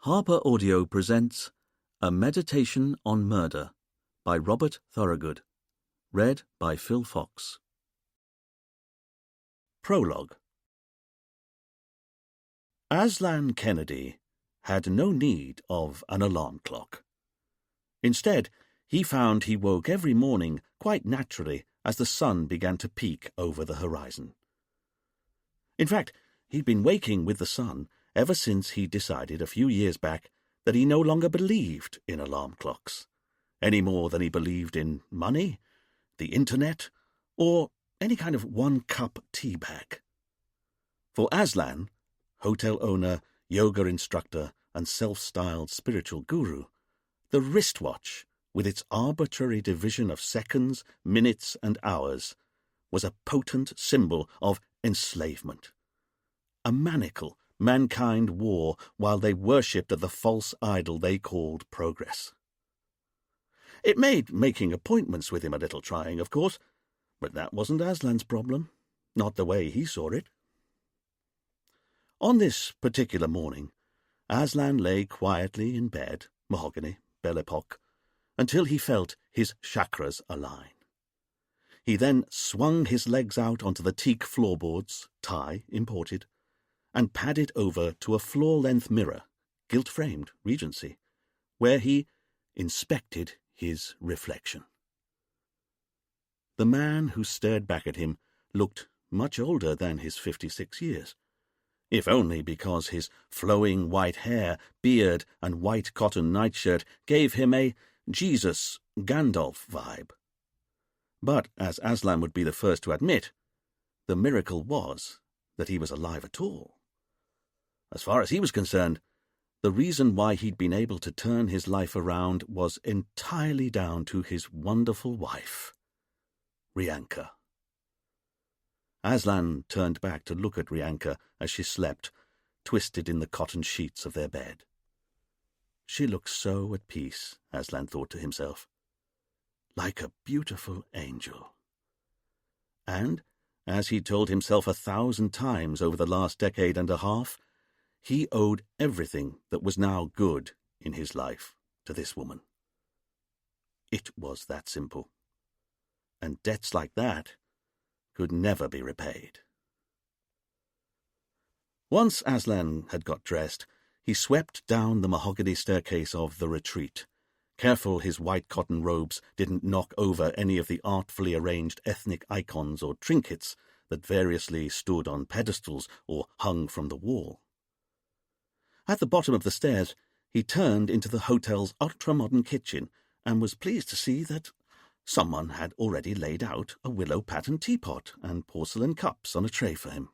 Harper Audio presents A Meditation on Murder by Robert Thorogood, read by Phil Fox. Prologue. Aslan Kennedy had no need of an alarm clock. Instead, he found he woke every morning quite naturally as the sun began to peek over the horizon. In fact, he'd been waking with the sun ever since he decided a few years back that he no longer believed in alarm clocks, any more than he believed in money, the internet, or any kind of one-cup tea bag. For Aslan, hotel owner, yoga instructor, and self-styled spiritual guru, the wristwatch, with its arbitrary division of seconds, minutes, and hours, was a potent symbol of enslavement, a manacle mankind wore while they worshipped the false idol they called progress. It made making appointments with him a little trying, of course, but that wasn't Aslan's problem, not the way he saw it. On this particular morning, Aslan lay quietly in bed, mahogany, Belle Epoque, until he felt his chakras align. He then swung his legs out onto the teak floorboards, Thai, imported, and padded over to a floor-length mirror, gilt-framed, Regency, where he inspected his reflection. The man who stared back at him looked much older than his 56 years, if only because his flowing white hair, beard, and white cotton nightshirt gave him a Jesus Gandalf vibe. But, as Aslan would be the first to admit, the miracle was that he was alive at all. As far as he was concerned, the reason why he'd been able to turn his life around was entirely down to his wonderful wife, Rianka. Aslan turned back to look at Rianka as she slept, twisted in the cotton sheets of their bed. She looked so at peace, Aslan thought to himself, like a beautiful angel. And, as he told himself 1,000 times over the last decade and a half, he owed everything that was now good in his life to this woman. It was that simple. And debts like that could never be repaid. Once Aslan had got dressed, he swept down the mahogany staircase of the retreat, careful his white cotton robes didn't knock over any of the artfully arranged ethnic icons or trinkets that variously stood on pedestals or hung from the wall. At the bottom of the stairs, he turned into the hotel's ultra-modern kitchen and was pleased to see that someone had already laid out a willow-pattern teapot and porcelain cups on a tray for him.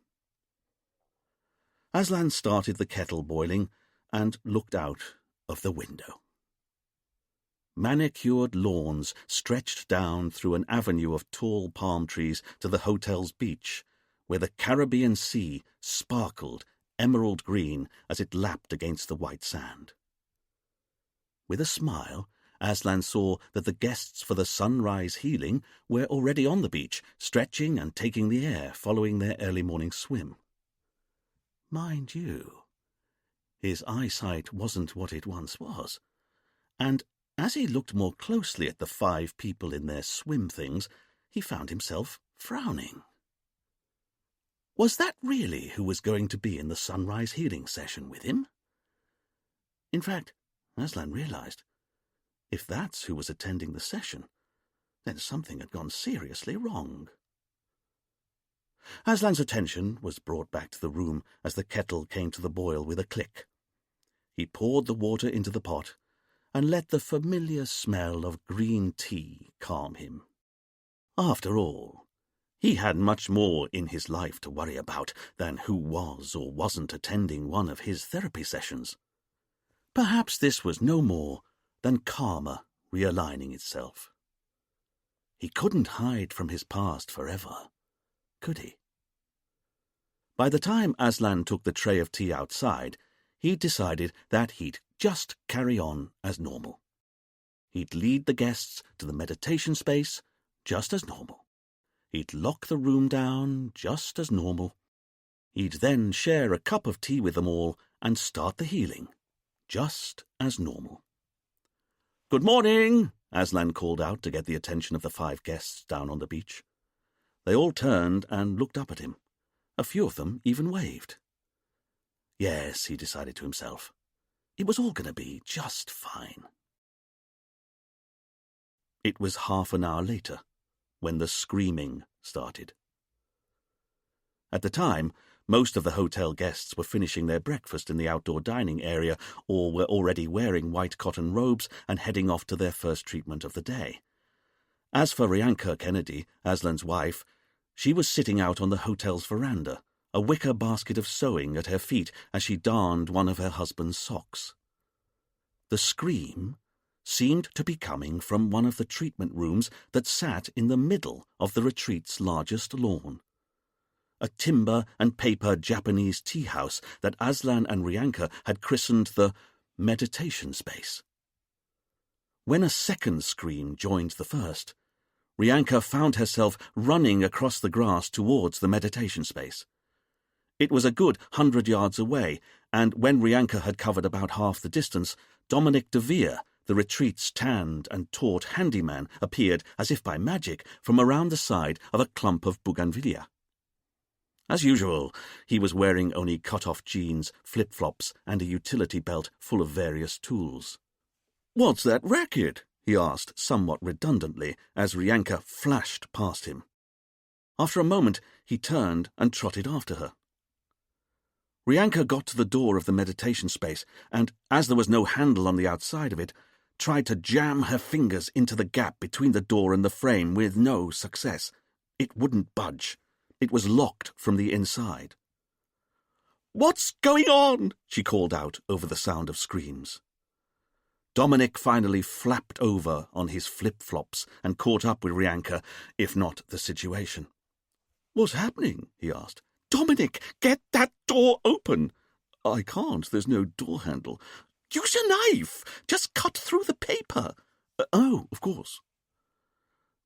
Aslan started the kettle boiling and looked out of the window. Manicured lawns stretched down through an avenue of tall palm trees to the hotel's beach, where the Caribbean Sea sparkled emerald green as it lapped against the white sand. With a smile, Aslan saw that the guests for the sunrise healing were already on the beach, stretching and taking the air following their early morning swim. Mind you, his eyesight wasn't what it once was, and as he looked more closely at the 5 people in their swim things, he found himself frowning. Was that really who was going to be in the sunrise healing session with him? In fact, Aslan realized, if that's who was attending the session, then something had gone seriously wrong. Aslan's attention was brought back to the room as the kettle came to the boil with a click. He poured the water into the pot and let the familiar smell of green tea calm him. After all, he had much more in his life to worry about than who was or wasn't attending one of his therapy sessions. Perhaps this was no more than karma realigning itself. He couldn't hide from his past forever, could he? By the time Aslan took the tray of tea outside, he'd decided that he'd just carry on as normal. He'd lead the guests to the meditation space just as normal. He'd lock the room down just as normal. He'd then share a cup of tea with them all and start the healing just as normal. "Good morning," Aslan called out to get the attention of the 5 guests down on the beach. They all turned and looked up at him. A few of them even waved. Yes, he decided to himself, it was all going to be just fine. It was half an hour later when the screaming started. At the time, most of the hotel guests were finishing their breakfast in the outdoor dining area or were already wearing white cotton robes and heading off to their first treatment of the day. As for Rianka Kennedy, Aslan's wife, she was sitting out on the hotel's veranda, a wicker basket of sewing at her feet as she darned one of her husband's socks. The scream seemed to be coming from one of the treatment rooms that sat in the middle of the retreat's largest lawn. A timber and paper Japanese tea house that Aslan and Rianka had christened the meditation space. When a second scream joined the first, Rianka found herself running across the grass towards the meditation space. It was a good 100 yards away, and when Rianka had covered about half the distance, Dominic de Vere, the retreat's tanned and taut handyman, appeared as if by magic from around the side of a clump of bougainvillea. As usual, he was wearing only cut-off jeans, flip-flops, and a utility belt full of various tools. "What's that racket?" he asked somewhat redundantly as Rianka flashed past him. After a moment, he turned and trotted after her. Rianka got to the door of the meditation space and, as there was no handle on the outside of it, tried to jam her fingers into the gap between the door and the frame with no success. It wouldn't budge. It was locked from the inside. "What's going on?" she called out over the sound of screams. Dominic finally flapped over on his flip-flops and caught up with Rianka, if not the situation. "What's happening?" he asked. "Dominic, get that door open." "I can't, there's no door handle." "Use a knife, just cut through the paper." "Oh, of course."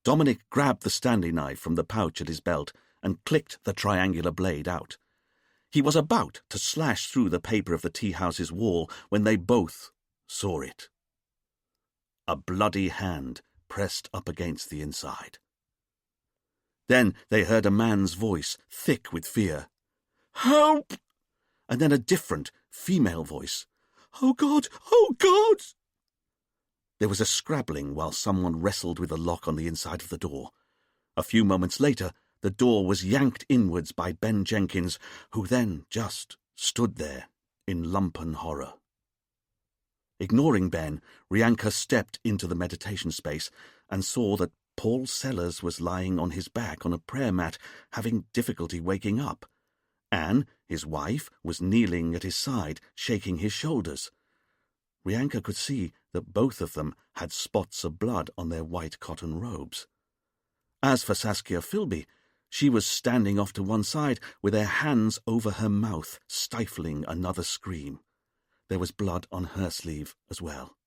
Dominic grabbed the Stanley knife from the pouch at his belt and clicked the triangular blade out. He was about to slash through the paper of the tea-house's wall when they both saw it. A bloody hand pressed up against the inside. Then they heard a man's voice, thick with fear. "Help!" And then a different, female voice. "Oh God! Oh God!" There was a scrabbling while someone wrestled with the lock on the inside of the door. A few moments later, the door was yanked inwards by Ben Jenkins, who then just stood there in lumpen horror. Ignoring Ben, Rianka stepped into the meditation space and saw that Paul Sellers was lying on his back on a prayer mat, having difficulty waking up. Anne, his wife, was kneeling at his side, shaking his shoulders. Rianka could see that both of them had spots of blood on their white cotton robes. As for Saskia Philby, she was standing off to one side with her hands over her mouth, stifling another scream. There was blood on her sleeve as well.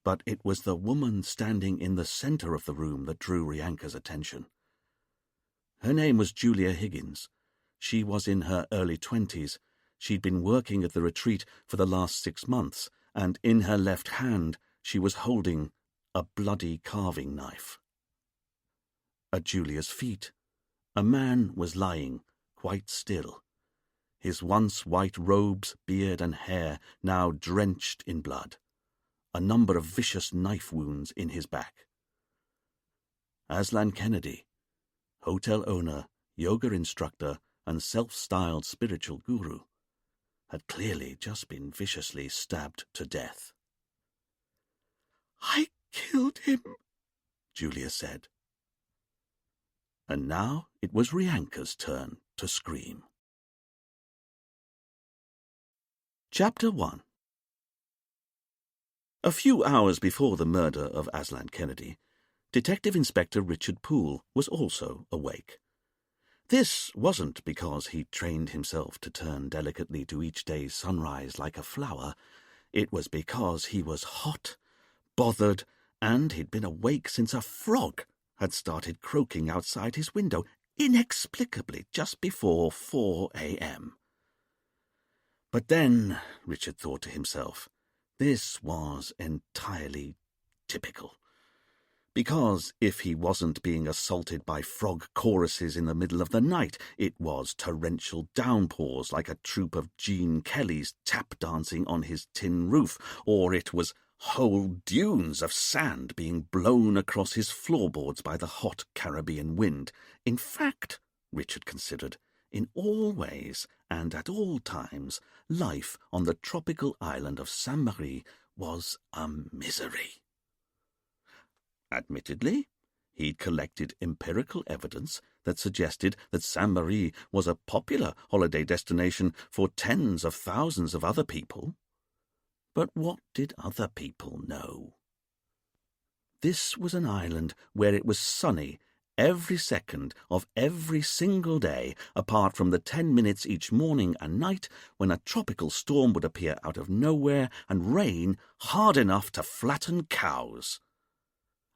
But it was the woman standing in the centre of the room that drew Rianka's attention. Her name was Julia Higgins. She was in her early 20s. She'd been working at the retreat for the last 6 months, and in her left hand she was holding a bloody carving knife. At Julia's feet, a man was lying, quite still, his once white robes, beard and hair now drenched in blood, a number of vicious knife wounds in his back. Aslan Kennedy, hotel owner, yoga instructor, and self-styled spiritual guru, had clearly just been viciously stabbed to death. "I killed him," Julia said. And now it was Rianka's turn to scream. Chapter 1. A few hours before the murder of Aslan Kennedy, Detective Inspector Richard Poole was also awake. This wasn't because he trained himself to turn delicately to each day's sunrise like a flower. It was because he was hot, bothered, and he'd been awake since a frog had started croaking outside his window inexplicably just before 4 a.m. But then, Richard thought to himself, this was entirely typical. Because if he wasn't being assaulted by frog choruses in the middle of the night, it was torrential downpours like a troupe of Gene Kelly's tap dancing on his tin roof, or it was whole dunes of sand being blown across his floorboards by the hot Caribbean wind. In fact, Richard considered, in all ways and at all times, life on the tropical island of Saint-Marie was a misery. Admittedly, he'd collected empirical evidence that suggested that Saint-Marie was a popular holiday destination for tens of thousands of other people. But what did other people know? This was an island where it was sunny every second of every single day, apart from the 10 minutes each morning and night when a tropical storm would appear out of nowhere and rain hard enough to flatten cows.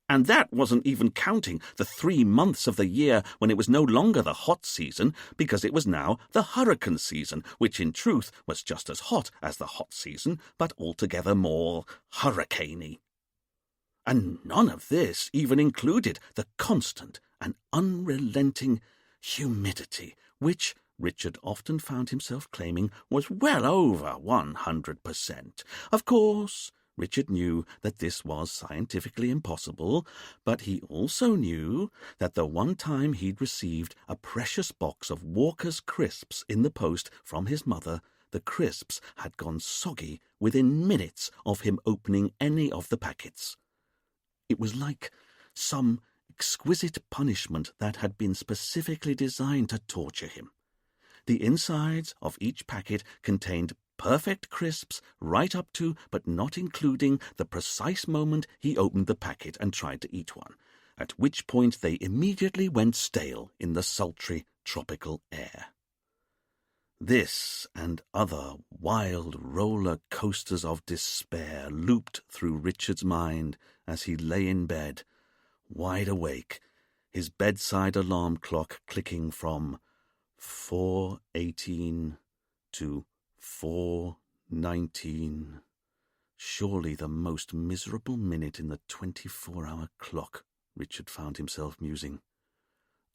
And that wasn't even counting the 3 months of the year when it was no longer the hot season, because it was now the hurricane season, which in truth was just as hot as the hot season, but altogether more hurricaney. And none of this even included the constant and unrelenting humidity, which Richard often found himself claiming was well over 100%. Of course, Richard knew that this was scientifically impossible, but he also knew that the one time he'd received a precious box of Walker's crisps in the post from his mother, the crisps had gone soggy within minutes of him opening any of the packets. It was like some exquisite punishment that had been specifically designed to torture him. The insides of each packet contained perfect crisps right up to, but not including, the precise moment he opened the packet and tried to eat one, at which point they immediately went stale in the sultry tropical air. This and other wild roller coasters of despair looped through Richard's mind as he lay in bed, wide awake, his bedside alarm clock clicking from 4:18 to 4:19, surely the most miserable minute in the 24-hour clock, Richard found himself musing.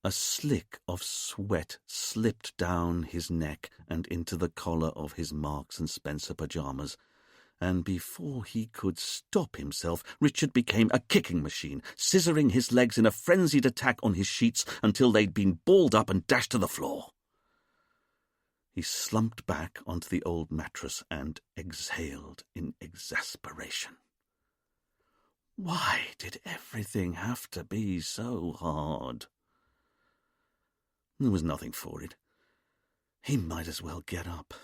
A slick of sweat slipped down his neck and into the collar of his Marks and Spencer pajamas, and before he could stop himself, Richard became a kicking machine, scissoring his legs in a frenzied attack on his sheets until they'd been balled up and dashed to the floor. He slumped back onto the old mattress and exhaled in exasperation. Why did everything have to be so hard? There was nothing for it. He might as well get up.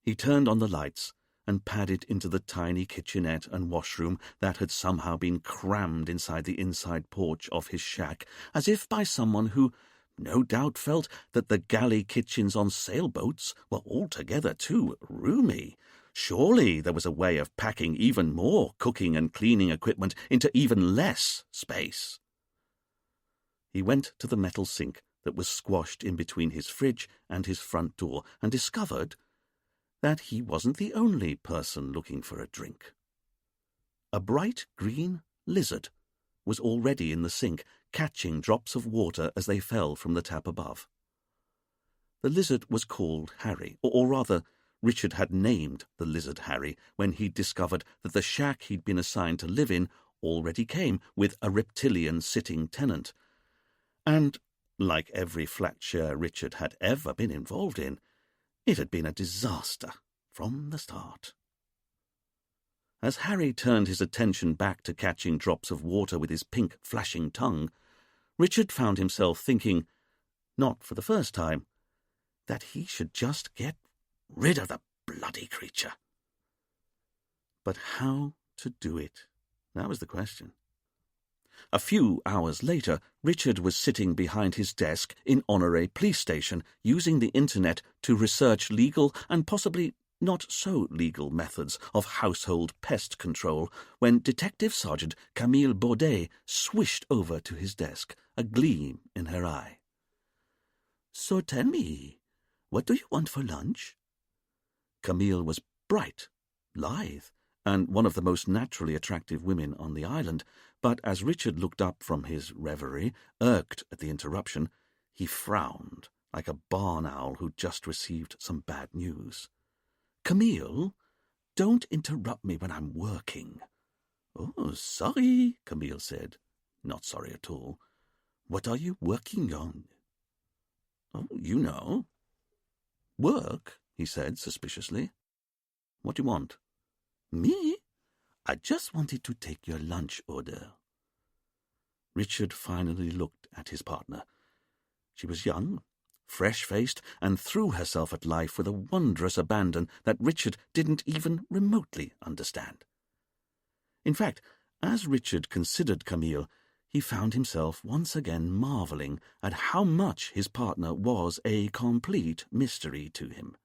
He turned on the lights and padded into the tiny kitchenette and washroom that had somehow been crammed inside the inside porch of his shack, as if by someone who no doubt felt that the galley kitchens on sailboats were altogether too roomy. Surely there was a way of packing even more cooking and cleaning equipment into even less space. He went to the metal sink that was squashed in between his fridge and his front door and discovered that he wasn't the only person looking for a drink. A bright green lizard was already in the sink, catching drops of water as they fell from the tap above. The lizard was called Harry, or rather, Richard had named the lizard Harry when he'd discovered that the shack he'd been assigned to live in already came with a reptilian sitting tenant. And, like every flat share Richard had ever been involved in, it had been a disaster from the start. As Harry turned his attention back to catching drops of water with his pink, flashing tongue, Richard found himself thinking, not for the first time, that he should just get rid of the bloody creature. But how to do it? That was the question. A few hours later, Richard was sitting behind his desk in Honoré Police Station, using the internet to research legal and possibly not-so-legal methods of household pest control, when Detective Sergeant Camille Baudet swished over to his desk, a gleam in her eye. "So tell me, What do you want for lunch?" Camille was bright, lithe, and one of the most naturally attractive women on the island, but as Richard looked up from his reverie, irked at the interruption, he frowned like a barn owl who'd just received some bad news. "Camille, don't interrupt me when I'm working." "Oh, sorry," Camille said. Not sorry at all. "What are you working on?" "Oh, you know." "Work?" he said suspiciously. "What do you want?" "Me? I just wanted to take your lunch order." Richard finally looked at his partner. She was young, fresh-faced, and threw herself at life with a wondrous abandon that Richard didn't even remotely understand. In fact, as Richard considered Camille, he found himself once again marvelling at how much his partner was a complete mystery to him.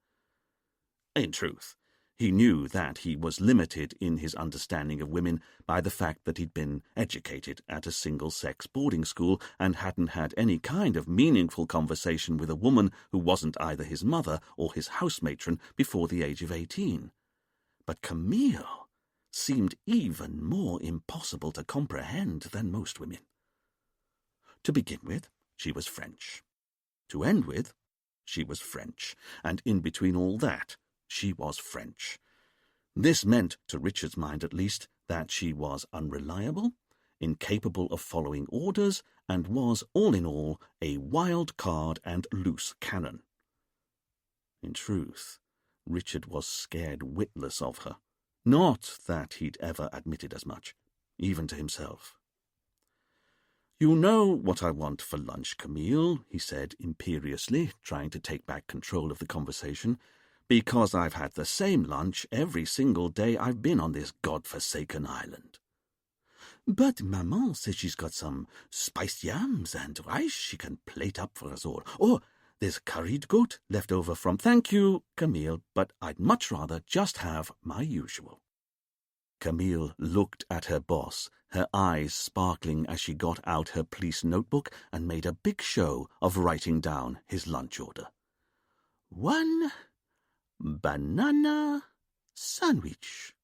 In truth, he knew that he was limited in his understanding of women by the fact that he'd been educated at a single-sex boarding school and hadn't had any kind of meaningful conversation with a woman who wasn't either his mother or his housematron before the age of 18. But Camille seemed even more impossible to comprehend than most women. To begin with, she was French. To end with, she was French, and in between all that, she was French. This meant, to Richard's mind at least, that she was unreliable, incapable of following orders, and was, all in all, a wild card and loose cannon. In truth, Richard was scared witless of her. Not that he'd ever admitted as much, even to himself. "You know what I want for lunch, Camille," he said imperiously, trying to take back control of the conversation, "because I've had the same lunch every single day I've been on this god-forsaken island." "But Maman says she's got some spiced yams and rice she can plate up for us all. Or there's curried goat left over from—" "Thank you, Camille, but I'd much rather just have my usual." Camille looked at her boss, her eyes sparkling as she got out her police notebook and made a big show of writing down his lunch order. "1 banana sandwich."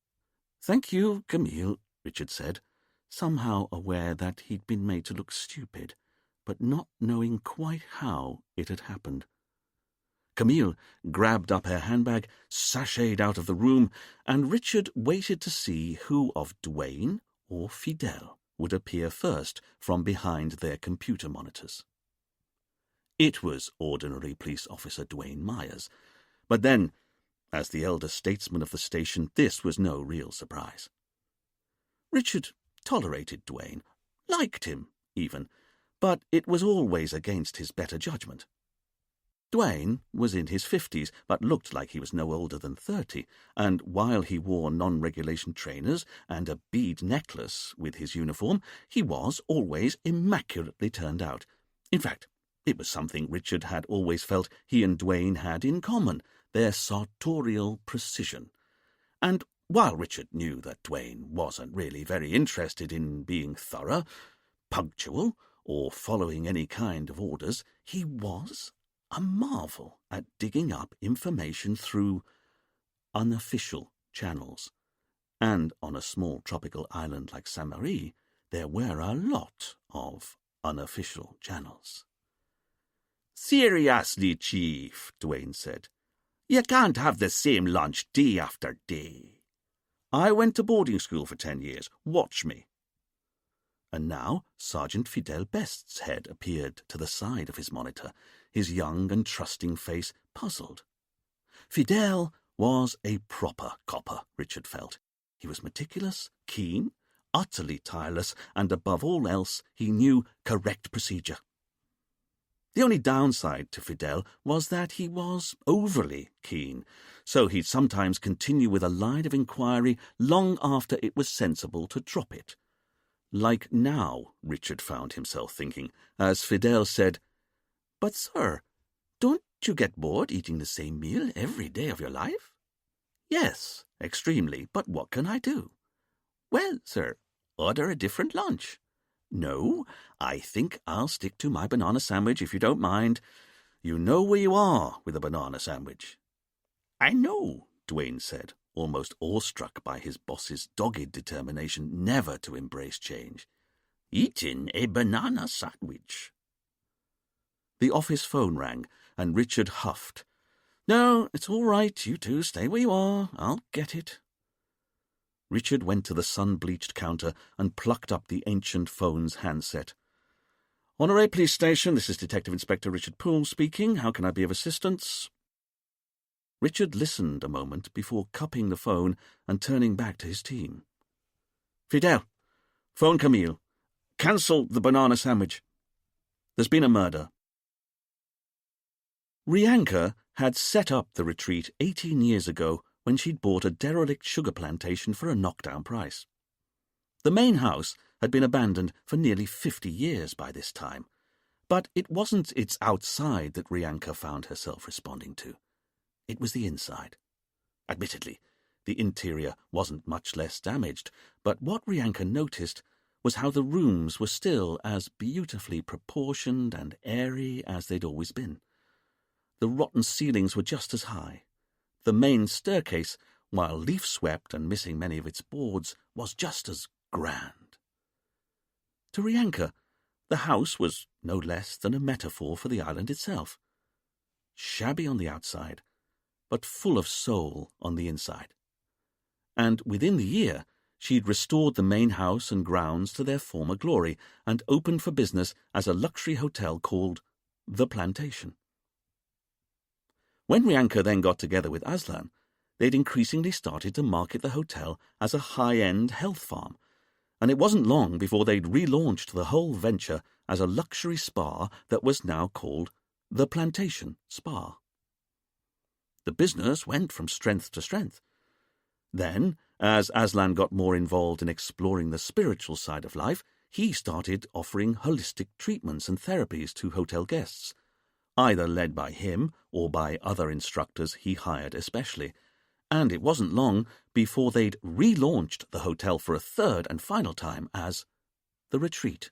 "Thank you, Camille," Richard said, somehow aware that he'd been made to look stupid, but not knowing quite how it had happened. Camille grabbed up her handbag, sashayed out of the room, and Richard waited to see who of Duane or Fidel would appear first from behind their computer monitors. It was ordinary police officer Duane Myers, but then, as the elder statesman of the station, this was no real surprise. Richard tolerated Duane, liked him even, but it was always against his better judgment. Duane was in his 50s, but looked like he was no older than 30, and while he wore non-regulation trainers and a bead necklace with his uniform, he was always immaculately turned out. In fact, it was something Richard had always felt he and Duane had in common, their sartorial precision. And while Richard knew that Duane wasn't really very interested in being thorough, punctual, or following any kind of orders, he was a marvel at digging up information through unofficial channels. And on a small tropical island like Saint-Marie, there were a lot of unofficial channels. "Seriously, Chief," Duane said, "you can't have the same lunch day after day. I went to boarding school for 10 years. Watch me." And now Sergeant Fidel Best's head appeared to the side of his monitor, his young and trusting face puzzled. Fidel was a proper copper, Richard felt. He was meticulous, keen, utterly tireless, and above all else he knew correct procedure. The only downside to Fidel was that he was overly keen, so he'd sometimes continue with a line of inquiry long after it was sensible to drop it. Like now, Richard found himself thinking, as Fidel said, "But, sir, don't you get bored eating the same meal every day of your life?" "Yes, extremely, but what can I do?" "Well, sir, order a different lunch." "No, I think I'll stick to my banana sandwich if you don't mind. You know where you are with a banana sandwich." "I know," Dwayne said, almost awestruck by his boss's dogged determination never to embrace change. "Eating a banana sandwich." The office phone rang, and Richard huffed. "No, it's all right. You two stay where you are. I'll get it." Richard went to the sun-bleached counter and plucked up the ancient phone's handset. "Honore Police Station, this is Detective Inspector Richard Poole speaking. How can I be of assistance?" Richard listened a moment before cupping the phone and turning back to his team. "Fidel, phone Camille. Cancel the banana sandwich. There's been a murder." Rianka had set up the retreat 18 years ago when she'd bought a derelict sugar plantation for a knockdown price. The main house had been abandoned for nearly 50 years by this time, but it wasn't its outside that Rianka found herself responding to. It was the inside. Admittedly, the interior wasn't much less damaged, but what Rianka noticed was how the rooms were still as beautifully proportioned and airy as they'd always been. The rotten ceilings were just as high. The main staircase, while leaf-swept and missing many of its boards, was just as grand. To Rianka, the house was no less than a metaphor for the island itself. Shabby on the outside, but full of soul on the inside. And within the year, she'd restored the main house and grounds to their former glory and opened for business as a luxury hotel called The Plantation. When Rianka then got together with Aslan, they'd increasingly started to market the hotel as a high-end health farm, and it wasn't long before they'd relaunched the whole venture as a luxury spa that was now called The Plantation Spa. The business went from strength to strength. Then, as Aslan got more involved in exploring the spiritual side of life, he started offering holistic treatments and therapies to hotel guests, either led by him or by other instructors he hired especially, and it wasn't long before they'd relaunched the hotel for a third and final time as The Retreat.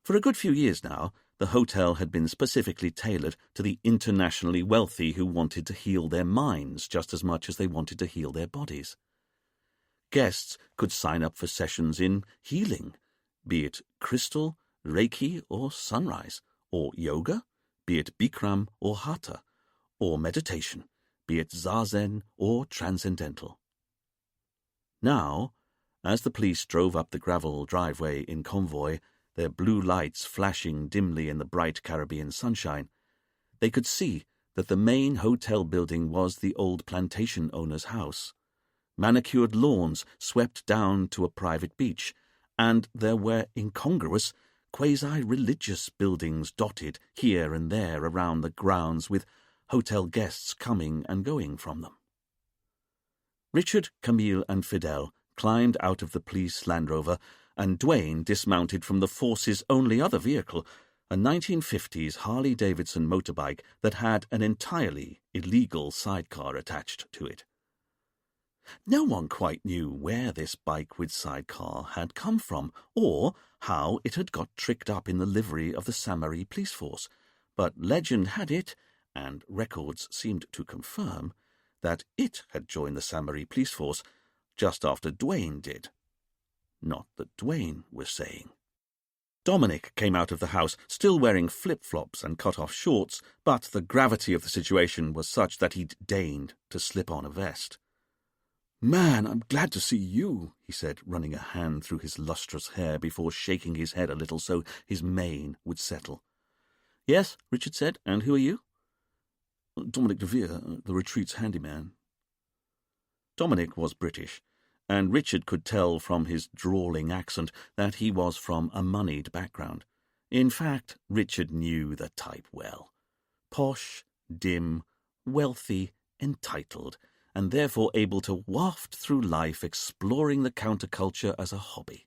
For a good few years now, the hotel had been specifically tailored to the internationally wealthy who wanted to heal their minds just as much as they wanted to heal their bodies. Guests could sign up for sessions in healing, be it crystal, Reiki, or sunrise, or yoga, be it Bikram or Hatha, or meditation, be it Zazen or transcendental. Now, as the police drove up the gravel driveway in convoy, their blue lights flashing dimly in the bright Caribbean sunshine, they could see that the main hotel building was the old plantation owner's house. Manicured lawns swept down to a private beach, and there were incongruous, quasi-religious buildings dotted here and there around the grounds with hotel guests coming and going from them. Richard, Camille, and Fidel climbed out of the police Land Rover, and Dwayne dismounted from the force's only other vehicle, a 1950s Harley-Davidson motorbike that had an entirely illegal sidecar attached to it. No one quite knew where this bike with sidecar had come from, or how it had got tricked up in the livery of the Samari police force, but legend had it, and records seemed to confirm, that it had joined the Samari police force just after Dwayne did. Not that Dwayne was saying. Dominic came out of the house, still wearing flip-flops and cut-off shorts, but the gravity of the situation was such that he'd deigned to slip on a vest. "Man, I'm glad to see you," he said, running a hand through his lustrous hair before shaking his head a little so his mane would settle. "Yes," Richard said, "and who are you?" "Dominic DeVere, the retreat's handyman." Dominic was British, and Richard could tell from his drawling accent that he was from a moneyed background. In fact, Richard knew the type well. Posh, dim, wealthy, entitled, and therefore able to waft through life exploring the counterculture as a hobby.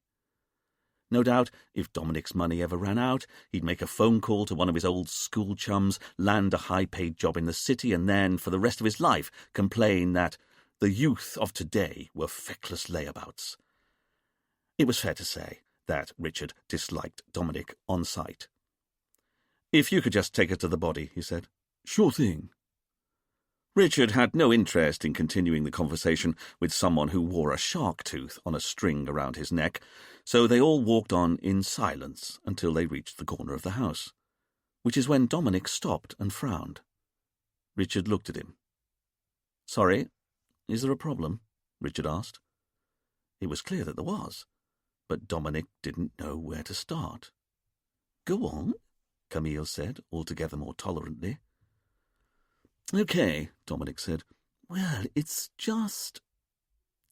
No doubt, if Dominic's money ever ran out, he'd make a phone call to one of his old school chums, land a high-paid job in the city, and then, for the rest of his life, complain that the youth of today were feckless layabouts. It was fair to say that Richard disliked Dominic on sight. "If you could just take her to the body," he said. "Sure thing." Richard had no interest in continuing the conversation with someone who wore a shark tooth on a string around his neck, so they all walked on in silence until they reached the corner of the house, which is when Dominic stopped and frowned. Richard looked at him. "Sorry, is there a problem?" Richard asked. It was clear that there was, but Dominic didn't know where to start. "Go on," Camille said, altogether more tolerantly. "Okay," Dominic said. "Well, it's just—"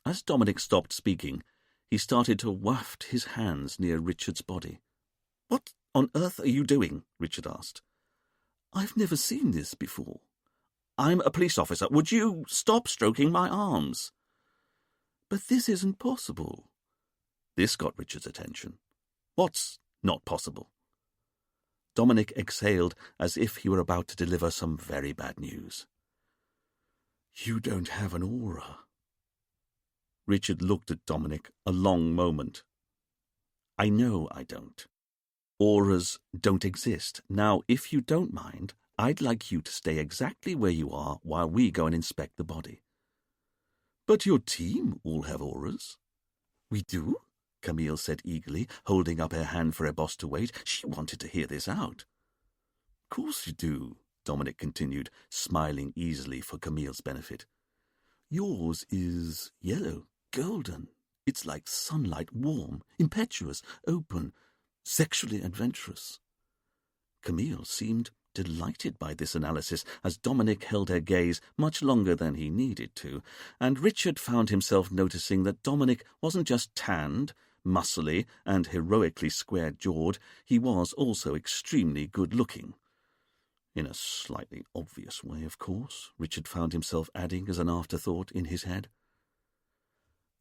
As Dominic stopped speaking, he started to waft his hands near Richard's body. "What on earth are you doing?" Richard asked. "I've never seen this before." "I'm a police officer. Would you stop stroking my arms?" "But this isn't possible." This got Richard's attention. "What's not possible?" Dominic exhaled as if he were about to deliver some very bad news. "You don't have an aura." Richard looked at Dominic a long moment. "I know I don't. Auras don't exist. Now, if you don't mind, I'd like you to stay exactly where you are while we go and inspect the body." "But your team all have auras." "We do?" Camille said eagerly, holding up her hand for her boss to wait. She wanted to hear this out. "Of course you do," Dominic continued, smiling easily for Camille's benefit. "Yours is yellow, golden. It's like sunlight, warm, impetuous, open, sexually adventurous." Camille seemed delighted by this analysis as Dominic held her gaze much longer than he needed to, and Richard found himself noticing that Dominic wasn't just tanned, muscly, and heroically square-jawed, he was also extremely good-looking. In a slightly obvious way, of course, Richard found himself adding as an afterthought in his head.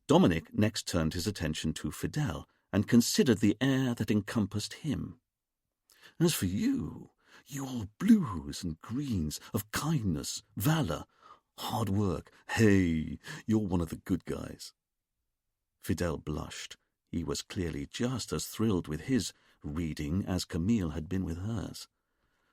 Dominic next turned his attention to Fidel and considered the air that encompassed him. "As for you, you're blues and greens of kindness, valour, hard work. Hey, you're one of the good guys." Fidel blushed. He was clearly just as thrilled with his reading as Camille had been with hers.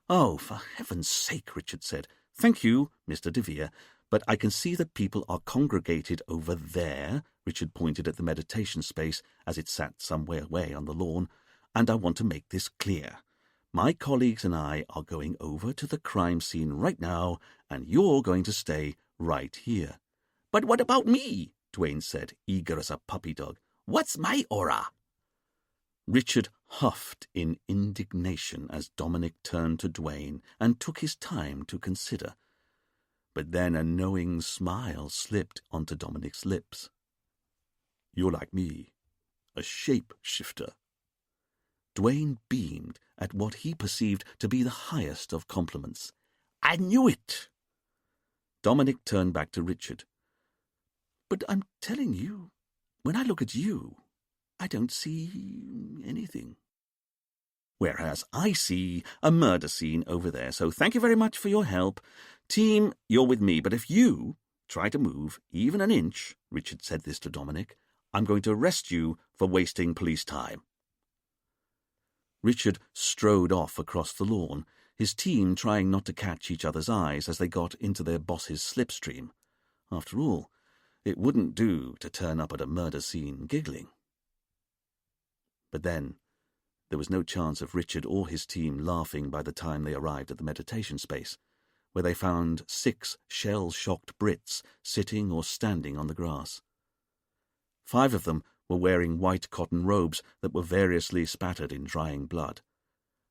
"Oh, for heaven's sake," Richard said. "Thank you, Mr. de Vere, but I can see that people are congregated over there," Richard pointed at the meditation space as it sat some way away on the lawn, "and I want to make this clear. My colleagues and I are going over to the crime scene right now, and you're going to stay right here." "But what about me?" Dwayne said, eager as a puppy dog. "What's my aura?" Richard huffed in indignation as Dominic turned to Dwayne and took his time to consider. But then a knowing smile slipped onto Dominic's lips. "You're like me, a shape-shifter." Dwayne beamed at what he perceived to be the highest of compliments. "I knew it!" Dominic turned back to Richard. "But I'm telling you, when I look at you, I don't see anything." "Whereas I see a murder scene over there, so thank you very much for your help. Team, you're with me, but if you try to move even an inch," Richard said this to Dominic, "I'm going to arrest you for wasting police time." Richard strode off across the lawn, his team trying not to catch each other's eyes as they got into their boss's slipstream. After all, it wouldn't do to turn up at a murder scene giggling. But then there was no chance of Richard or his team laughing by the time they arrived at the meditation space, where they found 6 shell-shocked Brits sitting or standing on the grass. 5 of them were wearing white cotton robes that were variously spattered in drying blood.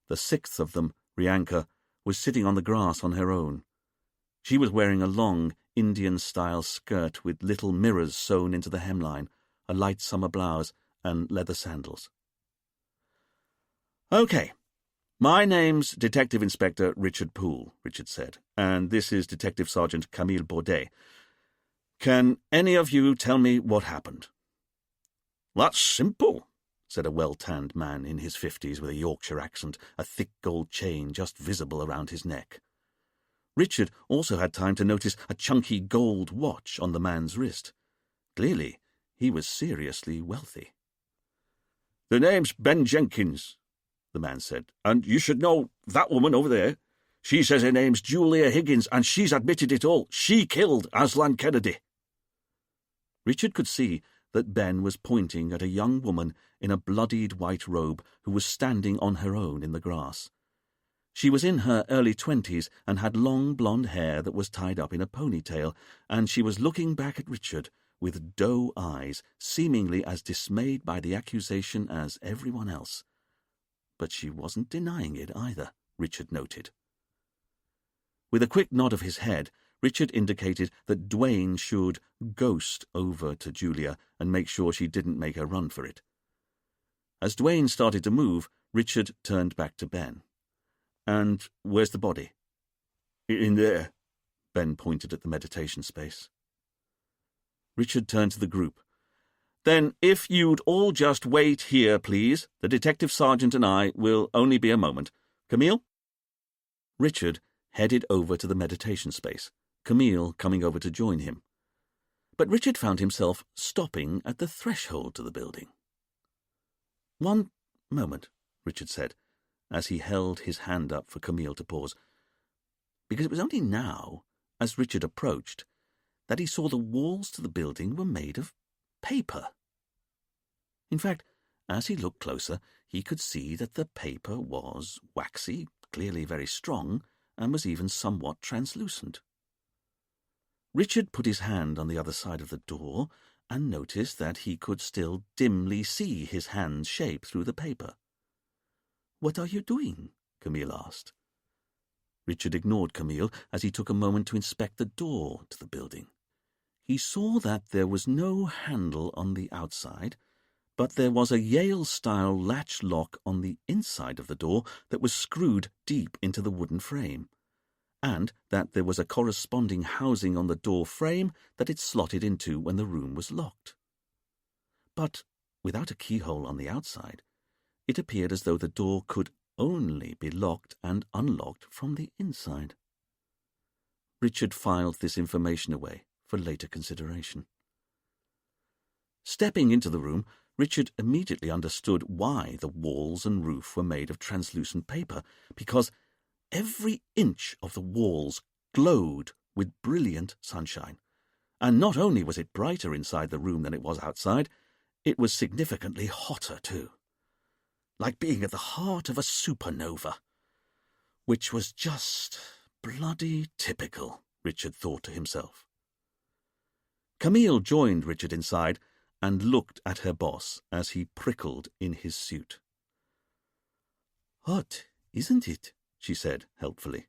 The 6th of them, Rianka, was sitting on the grass on her own. She was wearing a long Indian-style skirt with little mirrors sewn into the hemline, a light summer blouse, and leather sandals. "Okay, my name's Detective Inspector Richard Poole," Richard said, "and this is Detective Sergeant Camille Baudet. Can any of you tell me what happened?" "That's simple," said a well-tanned man in his 50s with a Yorkshire accent, a thick gold chain just visible around his neck. Richard also had time to notice a chunky gold watch on the man's wrist. Clearly, he was seriously wealthy. "The name's Ben Jenkins. the man said. "And you should know that woman over there. She says her name's Julia Higgins, and she's admitted it all. She killed Aslan Kennedy." Richard could see that Ben was pointing at a young woman in a bloodied white robe who was standing on her own in the grass. She was in her early 20s and had long blonde hair that was tied up in a ponytail, and she was looking back at Richard with doe eyes, seemingly as dismayed by the accusation as everyone else. But she wasn't denying it either, Richard noted. With a quick nod of his head, Richard indicated that Duane should ghost over to Julia and make sure she didn't make a run for it. As Duane started to move, Richard turned back to Ben. "And where's the body?" "In there." Ben pointed at the meditation space. Richard turned to the group. "Then if you'd all just wait here, please. The detective sergeant and I will only be a moment. Camille?" Richard headed over to the meditation space, Camille coming over to join him. But Richard found himself stopping at the threshold to the building. "One moment," Richard said, as he held his hand up for Camille to pause, because it was only now, as Richard approached, that he saw the walls to the building were made of paper. In fact, as he looked closer, he could see that the paper was waxy, clearly very strong, and was even somewhat translucent. Richard put his hand on the other side of the door and noticed that he could still dimly see his hand's shape through the paper. "What are you doing?" Camille asked. Richard ignored Camille as he took a moment to inspect the door to the building. He saw that there was no handle on the outside, but there was a Yale-style latch lock on the inside of the door that was screwed deep into the wooden frame, and that there was a corresponding housing on the door frame that it slotted into when the room was locked. But without a keyhole on the outside, it appeared as though the door could only be locked and unlocked from the inside. Richard filed this information away for later consideration. Stepping into the room, Richard immediately understood why the walls and roof were made of translucent paper, because every inch of the walls glowed with brilliant sunshine. And not only was it brighter inside the room than it was outside, it was significantly hotter too. Like being at the heart of a supernova. Which was just bloody typical, Richard thought to himself. Camille joined Richard inside and looked at her boss as he prickled in his suit. "Hot, isn't it?" she said helpfully.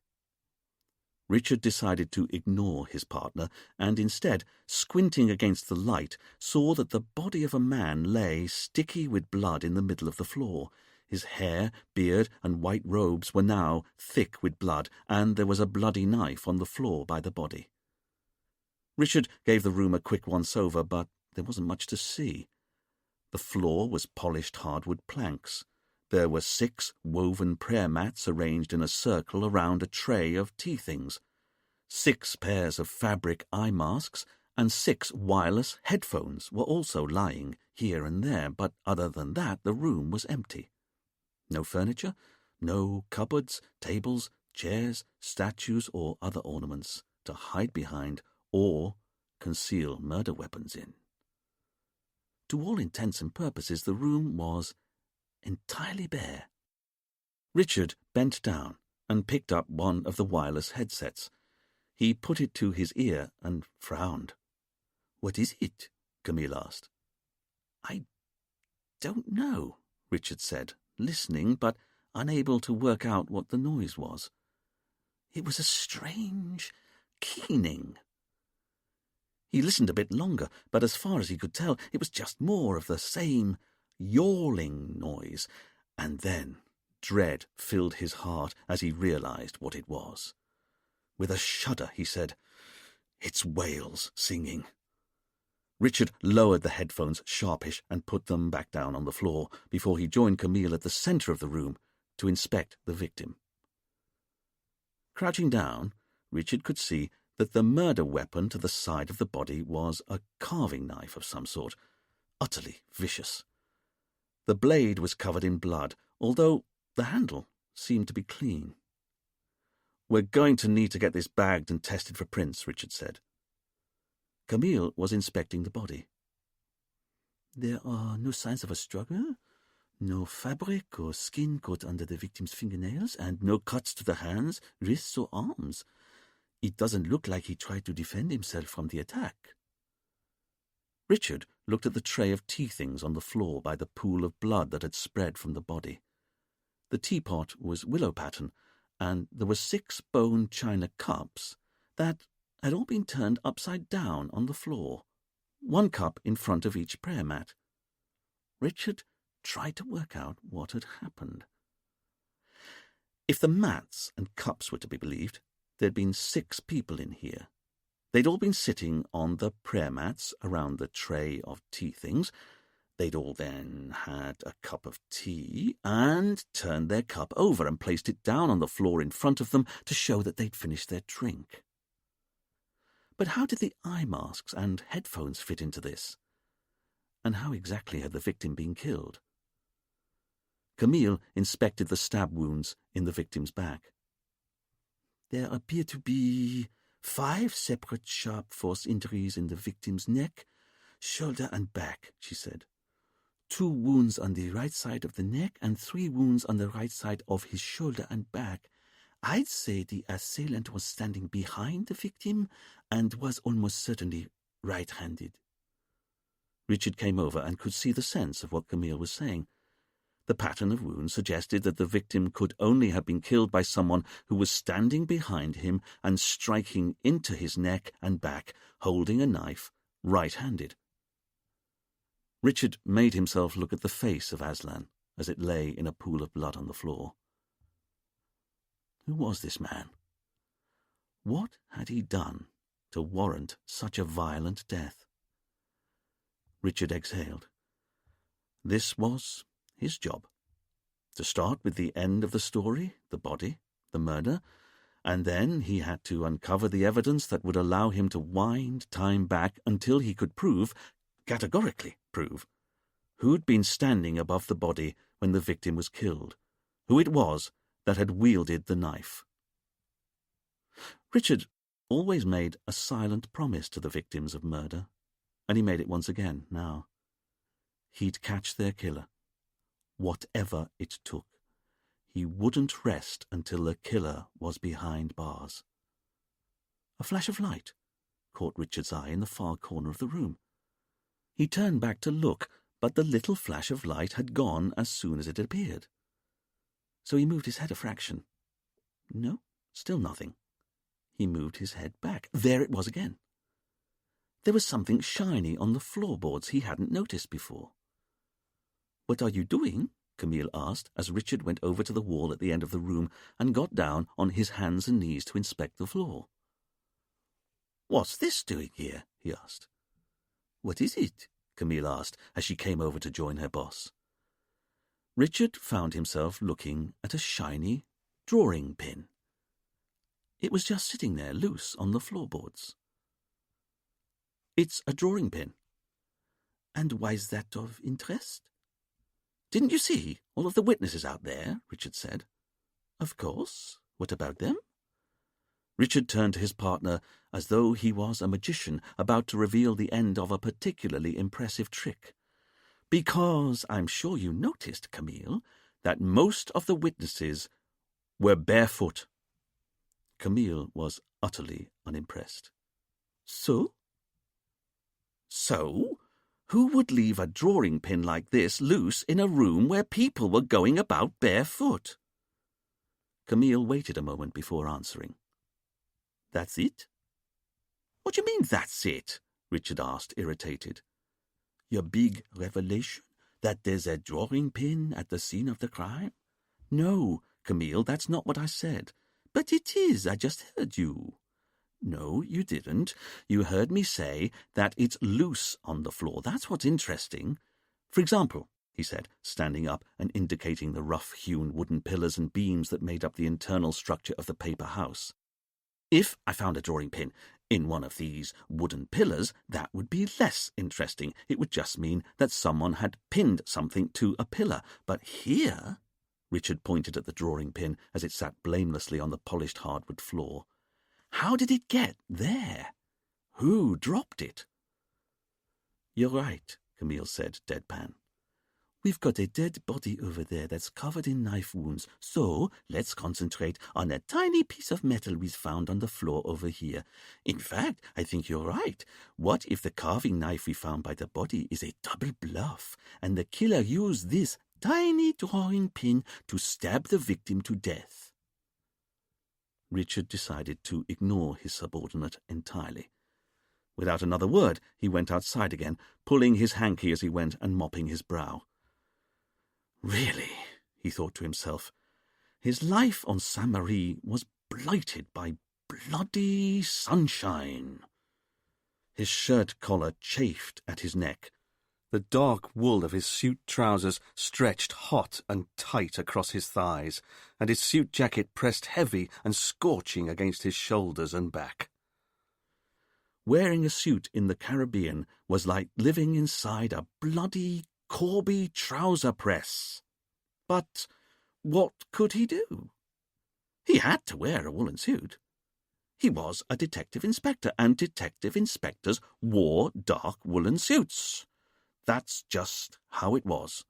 Richard decided to ignore his partner and instead, squinting against the light, saw that the body of a man lay sticky with blood in the middle of the floor. His hair, beard, and white robes were now thick with blood, and there was a bloody knife on the floor by the body. Richard gave the room a quick once-over, but there wasn't much to see. The floor was polished hardwood planks. There were 6 woven prayer mats arranged in a circle around a tray of tea things, 6 pairs of fabric eye masks, and 6 wireless headphones were also lying here and there, but other than that the room was empty. No furniture, no cupboards, tables, chairs, statues, or other ornaments to hide behind or conceal murder weapons in. To all intents and purposes, the room was entirely bare. Richard bent down and picked up one of the wireless headsets. He put it to his ear and frowned. "What is it?" Camille asked. "I don't know," Richard said, listening but unable to work out what the noise was. It was a strange keening. He listened a bit longer, but as far as he could tell, it was just more of the same yawling noise, and then dread filled his heart as he realized what it was. With a shudder, he said, "It's whales singing." Richard lowered the headphones sharpish and put them back down on the floor before he joined Camille at the center of the room to inspect the victim. Crouching down, Richard could see that the murder weapon to the side of the body was a carving knife of some sort, utterly vicious. The blade was covered in blood, although The handle seemed to be clean. "We're going to need to get this bagged and tested for prints," Richard said. Camille was inspecting the body. "There are no signs of a struggle, no fabric or skin caught under the victim's fingernails, and no cuts to the hands, wrists, or arms. It doesn't look like he tried to defend himself from the attack." Richard looked at the tray of tea things on the floor by the pool of blood that had spread from the body. The teapot was willow pattern, and there were 6 bone china cups that had all been turned upside down on the floor, 1 cup in front of each prayer mat. Richard tried to work out what had happened. If the mats and cups were to be believed, there'd been 6 people in here. They'd all been sitting on the prayer mats around the tray of tea things. They'd all then had a cup of tea and turned their cup over and placed it down on the floor in front of them to show that they'd finished their drink. But how did the eye masks and headphones fit into this? And how exactly had the victim been killed? Camille inspected the stab wounds in the victim's back. "There appear to be 5 separate sharp force injuries in the victim's neck, shoulder, and back," she said. 2 wounds on the right side of the neck and 3 wounds on the right side of his shoulder and back. I'd say the assailant was standing behind the victim and was almost certainly right-handed. Richard came over and could see the sense of what Camille was saying. The pattern of wounds suggested that the victim could only have been killed by someone who was standing behind him and striking into his neck and back, holding a knife, right-handed. Richard made himself look at the face of Aslan as it lay in a pool of blood on the floor. Who was this man? What had he done to warrant such a violent death? Richard exhaled. This was his job. To start with the end of the story, the body, the murder, and then he had to uncover the evidence that would allow him to wind time back until he could prove, categorically prove, who'd been standing above the body when the victim was killed, who it was that had wielded the knife. Richard always made a silent promise to the victims of murder, and he made it once again now. He'd catch their killer, whatever it took. He wouldn't rest until the killer was behind bars. A flash of light caught Richard's eye in the far corner of the room. He turned back to look, but the little flash of light had gone as soon as it appeared. So he moved his head a fraction. No, still nothing. He moved his head back. There it was again. There was something shiny on the floorboards he hadn't noticed before. "What are you doing?" Camille asked as Richard went over to the wall at the end of the room and got down on his hands and knees to inspect the floor. "What's this doing here?" he asked. "What is it?" Camille asked as she came over to join her boss. Richard found himself looking at a shiny drawing pin. It was just sitting there, loose on the floorboards. "It's a drawing pin." "And why is that of interest?" "Didn't you see all of the witnesses out there?" Richard said. "Of course. What about them?" Richard turned to his partner as though he was a magician about to reveal the end of a particularly impressive trick. "Because I'm sure you noticed, Camille, that most of the witnesses were barefoot." Camille was utterly unimpressed. "So?" "So? Who would leave a drawing pin like this loose in a room where people were going about barefoot?" Camille waited a moment before answering. "That's it?" "What do you mean, that's it?" Richard asked, irritated. "Your big revelation, that there's a drawing pin at the scene of the crime?" "No, Camille, that's not what I said." "But it is, I just heard you." "No, you didn't. You heard me say that it's loose on the floor. That's what's interesting. For example," he said, standing up and indicating the rough-hewn wooden pillars and beams that made up the internal structure of the paper house. "If I found a drawing pin in one of these wooden pillars, that would be less interesting. It would just mean that someone had pinned something to a pillar. But here, Richard pointed at the drawing pin as it sat blamelessly on the polished hardwood floor. "How did it get there? Who dropped it?" "You're right," Camille said, deadpan. "We've got a dead body over there that's covered in knife wounds, so let's concentrate on a tiny piece of metal we've found on the floor over here. In fact, I think you're right. What if the carving knife we found by the body is a double bluff, and the killer used this tiny drawing pin to stab the victim to death?" Richard decided to ignore his subordinate entirely. Without another word, he went outside again, pulling his hanky as he went and mopping his brow. Really, he thought to himself, his life on Saint-Marie was blighted by bloody sunshine. His shirt collar chafed at his neck. The dark wool of his suit trousers stretched hot and tight across his thighs, and his suit jacket pressed heavy and scorching against his shoulders and back. Wearing a suit in the Caribbean was like living inside a bloody Corby trouser press. But what could he do? He had to wear a woolen suit. He was a detective inspector, and detective inspectors wore dark woolen suits. That's just how it was.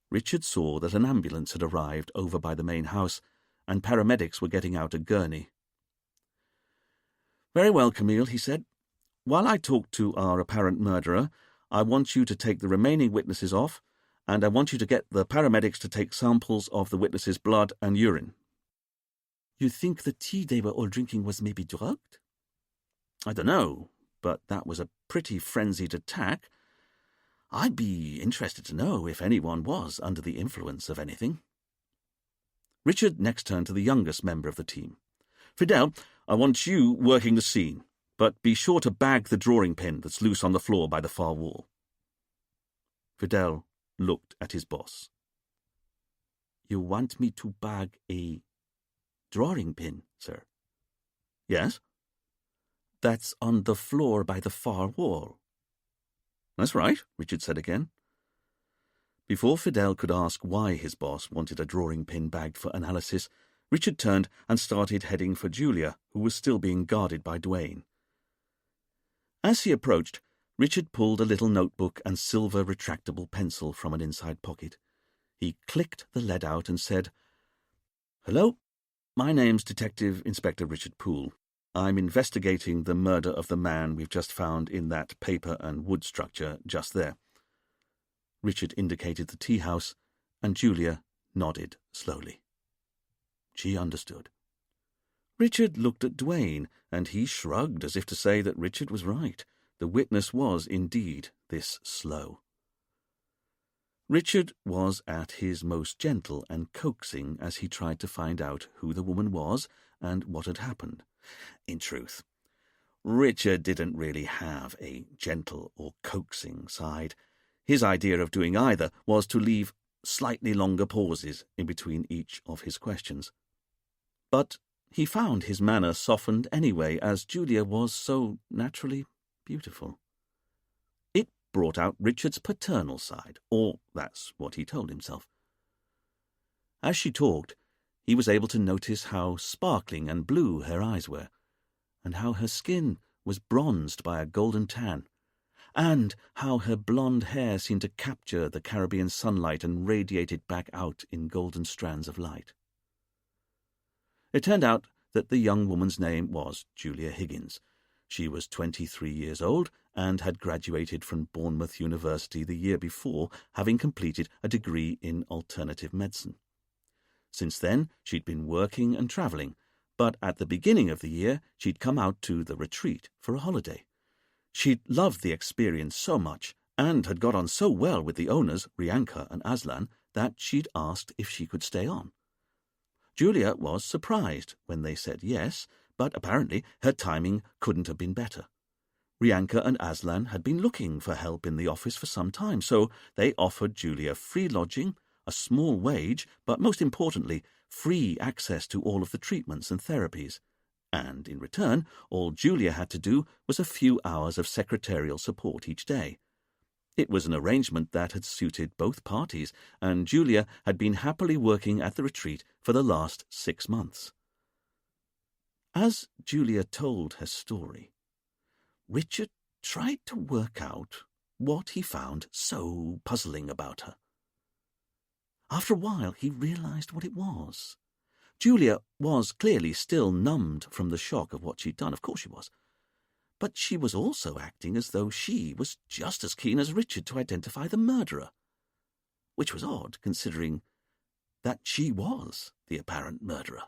Richard saw that an ambulance had arrived over by the main house, and paramedics were getting out a gurney. "Very well, Camille," he said. "While I talk to our apparent murderer, I want you to take the remaining witnesses off, and I want you to get the paramedics to take samples of the witnesses' blood and urine." "You think the tea they were all drinking was maybe drugged?" "I don't know, but that was a pretty frenzied attack. I'd be interested to know if anyone was under the influence of anything." Richard next turned to the youngest member of the team. "Fidel, I want you working the scene, but be sure to bag the drawing pin that's loose on the floor by the far wall." Fidel looked at his boss. "You want me to bag a drawing pin, sir?" "Yes." "That's on the floor by the far wall." "That's right," Richard said again. Before Fidel could ask why his boss wanted a drawing pin bagged for analysis, Richard turned and started heading for Julia, who was still being guarded by Duane. As he approached, Richard pulled a little notebook and silver retractable pencil from an inside pocket. He clicked the lead out and said, "Hello, my name's Detective Inspector Richard Poole. I'm investigating the murder of the man we've just found in that paper and wood structure just there." Richard indicated the tea house, and Julia nodded slowly. She understood. Richard looked at Duane, and he shrugged as if to say that Richard was right. The witness was indeed this slow. Richard was at his most gentle and coaxing as he tried to find out who the woman was and what had happened. In truth, Richard didn't really have a gentle or coaxing side. His idea of doing either was to leave slightly longer pauses in between each of his questions. But he found his manner softened anyway, as Julia was so naturally beautiful. It brought out Richard's paternal side, or that's what he told himself. As she talked, he was able to notice how sparkling and blue her eyes were, and how her skin was bronzed by a golden tan, and how her blonde hair seemed to capture the Caribbean sunlight and radiate it back out in golden strands of light. It turned out that the young woman's name was Julia Higgins. She was 23 years old and had graduated from Bournemouth University the year before, having completed a degree in alternative medicine. Since then, she'd been working and travelling, but at the beginning of the year, she'd come out to the retreat for a holiday. She'd loved the experience so much and had got on so well with the owners, Rianka and Aslan, that she'd asked if she could stay on. Julia was surprised when they said yes, but apparently her timing couldn't have been better. Rianka and Aslan had been looking for help in the office for some time, so they offered Julia free lodging, a small wage, but most importantly, free access to all of the treatments and therapies. And in return, all Julia had to do was a few hours of secretarial support each day. It was an arrangement that had suited both parties, and Julia had been happily working at the retreat for the last 6 months. As Julia told her story, Richard tried to work out what he found so puzzling about her. After a while, he realized what it was. Julia was clearly still numbed from the shock of what she'd done. Of course she was. But she was also acting as though she was just as keen as Richard to identify the murderer, which was odd, considering that she was the apparent murderer.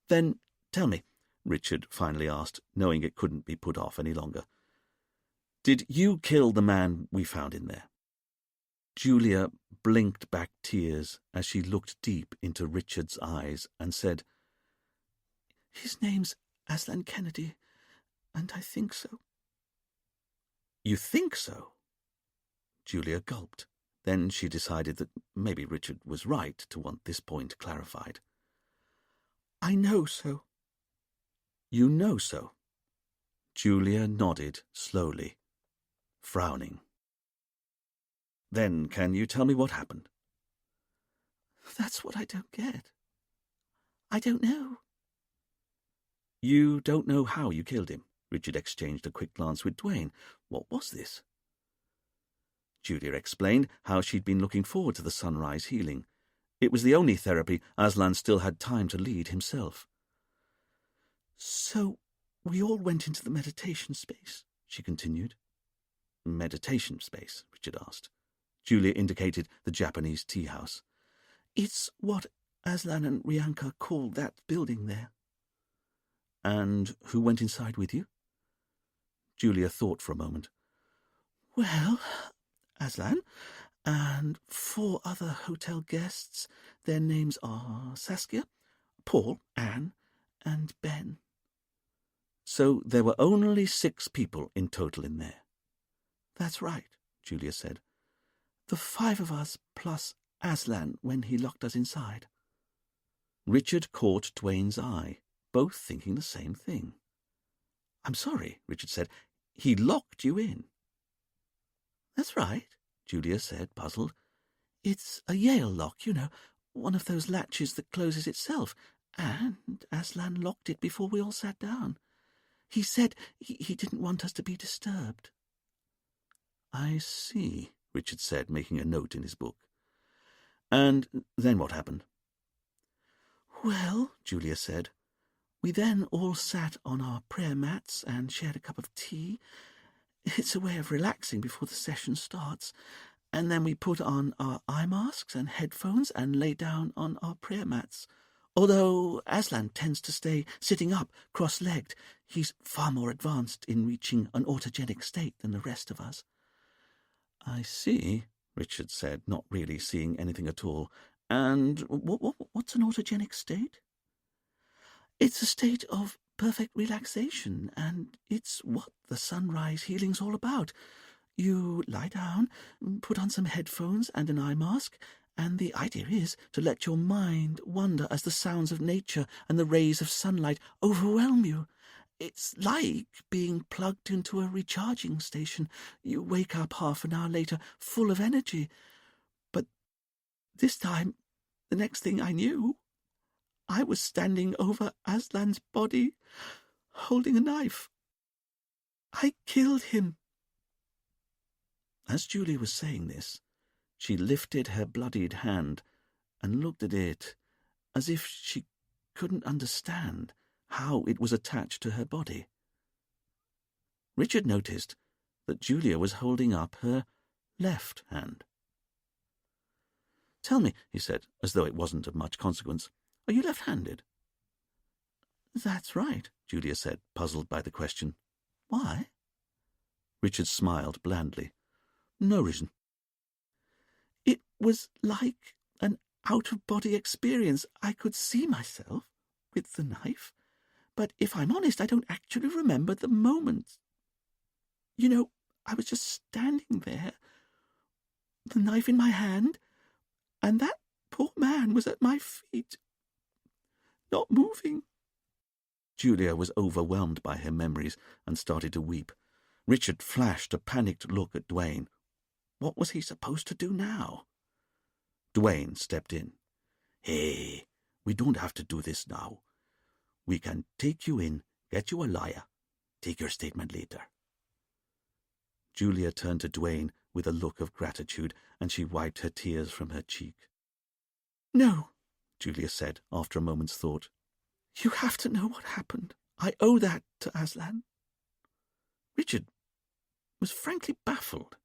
"Then tell me," Richard finally asked, knowing it couldn't be put off any longer, "did you kill the man we found in there?" Julia blinked back tears as she looked deep into Richard's eyes and said, "His name's Aslan Kennedy, and I think so." "You think so?" Julia gulped. Then she decided that maybe Richard was right to want this point clarified. "I know so." "You know so?" Julia nodded slowly, frowning. "Then can you tell me what happened?" "That's what I don't get. I don't know." "You don't know how you killed him?" Richard exchanged a quick glance with Dwayne. What was this? Julia explained how she'd been looking forward to the sunrise healing. It was the only therapy Aslan still had time to lead himself. "So we all went into the meditation space," she continued. "Meditation space?" Richard asked. Julia indicated the Japanese tea house. "It's what Aslan and Rianka called that building there." "And who went inside with you?" Julia thought for a moment. "Well, Aslan and 4 other hotel guests. Their names are Saskia, Paul, Anne, and Ben." "So there were only 6 people in total in there?" "That's right," Julia said. "The 5 of us plus Aslan when he locked us inside." Richard caught Dwayne's eye, both thinking the same thing. "I'm sorry," Richard said. "He locked you in." "That's right," Julia said, puzzled. "It's a Yale lock, you know, one of those latches that closes itself, and Aslan locked it before we all sat down. He said he didn't want us to be disturbed." "I see," Richard said, making a note in his book. "And then what happened?" "Well," Julia said, "we then all sat on our prayer mats and shared a cup of tea. It's a way of relaxing before the session starts. And then we put on our eye masks and headphones and lay down on our prayer mats. Although Aslan tends to stay sitting up, cross-legged, he's far more advanced in reaching an autogenic state than the rest of us." "I see," Richard said, not really seeing anything at all. "And what's an autogenic state?" "It's a state of perfect relaxation, and it's what the sunrise healing's all about. You lie down, put on some headphones and an eye mask, and the idea is to let your mind wander as the sounds of nature and the rays of sunlight overwhelm you. It's like being plugged into a recharging station. You wake up half an hour later full of energy. But this time, the next thing I knew, I was standing over Aslan's body, holding a knife. I killed him." As Julie was saying this, she lifted her bloodied hand and looked at it as if she couldn't understand how it was attached to her body. Richard noticed that Julia was holding up her left hand. "Tell me," he said, as though it wasn't of much consequence, "are you left-handed?" "That's right," Julia said, puzzled by the question. "Why?" Richard smiled blandly. "No reason." "It was like an out-of-body experience. I could see myself with the knife, but if I'm honest, I don't actually remember the moment. You know, I was just standing there, the knife in my hand, and that poor man was at my feet, not moving." Julia was overwhelmed by her memories and started to weep. Richard flashed a panicked look at Duane. What was he supposed to do now? Duane stepped in. Hey, we don't have to do this now. We can take you in, get you a lawyer, take your statement later. Julia turned to Duane with a look of gratitude, and she wiped her tears from her cheek. No, Julia said after a moment's thought. You have to know what happened. I owe that to Aslan. Richard was frankly baffled.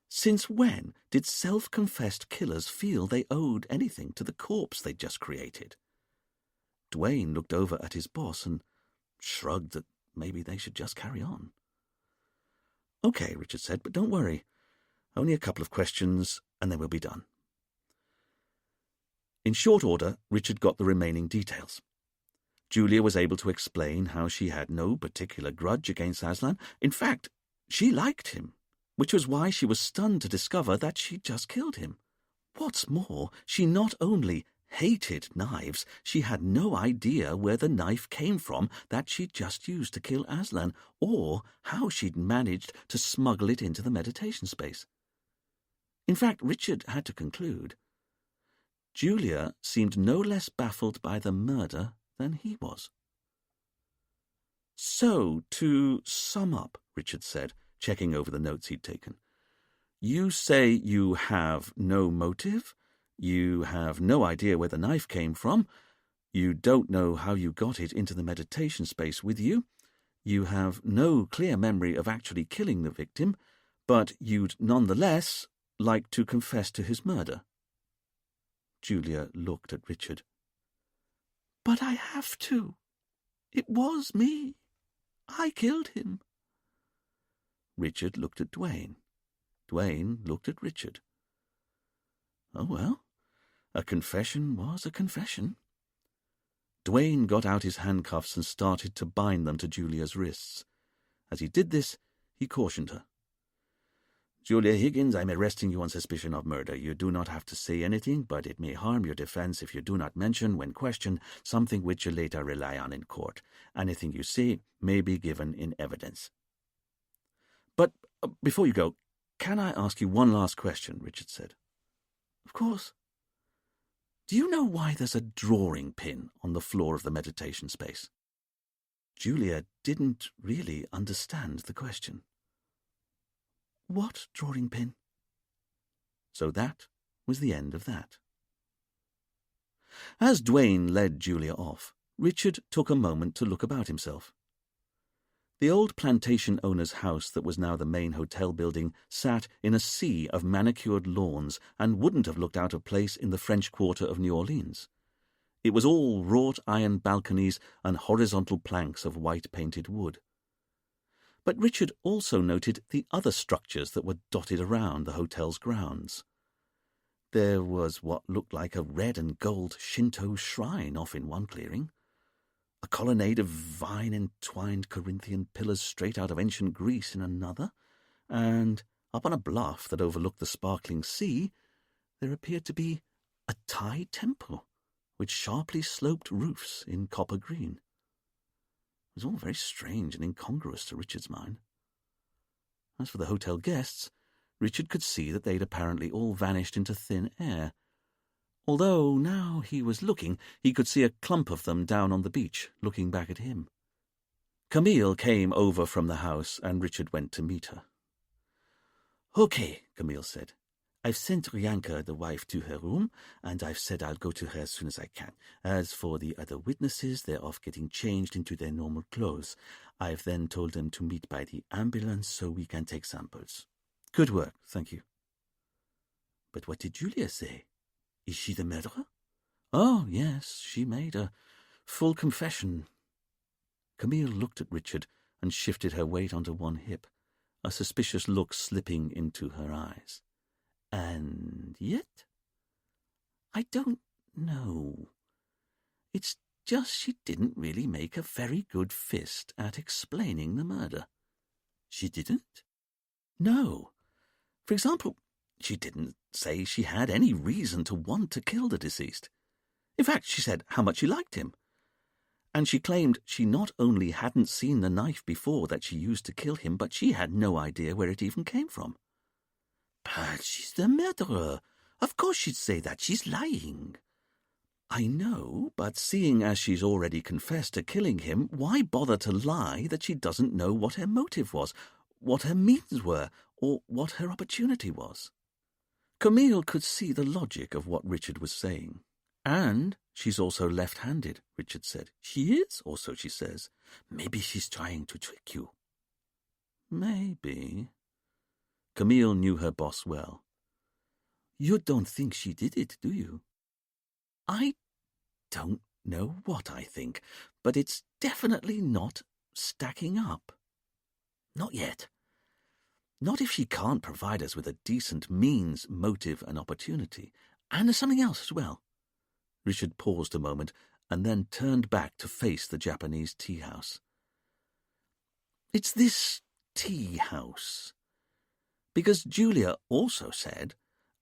Since when did self-confessed killers feel they owed anything to the corpse they'd just created? Duane looked over at his boss and shrugged that maybe they should just carry on. Okay, Richard said, but don't worry. Only a couple of questions, and then we'll be done. In short order, Richard got the remaining details. Julia was able to explain how she had no particular grudge against Aslan. In fact, she liked him, which was why she was stunned to discover that she'd just killed him. What's more, she not only hated knives, she had no idea where the knife came from that she'd just used to kill Aslan, or how she'd managed to smuggle it into the meditation space. In fact, Richard had to conclude. Julia seemed no less baffled by the murder than he was. So, to sum up, Richard said, checking over the notes he'd taken, you say you have no motive, you have no idea where the knife came from, you don't know how you got it into the meditation space with you, you have no clear memory of actually killing the victim, but you'd nonetheless like to confess to his murder. Julia looked at Richard. But I have to. It was me. I killed him. Richard looked at Duane. Duane looked at Richard. Oh, well, a confession was a confession. Duane got out his handcuffs and started to bind them to Julia's wrists. As he did this, he cautioned her. Julia Higgins, I'm arresting you on suspicion of murder. You do not have to say anything, but it may harm your defense if you do not mention, when questioned, something which you later rely on in court. Anything you say may be given in evidence. But before you go, can I ask you one last question? Richard said. Of course. Do you know why there's a drawing pin on the floor of the meditation space? Julia didn't really understand the question. What drawing pin? So that was the end of that. As Duane led Julia off, Richard took a moment to look about himself. The old plantation owner's house that was now the main hotel building sat in a sea of manicured lawns and wouldn't have looked out of place in the French Quarter of New Orleans. It was all wrought iron balconies and horizontal planks of white-painted wood. But Richard also noted the other structures that were dotted around the hotel's grounds. There was what looked like a red and gold Shinto shrine off in one clearing, a colonnade of vine-entwined Corinthian pillars straight out of ancient Greece in another, and up on a bluff that overlooked the sparkling sea, there appeared to be a Thai temple with sharply sloped roofs in copper green. It was all very strange and incongruous to Richard's mind. As for the hotel guests, Richard could see that they'd apparently all vanished into thin air, although now he was looking, he could see a clump of them down on the beach, looking back at him. Camille came over from the house, and Richard went to meet her. "Okay," Camille said. "I've sent Rianka, the wife, to her room, and I've said I'll go to her as soon as I can. As for the other witnesses, they're off getting changed into their normal clothes. I've then told them to meet by the ambulance so we can take samples." "Good work, thank you." "But what did Julia say? Is she the murderer?" "Oh, yes, she made a full confession." Camille looked at Richard and shifted her weight onto one hip, a suspicious look slipping into her eyes. "And yet? I don't know. It's just she didn't really make a very good fist at explaining the murder." "She didn't?" "No. For example, she didn't say she had any reason to want to kill the deceased. In fact, she said how much she liked him. and she claimed she not only hadn't seen the knife before that she used to kill him, but she had no idea where it even came from. But she's the murderer. Of course she'd say that. She's lying. I know, but seeing as she's already confessed to killing him, why bother to lie that she doesn't know what her motive was, what her means were, or what her opportunity was? Camille could see the logic of what Richard was saying. And she's also left-handed, Richard said. She is? Or so she says. Maybe she's trying to trick you. Maybe. Camille knew her boss well. You don't think she did it, do you? I don't know what I think, but it's definitely not stacking up. Not yet. Not if she can't provide us with a decent means, motive, and opportunity. And there's something else as well. Richard paused a moment and then turned back to face the Japanese tea house. It's this tea house. Because Julia also said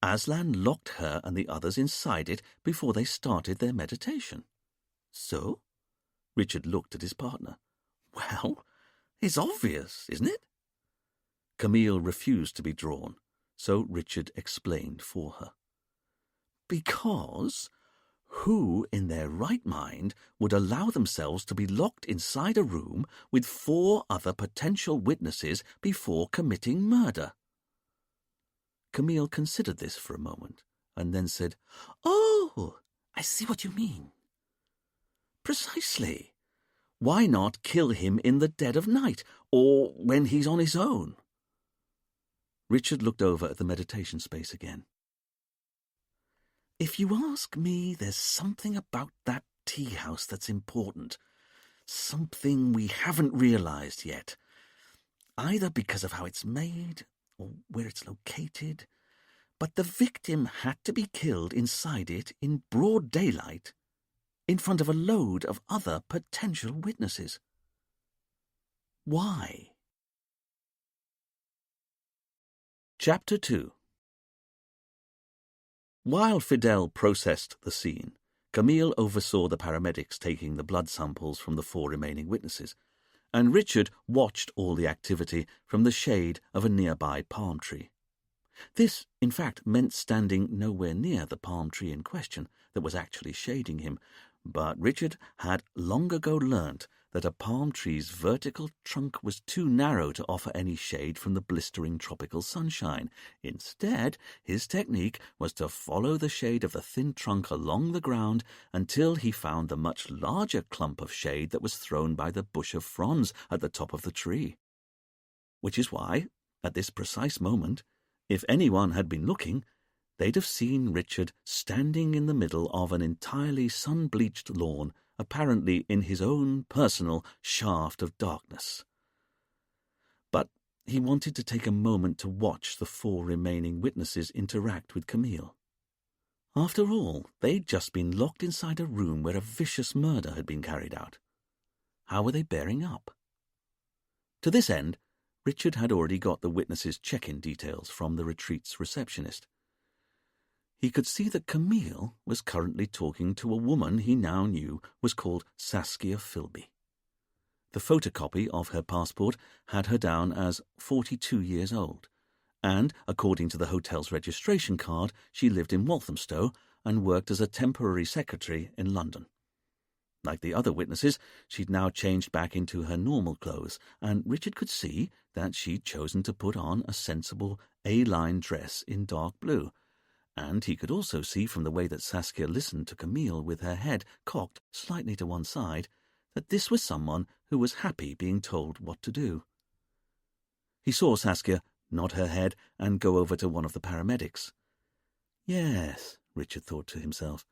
Aslan locked her and the others inside it before they started their meditation. So? Richard looked at his partner. Well, it's obvious, isn't it? Camille refused to be drawn, so Richard explained for her. Because who in their right mind would allow themselves to be locked inside a room with 4 other potential witnesses before committing murder? Camille considered this for a moment, and then said, Oh, I see what you mean. Precisely. Why not kill him in the dead of night, or when he's on his own? Richard looked over at the meditation space again. If you ask me, there's something about that tea house that's important. Something we haven't realized yet. Either because of how it's made, or where it's located. But the victim had to be killed inside it in broad daylight, in front of a load of other potential witnesses. Why? Chapter 2. While Fidel processed the scene, Camille oversaw the paramedics taking the blood samples from the 4 remaining witnesses, and Richard watched all the activity from the shade of a nearby palm tree. This, in fact, meant standing nowhere near the palm tree in question that was actually shading him, but Richard had long ago learnt that a palm tree's vertical trunk was too narrow to offer any shade from the blistering tropical sunshine. Instead, his technique was to follow the shade of the thin trunk along the ground until he found the much larger clump of shade that was thrown by the bush of fronds at the top of the tree. Which is why, at this precise moment, if anyone had been looking, they'd have seen Richard standing in the middle of an entirely sun-bleached lawn, apparently in his own personal shaft of darkness. But he wanted to take a moment to watch the 4 remaining witnesses interact with Camille. After all, they'd just been locked inside a room where a vicious murder had been carried out. How were they bearing up? To this end, Richard had already got the witnesses' check-in details from the retreat's receptionist. He could see that Camille was currently talking to a woman he now knew was called Saskia Philby. The photocopy of her passport had her down as 42 years old, and, according to the hotel's registration card, she lived in Walthamstow and worked as a temporary secretary in London. Like the other witnesses, she'd now changed back into her normal clothes, and Richard could see that she'd chosen to put on a sensible A-line dress in dark blue, and he could also see from the way that Saskia listened to Camille with her head cocked slightly to one side that this was someone who was happy being told what to do. He saw Saskia nod her head and go over to one of the paramedics. Yes, Richard thought to himself,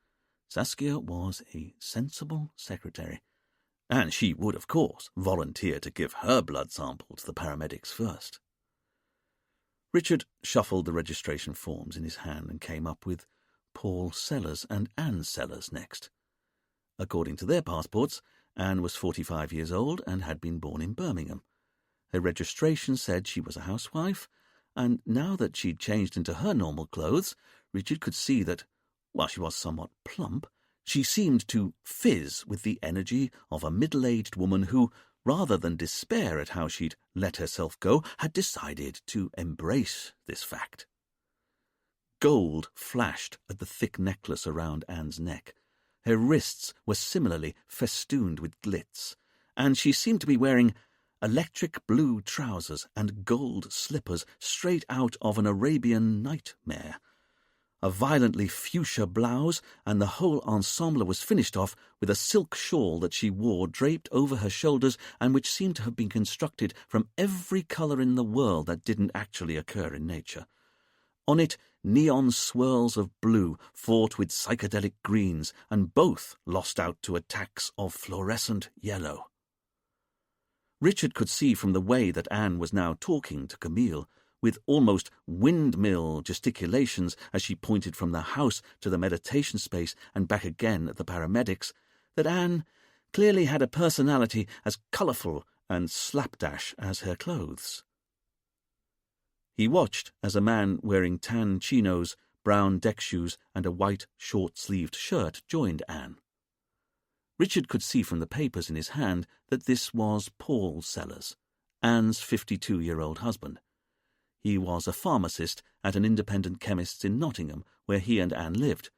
Saskia was a sensible secretary, and she would, of course, volunteer to give her blood sample to the paramedics first. Richard shuffled the registration forms in his hand and came up with Paul Sellers and Anne Sellers next. According to their passports, Anne was 45 years old and had been born in Birmingham. Her registration said she was a housewife, and now that she'd changed into her normal clothes, Richard could see that, while she was somewhat plump, She seemed to fizz with the energy of a middle-aged woman who, rather than despair at how she'd let herself go, had decided to embrace this fact. Gold flashed at the thick necklace around Anne's neck. Her wrists were similarly festooned with glitz, and she seemed to be wearing electric blue trousers and gold slippers straight out of an Arabian nightmare. A violently fuchsia blouse, and the whole ensemble was finished off with a silk shawl that she wore draped over her shoulders and which seemed to have been constructed from every colour in the world that didn't actually occur in nature. On it, neon swirls of blue fought with psychedelic greens, and both lost out to attacks of fluorescent yellow. Richard could see from the way that Anne was now talking to Camille, with almost windmill gesticulations as she pointed from the house to the meditation space and back again at the paramedics, that Anne clearly had a personality as colourful and slapdash as her clothes. He watched as a man wearing tan chinos, brown deck shoes, and a white short-sleeved shirt joined Anne. Richard could see from the papers in his hand that this was Paul Sellers, Anne's 52-year-old husband. He was a pharmacist at an independent chemist's in Nottingham, where he and Anne lived.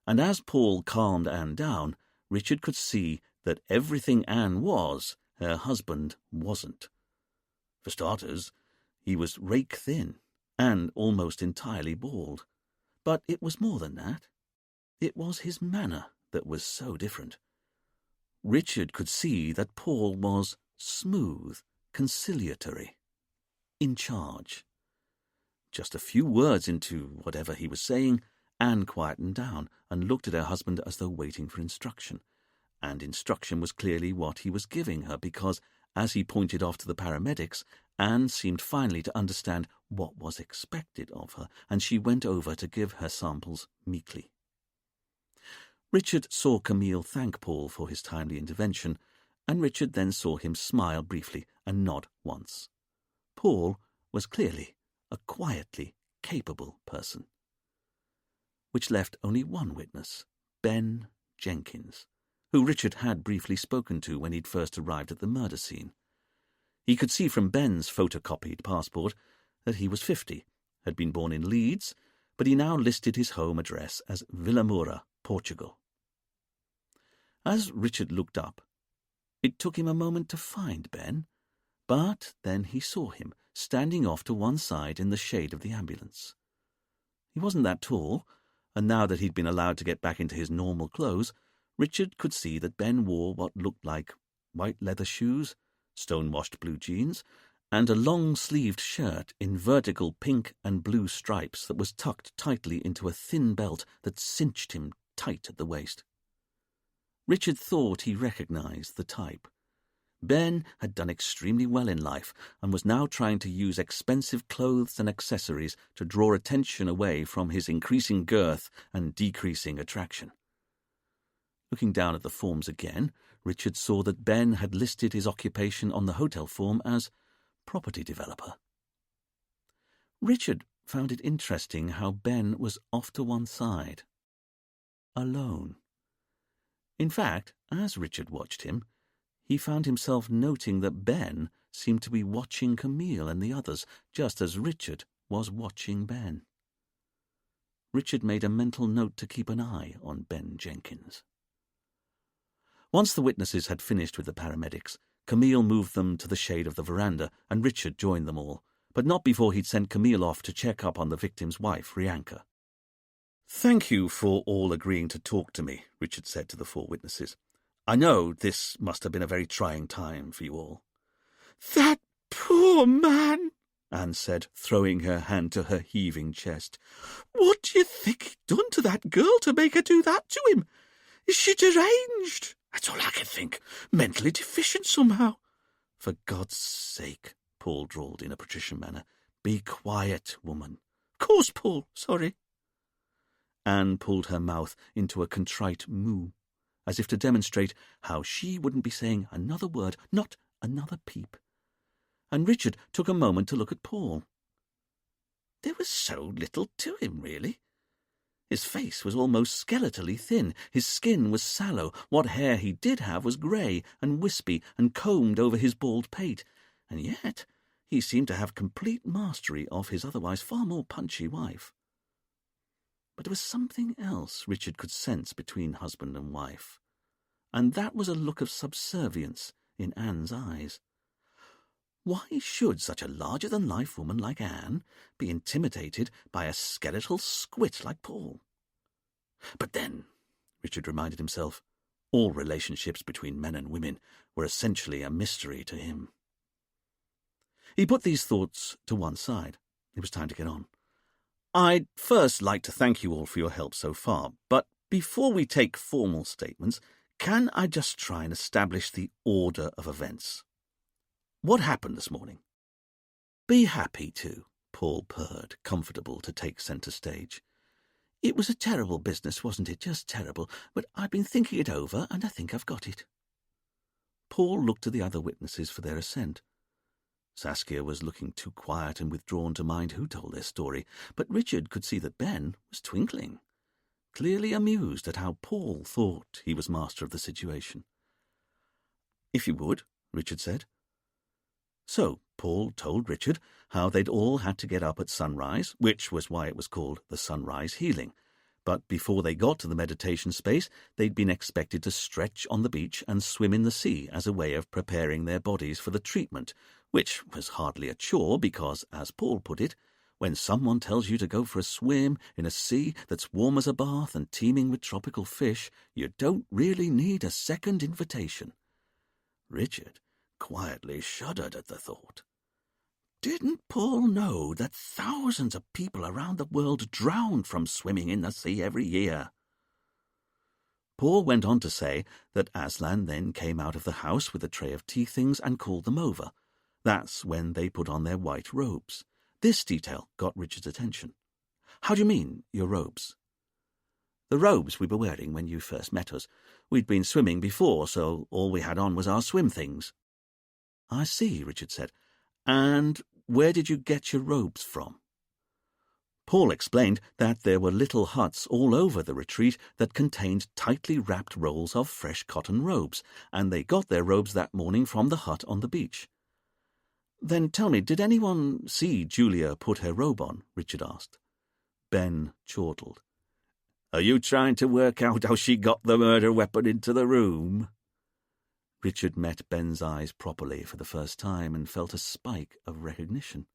And as Paul calmed Anne down, Richard could see that everything Anne was, her husband wasn't. For starters, he was rake-thin and almost entirely bald. But it was more than that. It was his manner that was so different. Richard could see that Paul was smooth, conciliatory, in charge. Just a few words into whatever he was saying, Anne quietened down and looked at her husband as though waiting for instruction. And instruction was clearly what he was giving her, because, as he pointed off to the paramedics, Anne seemed finally to understand what was expected of her, and she went over to give her samples meekly. Richard saw Camille thank Paul for his timely intervention, and Richard then saw him smile briefly and nod once. Paul was clearly a quietly capable person. Which left only one witness, Ben Jenkins, who Richard had briefly spoken to when he'd first arrived at the murder scene. He could see from Ben's photocopied passport that he was 50, had been born in Leeds, but he now listed his home address as Vilamoura, Portugal. As Richard looked up, it took him a moment to find Ben, but then he saw him, standing off to one side in the shade of the ambulance. He wasn't that tall, and now that he'd been allowed to get back into his normal clothes, Richard could see that Ben wore what looked like white leather shoes, stone-washed blue jeans, and a long-sleeved shirt in vertical pink and blue stripes that was tucked tightly into a thin belt that cinched him tight at the waist. Richard thought he recognized the type. Ben had done extremely well in life and was now trying to use expensive clothes and accessories to draw attention away from his increasing girth and decreasing attraction. Looking down at the forms again, Richard saw that Ben had listed his occupation on the hotel form as property developer. Richard found it interesting how Ben was off to one side, alone. In fact, as Richard watched him, he found himself noting that Ben seemed to be watching Camille and the others, just as Richard was watching Ben. Richard made a mental note to keep an eye on Ben Jenkins. Once the witnesses had finished with the paramedics, Camille moved them to the shade of the veranda, and Richard joined them all, but not before he'd sent Camille off to check up on the victim's wife, Rianka. "Thank you for all agreeing to talk to me," Richard said to the 4 witnesses. "I know this must have been a very trying time for you all." "That poor man," Anne said, throwing her hand to her heaving chest. "What do you think he'd done to that girl to make her do that to him? Is she deranged? That's all I can think. Mentally deficient somehow." "For God's sake," Paul drawled in a patrician manner, "be quiet, woman." "Of course, Paul. Sorry." Anne pulled her mouth into a contrite moo, as if to demonstrate how she wouldn't be saying another word, not another peep. And Richard took a moment to look at Paul. There was so little to him, really. His face was almost skeletally thin, his skin was sallow, what hair he did have was grey and wispy and combed over his bald pate, and yet he seemed to have complete mastery of his otherwise far more punchy wife. But there was something else Richard could sense between husband and wife, and that was a look of subservience in Anne's eyes. Why should such a larger-than-life woman like Anne be intimidated by a skeletal squit like Paul? But then, Richard reminded himself, all relationships between men and women were essentially a mystery to him. He put these thoughts to one side. It was time to get on. "I'd first like to thank you all for your help so far, but before we take formal statements, can I just try and establish the order of events? What happened this morning?" "Be happy to," Paul purred, comfortable to take centre stage. "It was a terrible business, wasn't it? Just terrible. But I've been thinking it over, and I think I've got it." Paul looked to the other witnesses for their assent. Saskia was looking too quiet and withdrawn to mind who told their story, but Richard could see that Ben was twinkling, clearly amused at how Paul thought he was master of the situation. "If you would," Richard said. So Paul told Richard how they'd all had to get up at sunrise, which was why it was called the sunrise healing. But before they got to the meditation space, they'd been expected to stretch on the beach and swim in the sea as a way of preparing their bodies for the treatment, which was hardly a chore because, as Paul put it, when someone tells you to go for a swim in a sea that's warm as a bath and teeming with tropical fish, you don't really need a second invitation. Richard quietly shuddered at the thought. Didn't Paul know that thousands of people around the world drowned from swimming in the sea every year? Paul went on to say that Aslan then came out of the house with a tray of tea things and called them over. That's when they put on their white robes. This detail got Richard's attention. "How do you mean, your robes?" "The robes we were wearing when you first met us. We'd been swimming before, so all we had on was our swim things." "I see," Richard said. "And where did you get your robes from?" Paul explained that there were little huts all over the retreat that contained tightly wrapped rolls of fresh cotton robes, and they got their robes that morning from the hut on the beach. "Then tell me, did anyone see Julia put her robe on?" Richard asked. Ben chortled. "Are you trying to work out how she got the murder weapon into the room?" Richard met Ben's eyes properly for the first time and felt a spike of recognition.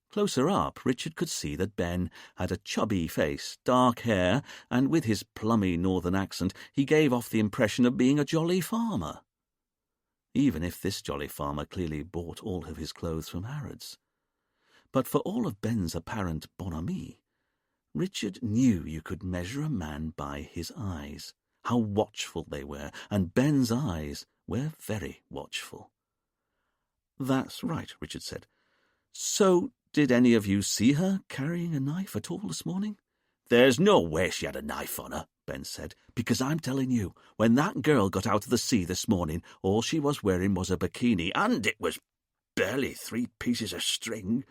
Closer up, Richard could see that Ben had a chubby face, dark hair, and with his plummy northern accent he gave off the impression of being a jolly farmer. Even if this jolly farmer clearly bought all of his clothes from Harrods. But for all of Ben's apparent bonhomie, Richard knew you could measure a man by his eyes. How watchful they were, and Ben's eyes were very watchful. "That's right," Richard said. "So, did any of you see her carrying a knife at all this morning?" "There's no way she had a knife on her," Ben said, "because I'm telling you, when that girl got out of the sea this morning, all she was wearing was a bikini, and it was barely 3 pieces of string.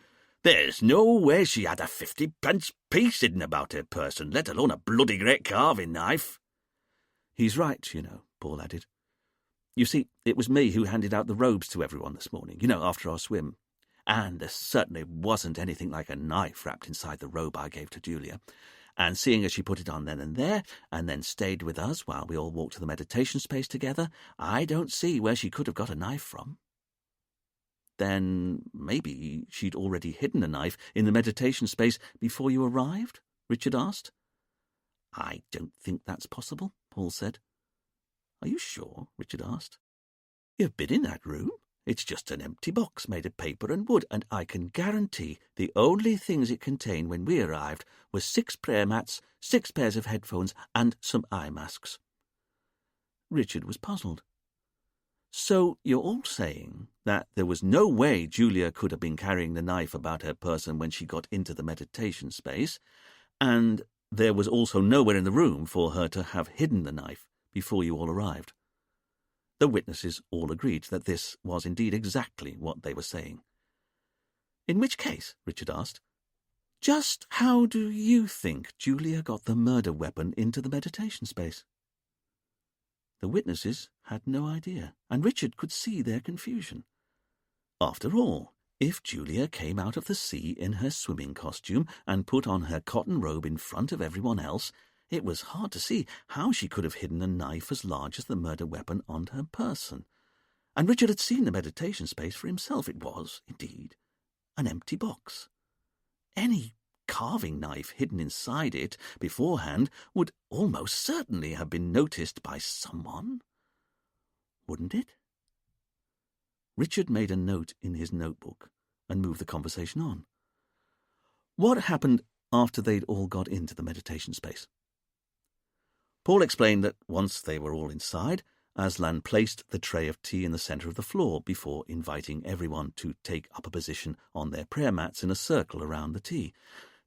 There's no way she had a 50-pence piece hidden about her person, let alone a bloody great carving knife." "He's right, you know," Paul added. "You see, it was me who handed out the robes to everyone this morning, after our swim. And there certainly wasn't anything like a knife wrapped inside the robe I gave to Julia. And seeing as she put it on then and there, and then stayed with us while we all walked to the meditation space together, I don't see where she could have got a knife from." "Then maybe she'd already hidden a knife in the meditation space before you arrived?" Richard asked. "I don't think that's possible," Paul said. "Are you sure?" Richard asked. "You've been in that room. It's just an empty box made of paper and wood, and I can guarantee the only things it contained when we arrived were 6 prayer mats, 6 pairs of headphones, and some eye masks." Richard was puzzled. "So you're all saying that there was no way Julia could have been carrying the knife about her person when she got into the meditation space, and there was also nowhere in the room for her to have hidden the knife before you all arrived?" The witnesses all agreed that this was indeed exactly what they were saying. "In which case," Richard asked, Just how do you think Julia got the murder weapon into the meditation space? The witnesses had no idea, and Richard could see their confusion. After all, if Julia came out of the sea in her swimming costume and put on her cotton robe in front of everyone else, it was hard to see how she could have hidden a knife as large as the murder weapon on her person. And Richard had seen the meditation space for himself. It was, indeed, an empty box. Any carving knife hidden inside it beforehand would almost certainly have been noticed by someone, wouldn't it? Richard made a note in his notebook and moved the conversation on. What happened after they'd all got into the meditation space? Paul explained that once they were all inside, Aslan placed the tray of tea in the centre of the floor before inviting everyone to take up a position on their prayer mats in a circle around the tea.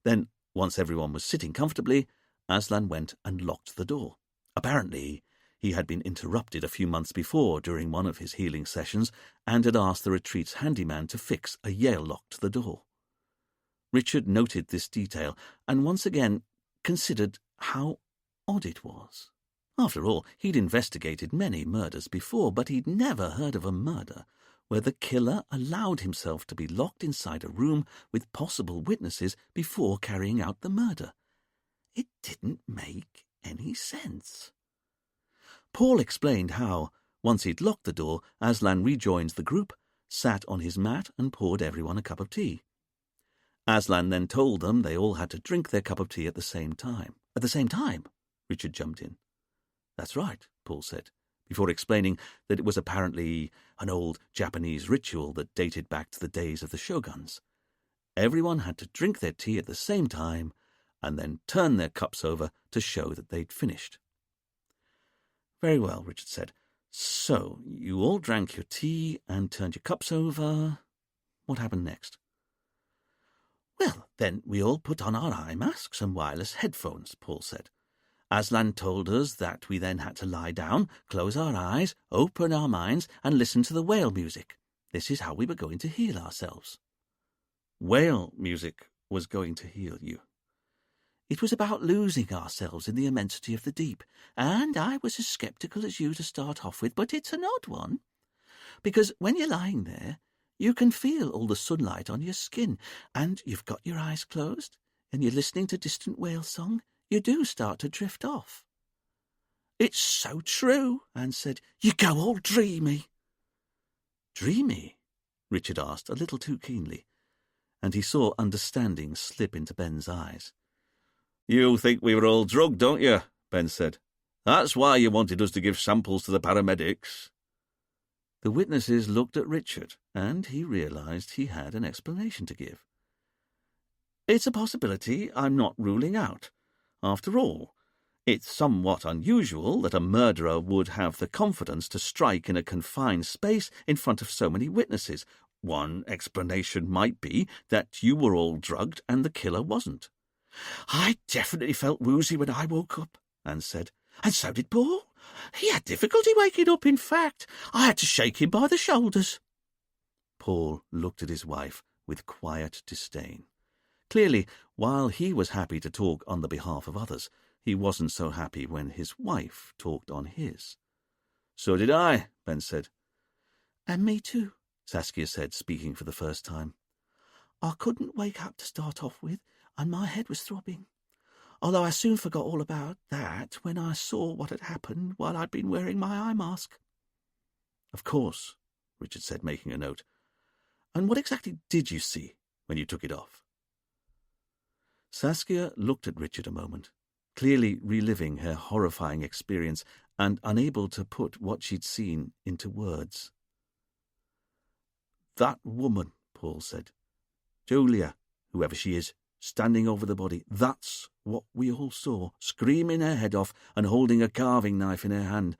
Then, once everyone was sitting comfortably, Aslan went and locked the door. Apparently, he had been interrupted a few months before during one of his healing sessions and had asked the retreat's handyman to fix a Yale lock to the door. Richard noted this detail and once again considered how odd it was. After all, he'd investigated many murders before, but he'd never heard of a murder where the killer allowed himself to be locked inside a room with possible witnesses before carrying out the murder. It didn't make any sense. Paul explained how, once he'd locked the door, Aslan rejoined the group, sat on his mat and poured everyone a cup of tea. Aslan then told them they all had to drink their cup of tea at the same time. At the same time? Richard jumped in. That's right, Paul said, before explaining that it was apparently an old Japanese ritual that dated back to the days of the shoguns. Everyone had to drink their tea at the same time and then turn their cups over to show that they'd finished. Very well, Richard said. So, you all drank your tea and turned your cups over. What happened next? Well, then we all put on our eye masks and wireless headphones, Paul said. Aslan told us that we then had to lie down, close our eyes, open our minds, and listen to the whale music. This is how we were going to heal ourselves. Whale music was going to heal you. It was about losing ourselves in the immensity of the deep, and I was as sceptical as you to start off with, but it's an odd one. Because when you're lying there, you can feel all the sunlight on your skin, and you've got your eyes closed, and you're listening to distant whale song, you do start to drift off. It's so true, Anne said. You go all dreamy. Dreamy? Richard asked, a little too keenly, and he saw understanding slip into Ben's eyes. You think we were all drugged, don't you? Ben said. That's why you wanted us to give samples to the paramedics. The witnesses looked at Richard, and he realised he had an explanation to give. It's a possibility I'm not ruling out. After all, it's somewhat unusual that a murderer would have the confidence to strike in a confined space in front of so many witnesses. One explanation might be that you were all drugged and the killer wasn't. I definitely felt woozy when I woke up, Anne said. And so did Paul. He had difficulty waking up, in fact. I had to shake him by the shoulders. Paul looked at his wife with quiet disdain. Clearly, while he was happy to talk on the behalf of others, he wasn't so happy when his wife talked on his. So did I, Ben said. And me too, Saskia said, speaking for the first time. I couldn't wake up to start off with, and my head was throbbing. Although I soon forgot all about that when I saw what had happened while I'd been wearing my eye mask. Of course, Richard said, making a note. And what exactly did you see when you took it off? Saskia looked at Richard a moment, clearly reliving her horrifying experience and unable to put what she'd seen into words. That woman, Paul said. Julia, whoever she is, standing over the body. That's what we all saw, screaming her head off and holding a carving knife in her hand.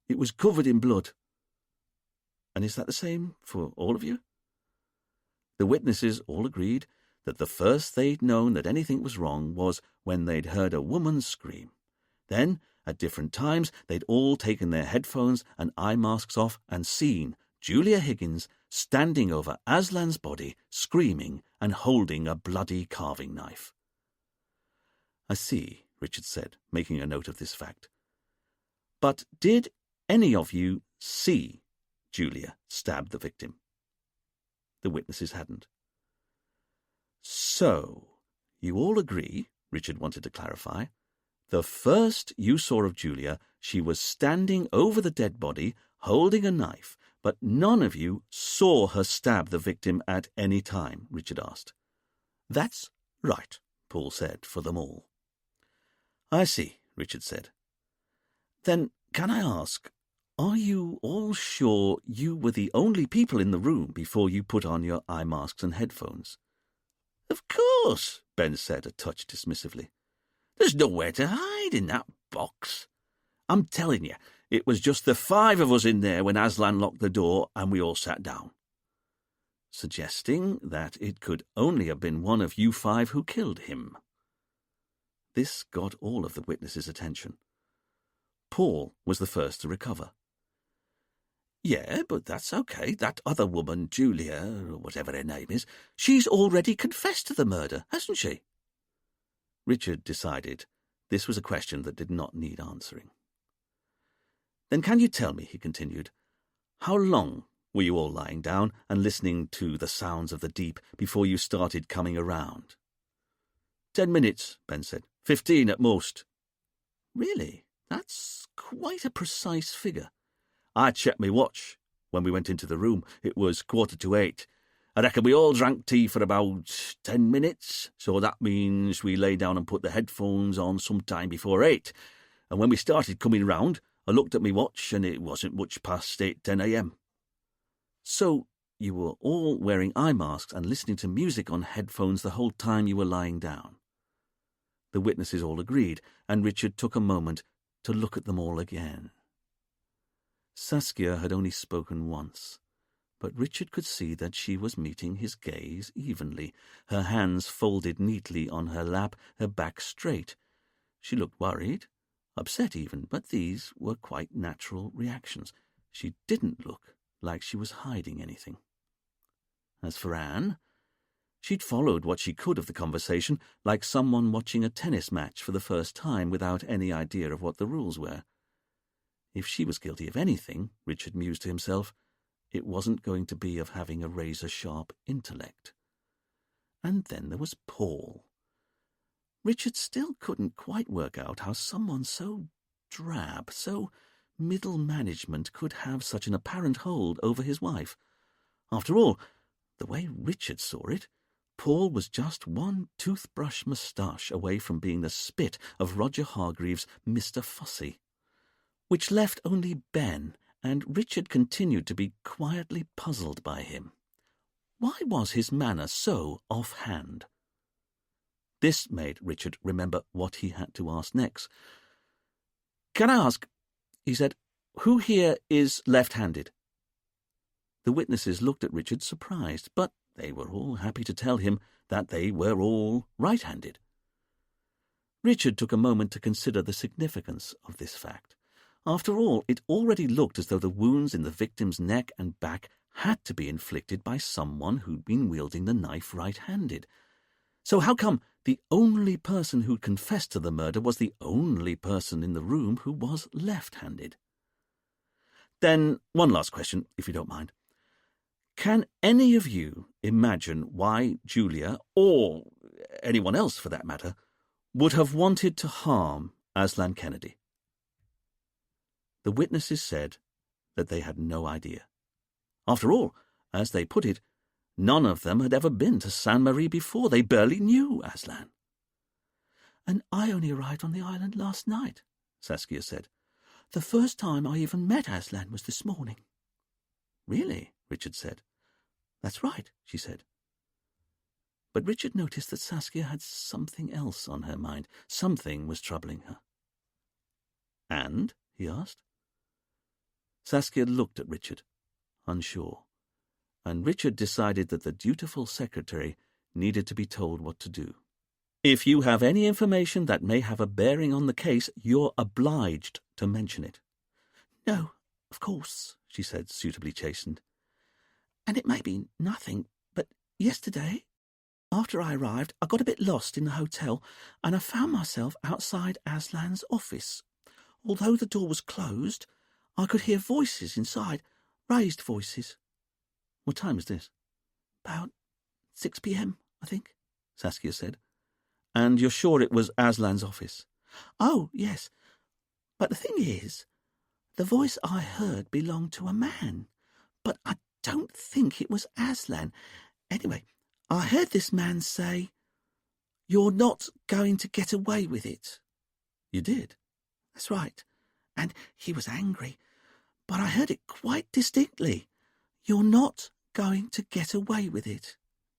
It was covered in blood. And is that the same for all of you? The witnesses all agreed that the first they'd known that anything was wrong was when they'd heard a woman scream. Then, at different times, they'd all taken their headphones and eye masks off and seen Julia Higgins standing over Aslan's body, screaming and holding a bloody carving knife. "I see," Richard said, making a note of this fact. "But did any of you see Julia stab the victim?" The witnesses hadn't. "So, you all agree," Richard wanted to clarify, "the first you saw of Julia, she was standing over the dead body, holding a knife, but none of you saw her stab the victim at any time?" Richard asked. "That's right," Paul said for them all. "I see," Richard said. "Then can I ask, are you all sure you were the only people in the room before you put on your eye masks and headphones?" "Of course," Ben said, a touch dismissively. "There's nowhere to hide in that box. I'm telling you, it was just the 5 of us in there when Aslan locked the door and we all sat down." Suggesting that it could only have been one of you 5 who killed him. This got all of the witnesses' attention. Paul was the first to recover. "Yeah, but that's okay. That other woman, Julia, or whatever her name is, she's already confessed to the murder, hasn't she?" Richard decided this was a question that did not need answering. "Then can you tell me," he continued, "how long were you all lying down and listening to the sounds of the deep before you started coming around?" 10 minutes, Ben said. 15 at most." "Really? That's quite a precise figure." "I checked my watch when we went into the room. It was 7:45. I reckon we all drank tea for about 10 minutes, so that means we lay down and put the headphones on sometime before 8. And when we started coming round, I looked at my watch and it wasn't much past 8:10 a.m. "So you were all wearing eye masks and listening to music on headphones the whole time you were lying down?" The witnesses all agreed, and Richard took a moment to look at them all again. Saskia had only spoken once, but Richard could see that she was meeting his gaze evenly, her hands folded neatly on her lap, her back straight. She looked worried, upset even, but these were quite natural reactions. She didn't look like she was hiding anything. As for Anne, she'd followed what she could of the conversation, like someone watching a tennis match for the first time without any idea of what the rules were. If she was guilty of anything, Richard mused to himself, it wasn't going to be of having a razor-sharp intellect. And then there was Paul. Richard still couldn't quite work out how someone so drab, so middle management could have such an apparent hold over his wife. After all, the way Richard saw it, Paul was just one toothbrush moustache away from being the spit of Roger Hargreaves' Mr. Fussy. Which left only Ben, and Richard continued to be quietly puzzled by him. Why was his manner so off-hand? This made Richard remember what he had to ask next. "Can I ask," he said, "who here is left-handed?" The witnesses looked at Richard surprised, but they were all happy to tell him that they were all right-handed. Richard took a moment to consider the significance of this fact. After all, it already looked as though the wounds in the victim's neck and back had to be inflicted by someone who'd been wielding the knife right-handed. So how come the only person who'd confessed to the murder was the only person in the room who was left-handed? Then, one last question, if you don't mind. Can any of you imagine why Julia, or anyone else for that matter, would have wanted to harm Aslan Kennedy? The witnesses said that they had no idea. After all, as they put it, none of them had ever been to Sainte-Marie before. They barely knew Aslan. "And I only arrived on the island last night," Saskia said. "The first time I even met Aslan was this morning." "Really?" Richard said. "That's right," she said. But Richard noticed that Saskia had something else on her mind. Something was troubling her. "And?" he asked. Saskia looked at Richard, unsure, and Richard decided that the dutiful secretary needed to be told what to do. "If you have any information that may have a bearing on the case, you're obliged to mention it." "No, of course," she said, suitably chastened. And it may be nothing, but yesterday, after I arrived, I got a bit lost in the hotel, and I found myself outside Aslan's office. Although the door was closed, I could hear voices inside, raised voices. What time is this? About 6 p.m., I think, Saskia said. And you're sure it was Aslan's office? Oh, yes. But the thing is, the voice I heard belonged to a man, but I don't think it was Aslan. Anyway, I heard this man say, "You're not going to get away with it." You did? That's right. And he was angry, but I heard it quite distinctly. "You're not going to get away with it,"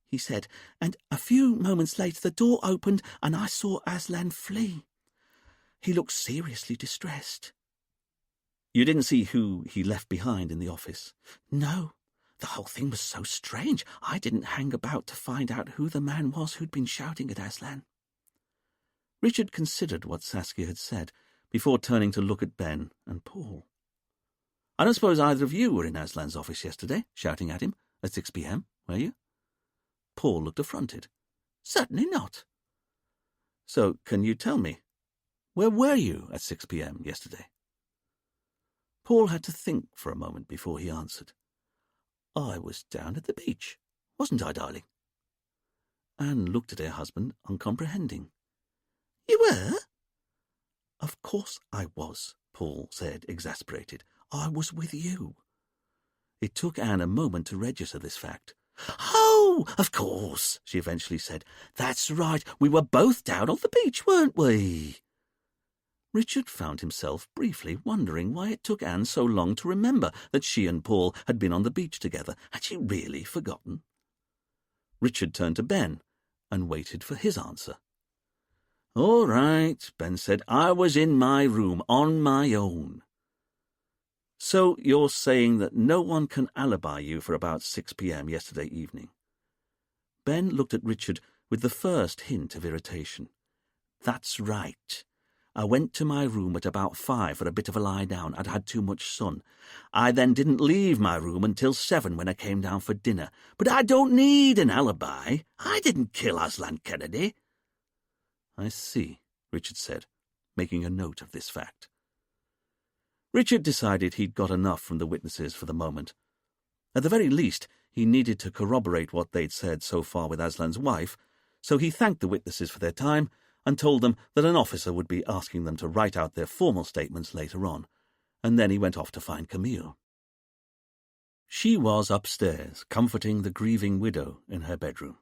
he said, and a few moments later the door opened and I saw Aslan flee. He looked seriously distressed. You didn't see who he left behind in the office? No. The whole thing was so strange. I didn't hang about to find out who the man was who'd been shouting at Aslan. Richard considered what Saskia had said before turning to look at Ben and Paul. I don't suppose either of you were in Aslan's office yesterday, shouting at him at 6 p.m., were you? Paul looked affronted. Certainly not. So, can you tell me, where were you at 6 p.m. yesterday? Paul had to think for a moment before he answered. I was down at the beach, wasn't I, darling? Anne looked at her husband, uncomprehending. You were? Of course I was, Paul said, exasperated. I was with you. It took Anne a moment to register this fact. Oh, of course, she eventually said. That's right, we were both down on the beach, weren't we? Richard found himself briefly wondering why it took Anne so long to remember that she and Paul had been on the beach together. Had she really forgotten? Richard turned to Ben and waited for his answer. All right, Ben said. I was in my room on my own. So you're saying that no one can alibi you for about 6 p.m. yesterday evening? Ben looked at Richard with the first hint of irritation. That's right. I went to my room at about 5 for a bit of a lie down. I'd had too much sun. I then didn't leave my room until 7 when I came down for dinner. But I don't need an alibi. I didn't kill Aslan Kennedy. I see, Richard said, making a note of this fact. Richard decided he'd got enough from the witnesses for the moment. At the very least, he needed to corroborate what they'd said so far with Aslan's wife, so he thanked the witnesses for their time and told them that an officer would be asking them to write out their formal statements later on, and then he went off to find Camille. She was upstairs, comforting the grieving widow in her bedroom.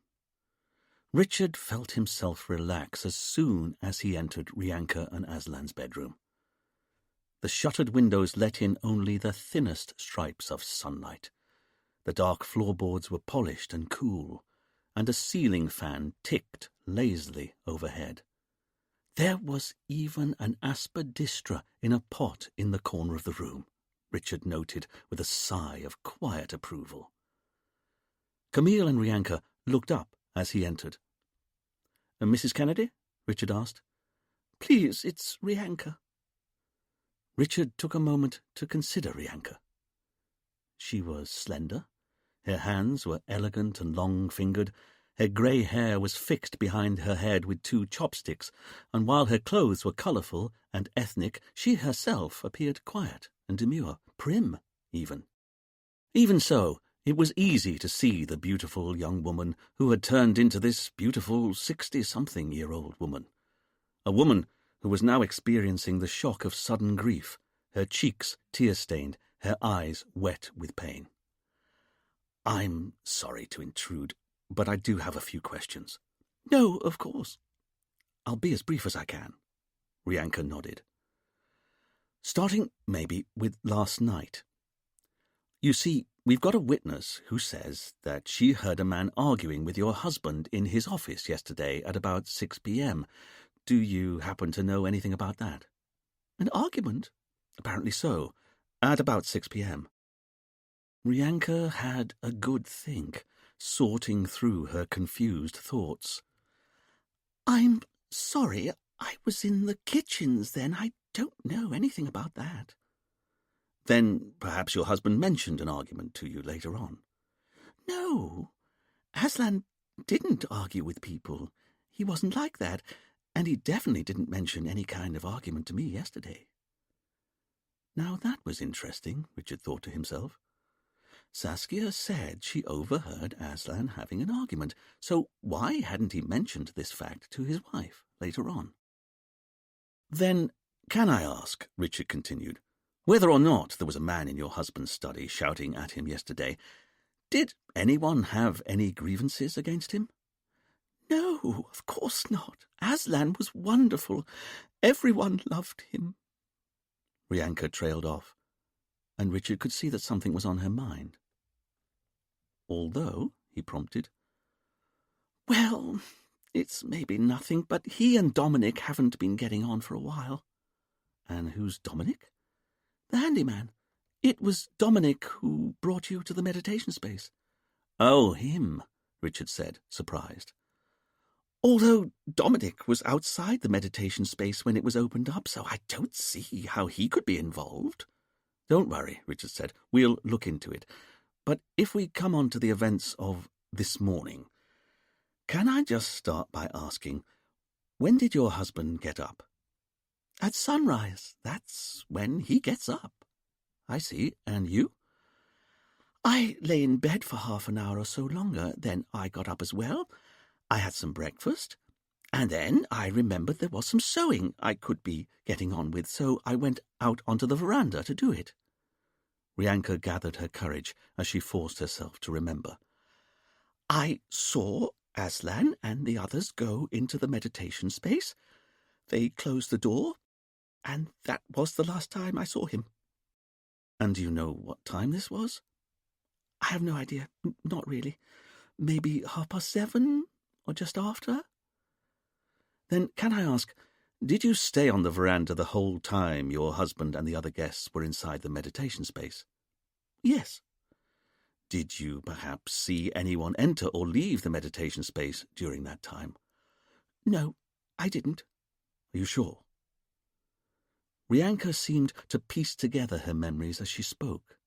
Richard felt himself relax as soon as he entered Rianka and Aslan's bedroom. The shuttered windows let in only the thinnest stripes of sunlight. The dark floorboards were polished and cool, and a ceiling fan ticked lazily overhead. There was even an aspidistra in a pot in the corner of the room, Richard noted with a sigh of quiet approval. Camille and Rianka looked up as he entered. Mrs. Kennedy? Richard asked. Please, it's Rianka. Richard took a moment to consider Rianka. She was slender. Her hands were elegant and long-fingered. Her grey hair was fixed behind her head with 2 chopsticks, and while her clothes were colourful and ethnic, she herself appeared quiet and demure, prim even. Even so, it was easy to see the beautiful young woman who had turned into this beautiful 60-something-year-old woman. A woman who was now experiencing the shock of sudden grief, her cheeks tear-stained, her eyes wet with pain. I'm sorry to intrude, but I do have a few questions. No, of course. I'll be as brief as I can. Rianka nodded. Starting, maybe, with last night. You see, we've got a witness who says that she heard a man arguing with your husband in his office yesterday at about 6 p.m. Do you happen to know anything about that? An argument? Apparently so, at about 6 p.m. Rianka had a good think, sorting through her confused thoughts. I'm sorry, I was in the kitchens then. I don't know anything about that. Then perhaps your husband mentioned an argument to you later on. No, Aslan didn't argue with people. He wasn't like that, and he definitely didn't mention any kind of argument to me yesterday. Now that was interesting, Richard thought to himself. Saskia said she overheard Aslan having an argument, so why hadn't he mentioned this fact to his wife later on? Then, can I ask, Richard continued, whether or not there was a man in your husband's study shouting at him yesterday, did anyone have any grievances against him? No, of course not. Aslan was wonderful. Everyone loved him. Rianka trailed off, and Richard could see that something was on her mind. Although, he prompted, well, it's maybe nothing, but he and Dominic haven't been getting on for a while. And who's Dominic? The handyman. It was Dominic who brought you to the meditation space. Oh, him, Richard said, surprised. Although Dominic was outside the meditation space when it was opened up, so I don't see how he could be involved. Don't worry, Richard said. We'll look into it. But if we come on to the events of this morning, can I just start by asking, when did your husband get up? At sunrise. That's when he gets up. I see. And you? I lay in bed for half an hour or so longer. Then I got up as well. I had some breakfast. And then I remembered there was some sewing I could be getting on with, so I went out onto the veranda to do it. Rianka gathered her courage as she forced herself to remember. I saw Aslan and the others go into the meditation space. They closed the door, and that was the last time I saw him. And do you know what time this was? I have no idea. Not really. Maybe 7:30, or just after? Then can I ask, did you stay on the veranda the whole time your husband and the other guests were inside the meditation space? Yes. Did you perhaps see anyone enter or leave the meditation space during that time? No, I didn't. Are you sure? Rianka seemed to piece together her memories as she spoke.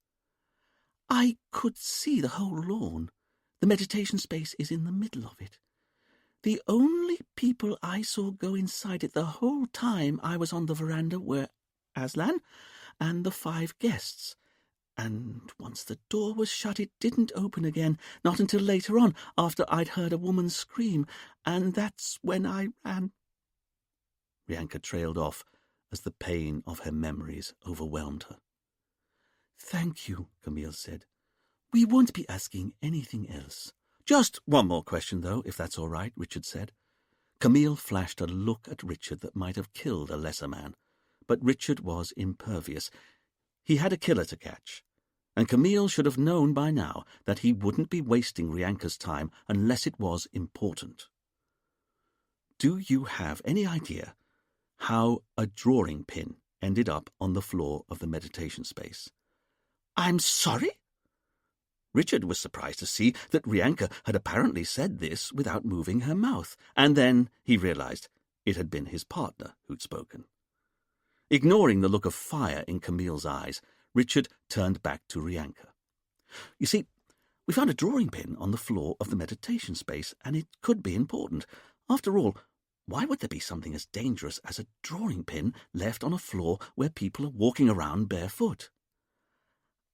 I could see the whole lawn. The meditation space is in the middle of it. The only people I saw go inside it the whole time I was on the veranda were Aslan and the 5 guests. And once the door was shut, it didn't open again, not until later on, after I'd heard a woman scream, and that's when I ran. Rianka trailed off as the pain of her memories overwhelmed her. Thank you, Camille said. We won't be asking anything else. Just one more question, though, if that's all right, Richard said. Camille flashed a look at Richard that might have killed a lesser man, but Richard was impervious. He had a killer to catch, and Camille should have known by now that he wouldn't be wasting Rianka's time unless it was important. Do you have any idea how a drawing pin ended up on the floor of the meditation space? I'm sorry? Richard was surprised to see that Rianka had apparently said this without moving her mouth, and then he realized it had been his partner who'd spoken. Ignoring the look of fire in Camille's eyes, Richard turned back to Rianka. You see, we found a drawing pin on the floor of the meditation space, and it could be important. After all, why would there be something as dangerous as a drawing pin left on a floor where people are walking around barefoot?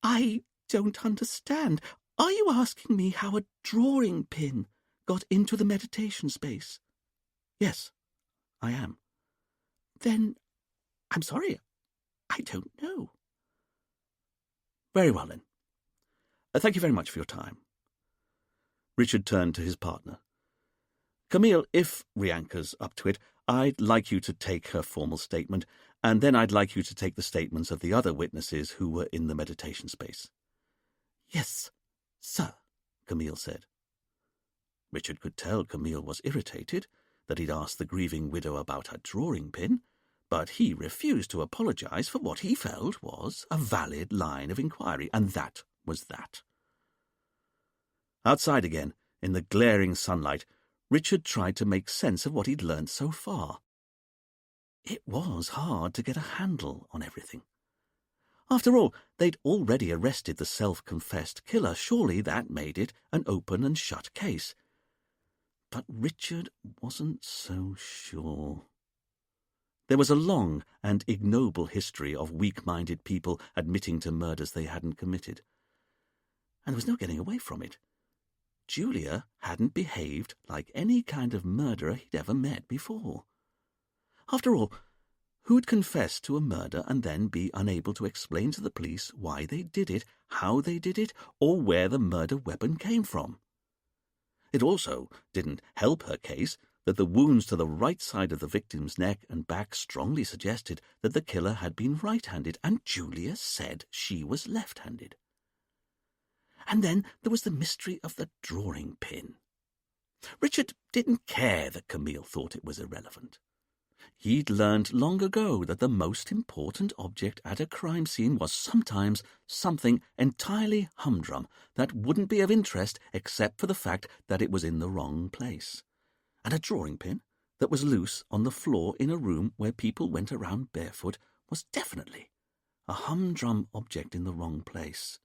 I don't understand. Are you asking me how a drawing pin got into the meditation space? Yes, I am. Then, I'm sorry, I don't know. Very well, then. Thank you very much for your time. Richard turned to his partner. Camille, if Rianka's up to it, I'd like you to take her formal statement, and then I'd like you to take the statements of the other witnesses who were in the meditation space. Yes, sir, Camille said. Richard could tell Camille was irritated that he'd asked the grieving widow about her drawing pin, but he refused to apologize for what he felt was a valid line of inquiry, and that was that. Outside again, in the glaring sunlight, Richard tried to make sense of what he'd learned so far. It was hard to get a handle on everything. After all, they'd already arrested the self-confessed killer. Surely that made it an open and shut case. But Richard wasn't so sure. There was a long and ignoble history of weak-minded people admitting to murders they hadn't committed. And there was no getting away from it. Julia hadn't behaved like any kind of murderer he'd ever met before. After all, who'd confess to a murder and then be unable to explain to the police why they did it, how they did it, or where the murder weapon came from? It also didn't help her case that the wounds to the right side of the victim's neck and back strongly suggested that the killer had been right-handed, and Julia said she was left-handed. And then there was the mystery of the drawing pin. Richard didn't care that Camille thought it was irrelevant. He'd learned long ago that the most important object at a crime scene was sometimes something entirely humdrum that wouldn't be of interest except for the fact that it was in the wrong place. And a drawing pin that was loose on the floor in a room where people went around barefoot was definitely a humdrum object in the wrong place.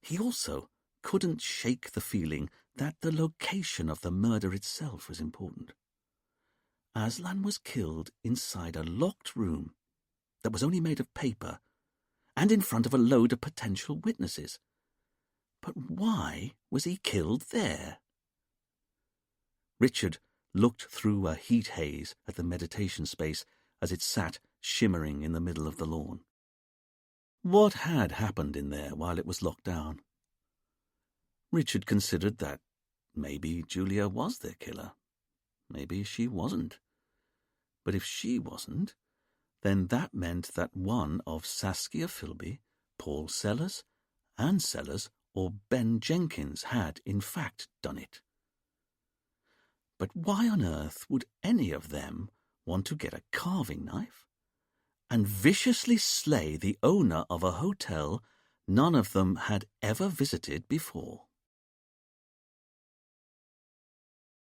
He also couldn't shake the feeling that the location of the murder itself was important. Aslan was killed inside a locked room that was only made of paper and in front of a load of potential witnesses. But why was he killed there? Richard looked through a heat haze at the meditation space as it sat shimmering in the middle of the lawn. What had happened in there while it was locked down? Richard considered that maybe Julia was their killer. Maybe she wasn't. But if she wasn't, then that meant that one of Saskia Philby, Paul Sellers, Anne Sellers, or Ben Jenkins had, in fact, done it. But why on earth would any of them want to get a carving knife and viciously slay the owner of a hotel none of them had ever visited before?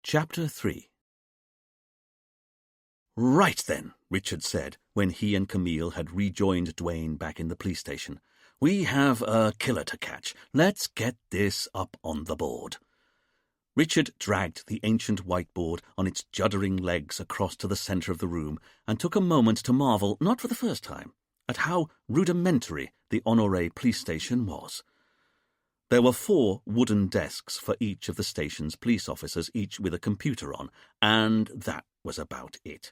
Chapter 3. "Right then," Richard said, when he and Camille had rejoined Duane back in the police station. "We have a killer to catch. Let's get this up on the board." Richard dragged the ancient whiteboard on its juddering legs across to the centre of the room and took a moment to marvel, not for the first time, at how rudimentary the Honoré police station was. There were 4 wooden desks for each of the station's police officers, each with a computer on, and that was about it.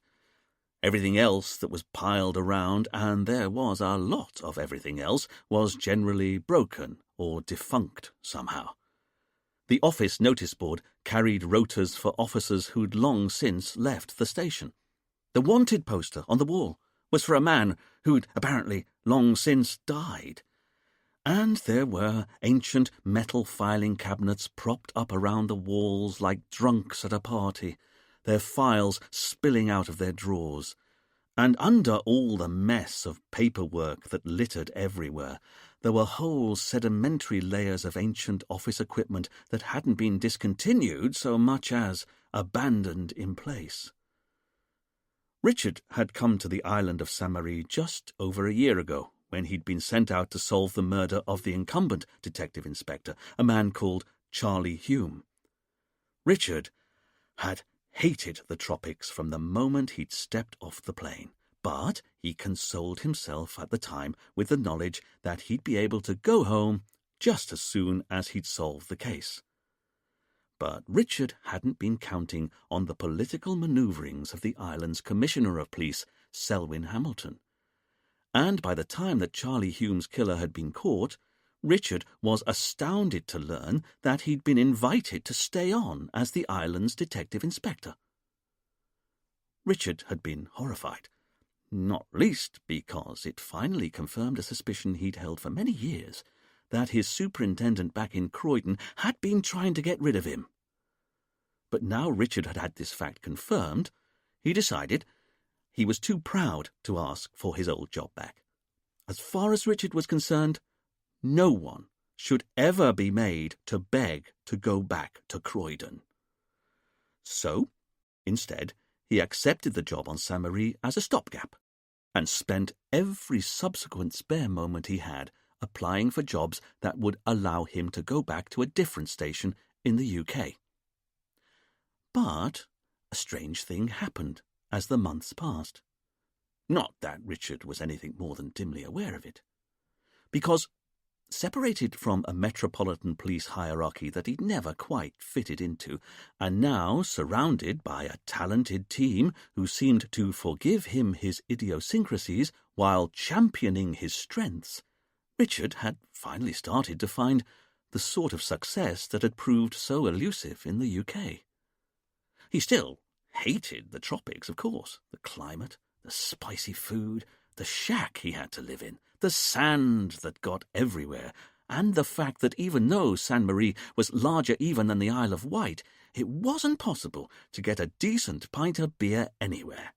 Everything else that was piled around, and there was a lot of everything else, was generally broken or defunct somehow. The office notice board carried rotors for officers who'd long since left the station. The wanted poster on the wall was for a man who'd apparently long since died. And there were ancient metal filing cabinets propped up around the walls like drunks at a party, their files spilling out of their drawers. And under all the mess of paperwork that littered everywhere, there were whole sedimentary layers of ancient office equipment that hadn't been discontinued so much as abandoned in place. Richard had come to the island of Saint-Marie just over a year ago, when he'd been sent out to solve the murder of the incumbent detective inspector, a man called Charlie Hume. Richard had hated the tropics from the moment he'd stepped off the plane, but he consoled himself at the time with the knowledge that he'd be able to go home just as soon as he'd solved the case. But Richard hadn't been counting on the political manoeuvrings of the island's Commissioner of Police, Selwyn Hamilton. And by the time that Charlie Hume's killer had been caught, Richard was astounded to learn that he'd been invited to stay on as the island's detective inspector. Richard had been horrified, not least because it finally confirmed a suspicion he'd held for many years, that his superintendent back in Croydon had been trying to get rid of him. But now Richard had had this fact confirmed, he decided he was too proud to ask for his old job back. As far as Richard was concerned, no one should ever be made to beg to go back to Croydon. So, instead, he accepted the job on Saint-Marie as a stopgap, and spent every subsequent spare moment he had applying for jobs that would allow him to go back to a different station in the UK. But a strange thing happened as the months passed. Not that Richard was anything more than dimly aware of it. Because, separated from a metropolitan police hierarchy that he'd never quite fitted into, and now surrounded by a talented team who seemed to forgive him his idiosyncrasies while championing his strengths, Richard had finally started to find the sort of success that had proved so elusive in the UK. He still hated the tropics, of course, the climate, the spicy food, the shack he had to live in, the sand that got everywhere, and the fact that even though Sainte Marie was larger even than the Isle of Wight, it wasn't possible to get a decent pint of beer anywhere.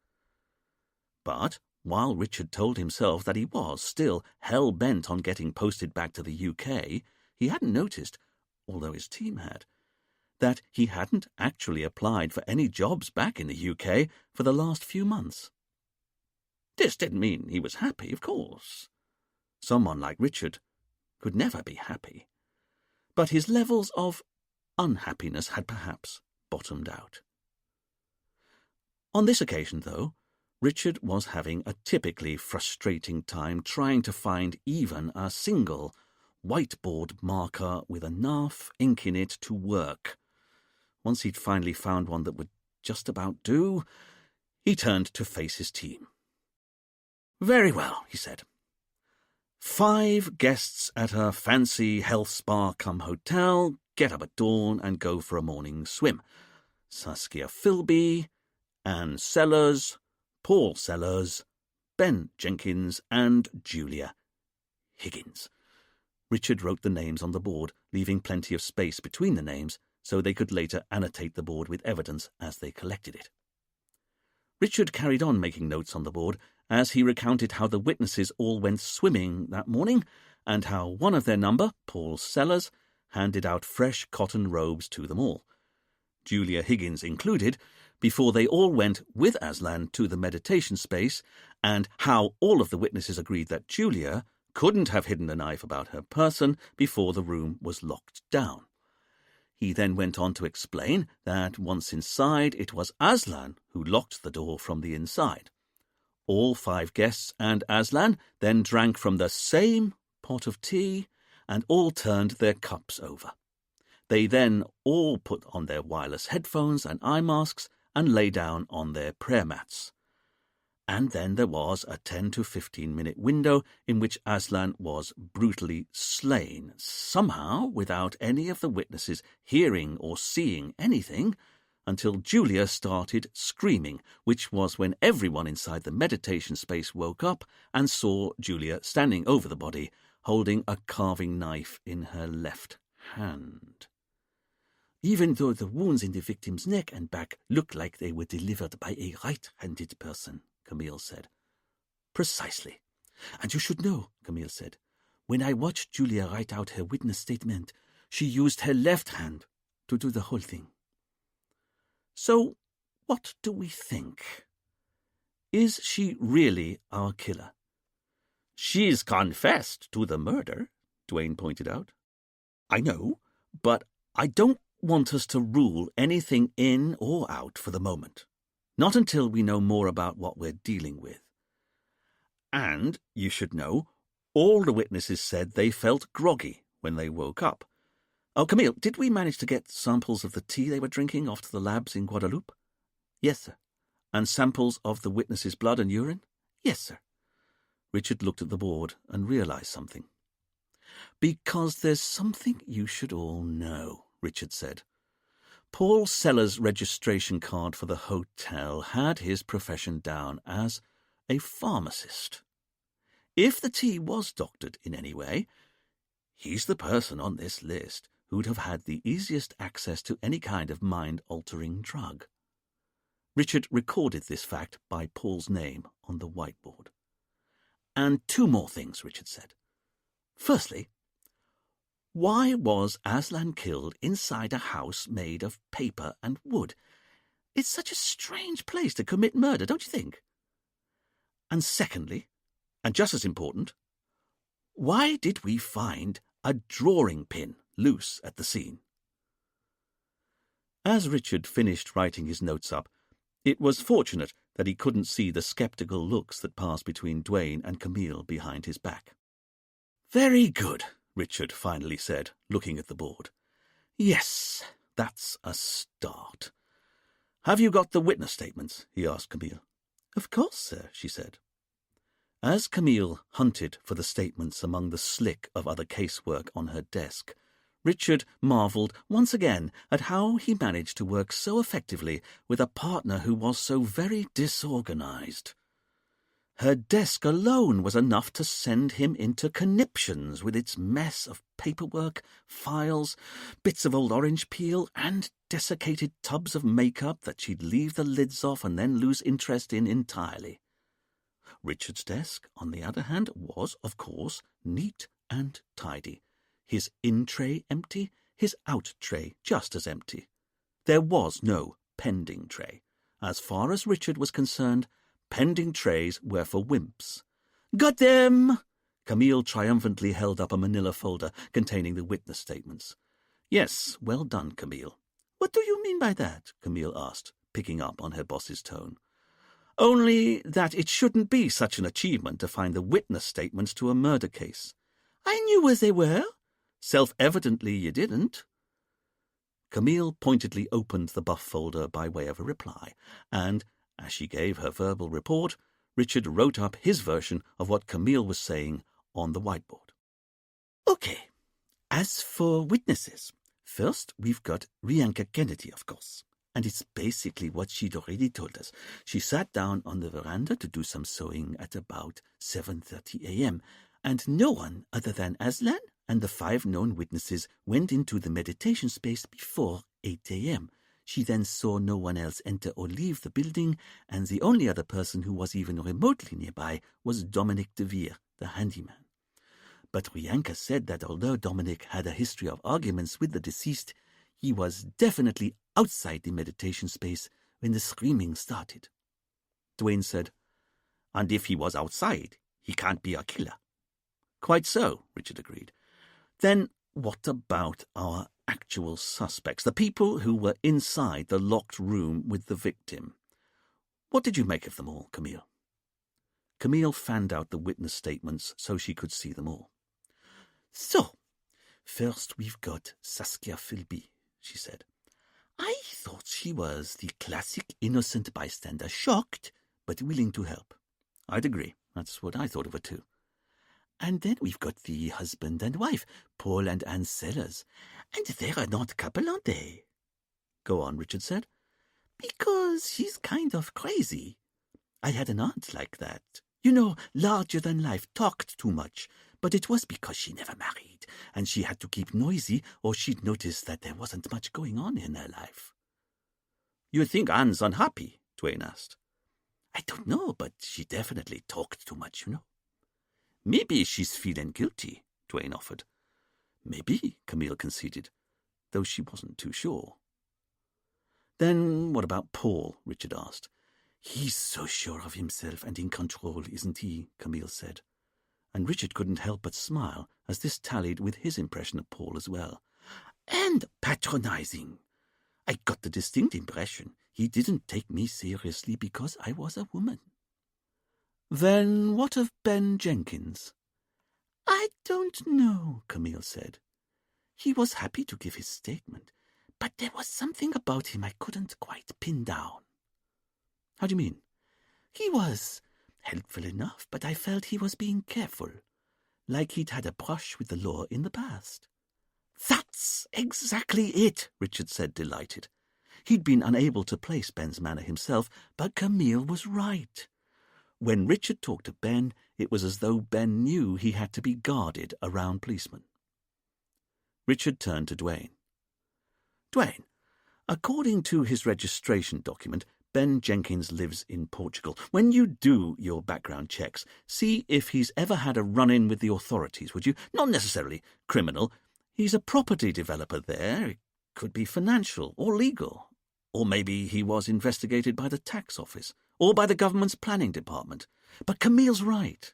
But while Richard told himself that he was still hell-bent on getting posted back to the UK, he hadn't noticed, although his team had, that he hadn't actually applied for any jobs back in the UK for the last few months. This didn't mean he was happy, of course. Someone like Richard could never be happy. But his levels of unhappiness had perhaps bottomed out. On this occasion, though, Richard was having a typically frustrating time trying to find even a single whiteboard marker with enough ink in it to work. Once he'd finally found one that would just about do, he turned to face his team. "Very well," he said. 5 guests at a fancy health spa-cum-hotel get up at dawn and go for a morning swim. Saskia Philby, Anne Sellers, Paul Sellers, Ben Jenkins, and Julia Higgins. Richard wrote the names on the board, leaving plenty of space between the names so they could later annotate the board with evidence as they collected it. Richard carried on making notes on the board as he recounted how the witnesses all went swimming that morning and how one of their number, Paul Sellers, handed out fresh cotton robes to them all, Julia Higgins included, before they all went with Aslan to the meditation space, and how all of the witnesses agreed that Julia couldn't have hidden a knife about her person before the room was locked down. He then went on to explain that once inside, it was Aslan who locked the door from the inside. All 5 guests and Aslan then drank from the same pot of tea, and all turned their cups over. They then all put on their wireless headphones and eye masks and lay down on their prayer mats. And then there was a 10 to 15-minute window in which Aslan was brutally slain, somehow without any of the witnesses hearing or seeing anything, until Julia started screaming, which was when everyone inside the meditation space woke up and saw Julia standing over the body, holding a carving knife in her left hand. "Even though the wounds in the victim's neck and back looked like they were delivered by a right-handed person," Camille said. "Precisely. And you should know," Camille said, "when I watched Julia write out her witness statement, she used her left hand to do the whole thing." "So, what do we think? Is she really our killer?" "She's confessed to the murder," Duane pointed out. "I know, but I don't want us to rule anything in or out for the moment. Not until we know more about what we're dealing with. And, you should know, all the witnesses said they felt groggy when they woke up. Oh, Camille, did we manage to get samples of the tea they were drinking off to the labs in Guadeloupe?" "Yes, sir." "And samples of the witnesses' blood and urine?" "Yes, sir." Richard looked at the board and realized something. "Because there's something you should all know," Richard said. Paul Sellers' registration card for the hotel had his profession down as a pharmacist. If the tea was doctored in any way, he's the person on this list who'd have had the easiest access to any kind of mind-altering drug. Richard recorded this fact by Paul's name on the whiteboard. "And 2 more things," Richard said. "Firstly, why was Aslan killed inside a house made of paper and wood? It's such a strange place to commit murder, don't you think? And secondly, and just as important, why did we find a drawing pin loose at the scene? As Richard finished writing his notes up, it was fortunate that he couldn't see the sceptical looks that passed between Duane and Camille behind his back. "Very good," Richard finally said, looking at the board. "Yes, that's a start. Have you got the witness statements?" he asked Camille. "Of course, sir," she said. As Camille hunted for the statements among the slick of other casework on her desk, Richard marvelled once again at how he managed to work so effectively with a partner who was so very disorganized. Her desk alone was enough to send him into conniptions with its mess of paperwork, files, bits of old orange peel, and desiccated tubs of makeup that she'd leave the lids off and then lose interest in entirely. Richard's desk, on the other hand, was, of course, neat and tidy. His in-tray empty, his out-tray just as empty. There was no pending tray. As far as Richard was concerned, pending trays were for wimps. "Got them!" Camille triumphantly held up a manila folder containing the witness statements. "Yes, well done, Camille." "What do you mean by that?" Camille asked, picking up on her boss's tone. "Only that it shouldn't be such an achievement to find the witness statements to a murder case." "I knew where they were." "Self-evidently you didn't." Camille pointedly opened the buff folder by way of a reply, and, as she gave her verbal report, Richard wrote up his version of what Camille was saying on the whiteboard. "Okay, as for witnesses, first we've got Rianka Kennedy, of course, and it's basically what she'd already told us. She sat down on the veranda to do some sewing at about 7:30 a.m., and no one other than Aslan and the 5 known witnesses went into the meditation space before 8 a.m. She then saw no one else enter or leave the building, and the only other person who was even remotely nearby was Dominic DeVere, the handyman. But Rianka said that although Dominic had a history of arguments with the deceased, he was definitely outside the meditation space when the screaming started. Duane said, "And if he was outside, he can't be a killer." "Quite so," Richard agreed. "Then what about our actual suspects, the people who were inside the locked room with the victim? What did you make of them all, Camille?" Camille fanned out the witness statements so she could see them all. "So, first we've got Saskia Philby," she said. "I thought she was the classic innocent bystander, shocked, but willing to help." "I'd agree. That's what I thought of her too." "And then we've got the husband and wife, Paul and Anne Sellers. And they're an odd couple, aren't they?" "Go on," Richard said. "Because she's kind of crazy. I had an aunt like that. You know, larger than life, talked too much. But it was because she never married, and she had to keep noisy, or she'd notice that there wasn't much going on in her life." "You think Anne's unhappy?" Duane asked. "I don't know, but she definitely talked too much, you know." "Maybe she's feeling guilty," Duane offered. "Maybe," Camille conceded, though she wasn't too sure. "Then what about Paul?" Richard asked. "He's so sure of himself and in control, isn't he?" Camille said. And Richard couldn't help but smile, as this tallied with his impression of Paul as well. "And patronizing. I got the distinct impression he didn't take me seriously because I was a woman." "Then what of Ben Jenkins?" "I don't know," Camille said. "He was happy to give his statement, but there was something about him I couldn't quite pin down." "How do you mean?" "He was helpful enough, but I felt he was being careful, like he'd had a brush with the law in the past." "That's exactly it," Richard said, delighted. He'd been unable to place Ben's manner himself, but Camille was right. When Richard talked to Ben, it was as though Ben knew he had to be guarded around policemen. Richard turned to Duane. "Duane, according to his registration document, Ben Jenkins lives in Portugal. When you do your background checks, see if he's ever had a run-in with the authorities, would you? Not necessarily criminal. He's a property developer there. It could be financial or legal. Or maybe he was investigated by the tax office or by the government's planning department. But Camille's right.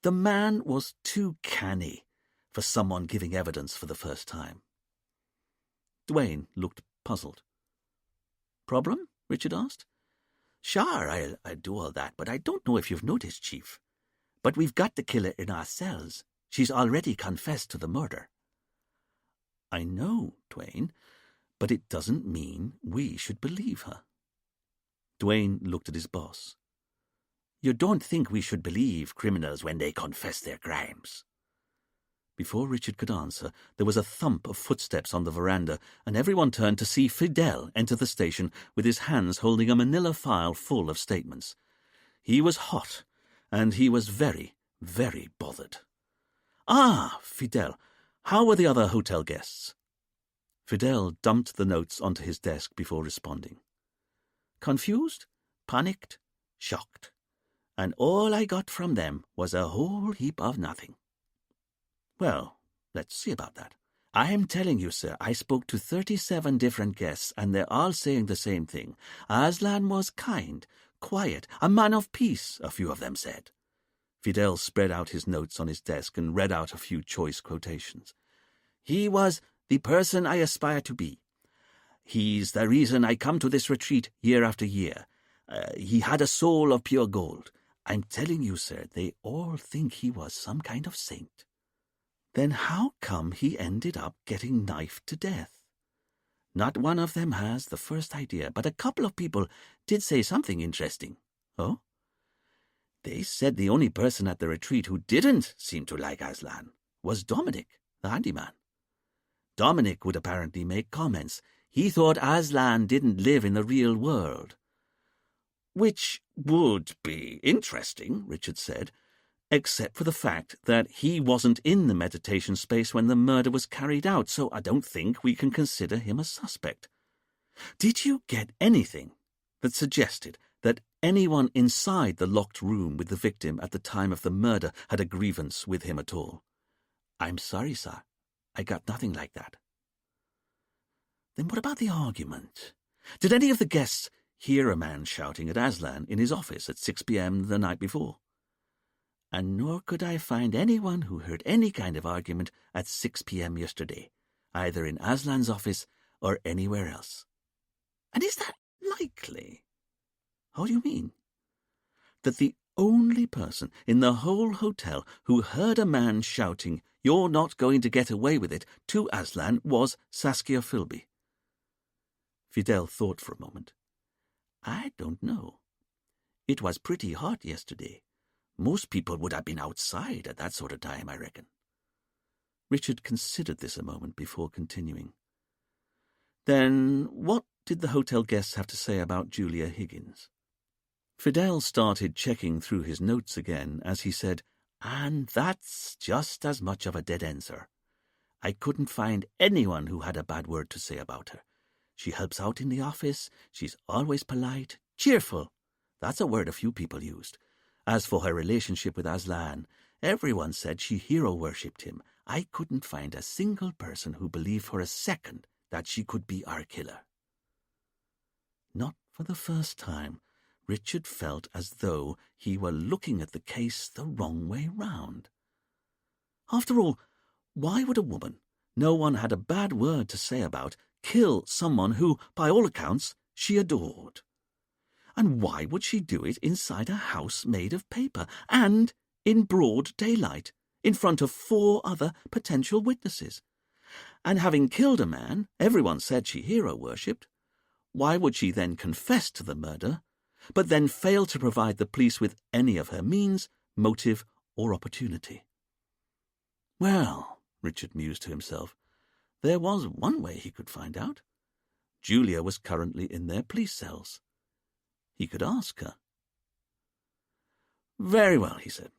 The man was too canny for someone giving evidence for the first time. Duane looked puzzled. "Problem?" Richard asked. "Sure, I'll do all that, but I don't know if you've noticed, Chief. But we've got the killer in our cells. She's already confessed to the murder." "I know, Duane, but it doesn't mean we should believe her." Duane looked at his boss. "You don't think we should believe criminals when they confess their crimes?" Before Richard could answer, there was a thump of footsteps on the veranda, and everyone turned to see Fidel enter the station with his hands holding a manila file full of statements. He was hot, and he was very, very bothered. "Ah, Fidel, how were the other hotel guests?" Fidel dumped the notes onto his desk before responding. "Confused, panicked, shocked. And all I got from them was a whole heap of nothing." "Well, let's see about that. I am telling you, sir, I spoke to 37 different guests, and they're all saying the same thing. Aslan was kind, quiet, a man of peace, a few of them said." Fidel spread out his notes on his desk and read out a few choice quotations. "He was the person I aspire to be. He's the reason I come to this retreat year after year. He had a soul of pure gold. I'm telling you, sir, they all think he was some kind of saint." "Then how come he ended up getting knifed to death?" "Not one of them has the first idea, but a couple of people did say something interesting." "Oh?" "They said the only person at the retreat who didn't seem to like Aslan was Dominic, the handyman. Dominic would apparently make comments. He thought Aslan didn't live in the real world." "Which would be interesting," Richard said, "except for the fact that he wasn't in the meditation space when the murder was carried out, so I don't think we can consider him a suspect. Did you get anything that suggested that anyone inside the locked room with the victim at the time of the murder had a grievance with him at all?" "I'm sorry, sir. I got nothing like that." "Then what about the argument? Did any of the guests hear a man shouting at Aslan in his office at 6 p.m. the night before?" "And nor could I find anyone who heard any kind of argument at 6 p.m. yesterday, either in Aslan's office or anywhere else." "And is that likely?" "How do you mean?" "That the only person in the whole hotel who heard a man shouting, 'You're not going to get away with it,' to Aslan was Saskia Philby." Fidel thought for a moment. "I don't know. It was pretty hot yesterday. Most people would have been outside at that sort of time, I reckon." Richard considered this a moment before continuing. "Then what did the hotel guests have to say about Julia Higgins?" Fidel started checking through his notes again as he said, "And that's just as much of a dead end, sir. I couldn't find anyone who had a bad word to say about her. She helps out in the office. She's always polite, cheerful. That's a word a few people used. As for her relationship with Aslan, everyone said she hero-worshipped him. I couldn't find a single person who believed for a second that she could be our killer." Not for the first time, Richard felt as though he were looking at the case the wrong way round. After all, why would a woman no one had a bad word to say about kill someone who, by all accounts, she adored? And why would she do it inside a house made of paper, and in broad daylight, in front of 4 other potential witnesses? And having killed a man everyone said she hero-worshipped, why would she then confess to the murder, but then fail to provide the police with any of her means, motive, or opportunity? Well, Richard mused to himself, there was one way he could find out. Julia was currently in their police cells. He could ask her. "Very well," he said.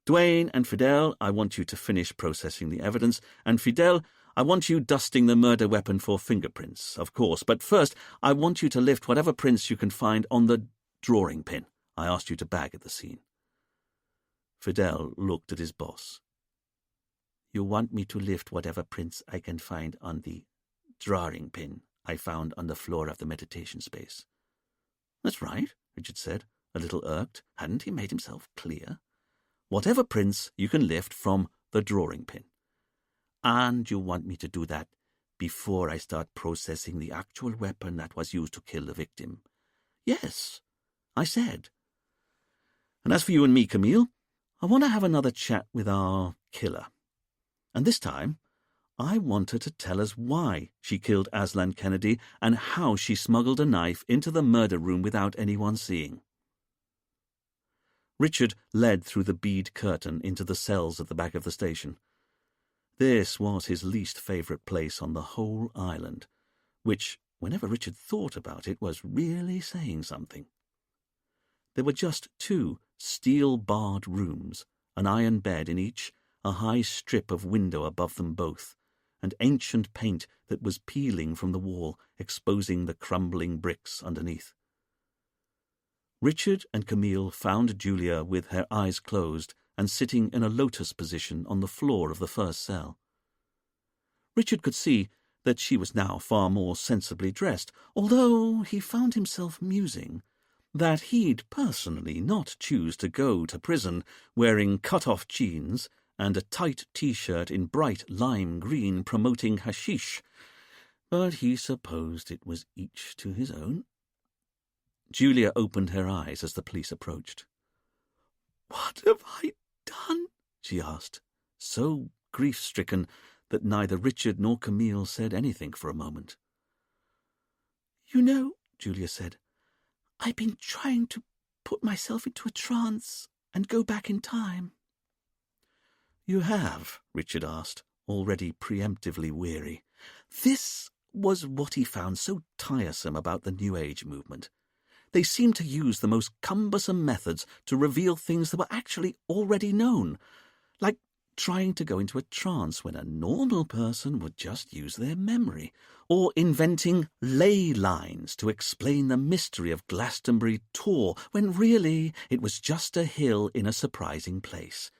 "Duane and Fidel, I want you to finish processing the evidence, and Fidel, I want you dusting the murder weapon for fingerprints, of course, but first I want you to lift whatever prints you can find on the drawing pin I asked you to bag at the scene." Fidel looked at his boss. "You want me to lift whatever prints I can find on the drawing pin I found on the floor of the meditation space?" "That's right," Richard said. a little irked. Hadn't he made himself clear? Whatever prints you can lift from the drawing pin. And you want me to do that before I start processing the actual weapon that was used to kill the victim? Yes, I said. And as for you and me, Camille, I want to have another chat with our killer. And this time, I want her to tell us why she killed Aslan Kennedy and how she smuggled a knife into the murder room without anyone seeing. Richard led through the bead curtain into the cells at the back of the station. This was his least favourite place on the whole island, which, whenever Richard thought about it, was really saying something. There were just 2 steel-barred rooms, an iron bed in each, a high strip of window above them both, and ancient paint that was peeling from the wall, exposing the crumbling bricks underneath. Richard and Camille found Julia with her eyes closed and sitting in a lotus position on the floor of the first cell. Richard could see that she was now far more sensibly dressed, although he found himself musing that he'd personally not choose to go to prison wearing cut-off jeans and a tight T-shirt in bright lime green promoting hashish, but he supposed it was each to his own. Julia opened her eyes as the police approached. "What have I done?" she asked, so grief-stricken that neither Richard nor Camille said anything for a moment. "You know," Julia said, "I've been trying to put myself into a trance and go back in time." "You have?" Richard asked, already preemptively weary. This was what he found so tiresome about the New Age movement. They seemed to use the most cumbersome methods to reveal things that were actually already known, like trying to go into a trance when a normal person would just use their memory, or inventing ley lines to explain the mystery of Glastonbury Tor, when really it was just a hill in a surprising place.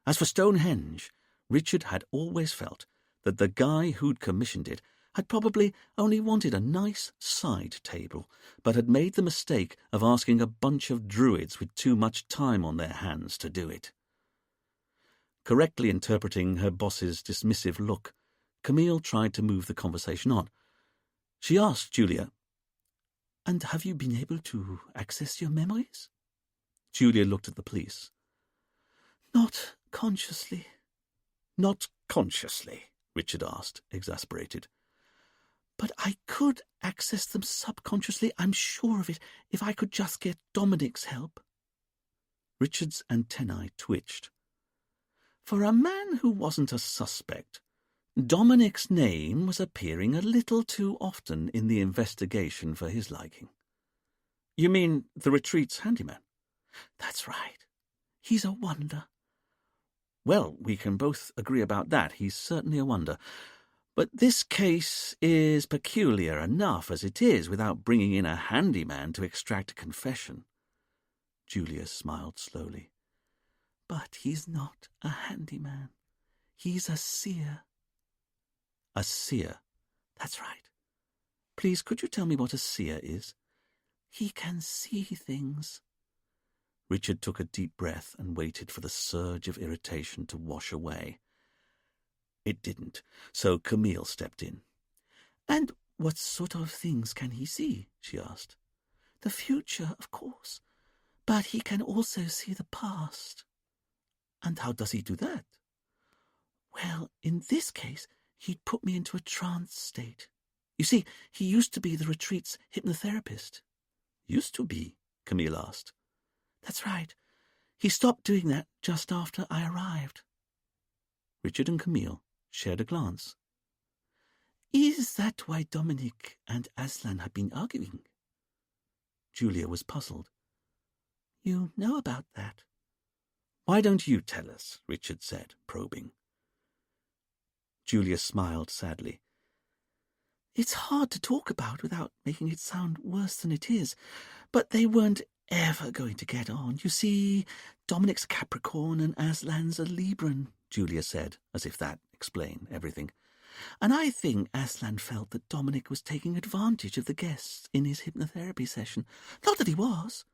As for Stonehenge, Richard had always felt that the guy who'd commissioned it had probably only wanted a nice side table, but had made the mistake of asking a bunch of druids with too much time on their hands to do it. Correctly interpreting her boss's dismissive look, Camille tried to move the conversation on. She asked Julia, "And have you been able to access your memories?" Julia looked at the police. "Not consciously." "Not consciously?" Richard asked, exasperated. "But I could access them subconsciously, I'm sure of it, if I could just get Dominic's help." Richard's antennae twitched. For a man who wasn't a suspect, Dominic's name was appearing a little too often in the investigation for his liking. "You mean the retreat's handyman?" "That's right. He's a wonder." "Well, we can both agree about that. He's certainly a wonder. But this case is peculiar enough as it is without bringing in a handyman to extract a confession." Julia smiled slowly. "But he's not a handyman. He's a seer." "A seer?" "That's right." "Please, could you tell me what a seer is?" "He can see things." Richard took a deep breath and waited for the surge of irritation to wash away. It didn't, so Camille stepped in. "And what sort of things can he see?" she asked. "The future, of course, but he can also see the past." "And how does he do that?" "Well, in this case, he'd put me into a trance state. You see, he used to be the retreat's hypnotherapist." "Used to be?" Camille asked. "That's right. He stopped doing that just after I arrived." Richard and Camille shared a glance. "Is that why Dominic and Aslan have been arguing?" Julia was puzzled. "You know about that?" "Why don't you tell us?" Richard said, probing. Julia smiled sadly. "It's hard to talk about without making it sound worse than it is, but they weren't ever going to get on. You see, Dominic's a Capricorn and Aslan's a Libran," Julia said, as if that explained everything. "And I think Aslan felt that Dominic was taking advantage of the guests in his hypnotherapy session. Not that he was.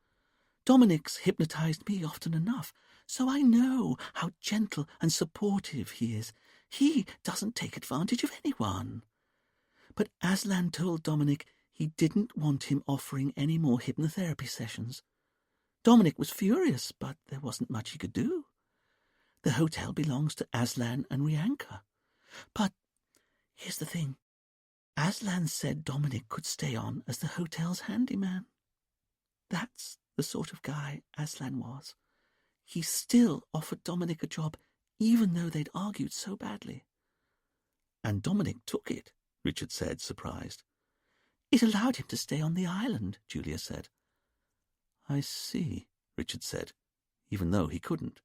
Dominic's hypnotized me often enough, so I know how gentle and supportive he is. He doesn't take advantage of anyone. But Aslan told Dominic he didn't want him offering any more hypnotherapy sessions. Dominic was furious, but there wasn't much he could do. The hotel belongs to Aslan and Rianka. But here's the thing. Aslan said Dominic could stay on as the hotel's handyman. That's the sort of guy Aslan was. He still offered Dominic a job, even though they'd argued so badly. And Dominic took it, Richard said, surprised. It allowed him to stay on the island, Julia said. I see, Richard said, even though he couldn't.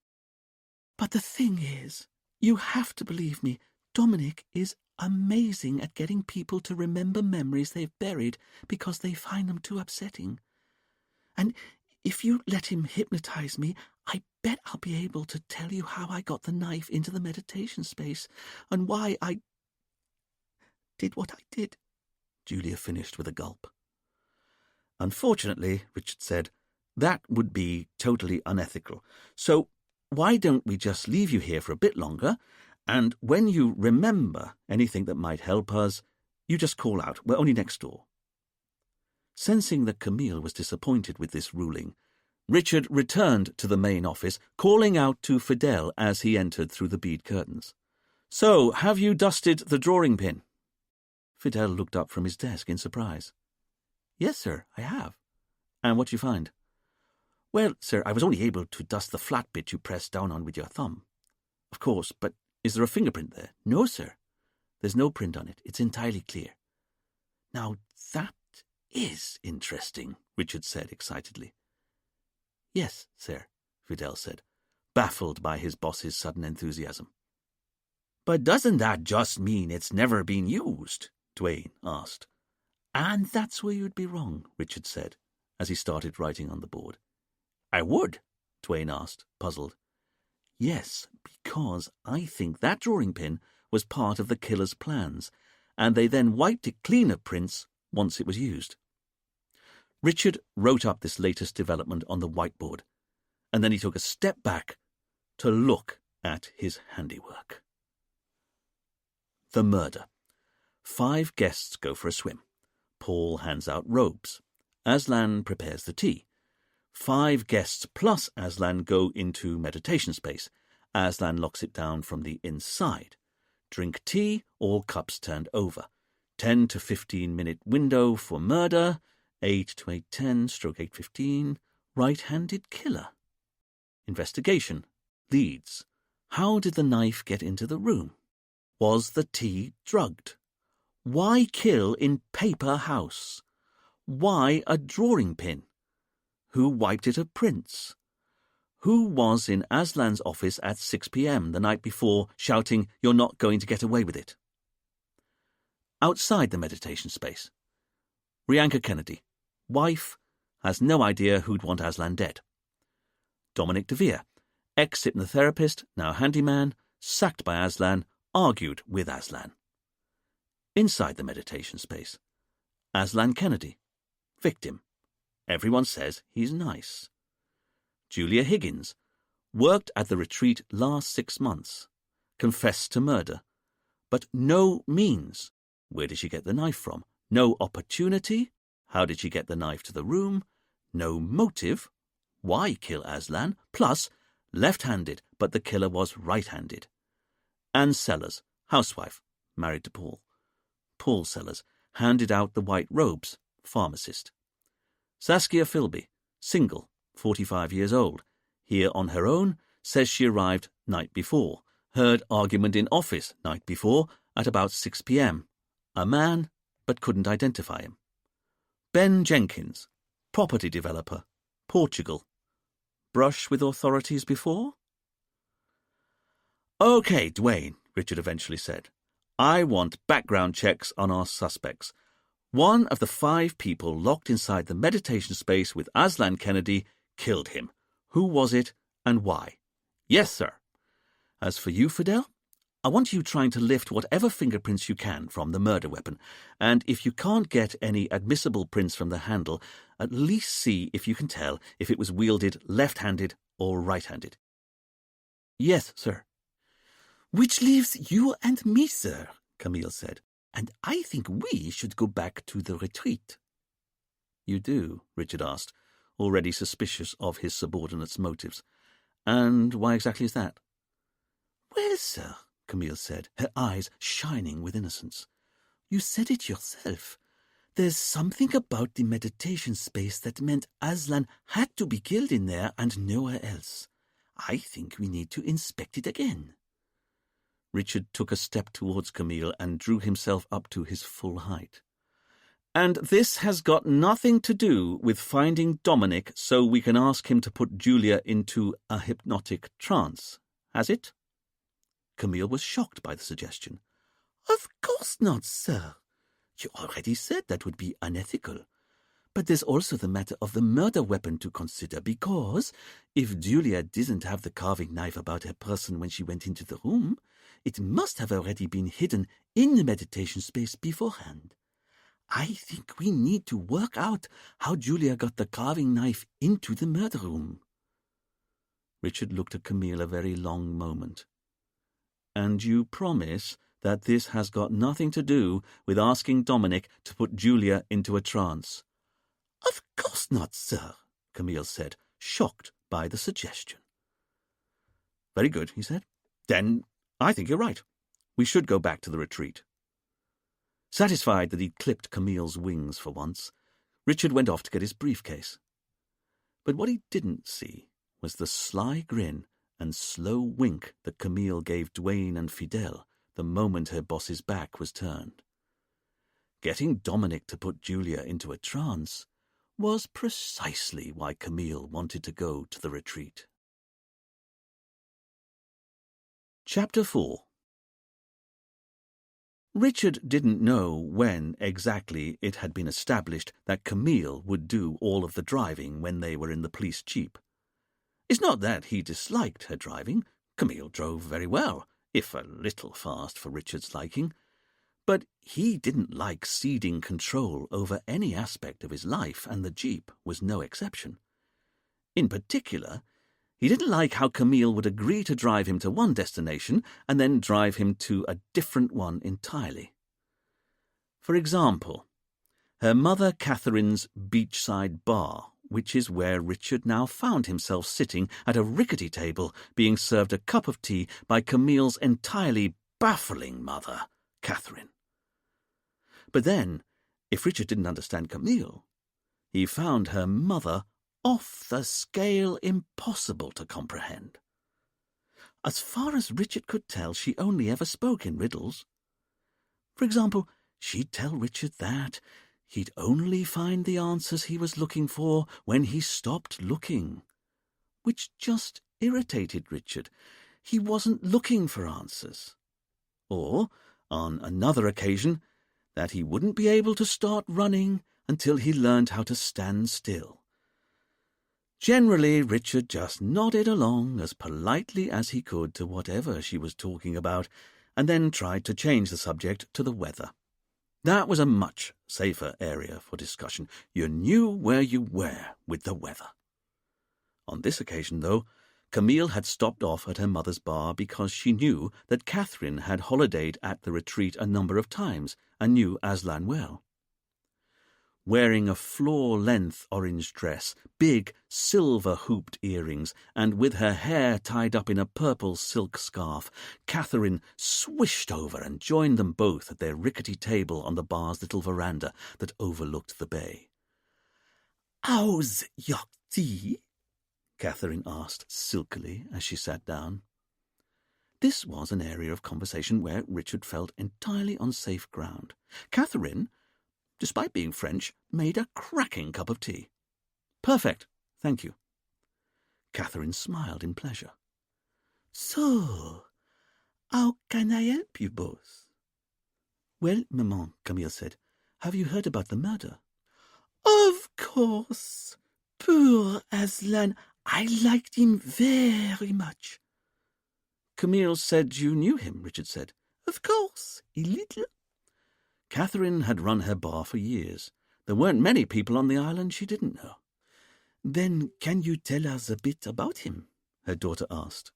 But the thing is, you have to believe me, Dominic is amazing at getting people to remember memories they've buried because they find them too upsetting. And if you let him hypnotize me, I bet I'll be able to tell you how I got the knife into the meditation space and why I did what I did, Julia finished with a gulp. Unfortunately, Richard said, that would be totally unethical. So why don't we just leave you here for a bit longer, and when you remember anything that might help us, you just call out. We're only next door. Sensing that Camille was disappointed with this ruling, Richard returned to the main office, calling out to Fidel as he entered through the bead curtains. So, have you dusted the drawing pin? Fidel looked up from his desk in surprise. Yes, sir, I have. And what'd you find? Well, sir, I was only able to dust the flat bit you pressed down on with your thumb. Of course, but is there a fingerprint there? No, sir. There's no print on it. It's entirely clear. Now, that is interesting, Richard said excitedly. Yes, sir, Fidel said, baffled by his boss's sudden enthusiasm. But doesn't that just mean it's never been used? Duane asked. And that's where you'd be wrong, Richard said, as he started writing on the board. I would? Duane asked, puzzled. Yes, because I think that drawing pin was part of the killer's plans, and they then wiped it clean of prints once it was used. Richard wrote up this latest development on the whiteboard, and then he took a step back to look at his handiwork. The murder. 5 guests go for a swim. Paul hands out robes. Aslan prepares the tea. 5 guests plus Aslan go into meditation space. Aslan locks it down from the inside. Drink tea, all cups turned over. 10 to 15 minute window for murder. 8 to 8:10, stroke 8:15. Right-handed killer. Investigation. Leads. How did the knife get into the room? Was the tea drugged? Why kill in paper house? Why a drawing pin? Who wiped it of prints? Who was in Aslan's office at 6 p.m. the night before, shouting, "You're not going to get away with it"? Outside the meditation space. Rianka Kennedy, wife, has no idea who'd want Aslan dead. Dominic DeVere, ex-hypnotherapist, now handyman, sacked by Aslan, argued with Aslan. Inside the meditation space. Aslan Kennedy, victim. Everyone says he's nice. Julia Higgins, worked at the retreat last 6 months, confessed to murder, but no means. Where did she get the knife from? No opportunity. How did she get the knife to the room? No motive. Why kill Aslan? Plus, left-handed, but the killer was right-handed. Anne Sellers, housewife, married to Paul. Paul Sellers, handed out the white robes, pharmacist. Saskia Philby, single, 45 years old, here on her own, says she arrived night before, heard argument in office night before at about 6 p.m. A man, but couldn't identify him. Ben Jenkins, property developer, Portugal. Brush with authorities before? "Okay, Duane," Richard eventually said. "I want background checks on our suspects. One of the 5 people locked inside the meditation space with Aslan Kennedy killed him. Who was it and why?" "Yes, sir." "As for you, Fidel, I want you trying to lift whatever fingerprints you can from the murder weapon, and if you can't get any admissible prints from the handle, at least see if you can tell if it was wielded left-handed or right-handed. Yes, sir. Which leaves you and me, sir, Camille said, and I think we should go back to the retreat. You do? Richard asked, already suspicious of his subordinate's motives. And why exactly is that? Well, sir, Camille said, her eyes shining with innocence. You said it yourself. There's something about the meditation space that meant Aslan had to be killed in there and nowhere else. I think we need to inspect it again. Richard took a step towards Camille and drew himself up to his full height. And this has got nothing to do with finding Dominic so we can ask him to put Julia into a hypnotic trance, has it? Camille was shocked by the suggestion. Of course not, sir. You already said that would be unethical. But there's also the matter of the murder weapon to consider, because if Julia didn't have the carving knife about her person when she went into the room, it must have already been hidden in the meditation space beforehand. I think we need to work out how Julia got the carving knife into the murder room. Richard looked at Camille a very long moment. And you promise that this has got nothing to do with asking Dominic to put Julia into a trance? Of course not, sir, Camille said, shocked by the suggestion. Very good, he said. Then I think you're right. We should go back to the retreat. Satisfied that he'd clipped Camille's wings for once, Richard went off to get his briefcase. But what he didn't see was the sly grin and slow wink that Camille gave Duane and Fidel the moment her boss's back was turned. Getting Dominic to put Julia into a trance was precisely why Camille wanted to go to the retreat. Chapter 4. Richard didn't know when exactly it had been established that Camille would do all of the driving when they were in the police jeep. It's not that he disliked her driving. Camille drove very well, if a little fast for Richard's liking. But he didn't like ceding control over any aspect of his life, and the jeep was no exception. In particular, he didn't like how Camille would agree to drive him to one destination and then drive him to a different one entirely. For example, her mother Catherine's beachside bar, which is where Richard now found himself sitting at a rickety table being served a cup of tea by Camille's entirely baffling mother, Catherine. But then, if Richard didn't understand Camille, he found her mother off the scale impossible to comprehend. As far as Richard could tell, she only ever spoke in riddles. For example, she'd tell Richard that he'd only find the answers he was looking for when he stopped looking, which just irritated Richard. He wasn't looking for answers. Or, on another occasion, that he wouldn't be able to start running until he learned how to stand still. Generally, Richard just nodded along as politely as he could to whatever she was talking about, and then tried to change the subject to the weather. That was a much safer area for discussion. You knew where you were with the weather. On this occasion, though, Camille had stopped off at her mother's bar because she knew that Catherine had holidayed at the retreat a number of times and knew Aslan well. Wearing a floor-length orange dress, big silver-hooped earrings, and with her hair tied up in a purple silk scarf, Catherine swished over and joined them both at their rickety table on the bar's little veranda that overlooked the bay. "How's your tea?" Catherine asked silkily as she sat down. This was an area of conversation where Richard felt entirely on safe ground. Catherine, despite being French, made a cracking cup of tea. Perfect, thank you. Catherine smiled in pleasure. "So, how can I help you both?" "Well, Maman," Camille said, "have you heard about the murder?" "Of course. Poor Aslan. I liked him very much." Camille said you knew him, Richard said. Of course, a little. Catherine had run her bar for years. There weren't many people on the island she didn't know. Then can you tell us a bit about him? Her daughter asked.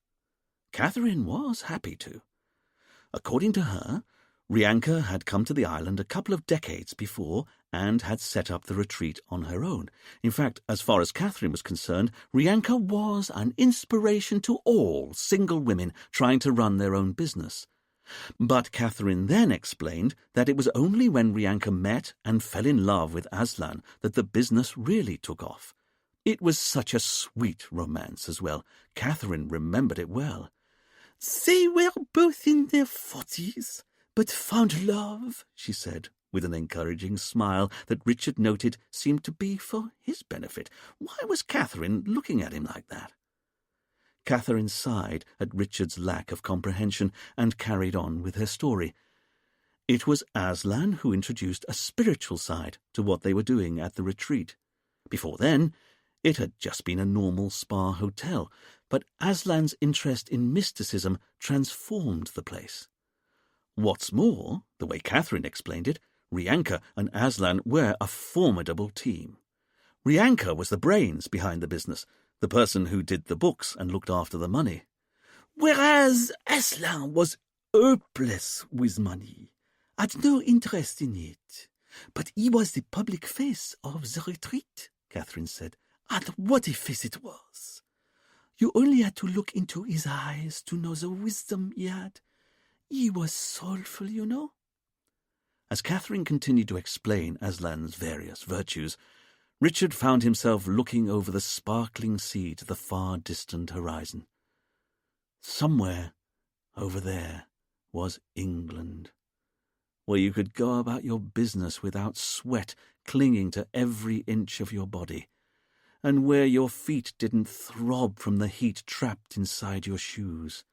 Catherine was happy to. According to her, Rianka had come to the island a couple of decades before and had set up the retreat on her own. In fact, as far as Catherine was concerned, Rianka was an inspiration to all single women trying to run their own business. But Catherine then explained that it was only when Rianka met and fell in love with Aslan that the business really took off. It was such a sweet romance as well. Catherine remembered it well. They were both in their 40s, but found love, she said, with an encouraging smile that Richard noted seemed to be for his benefit. Why was Catherine looking at him like that? Catherine sighed at Richard's lack of comprehension and carried on with her story. It was Aslan who introduced a spiritual side to what they were doing at the retreat. Before then, it had just been a normal spa hotel, but Aslan's interest in mysticism transformed the place. What's more, the way Catherine explained it, Rianka and Aslan were a formidable team. Rianka was the brains behind the business, the person who did the books and looked after the money. Whereas Aslan was hopeless with money, had no interest in it. But he was the public face of the retreat, Catherine said. And what a face it was! You only had to look into his eyes to know the wisdom he had. He was soulful, you know. As Catherine continued to explain Aslan's various virtues, Richard found himself looking over the sparkling sea to the far distant horizon. Somewhere over there was England, where you could go about your business without sweat clinging to every inch of your body, and where your feet didn't throb from the heat trapped inside your shoes.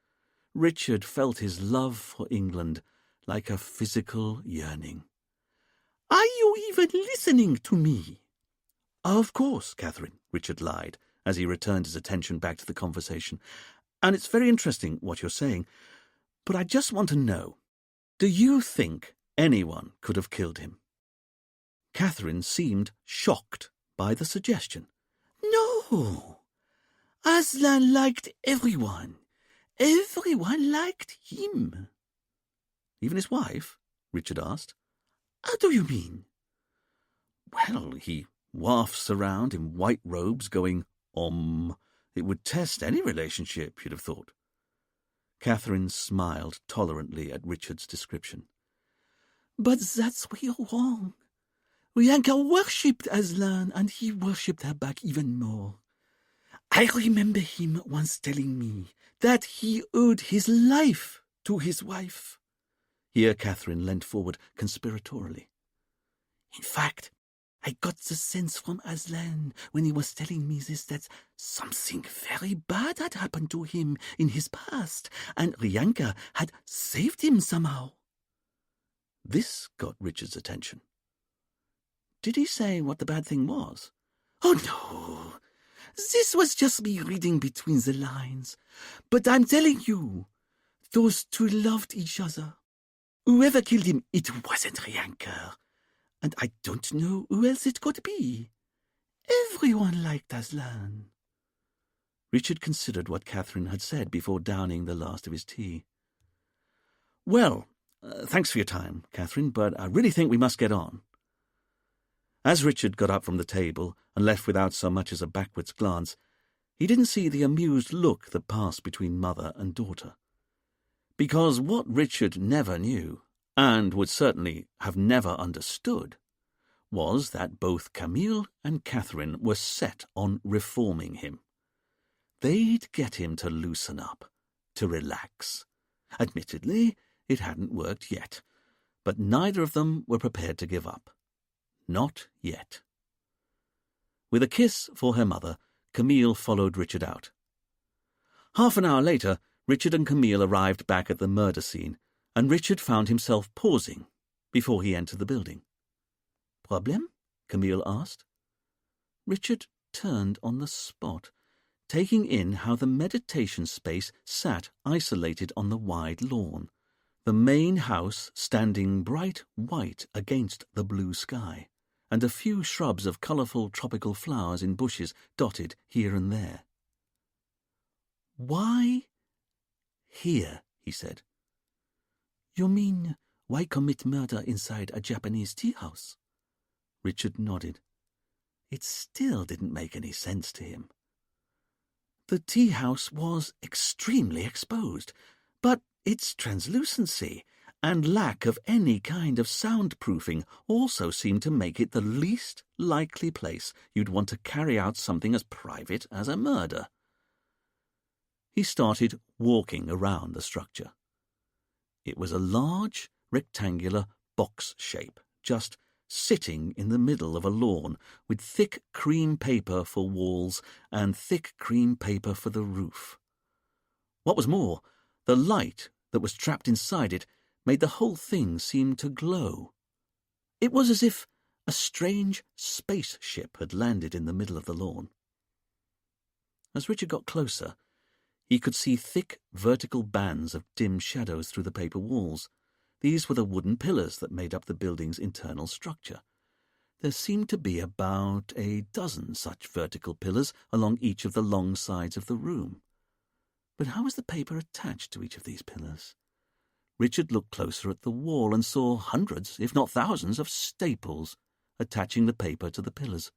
Richard felt his love for England like a physical yearning. Are you even listening to me? Of course, Catherine, Richard lied, as he returned his attention back to the conversation. And it's very interesting what you're saying, but I just want to know, do you think anyone could have killed him? Catherine seemed shocked by the suggestion. No. Aslan liked everyone. Everyone liked him. Even his wife? Richard asked. How do you mean? Well, he wafts around in white robes going, It would test any relationship, you'd have thought. Catherine smiled tolerantly at Richard's description. But that's where you're wrong. Rianka worshipped Aslan, and he worshipped her back even more. I remember him once telling me that he owed his life to his wife. Here Catherine leant forward conspiratorially. In fact, I got the sense from Aslan when he was telling me this that something very bad had happened to him in his past, and Rianka had saved him somehow. This got Richard's attention. Did he say what the bad thing was? Oh, no. This was just me reading between the lines. But I'm telling you, those two loved each other. Whoever killed him, it wasn't Rianka. And I don't know who else it could be. Everyone liked Aslan. Richard considered what Catherine had said before downing the last of his tea. Well, thanks for your time, Catherine, but I really think we must get on. As Richard got up from the table and left without so much as a backwards glance, he didn't see the amused look that passed between mother and daughter. Because what Richard never knew, and would certainly have never understood, was that both Camille and Catherine were set on reforming him. They'd get him to loosen up, to relax. Admittedly, it hadn't worked yet, but neither of them were prepared to give up. Not yet. With a kiss for her mother, Camille followed Richard out. Half an hour later, Richard and Camille arrived back at the murder scene, and Richard found himself pausing before he entered the building. Problem? Camille asked. Richard turned on the spot. taking in how the meditation space sat isolated on the wide lawn, the main house standing bright white against the blue sky, and a few shrubs of colourful tropical flowers in bushes dotted here and there. "Why here?" he said. "You mean, why commit murder inside a Japanese tea house?" Richard nodded. It still didn't make any sense to him. The tea house was extremely exposed, but its translucency and lack of any kind of soundproofing also seemed to make it the least likely place you'd want to carry out something as private as a murder. He started walking around the structure. It was a large, rectangular box shape, just sitting in the middle of a lawn, with thick cream paper for walls and thick cream paper for the roof. What was more, the light that was trapped inside it made the whole thing seem to glow. It was as if a strange spaceship had landed in the middle of the lawn. As Richard got closer, he could see thick vertical bands of dim shadows through the paper walls. These were the wooden pillars that made up the building's internal structure. There seemed to be about a dozen such vertical pillars along each of the long sides of the room. But how was the paper attached to each of these pillars? Richard looked closer at the wall and saw hundreds, if not thousands, of staples attaching the paper to the pillars.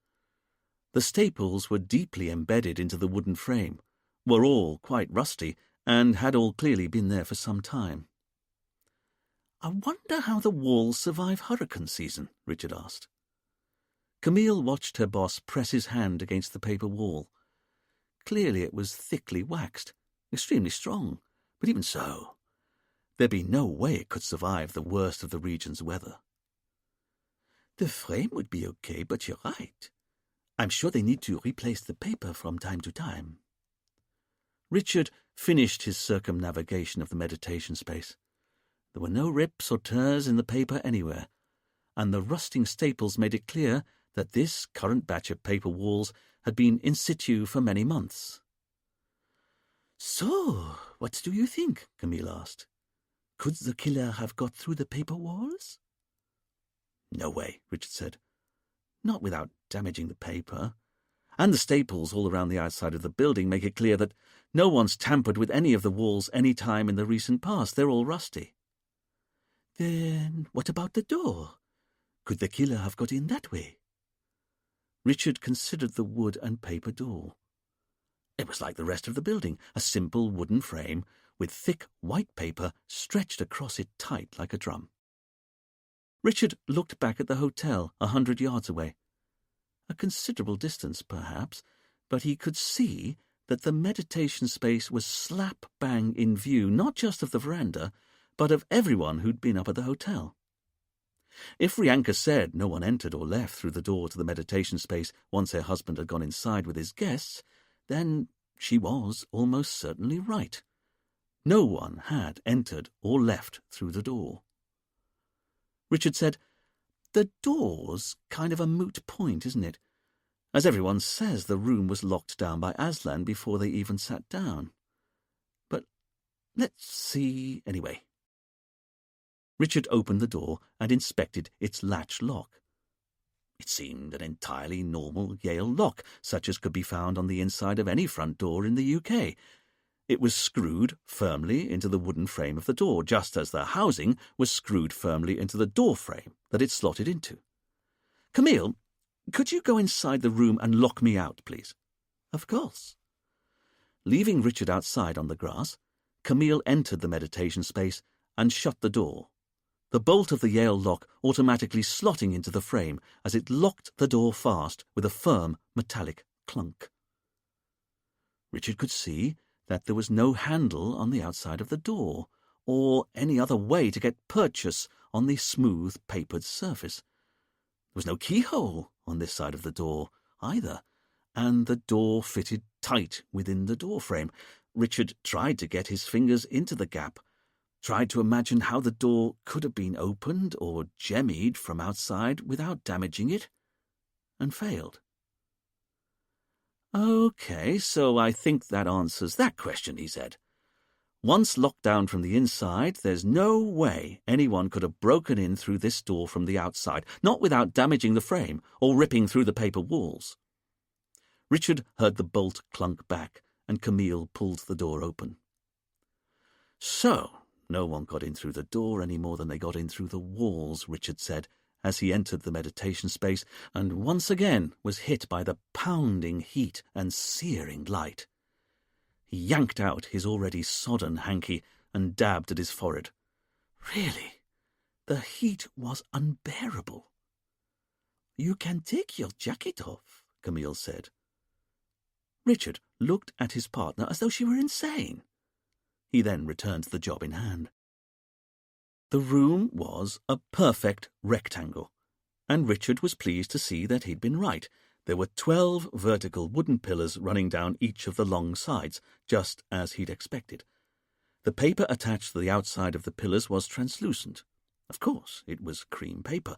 The staples were deeply embedded into the wooden frame, were all quite rusty, and had all clearly been there for some time. "I wonder how the walls survive hurricane season," Richard asked. Camille watched her boss press his hand against the paper wall. Clearly it was thickly waxed, extremely strong, but even so, there'd be no way it could survive the worst of the region's weather. "The frame would be okay, but you're right. I'm sure they need to replace the paper from time to time." Richard finished his circumnavigation of the meditation space. There were no rips or tears in the paper anywhere, and the rusting staples made it clear that this current batch of paper walls had been in situ for many months. "So, what do you think?" Camille asked. "Could the killer have got through the paper walls?" "No way," Richard said. "Not without damaging the paper. And the staples all around the outside of the building make it clear that no one's tampered with any of the walls any time in the recent past. They're all rusty." "Then what about the door? Could the killer have got in that way?" Richard considered the wood and paper door. It was like the rest of the building, a simple wooden frame with thick white paper stretched across it tight like a drum. Richard looked back at the hotel 100 yards away. A considerable distance, perhaps, but he could see that the meditation space was slap bang in view, not just of the veranda, but of everyone who'd been up at the hotel. If Rianka said no one entered or left through the door to the meditation space once her husband had gone inside with his guests, then she was almost certainly right. No one had entered or left through the door. Richard said, "The door's kind of a moot point, isn't it? As everyone says, the room was locked down by Aslan before they even sat down. But let's see anyway." Richard opened the door and inspected its latch lock. It seemed an entirely normal Yale lock, such as could be found on the inside of any front door in the UK. It was screwed firmly into the wooden frame of the door, just as the housing was screwed firmly into the door frame that it slotted into. "Camille, could you go inside the room and lock me out, please?" "Of course." Leaving Richard outside on the grass, Camille entered the meditation space and shut the door, the bolt of the Yale lock automatically slotting into the frame as it locked the door fast with a firm metallic clunk. Richard could see that there was no handle on the outside of the door, or any other way to get purchase on the smooth papered surface. There was no keyhole on this side of the door either, and the door fitted tight within the door frame. Richard tried to get his fingers into the gap, tried to imagine how the door could have been opened or jemmied from outside without damaging it, and failed. "OK, so I think that answers that question," he said. "Once locked down from the inside, there's no way anyone could have broken in through this door from the outside, not without damaging the frame or ripping through the paper walls." Richard heard the bolt clunk back, and Camille pulled the door open. "So, no one got in through the door any more than they got in through the walls," Richard said, as he entered the meditation space and once again was hit by the pounding heat and searing light. He yanked out his already sodden hanky and dabbed at his forehead. Really, the heat was unbearable. "You can take your jacket off," Camille said. Richard looked at his partner as though she were insane. He then returned to the job in hand. The room was a perfect rectangle, and Richard was pleased to see that he'd been right. There were 12 vertical wooden pillars running down each of the long sides, just as he'd expected. The paper attached to the outside of the pillars was translucent. Of course, it was cream paper.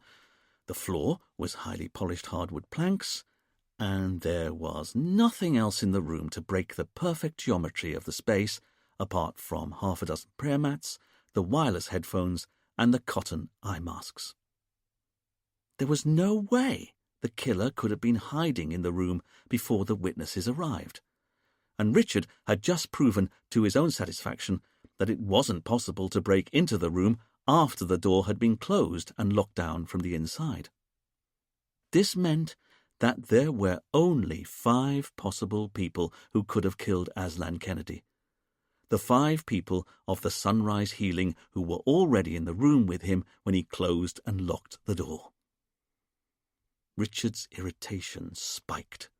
The floor was highly polished hardwood planks, and there was nothing else in the room to break the perfect geometry of the space, apart from half a dozen prayer mats, the wireless headphones, and the cotton eye masks. There was no way the killer could have been hiding in the room before the witnesses arrived, and Richard had just proven to his own satisfaction that it wasn't possible to break into the room after the door had been closed and locked down from the inside. This meant that there were only 5 possible people who could have killed Aslan Kennedy. The 5 people of the Sunrise Healing who were already in the room with him when he closed and locked the door. Richard's irritation spiked.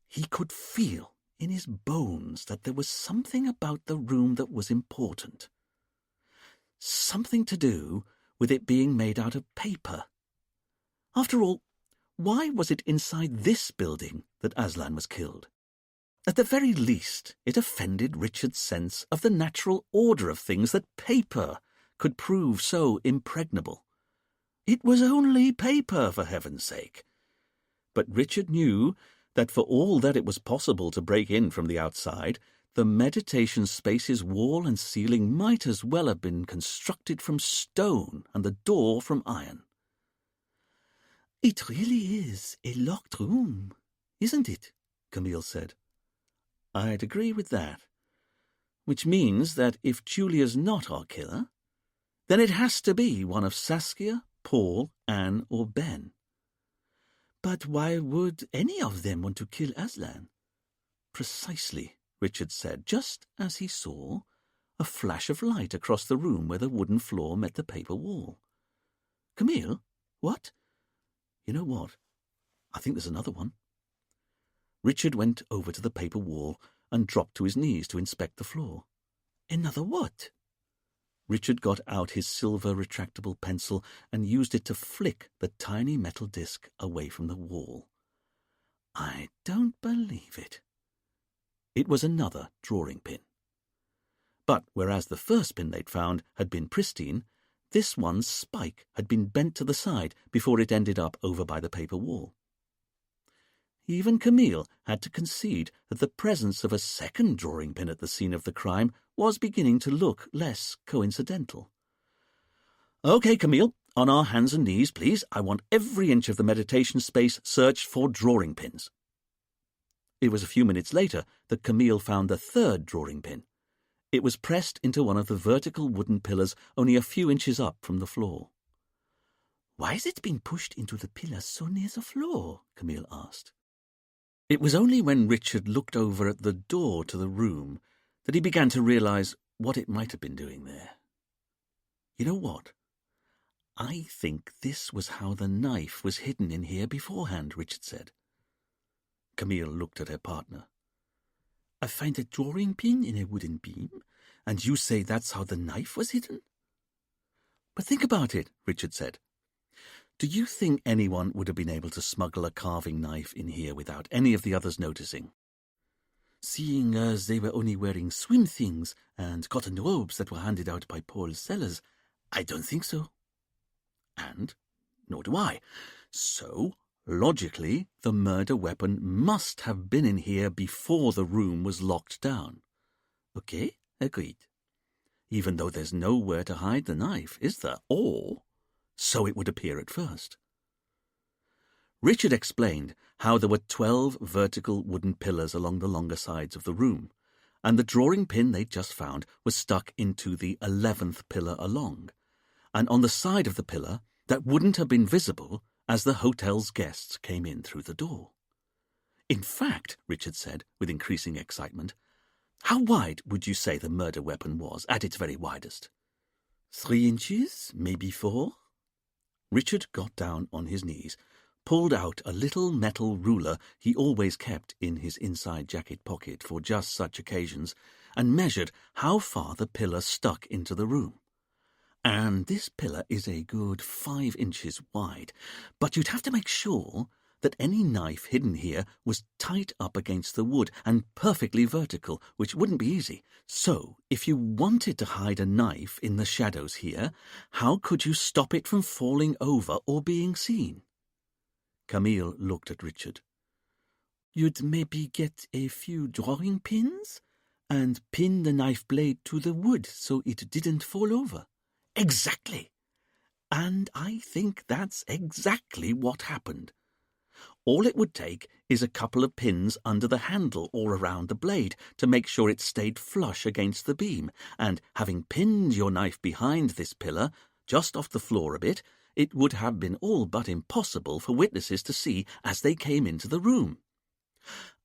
He could feel in his bones that there was something about the room that was important. Something to do with it being made out of paper. After all, why was it inside this building that Aslan was killed? At the very least, it offended Richard's sense of the natural order of things that paper could prove so impregnable. It was only paper, for heaven's sake. But Richard knew that for all that it was possible to break in from the outside, the meditation space's wall and ceiling might as well have been constructed from stone and the door from iron. "It really is a locked room, isn't it?" Camille said. "I'd agree with that. Which means that if Julia's not our killer, then it has to be one of Saskia, Paul, Anne, or Ben." "But why would any of them want to kill Aslan?" "Precisely," Richard said, just as he saw a flash of light across the room where the wooden floor met the paper wall. "Camille, what?" "You know what? I think there's another one." Richard went over to the paper wall and dropped to his knees to inspect the floor. "Another what?" Richard got out his silver retractable pencil and used it to flick the tiny metal disc away from the wall. "I don't believe it." It was another drawing pin. But whereas the first pin they'd found had been pristine, this one's spike had been bent to the side before it ended up over by the paper wall. Even Camille had to concede that the presence of a second drawing pin at the scene of the crime was beginning to look less coincidental. "OK, Camille, on our hands and knees, please. I want every inch of the meditation space searched for drawing pins." It was a few minutes later that Camille found the third drawing pin. It was pressed into one of the vertical wooden pillars only a few inches up from the floor. "Why has it been pushed into the pillar so near the floor?" Camille asked. It was only when Richard looked over at the door to the room that he began to realize what it might have been doing there. "You know what? I think this was how the knife was hidden in here beforehand," Richard said. Camille looked at her partner. "I find a drawing pin in a wooden beam, and you say that's how the knife was hidden?" "But think about it," Richard said. "Do you think anyone would have been able to smuggle a carving knife in here without any of the others noticing? Seeing as they were only wearing swim things and cotton robes that were handed out by Paul's sellers, I don't think so." "And nor do I. So Logically, the murder weapon must have been in here before the room was locked down. Okay, agreed. Even though there's nowhere to hide the knife, is there? Or so it would appear at first. Richard explained how there were 12 vertical wooden pillars along the longer sides of the room, and the drawing pin they'd just found was stuck into the 11th pillar along, and on the side of the pillar that wouldn't have been visible as the hotel's guests came in through the door. In fact, Richard said, with increasing excitement, how wide would you say the murder weapon was at its very widest? 3 inches, maybe 4. Richard got down on his knees, pulled out a little metal ruler he always kept in his inside jacket pocket for just such occasions, and measured how far the pillar stuck into the room. And this pillar is a good 5 inches wide, but you'd have to make sure that any knife hidden here was tight up against the wood and perfectly vertical, which wouldn't be easy. So, if you wanted to hide a knife in the shadows here, how could you stop it from falling over or being seen? Camille looked at Richard. You'd maybe get a few drawing pins and pin the knife blade to the wood so it didn't fall over. Exactly. And I think that's exactly what happened. All it would take is a couple of pins under the handle or around the blade to make sure it stayed flush against the beam, and having pinned your knife behind this pillar, just off the floor a bit, it would have been all but impossible for witnesses to see as they came into the room.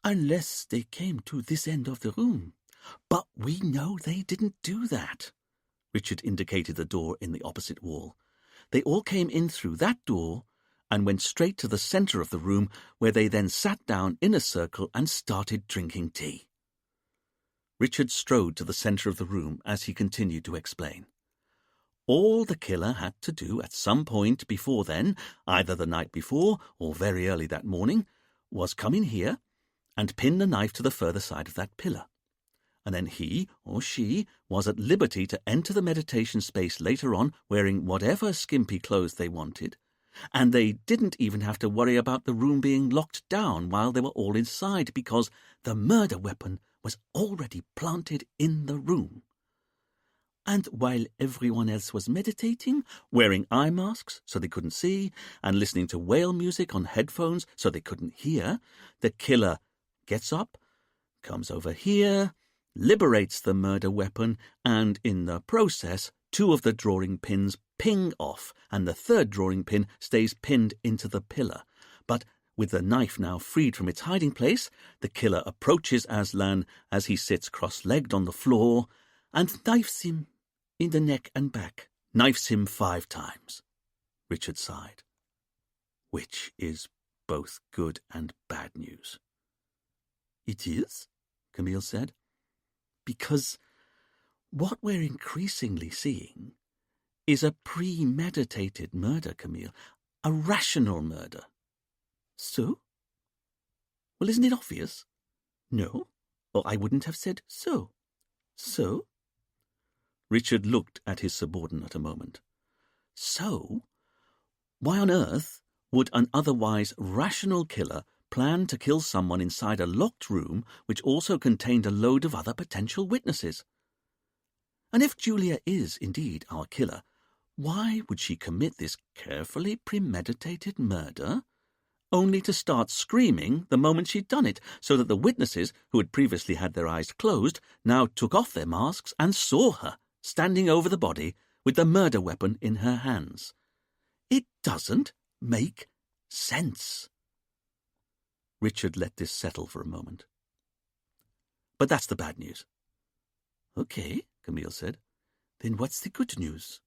Unless they came to this end of the room. But we know they didn't do that. Richard indicated the door in the opposite wall. They all came in through that door and went straight to the centre of the room, where they then sat down in a circle and started drinking tea. Richard strode to the centre of the room as he continued to explain. All the killer had to do at some point before then, either the night before or very early that morning, was come in here and pin the knife to the further side of that pillar. And then he or she was at liberty to enter the meditation space later on wearing whatever skimpy clothes they wanted, and they didn't even have to worry about the room being locked down while they were all inside, because the murder weapon was already planted in the room. And while everyone else was meditating, wearing eye masks so they couldn't see, and listening to whale music on headphones so they couldn't hear, the killer gets up, comes over here, liberates the murder weapon, and in the process, 2 of the drawing pins ping off, and the 3rd drawing pin stays pinned into the pillar. But with the knife now freed from its hiding place, the killer approaches Aslan as he sits cross-legged on the floor and knifes him in the neck and back. Knifes him 5 times. Richard sighed. Which is both good and bad news. It is, Camille said, because what we're increasingly seeing is a premeditated murder, Camille, a rational murder. So? Well, isn't it obvious? No, or I wouldn't have said so. So? Richard looked at his subordinate a moment. So, why on earth would an otherwise rational killer plan to kill someone inside a locked room which also contained a load of other potential witnesses? And if Julia is indeed our killer, why would she commit this carefully premeditated murder only to start screaming the moment she'd done it, so that the witnesses, who had previously had their eyes closed, now took off their masks and saw her standing over the body with the murder weapon in her hands? It doesn't make sense. Richard let this settle for a moment. But that's the bad news. Okay, Camille said. Then what's the good news?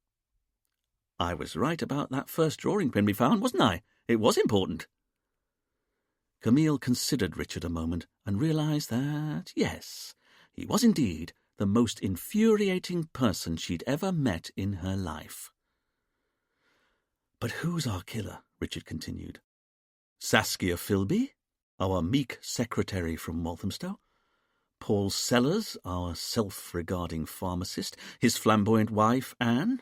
I was right about that first drawing pin we found, wasn't I? It was important. Camille considered Richard a moment and realized that, yes, he was indeed the most infuriating person she'd ever met in her life. But who's our killer? Richard continued. Saskia Philby, our meek secretary from Walthamstow, Paul Sellers, our self-regarding pharmacist, his flamboyant wife, Anne,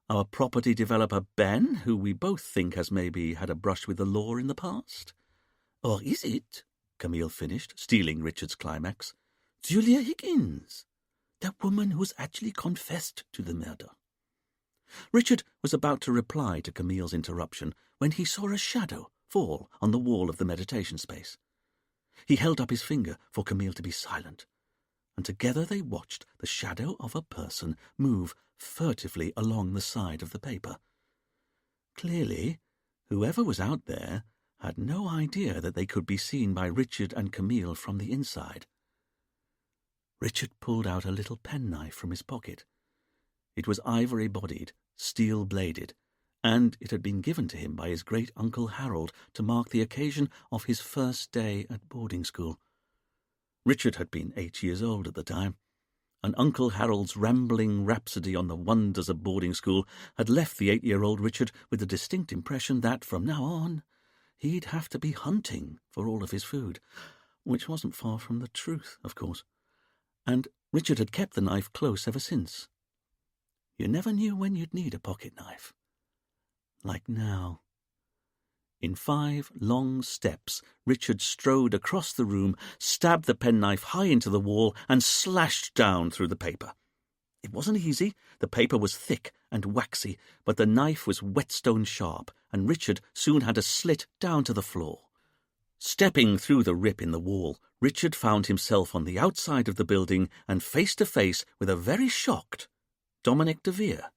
Our property developer Ben, who we both think has maybe had a brush with the law in the past. Or is it, Camille finished, stealing Richard's climax, Julia Higgins, that woman who's actually confessed to the murder? Richard was about to reply to Camille's interruption when he saw a shadow fall on the wall of the meditation space. He held up his finger for Camille to be silent, and together they watched the shadow of a person move furtively along the side of the paper. Clearly, whoever was out there had no idea that they could be seen by Richard and Camille from the inside. Richard pulled out a little penknife from his pocket. It was ivory-bodied, steel-bladed, and it had been given to him by his great-uncle Harold to mark the occasion of his first day at boarding school. Richard had been 8 years old at the time, and Uncle Harold's rambling rhapsody on the wonders of boarding school had left the 8-year-old Richard with the distinct impression that, from now on, he'd have to be hunting for all of his food, which wasn't far from the truth, of course. And Richard had kept the knife close ever since. You never knew when you'd need a pocket knife. Like now. In 5 long steps, Richard strode across the room, stabbed the penknife high into the wall, and slashed down through the paper. It wasn't easy. The paper was thick and waxy, but the knife was whetstone sharp, and Richard soon had a slit down to the floor. Stepping through the rip in the wall, Richard found himself on the outside of the building and face to face with a very shocked Dominic de Vere.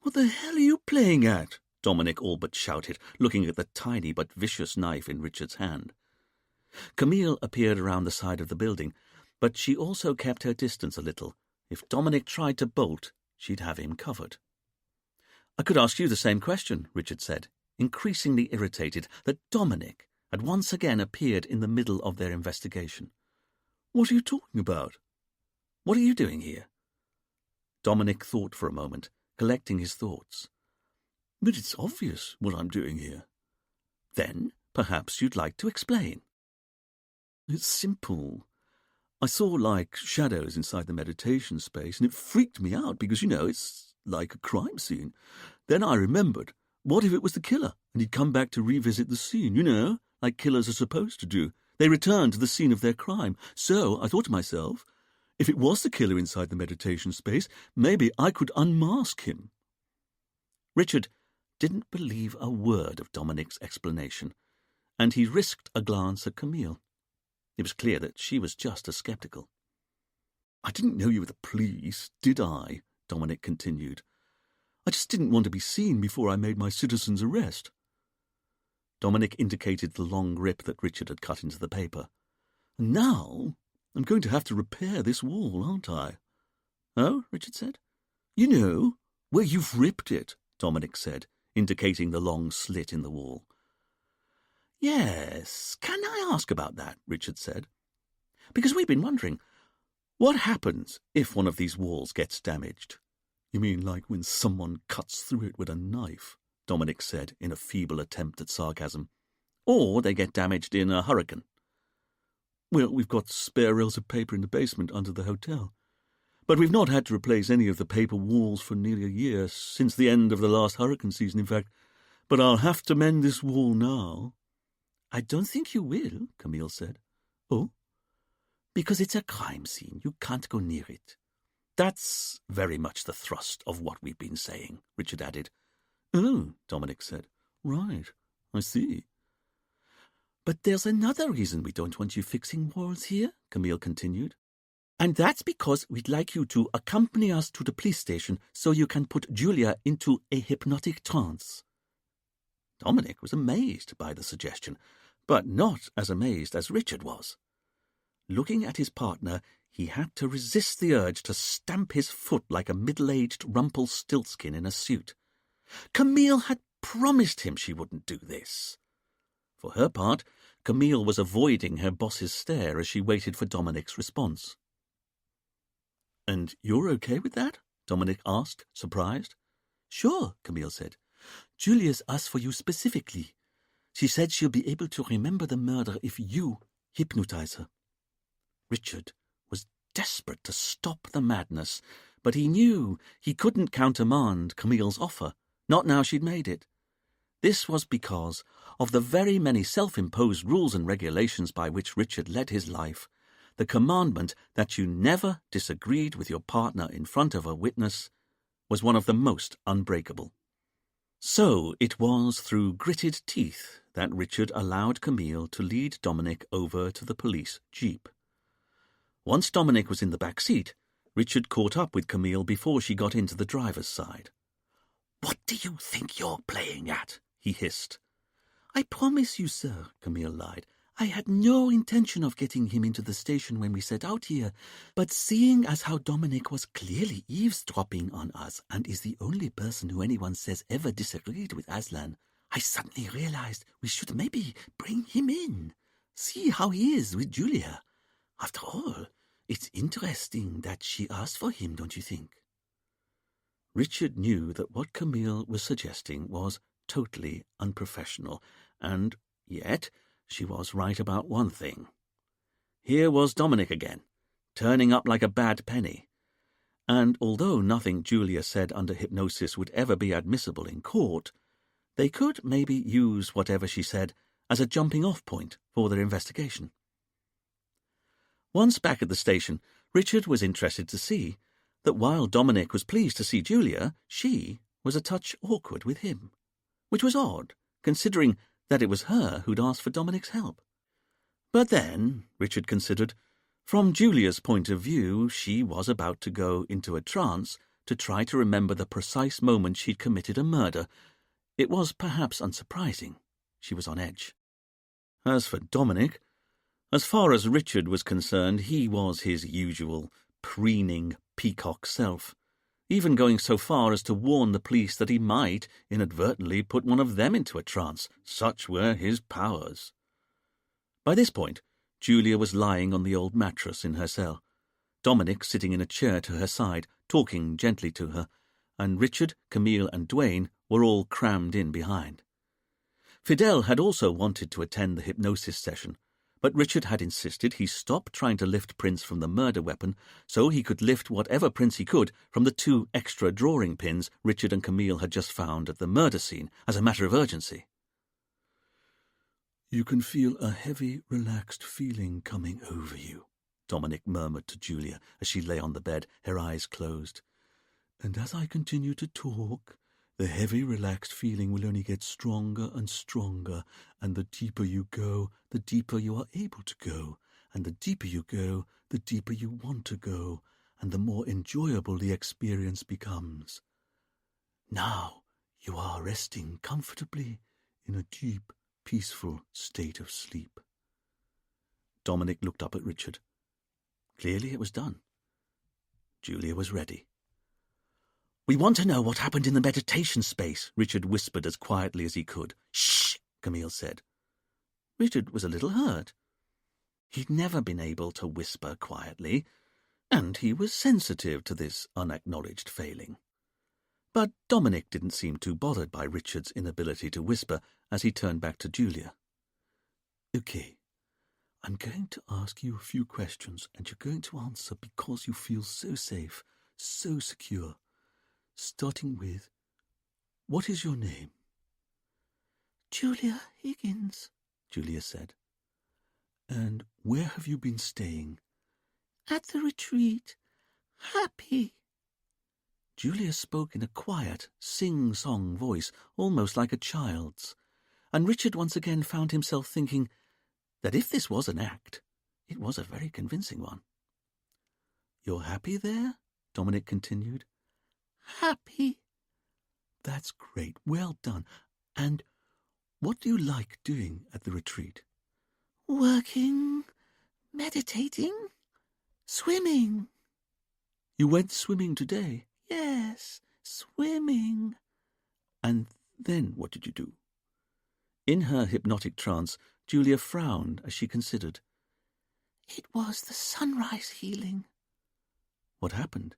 "What the hell are you playing at?" Dominic all but shouted, looking at the tiny but vicious knife in Richard's hand. Camille appeared around the side of the building, but she also kept her distance a little. If Dominic tried to bolt, she'd have him covered. "I could ask you the same question," Richard said, increasingly irritated that Dominic had once again appeared in the middle of their investigation. "What are you talking about? What are you doing here?" Dominic thought for a moment, collecting his thoughts. "But it's obvious what I'm doing here." "Then perhaps you'd like to explain." "It's simple. I saw, shadows inside the meditation space, and it freaked me out because, it's like a crime scene. Then I remembered, what if it was the killer, and he'd come back to revisit the scene, like killers are supposed to do. They return to the scene of their crime. So I thought to myself, if it was the killer inside the meditation space, maybe I could unmask him." Richard didn't believe a word of Dominic's explanation, and he risked a glance at Camille. It was clear that she was just as sceptical. "I didn't know you were the police, did I?" Dominic continued. "I just didn't want to be seen before I made my citizen's arrest." Dominic indicated the long rip that Richard had cut into the paper. "And now I'm going to have to repair this wall, aren't I?" "Oh?" Richard said. Where you've ripped it," Dominic said, indicating the long slit in the wall. "Yes, can I ask about that?" Richard said. "Because we've been wondering, what happens if one of these walls gets damaged?" "You mean like when someone cuts through it with a knife?" Dominic said in a feeble attempt at sarcasm. "Or they get damaged in a hurricane." "Well, we've got spare rolls of paper in the basement under the hotel. But we've not had to replace any of the paper walls for nearly a year, since the end of the last hurricane season, in fact. But I'll have to mend this wall now." "I don't think you will," Camille said. "Oh?" "Because it's a crime scene. You can't go near it." "That's very much the thrust of what we've been saying," Richard added. "Oh," Dominic said. "Right, I see." "But there's another reason we don't want you fixing walls here," Camille continued. "And that's because we'd like you to accompany us to the police station so you can put Julia into a hypnotic trance." Dominic was amazed by the suggestion, but not as amazed as Richard was. Looking at his partner, he had to resist the urge to stamp his foot like a middle-aged Rumpelstiltskin in a suit. Camille had promised him she wouldn't do this. For her part, Camille was avoiding her boss's stare as she waited for Dominic's response. "And you're okay with that?" Dominic asked, surprised. "Sure," Camille said. "Julia's asked for you specifically. She said she'll be able to remember the murder if you hypnotize her." Richard was desperate to stop the madness, but he knew he couldn't countermand Camille's offer, not now she'd made it. This was because of the very many self-imposed rules and regulations by which Richard led his life. The commandment that you never disagreed with your partner in front of a witness was one of the most unbreakable. So it was through gritted teeth that Richard allowed Camille to lead Dominic over to the police jeep. Once Dominic was in the back seat, Richard caught up with Camille before she got into the driver's side. "What do you think you're playing at?" he hissed. "I promise you, sir," Camille lied, "I had no intention of getting him into the station when we set out here, but seeing as how Dominic was clearly eavesdropping on us and is the only person who anyone says ever disagreed with Aslan, I suddenly realized we should maybe bring him in, see how he is with Julia. After all, it's interesting that she asked for him, don't you think?" Richard knew that what Camille was suggesting was totally unprofessional, and yet she was right about one thing. Here was Dominic again, turning up like a bad penny, and although nothing Julia said under hypnosis would ever be admissible in court, they could maybe use whatever she said as a jumping-off point for their investigation. Once back at the station, Richard was interested to see that while Dominic was pleased to see Julia, she was a touch awkward with him, which was odd, considering that it was her who'd asked for Dominic's help. But then, Richard considered, from Julia's point of view, she was about to go into a trance to try to remember the precise moment she'd committed a murder. It was perhaps unsurprising. She was on edge. As for Dominic, as far as Richard was concerned, he was his usual preening peacock self, even going so far as to warn the police that he might inadvertently put one of them into a trance. Such were his powers. By this point, Julia was lying on the old mattress in her cell, Dominic sitting in a chair to her side, talking gently to her, and Richard, Camille, and Duane were all crammed in behind. Fidel had also wanted to attend the hypnosis session, but Richard had insisted he stop trying to lift prints from the murder weapon so he could lift whatever prints he could from the 2 extra drawing pins Richard and Camille had just found at the murder scene as a matter of urgency. "You can feel a heavy, relaxed feeling coming over you," Dominic murmured to Julia as she lay on the bed, her eyes closed. "And as I continue to talk, the heavy, relaxed feeling will only get stronger and stronger, and the deeper you go, the deeper you are able to go, and the deeper you go, the deeper you want to go, and the more enjoyable the experience becomes. Now you are resting comfortably in a deep, peaceful state of sleep." Dominic looked up at Richard. Clearly it was done. Julia was ready. "We want to know what happened in the meditation space," Richard whispered as quietly as he could. "Shh," Camille said. Richard was a little hurt. He'd never been able to whisper quietly, and he was sensitive to this unacknowledged failing. But Dominic didn't seem too bothered by Richard's inability to whisper as he turned back to Julia. "Okay, I'm going to ask you a few questions, and you're going to answer because you feel so safe, so secure. Starting with, what is your name?" "Julia Higgins," Julia said. "And where have you been staying?" "At the retreat. Happy." Julia spoke in a quiet, sing-song voice, almost like a child's, and Richard once again found himself thinking that if this was an act, it was a very convincing one. "You're happy there?" Dominic continued. "Happy." "That's great. Well done. And what do you like doing at the retreat?" "Working, meditating, swimming." "You went swimming today?" "Yes, swimming." "And then what did you do?" In her hypnotic trance, Julia frowned as she considered. "It was the sunrise healing." "What happened?"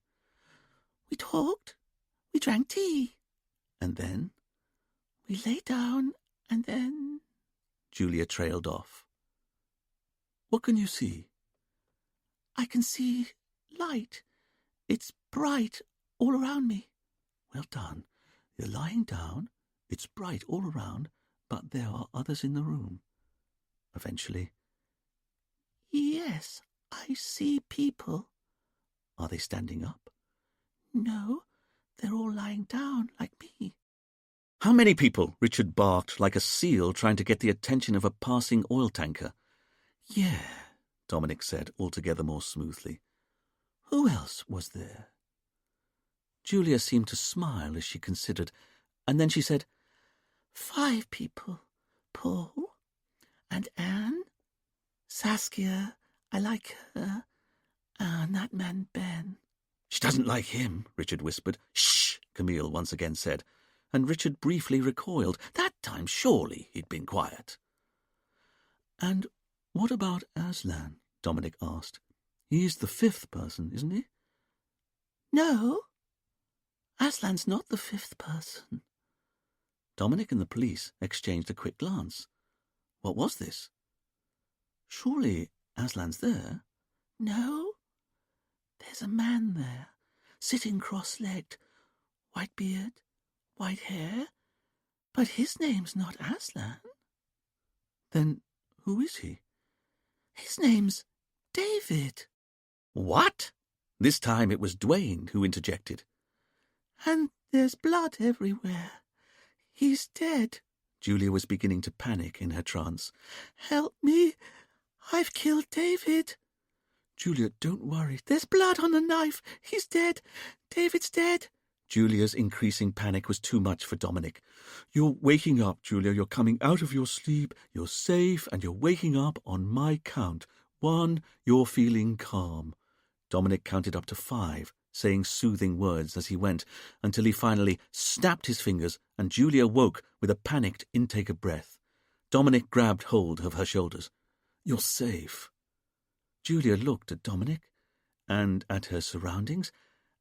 "We talked. We drank tea." "And then?" "We lay down, and then—" Julia trailed off. "What can you see?" "I can see light. It's bright all around me." "Well done. You're lying down. It's bright all around, but there are others in the room." Eventually, "Yes, I see people." "Are they standing up?" "No, they're all lying down like me." "How many people?" Richard barked like a seal trying to get the attention of a passing oil tanker. "Yeah," Dominic said, altogether more smoothly. "Who else was there?" Julia seemed to smile as she considered, and then she said, 5 people. Paul and Anne, Saskia, I like her, and that man Ben." "She doesn't like him," Richard whispered. "Shh," Camille once again said, and Richard briefly recoiled. That time, surely, he'd been quiet. "And what about Aslan?" Dominic asked. "He's the 5th person, isn't he?" "No, Aslan's not the 5th person." Dominic and the police exchanged a quick glance. What was this? Surely Aslan's there? "No, there's a man there, sitting cross-legged, white beard, white hair, but his name's not Aslan." "Then who is he?" "His name's David." "What?" This time it was Dwayne who interjected. "And there's blood everywhere. He's dead." Julia was beginning to panic in her trance. "Help me! I've killed David." "Julia, don't worry." "There's blood on the knife. He's dead. David's dead." Julia's increasing panic was too much for Dominic. "You're waking up, Julia. You're coming out of your sleep. You're safe, and you're waking up on my count. 1, you're feeling calm." Dominic counted up to 5, saying soothing words as he went, until he finally snapped his fingers, and Julia woke with a panicked intake of breath. Dominic grabbed hold of her shoulders. "You're safe." Julia looked at Dominic and at her surroundings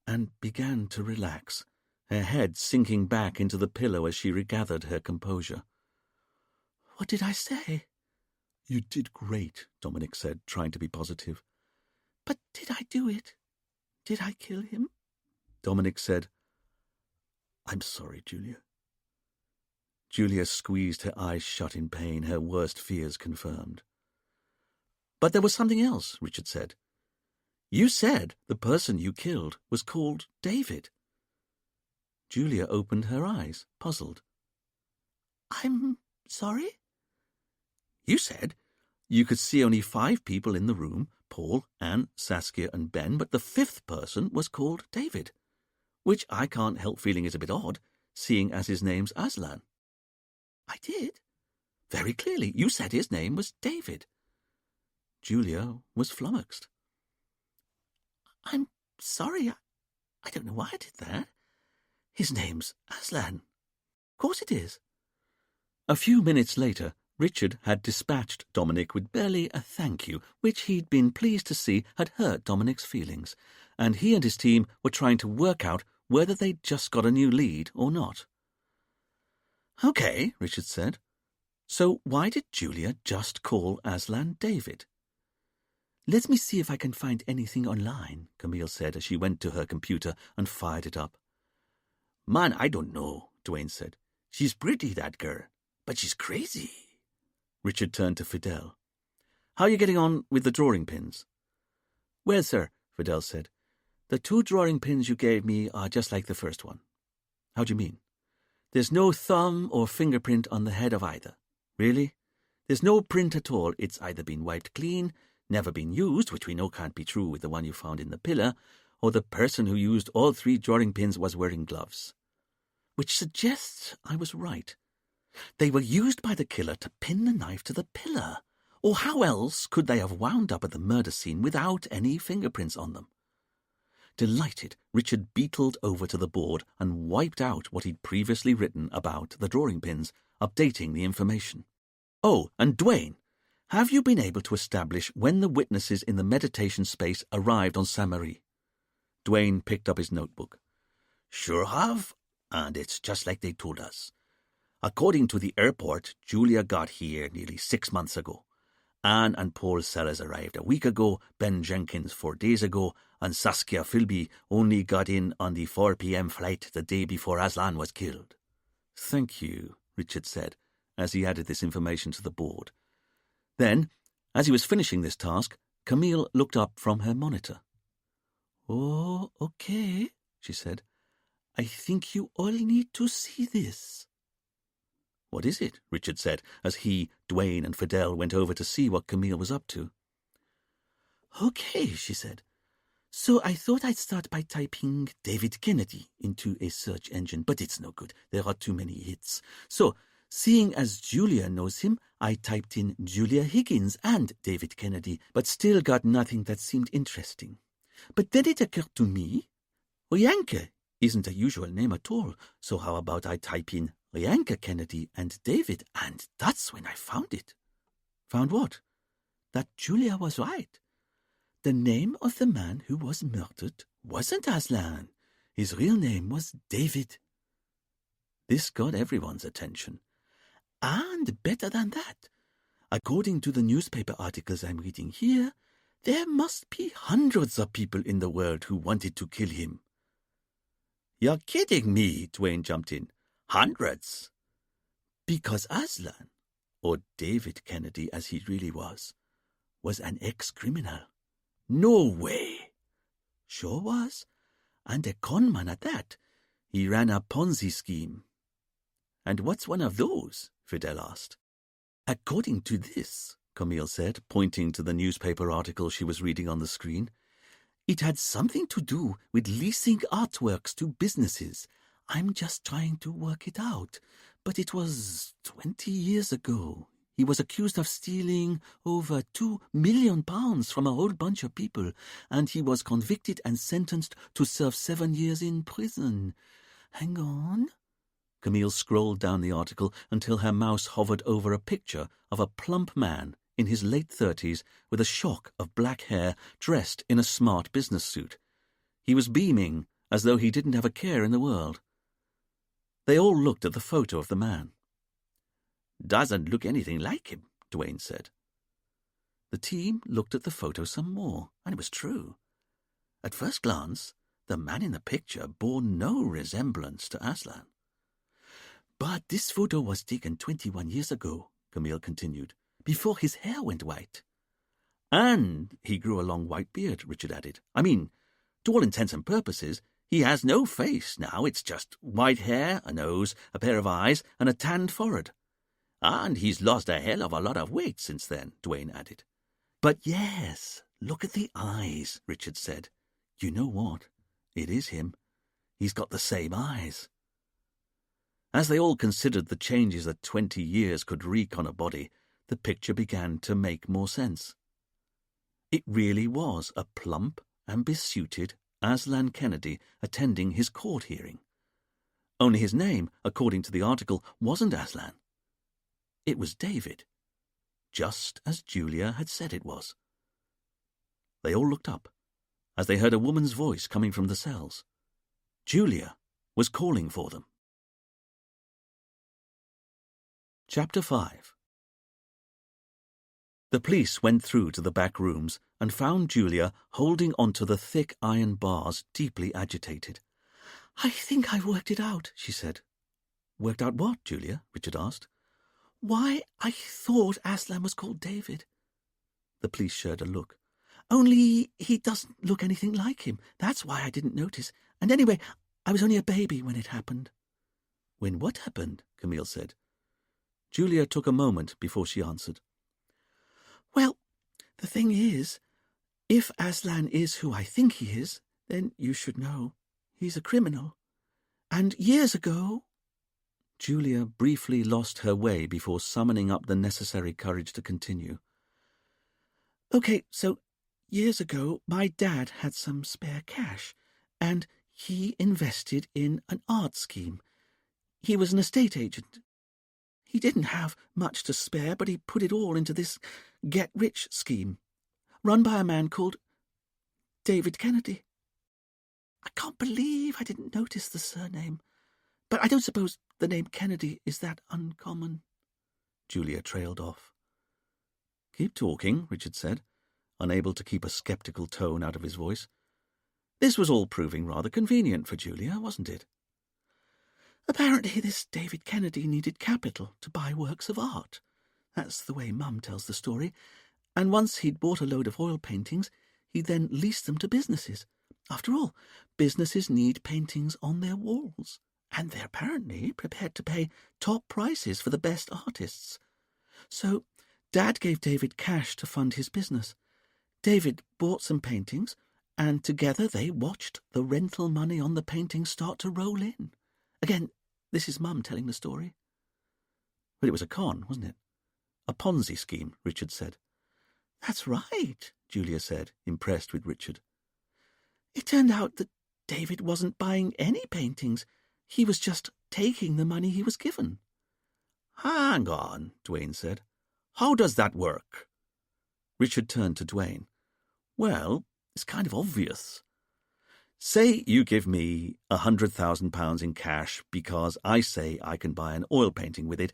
and began to relax, her head sinking back into the pillow as she regathered her composure. "What did I say?" "You did great," Dominic said, trying to be positive. "But did I do it? Did I kill him?" Dominic said, "I'm sorry, Julia." Julia squeezed her eyes shut in pain, her worst fears confirmed. "But there was something else," Richard said. "You said the person you killed was called David." Julia opened her eyes, puzzled. "I'm sorry?" "You said you could see only 5 people in the room, Paul, Anne, Saskia, and Ben, but the 5th person was called David, which I can't help feeling is a bit odd, seeing as his name's Aslan." "I did?" "Very clearly. You said his name was David." Julia was flummoxed. "I'm sorry. I don't know why I did that. His name's Aslan. Of course it is." A few minutes later, Richard had dispatched Dominic with barely a thank you, which he'd been pleased to see had hurt Dominic's feelings, and he and his team were trying to work out whether they'd just got a new lead or not. "Okay," Richard said. "So why did Julia just call Aslan David?" "Let me see if I can find anything online," Camille said as she went to her computer and fired it up. "Man, I don't know," Dwayne said. "She's pretty, that girl, but she's crazy." Richard turned to Fidel. "How are you getting on with the drawing pins?" "Well, sir," Fidel said, "the 2 drawing pins you gave me are just like the first one." "How do you mean?" "There's no thumb or fingerprint on the head of either." "Really?" "There's no print at all. It's either been wiped clean, never been used, which we know can't be true with the one you found in the pillar, or the person who used all 3 drawing pins was wearing gloves." Which suggests I was right. They were used by the killer to pin the knife to the pillar, or how else could they have wound up at the murder scene without any fingerprints on them? Delighted, Richard beetled over to the board and wiped out what he'd previously written about the drawing pins, updating the information. "Oh, and Dwayne, have you been able to establish when the witnesses in the meditation space arrived on Saint-Marie?" Dwayne picked up his notebook. "Sure have, and it's just like they told us. According to the airport, Julia got here nearly 6 months ago, Anne and Paul Sellers arrived a week ago, Ben Jenkins 4 days ago, and Saskia Philby only got in on the 4 p.m. flight the day before Aslan was killed. Thank you, Richard said, as he added this information to the board. Then, as he was finishing this task, Camille looked up from her monitor. "Oh, okay," she said. "I think you all need to see this." "What is it?" Richard said, as he, Dwayne, and Fidel went over to see what Camille was up to. "Okay," she said. "So I thought I'd start by typing David Kennedy into a search engine, but it's no good. There are too many hits. So, seeing as Julia knows him, I typed in Julia Higgins and David Kennedy, but still got nothing that seemed interesting. But then it occurred to me, Rianke isn't a usual name at all, so how about I type in Rianke Kennedy and David, and that's when I found it." "Found what?" "That Julia was right. The name of the man who was murdered wasn't Aslan. His real name was David." This got everyone's attention. "And better than that, according to the newspaper articles I'm reading here, there must be hundreds of people in the world who wanted to kill him." "You're kidding me," Dwayne jumped in. "Hundreds?" "Because Aslan, or David Kennedy as he really was an ex-criminal." "No way." "Sure was, and a conman at that. He ran a Ponzi scheme." "And what's one of those?" Fidel asked. "According to this," Camille said, pointing to the newspaper article she was reading on the screen, "it had something to do with leasing artworks to businesses. I'm just trying to work it out, but it was 20 years ago. He was accused of stealing over £2 million from a whole bunch of people, and he was convicted and sentenced to serve 7 years in prison. Hang on." Camille scrolled down the article until her mouse hovered over a picture of a plump man in his late 30s with a shock of black hair, dressed in a smart business suit. He was beaming, as though he didn't have a care in the world. They all looked at the photo of the man. "Doesn't look anything like him," Dwayne said. The team looked at the photo some more, and it was true. At first glance, the man in the picture bore no resemblance to Aslan. "But this photo was taken 21 years ago," Camille continued, "before his hair went white." "And he grew a long white beard," Richard added. "I mean, to all intents and purposes, he has no face now. It's just white hair, a nose, a pair of eyes, and a tanned forehead." "And he's lost a hell of a lot of weight since then," Dwayne added. "But yes, look at the eyes," Richard said. "You know what? It is him. He's got the same eyes." As they all considered the changes that 20 years could wreak on a body, the picture began to make more sense. It really was a plump and besuited Aslan Kennedy attending his court hearing. Only his name, according to the article, wasn't Aslan. It was David, just as Julia had said it was. They all looked up as they heard a woman's voice coming from the cells. Julia was calling for them. Chapter 5. The police went through to the back rooms and found Julia holding onto the thick iron bars, deeply agitated. "I think I've worked it out," she said. "Worked out what, Julia?" Richard asked. "Why I thought Aslan was called David." The police shared a look. "Only he doesn't look anything like him. That's why I didn't notice. And anyway, I was only a baby when it happened." "When what happened?" Camille said. Julia took a moment before she answered. "Well, the thing is, if Aslan is who I think he is, then you should know. He's a criminal. And years ago—" Julia briefly lost her way before summoning up the necessary courage to continue. "Okay, so years ago, my dad had some spare cash, and he invested in an art scheme. He was an estate agent. He didn't have much to spare, but he put it all into this get-rich scheme, run by a man called David Kennedy. I can't believe I didn't notice the surname, but I don't suppose the name Kennedy is that uncommon." Julia trailed off. Keep talking, Richard said, unable to keep a sceptical tone out of his voice. This was all proving rather convenient for Julia, wasn't it? Apparently this David Kennedy needed capital to buy works of art. That's the way Mum tells the story. And once he'd bought a load of oil paintings, he then leased them to businesses. After all, businesses need paintings on their walls, and they're apparently prepared to pay top prices for the best artists. So Dad gave David cash to fund his business. David bought some paintings, and together they watched the rental money on the paintings start to roll in. Again, this is Mum telling the story. But it was a con, wasn't it? A Ponzi scheme, Richard said. That's right, Julia said, impressed with Richard. It turned out that David wasn't buying any paintings. He was just taking the money he was given. Hang on, Dwayne said. How does that work? Richard turned to Dwayne. Well, it's kind of obvious. Say you give me £100,000 in cash because I say I can buy an oil painting with it,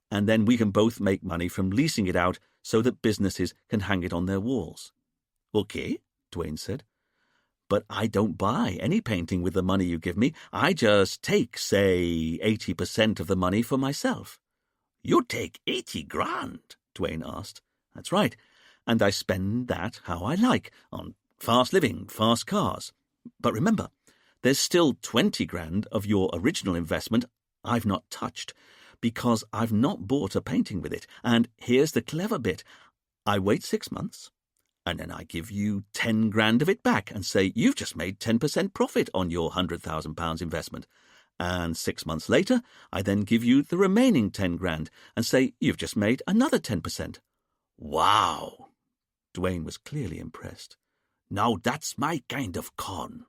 and then we can both make money from leasing it out so that businesses can hang it on their walls. Okay, Dwayne said. But I don't buy any painting with the money you give me. I just take, say, 80% of the money for myself. You take 80 grand? Dwayne asked. That's right. And I spend that how I like, on fast living, fast cars. But remember, there's still 20 grand of your original investment I've not touched, because I've not bought a painting with it. And here's the clever bit. I wait 6 months, and then I give you 10 grand of it back and say you've just made 10% profit on your £100,000 investment. And 6 months later, I then give you the remaining 10 grand and say you've just made another 10%. Wow! Dwayne was clearly impressed. Now that's my kind of con.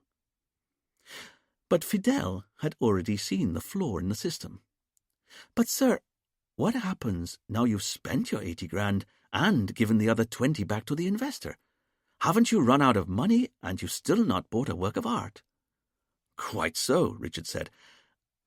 But Fidel had already seen the flaw in the system. But, sir, what happens now you've spent your 80 grand and given the other 20 back to the investor? Haven't you run out of money and you've still not bought a work of art? Quite so, Richard said.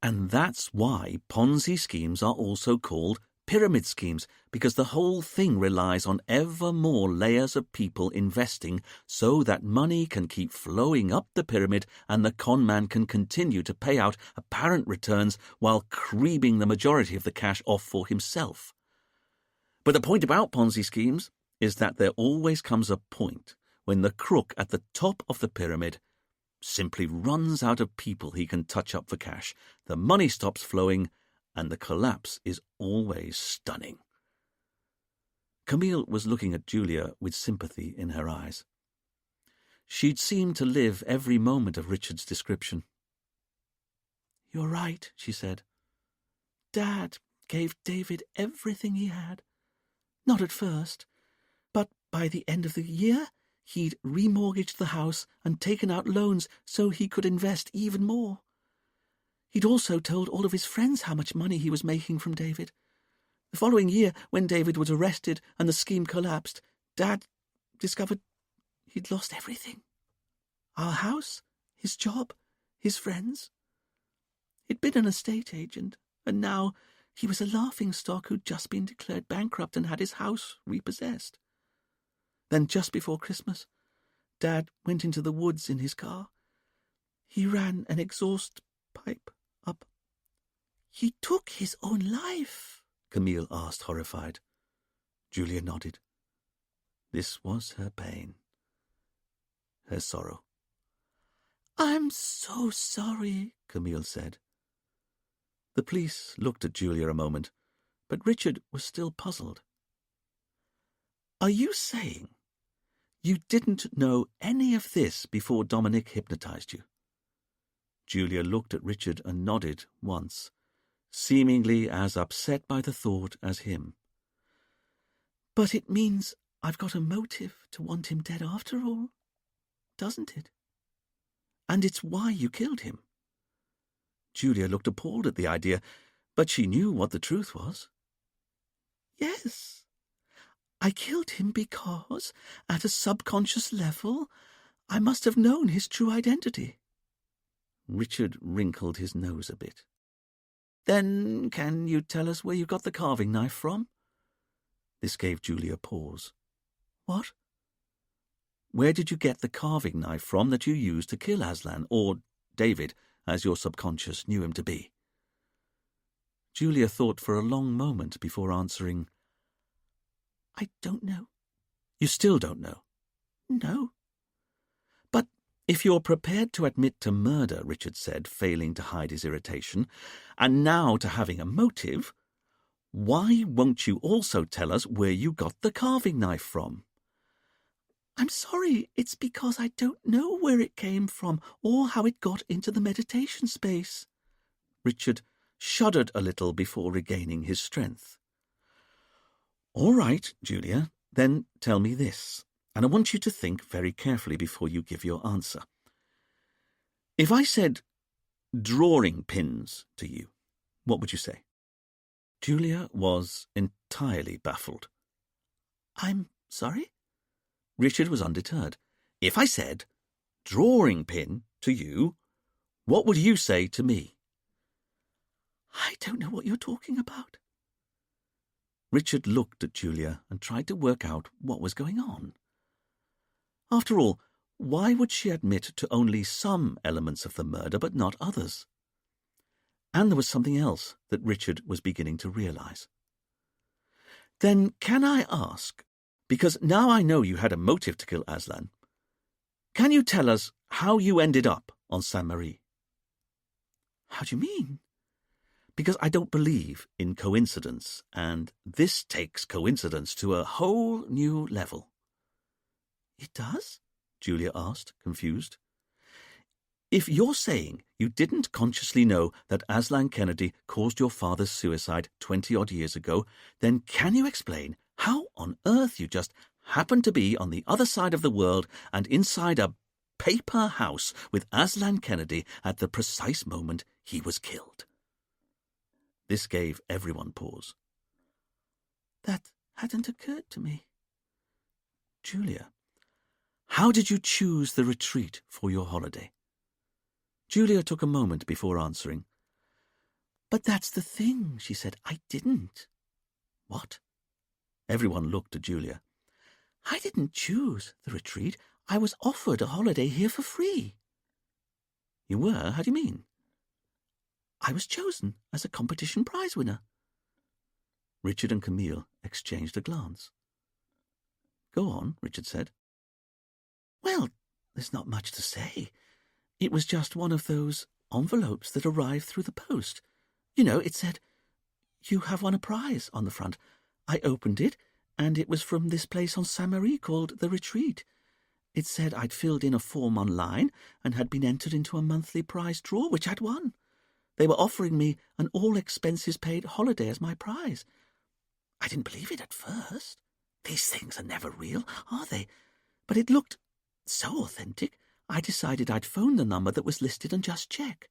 And that's why Ponzi schemes are also called pyramid schemes, because the whole thing relies on ever more layers of people investing so that money can keep flowing up the pyramid and the con man can continue to pay out apparent returns while creaming the majority of the cash off for himself. But the point about Ponzi schemes is that there always comes a point when the crook at the top of the pyramid simply runs out of people he can touch up for cash, the money stops flowing, and the collapse is always stunning. Camille was looking at Julia with sympathy in her eyes. She'd seemed to live every moment of Richard's description. You're right, she said. Dad gave David everything he had. Not at first, but by the end of the year, he'd remortgaged the house and taken out loans so he could invest even more. He'd also told all of his friends how much money he was making from David. The following year, when David was arrested and the scheme collapsed, Dad discovered he'd lost everything. Our house, his job, his friends. He'd been an estate agent, and now he was a laughingstock who'd just been declared bankrupt and had his house repossessed. Then, just before Christmas, Dad went into the woods in his car. He ran an exhaust pipe up. He took his own life, Camille asked, horrified. Julia nodded. This was her pain, her sorrow. I'm so sorry, Camille said. The police looked at Julia a moment, but Richard was still puzzled. Are you saying you didn't know any of this before Dominic hypnotized you? Julia looked at Richard and nodded once, seemingly as upset by the thought as him. But it means I've got a motive to want him dead after all, doesn't it? And it's why you killed him. Julia looked appalled at the idea, but she knew what the truth was. Yes, I killed him because, at a subconscious level, I must have known his true identity. Richard wrinkled his nose a bit. Then can you tell us where you got the carving knife from? This gave Julia pause. What? Where did you get the carving knife from that you used to kill Aslan, or David, as your subconscious knew him to be? Julia thought for a long moment before answering. I don't know. You still don't know? No. But if you're prepared to admit to murder, Richard said, failing to hide his irritation, and now to having a motive, why won't you also tell us where you got the carving knife from? I'm sorry, it's because I don't know where it came from or how it got into the meditation space. Richard shuddered a little before regaining his strength. All right, Julia, then tell me this, and I want you to think very carefully before you give your answer. If I said drawing pins to you, what would you say? Julia was entirely baffled. I'm sorry? Richard was undeterred. If I said drawing pin to you, what would you say to me? I don't know what you're talking about. Richard looked at Julia and tried to work out what was going on. After all, why would she admit to only some elements of the murder but not others? And there was something else that Richard was beginning to realize. Then can I ask, because now I know you had a motive to kill Aslan, can you tell us how you ended up on Sainte-Marie? How do you mean? Because I don't believe in coincidence, and this takes coincidence to a whole new level. It does? Julia asked, confused. If you're saying you didn't consciously know that Aslan Kennedy caused your father's suicide 20-odd years ago, then can you explain how on earth you just happened to be on the other side of the world and inside a paper house with Aslan Kennedy at the precise moment he was killed? This gave everyone pause. That hadn't occurred to me. Julia, how did you choose the retreat for your holiday? Julia took a moment before answering. But that's the thing, she said. I didn't. What? Everyone looked at Julia. I didn't choose the retreat. I was offered a holiday here for free. You were? How do you mean? I was chosen as a competition prize winner. Richard and Camille exchanged a glance. Go on, Richard said. Well, there's not much to say. It was just one of those envelopes that arrived through the post. You know, it said, "You have won a prize" on the front. I opened it, and it was from this place on Sainte-Marie called The Retreat. It said I'd filled in a form online and had been entered into a monthly prize draw, which I'd won. They were offering me an all-expenses-paid holiday as my prize. I didn't believe it at first. These things are never real, are they? But it looked so authentic, I decided I'd phone the number that was listed and just check.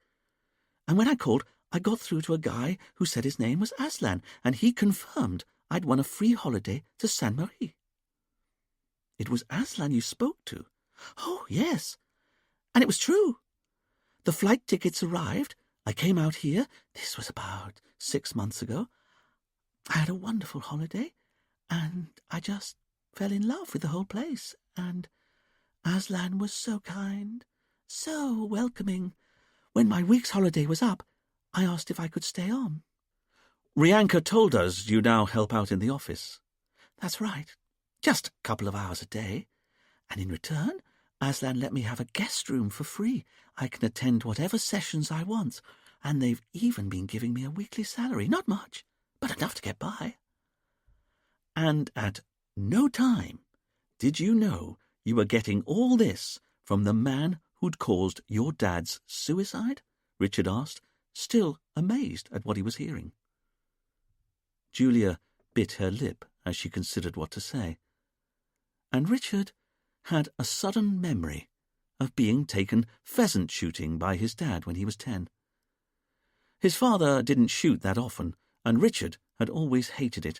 And when I called, I got through to a guy who said his name was Aslan, and he confirmed I'd won a free holiday to Sainte-Marie. It was Aslan you spoke to? Oh, yes. And it was true. The flight tickets arrived. I came out here. This was about 6 months ago. I had a wonderful holiday, and I just fell in love with the whole place. And Aslan was so kind, so welcoming. When my week's holiday was up, I asked if I could stay on. Rianka told us you now help out in the office. That's right. Just a couple of hours a day. And in return, Aslan let me have a guest room for free. I can attend whatever sessions I want. And they've even been giving me a weekly salary. Not much, but enough to get by. And at no time did you know you were getting all this from the man who'd caused your dad's suicide? Richard asked, still amazed at what he was hearing. Julia bit her lip as she considered what to say. And Richard had a sudden memory of being taken pheasant shooting by his dad when he was 10. His father didn't shoot that often, and Richard had always hated it.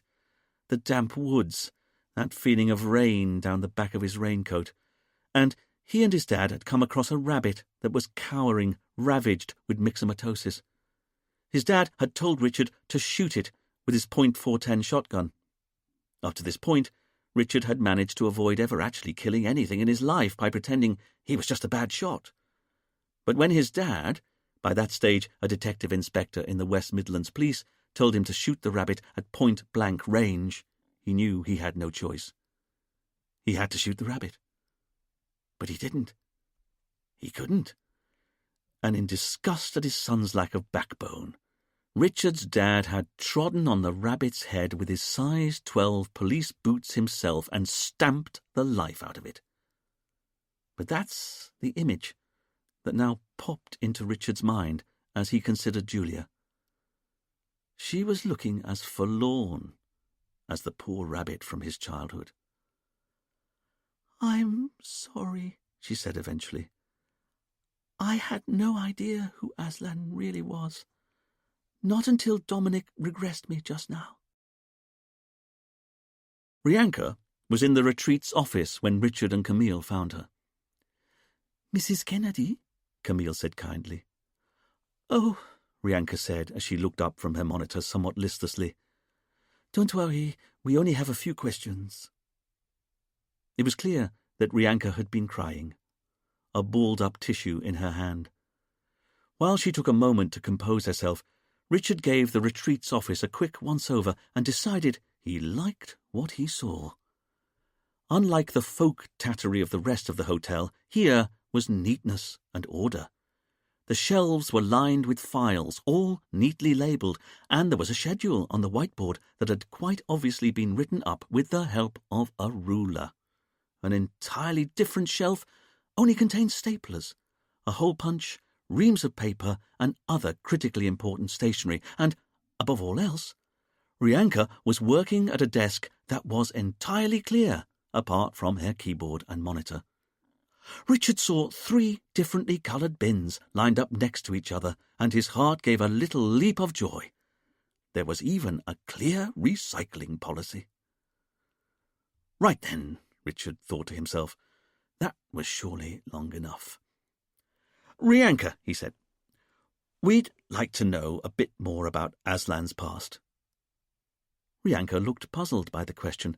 The damp woods, that feeling of rain down the back of his raincoat. And he and his dad had come across a rabbit that was cowering, ravaged with myxomatosis. His dad had told Richard to shoot it with his .410 shotgun. Up to this point, Richard had managed to avoid ever actually killing anything in his life by pretending he was just a bad shot. But when his dad, by that stage a detective inspector in the West Midlands Police, told him to shoot the rabbit at point-blank range, he knew he had no choice. He had to shoot the rabbit. But he didn't. He couldn't. And in disgust at his son's lack of backbone, Richard's dad had trodden on the rabbit's head with his size 12 police boots himself and stamped the life out of it. But that's the image that now popped into Richard's mind as he considered Julia. She was looking as forlorn as the poor rabbit from his childhood. "I'm sorry," she said eventually. "I had no idea who Aslan really was. Not until Dominic regressed me just now." Rianka was in the retreat's office when Richard and Camille found her. "Mrs. Kennedy?" Camille said kindly. "Oh," Rianka said as she looked up from her monitor somewhat listlessly. "Don't worry, we only have a few questions." It was clear that Rianka had been crying, a balled-up tissue in her hand. While she took a moment to compose herself, Richard gave the retreat's office a quick once-over and decided he liked what he saw. Unlike the folk tattery of the rest of the hotel, here was neatness and order. The shelves were lined with files, all neatly labelled, and there was a schedule on the whiteboard that had quite obviously been written up with the help of a ruler. An entirely different shelf only contained staplers, a hole punch, reams of paper, and other critically important stationery, and, above all else, Rianka was working at a desk that was entirely clear, apart from her keyboard and monitor. Richard saw 3 differently coloured bins lined up next to each other, and his heart gave a little leap of joy. There was even a clear recycling policy. Right then, Richard thought to himself, that was surely long enough. "Rianka," he said, "we'd like to know a bit more about Aslan's past." Rianka looked puzzled by the question,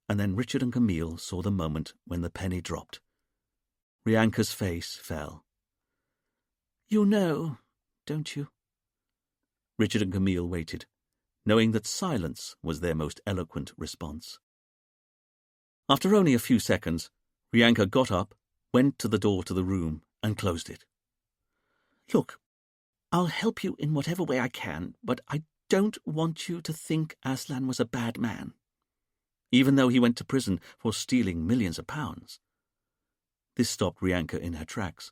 and then Richard and Camille saw the moment when the penny dropped. Rianka's face fell. "You know, don't you?" Richard and Camille waited, knowing that silence was their most eloquent response. After only a few seconds, Rianka got up, went to the door to the room, and closed it. "Look, I'll help you in whatever way I can, but I don't want you to think Aslan was a bad man, even though he went to prison for stealing millions of pounds." This stopped Rianka in her tracks.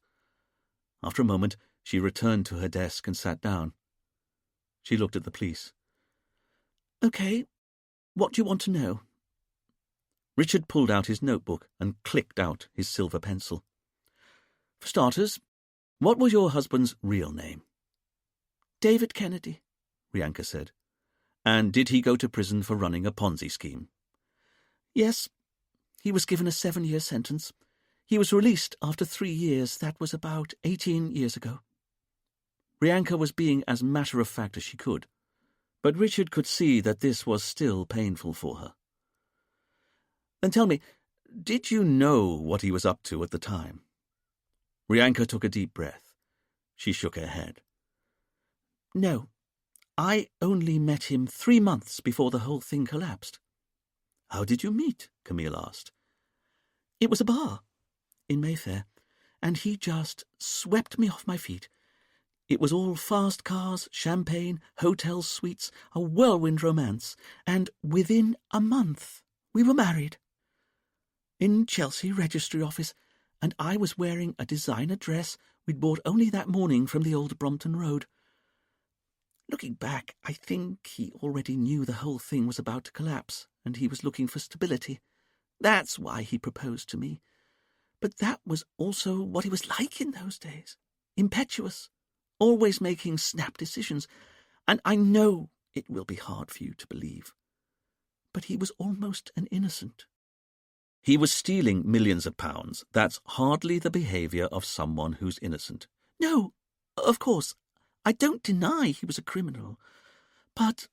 After a moment, she returned to her desk and sat down. She looked at the police. "Okay, what do you want to know?" Richard pulled out his notebook and clicked out his silver pencil. "For starters, what was your husband's real name?" "David Kennedy," Rianka said. "And did he go to prison for running a Ponzi scheme?" "Yes, he was given a 7-year sentence. He was released after 3 years. That was about 18 years ago." Rianka was being as matter-of-fact as she could, but Richard could see that this was still painful for her. "Then tell me, did you know what he was up to at the time?" Rianka took a deep breath. She shook her head. "No, I only met him 3 months before the whole thing collapsed." "How did you meet?" Camille asked. "It was a bar in Mayfair, and he just swept me off my feet. It was all fast cars, champagne, hotel suites, a whirlwind romance, and within a month we were married. In Chelsea registry office, and I was wearing a designer dress we'd bought only that morning from the old Brompton Road. Looking back, I think he already knew the whole thing was about to collapse, and he was looking for stability. That's why he proposed to me. But that was also what he was like in those days. Impetuous, always making snap decisions. And I know it will be hard for you to believe, but he was almost an innocent." "He was stealing millions of pounds. That's hardly the behaviour of someone who's innocent." "No, of course, I don't deny he was a criminal. But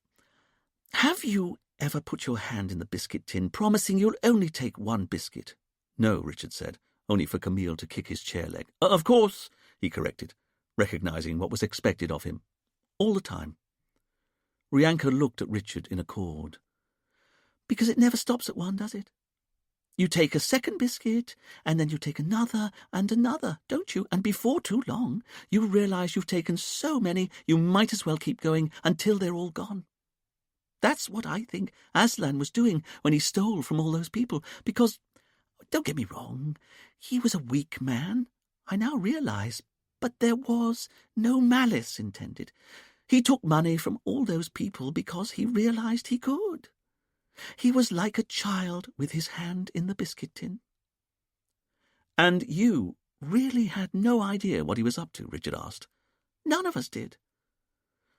have you ever put your hand in the biscuit tin, promising you'll only take one biscuit?" "No," Richard said, only for Camille to kick his chair leg. "Of course," he corrected, recognizing what was expected of him. All the time. Rianka looked at Richard in accord. "Because it never stops at one, does it? You take a second biscuit, and then you take another and another, don't you? And before too long, you realize you've taken so many, you might as well keep going until they're all gone. That's what I think Aslan was doing when he stole from all those people, because, don't get me wrong, he was a weak man, I now realize, but there was no malice intended. He took money from all those people because he realized he could. He was like a child with his hand in the biscuit tin." "And you really had no idea what he was up to?" Richard asked. "None of us did."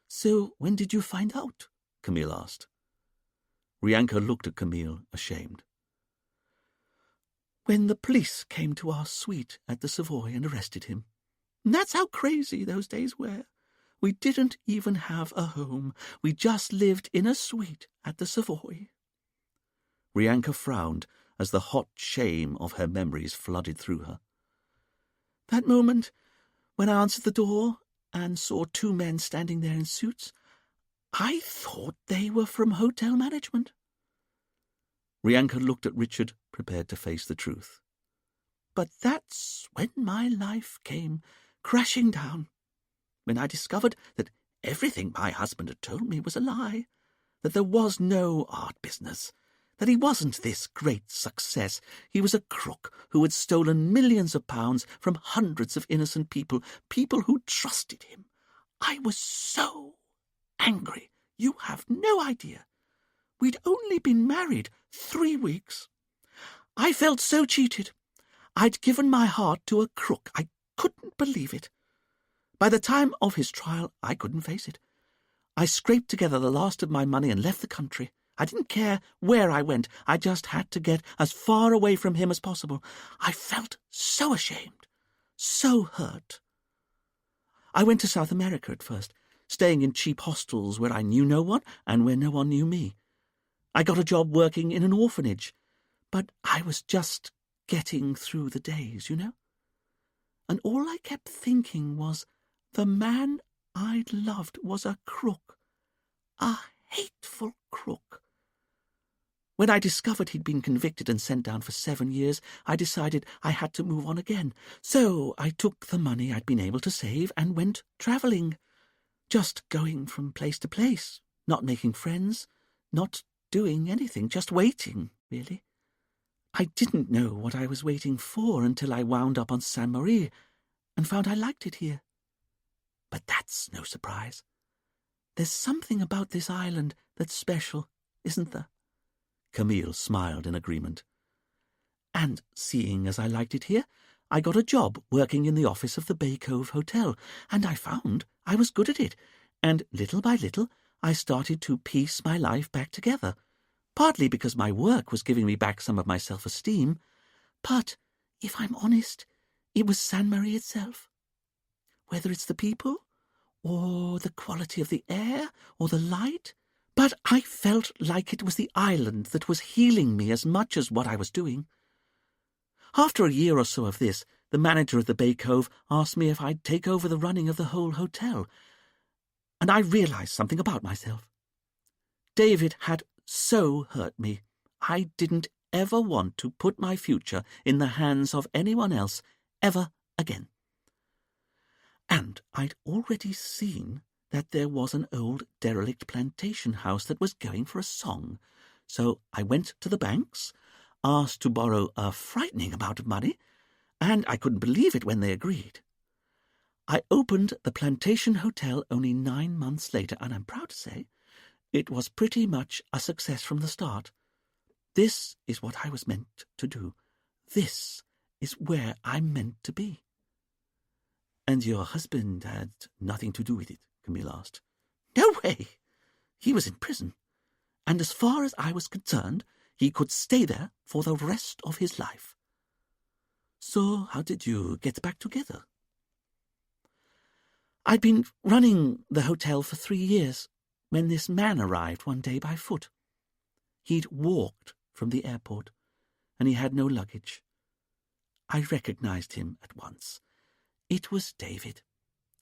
"So when did you find out?" Camille asked. Rianka looked at Camille, ashamed. "When the police came to our suite at the Savoy and arrested him. And that's how crazy those days were. We didn't even have a home. We just lived in a suite at the Savoy." Rianka frowned as the hot shame of her memories flooded through her. "That moment, when I answered the door and saw two men standing there in suits, I thought they were from hotel management." Rianka looked at Richard, prepared to face the truth. "But that's when my life came crashing down, when I discovered that everything my husband had told me was a lie, that there was no art business, that he wasn't this great success. He was a crook who had stolen millions of pounds from hundreds of innocent people, people who trusted him. I was so angry. You have no idea. We'd only been married 3 weeks. I felt so cheated. I'd given my heart to a crook. I couldn't believe it. By the time of his trial, I couldn't face it. I scraped together the last of my money and left the country. I didn't care where I went. I just had to get as far away from him as possible. I felt so ashamed, so hurt. I went to South America at first, staying in cheap hostels where I knew no one and where no one knew me. I got a job working in an orphanage, but I was just getting through the days, you know? And all I kept thinking was, the man I'd loved was a crook, a hateful crook. When I discovered he'd been convicted and sent down for 7 years, I decided I had to move on again. So I took the money I'd been able to save and went travelling. Just going from place to place, not making friends, not doing anything, just waiting, really. I didn't know what I was waiting for until I wound up on Sainte Marie and found I liked it here. But that's no surprise. There's something about this island that's special, isn't there? Camille smiled in agreement. And seeing as I liked it here, I got a job working in the office of the Bay Cove Hotel, and I found I was good at it, and little by little I started to piece my life back together, partly because my work was giving me back some of my self-esteem, but, if I'm honest, it was Sainte Marie itself. Whether it's the people, or the quality of the air, or the light, but I felt like it was the island that was healing me as much as what I was doing. After a year or so of this, the manager of the Bay Cove asked me if I'd take over the running of the whole hotel, and I realized something about myself. David had so hurt me. I didn't ever want to put my future in the hands of anyone else ever again. And I'd already seen that there was an old derelict plantation house that was going for a song, so I went to the banks, asked to borrow a frightening amount of money, and I couldn't believe it when they agreed. I opened the Plantation Hotel only 9 months later, and I'm proud to say it was pretty much a success from the start. This is what I was meant to do. This is where I'm meant to be. And your husband had nothing to do with it? Camille asked. No way! He was in prison, and as far as I was concerned, he could stay there for the rest of his life. So how did you get back together? I'd been running the hotel for 3 years when this man arrived one day by foot. He'd walked from the airport, and he had no luggage. I recognized him at once. It was David,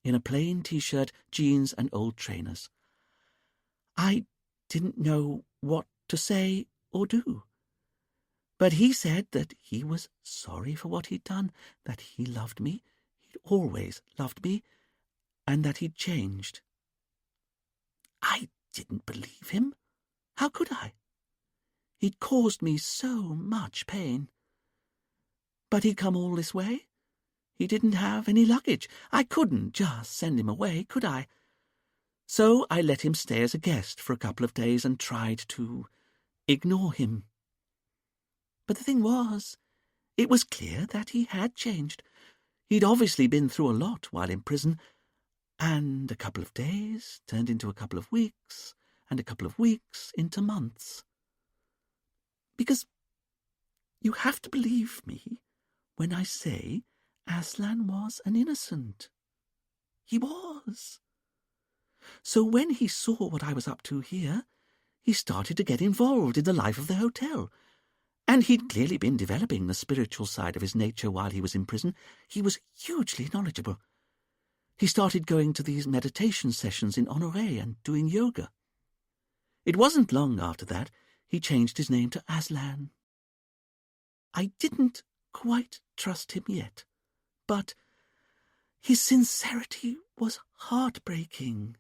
in a plain T-shirt, jeans, and old trainers. I didn't know what to say or do. But he said that he was sorry for what he'd done, that he loved me, he'd always loved me, and that he'd changed. I didn't believe him. How could I? He'd caused me so much pain. But he'd come all this way. He didn't have any luggage. I couldn't just send him away, could I? So I let him stay as a guest for a couple of days and tried to ignore him. But the thing was, it was clear that he had changed. He'd obviously been through a lot while in prison, and a couple of days turned into a couple of weeks, and a couple of weeks into months. Because you have to believe me when I say Aslan was an innocent. He was. So when he saw what I was up to here, he started to get involved in the life of the hotel. And he'd clearly been developing the spiritual side of his nature while he was in prison. He was hugely knowledgeable. He started going to these meditation sessions in Honoré and doing yoga. It wasn't long after that he changed his name to Aslan. I didn't quite trust him yet, but his sincerity was heartbreaking.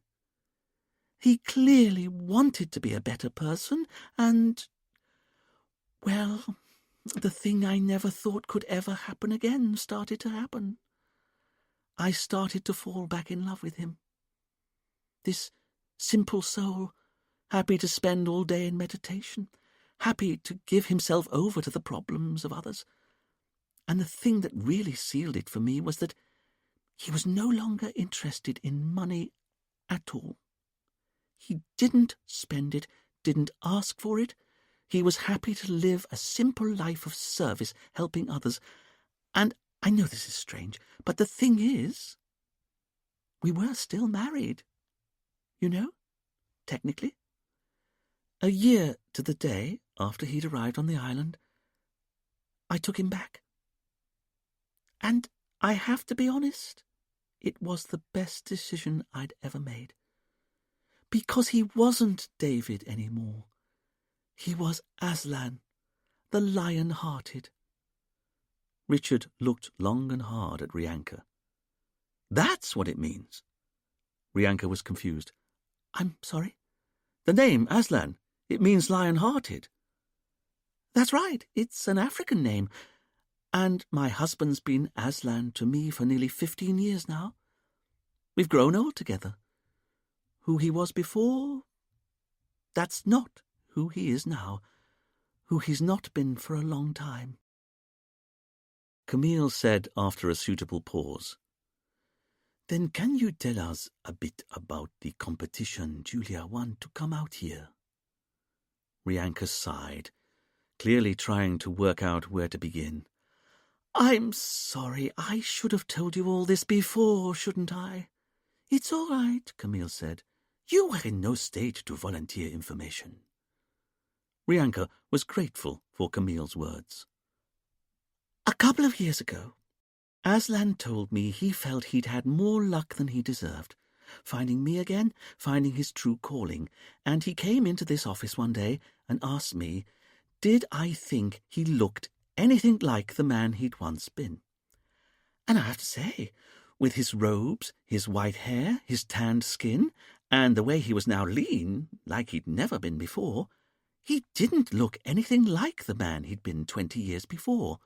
He clearly wanted to be a better person, and, well, the thing I never thought could ever happen again started to happen. I started to fall back in love with him. This simple soul, happy to spend all day in meditation, happy to give himself over to the problems of others. And the thing that really sealed it for me was that he was no longer interested in money at all. He didn't spend it, didn't ask for it. He was happy to live a simple life of service, helping others. And I know this is strange, but the thing is, we were still married. You know, technically. A year to the day after he'd arrived on the island, I took him back. And I have to be honest, it was the best decision I'd ever made. Because he wasn't David anymore. He was Aslan, the lion-hearted. Richard looked long and hard at Rianka. That's what it means. Rianka was confused. I'm sorry? The name, Aslan, it means lion-hearted. That's right, it's an African name. And my husband's been Aslan to me for nearly 15 years now. We've grown old together. Who he was before, that's not who he is now, who he's not been for a long time. Camille said after a suitable pause, Then can you tell us a bit about the competition Julia won to come out here? Rianka sighed, clearly trying to work out where to begin. I'm sorry, I should have told you all this before, shouldn't I? It's all right, Camille said. You were in no state to volunteer information. Rianka was grateful for Camille's words. A couple of years ago, Aslan told me he felt he'd had more luck than he deserved, finding me again, finding his true calling, and he came into this office one day and asked me, did I think he looked anything like the man he'd once been? And I have to say, with his robes, his white hair, his tanned skin, and the way he was now lean, like he'd never been before, he didn't look anything like the man he'd been 20 years before.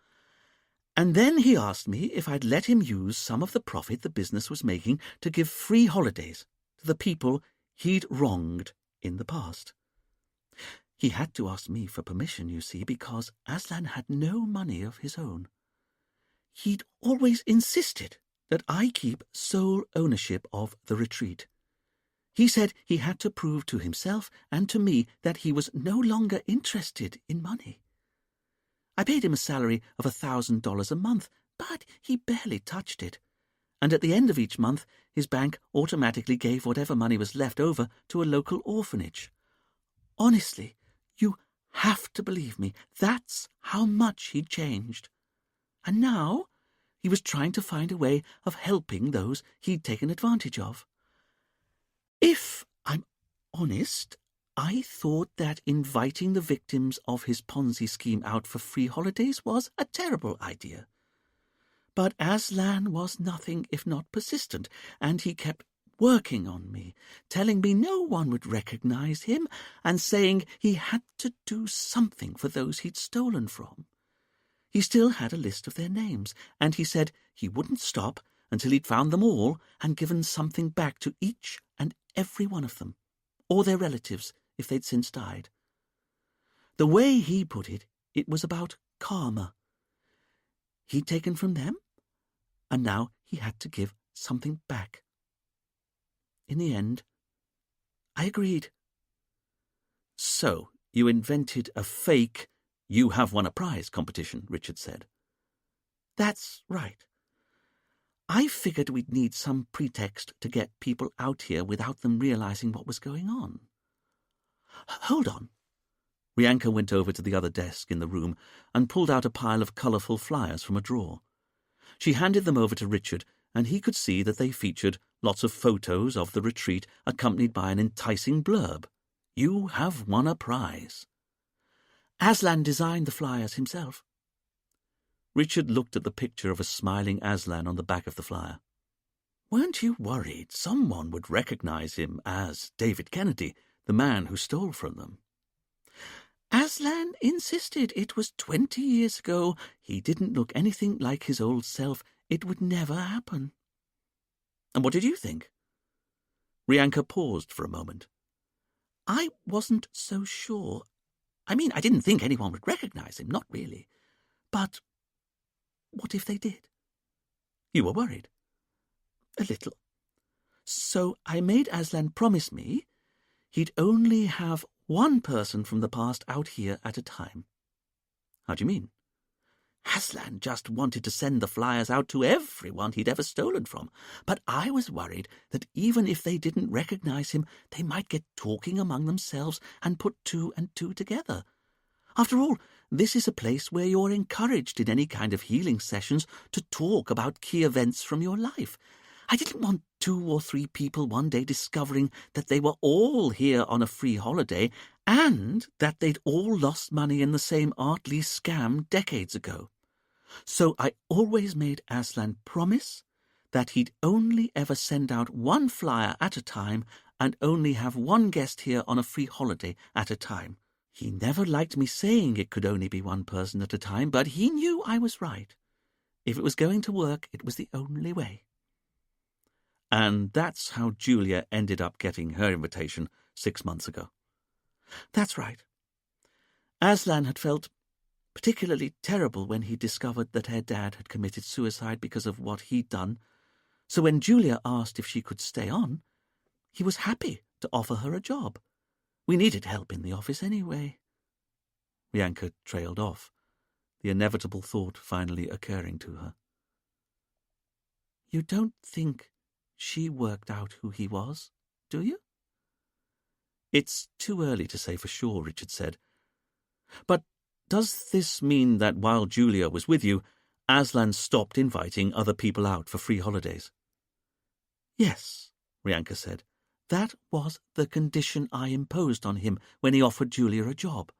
And then he asked me if I'd let him use some of the profit the business was making to give free holidays to the people he'd wronged in the past. He had to ask me for permission, you see, because Aslan had no money of his own. He'd always insisted that I keep sole ownership of the retreat. He said he had to prove to himself and to me that he was no longer interested in money. I paid him a salary of $1,000 a month, but he barely touched it. And at the end of each month, his bank automatically gave whatever money was left over to a local orphanage. Honestly, you have to believe me. That's how much he'd changed. And now he was trying to find a way of helping those he'd taken advantage of. If I'm honest, I thought that inviting the victims of his Ponzi scheme out for free holidays was a terrible idea. But Aslan was nothing if not persistent, and he kept working on me, telling me no one would recognize him, and saying he had to do something for those he'd stolen from. He still had a list of their names, and he said he wouldn't stop until he'd found them all and given something back to each and every one of them, or their relatives if they'd since died. The way he put it, it was about karma. He'd taken from them, and now he had to give something back. In the end, I agreed. So, you invented a fake "you have won a prize" competition, Richard said. That's right. I figured we'd need some pretext to get people out here without them realizing what was going on. Hold on. Rianka went over to the other desk in the room and pulled out a pile of colourful flyers from a drawer. She handed them over to Richard, and he could see that they featured lots of photos of the retreat accompanied by an enticing blurb. "You have won a prize." Aslan designed the flyers himself. Richard looked at the picture of a smiling Aslan on the back of the flyer. "Weren't you worried someone would recognize him as David Kennedy, the man who stole from them?" Aslan insisted it was 20 years ago. He didn't look anything like his old self. It would never happen. "And what did you think?" Rianka paused for a moment. I wasn't so sure. I mean, I didn't think anyone would recognize him, not really. But what if they did? You were worried? A little. So I made Aslan promise me he'd only have one person from the past out here at a time. How do you mean? Aslan just wanted to send the flyers out to everyone he'd ever stolen from, but I was worried that even if they didn't recognize him, they might get talking among themselves and put two and two together. After all, this is a place where you're encouraged in any kind of healing sessions to talk about key events from your life. I didn't want 2 or 3 people one day discovering that they were all here on a free holiday and that they'd all lost money in the same art lease scam decades ago. So I always made Aslan promise that he'd only ever send out one flyer at a time and only have one guest here on a free holiday at a time. He never liked me saying it could only be one person at a time, but he knew I was right. If it was going to work, it was the only way. And that's how Julia ended up getting her invitation 6 months ago. That's right. Aslan had felt particularly terrible when he discovered that her dad had committed suicide because of what he'd done. So when Julia asked if she could stay on, he was happy to offer her a job. We needed help in the office anyway. Rianka trailed off, the inevitable thought finally occurring to her. You don't think she worked out who he was, do you? It's too early to say for sure, Richard said. But does this mean that while Julia was with you, Aslan stopped inviting other people out for free holidays? Yes, Rianka said. That was the condition I imposed on him when he offered Julia a job.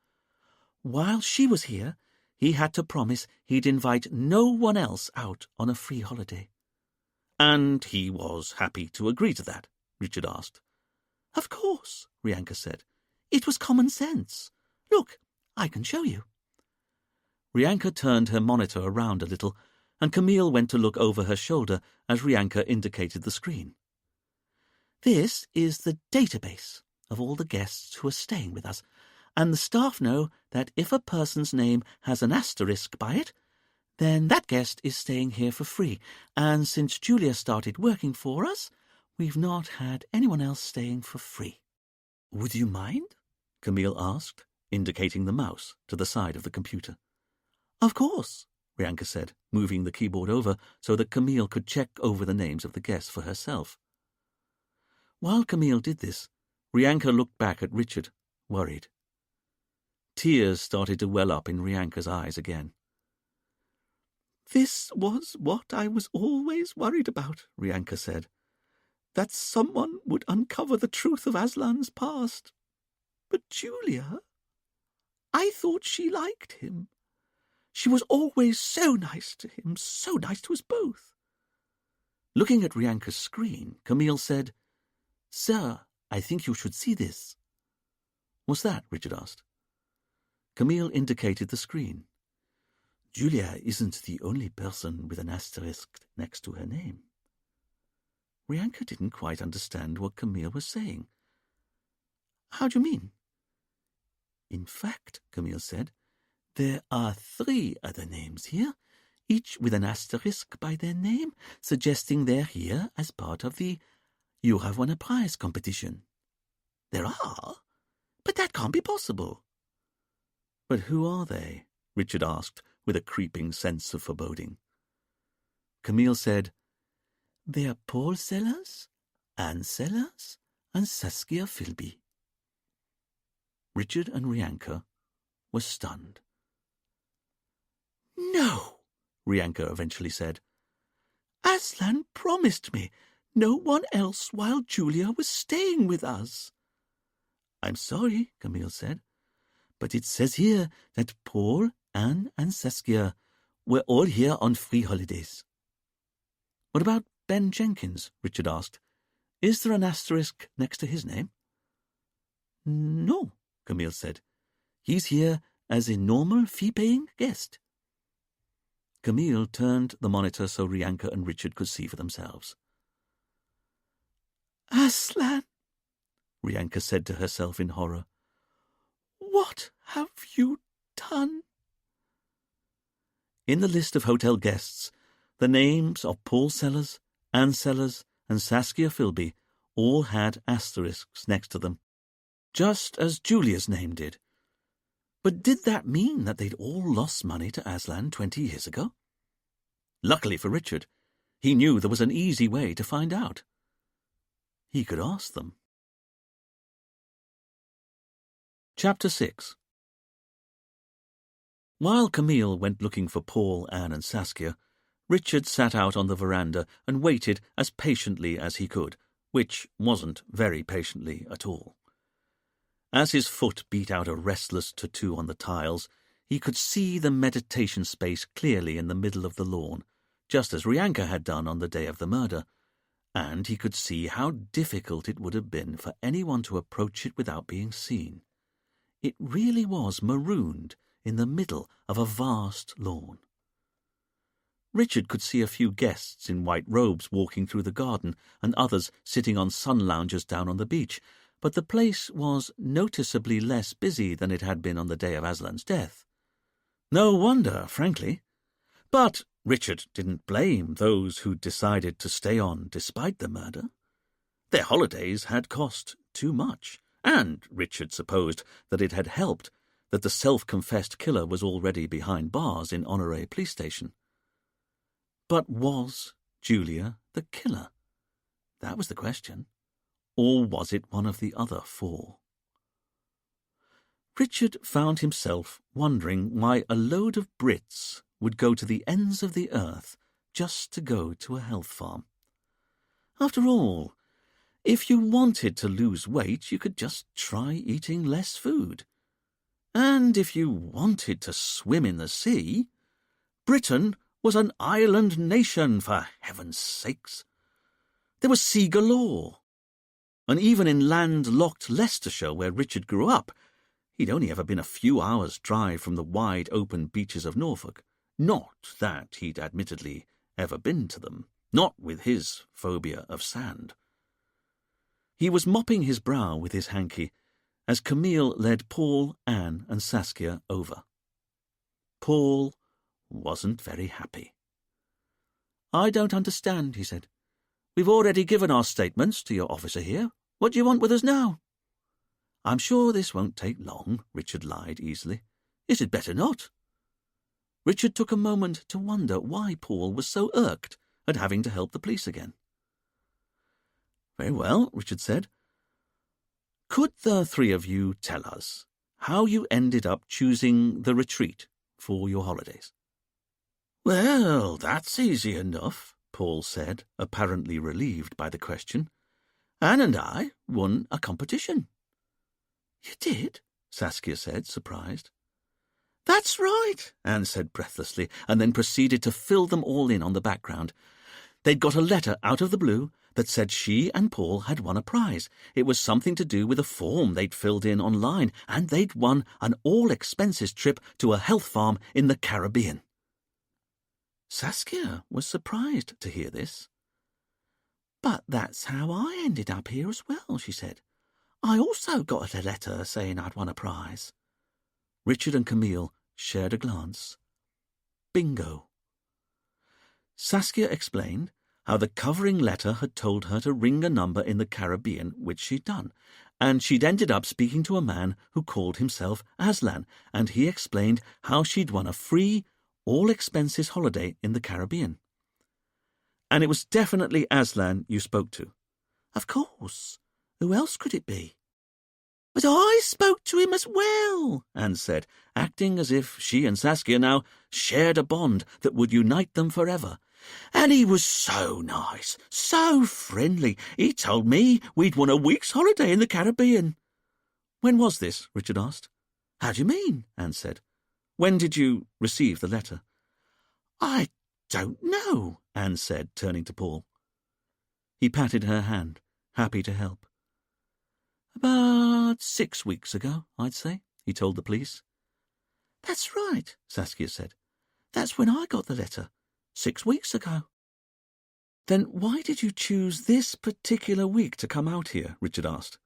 While she was here, he had to promise he'd invite no one else out on a free holiday. And he was happy to agree to that? Richard asked. Of course, Rianka said. It was common sense. Look, I can show you. Rianka turned her monitor around a little, and Camille went to look over her shoulder as Rianka indicated the screen. This is the database of all the guests who are staying with us, and the staff know that if a person's name has an asterisk by it, then that guest is staying here for free, and since Julia started working for us, we've not had anyone else staying for free. Would you mind? Camille asked, indicating the mouse to the side of the computer. Of course, Rianka said, moving the keyboard over so that Camille could check over the names of the guests for herself. While Camille did this, Rianka looked back at Richard, worried. Tears started to well up in Rianka's eyes again. "This was what I was always worried about," Rianka said. "That someone would uncover the truth of Aslan's past. But Julia, I thought she liked him. She was always so nice to him, so nice to us both." Looking at Rianka's screen, Camille said, "Sir, I think you should see this." "What's that?" Richard asked. Camille indicated the screen. "Julia isn't the only person with an asterisk next to her name." Rianka didn't quite understand what Camille was saying. "How do you mean?" "In fact," Camille said, "there are 3 other names here, each with an asterisk by their name, suggesting they're here as part of the You Have Won a Prize competition." "There are? But that can't be possible." "But who are they?" Richard asked, with a creeping sense of foreboding. Camille said, "They're Paul Sellers, Anne Sellers, and Saskia Philby." Richard and Rianka were stunned. "No," Rianka eventually said. "Aslan promised me no one else while Julia was staying with us." "I'm sorry," Camille said, "but it says here that Paul, Anne, and Saskia were all here on free holidays." "What about Ben Jenkins?" Richard asked. "Is there an asterisk next to his name?" "No," Camille said. "He's here as a normal fee-paying guest." Camille turned the monitor so Rianka and Richard could see for themselves. "Aslan," Rianka said to herself in horror. "What have you done?" In the list of hotel guests, the names of Paul Sellers, Anne Sellers, and Saskia Philby all had asterisks next to them, just as Julia's name did. But did that mean that they'd all lost money to Aslan 20 years ago? Luckily for Richard, he knew there was an easy way to find out. He could ask them. Chapter 6. While Camille went looking for Paul, Anne, and Saskia, Richard sat out on the veranda and waited as patiently as he could, which wasn't very patiently at all. As his foot beat out a restless tattoo on the tiles, he could see the meditation space clearly in the middle of the lawn, just as Rianka had done on the day of the murder, and he could see how difficult it would have been for anyone to approach it without being seen. It really was marooned in the middle of a vast lawn. Richard could see a few guests in white robes walking through the garden and others sitting on sun loungers down on the beach, but the place was noticeably less busy than it had been on the day of Aslan's death. No wonder, frankly. But Richard didn't blame those who decided to stay on despite the murder. Their holidays had cost too much, and Richard supposed that it had helped that the self-confessed killer was already behind bars in Honoré police station. But was Julia the killer? That was the question. Or was it one of the other 4? Richard found himself wondering why a load of Brits would go to the ends of the earth just to go to a health farm. After all, if you wanted to lose weight, you could just try eating less food. And if you wanted to swim in the sea, Britain was an island nation, for heaven's sakes. There was sea galore. And even in land-locked Leicestershire, where Richard grew up, he'd only ever been a few hours' drive from the wide-open beaches of Norfolk. Not that he'd admittedly ever been to them, not with his phobia of sand. He was mopping his brow with his hanky as Camille led Paul, Anne, and Saskia over. Paul wasn't very happy. "I don't understand," he said. "We've already given our statements to your officer here. What do you want with us now?" "I'm sure this won't take long," Richard lied easily. "Is it better not?" Richard took a moment to wonder why Paul was so irked at having to help the police again. "Very well," Richard said. "Could the 3 of you tell us how you ended up choosing the retreat for your holidays. Well, that's easy enough, Paul said, apparently relieved by the question. Anne and I won a competition. You did? Saskia said, surprised. That's right, Anne said breathlessly, and then proceeded to fill them all in on the background. They'd got a letter out of the blue that said she and Paul had won a prize. It was something to do with a form they'd filled in online, and they'd won an all-expenses trip to a health farm in the Caribbean. Saskia was surprised to hear this. But that's how I ended up here as well, she said. I also got a letter saying I'd won a prize. Richard and Camille shared a glance. Bingo. Saskia explained how the covering letter had told her to ring a number in the Caribbean, which she'd done, and she'd ended up speaking to a man who called himself Aslan, and he explained how she'd won a free, all-expenses holiday in the Caribbean. And it was definitely Aslan you spoke to. Of course. Who else could it be? But I spoke to him as well, Anne said, acting as if she and Saskia now shared a bond that would unite them forever. And he was so nice, so friendly. He told me we'd won a week's holiday in the Caribbean. When was this? Richard asked. How do you mean? Anne said. When did you receive the letter? I don't know, Anne said, turning to Paul. He patted her hand, happy to help. About 6 weeks ago, I'd say, he told the police. That's right, Saskia said. That's when I got the letter, 6 weeks ago. Then why did you choose this particular week to come out here? Richard asked.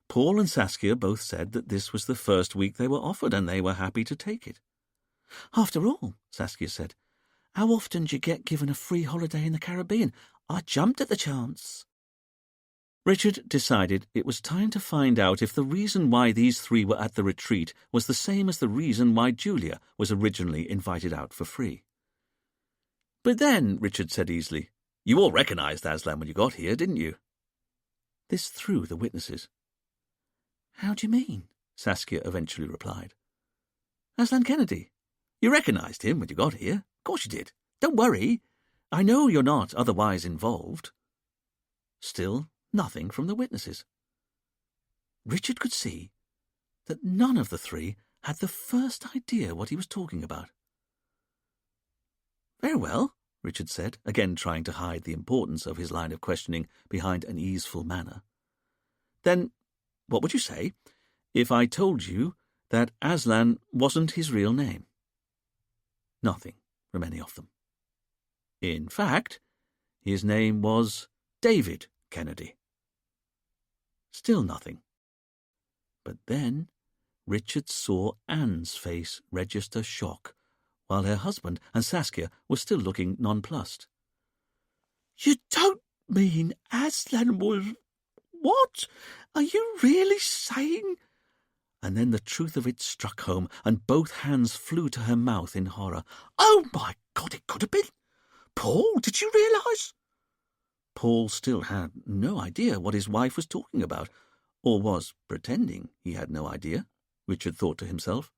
Paul and Saskia both said that this was the first week they were offered and they were happy to take it. After all, Saskia said, how often do you get given a free holiday in the Caribbean? I jumped at the chance. Richard decided it was time to find out if the reason why these three were at the retreat was the same as the reason why Julia was originally invited out for free. But then, Richard said easily, you all recognised Aslan when you got here, didn't you? This threw the witnesses. How do you mean? Saskia eventually replied. Aslan Kennedy. You recognised him when you got here. Of course you did. Don't worry. I know you're not otherwise involved. Still, nothing from the witnesses. Richard could see that none of the three had the first idea what he was talking about. Very well, Richard said, again trying to hide the importance of his line of questioning behind an easeful manner. Then, what would you say if I told you that Aslan wasn't his real name? Nothing from any of them. In fact, his name was David Kennedy. Still nothing. But then Richard saw Anne's face register shock, while her husband and Saskia were still looking nonplussed. You don't mean Aslan was... What? Are you really saying... And then the truth of it struck home, and both hands flew to her mouth in horror. Oh, my God, it could have been... Paul, did you realise? Paul still had no idea what his wife was talking about, or was pretending he had no idea, Richard thought to himself.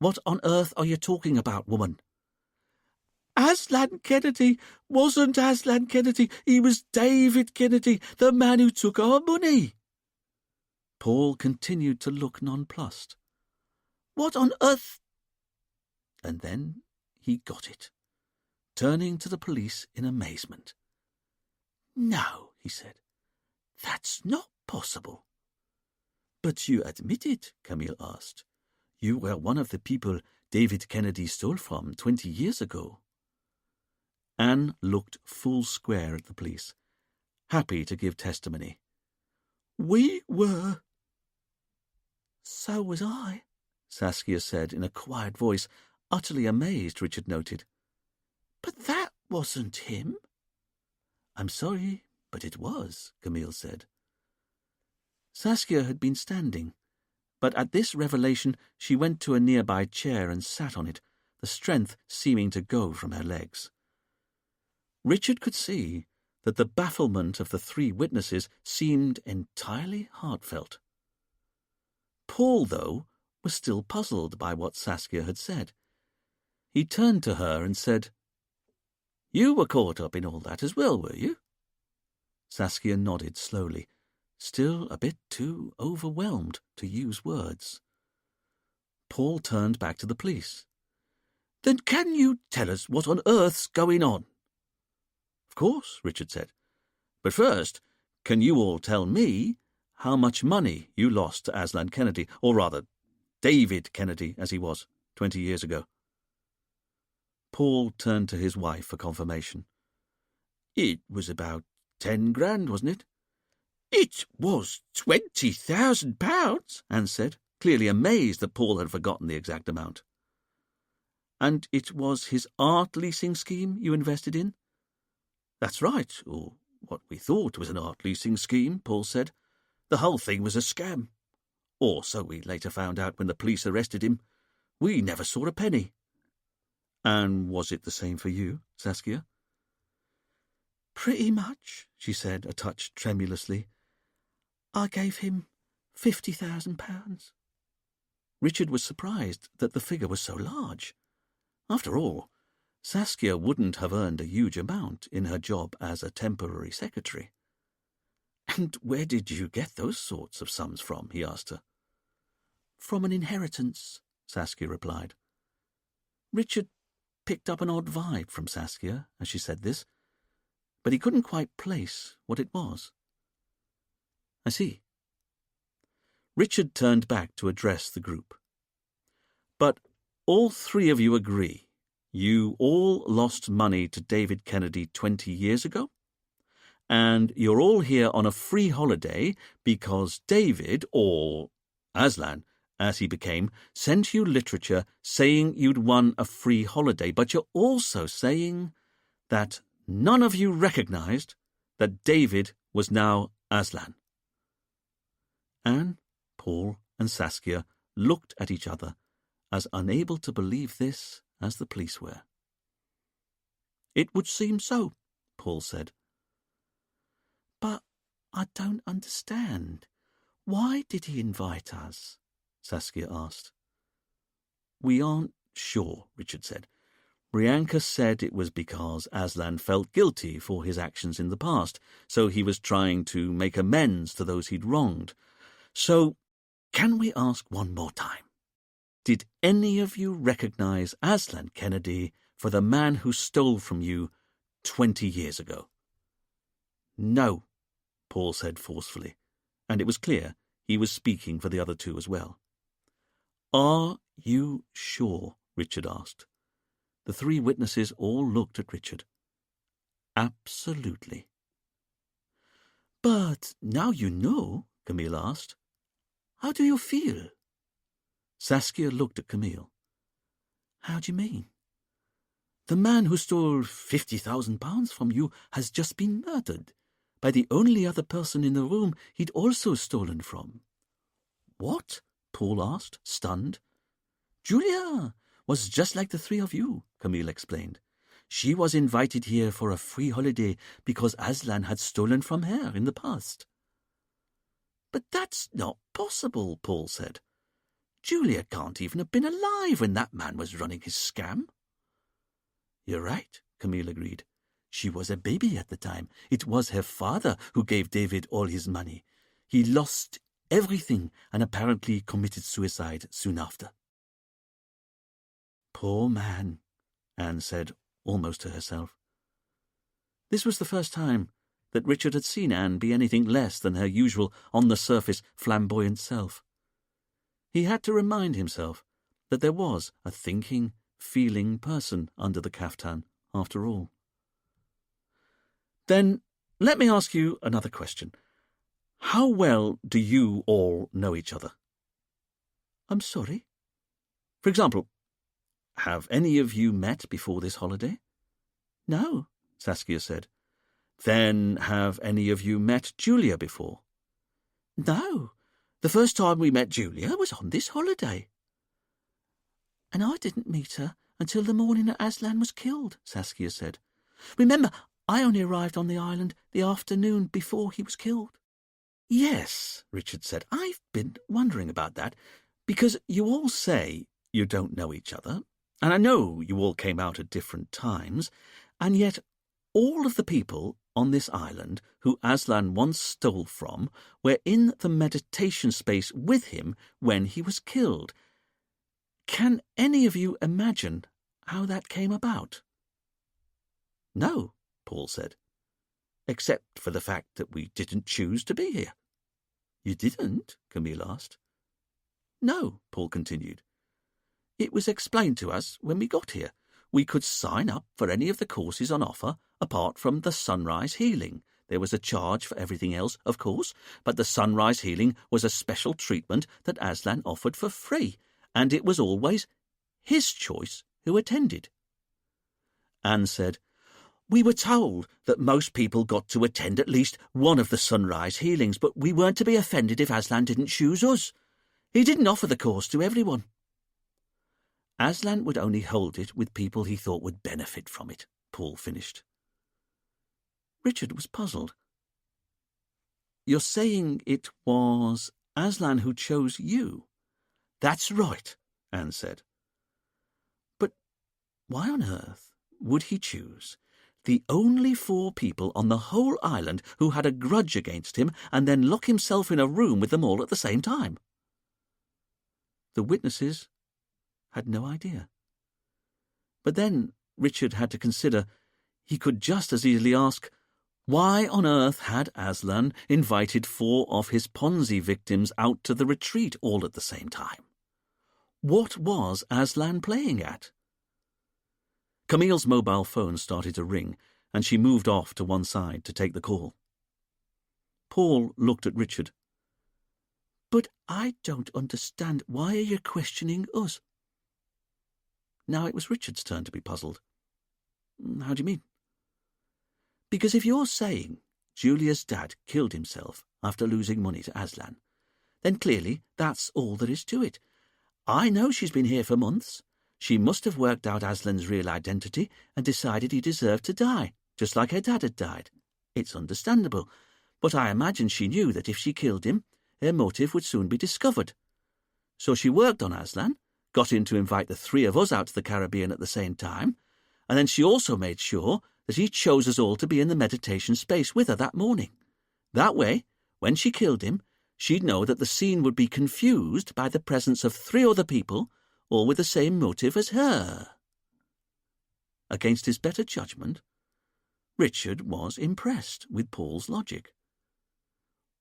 What on earth are you talking about, woman? Aslan Kennedy wasn't Aslan Kennedy. He was David Kennedy, the man who took our money. Paul continued to look nonplussed. What on earth? And then he got it, turning to the police in amazement. No, he said. That's not possible. But you admit it, Camille asked. You were one of the people David Kennedy stole from 20 years ago. Anne looked full square at the police, happy to give testimony. We were. So was I, Saskia said in a quiet voice, utterly amazed, Richard noted. But that wasn't him. I'm sorry, but it was, Camille said. Saskia had been standing, but at this revelation she went to a nearby chair and sat on it, the strength seeming to go from her legs. Richard could see that the bafflement of the three witnesses seemed entirely heartfelt. Paul, though, was still puzzled by what Saskia had said. He turned to her and said, "You were caught up in all that as well, were you?" Saskia nodded slowly, still a bit too overwhelmed to use words. Paul turned back to the police. "Then can you tell us what on earth's going on?" "Of course," Richard said. "But first, can you all tell me how much money you lost to Aslan Kennedy, or rather, David Kennedy as he was, 20 years ago?" Paul turned to his wife for confirmation. "It was about 10 grand, wasn't it?" "It was £20,000, Anne said, clearly amazed that Paul had forgotten the exact amount. "And it was his art leasing scheme you invested in?" "That's right, or what we thought was an art leasing scheme," Paul said. "The whole thing was a scam. Or so we later found out when the police arrested him. We never saw a penny." "And was it the same for you, Saskia?" "Pretty much," she said, a touch tremulously. "I gave him £50,000. Richard was surprised that the figure was so large. After all, Saskia wouldn't have earned a huge amount in her job as a temporary secretary. "And where did you get those sorts of sums from?" he asked her. "From an inheritance," Saskia replied. Richard picked up an odd vibe from Saskia as she said this, but he couldn't quite place what it was. "I see." Richard turned back to address the group. "But all three of you agree you all lost money to David Kennedy 20 years ago? And you're all here on a free holiday because David, or Aslan, as he became, sent you literature saying you'd won a free holiday, but you're also saying that none of you recognized that David was now Aslan." Anne, Paul, and Saskia looked at each other, as unable to believe this as the police were. "It would seem so," Paul said. "But I don't understand. Why did he invite us?" Saskia asked. "We aren't sure," Richard said. "Brianka said it was because Aslan felt guilty for his actions in the past, so he was trying to make amends to those he'd wronged. So, can we ask one more time? Did any of you recognize Aslan Kennedy for the man who stole from you 20 years ago?" "No," Paul said forcefully, and it was clear he was speaking for the other two as well. "Are you sure?" Richard asked. The three witnesses all looked at Richard. "Absolutely." "But now you know," Camille asked. "How do you feel?" Saskia looked at Camille. "How do you mean?" "The man who stole £50,000 from you has just been murdered by the only other person in the room he'd also stolen from." "What?" Paul asked, stunned. "Julia was just like the three of you," Camille explained. "She was invited here for a free holiday because Aslan had stolen from her in the past." "But that's not possible," Paul said. "Julia can't even have been alive when that man was running his scam." "You're right," Camille agreed. "She was a baby at the time. It was her father who gave David all his money. He lost everything and apparently committed suicide soon after." "Poor man," Anne said, almost to herself. This was the first time that Richard had seen Anne be anything less than her usual on-the-surface flamboyant self. He had to remind himself that there was a thinking, feeling person under the kaftan, after all. "Then let me ask you another question. How well do you all know each other?" "I'm sorry?" "For example, have any of you met before this holiday?" "No," Saskia said. "Then have any of you met Julia before?" "No. The first time we met Julia was on this holiday." "And I didn't meet her until the morning that Aslan was killed," Saskia said. "Remember, I only arrived on the island the afternoon before he was killed." Yes, Richard said. I've been wondering about that, because you all say you don't know each other, and I know you all came out at different times, and yet all of the people on this island who Aslan once stole from were in the meditation space with him when he was killed. Can any of you imagine how that came about? No, Paul said, except for the fact that we didn't choose to be here. You didn't? Camille asked. No, Paul continued. It was explained to us when we got here. We could sign up for any of the courses on offer, apart from the sunrise healing. There was a charge for everything else, of course, but the sunrise healing was a special treatment that Aslan offered for free, and it was always his choice who attended. Anne said, We were told that most people got to attend at least one of the sunrise healings, but we weren't to be offended if Aslan didn't choose us. He didn't offer the course to everyone. Aslan would only hold it with people he thought would benefit from it, Paul finished. Richard was puzzled. You're saying it was Aslan who chose you? That's right, Anne said. But why on earth would he choose the only 4 people on the whole island who had a grudge against him and then lock himself in a room with them all at the same time? The witnesses had no idea. But then Richard had to consider he could just as easily ask, why on earth had Aslan invited 4 of his Ponzi victims out to the retreat all at the same time? What was Aslan playing at? Camille's mobile phone started to ring, and she moved off to one side to take the call. Paul looked at Richard. But I don't understand. Why are you questioning us? Now it was Richard's turn to be puzzled. How do you mean? Because if you're saying Julia's dad killed himself after losing money to Aslan, then clearly that's all there is to it. I know she's been here for months. She must have worked out Aslan's real identity and decided he deserved to die, just like her dad had died. It's understandable, but I imagine she knew that if she killed him, her motive would soon be discovered. So she worked on Aslan, got him to invite the 3 of us out to the Caribbean at the same time, and then she also made sure that he chose us all to be in the meditation space with her that morning. That way, when she killed him, she'd know that the scene would be confused by the presence of 3 other people, all with the same motive as her. Against his better judgment, Richard was impressed with Paul's logic.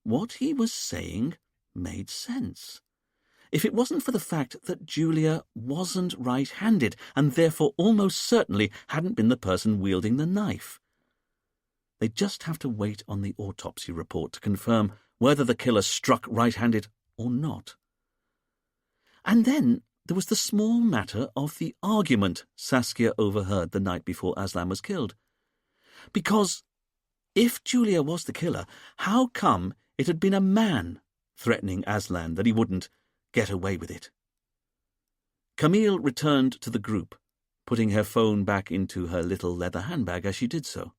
What he was saying made sense. If it wasn't for the fact that Julia wasn't right-handed and therefore almost certainly hadn't been the person wielding the knife. They'd just have to wait on the autopsy report to confirm whether the killer struck right-handed or not. And then there was the small matter of the argument Saskia overheard the night before Aslan was killed. Because if Julia was the killer, how come it had been a man threatening Aslan that he wouldn't get away with it? Camille returned to the group, putting her phone back into her little leather handbag as she did so.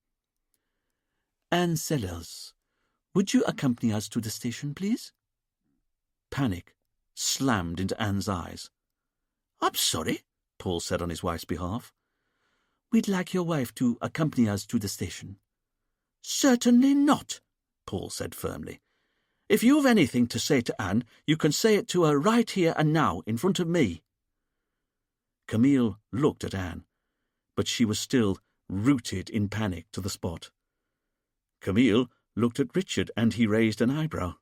Anne Sellers, would you accompany us to the station, please? Panic slammed into Anne's eyes. I'm sorry, Paul said on his wife's behalf. We'd like your wife to accompany us to the station. Certainly not, Paul said firmly. If you've anything to say to Anne, you can say it to her right here and now, in front of me. Camille looked at Anne, but she was still rooted in panic to the spot. Camille looked at Richard, and he raised an eyebrow.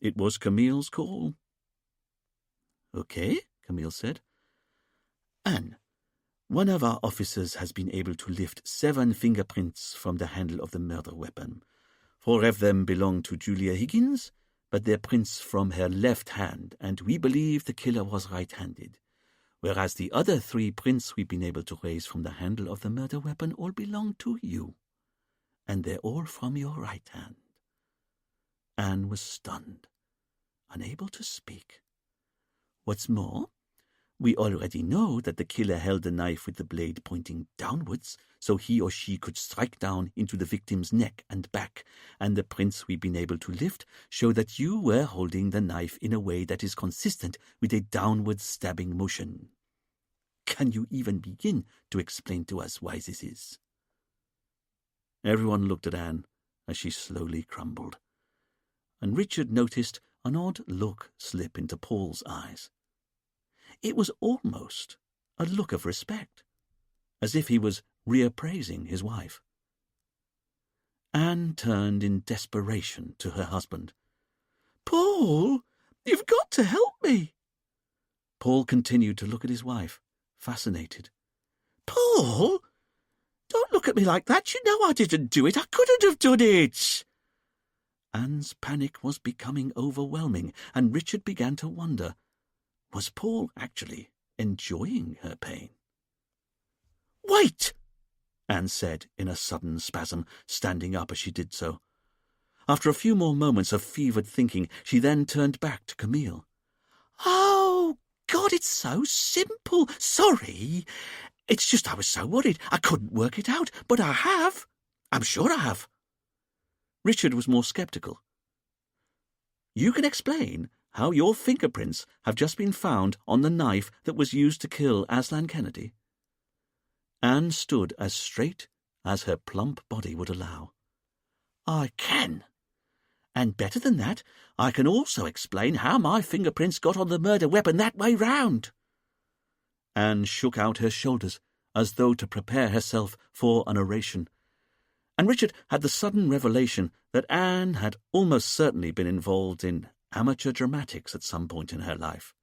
It was Camille's call. Okay, Camille said. Anne, one of our officers has been able to lift 7 fingerprints from the handle of the murder weapon. 4 of them belong to Julia Higgins, but they're prints from her left hand, and we believe the killer was right-handed, whereas the other 3 prints we've been able to raise from the handle of the murder weapon all belong to you, and they're all from your right hand. Anne was stunned, unable to speak. What's more, We already know that the killer held the knife with the blade pointing downwards, so he or she could strike down into the victim's neck and back, and the prints we've been able to lift show that you were holding the knife in a way that is consistent with a downward stabbing motion. Can you even begin to explain to us why this is?" Everyone looked at Anne as she slowly crumbled, and Richard noticed an odd look slip into Paul's eyes. It was almost a look of respect, as if he was reappraising his wife. Anne turned in desperation to her husband. "Paul, you've got to help me." Paul continued to look at his wife, fascinated. "Paul, don't look at me like that. You know I didn't do it. I couldn't have done it." Anne's panic was becoming overwhelming, and Richard began to wonder, was Paul actually enjoying her pain? "Wait!" Anne said in a sudden spasm, standing up as she did so. After a few more moments of fevered thinking, she then turned back to Camille. "Oh, God, it's so simple. Sorry. It's just I was so worried. I couldn't work it out, but I have. I'm sure I have." Richard was more sceptical. "You can explain how your fingerprints have just been found on the knife that was used to kill Aslan Kennedy?" Anne stood as straight as her plump body would allow. "I can. And better than that, I can also explain how my fingerprints got on the murder weapon that way round." Anne shook out her shoulders as though to prepare herself for an oration, and Richard had the sudden revelation that Anne had almost certainly been involved in amateur dramatics at some point in her life.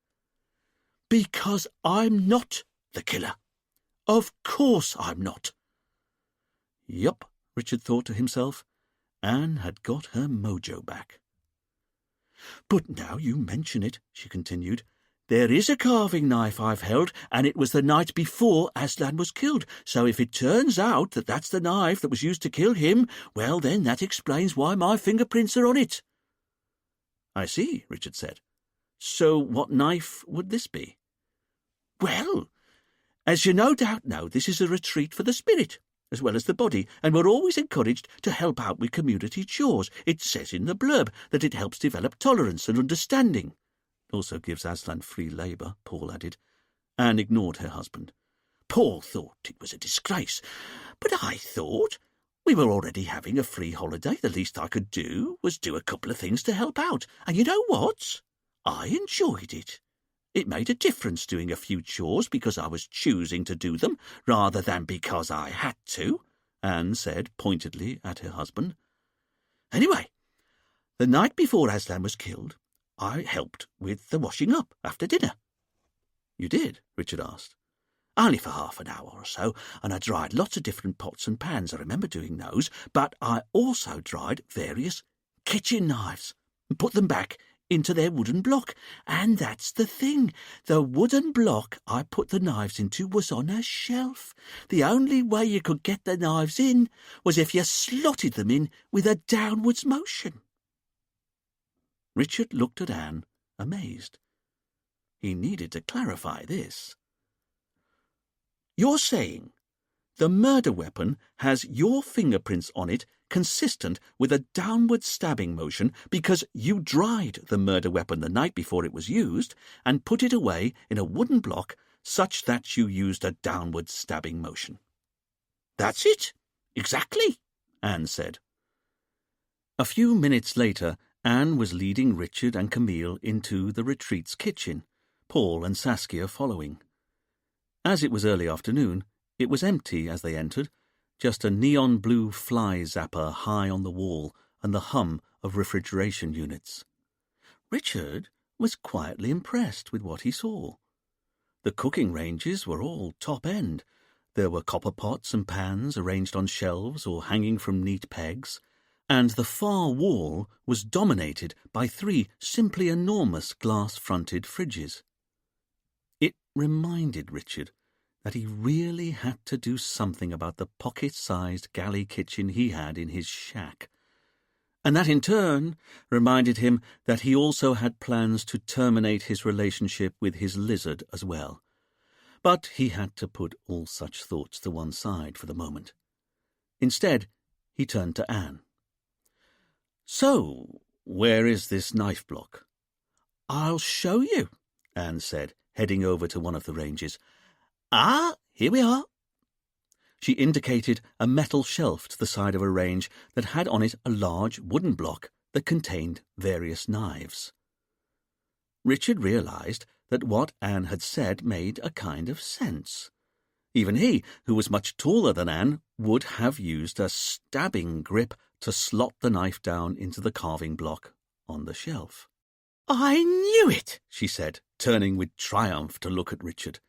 "Because I'm not the killer. Of course I'm not." Yup, Richard thought to himself. Anne had got her mojo back. "But now you mention it," she continued, "there is a carving knife I've held, and it was the night before Aslan was killed. So if it turns out that that's the knife that was used to kill him, well, then that explains why my fingerprints are on it." "I see," Richard said. "So what knife would this be?" "Well, as you no doubt know, this is a retreat for the spirit, as well as the body, and we're always encouraged to help out with community chores. It says in the blurb that it helps develop tolerance and understanding." "Also gives Aslan free labour," Paul added. Anne ignored her husband. "Paul thought it was a disgrace, but I thought we were already having a free holiday. The least I could do was do a couple of things to help out. And you know what? I enjoyed it. It made a difference doing a few chores because I was choosing to do them rather than because I had to," Anne said pointedly at her husband. "Anyway, the night before Aslan was killed, I helped with the washing up after dinner." "You did?" Richard asked. "Only for half an hour or so, and I dried lots of different pots and pans. I remember doing those, but I also dried various kitchen knives and put them back into their wooden block. And that's the thing. The wooden block I put the knives into was on a shelf. The only way you could get the knives in was if you slotted them in with a downwards motion." Richard looked at Anne, amazed. He needed to clarify this. "You're saying the murder weapon has your fingerprints on it consistent with a downward stabbing motion because you dried the murder weapon the night before it was used and put it away in a wooden block such that you used a downward stabbing motion?" "That's it. Exactly," Anne said. A few minutes later, Anne was leading Richard and Camille into the retreat's kitchen, Paul and Saskia following. As it was early afternoon, it was empty as they entered, just a neon-blue fly zapper high on the wall and the hum of refrigeration units. Richard was quietly impressed with what he saw. The cooking ranges were all top-end. There were copper pots and pans arranged on shelves or hanging from neat pegs, and the far wall was dominated by 3 simply enormous glass-fronted fridges. It reminded Richard that he really had to do something about the pocket-sized galley kitchen he had in his shack, and that in turn reminded him that he also had plans to terminate his relationship with his lizard as well, But he had to put all such thoughts to one side for the moment. Instead, he turned to Anne. "So, where is this knife block?" "I'll show you," Anne said, heading over to one of the ranges. "Ah, here we are." She indicated a metal shelf to the side of a range that had on it a large wooden block that contained various knives. Richard realized that what Anne had said made a kind of sense. Even he, who was much taller than Anne, would have used a stabbing grip to slot the knife down into the carving block on the shelf. "I knew it," she said, turning with triumph to look at Richard.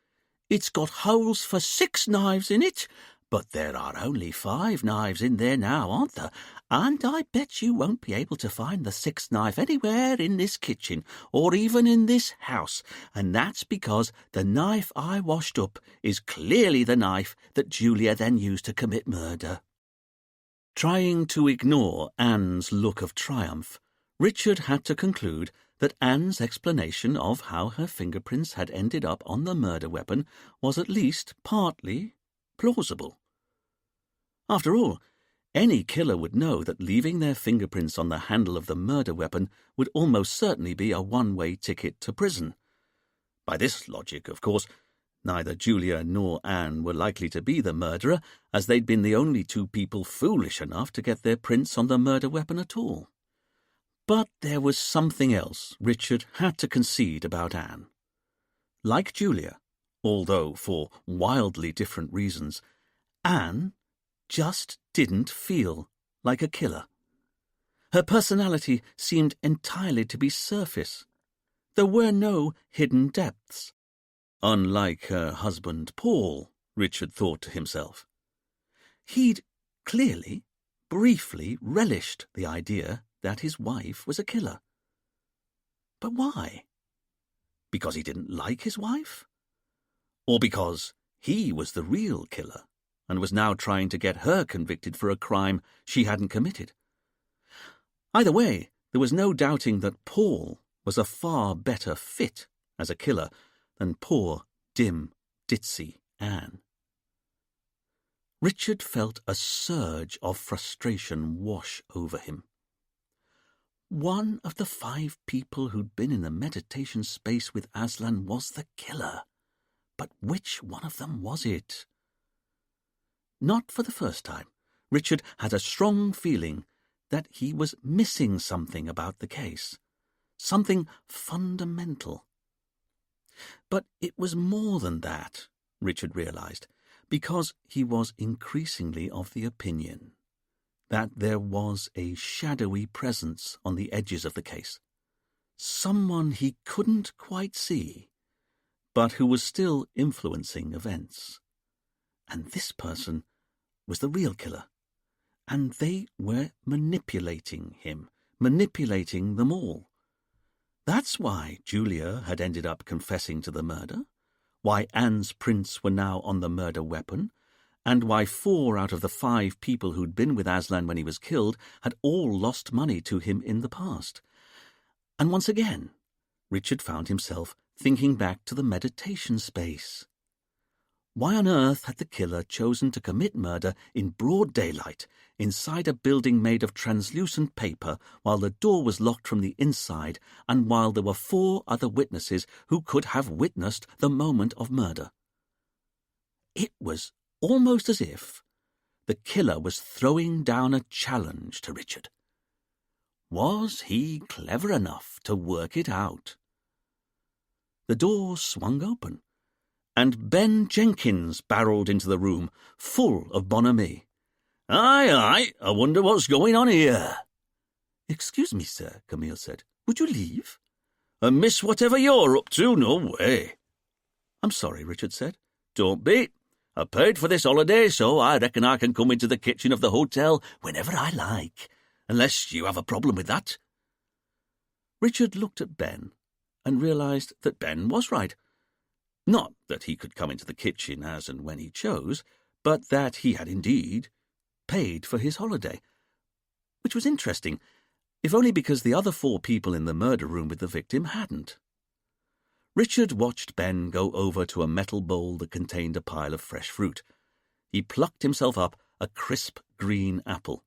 "It's got holes for 6 knives in it, but there are only 5 knives in there now, aren't there? And I bet you won't be able to find the 6th knife anywhere in this kitchen, or even in this house, and that's because the knife I washed up is clearly the knife that Julia then used to commit murder." Trying to ignore Anne's look of triumph, Richard had to conclude that Anne's explanation of how her fingerprints had ended up on the murder weapon was at least partly plausible. After all, any killer would know that leaving their fingerprints on the handle of the murder weapon would almost certainly be a one-way ticket to prison. By this logic, of course, neither Julia nor Anne were likely to be the murderer, as they'd been the only 2 people foolish enough to get their prints on the murder weapon at all. But there was something else Richard had to concede about Anne. Like Julia, although for wildly different reasons, Anne just didn't feel like a killer. Her personality seemed entirely to be surface. There were no hidden depths. Unlike her husband Paul, Richard thought to himself. He'd clearly, briefly relished the idea that his wife was a killer. But why? Because he didn't like his wife? Or because he was the real killer and was now trying to get her convicted for a crime she hadn't committed? Either way, there was no doubting that Paul was a far better fit as a killer than poor, dim, ditzy Anne. Richard felt a surge of frustration wash over him. One of the 5 people who'd been in the meditation space with Aslan was the killer. But which one of them was it? Not for the first time, Richard had a strong feeling that he was missing something about the case. Something fundamental. But it was more than that, Richard realized, because he was increasingly of the opinion that there was a shadowy presence on the edges of the case. Someone he couldn't quite see, but who was still influencing events. And this person was the real killer. And they were manipulating him, manipulating them all. That's why Julia had ended up confessing to the murder, why Anne's prints were now on the murder weapon, and why 4 out of the 5 people who'd been with Aslan when he was killed had all lost money to him in the past. And once again, Richard found himself thinking back to the meditation space. Why on earth had the killer chosen to commit murder in broad daylight, inside a building made of translucent paper, while the door was locked from the inside, and while there were 4 other witnesses who could have witnessed the moment of murder? It was almost as if the killer was throwing down a challenge to Richard. Was he clever enough to work it out? The door swung open, and Ben Jenkins barreled into the room, full of bonhomie. "Aye, I wonder what's going on here." "Excuse me, sir," Camille said. "Would you leave?" "And miss whatever you're up to? No way." "I'm sorry," Richard said. "Don't be. I paid for this holiday, so I reckon I can come into the kitchen of the hotel whenever I like, unless you have a problem with that." Richard looked at Ben and realized that Ben was right. Not that he could come into the kitchen as and when he chose, but that he had indeed paid for his holiday. Which was interesting, if only because the other 4 people in the murder room with the victim hadn't. Richard watched Ben go over to a metal bowl that contained a pile of fresh fruit. He plucked himself up a crisp green apple.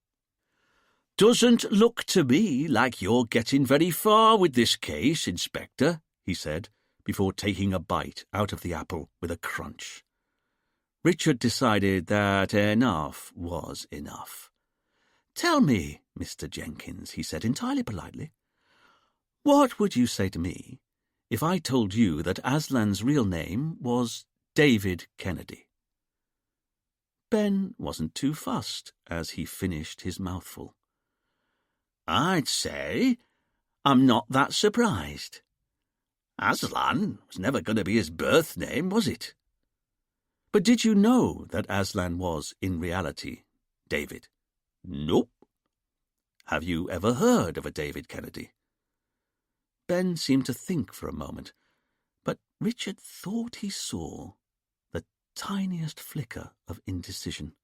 "Doesn't look to me like you're getting very far with this case, Inspector," he said, before taking a bite out of the apple with a crunch. Richard decided that enough was enough. "Tell me, Mr. Jenkins," he said entirely politely, "what would you say to me if I told you that Aslan's real name was David Kennedy?" Ben wasn't too fussed as he finished his mouthful. "I'd say I'm not that surprised. Aslan was never going to be his birth name, was it?" "But did you know that Aslan was, in reality, David?" "Nope." "Have you ever heard of a David Kennedy?" Ben seemed to think for a moment, but Richard thought he saw the tiniest flicker of indecision.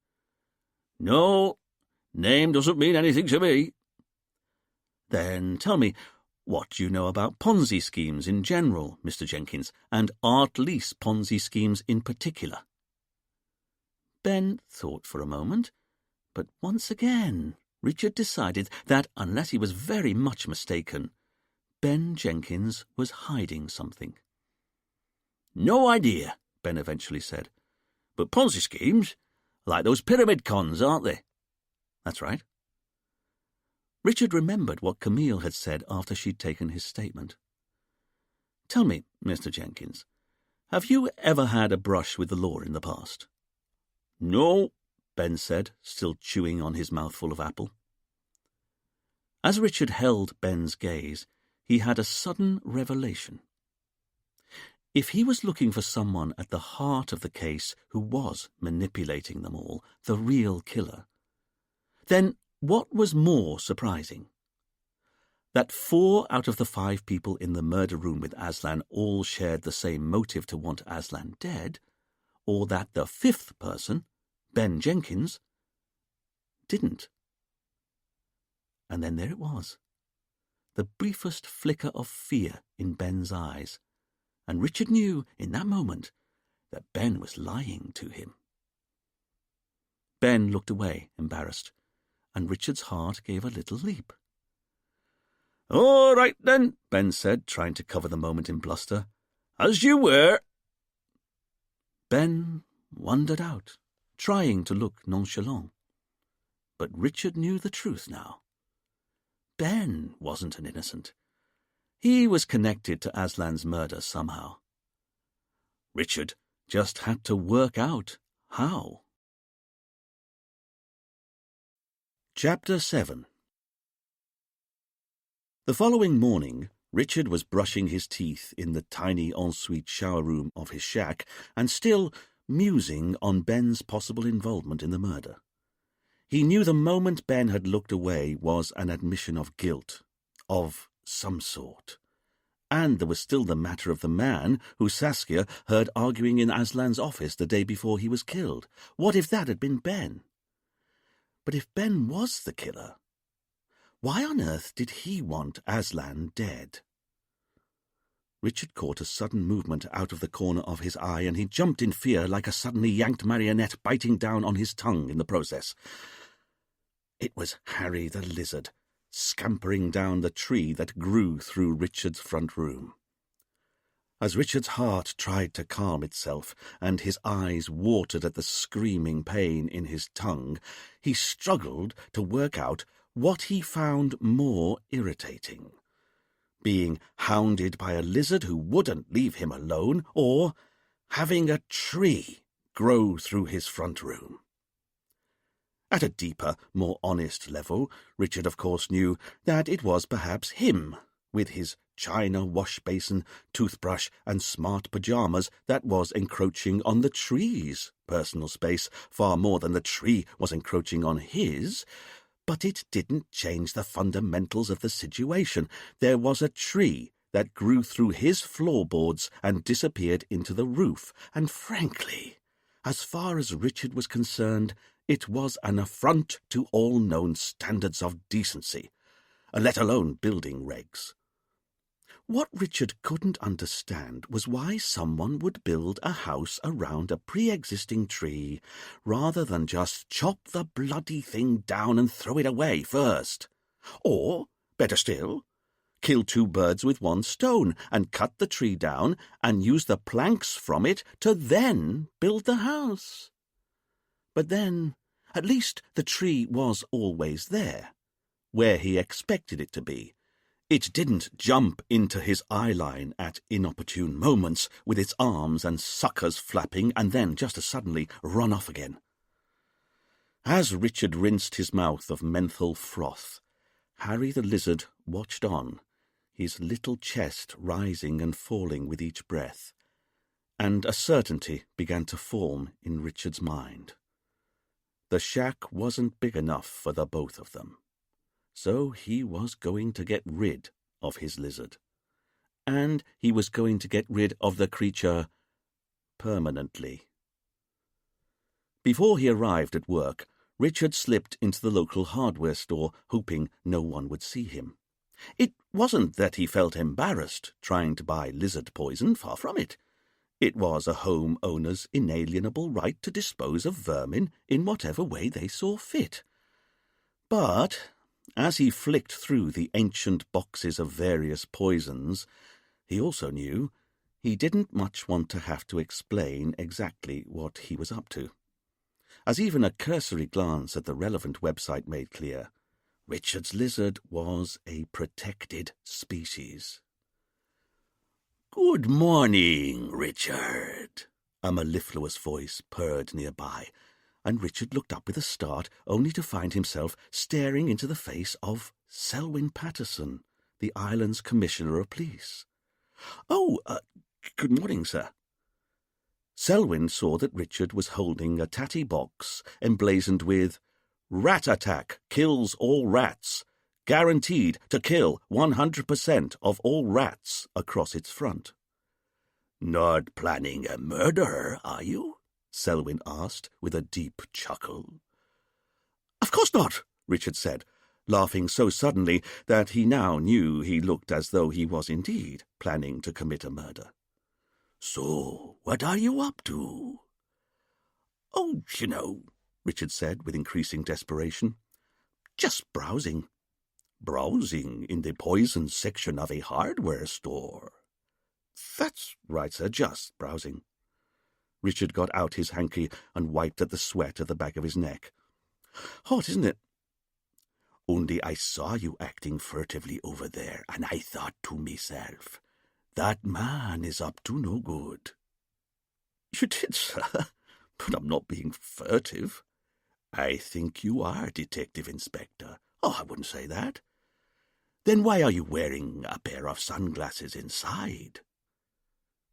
"No, name doesn't mean anything to me." "Then tell me, what do you know about Ponzi schemes in general, Mr. Jenkins, and art lease Ponzi schemes in particular?" Ben thought for a moment, but once again Richard decided that, unless he was very much mistaken, Ben Jenkins was hiding something. "No idea," Ben eventually said. "But Ponzi schemes are like those pyramid cons, aren't they?" "That's right." Richard remembered what Camille had said after she'd taken his statement. "Tell me, Mr. Jenkins, have you ever had a brush with the law in the past?" "No," Ben said, still chewing on his mouthful of apple. As Richard held Ben's gaze, he had a sudden revelation. If he was looking for someone at the heart of the case who was manipulating them all, the real killer, then what was more surprising? That 4 out of the 5 people in the murder room with Aslan all shared the same motive to want Aslan dead, or that the 5th person, Ben Jenkins, didn't. And then there it was, the briefest flicker of fear in Ben's eyes, and Richard knew in that moment that Ben was lying to him. Ben looked away, embarrassed, and Richard's heart gave a little leap. "All right, then," Ben said, trying to cover the moment in bluster. "As you were." Ben wandered out, trying to look nonchalant. But Richard knew the truth now. Ben wasn't an innocent. He was connected to Aslan's murder somehow. Richard just had to work out how. Chapter 7. The following morning, Richard was brushing his teeth in the tiny ensuite shower room of his shack and still musing on Ben's possible involvement in the murder. He knew the moment Ben had looked away was an admission of guilt, of some sort. And there was still the matter of the man who Saskia heard arguing in Aslan's office the day before he was killed. What if that had been Ben? But if Ben was the killer, why on earth did he want Aslan dead? Richard caught a sudden movement out of the corner of his eye, and he jumped in fear like a suddenly yanked marionette, biting down on his tongue in the process. It was Harry the Lizard, scampering down the tree that grew through Richard's front room. As Richard's heart tried to calm itself, and his eyes watered at the screaming pain in his tongue, he struggled to work out what he found more irritating: being hounded by a lizard who wouldn't leave him alone, or having a tree grow through his front room. At a deeper, more honest level, Richard of course knew that it was perhaps him, with his china wash basin, toothbrush, and smart pyjamas, that was encroaching on the tree's personal space far more than the tree was encroaching on his. But it didn't change the fundamentals of the situation. There was a tree that grew through his floorboards and disappeared into the roof, and frankly, as far as Richard was concerned, it was an affront to all known standards of decency, let alone building regs. What Richard couldn't understand was why someone would build a house around a pre-existing tree rather than just chop the bloody thing down and throw it away first. Or, better still, kill two birds with one stone and cut the tree down and use the planks from it to then build the house. But then, at least the tree was always there, where he expected it to be. It didn't jump into his eye line at inopportune moments with its arms and suckers flapping and then just as suddenly run off again. As Richard rinsed his mouth of menthol froth, Harry the Lizard watched on, his little chest rising and falling with each breath, and a certainty began to form in Richard's mind. The shack wasn't big enough for the both of them, so he was going to get rid of his lizard, and he was going to get rid of the creature permanently. Before he arrived at work, Richard slipped into the local hardware store, hoping no one would see him. It wasn't that he felt embarrassed trying to buy lizard poison, far from it. It was a home owner's inalienable right to dispose of vermin in whatever way they saw fit. But, as he flicked through the ancient boxes of various poisons, he also knew he didn't much want to have to explain exactly what he was up to. As even a cursory glance at the relevant website made clear, Richard's lizard was a protected species. "Good morning, Richard," a mellifluous voice purred nearby, and Richard looked up with a start, only to find himself staring into the face of Selwyn Patterson, the island's Commissioner of Police. Good morning, sir." Selwyn saw that Richard was holding a tatty box emblazoned with "Rat attack kills all rats. Guaranteed to kill 100% of all rats" across its front. "Not planning a murder, are you?" Selwyn asked with a deep chuckle. "Of course not," Richard said, laughing so suddenly that he now knew he looked as though he was indeed planning to commit a murder. "So, what are you up to?" "Oh, you know," Richard said with increasing desperation. "Just browsing." "Browsing in the poison section of a hardware store?" "That's right, sir, just browsing." Richard got out his hanky and wiped at the sweat at the back of his neck. "Hot, isn't it?" "Only I saw you acting furtively over there, and I thought to myself, that man is up to no good." "You did, sir, but I'm not being furtive." "I think you are, Detective Inspector." "Oh, I wouldn't say that." "Then why are you wearing a pair of sunglasses inside?"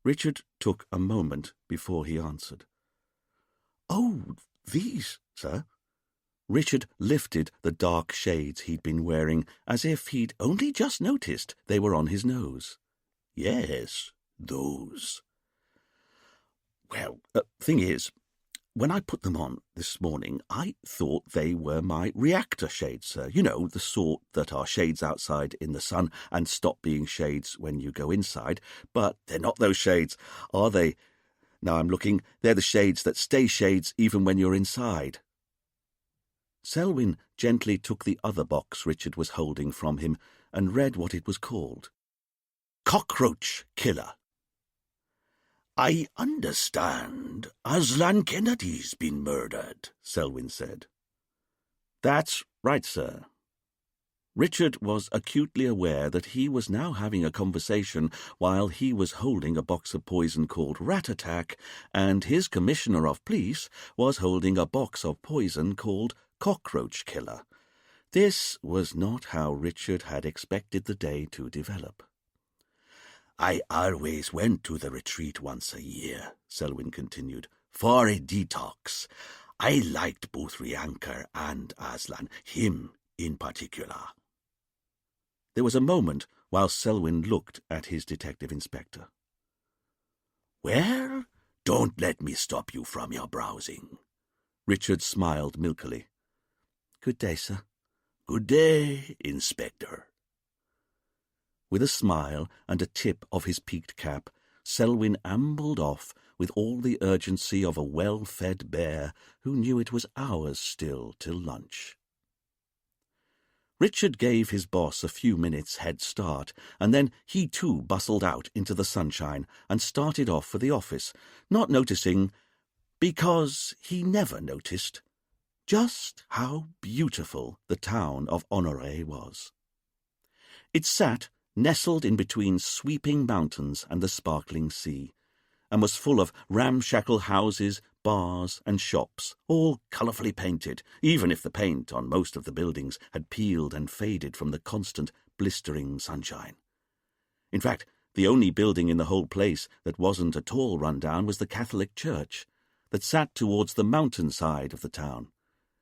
Richard took a moment before he answered. "Oh, these, sir." Richard lifted the dark shades he'd been wearing as if he'd only just noticed they were on his nose. "Yes, those." "Well, thing is, when I put them on this morning, I thought they were my reactor shades, sir. You know, the sort that are shades outside in the sun and stop being shades when you go inside. But they're not those shades, are they? Now I'm looking, they're the shades that stay shades even when you're inside." Selwyn gently took the other box Richard was holding from him and read what it was called. "Cockroach Killer." "I understand Aslan Kennedy's been murdered," Selwyn said. "That's right, sir." Richard was acutely aware that he was now having a conversation while he was holding a box of poison called Rat Attack, and his Commissioner of Police was holding a box of poison called Cockroach Killer. This was not how Richard had expected the day to develop. "I always went to the retreat once a year," Selwyn continued, "for a detox. I liked both Rianker and Aslan, him in particular." There was a moment while Selwyn looked at his detective inspector. "Well, don't let me stop you from your browsing." Richard smiled milkily. "Good day, sir." "Good day, Inspector." With a smile and a tip of his peaked cap, Selwyn ambled off with all the urgency of a well-fed bear who knew it was hours still till lunch. Richard gave his boss a few minutes' head start, and then he too bustled out into the sunshine and started off for the office, not noticing, because he never noticed, just how beautiful the town of Honoré was. It sat nestled in between sweeping mountains and the sparkling sea, and was full of ramshackle houses, bars, and shops, all colourfully painted, even if the paint on most of the buildings had peeled and faded from the constant, blistering sunshine. In fact, the only building in the whole place that wasn't at all run down was the Catholic church, that sat towards the mountain side of the town,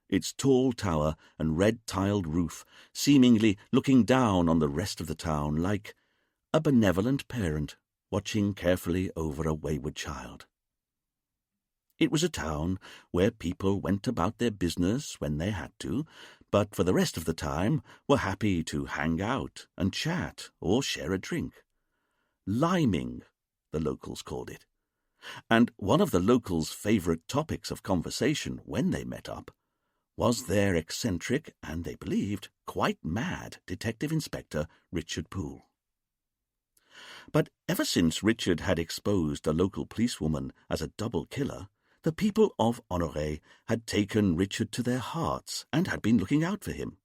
its tall tower and red-tiled roof seemingly looking down on the rest of the town like a benevolent parent watching carefully over a wayward child. It was a town where people went about their business when they had to, but for the rest of the time were happy to hang out and chat or share a drink. Liming, the locals called it. And one of the locals' favourite topics of conversation when they met up was their eccentric and, they believed, quite mad Detective Inspector Richard Poole. But ever since Richard had exposed a local policewoman as a double killer, the people of Honoré had taken Richard to their hearts and had been looking out for him,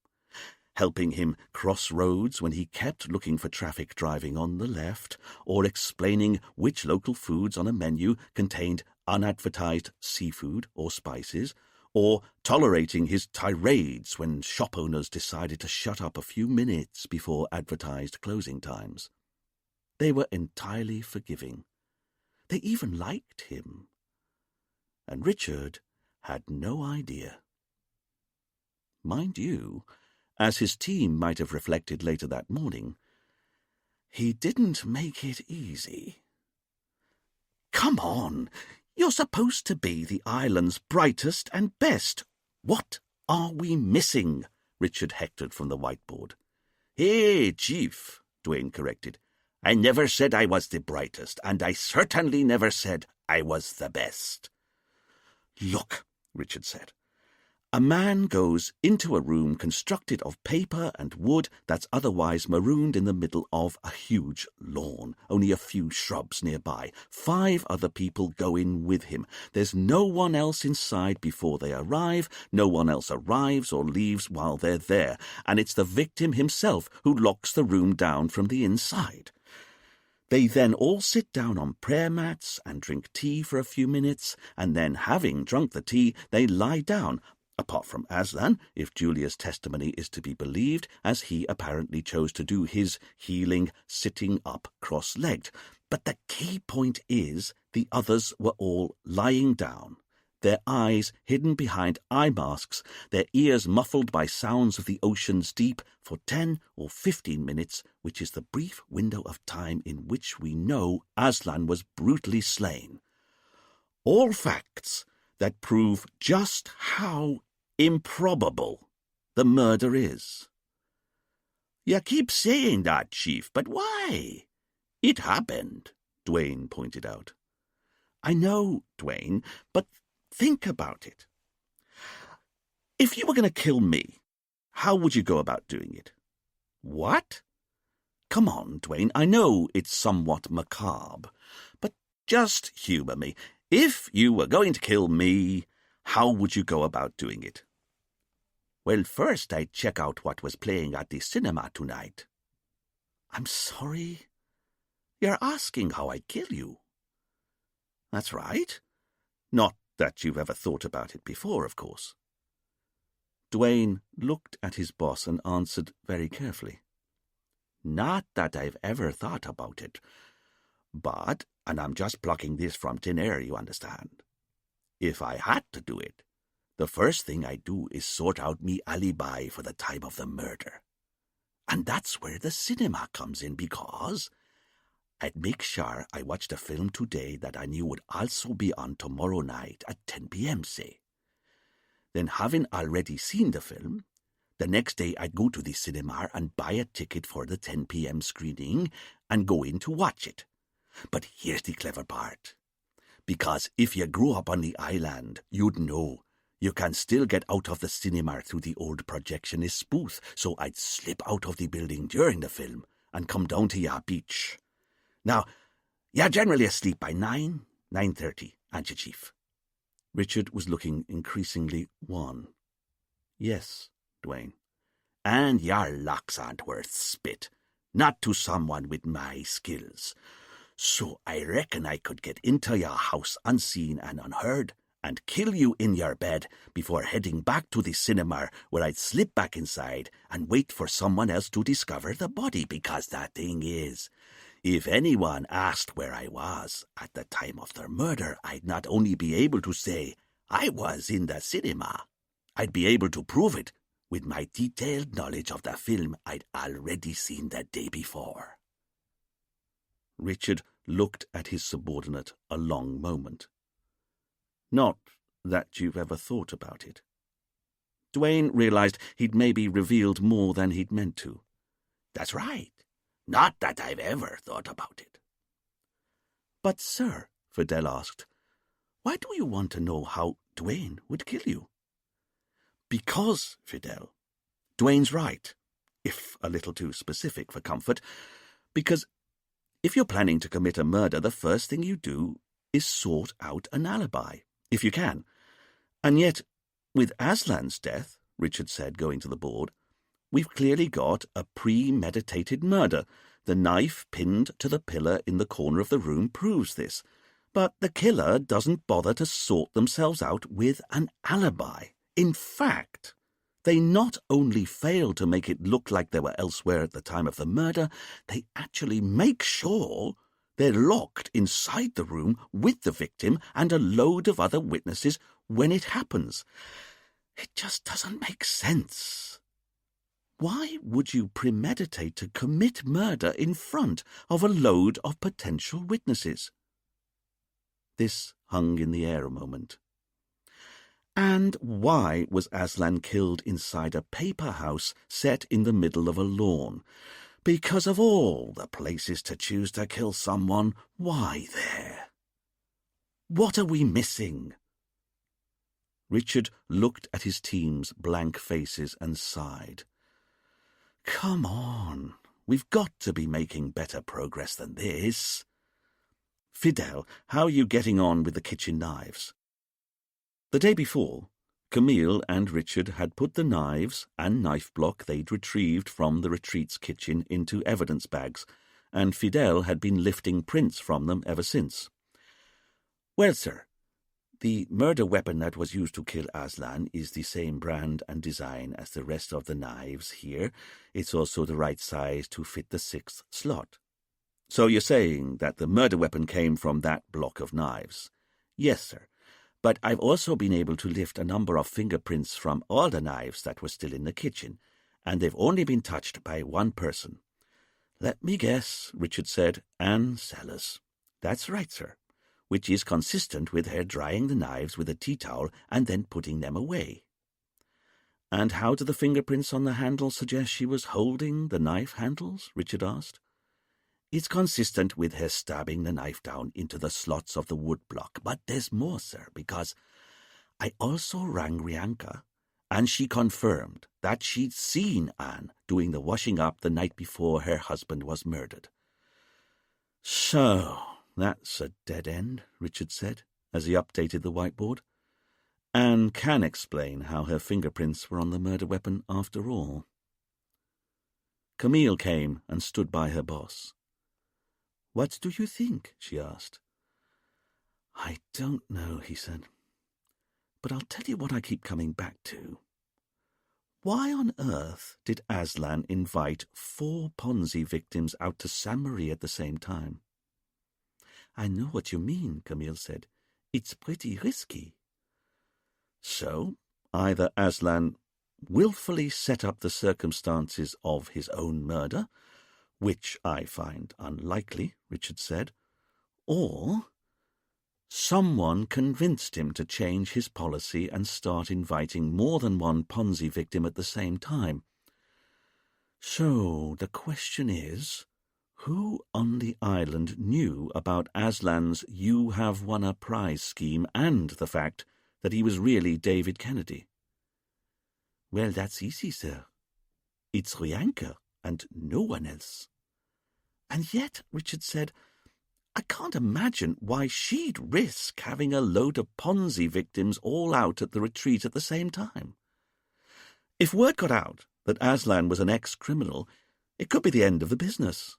helping him cross roads when he kept looking for traffic driving on the left, or explaining which local foods on a menu contained unadvertised seafood or spices, or tolerating his tirades when shop owners decided to shut up a few minutes before advertised closing times. They were entirely forgiving. They even liked him. And Richard had no idea. Mind you, as his team might have reflected later that morning, he didn't make it easy. "Come on! You're supposed to be the island's brightest and best. What are we missing?" Richard hectored from the whiteboard. "Hey, Chief," Dwayne corrected. "I never said I was the brightest, and I certainly never said I was the best." "Look," Richard said. "A man goes into a room constructed of paper and wood that's otherwise marooned in the middle of a huge lawn, only a few shrubs nearby. 5 other people go in with him. There's no one else inside before they arrive, no one else arrives or leaves while they're there, and it's the victim himself who locks the room down from the inside. They then all sit down on prayer mats and drink tea for a few minutes, and then, having drunk the tea, they lie down, apart from Aslan, if Julia's testimony is to be believed, as he apparently chose to do his healing sitting up cross-legged. But the key point is the others were all lying down, their eyes hidden behind eye masks, their ears muffled by sounds of the ocean's deep for 10 or 15 minutes, which is the brief window of time in which we know Aslan was brutally slain. All facts that prove just how improbable the murder is." "You keep saying that, Chief, but why? It happened," Dwayne pointed out. "I know, Dwayne, but think about it. If you were going to kill me, how would you go about doing it?" "What?" "Come on, Dwayne, I know it's somewhat macabre, but just humour me. If you were going to kill me, how would you go about doing it?" "Well, first I'd check out what was playing at the cinema tonight." "I'm sorry? You're asking how I'd kill you." "That's right. Not that you've ever thought about it before, of course." Dwayne looked at his boss and answered very carefully. "Not that I've ever thought about it. But, and I'm just plucking this from thin air, you understand, if I had to do it, the first thing I'd do is sort out me alibi for the time of the murder. And that's where the cinema comes in, because I'd make sure I watched a film today that I knew would also be on tomorrow night at 10 p.m., say. Then, having already seen the film, The next day I'd go to the cinema and buy a ticket for the 10 p.m. screening and go in to watch it. But here's the clever part. Because if you grew up on the island, you'd know you can still get out of the cinema through the old projectionist booth, so I'd slip out of the building during the film and come down to your beach. Now, you're generally asleep by 9:30, aren't you, Chief? Richard was looking increasingly wan. Yes, Dwayne. And your locks aren't worth spit, not to someone with my skills. So I reckon I could get into your house unseen and unheard and kill you in your bed before heading back to the cinema, where I'd slip back inside and wait for someone else to discover the body, because the thing is, if anyone asked where I was at the time of the murder, I'd not only be able to say I was in the cinema, I'd be able to prove it with my detailed knowledge of the film I'd already seen the day before. Richard looked at his subordinate a long moment. Not that you've ever thought about it. Dwayne realized he'd maybe revealed more than he'd meant to. That's right. Not that I've ever thought about it. But, sir, Fidel asked, why do you want to know how Dwayne would kill you? Because, Fidel, Dwayne's right, if a little too specific for comfort, because if you're planning to commit a murder, the first thing you do is sort out an alibi, if you can. And yet, with Aslan's death, Richard said, going to the board, we've clearly got a premeditated murder. The knife pinned to the pillar in the corner of the room proves this. But the killer doesn't bother to sort themselves out with an alibi. In fact, they not only fail to make it look like they were elsewhere at the time of the murder, they actually make sure they're locked inside the room with the victim and a load of other witnesses when it happens. It just doesn't make sense. Why would you premeditate to commit murder in front of a load of potential witnesses? This hung in the air a moment. And why was Aslan killed inside a paper house set in the middle of a lawn? Because of all the places to choose to kill someone, why there? What are we missing? Richard looked at his team's blank faces and sighed. Come on, we've got to be making better progress than this. Fidel, how are you getting on with the kitchen knives? The day before, Camille and Richard had put the knives and knife block they'd retrieved from the retreat's kitchen into evidence bags, and Fidel had been lifting prints from them ever since. Well, sir, the murder weapon that was used to kill Aslan is the same brand and design as the rest of the knives here. It's also the right size to fit the 6th slot. So you're saying that the murder weapon came from that block of knives? Yes, sir. But I've also been able to lift a number of fingerprints from all the knives that were still in the kitchen, and they've only been touched by one person. Let me guess, Richard said, Anne Sellers. That's right, sir, which is consistent with her drying the knives with a tea towel and then putting them away. And how do the fingerprints on the handle suggest she was holding the knife handles? Richard asked. It's consistent with her stabbing the knife down into the slots of the wood block. But there's more, sir, because I also rang Rianka, and she confirmed that she'd seen Anne doing the washing up the night before her husband was murdered. So, that's a dead end, Richard said, as he updated the whiteboard. Anne can explain how her fingerprints were on the murder weapon after all. Camille came and stood by her boss. What do you think? She asked. I don't know, he said. But I'll tell you what I keep coming back to. Why on earth did Aslan invite 4 Ponzi victims out to San Marie at the same time? I know what you mean, Camille said. It's pretty risky. So, either Aslan willfully set up the circumstances of his own murder, which I find unlikely, Richard said, or Someone convinced him to change his policy and start inviting more than one Ponzi victim at the same time. So the question is, who on the island knew about Aslan's "you have won a prize" scheme and the fact that he was really David Kennedy? Well, that's easy, sir. It's Rianka and no one else. And yet, Richard said, I can't imagine why she'd risk having a load of Ponzi victims all out at the retreat at the same time. If word got out that Aslan was an ex-criminal, it could be the end of the business.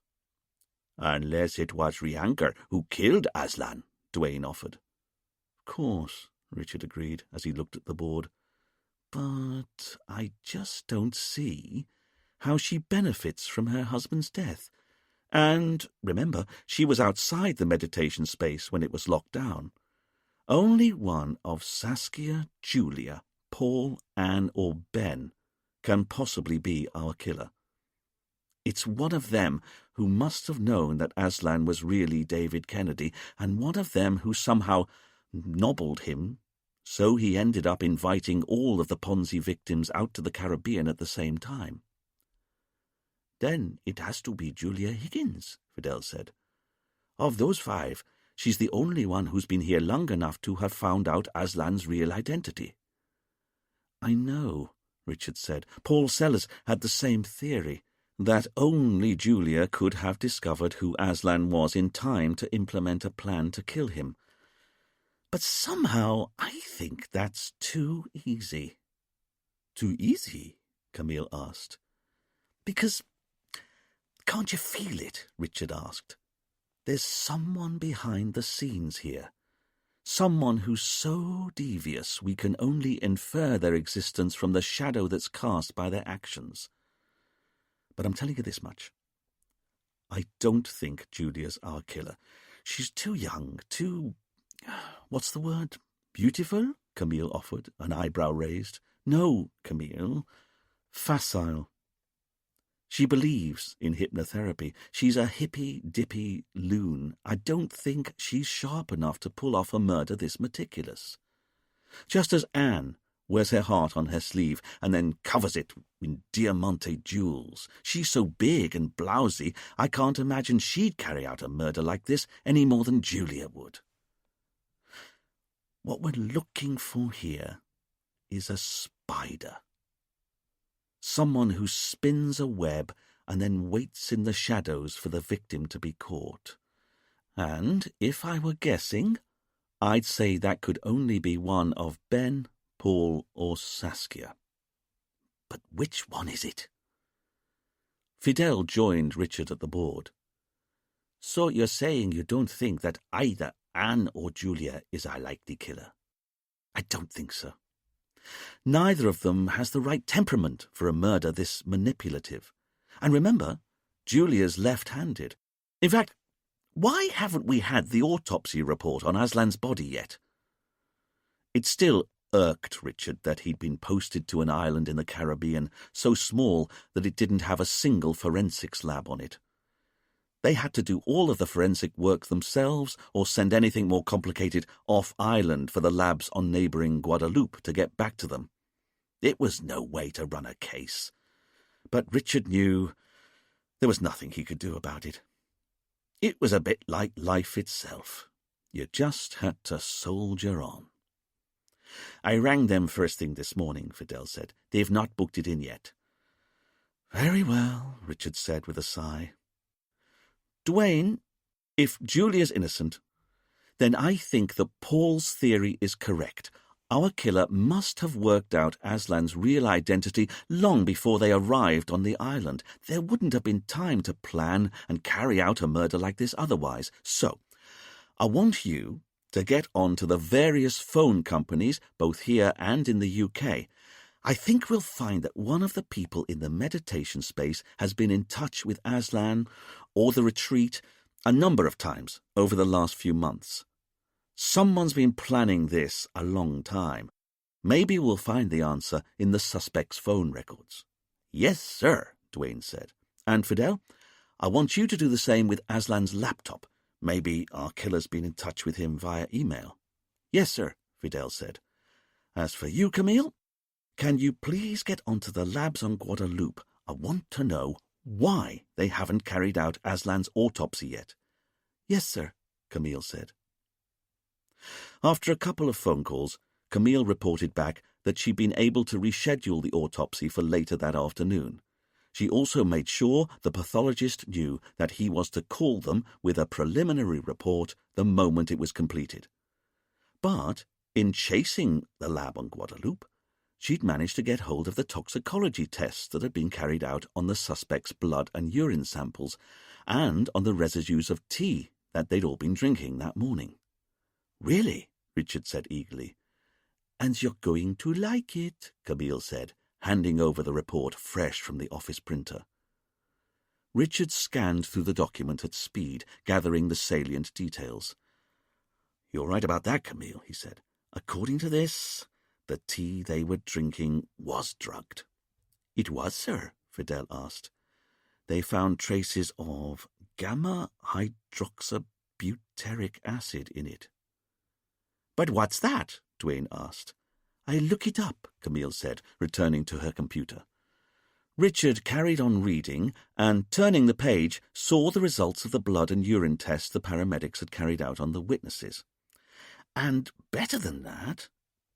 Unless it was Rianka who killed Aslan, Duane offered. Of course, Richard agreed as he looked at the board. But I just don't see how she benefits from her husband's death. And, remember, she was outside the meditation space when it was locked down. Only one of Saskia, Julia, Paul, Anne, or Ben can possibly be our killer. It's one of them who must have known that Aslan was really David Kennedy, and one of them who somehow nobbled him, so he ended up inviting all of the Ponzi victims out to the Caribbean at the same time. Then it has to be Julia Higgins, Fidel said. Of those 5, she's the only one who's been here long enough to have found out Aslan's real identity. I know, Richard said. Paul Sellers had the same theory, that only Julia could have discovered who Aslan was in time to implement a plan to kill him. But somehow I think that's too easy. Too easy? Camille asked. Because, can't you feel it? Richard asked. There's someone behind the scenes here. Someone who's so devious we can only infer their existence from the shadow that's cast by their actions. But I'm telling you this much. I don't think Julia's our killer. She's too young, too... what's the word? Beautiful? Camille offered, an eyebrow raised. No, Camille. Facile. She believes in hypnotherapy. She's a hippy-dippy loon. I don't think she's sharp enough to pull off a murder this meticulous. Just as Anne wears her heart on her sleeve and then covers it in diamante jewels. She's so big and blousy, I can't imagine she'd carry out a murder like this any more than Julia would. What we're looking for here is a spider. Someone who spins a web and then waits in the shadows for the victim to be caught. And, if I were guessing, I'd say that could only be one of Ben, Paul, or Saskia. But which one is it? Fidel joined Richard at the board. So you're saying you don't think that either Anne or Julia is our likely killer? I don't think so. Neither of them has the right temperament for a murder this manipulative. And remember, Julia's left-handed. In fact, why haven't we had the autopsy report on Aslan's body yet? It still irked Richard that he'd been posted to an island in the Caribbean so small that it didn't have a single forensics lab on it. They had to do all of the forensic work themselves or send anything more complicated off-island for the labs on neighbouring Guadeloupe to get back to them. It was no way to run a case. But Richard knew there was nothing he could do about it. It was a bit like life itself. You just had to soldier on. I rang them first thing this morning, Fidel said. They've not booked it in yet. Very well, Richard said with a sigh. Duane, if Julia's innocent, then I think that Paul's theory is correct. Our killer must have worked out Aslan's real identity long before they arrived on the island. There wouldn't have been time to plan and carry out a murder like this otherwise. So, I want you to get on to the various phone companies, both here and in the UK. I think we'll find that one of the people in the meditation space has been in touch with Aslan or the retreat a number of times over the last few months. Someone's been planning this a long time. Maybe we'll find the answer in the suspect's phone records. Yes, sir, Duane said. And Fidel, I want you to do the same with Aslan's laptop. Maybe our killer's been in touch with him via email. Yes, sir, Fidel said. As for you, Camille, can you please get onto the labs on Guadeloupe? I want to know why they haven't carried out Aslan's autopsy yet. Yes, sir, Camille said. After a couple of phone calls, Camille reported back that she'd been able to reschedule the autopsy for later that afternoon. She also made sure the pathologist knew that he was to call them with a preliminary report the moment it was completed. But in chasing the lab on Guadeloupe, she'd managed to get hold of the toxicology tests that had been carried out on the suspect's blood and urine samples and on the residues of tea that they'd all been drinking that morning. Really? Richard said eagerly. And you're going to like it, Camille said, handing over the report fresh from the office printer. Richard scanned through the document at speed, gathering the salient details. You're right about that, Camille, he said. According to this, the tea they were drinking was drugged. It was, sir? Fidel asked. They found traces of gamma-hydroxybutyric acid in it. But what's that? Duane asked. I'll look it up, Camille said, returning to her computer. Richard carried on reading and, turning the page, saw the results of the blood and urine tests the paramedics had carried out on the witnesses. And better than that,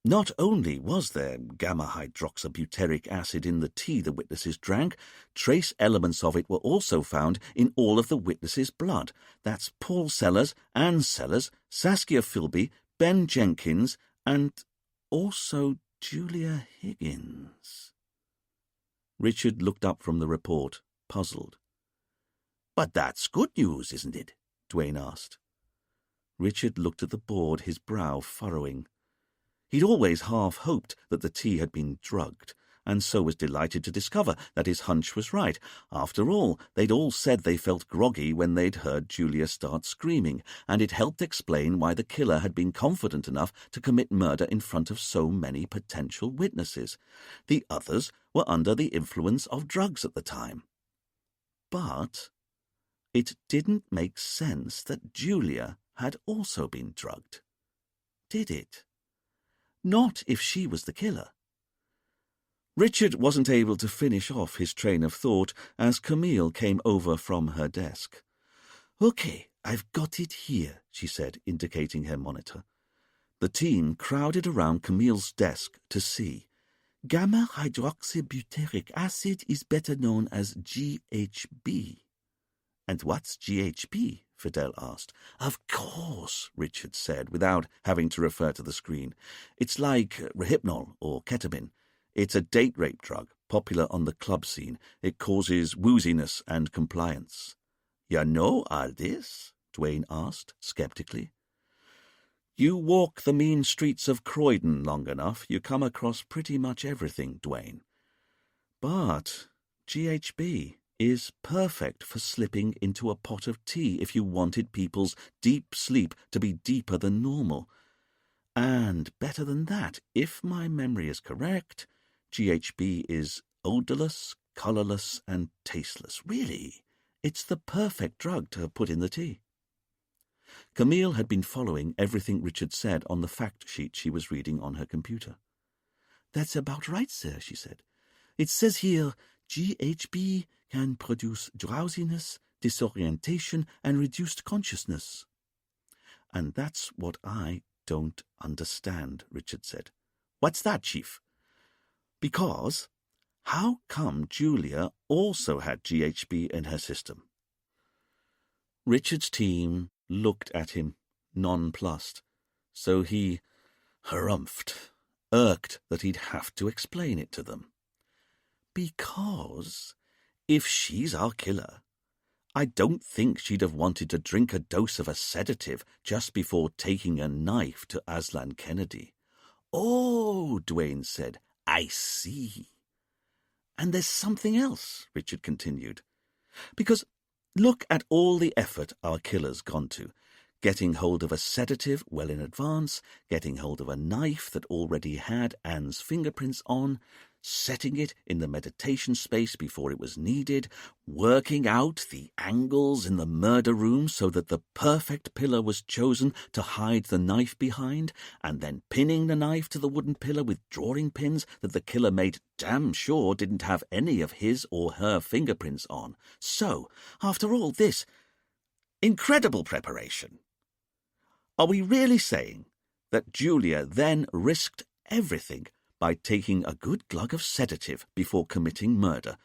not only was there gamma-hydroxybutyric acid in the tea the witnesses drank, trace elements of it were also found in all of the witnesses' blood. That's Paul Sellers, Anne Sellers, Saskia Philby, Ben Jenkins, and also Julia Higgins. Richard looked up from the report, puzzled. But that's good news, isn't it? Duane asked. Richard looked at the board, his brow furrowing. He'd always half hoped that the tea had been drugged, and so was delighted to discover that his hunch was right. After all, they'd all said they felt groggy when they'd heard Julia start screaming, and it helped explain why the killer had been confident enough to commit murder in front of so many potential witnesses. The others were under the influence of drugs at the time. But it didn't make sense that Julia had also been drugged. Did it? Not if she was the killer. Richard wasn't able to finish off his train of thought as Camille came over from her desk. "Okay, I've got it here," she said, indicating her monitor. The team crowded around Camille's desk to see. Gamma-hydroxybutyric acid is better known as GHB. "And what's GHB?" Fidel asked. "Of course," Richard said, without having to refer to the screen. "It's like Rohypnol or ketamine. It's a date rape drug, popular on the club scene. It causes wooziness and compliance." "You know all this?" Duane asked, skeptically. "You walk the mean streets of Croydon long enough, you come across pretty much everything, Duane. But GHB is perfect for slipping into a pot of tea if you wanted people's deep sleep to be deeper than normal. And better than that, if my memory is correct, GHB is odorless, colourless, and tasteless. Really, it's the perfect drug to have put in the tea." Camille had been following everything Richard said on the fact sheet she was reading on her computer. "That's about right, sir," she said. "It says here, GHB can produce drowsiness, disorientation, and reduced consciousness." "And that's what I don't understand," Richard said. "What's that, Chief?" "Because how come Julia also had GHB in her system?" Richard's team looked at him, nonplussed, so he harumphed, irked that he'd have to explain it to them. "Because if she's our killer, I don't think she'd have wanted to drink a dose of a sedative just before taking a knife to Aslan Kennedy." "Oh," Duane said, "I see." "And there's something else," Richard continued. "Because look at all the effort our killer's gone to. Getting hold of a sedative well in advance, getting hold of a knife that already had Anne's fingerprints on, setting it in the meditation space before it was needed, working out the angles in the murder room so that the perfect pillar was chosen to hide the knife behind, and then pinning the knife to the wooden pillar with drawing pins that the killer made damn sure didn't have any of his or her fingerprints on. So, after all this, incredible preparation. Are we really saying that Julia then risked everything by taking a good glug of sedative before committing murder,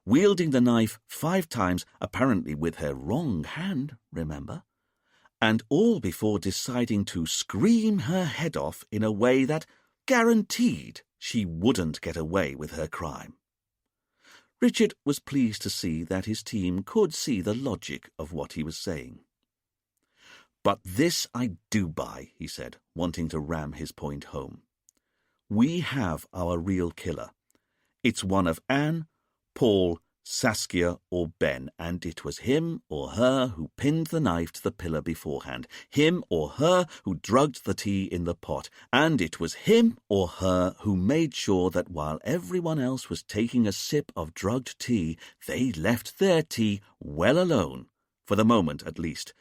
wielding the knife 5 times, apparently with her wrong hand, remember, and all before deciding to scream her head off in a way that guaranteed she wouldn't get away with her crime? Richard was pleased to see that his team could see the logic of what he was saying. "But this I do buy," he said, wanting to ram his point home. "We have our real killer. It's one of Anne, Paul, Saskia, or Ben, and it was him or her who pinned the knife to the pillar beforehand, him or her who drugged the tea in the pot, and it was him or her who made sure that while everyone else was taking a sip of drugged tea, they left their tea well alone, for the moment at least.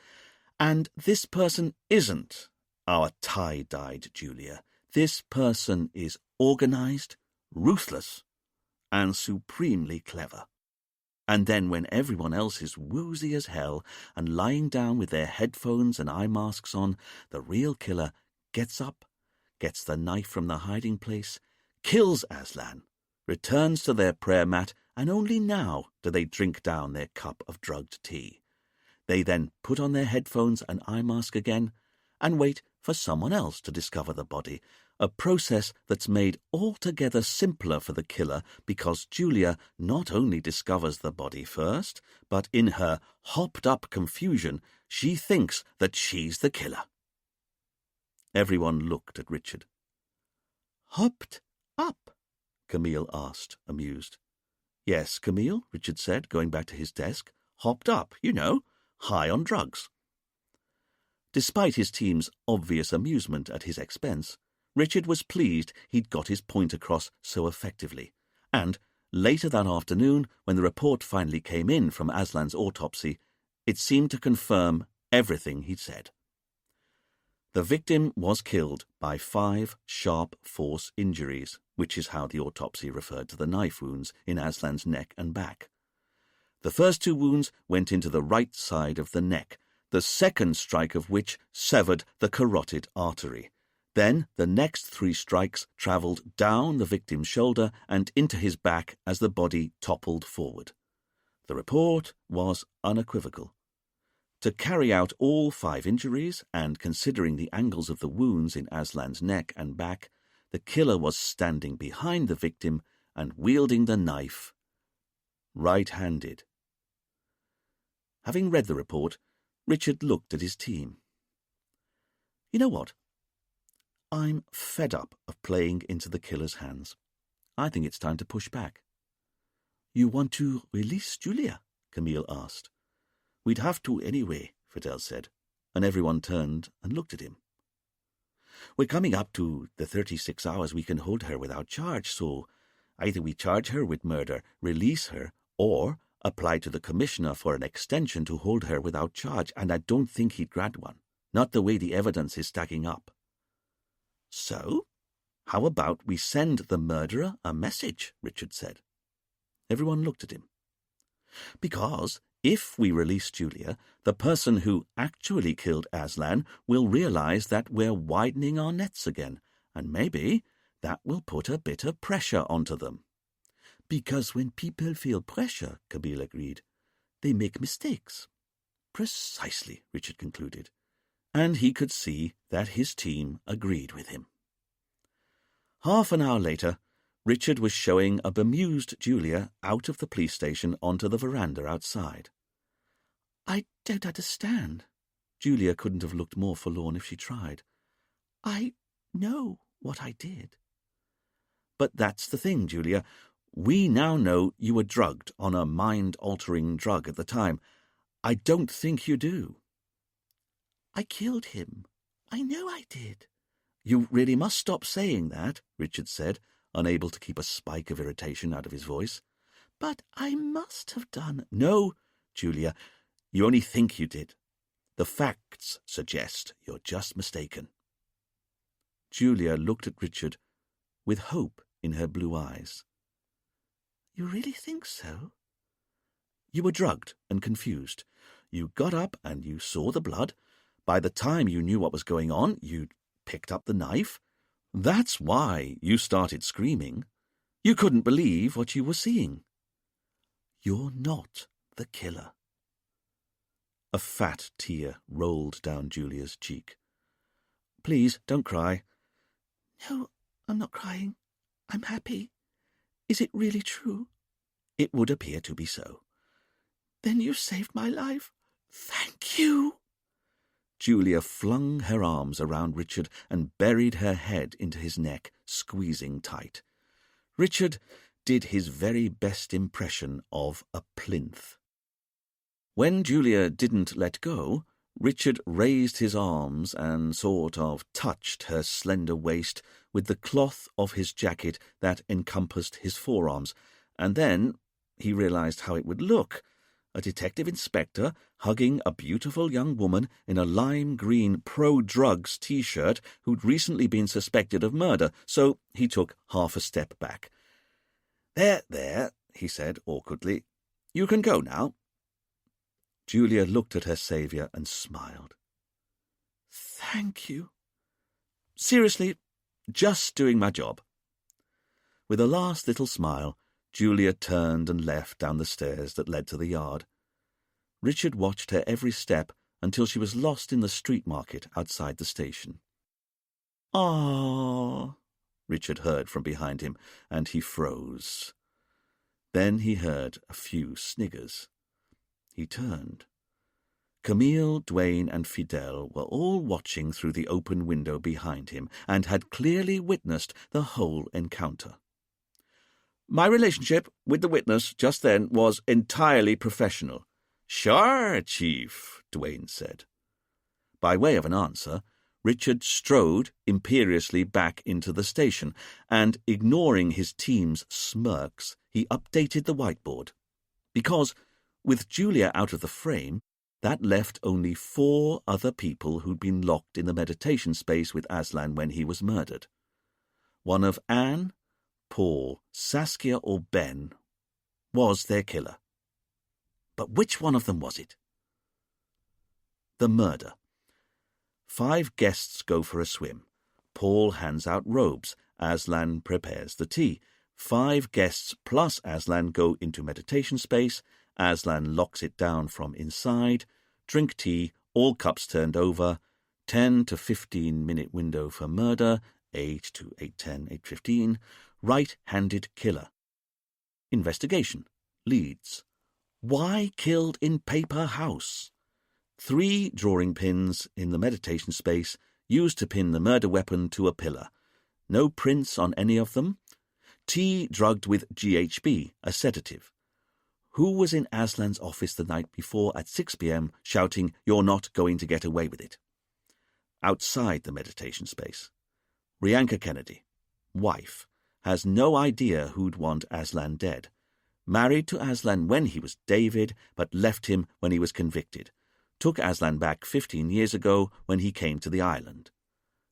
And this person isn't our tie-dyed Julia. This person is organized, ruthless, and supremely clever. And then when everyone else is woozy as hell and lying down with their headphones and eye masks on, the real killer gets up, gets the knife from the hiding place, kills Aslan, returns to their prayer mat, and only now do they drink down their cup of drugged tea. They then put on their headphones and eye mask again and wait for someone else to discover the body, a process that's made altogether simpler for the killer because Julia not only discovers the body first, but in her hopped-up confusion, she thinks that she's the killer. Everyone looked at Richard. "Hopped up?" Camille asked, amused. "Yes, Camille," Richard said, going back to his desk. "Hopped up, you know, high on drugs." Despite his team's obvious amusement at his expense, Richard was pleased he'd got his point across so effectively, and later that afternoon, when the report finally came in from Aslan's autopsy, it seemed to confirm everything he'd said. The victim was killed by 5 sharp force injuries, which is how the autopsy referred to the knife wounds in Aslan's neck and back. The first 2 wounds went into the right side of the neck, the second strike of which severed the carotid artery. Then the next 3 strikes travelled down the victim's shoulder and into his back as the body toppled forward. The report was unequivocal. To carry out all 5 injuries, and considering the angles of the wounds in Aslan's neck and back, the killer was standing behind the victim and wielding the knife, right-handed. Having read the report, Richard looked at his team. "You know what? I'm fed up of playing into the killer's hands. I think it's time to push back." "You want to release Julia?" Camille asked. "We'd have to anyway," Fidel said, and everyone turned and looked at him. "We're coming up to the 36 hours we can hold her without charge, so either we charge her with murder, release her, or apply to the commissioner for an extension to hold her without charge, and I don't think he'd grant one, not the way the evidence is stacking up." "So, how about we send the murderer a message?" Richard said. Everyone looked at him. "Because if we release Julia, the person who actually killed Aslan will realize that we're widening our nets again, and maybe that will put a bit of pressure onto them." "Because when people feel pressure," Camille agreed, "they make mistakes." "Precisely," Richard concluded, and he could see that his team agreed with him. Half an hour later, Richard was showing a bemused Julia out of the police station onto the veranda outside. "I don't understand." Julia couldn't have looked more forlorn if she tried. "I know what I did." "But that's the thing, Julia. We now know you were drugged on a mind-altering drug at the time. I don't think you do." "I killed him. I know I did." "You really must stop saying that," Richard said. unable to keep a spike of irritation out of his voice. "But I must have done." "No, Julia, you only think you did. The facts suggest you're just mistaken." Julia looked at Richard with hope in her blue eyes. "You really think so?" "You were drugged and confused. You got up and you saw the blood. By the time you knew what was going on, you'd picked up the knife. That's why you started screaming. You couldn't believe what you were seeing. You're not the killer." A fat tear rolled down Julia's cheek. "Please, don't cry." "No, I'm not crying. I'm happy. Is it really true?" "It would appear to be so." "Then you saved my life. Thank you." Julia flung her arms around Richard and buried her head into his neck, squeezing tight. Richard did his very best impression of a plinth. When Julia didn't let go, Richard raised his arms and sort of touched her slender waist with the cloth of his jacket that encompassed his forearms, and then he realized how it would look. A detective inspector hugging a beautiful young woman in a lime-green pro-drugs T-shirt who'd recently been suspected of murder, so he took half a step back. There, he said awkwardly. "You can go now." Julia looked at her saviour and smiled. "Thank you." "Seriously, just doing my job." With a last little smile, Julia turned and left down the stairs that led to the yard. Richard watched her every step until she was lost in the street market outside the station. "Ah," Richard heard from behind him, and he froze. Then he heard a few sniggers. He turned. Camille, Duane, and Fidel were all watching through the open window behind him and had clearly witnessed the whole encounter. "My relationship with the witness just then was entirely professional." "Sure, Chief," Duane said. By way of an answer, Richard strode imperiously back into the station, and, ignoring his team's smirks, he updated the whiteboard. Because, with Julia out of the frame, that left only 4 other people who'd been locked in the meditation space with Aslan when he was murdered. One of Anne, Paul, Saskia, or Ben was their killer. But which one of them was it? The murder. 5 guests go for a swim. Paul hands out robes. Aslan prepares the tea. 5 guests plus Aslan go into meditation space. Aslan locks it down from inside. Drink tea, all cups turned over. 10 to 15-minute window for murder. 8 to 8:10, 8:15. Right-handed killer. Investigation. Leads. Why killed in paper house? 3 drawing pins in the meditation space used to pin the murder weapon to a pillar. No prints on any of them. Tea drugged with GHB, a sedative. Who was in Aslan's office the night before at 6 p.m. shouting, "You're not going to get away with it"? Outside the meditation space. Rianka Kennedy, wife, has no idea who'd want Aslan dead. Married to Aslan when he was David, but left him when he was convicted. Took Aslan back 15 years ago when he came to the island.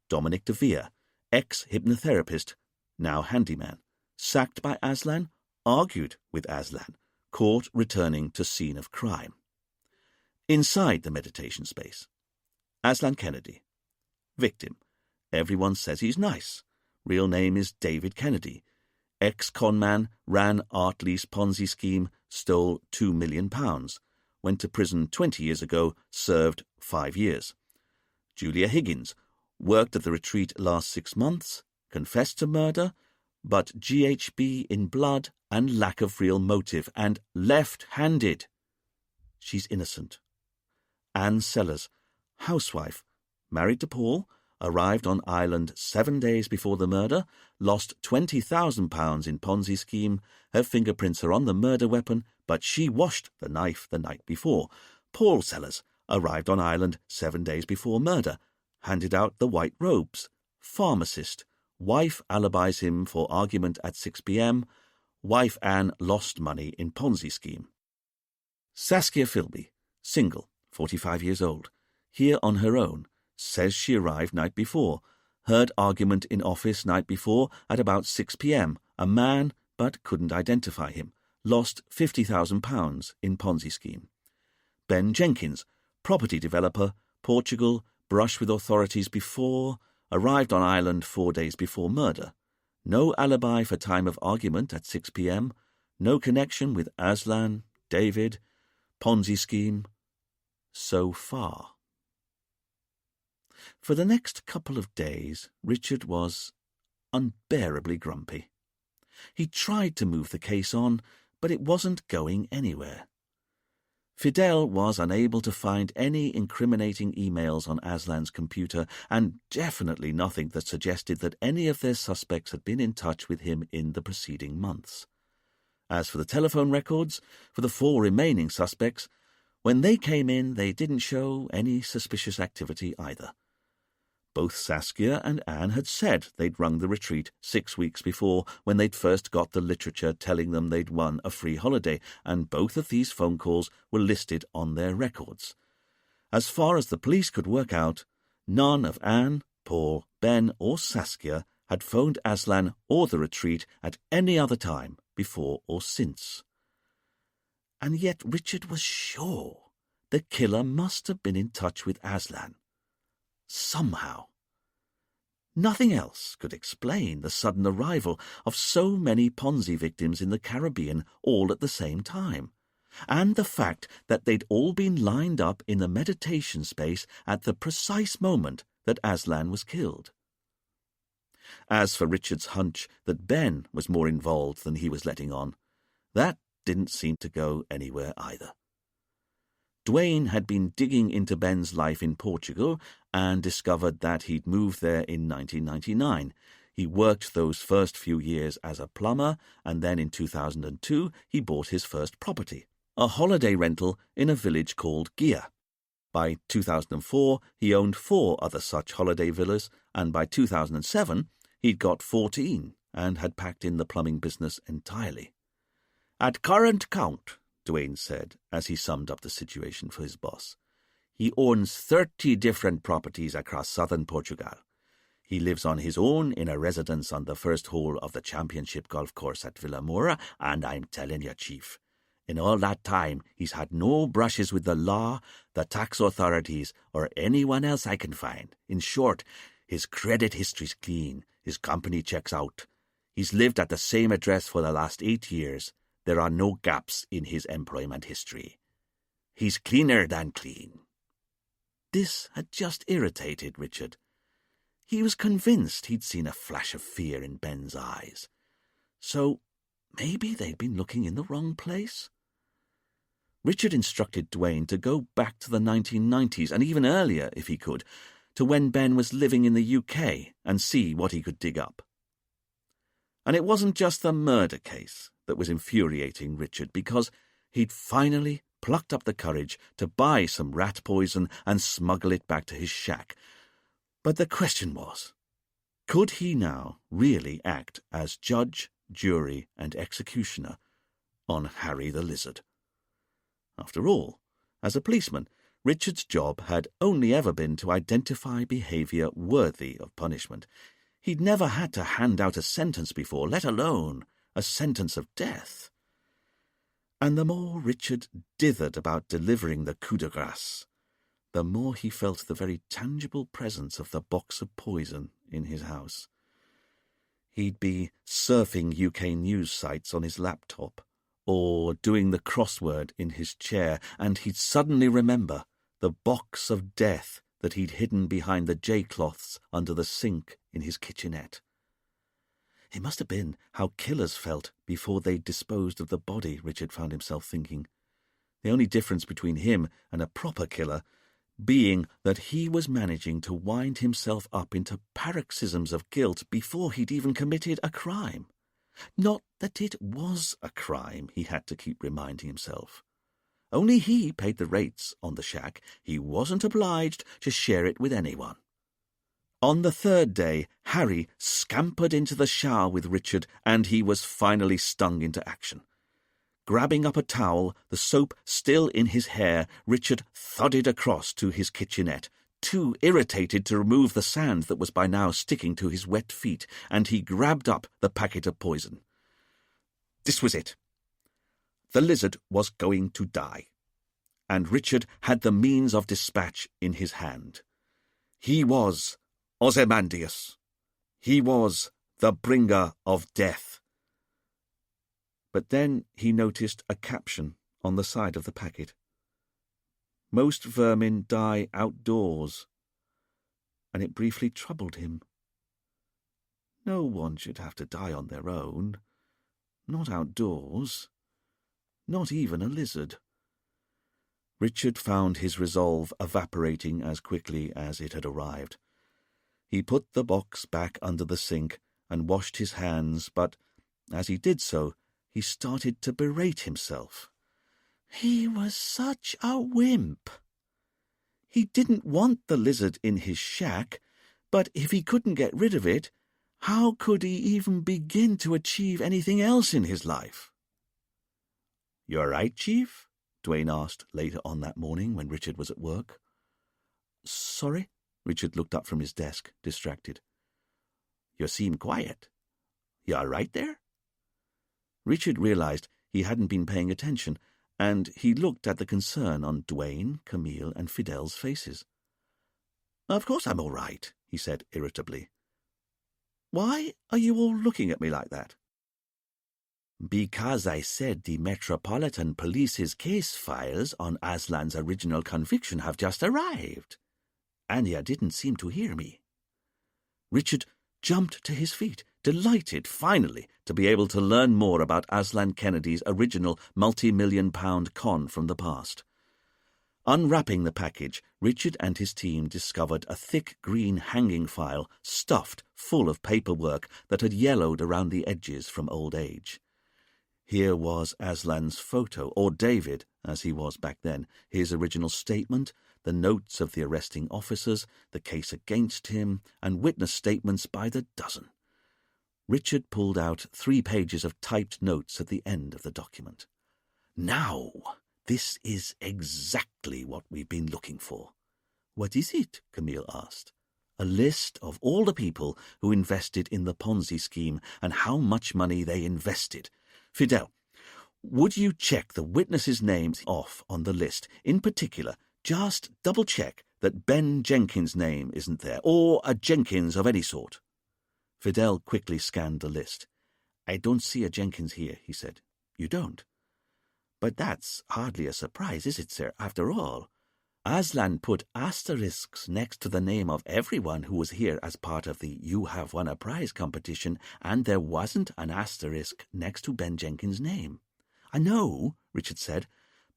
Dominic de Vere, ex-hypnotherapist, now handyman. Sacked by Aslan, argued with Aslan, caught returning to scene of crime. Inside the meditation space. Aslan Kennedy. Victim. Everyone says he's nice. Real name is David Kennedy. Ex-conman, ran art lease Ponzi scheme, stole £2 million. Went to prison 20 years ago, served 5 years. Julia Higgins, worked at the retreat last 6 months, confessed to murder, but GHB in blood and lack of real motive, and left-handed. She's innocent. Anne Sellers, housewife, married to Paul, arrived on island 7 days before the murder, lost £20,000 in Ponzi scheme. Her fingerprints are on the murder weapon, but she washed the knife the night before. Paul Sellers arrived on island 7 days before murder, handed out the white robes. Pharmacist, Wife alibis him for argument at 6 p.m. Wife Anne lost money in Ponzi scheme. Saskia Philby, single, 45 years old, here on her own, says she arrived night before, heard argument in office night before at about 6 p.m. A man, but couldn't identify him, lost £50,000 in Ponzi scheme. Ben Jenkins, property developer, Portugal, brushed with authorities before, arrived on island 4 days before murder. No alibi for time of argument at 6 p.m. No connection with Aslan, David, Ponzi scheme. So far. For the next couple of days, Richard was unbearably grumpy. He tried to move the case on, but it wasn't going anywhere. Fidel was unable to find any incriminating emails on Aslan's computer, and definitely nothing that suggested that any of their suspects had been in touch with him in the preceding months. As for the telephone records, for the 4 remaining suspects, when they came in, they didn't show any suspicious activity either. Both Saskia and Anne had said they'd rung the retreat 6 weeks before, when they'd first got the literature telling them they'd won a free holiday, and both of these phone calls were listed on their records. As far as the police could work out, none of Anne, Paul, Ben or Saskia had phoned Aslan or the retreat at any other time, before or since. And yet Richard was sure the killer must have been in touch with Aslan. Somehow. Nothing else could explain the sudden arrival of so many Ponzi victims in the Caribbean all at the same time, and the fact that they'd all been lined up in the meditation space at the precise moment that Aslan was killed. As for Richard's hunch that Ben was more involved than he was letting on, that didn't seem to go anywhere either. Duane had been digging into Ben's life in Portugal and discovered that he'd moved there in 1999. He worked those first few years as a plumber, and then in 2002 he bought his first property, a holiday rental in a village called Gia. By 2004 he owned 4 other such holiday villas, and by 2007 he'd got 14 and had packed in the plumbing business entirely. At current count, Duane said, as he summed up the situation for his boss, he owns 30 different properties across southern Portugal. He lives on his own in a residence on the first hole of the championship golf course at Villa Moura, and I'm telling you, Chief, in all that time he's had no brushes with the law, the tax authorities, or anyone else I can find. In short, his credit history's clean, his company checks out. He's lived at the same address for the last 8 years. There are no gaps in his employment history. He's cleaner than clean. This had just irritated Richard. He was convinced he'd seen a flash of fear in Ben's eyes. So maybe they'd been looking in the wrong place? Richard instructed Duane to go back to the 1990s, and even earlier, if he could, to when Ben was living in the UK, and see what he could dig up. And it wasn't just the murder case that was infuriating Richard, because he'd finally plucked up the courage to buy some rat poison and smuggle it back to his shack. But the question was, could he now really act as judge, jury, and executioner on Harry the Lizard? After all, as a policeman, Richard's job had only ever been to identify behaviour worthy of punishment. He'd never had to hand out a sentence before, let alone a sentence of death. And the more Richard dithered about delivering the coup de grace, the more he felt the very tangible presence of the box of poison in his house. He'd be surfing UK news sites on his laptop, or doing the crossword in his chair, and he'd suddenly remember the box of death that he'd hidden behind the J-cloths under the sink in his kitchenette. It must have been how killers felt before they'd disposed of the body, Richard found himself thinking. The only difference between him and a proper killer being that he was managing to wind himself up into paroxysms of guilt before he'd even committed a crime. Not that it was a crime, he had to keep reminding himself. Only he paid the rates on the shack. He wasn't obliged to share it with anyone. On the third day, Harry scampered into the shower with Richard, and he was finally stung into action. Grabbing up a towel, the soap still in his hair, Richard thudded across to his kitchenette, too irritated to remove the sand that was by now sticking to his wet feet, and he grabbed up the packet of poison. This was it. The lizard was going to die, and Richard had the means of dispatch in his hand. He was Ozymandias. He was the bringer of death. But then he noticed a caption on the side of the packet. Most vermin die outdoors, and it briefly troubled him. No one should have to die on their own, not outdoors, not even a lizard. Richard found his resolve evaporating as quickly as it had arrived. He put the box back under the sink and washed his hands, but as he did so, he started to berate himself. He was such a wimp. He didn't want the lizard in his shack, but if he couldn't get rid of it, how could he even begin to achieve anything else in his life? "You all right, Chief?" Dwayne asked later on that morning when Richard was at work. "Sorry?" Richard looked up from his desk, distracted. "You seem quiet. You all right there?" Richard realized he hadn't been paying attention, and he looked at the concern on Dwayne, Camille, and Fidel's faces. "Of course I'm all right," he said irritably. "Why are you all looking at me like that?" "Because I said the Metropolitan Police's case files on Aslan's original conviction have just arrived. Anya didn't seem to hear me." Richard jumped to his feet, delighted finally to be able to learn more about Aslan Kennedy's original multi-million-pound con from the past. Unwrapping the package, Richard and his team discovered a thick green hanging file stuffed full of paperwork that had yellowed around the edges from old age. Here was Aslan's photo, or David, as he was back then, his original statement, the notes of the arresting officers, the case against him, and witness statements by the dozen. Richard pulled out 3 pages of typed notes at the end of the document. "Now, this is exactly what we've been looking for." "What is it?" Camille asked. "A list of all the people who invested in the Ponzi scheme and how much money they invested. Fidel, would you check the witnesses' names off on the list? In particular, just double-check that Ben Jenkins' name isn't there, or a Jenkins of any sort." Fidel quickly scanned the list. "I don't see a Jenkins here," he said. "You don't? But that's hardly a surprise, is it, sir? After all, Aslan put asterisks next to the name of everyone who was here as part of the You Have Won a Prize competition, and there wasn't an asterisk next to Ben Jenkins' name." "I know," Richard said,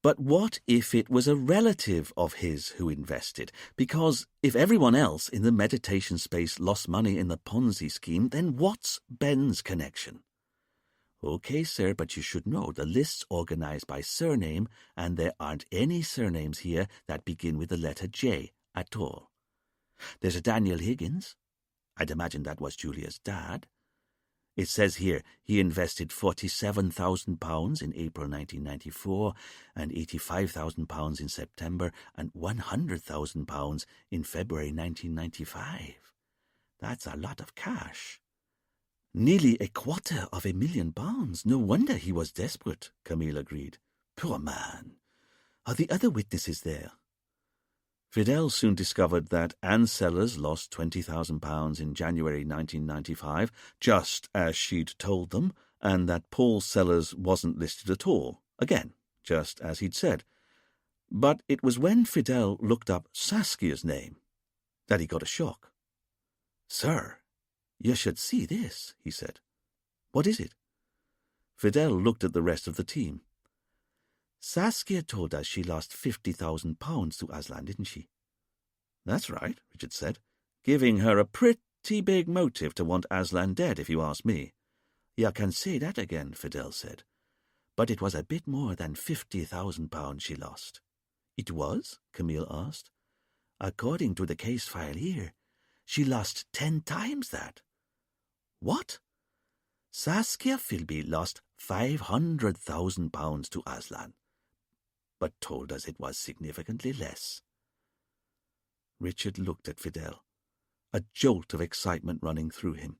"but what if it was a relative of his who invested? Because if everyone else in the meditation space lost money in the Ponzi scheme, then what's Ben's connection?" "Okay, sir, but you should know the list's organized by surname, and there aren't any surnames here that begin with the letter J at all. There's a Daniel Higgins. I'd imagine that was Julia's dad. It says here he invested £47,000 in April 1994, and £85,000 in September, and £100,000 in February 1995. That's a lot of cash." "Nearly £250,000. No wonder he was desperate," Camille agreed. "Poor man. Are the other witnesses there?" Fidel soon discovered that Anne Sellers lost £20,000 in January 1995, just as she'd told them, and that Paul Sellers wasn't listed at all, again, just as he'd said. But it was when Fidel looked up Saskia's name that he got a shock. "Sir, you should see this," he said. "What is it?" Fidel looked at the rest of the team. "Saskia told us she lost £50,000 to Aslan, didn't she?" "That's right," Richard said, "giving her a pretty big motive to want Aslan dead, if you ask me." "You can say that again," Fidel said. "But it was a bit more than £50,000 she lost." "It was?" Camille asked. "According to the case file here, she lost 10 times that. What? Saskia Philby lost £500,000 to Aslan, but told us it was significantly less. Richard looked at Fidel, a jolt of excitement running through him.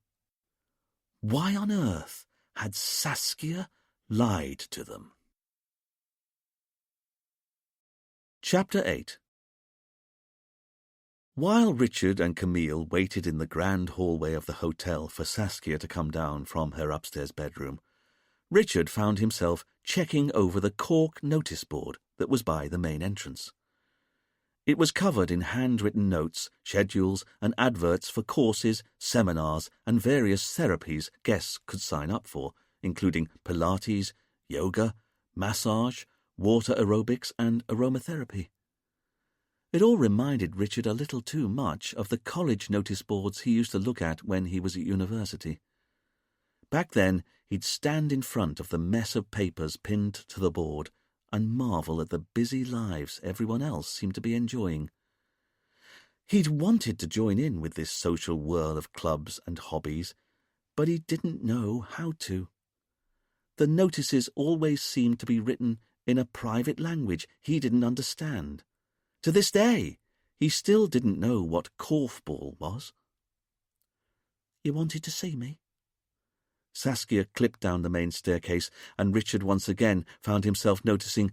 Why on earth had Saskia lied to them? Chapter 8. While Richard and Camille waited in the grand hallway of the hotel for Saskia to come down from her upstairs bedroom, Richard found himself checking over the cork notice board that was by the main entrance. It was covered in handwritten notes, schedules, and adverts for courses, seminars, and various therapies guests could sign up for, including Pilates, yoga, massage, water aerobics, and aromatherapy. It all reminded Richard a little too much of the college notice boards he used to look at when he was at university. Back then, he'd stand in front of the mess of papers pinned to the board and marvel at the busy lives everyone else seemed to be enjoying. He'd wanted to join in with this social whirl of clubs and hobbies, but he didn't know how to. The notices always seemed to be written in a private language he didn't understand. To this day, he still didn't know what korfball was. You wanted to see me? Saskia clipped down the main staircase, and Richard once again found himself noticing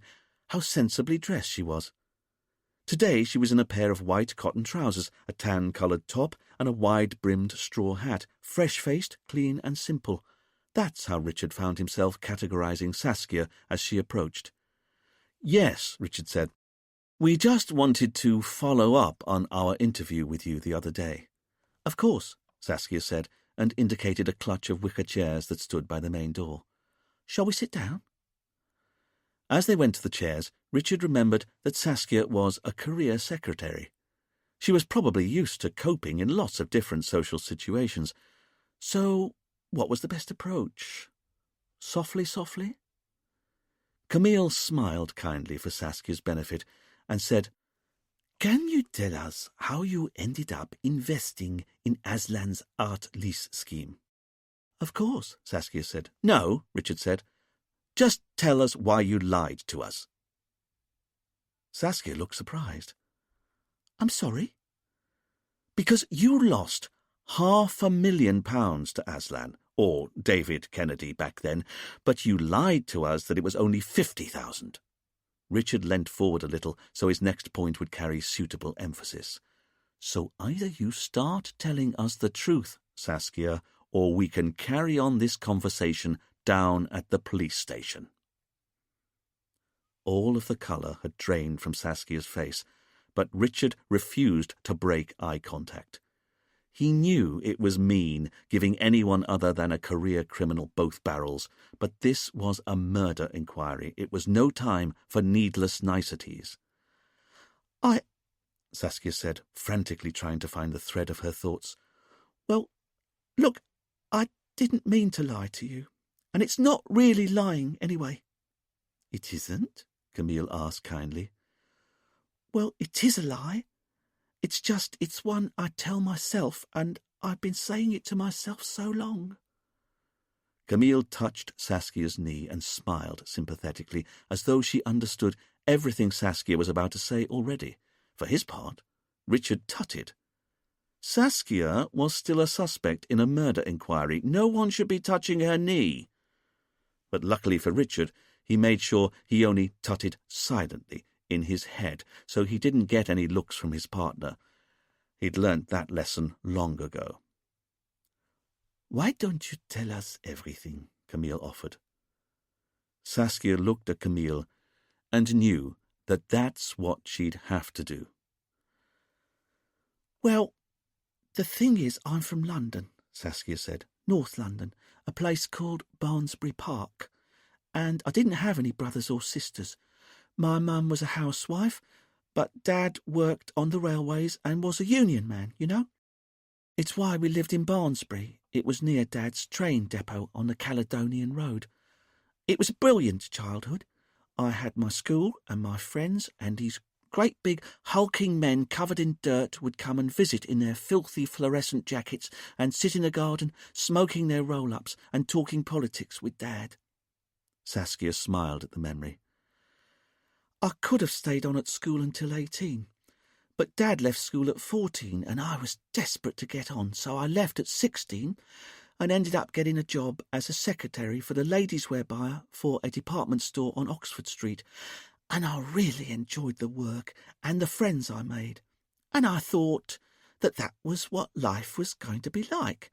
how sensibly dressed she was. Today she was in a pair of white cotton trousers, a tan-coloured top, and a wide-brimmed straw hat, fresh-faced, clean and simple. That's how Richard found himself categorising Saskia as she approached. "Yes," Richard said. "We just wanted to follow up on our interview with you the other day." "Of course," Saskia said, and indicated a clutch of wicker chairs that stood by the main door. "Shall we sit down?" As they went to the chairs, Richard remembered that Saskia was a career secretary. She was probably used to coping in lots of different social situations. So, what was the best approach? Softly? Camille smiled kindly for Saskia's benefit and said, "Can you tell us how you ended up investing in Aslan's art lease scheme?" "Of course," Saskia said. "No," Richard said. "Just tell us why you lied to us." Saskia looked surprised. "I'm sorry?" "Because you lost £500,000 to Aslan, or David Kennedy back then, but you lied to us that it was only 50,000. Richard leant forward a little so his next point would carry suitable emphasis. "So either you start telling us the truth, Saskia, or we can carry on this conversation down at the police station." All of the colour had drained from Saskia's face, but Richard refused to break eye contact. He knew it was mean, giving anyone other than a career criminal both barrels, but this was a murder inquiry. It was no time for needless niceties. Saskia said, frantically trying to find the thread of her thoughts. "Well, look, I didn't mean to lie to you, and it's not really lying anyway." "It isn't?" Camille asked kindly. "Well, it is a lie. It's one I tell myself, and I've been saying it to myself so long." Camille touched Saskia's knee and smiled sympathetically, as though she understood everything Saskia was about to say already. For his part, Richard tutted. Saskia was still a suspect in a murder inquiry. No one should be touching her knee. But luckily for Richard, he made sure he only tutted silently in his head, so he didn't get any looks from his partner. He'd learnt that lesson long ago. "Why don't you tell us everything?" Camille offered. Saskia looked at Camille and knew that that's what she'd have to do. "Well, the thing is, I'm from London," Saskia said. "North London, a place called Barnsbury Park. And I didn't have any brothers or sisters. My mum was a housewife, but Dad worked on the railways and was a union man, you know. It's why we lived in Barnsbury. It was near Dad's train depot on the Caledonian Road. It was a brilliant childhood. I had my school and my friends and these Great big hulking men covered in dirt would come and visit in their filthy fluorescent jackets and sit in the garden, smoking their roll-ups and talking politics with Dad. Saskia smiled at the memory. I could have stayed on at school until 18, but Dad left school at 14 and I was desperate to get on, so I left at 16 and ended up getting a job as a secretary for the ladies' wear buyer for a department store on Oxford Street. And I really enjoyed the work and the friends I made. And I thought that that was what life was going to be like.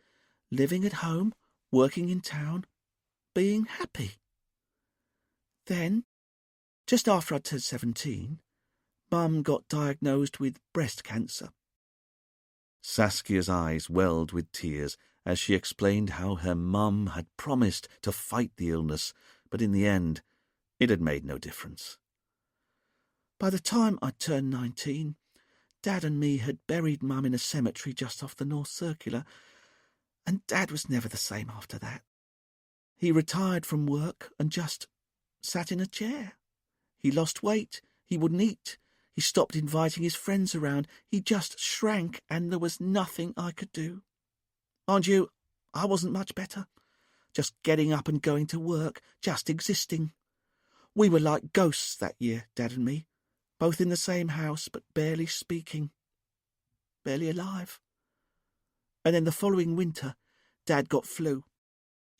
Living at home, working in town, being happy. Then, just after I turned 17, Mum got diagnosed with breast cancer. Saskia's eyes welled with tears as she explained how her mum had promised to fight the illness, but in the end, it had made no difference. By the time I turned 19, Dad and me had buried Mum in a cemetery just off the North Circular, and Dad was never the same after that. He retired from work and just sat in a chair. He lost weight, he wouldn't eat, he stopped inviting his friends around, he just shrank, and there was nothing I could do. Mind you, I wasn't much better, just getting up and going to work, just existing. We were like ghosts that year, Dad and me. Both in the same house, but barely speaking, barely alive. And then the following winter, Dad got flu.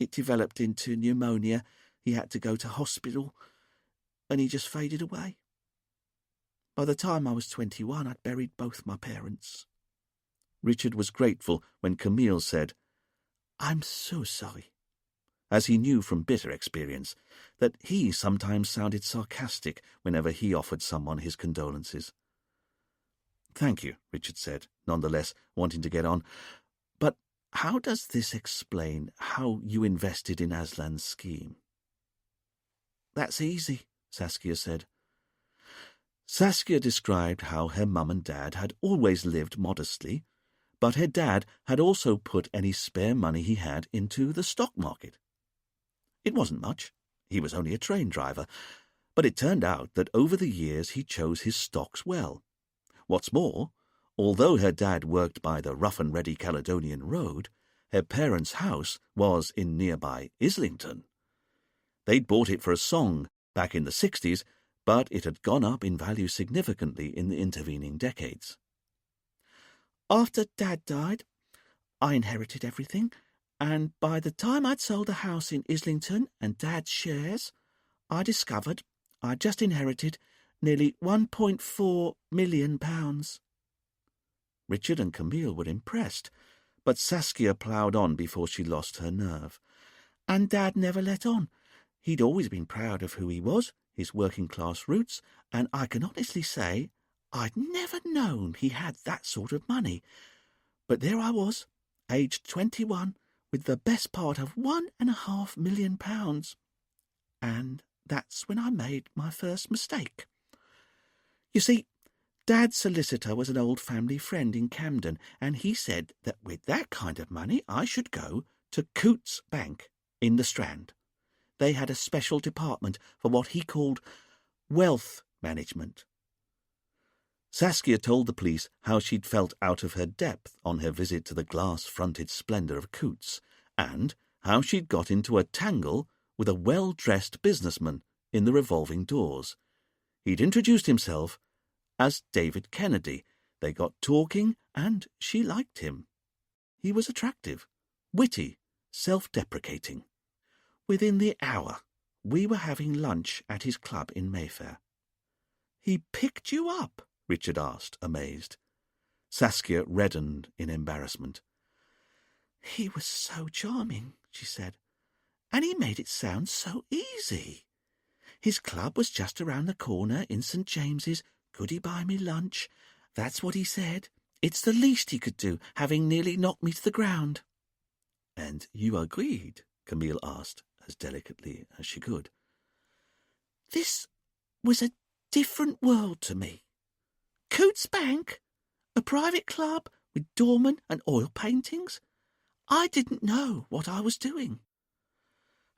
It developed into pneumonia. He had to go to hospital, and he just faded away. By the time I was 21, I'd buried both my parents. Richard was grateful when Camille said, "I'm so sorry," as he knew from bitter experience that he sometimes sounded sarcastic whenever he offered someone his condolences. "Thank you," Richard said, nonetheless wanting to get on. "But how does this explain how you invested in Aslan's scheme?" "That's easy," Saskia said. Saskia described how her mum and dad had always lived modestly, but her dad had also put any spare money he had into the stock market. It wasn't much. He was only a train driver, but it turned out that over the years he chose his stocks well. What's more, although her dad worked by the rough-and-ready Caledonian Road, her parents' house was in nearby Islington. They'd bought it for a song back in the 60s, but it had gone up in value significantly in the intervening decades. After Dad died, I inherited everything, and by the time I'd sold the house in Islington and Dad's shares, I discovered I'd just inherited nearly £1.4 million. Richard and Camille were impressed, but Saskia ploughed on before she lost her nerve. And Dad never let on. He'd always been proud of who he was, his working-class roots, and I can honestly say I'd never known he had that sort of money. But there I was, aged 21, with the best part of £1.5 million. And that's when I made my first mistake. You see, Dad's solicitor was an old family friend in Camden, and he said that with that kind of money I should go to Coutts Bank in the Strand. They had a special department for what he called wealth management. Saskia told the police how she'd felt out of her depth on her visit to the glass-fronted splendour of Coutts, and how she'd got into a tangle with a well-dressed businessman in the revolving doors. He'd introduced himself as David Kennedy. They got talking, and she liked him. He was attractive, witty, self-deprecating. Within the hour, we were having lunch at his club in Mayfair. "He picked you up?" Richard asked, amazed. Saskia reddened in embarrassment. "He was so charming," she said, "and he made it sound so easy. His club was just around the corner in St. James's. Could he buy me lunch? That's what he said. It's the least he could do, having nearly knocked me to the ground." "And you agreed?" Camille asked, as delicately as she could. This was a different world to me. Coutts Bank? A private club with doormen and oil paintings? I didn't know what I was doing.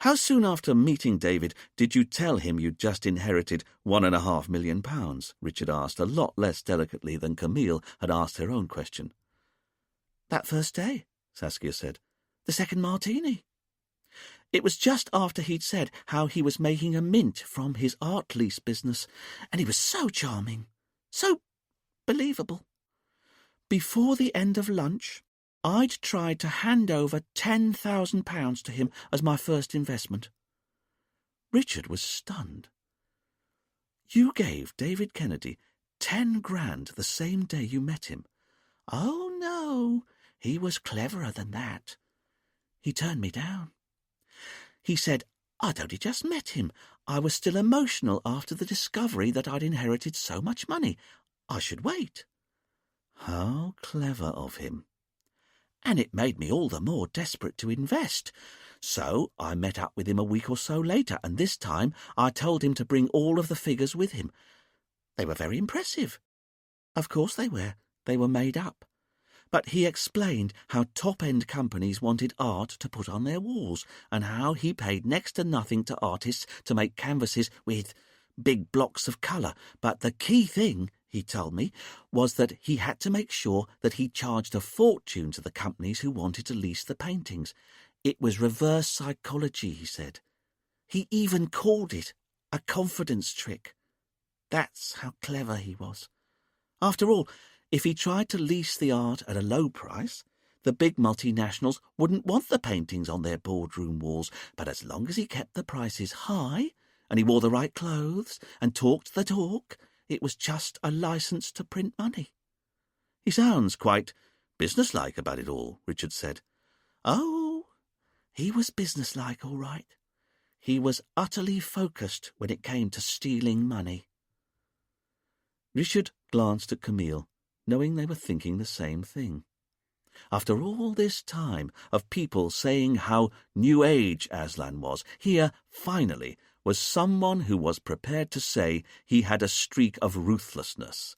How soon after meeting David did you tell him you'd just inherited £1.5 million? Richard asked, a lot less delicately than Camille had asked her own question. That first day, Saskia said. The second martini. It was just after he'd said how he was making a mint from his art lease business, and he was so charming, so believable. Before the end of lunch, I'd tried to hand over £10,000 to him as my first investment. Richard was stunned. You gave David Kennedy 10 grand the same day you met him? Oh, no, he was cleverer than that. He turned me down. He said I'd only just met him. I was still emotional after the discovery that I'd inherited so much money. I should wait. How clever of him. And it made me all the more desperate to invest. So I met up with him a week or so later, and this time I told him to bring all of the figures with him. They were very impressive. Of course they were. They were made up. But he explained how top-end companies wanted art to put on their walls, and how he paid next to nothing to artists to make canvases with big blocks of colour. But the key thing, he told me, was that he had to make sure that he charged a fortune to the companies who wanted to lease the paintings. It was reverse psychology, he said. He even called it a confidence trick. That's how clever he was. After all, if he tried to lease the art at a low price, the big multinationals wouldn't want the paintings on their boardroom walls, but as long as he kept the prices high, and he wore the right clothes, and talked the talk, it was just a license to print money. He sounds quite businesslike about it all, Richard said. Oh, he was businesslike, all right. He was utterly focused when it came to stealing money. Richard glanced at Camille, knowing they were thinking the same thing. After all this time of people saying how New Age Aslan was, here, finally, was someone who was prepared to say he had a streak of ruthlessness.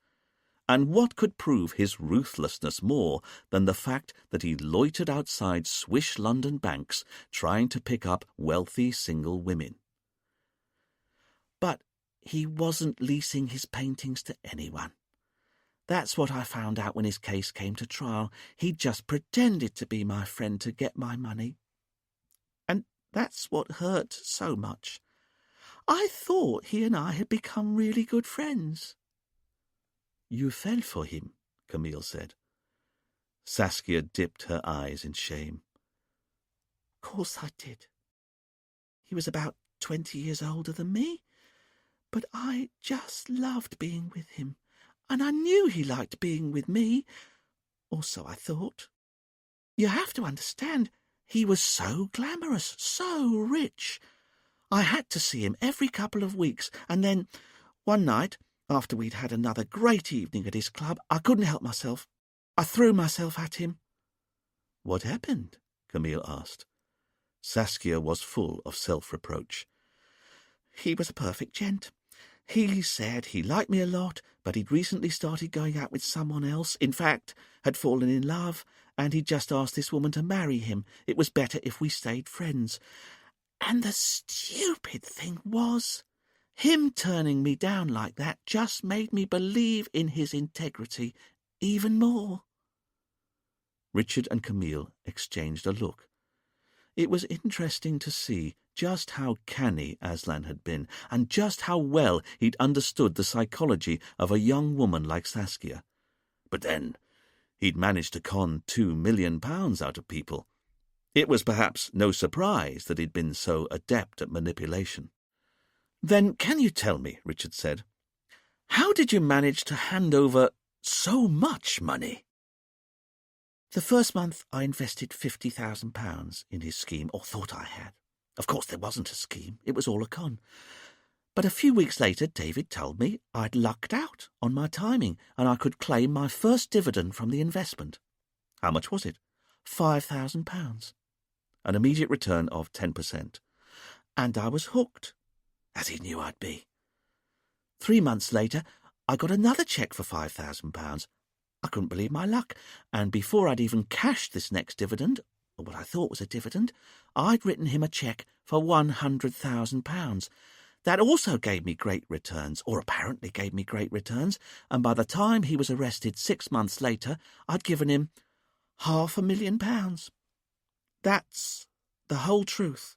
And what could prove his ruthlessness more than the fact that he loitered outside swish London banks trying to pick up wealthy single women? But he wasn't leasing his paintings to anyone. That's what I found out when his case came to trial. He just pretended to be my friend to get my money. And that's what hurt so much. I thought he and I had become really good friends. You fell for him, Camille said. Saskia dipped her eyes in shame. Of course I did. He was about 20 years older than me, but I just loved being with him. And I knew he liked being with me, or so I thought. You have to understand, he was so glamorous, so rich. I had to see him every couple of weeks, and then, one night, after we'd had another great evening at his club, I couldn't help myself. I threw myself at him. What happened? Camille asked. Saskia was full of self-reproach. He was a perfect gent. He said he liked me a lot, but he'd recently started going out with someone else, in fact, had fallen in love, and he'd just asked this woman to marry him. It was better if we stayed friends. And the stupid thing was, him turning me down like that just made me believe in his integrity even more. Richard and Camille exchanged a look. It was interesting to see just how canny Aslan had been, and just how well he'd understood the psychology of a young woman like Saskia. But then, he'd managed to con £2 million out of people. It was perhaps no surprise that he'd been so adept at manipulation. Then can you tell me, Richard said, how did you manage to hand over so much money? The first month I invested £50,000 in his scheme, or thought I had. Of course there wasn't a scheme, it was all a con. But a few weeks later David told me I'd lucked out on my timing and I could claim my first dividend from the investment. How much was it? £5,000. An immediate return of 10%. And I was hooked, as he knew I'd be. 3 months later I got another cheque for £5,000. I couldn't believe my luck, and before I'd even cashed this next dividend, or what I thought was a dividend, I'd written him a cheque for £100,000. That also gave me great returns, or apparently gave me great returns, and by the time he was arrested 6 months later, I'd given him £500,000. That's the whole truth.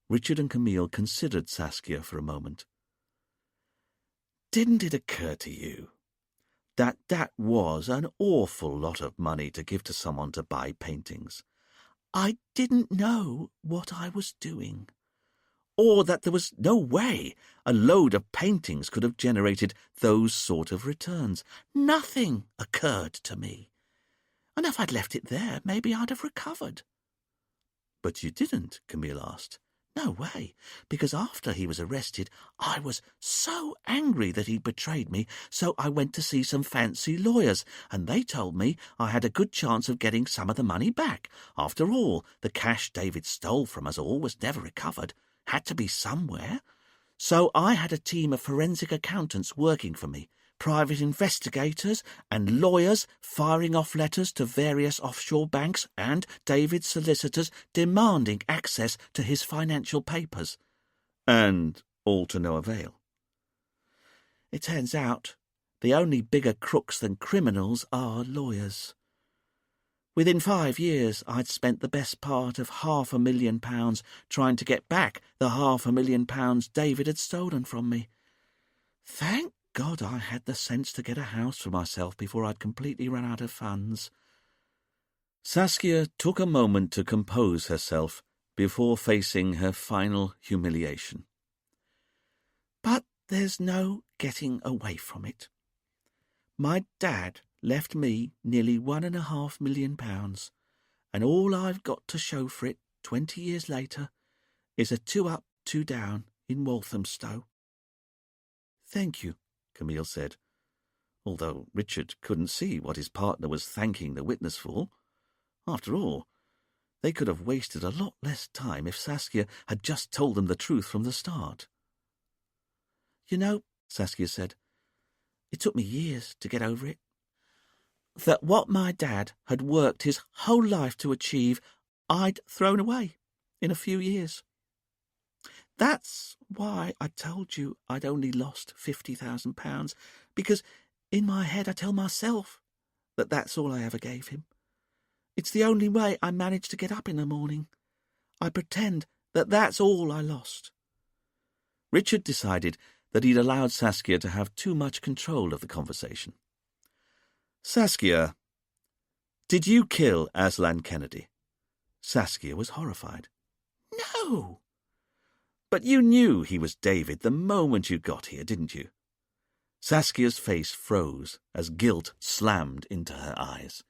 Richard and Camille considered Saskia for a moment. Didn't it occur to you that that was an awful lot of money to give to someone to buy paintings? I didn't know what I was doing. Or that there was no way a load of paintings could have generated those sort of returns. Nothing occurred to me. And if I'd left it there, maybe I'd have recovered. But you didn't, Camille asked. No way, because after he was arrested, I was so angry that he'd betrayed me, so I went to see some fancy lawyers, and they told me I had a good chance of getting some of the money back. After all, the cash David stole from us all was never recovered. Had to be somewhere. So I had a team of forensic accountants working for me, private investigators and lawyers firing off letters to various offshore banks and David's solicitors demanding access to his financial papers. And all to no avail. It turns out the only bigger crooks than criminals are lawyers. Within 5 years, I'd spent the best part of £500,000 trying to get back the £500,000 David had stolen from me. Thank God I had the sense to get a house for myself before I'd completely run out of funds. Saskia took a moment to compose herself before facing her final humiliation. But there's no getting away from it. My dad left me nearly £1.5 million, and all I've got to show for it 20 years later is a 2 up, 2 down in Walthamstow. Thank you, Camille said, although Richard couldn't see what his partner was thanking the witness for. After all, they could have wasted a lot less time if Saskia had just told them the truth from the start. You know, Saskia said, it took me years to get over it. That what my dad had worked his whole life to achieve, I'd thrown away in a few years. That's why I told you I'd only lost £50,000, because in my head I tell myself that that's all I ever gave him. It's the only way I manage to get up in the morning. I pretend that that's all I lost. Richard decided that he'd allowed Saskia to have too much control of the conversation. Saskia, did you kill Aslan Kennedy? Saskia was horrified. No! But you knew he was David the moment you got here, didn't you? Saskia's face froze as guilt slammed into her eyes.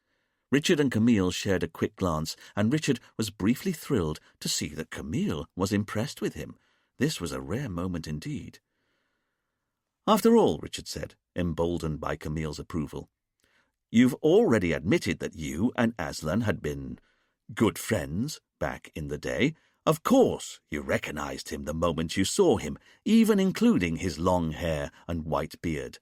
Richard and Camille shared a quick glance, and Richard was briefly thrilled to see that Camille was impressed with him. This was a rare moment indeed. After all, Richard said, emboldened by Camille's approval, you've already admitted that you and Aslan had been good friends back in the day. Of course you recognized him the moment you saw him, even including his long hair and white beard.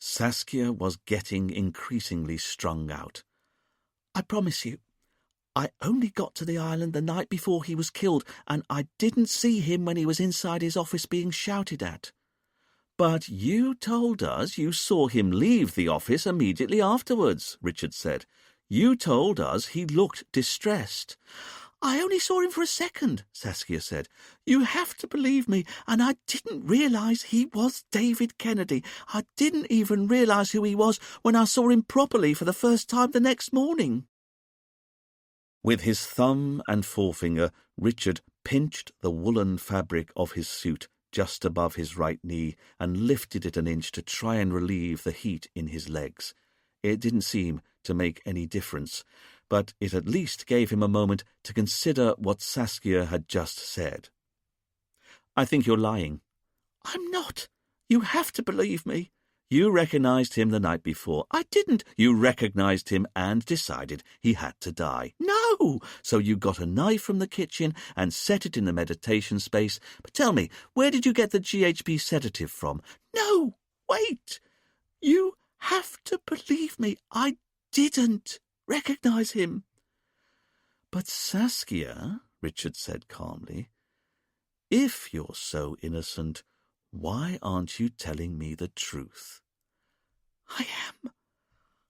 Saskia was getting increasingly strung out. I promise you, I only got to the island the night before he was killed, and I didn't see him when he was inside his office being shouted at. But you told us you saw him leave the office immediately afterwards, Richard said. You told us he looked distressed. I only saw him for a second, Saskia said. You have to believe me, and I didn't realise he was David Kennedy. I didn't even realise who he was when I saw him properly for the first time the next morning. With his thumb and forefinger, Richard pinched the woolen fabric of his suit just above his right knee and lifted it an inch to try and relieve the heat in his legs. It didn't seem to make any difference, but it at least gave him a moment to consider what Saskia had just said. I think you're lying. I'm not. You have to believe me. You recognized him the night before. I didn't. You recognized him and decided he had to die. No! So you got a knife from the kitchen and set it in the meditation space. But tell me, where did you get the GHB sedative from? No! Wait! You have to believe me. I didn't recognize him. But Saskia, Richard said calmly. "If you're so innocent, why aren't you telling me the truth?" I am.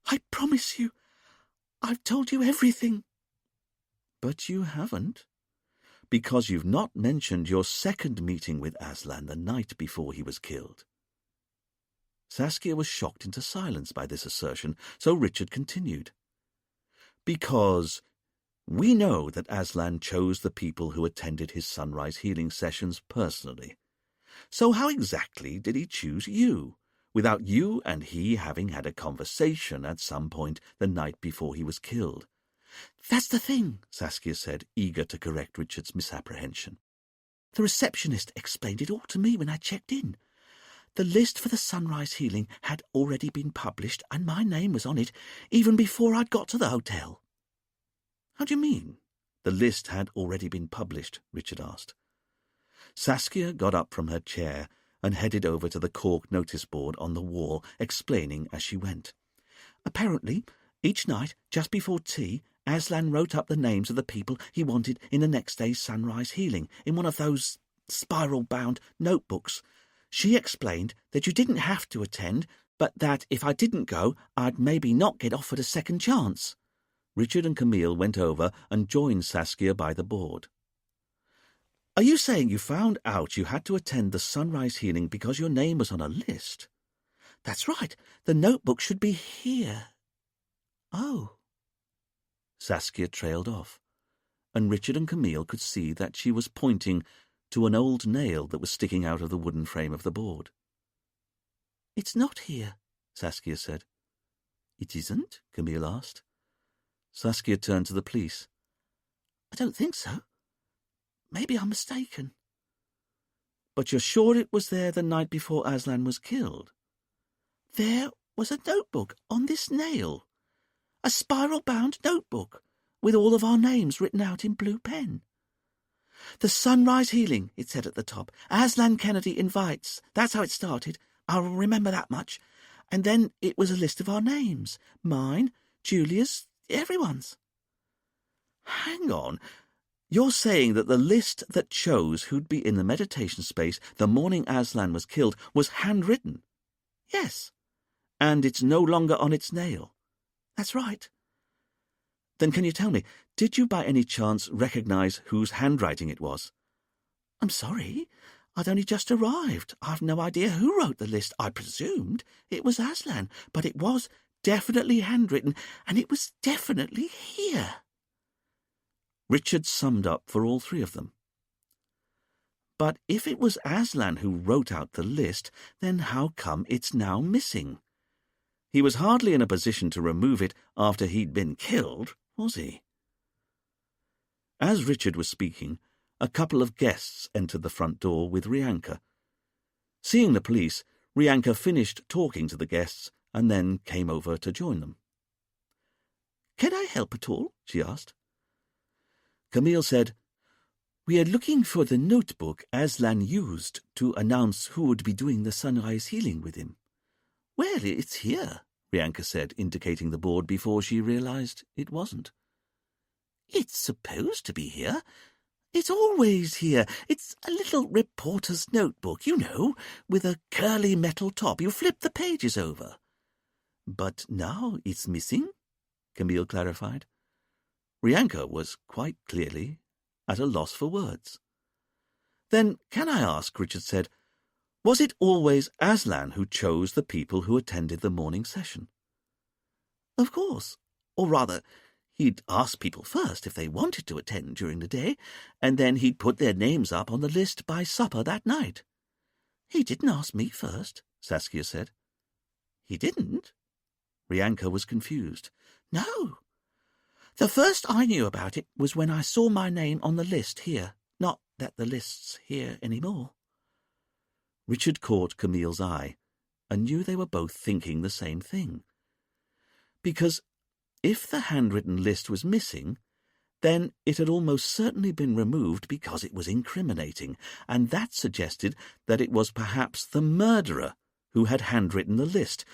I promise you. I've told you everything. But you haven't, because you've not mentioned your second meeting with Aslan the night before he was killed. Saskia was shocked into silence by this assertion, so Richard continued. Because we know that Aslan chose the people who attended his sunrise healing sessions personally. So how exactly did he choose you, without you and he having had a conversation at some point the night before he was killed? That's the thing, Saskia said, eager to correct Richard's misapprehension. The receptionist explained it all to me when I checked in. The list for the sunrise healing had already been published, and my name was on it even before I'd got to the hotel. How do you mean, the list had already been published? Richard asked. Saskia got up from her chair and headed over to the cork notice board on the wall, explaining as she went. Apparently, each night, just before tea, Aslan wrote up the names of the people he wanted in the next day's sunrise healing in one of those spiral-bound notebooks. She explained that you didn't have to attend, but that if I didn't go, I'd maybe not get offered a second chance. Richard and Camille went over and joined Saskia by the board. Are you saying you found out you had to attend the sunrise healing because your name was on a list? That's right. The notebook should be here. Oh. Saskia trailed off, and Richard and Camille could see that she was pointing to an old nail that was sticking out of the wooden frame of the board. It's not here, Saskia said. It isn't? Camille asked. Saskia turned to the police. I don't think so. Maybe I'm mistaken. But you're sure it was there the night before Aslan was killed? There was a notebook on this nail. A spiral-bound notebook with all of our names written out in blue pen. The sunrise healing, it said at the top. Aslan Kennedy invites. That's how it started. I'll remember that much. And then it was a list of our names. Mine, Julia's, everyone's. Hang on. You're saying that the list that chose who'd be in the meditation space the morning Aslan was killed was handwritten? Yes. And it's no longer on its nail? That's right. Then can you tell me, did you by any chance recognize whose handwriting it was? I'm sorry. I'd only just arrived. I've no idea who wrote the list. I presumed it was Aslan, but it was definitely handwritten, and it was definitely here. Richard summed up for all three of them. But if it was Aslan who wrote out the list, then how come it's now missing? He was hardly in a position to remove it after he'd been killed, was he? As Richard was speaking, a couple of guests entered the front door with Rianka. Seeing the police, Rianka finished talking to the guests and then came over to join them. "Can I help at all?" she asked. Camille said, "We are looking for the notebook Aslan used to announce who would be doing the sunrise healing with him." "Well, it's here," Rianka said, indicating the board before she realized it wasn't. "It's supposed to be here. It's always here. It's a little reporter's notebook, you know, with a curly metal top. You flip the pages over." "But now it's missing," Camille clarified. Rianka was quite clearly at a loss for words. "Then, can I ask," Richard said, "was it always Aslan who chose the people who attended the morning session?" "Of course. Or rather, he'd ask people first if they wanted to attend during the day, and then he'd put their names up on the list by supper that night." "He didn't ask me first," Saskia said. "He didn't?" Rianka was confused. "No. The first I knew about it was when I saw my name on the list here. Not that the list's here anymore." Richard caught Camille's eye and knew they were both thinking the same thing. Because if the handwritten list was missing, then it had almost certainly been removed because it was incriminating, and that suggested that it was perhaps the murderer who had handwritten the list,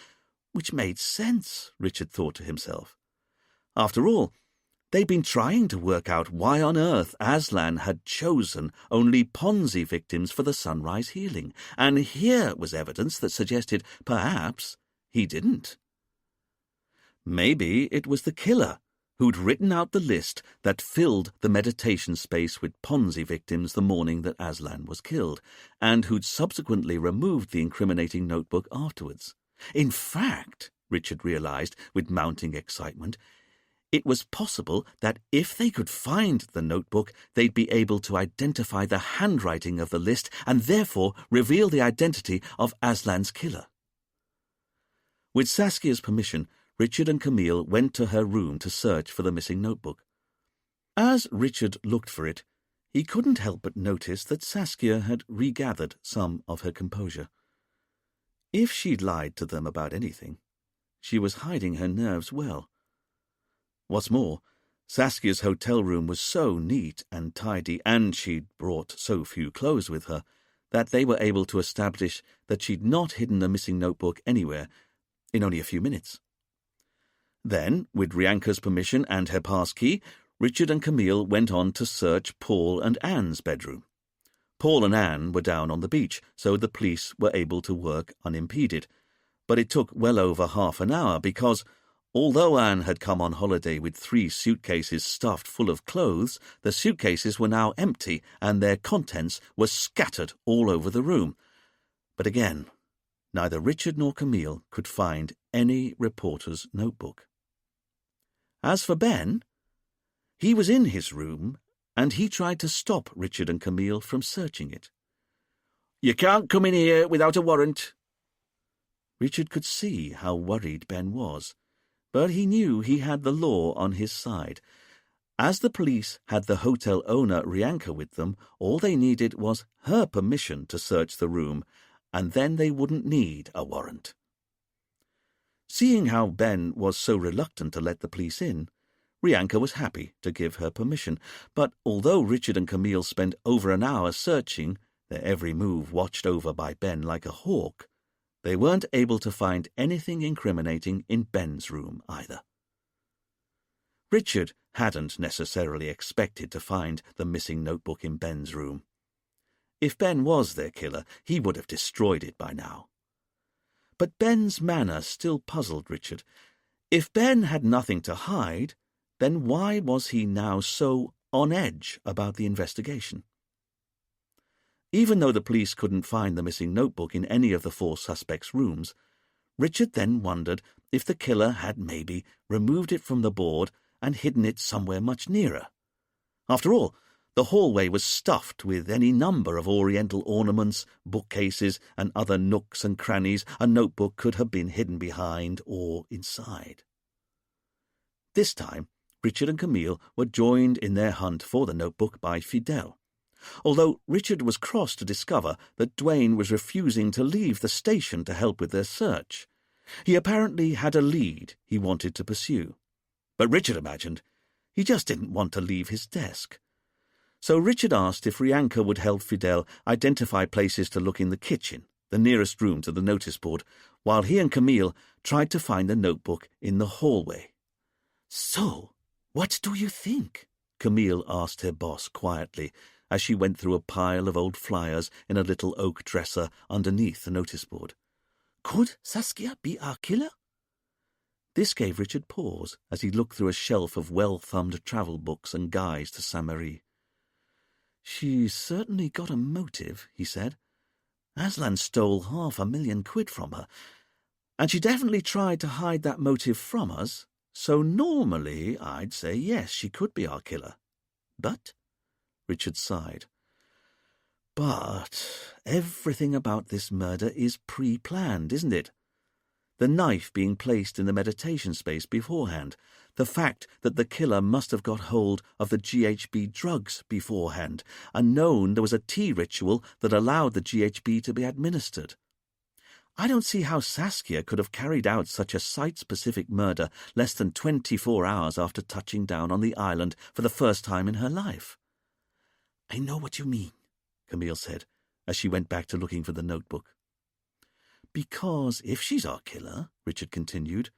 which made sense, Richard thought to himself. After all, They'd been trying to work out why on earth Aslan had chosen only Ponzi victims for the sunrise healing, and here was evidence that suggested perhaps he didn't. Maybe it was the killer who'd written out the list that filled the meditation space with Ponzi victims the morning that Aslan was killed, and who'd subsequently removed the incriminating notebook afterwards. In fact, Richard realized with mounting excitement, it was possible that if they could find the notebook, they'd be able to identify the handwriting of the list and therefore reveal the identity of Aslan's killer. With Saskia's permission, Richard and Camille went to her room to search for the missing notebook. As Richard looked for it, he couldn't help but notice that Saskia had regathered some of her composure. If she'd lied to them about anything, she was hiding her nerves well. What's more, Saskia's hotel room was so neat and tidy, and she'd brought so few clothes with her, that they were able to establish that she'd not hidden the missing notebook anywhere in only a few minutes. Then, with Rianka's permission and her passkey, Richard and Camille went on to search Paul and Anne's bedroom. Paul and Anne were down on the beach, so the police were able to work unimpeded. But it took well over half an hour because, although Anne had come on holiday with 3 suitcases stuffed full of clothes, the suitcases were now empty and their contents were scattered all over the room. But again, neither Richard nor Camille could find any reporter's notebook. As for Ben, he was in his room, and he tried to stop Richard and Camille from searching it. "You can't come in here without a warrant." Richard could see how worried Ben was, but he knew he had the law on his side. As the police had the hotel owner Rianka with them, all they needed was her permission to search the room, and then they wouldn't need a warrant. Seeing how Ben was so reluctant to let the police in, Rianka was happy to give her permission, but although Richard and Camille spent over an hour searching, their every move watched over by Ben like a hawk, they weren't able to find anything incriminating in Ben's room either. Richard hadn't necessarily expected to find the missing notebook in Ben's room. If Ben was their killer, he would have destroyed it by now. But Ben's manner still puzzled Richard. If Ben had nothing to hide, then why was he now so on edge about the investigation? Even though the police couldn't find the missing notebook in any of the 4 suspects' rooms, Richard then wondered if the killer had maybe removed it from the board and hidden it somewhere much nearer. After all, the hallway was stuffed with any number of oriental ornaments, bookcases, and other nooks and crannies a notebook could have been hidden behind or inside. This time, Richard and Camille were joined in their hunt for the notebook by Fidel. Although Richard was cross to discover that Duane was refusing to leave the station to help with their search. He apparently had a lead he wanted to pursue. But Richard imagined he just didn't want to leave his desk. So Richard asked if Rianka would help Fidel identify places to look in the kitchen, the nearest room to the notice board, while he and Camille tried to find the notebook in the hallway. "So, what do you think?" Camille asked her boss quietly, as she went through a pile of old flyers in a little oak dresser underneath the notice board. "Could Saskia be our killer?" This gave Richard pause as he looked through a shelf of well-thumbed travel books and guides to Saint-Marie. "She's certainly got a motive," he said. "Aslan stole £500,000 from her, and she definitely tried to hide that motive from us, so normally I'd say yes, she could be our killer. But..." Richard sighed. "But everything about this murder is pre-planned, isn't it? The knife being placed in the meditation space beforehand, the fact that the killer must have got hold of the GHB drugs beforehand and known there was a tea ritual that allowed the GHB to be administered. I don't see how Saskia could have carried out such a site-specific murder less than 24 hours after touching down on the island for the first time in her life." "I know what you mean," Camille said, as she went back to looking for the notebook. "Because if she's our killer," Richard continued,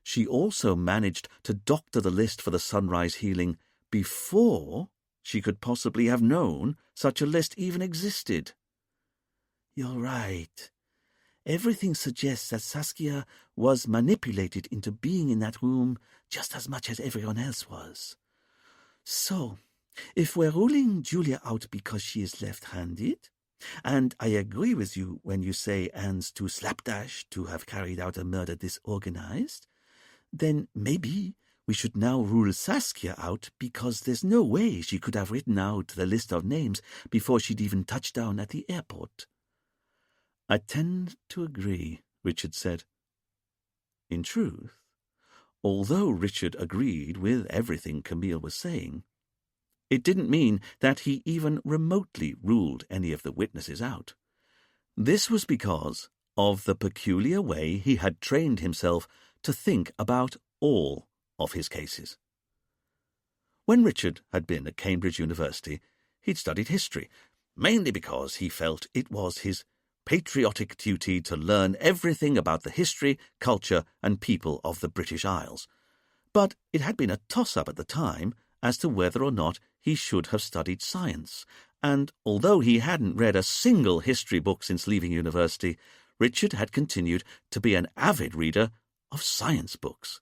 she also managed to doctor the list for the sunrise healing before she could possibly have known such a list even existed. You're right. Everything suggests that Saskia was manipulated into being in that room just as much as everyone else was. So, if we're ruling Julia out because she is left-handed, and I agree with you when you say Anne's too slapdash to have carried out a murder disorganized, then maybe we should now rule Saskia out because there's no way she could have written out the list of names before she'd even touched down at the airport. I tend to agree, Richard said. In truth, although Richard agreed with everything Camille was saying, it didn't mean that he even remotely ruled any of the witnesses out. This was because of the peculiar way he had trained himself to think about all of his cases. When Richard had been at Cambridge University, he'd studied history, mainly because he felt it was his patriotic duty to learn everything about the history, culture, and people of the British Isles. But it had been a toss-up at the time as to whether or not he should have studied science, and although he hadn't read a single history book since leaving university, Richard had continued to be an avid reader of science books.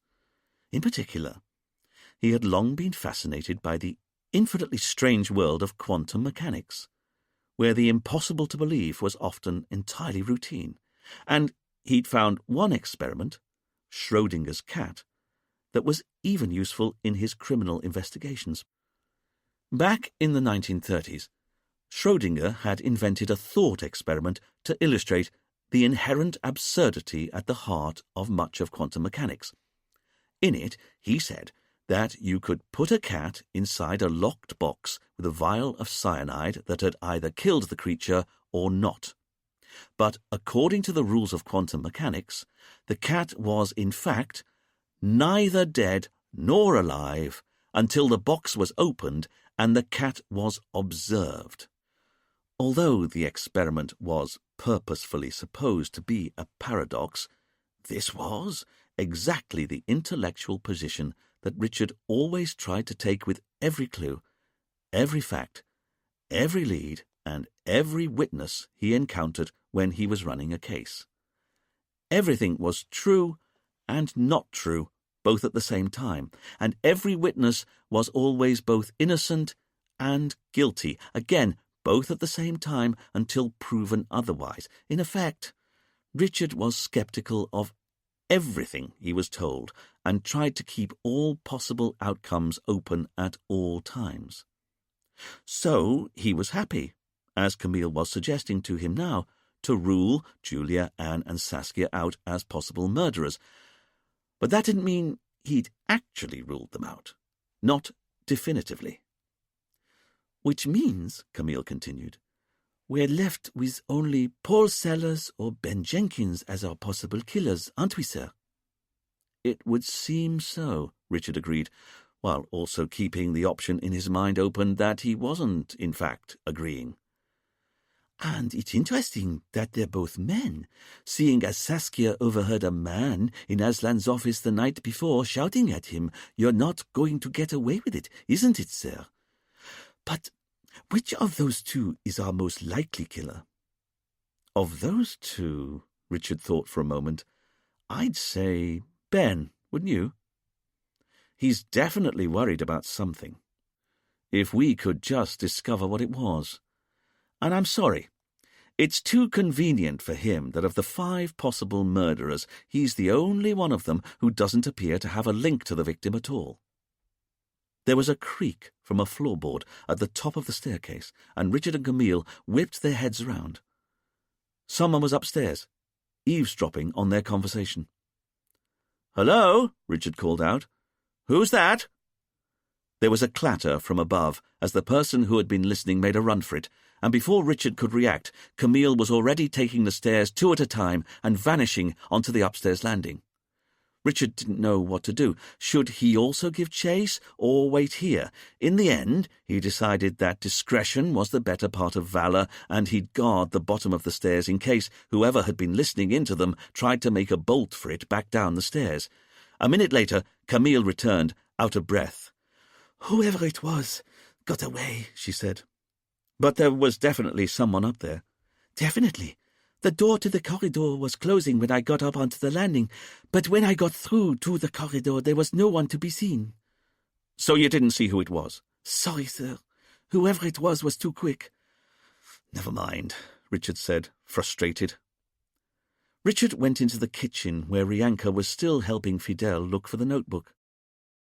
In particular, he had long been fascinated by the infinitely strange world of quantum mechanics, where the impossible to believe was often entirely routine, and he'd found one experiment, Schrödinger's cat, that was even useful in his criminal investigations. Back in the 1930s, Schrödinger had invented a thought experiment to illustrate the inherent absurdity at the heart of much of quantum mechanics. In it, he said that you could put a cat inside a locked box with a vial of cyanide that had either killed the creature or not. But according to the rules of quantum mechanics, the cat was, in fact, neither dead nor alive until the box was opened and the cat was observed. Although the experiment was purposefully supposed to be a paradox, this was exactly the intellectual position that Richard always tried to take with every clue, every fact, every lead, and every witness he encountered when he was running a case. Everything was true and not true, both at the same time, and every witness was always both innocent and guilty, again, both at the same time until proven otherwise. In effect, Richard was sceptical of everything he was told and tried to keep all possible outcomes open at all times. So he was happy, as Camille was suggesting to him now, to rule Julia, Anne, and Saskia out as possible murderers. But that didn't mean he'd actually ruled them out. Not definitively. Which means, Camille continued, we're left with only Paul Sellers or Ben Jenkins as our possible killers, aren't we, sir? It would seem so, Richard agreed, while also keeping the option in his mind open that he wasn't, in fact, agreeing. And it's interesting that they're both men, seeing as Saskia overheard a man in Aslan's office the night before shouting at him, "You're not going to get away with it, isn't it, sir?" But which of those two is our most likely killer? Of those two, Richard thought for a moment, I'd say Ben, wouldn't you? He's definitely worried about something. If we could just discover what it was. And I'm sorry, it's too convenient for him that of the 5 possible murderers, he's the only one of them who doesn't appear to have a link to the victim at all. There was a creak from a floorboard at the top of the staircase, and Richard and Camille whipped their heads round. Someone was upstairs, eavesdropping on their conversation. "Hello?" Richard called out. "Who's that?" There was a clatter from above as the person who had been listening made a run for it, and before Richard could react, Camille was already taking the stairs 2 at a time and vanishing onto the upstairs landing. Richard didn't know what to do. Should he also give chase, or wait here? In the end, he decided that discretion was the better part of valour, and he'd guard the bottom of the stairs in case whoever had been listening into them tried to make a bolt for it back down the stairs. A minute later, Camille returned, out of breath. "Whoever it was got away," she said. But there was definitely someone up there. "Definitely. The door to the corridor was closing when I got up onto the landing, but when I got through to the corridor, there was no one to be seen." So you didn't see who it was? "Sorry, sir. Whoever it was too quick." "Never mind," Richard said, frustrated. Richard went into the kitchen where Rianka was still helping Fidel look for the notebook.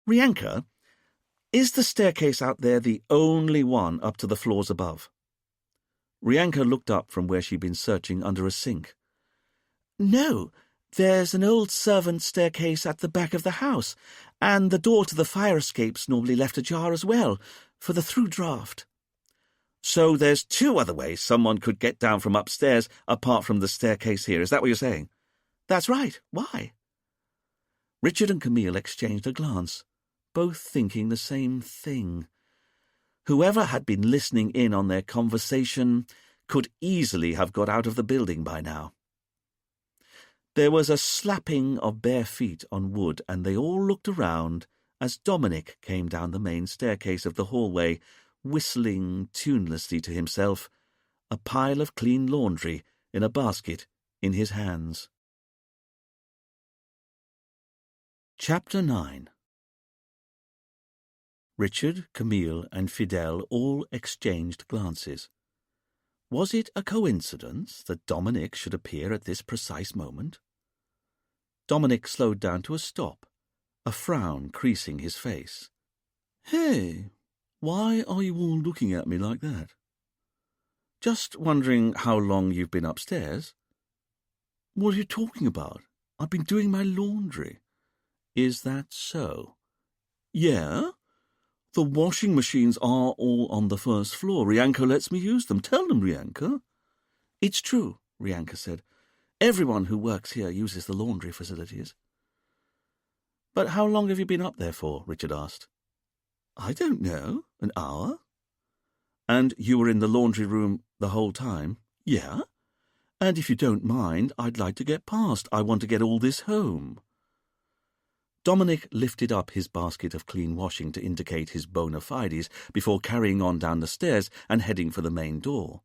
"Rianka, is the staircase out there the only one up to the floors above?" Rianka looked up from where she'd been searching under a sink. "No, there's an old servant staircase at the back of the house, and the door to the fire escape's normally left ajar as well, for the through draft." "So there's 2 other ways someone could get down from upstairs apart from the staircase here, is that what you're saying?" "That's right. Why?" Richard and Camille exchanged a glance, both thinking the same thing. Whoever had been listening in on their conversation could easily have got out of the building by now. There was a slapping of bare feet on wood, and they all looked around as Dominic came down the main staircase of the hallway, whistling tunelessly to himself, a pile of clean laundry in a basket in his hands. Chapter 9. Richard, Camille, and Fidel all exchanged glances. Was it a coincidence that Dominic should appear at this precise moment? Dominic slowed down to a stop, a frown creasing his face. "Hey, why are you all looking at me like that?" "Just wondering how long you've been upstairs." "What are you talking about? I've been doing my laundry." "Is that so?" "Yeah. The washing machines are all on the first floor. Rianka lets me use them. Tell them, Rianka." "It's true," Rianka said. "Everyone who works here uses the laundry facilities." "But how long have you been up there for?" Richard asked. "I don't know. An hour." "And you were in the laundry room the whole time?" "Yeah. And if you don't mind, I'd like to get past. I want to get all this home." Dominic lifted up his basket of clean washing to indicate his bona fides before carrying on down the stairs and heading for the main door.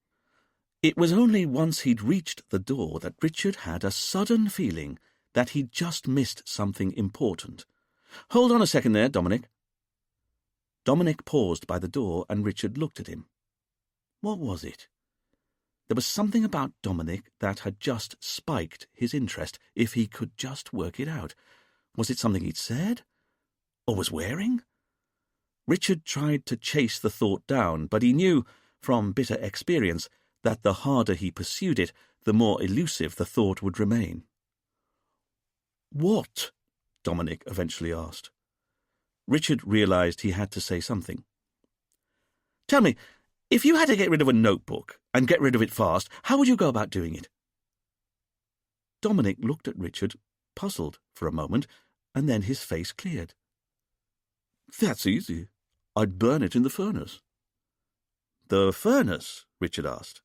It was only once he'd reached the door that Richard had a sudden feeling that he'd just missed something important. "Hold on a second there, Dominic." Dominic paused by the door and Richard looked at him. What was it? There was something about Dominic that had just spiked his interest, if he could just work it out. Was it something he'd said? Or was wearing? Richard tried to chase the thought down, but he knew, from bitter experience, that the harder he pursued it, the more elusive the thought would remain. "What?" Dominic eventually asked. Richard realized he had to say something. "Tell me, if you had to get rid of a notebook, and get rid of it fast, how would you go about doing it?" Dominic looked at Richard, puzzled for a moment, and then his face cleared. "That's easy. I'd burn it in the furnace." "The furnace?" Richard asked.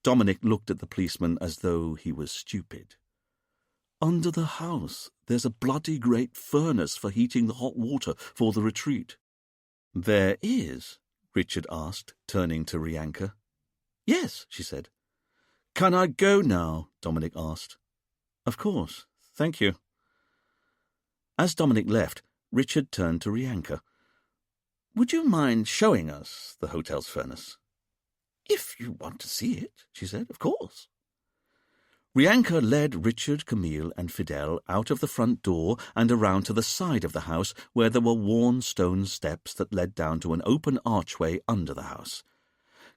Dominic looked at the policeman as though he was stupid. "Under the house, there's a bloody great furnace for heating the hot water for the retreat." "There is?" Richard asked, turning to Rianka. "Yes," she said. "Can I go now?" Dominic asked. "Of course. Thank you." As Dominic left, Richard turned to Rianka. "Would you mind showing us the hotel's furnace?" "If you want to see it," she said, "of course." Rianka led Richard, Camille, and Fidel out of the front door and around to the side of the house where there were worn stone steps that led down to an open archway under the house.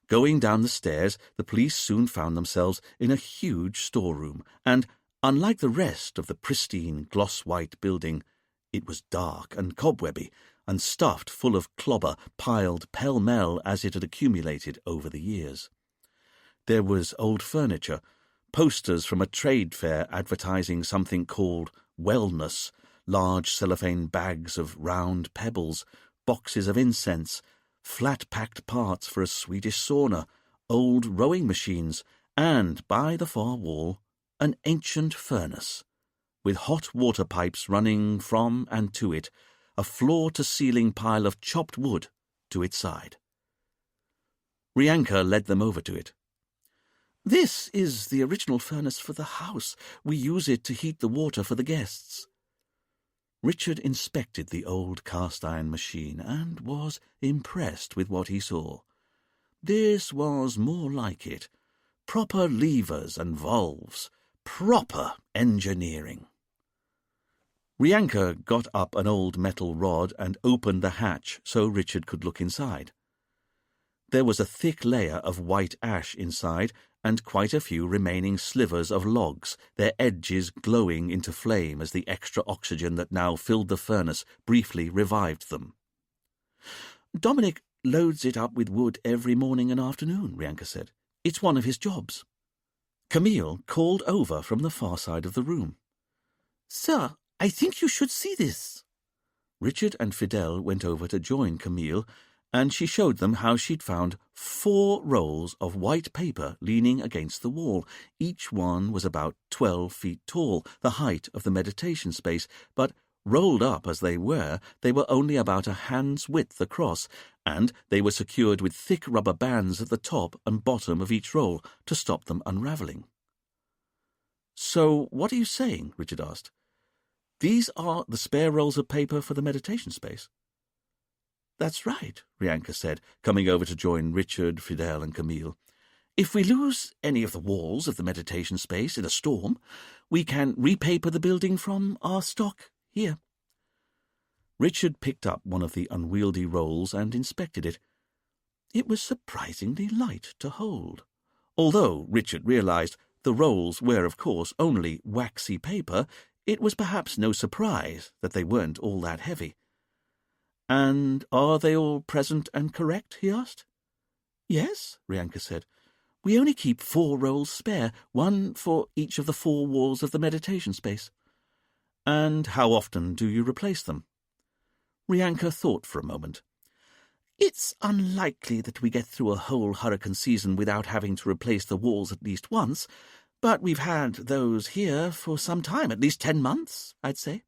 Going down the stairs, the police soon found themselves in a huge storeroom, and, unlike the rest of the pristine, gloss-white building, it was dark and cobwebby, and stuffed full of clobber piled pell-mell as it had accumulated over the years. There was old furniture, posters from a trade fair advertising something called wellness, large cellophane bags of round pebbles, boxes of incense, flat-packed parts for a Swedish sauna, old rowing machines, and, by the far wall, an ancient furnace, with hot water pipes running from and to it, a floor-to-ceiling pile of chopped wood to its side. Rianka led them over to it. "This is the original furnace for the house. We use it to heat the water for the guests." Richard inspected the old cast-iron machine and was impressed with what he saw. This was more like it. Proper levers and valves. Proper engineering. Rianka got up an old metal rod and opened the hatch so Richard could look inside. There was a thick layer of white ash inside and quite a few remaining slivers of logs, their edges glowing into flame as the extra oxygen that now filled the furnace briefly revived them. "Dominic loads it up with wood every morning and afternoon," Rianka said. "It's one of his jobs." Camille called over from the far side of the room. "Sir, I think you should see this." Richard and Fidel went over to join Camille, and she showed them how she'd found 4 rolls of white paper leaning against the wall. Each one was about 12 feet tall, the height of the meditation space, but rolled up as they were only about a hand's width across, and they were secured with thick rubber bands at the top and bottom of each roll to stop them unravelling. "So what are you saying?" Richard asked. "These are the spare rolls of paper for the meditation space?" "That's right," Rianka said, coming over to join Richard, Fidel and Camille. "If we lose any of the walls of the meditation space in a storm, we can repaper the building from our stock here." Richard picked up one of the unwieldy rolls and inspected it. It was surprisingly light to hold. Although, Richard realized, the rolls were, of course, only waxy paper, it was perhaps no surprise that they weren't all that heavy. "And are they all present and correct?" he asked. "Yes," Rianka said. "We only keep 4 rolls spare, one for each of the 4 walls of the meditation space." "And how often do you replace them?" Rianka thought for a moment. "It's unlikely that we get through a whole hurricane season without having to replace the walls at least once, but we've had those here for some time, at least 10 months, I'd say."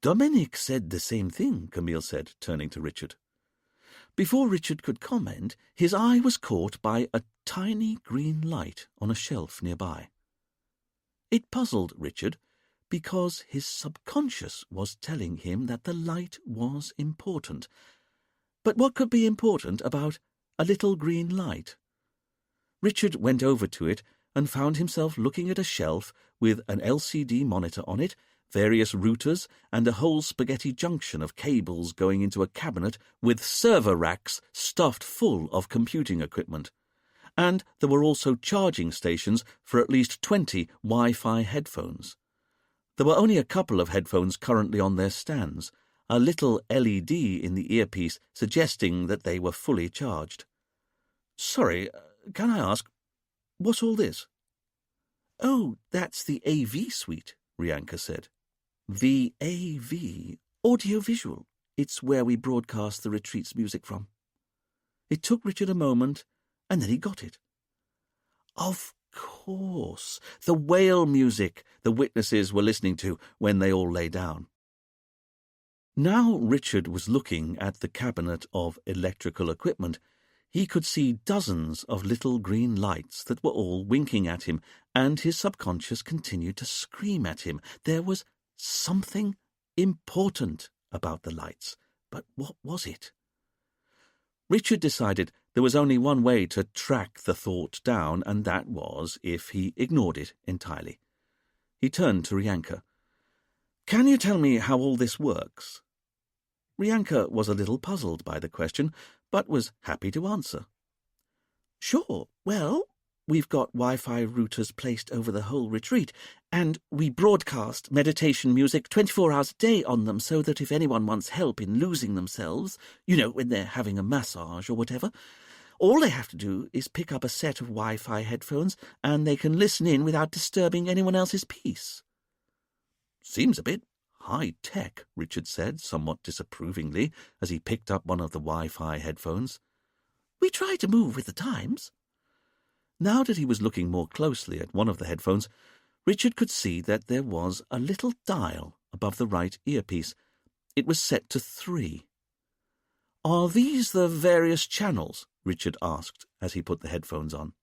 "Dominic said the same thing," Camille said, turning to Richard. Before Richard could comment, his eye was caught by a tiny green light on a shelf nearby. It puzzled Richard, because his subconscious was telling him that the light was important. But what could be important about a little green light? Richard went over to it and found himself looking at a shelf with an LCD monitor on it, various routers, and a whole spaghetti junction of cables going into a cabinet with server racks stuffed full of computing equipment. And there were also charging stations for at least 20 Wi-Fi headphones. There were only a couple of headphones currently on their stands, a little LED in the earpiece suggesting that they were fully charged. "Sorry, can I ask, what's all this?" "Oh, that's the AV suite," Rianka said. "The AV? Audiovisual. It's where we broadcast the retreat's music from." It took Richard a moment, and then he got it. Of course, the whale music the witnesses were listening to when they all lay down. Now Richard was looking at the cabinet of electrical equipment. He could see dozens of little green lights that were all winking at him, and his subconscious continued to scream at him. There was something important about the lights, but what was it? Richard decided there was only one way to track the thought down, and that was if he ignored it entirely. He turned to Rianka. "Can you tell me how all this works?" Rianka was a little puzzled by the question, but was happy to answer. "Sure. Well, we've got Wi-Fi routers placed over the whole retreat, and we broadcast meditation music 24 hours a day on them so that if anyone wants help in losing themselves, when they're having a massage or whatever, all they have to do is pick up a set of Wi-Fi headphones and they can listen in without disturbing anyone else's peace." "Seems a bit high-tech," Richard said, somewhat disapprovingly, as he picked up one of the Wi-Fi headphones. "We try to move with the times." Now that he was looking more closely at one of the headphones, Richard could see that there was a little dial above the right earpiece. It was set to 3. "Are these the various channels?" Richard asked as he put the headphones on.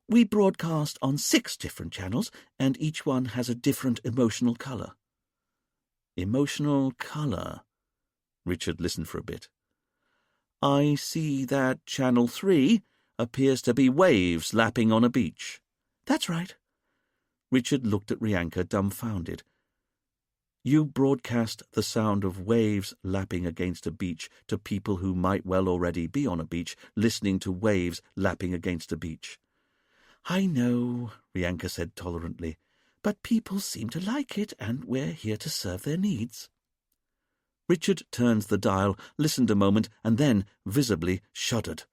"We broadcast on 6 different channels, and each one has a different emotional colour." "Emotional colour?" Richard listened for a bit. "I see that channel 3 appears to be waves lapping on a beach." "That's right." Richard looked at Rianka, dumbfounded. "You broadcast the sound of waves lapping against a beach to people who might well already be on a beach, listening to waves lapping against a beach." "I know," Rianka said tolerantly, "but people seem to like it, and we're here to serve their needs." Richard turned the dial, listened a moment, and then, visibly, shuddered.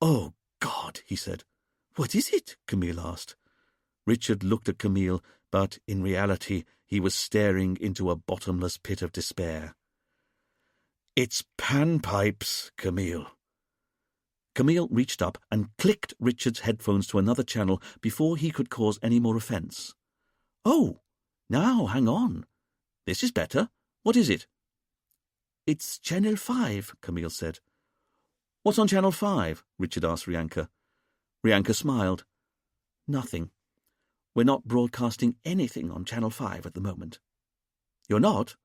"Oh, God," he said. "What is it?" Camille asked. Richard looked at Camille, but in reality he was staring into a bottomless pit of despair. "It's panpipes, Camille." Camille reached up and clicked Richard's headphones to another channel before he could cause any more offence. "Oh, now hang on. This is better. What is it?" "It's Channel 5, Camille said. "What's on Channel 5? Richard asked Rianka. Rianka smiled. "Nothing. We're not broadcasting anything on Channel 5 at the moment." "You're not?"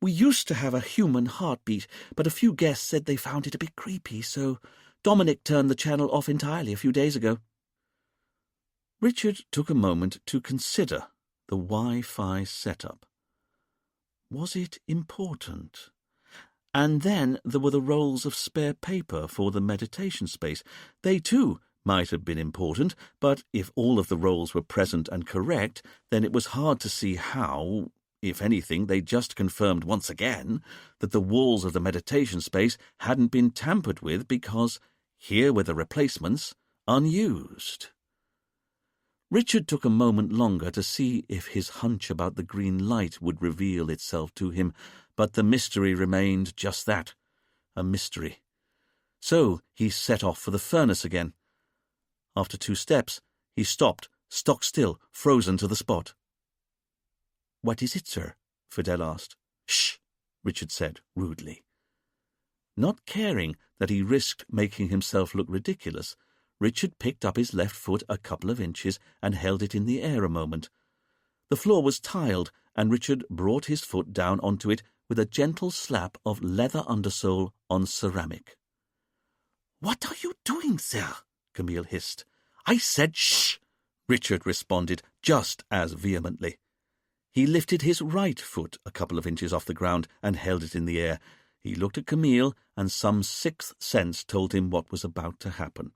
"We used to have a human heartbeat, but a few guests said they found it a bit creepy, so Dominic turned the channel off entirely a few days ago." Richard took a moment to consider the Wi-Fi setup. Was it important? And then there were the rolls of spare paper for the meditation space. They, too, might have been important, but if all of the rolls were present and correct, then it was hard to see how, if anything, they just confirmed once again that the walls of the meditation space hadn't been tampered with because here were the replacements, unused. Richard took a moment longer to see if his hunch about the green light would reveal itself to him, but the mystery remained just that, a mystery. So he set off for the furnace again. After 2 steps, he stopped, stock still, frozen to the spot. "What is it, sir?" Fidel asked. "Shh," Richard said rudely. Not caring that he risked making himself look ridiculous, Richard picked up his left foot a couple of inches and held it in the air a moment. The floor was tiled, and Richard brought his foot down onto it with a gentle slap of leather undersole on ceramic. "What are you doing, sir?" Camille hissed. "I said shh," Richard responded just as vehemently. He lifted his right foot a couple of inches off the ground and held it in the air. He looked at Camille, and some 6th sense told him what was about to happen.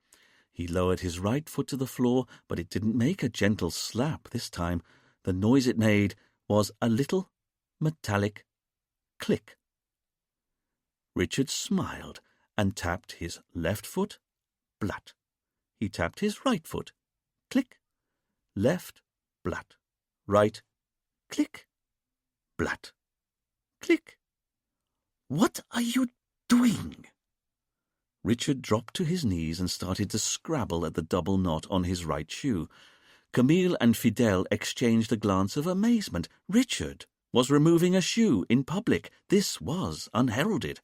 He lowered his right foot to the floor, but it didn't make a gentle slap this time. The noise it made was a little metallic click. Richard smiled and tapped his left foot, blat. He tapped his right foot, click. Left, blat. Right, click. Blat. Click. "What are you doing?" Richard dropped to his knees and started to scrabble at the double knot on his right shoe. Camille and Fidel exchanged a glance of amazement. Richard was removing a shoe in public. This was unheralded.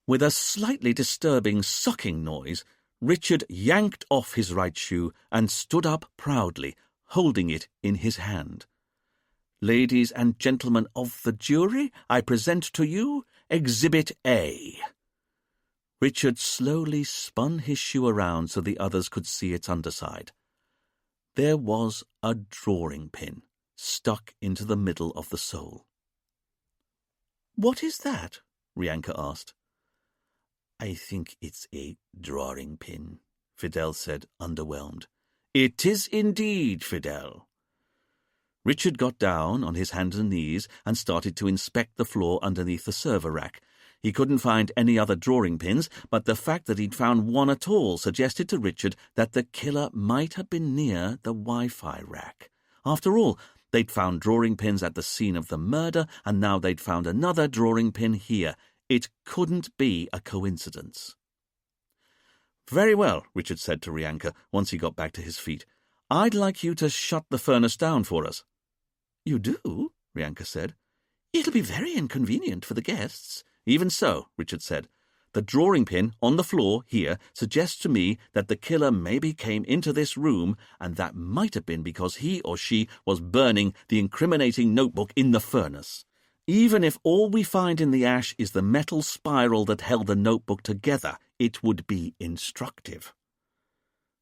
With a slightly disturbing sucking noise, Richard yanked off his right shoe and stood up proudly, holding it in his hand. "Ladies and gentlemen of the jury, I present to you Exhibit A." Richard slowly spun his shoe around so the others could see its underside. There was a drawing pin stuck into the middle of the sole. "What is that?" Rianka asked. "I think it's a drawing pin," Fidel said, underwhelmed. "It is indeed, Fidel." Richard got down on his hands and knees and started to inspect the floor underneath the server rack. He couldn't find any other drawing pins, but the fact that he'd found one at all suggested to Richard that the killer might have been near the Wi-Fi rack. After all, they'd found drawing pins at the scene of the murder, and now they'd found another drawing pin here. It couldn't be a coincidence. "Very well," Richard said to Rianka once he got back to his feet. I'd like you to shut the furnace down for us." "You do?" Rianka said. "It'll be very inconvenient for the guests." "Even so," Richard said, "the drawing pin on the floor here suggests to me that the killer maybe came into this room, and that might have been because he or she was burning the incriminating notebook in the furnace. Even if all we find in the ash is the metal spiral that held the notebook together, it would be instructive."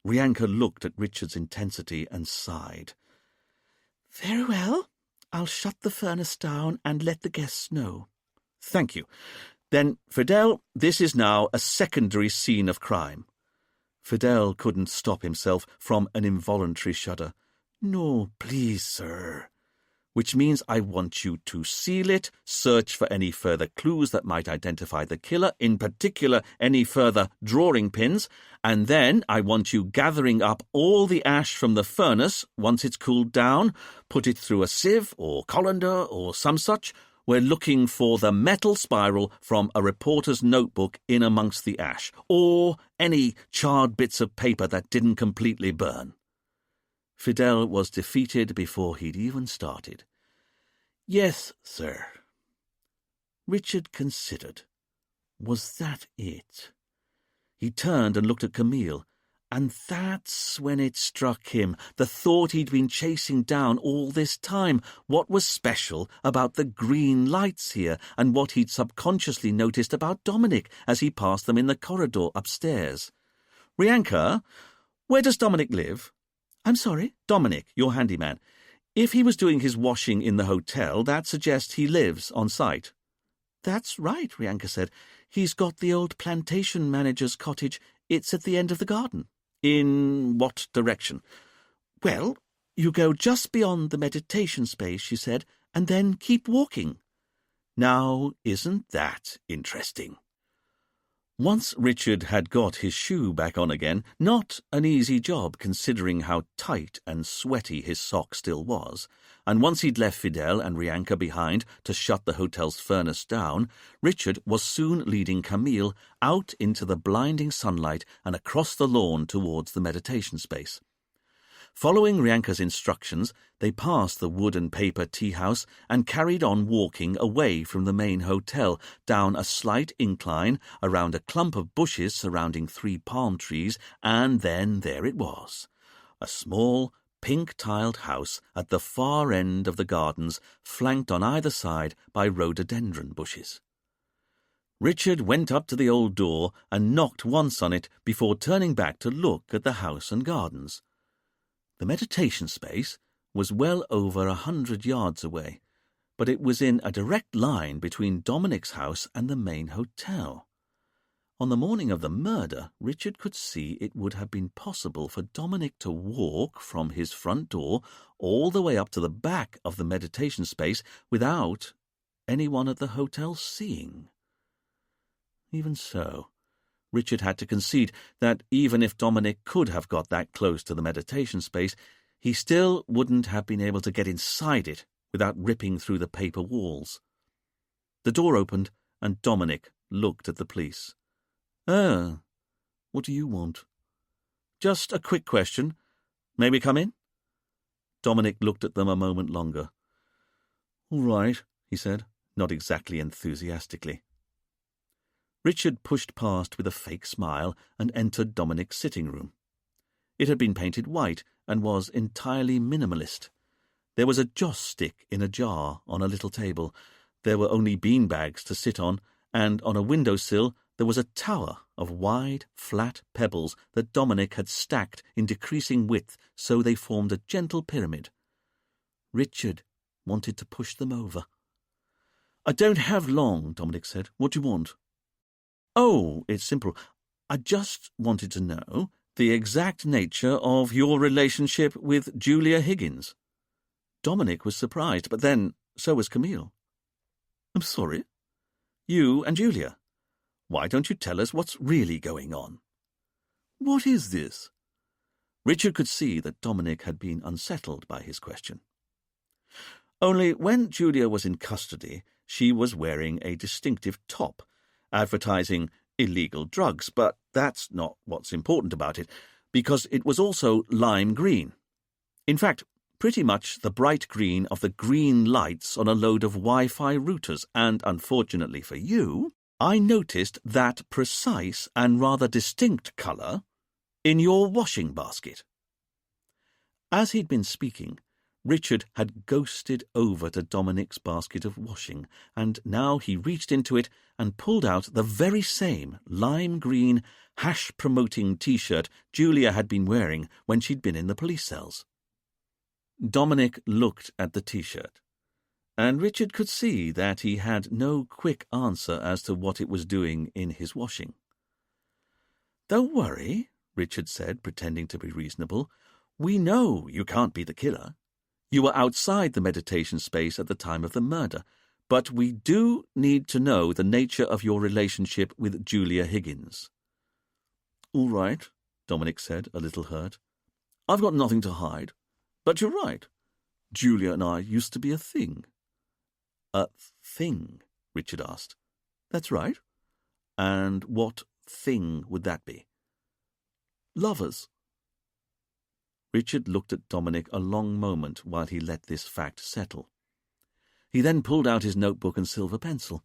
Rianka looked at Richard's intensity and sighed. "Very well. I'll shut the furnace down and let the guests know." "Thank you. Then, Fidel, this is now a secondary scene of crime." Fidel couldn't stop himself from an involuntary shudder. "No, please, sir." "Which means I want you to seal it, search for any further clues that might identify the killer, in particular any further drawing pins, and then I want you gathering up all the ash from the furnace once it's cooled down, put it through a sieve or colander or some such. We're looking for the metal spiral from a reporter's notebook in amongst the ash, or any charred bits of paper that didn't completely burn." Fidel was defeated before he'd even started. "Yes, sir." Richard considered. Was that it? He turned and looked at Camille, and that's when it struck him, the thought he'd been chasing down all this time. What was special about the green lights here, and what he'd subconsciously noticed about Dominic as he passed them in the corridor upstairs. "Rianka, where does Dominic live?" "I'm sorry?" "Dominic, your handyman. If he was doing his washing in the hotel, that suggests he lives on site." "That's right," Rianka said. "He's got the old plantation manager's cottage. It's at the end of the garden." "In what direction?" "Well, you go just beyond the meditation space," she said, "and then keep walking." Now, isn't that interesting? Once Richard had got his shoe back on again, not an easy job considering how tight and sweaty his sock still was, and once he'd left Fidel and Rianka behind to shut the hotel's furnace down, Richard was soon leading Camille out into the blinding sunlight and across the lawn towards the meditation space. Following Rianka's instructions, they passed the wood and paper tea house and carried on walking away from the main hotel, down a slight incline, around a clump of bushes surrounding 3 palm trees, and then there it was, a small, pink-tiled house at the far end of the gardens, flanked on either side by rhododendron bushes. Richard went up to the old door and knocked once on it before turning back to look at the house and gardens. The meditation space was well over 100 yards away, but it was in a direct line between Dominic's house and the main hotel. On the morning of the murder, Richard could see it would have been possible for Dominic to walk from his front door all the way up to the back of the meditation space without anyone at the hotel seeing. Even so, Richard had to concede that even if Dominic could have got that close to the meditation space, he still wouldn't have been able to get inside it without ripping through the paper walls. The door opened, and Dominic looked at the police. What do you want?" "Just a quick question. May we come in?" Dominic looked at them a moment longer. "All right," he said, not exactly enthusiastically. Richard pushed past with a fake smile and entered Dominic's sitting room. It had been painted white and was entirely minimalist. There was a joss stick in a jar on a little table. There were only beanbags to sit on, and on a windowsill there was a tower of wide, flat pebbles that Dominic had stacked in decreasing width so they formed a gentle pyramid. Richard wanted to push them over. "I don't have long," Dominic said. "What do you want?" "Oh, it's simple. I just wanted to know the exact nature of your relationship with Julia Higgins." Dominic was surprised, but then so was Camille. "I'm sorry?" "You and Julia. Why don't you tell us what's really going on?" "What is this?" Richard could see that Dominic had been unsettled by his question. "Only when Julia was in custody, she was wearing a distinctive top, advertising illegal drugs, but that's not what's important about it, because it was also lime green. In fact, pretty much the bright green of the green lights on a load of Wi-Fi routers, and unfortunately for you, I noticed that precise and rather distinct colour in your washing basket. As he'd been speaking, Richard had ghosted over to Dominic's basket of washing, and now he reached into it and pulled out the very same lime-green, hash-promoting T-shirt Julia had been wearing when she'd been in the police cells. Dominic looked at the T-shirt, and Richard could see that he had no quick answer as to what it was doing in his washing. "Don't worry," Richard said, pretending to be reasonable. "We know you can't be the killer. You were outside the meditation space at the time of the murder, but we do need to know the nature of your relationship with Julia Higgins." "All right," Dominic said, a little hurt. "I've got nothing to hide. But you're right. Julia and I used to be a thing." "A thing?" Richard asked. "That's right. And what thing would that be?" "Lovers." Richard looked at Dominic a long moment while he let this fact settle. He then pulled out his notebook and silver pencil.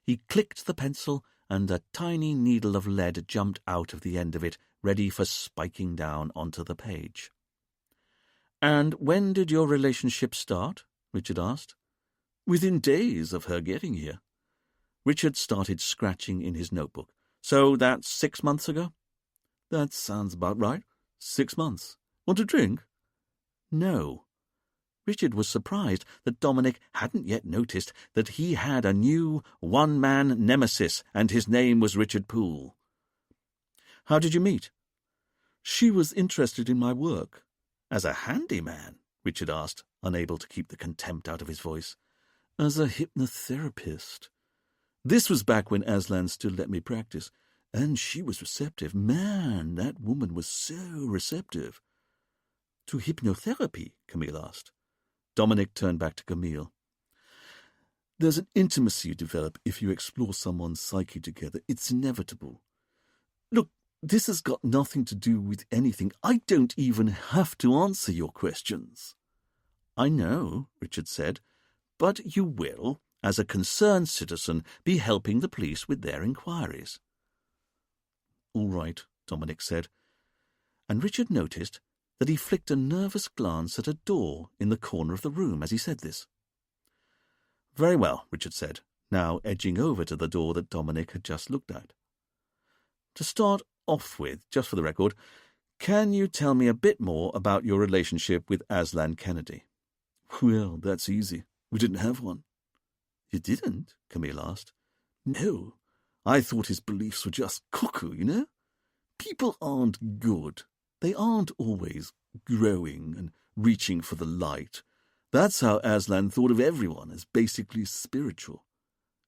He clicked the pencil, and a tiny needle of lead jumped out of the end of it, ready for spiking down onto the page. "And when did your relationship start?" Richard asked. "Within days of her getting here." Richard started scratching in his notebook. "So that's 6 months ago?" "That sounds about right. 6 months. Want a drink?" "No." Richard was surprised that Dominic hadn't yet noticed that he had a new one-man nemesis, and his name was Richard Poole. "How did you meet?" "She was interested in my work." "As a handyman?" Richard asked, unable to keep the contempt out of his voice. "As a hypnotherapist. This was back when Aslan still let me practice, and she was receptive. Man, that woman was so receptive." "To hypnotherapy?" Camille asked. Dominic turned back to Camille. "There's an intimacy you develop if you explore someone's psyche together. It's inevitable. Look, this has got nothing to do with anything. I don't even have to answer your questions." "I know," Richard said, "but you will, as a concerned citizen, be helping the police with their inquiries." "All right," Dominic said, and Richard noticed that he flicked a nervous glance at a door in the corner of the room as he said this. "Very well," Richard said, now edging over to the door that Dominic had just looked at. "To start off with, just for the record, can you tell me a bit more about your relationship with Aslan Kennedy?" "Well, that's easy. We didn't have one." "You didn't?" Camille asked. "No. I thought his beliefs were just cuckoo, you know? People aren't good. They aren't always growing and reaching for the light. That's how Aslan thought of everyone, as basically spiritual.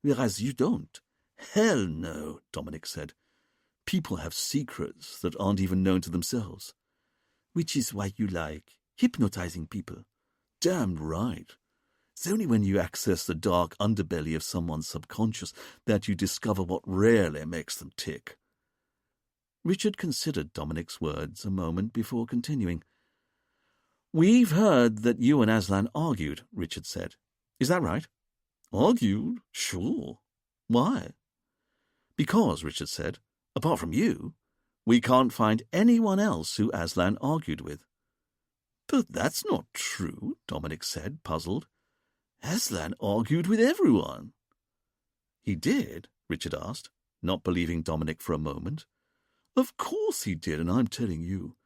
Whereas you don't." "Hell no," Dominic said. "People have secrets that aren't even known to themselves." "Which is why you like hypnotizing people." "Damned right. It's only when you access the dark underbelly of someone's subconscious that you discover what rarely makes them tick." Richard considered Dominic's words a moment before continuing. "We've heard that you and Aslan argued," Richard said. "Is that right?" "Argued? Sure. Why?" "Because," Richard said, "apart from you, we can't find anyone else who Aslan argued with." "But that's not true," Dominic said, puzzled. "Aslan argued with everyone." "He did?" Richard asked, not believing Dominic for a moment. "Of course he did, and I'm telling you.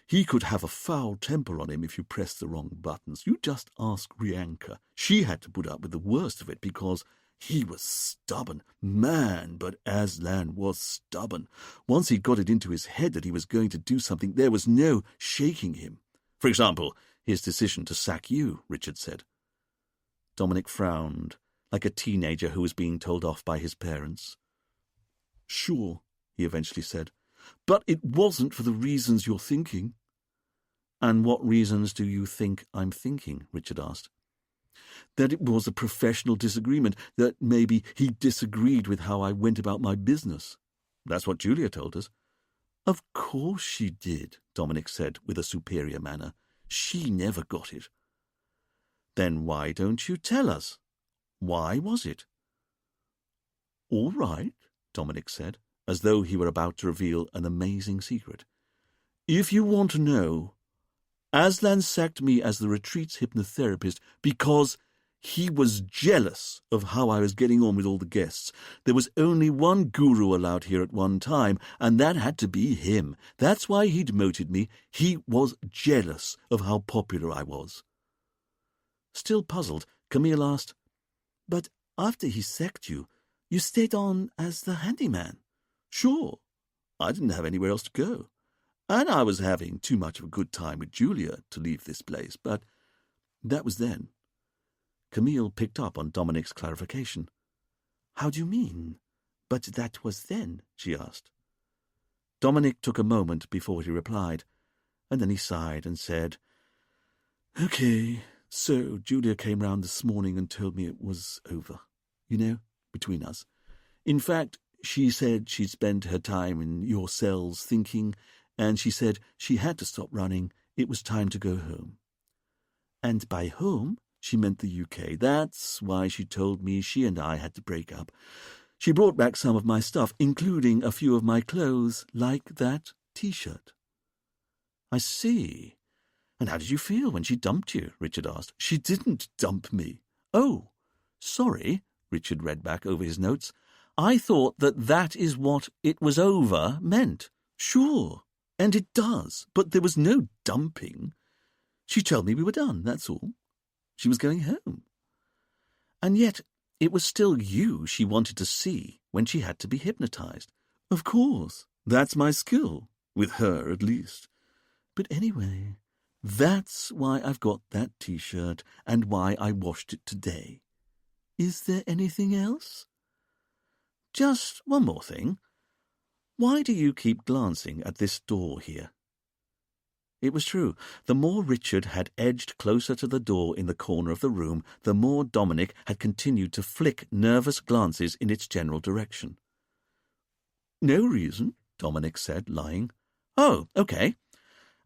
He could have a foul temper on him if you pressed the wrong buttons. You just ask Rianka. She had to put up with the worst of it because he was stubborn. Man, but Aslan was stubborn. Once he got it into his head that he was going to do something, there was no shaking him. For example, his decision to sack you," Richard said. Dominic frowned, like a teenager who was being told off by his parents. "Sure," he eventually said, "but it wasn't for the reasons you're thinking." "And what reasons do you think I'm thinking?" Richard asked. "That it was a professional disagreement, that maybe he disagreed with how I went about my business." "That's what Julia told us." "Of course she did," Dominic said with a superior manner. She never got it. Then why don't you tell us? Why was it? All right, Dominic said, as though he were about to reveal an amazing secret. If you want to know, Aslan sacked me as the retreat's hypnotherapist because he was jealous of how I was getting on with all the guests. There was only one guru allowed here at one time, and that had to be him. That's why he demoted me. He was jealous of how popular I was. Still puzzled, Camille asked, "But after he sacked you, you stayed on as the handyman?" Sure. I didn't have anywhere else to go. And I was having too much of a good time with Julia to leave this place, but that was then. Camille picked up on Dominic's clarification. "How do you mean? But that was then?" she asked. Dominic took a moment before he replied, and then he sighed and said, "Okay, so Julia came round this morning and told me it was over, between us. In fact, she said she'd spent her time in your cells thinking, and she said she had to stop running. It was time to go home. And by home, she meant the UK. That's why she told me she and I had to break up. She brought back some of my stuff, including a few of my clothes, like that T-shirt." "I see. And how did you feel when she dumped you?" Richard asked. "She didn't dump me." "Oh, sorry," Richard read back over his notes. "I thought that is what 'it was over' meant." "Sure, and it does, but there was no dumping. She told me we were done, that's all. She was going home." "And yet it was still you she wanted to see when she had to be hypnotized." "Of course, that's my skill, with her at least. But anyway, that's why I've got that T-shirt and why I washed it today. Is there anything else?" "Just one more thing. Why do you keep glancing at this door here?" It was true. The more Richard had edged closer to the door in the corner of the room, the more Dominic had continued to flick nervous glances in its general direction. "No reason," Dominic said, lying. "Oh, okay."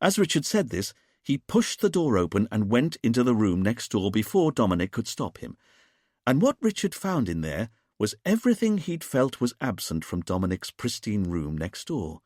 As Richard said this, he pushed the door open and went into the room next door before Dominic could stop him. And what Richard found in there was everything he'd felt was absent from Dominic's pristine room next door.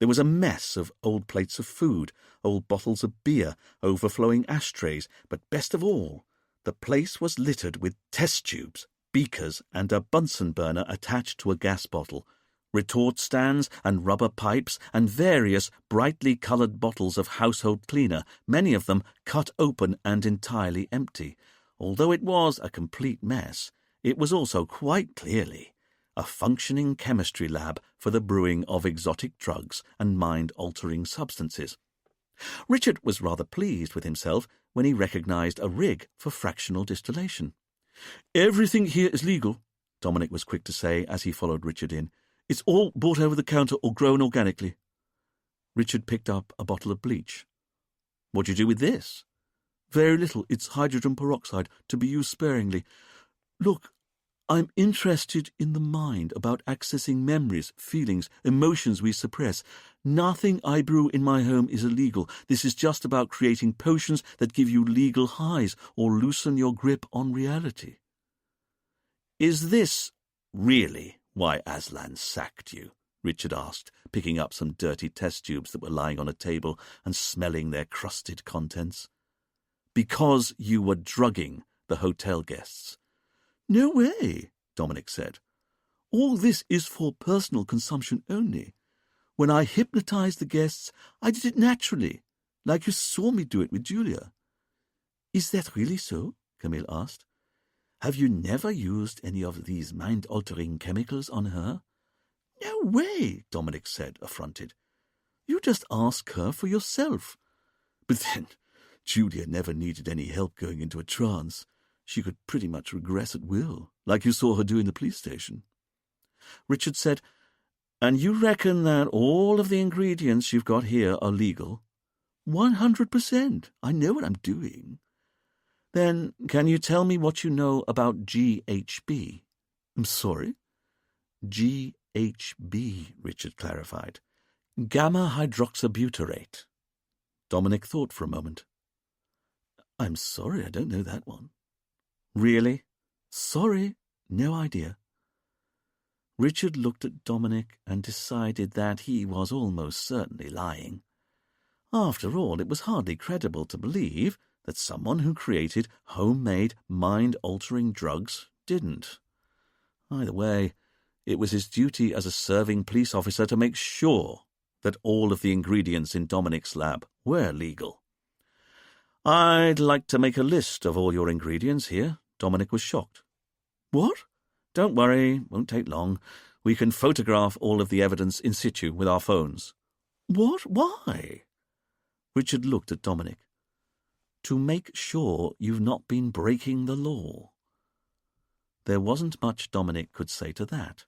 There was a mess of old plates of food, old bottles of beer, overflowing ashtrays, but best of all, the place was littered with test tubes, beakers, and a Bunsen burner attached to a gas bottle, retort stands and rubber pipes, and various brightly coloured bottles of household cleaner, many of them cut open and entirely empty. Although it was a complete mess, it was also quite clearly a functioning chemistry lab for the brewing of exotic drugs and mind-altering substances. Richard was rather pleased with himself when he recognized a rig for fractional distillation. "Everything here is legal," Dominic was quick to say as he followed Richard in. "It's all bought over the counter or grown organically." Richard picked up a bottle of bleach. "What do you do with this?" "Very little. It's hydrogen peroxide, to be used sparingly. Look, I'm interested in the mind, about accessing memories, feelings, emotions we suppress. Nothing I brew in my home is illegal. This is just about creating potions that give you legal highs or loosen your grip on reality." "Is this really why Aslan sacked you?" Richard asked, picking up some dirty test tubes that were lying on a table and smelling their crusted contents. "Because you were drugging the hotel guests?" "No way," Dominic said. "All this is for personal consumption only. When I hypnotized the guests, I did it naturally, like you saw me do it with Julia." "Is that really so?" Camille asked. "Have you never used any of these mind-altering chemicals on her?" "No way," Dominic said, affronted. "You just ask her for yourself. But then, Julia never needed any help going into a trance. She could pretty much regress at will, like you saw her do in the police station." Richard said, "And you reckon that all of the ingredients you've got here are legal?" 100%. I know what I'm doing." "Then can you tell me what you know about GHB?" "I'm sorry?" GHB, Richard clarified. Gamma hydroxybutyrate. Dominic thought for a moment. I'm sorry, I don't know that one. Really? Sorry, no idea. Richard looked at Dominic and decided that he was almost certainly lying. After all, it was hardly credible to believe that someone who created homemade, mind-altering drugs didn't. Either way, it was his duty as a serving police officer to make sure that all of the ingredients in Dominic's lab were legal. "I'd like to make a list of all your ingredients here." Dominic was shocked. What? "Don't worry, won't take long. We can photograph all of the evidence in situ with our phones." What? Why? Richard looked at Dominic. "To make sure you've not been breaking the law." There wasn't much Dominic could say to that.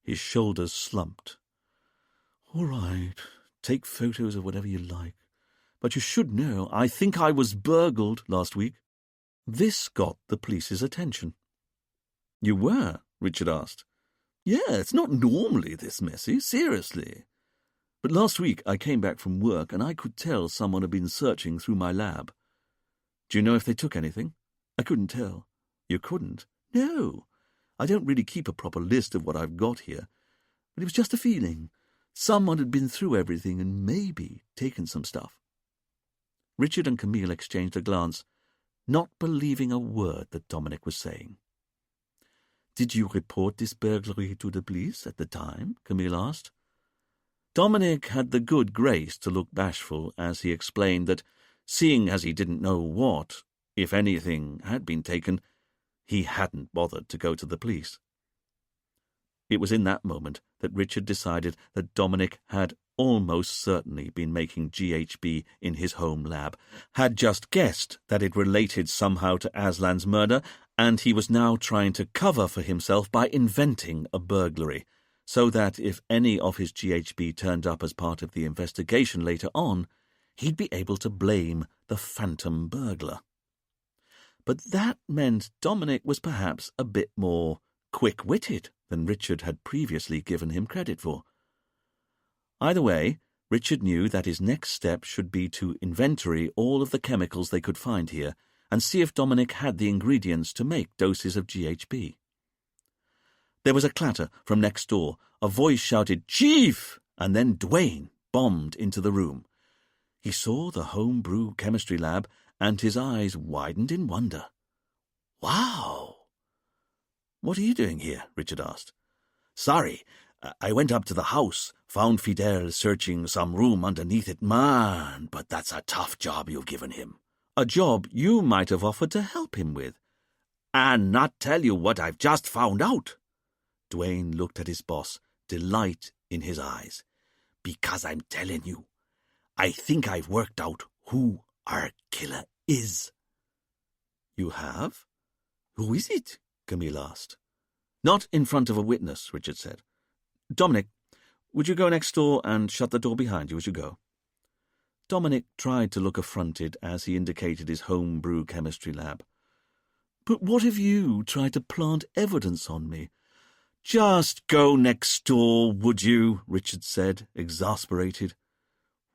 His shoulders slumped. All right, take photos of whatever you like. But you should know, "I think I was burgled last week." This got the police's attention. "You were?" Richard asked. "Yeah, it's not normally this messy, seriously. But last week I came back from work and I could tell someone had been searching through my lab." "Do you know if they took anything?" "I couldn't tell." "You couldn't?" "No. I don't really keep a proper list of what I've got here. But it was just a feeling. Someone had been through everything and maybe taken some stuff." Richard and Camille exchanged a glance, not believing a word that Dominic was saying. "Did you report this burglary to the police at the time?" Camille asked. Dominic had the good grace to look bashful as he explained that, seeing as he didn't know what, if anything, had been taken, he hadn't bothered to go to the police. It was in that moment that Richard decided that Dominic had almost certainly been making GHB in his home lab, had just guessed that it related somehow to Aslan's murder, and he was now trying to cover for himself by inventing a burglary, so that if any of his GHB turned up as part of the investigation later on, he'd be able to blame the phantom burglar. But that meant Dominic was perhaps a bit more quick-witted than Richard had previously given him credit for. Either way, Richard knew that his next step should be to inventory all of the chemicals they could find here and see if Dominic had the ingredients to make doses of GHB. There was a clatter from next door. A voice shouted, "Chief!" and then Dwayne bombed into the room. He saw the homebrew chemistry lab, and his eyes widened in wonder. "Wow!" "What are you doing here?" Richard asked. "Sorry, I went up to the house, found Fidel searching some room underneath it. Man, but that's a tough job you've given him. A job you might have offered to help him with. And not tell you what I've just found out." Dwayne looked at his boss, delight in his eyes. "Because I'm telling you, I think I've worked out who our killer is." "You have? Who is it?" Camille asked. "Not in front of a witness," Richard said. "Dominic, would you go next door and shut the door behind you as you go?" Dominic tried to look affronted as he indicated his homebrew chemistry lab. "But what if you tried to plant evidence on me?" "Just go next door, would you?" Richard said, exasperated.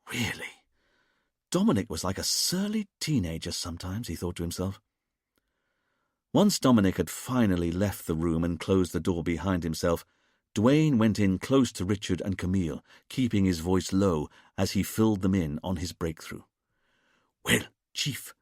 Really? Dominic was like a surly teenager sometimes, he thought to himself. Once Dominic had finally left the room and closed the door behind himself, Dwayne went in close to Richard and Camille, keeping his voice low as he filled them in on his breakthrough. "Well, Chief,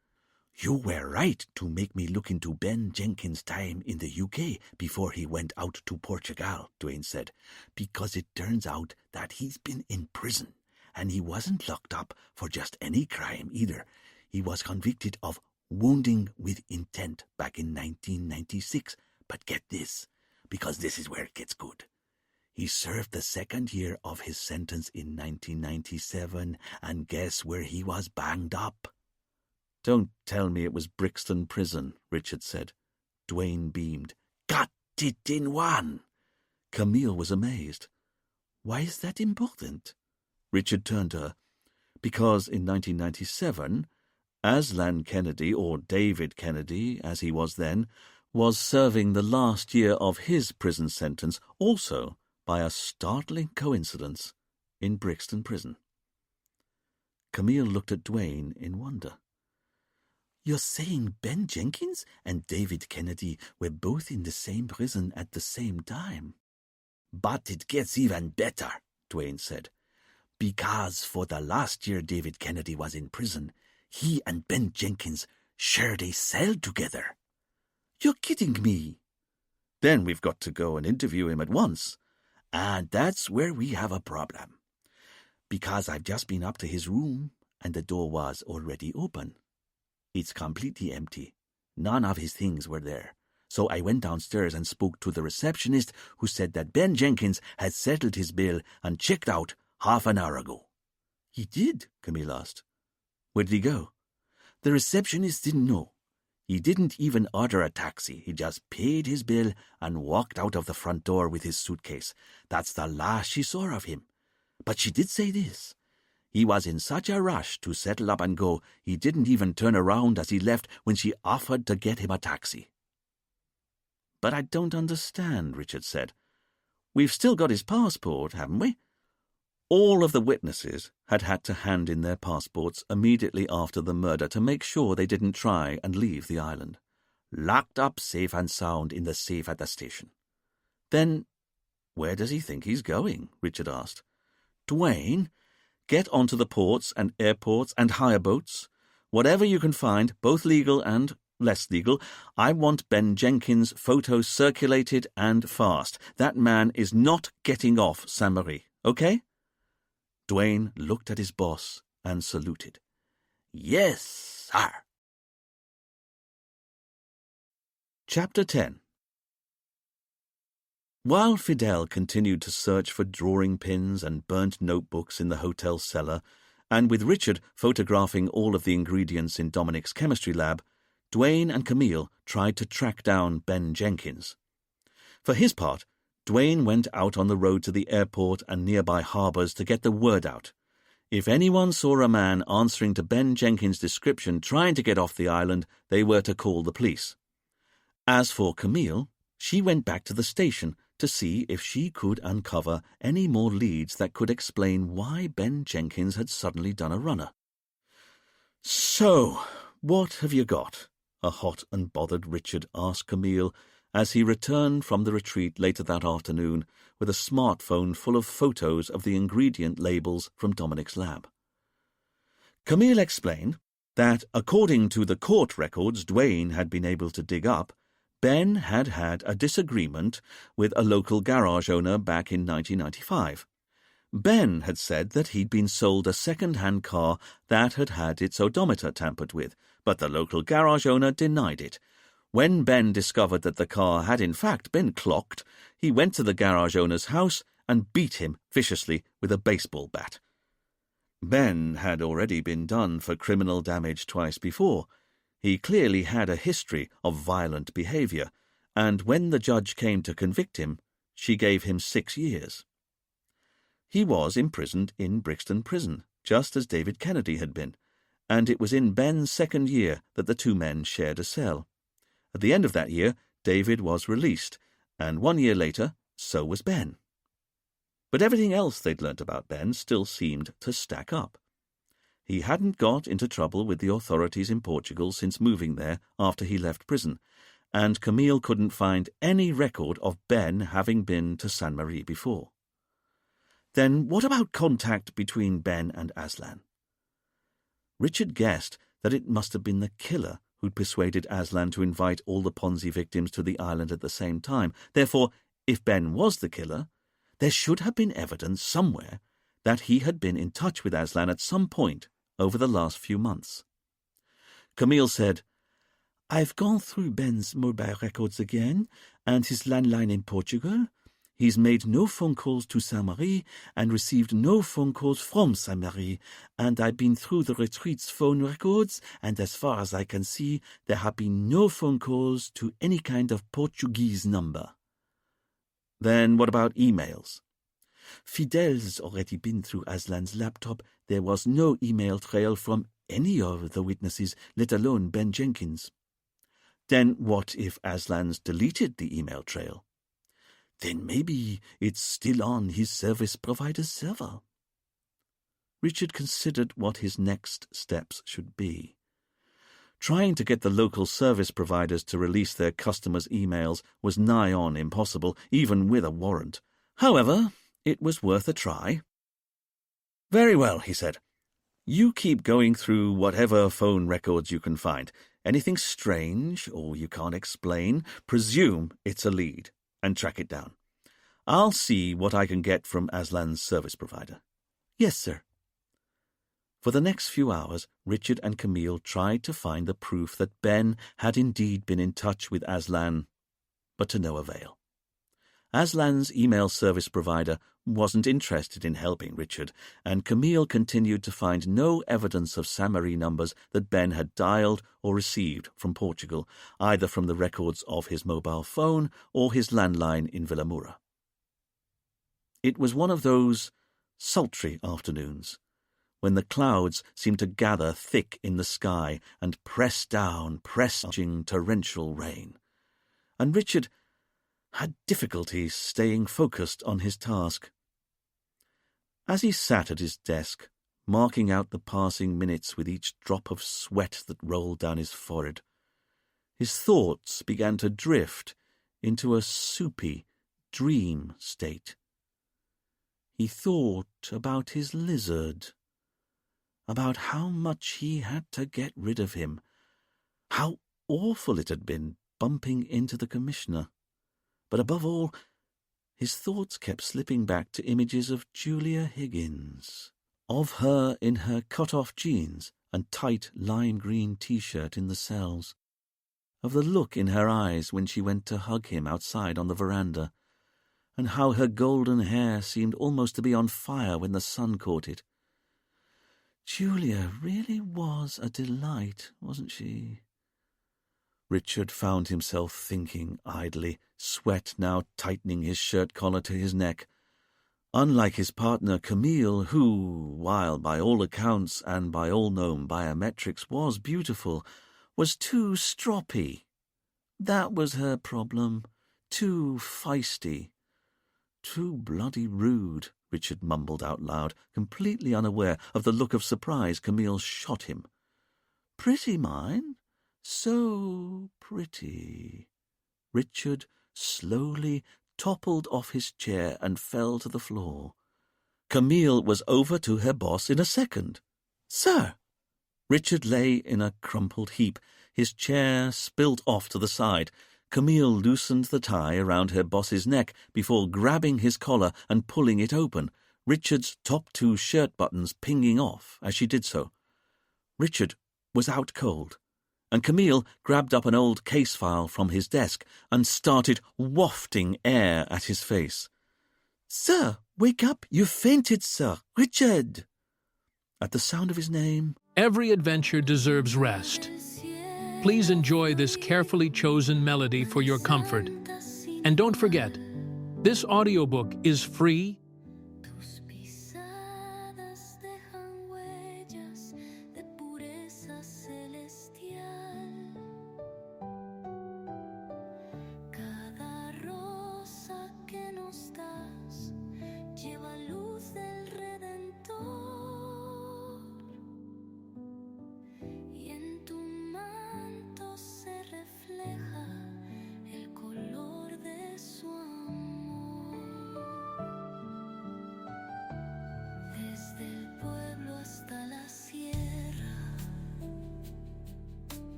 you were right to make me look into Ben Jenkins' time in the UK before he went out to Portugal," Dwayne said, "because it turns out that he's been in prison, and he wasn't locked up for just any crime either. He was convicted of wounding with intent back in 1996, but get this, because this is where it gets good. He served the second year of his sentence in 1997, and guess where he was banged up?" "Don't tell me it was Brixton Prison," Richard said. Dwayne beamed. "Got it in one." Camille was amazed. "Why is that important?" Richard turned to her. "Because in 1997, Aslan Kennedy, or David Kennedy, as he was then, was serving the last year of his prison sentence also, by a startling coincidence, in Brixton Prison." Camille looked at Duane in wonder. You're saying Ben Jenkins and David Kennedy were both in the same prison at the same time? But it gets even better, Duane said. Because for the last year David Kennedy was in prison, he and Ben Jenkins shared a cell together. You're kidding me. Then we've got to go and interview him at once. And that's where we have a problem. Because I've just been up to his room, and the door was already open. It's completely empty. None of his things were there. So I went downstairs and spoke to the receptionist, who said that Ben Jenkins had settled his bill and checked out half an hour ago. He did? Camille asked. Where did he go? The receptionist didn't know. He didn't even order a taxi. He just paid his bill and walked out of the front door with his suitcase. That's the last she saw of him. But she did say this. He was in such a rush to settle up and go, he didn't even turn around as he left when she offered to get him a taxi. But I don't understand, Richard said. We've still got his passport, haven't we? All of the witnesses had to hand in their passports immediately after the murder to make sure they didn't try and leave the island. Locked up safe and sound in the safe at the station. Then where does he think he's going? Richard asked. Duane, get onto the ports and airports and hire boats. Whatever you can find, both legal and less legal. I want Ben Jenkins' photos circulated and fast. That man is not getting off Saint-Marie, okay? Duane looked at his boss and saluted. Yes, sir. Chapter 10. While Fidel continued to search for drawing pins and burnt notebooks in the hotel cellar, and with Richard photographing all of the ingredients in Dominic's chemistry lab, Duane and Camille tried to track down Ben Jenkins. For his part, Duane went out on the road to the airport and nearby harbours to get the word out. If anyone saw a man answering to Ben Jenkins' description trying to get off the island, they were to call the police. As for Camille, she went back to the station to see if she could uncover any more leads that could explain why Ben Jenkins had suddenly done a runner. "So, what have you got?" a hot and bothered Richard asked Camille as he returned from the retreat later that afternoon with a smartphone full of photos of the ingredient labels from Dominic's lab. Camille explained that, according to the court records Duane had been able to dig up, Ben had had a disagreement with a local garage owner back in 1995. Ben had said that he'd been sold a second-hand car that had had its odometer tampered with, but the local garage owner denied it. When Ben discovered that the car had in fact been clocked, he went to the garage owner's house and beat him viciously with a baseball bat. Ben had already been done for criminal damage twice before. He clearly had a history of violent behaviour, and when the judge came to convict him, she gave him 6 years. He was imprisoned in Brixton Prison, just as David Kennedy had been, and it was in Ben's second year that the two men shared a cell. At the end of that year, David was released, and 1 year later, so was Ben. But everything else they'd learnt about Ben still seemed to stack up. He hadn't got into trouble with the authorities in Portugal since moving there after he left prison, and Camille couldn't find any record of Ben having been to Saint-Marie before. Then what about contact between Ben and Aslan? Richard guessed that it must have been the killer who'd persuaded Aslan to invite all the Ponzi victims to the island at the same time. Therefore, if Ben was the killer, there should have been evidence somewhere that he had been in touch with Aslan at some point over the last few months. Camille said, "I've gone through Ben's mobile records again, and his landline in Portugal. He's made no phone calls to Saint-Marie and received no phone calls from Saint-Marie, and I've been through the retreat's phone records, and as far as I can see, there have been no phone calls to any kind of Portuguese number." Then what about emails? Fidel's already been through Aslan's laptop. There was no email trail from any of the witnesses, let alone Ben Jenkins. Then what if Aslan's deleted the email trail? Then maybe it's still on his service provider's server. Richard considered what his next steps should be. Trying to get the local service providers to release their customers' emails was nigh on impossible, even with a warrant. However, it was worth a try. "Very well," he said. "You keep going through whatever phone records you can find. Anything strange or you can't explain, presume it's a lead, and track it down. I'll see what I can get from Aslan's service provider." "Yes, sir." For the next few hours, Richard and Camille tried to find the proof that Ben had indeed been in touch with Aslan, but to no avail. Aslan's email service provider wasn't interested in helping Richard, and Camille continued to find no evidence of Samari numbers that Ben had dialed or received from Portugal, either from the records of his mobile phone or his landline in Villamura. It was one of those sultry afternoons, when the clouds seemed to gather thick in the sky and press down presaging torrential rain, and Richard had difficulty staying focused on his task. As he sat at his desk, marking out the passing minutes with each drop of sweat that rolled down his forehead, his thoughts began to drift into a soupy dream state. He thought about his lizard, about how much he had to get rid of him, how awful it had been bumping into the commissioner. But above all, his thoughts kept slipping back to images of Julia Higgins, of her in her cut-off jeans and tight lime-green T-shirt in the cells, of the look in her eyes when she went to hug him outside on the veranda, and how her golden hair seemed almost to be on fire when the sun caught it. Julia really was a delight, wasn't she? Richard found himself thinking idly, sweat now tightening his shirt collar to his neck. Unlike his partner Camille, who, while by all accounts and by all known biometrics was beautiful, was too stroppy. That was her problem. Too feisty. Too bloody rude, Richard mumbled out loud, completely unaware of the look of surprise Camille shot him. Pretty, mine? So pretty. Richard slowly toppled off his chair and fell to the floor. Camille was over to her boss in a second. "Sir!" Richard lay in a crumpled heap, his chair spilt off to the side. Camille loosened the tie around her boss's neck before grabbing his collar and pulling it open, Richard's top 2 shirt buttons pinging off as she did so. Richard was out cold, and Camille grabbed up an old case file from his desk and started wafting air at his face. "Sir, wake up! You've fainted, sir! Richard!" At the sound of his name... Every adventure deserves rest. Please enjoy this carefully chosen melody for your comfort. And don't forget, this audiobook is free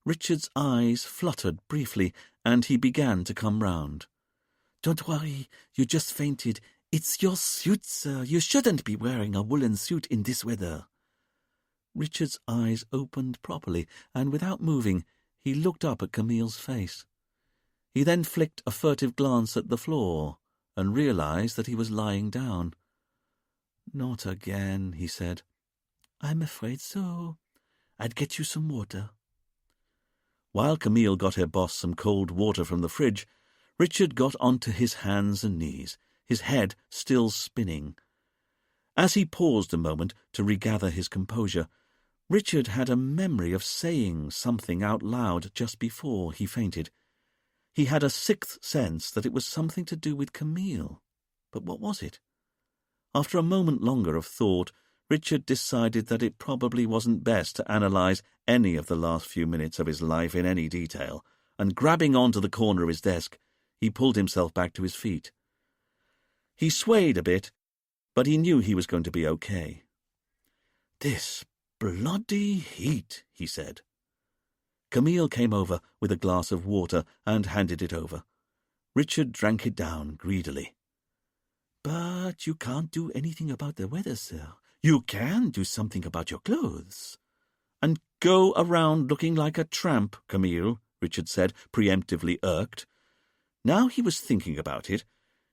Richard's eyes fluttered briefly, and he began to come round. "Don't worry, you just fainted. It's your suit, sir. You shouldn't be wearing a woolen suit in this weather." Richard's eyes opened properly, and without moving, he looked up at Camille's face. He then flicked a furtive glance at the floor, and realized that he was lying down. "Not again," he said. "I'm afraid so. I'd get you some water." While Camille got her boss some cold water from the fridge, Richard got onto his hands and knees, his head still spinning. As he paused a moment to regather his composure, Richard had a memory of saying something out loud just before he fainted. He had a sixth sense that it was something to do with Camille. But what was it? After a moment longer of thought, Richard decided that it probably wasn't best to analyse any of the last few minutes of his life in any detail, and grabbing onto the corner of his desk, he pulled himself back to his feet. He swayed a bit, but he knew he was going to be okay. "This bloody heat," he said. Camille came over with a glass of water and handed it over. Richard drank it down greedily. "But you can't do anything about the weather, sir. You can do something about your clothes." "And go around looking like a tramp, Camille," Richard said, preemptively irked. Now he was thinking about it.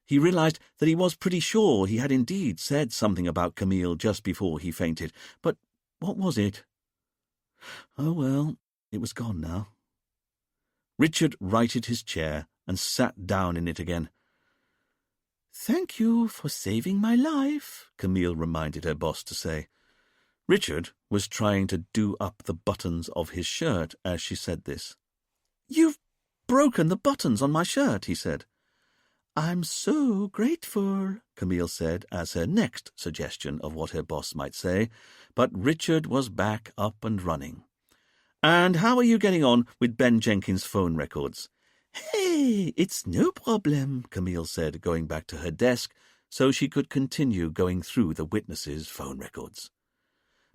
He realised that he was pretty sure he had indeed said something about Camille just before he fainted. But what was it? Oh well, it was gone now. Richard righted his chair and sat down in it again. "Thank you for saving my life," Camille reminded her boss to say. Richard was trying to do up the buttons of his shirt as she said this. "You've broken the buttons on my shirt," he said. "I'm so grateful," Camille said as her next suggestion of what her boss might say, but Richard was back up and running. "And how are you getting on with Ben Jenkins' phone records?" "Hey, it's no problem," Camille said, going back to her desk so she could continue going through the witnesses' phone records.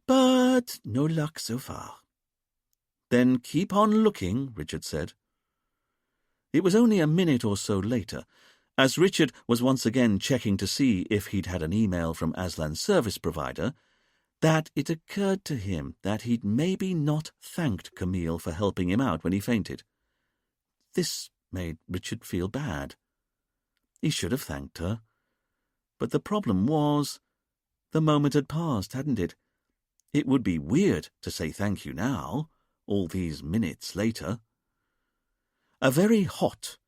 "But no luck so far." "Then keep on looking," Richard said. It was only a minute or so later, as Richard was once again checking to see if he'd had an email from Aslan's service provider, that it occurred to him that he'd maybe not thanked Camille for helping him out when he fainted. This made Richard feel bad. He should have thanked her. But the problem was, the moment had passed, hadn't it? It would be weird to say thank you now, all these minutes later. A very hot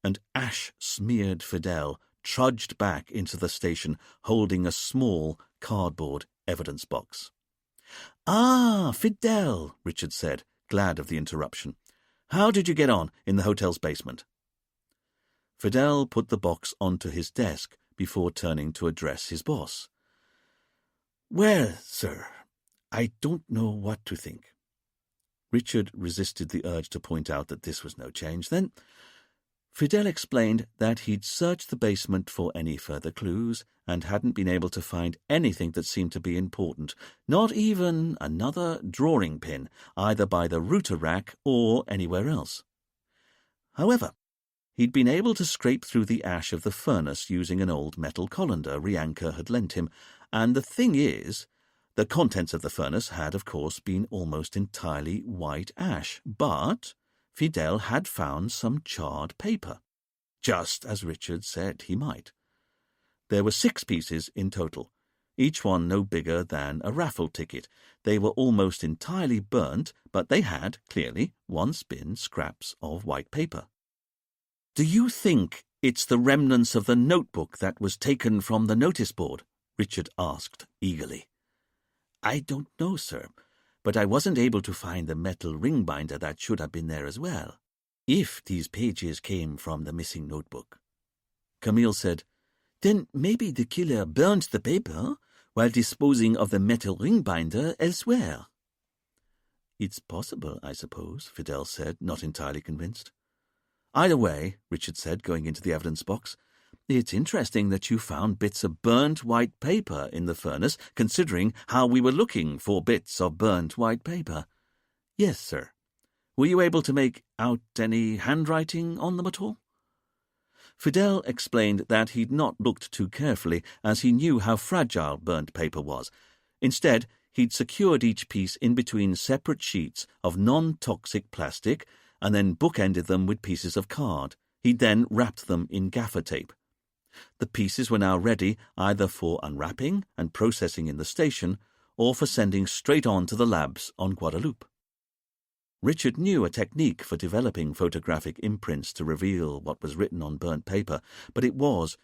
and ash-smeared Fidel trudged back into the station holding a small cardboard evidence box. "Ah, Fidel," Richard said, glad of the interruption. "How did you get on in the hotel's basement?" Fidel put the box onto his desk before turning to address his boss. "Well, sir, I don't know what to think." Richard resisted the urge to point out that this was no change. Then Fidel explained that he'd searched the basement for any further clues and hadn't been able to find anything that seemed to be important, not even another drawing pin, either by the router rack or anywhere else. However, he'd been able to scrape through the ash of the furnace using an old metal colander Rianka had lent him, and the thing is, the contents of the furnace had, of course, been almost entirely white ash, but Fidel had found some charred paper, just as Richard said he might. There were 6 pieces in total, each one no bigger than a raffle ticket. They were almost entirely burnt, but they had, clearly, once been scraps of white paper. "Do you think it's the remnants of the notebook that was taken from the notice board?" Richard asked eagerly. "I don't know, sir, but I wasn't able to find the metal ring binder that should have been there as well, if these pages came from the missing notebook." Camille said, "Then maybe the killer burnt the paper while disposing of the metal ring binder elsewhere." "It's possible, I suppose," Fidel said, not entirely convinced. "Either way," Richard said, going into the evidence box, "it's interesting that you found bits of burnt white paper in the furnace, considering how we were looking for bits of burnt white paper." "Yes, sir. Were you able to make out any handwriting on them at all?" Fidel explained that he'd not looked too carefully, as he knew how fragile burnt paper was. Instead, he'd secured each piece in between separate sheets of non-toxic plastic and then bookended them with pieces of card. He'd then wrapped them in gaffer tape. The pieces were now ready either for unwrapping and processing in the station or for sending straight on to the labs on Guadeloupe. Richard knew a technique for developing photographic imprints to reveal what was written on burnt paper, but it was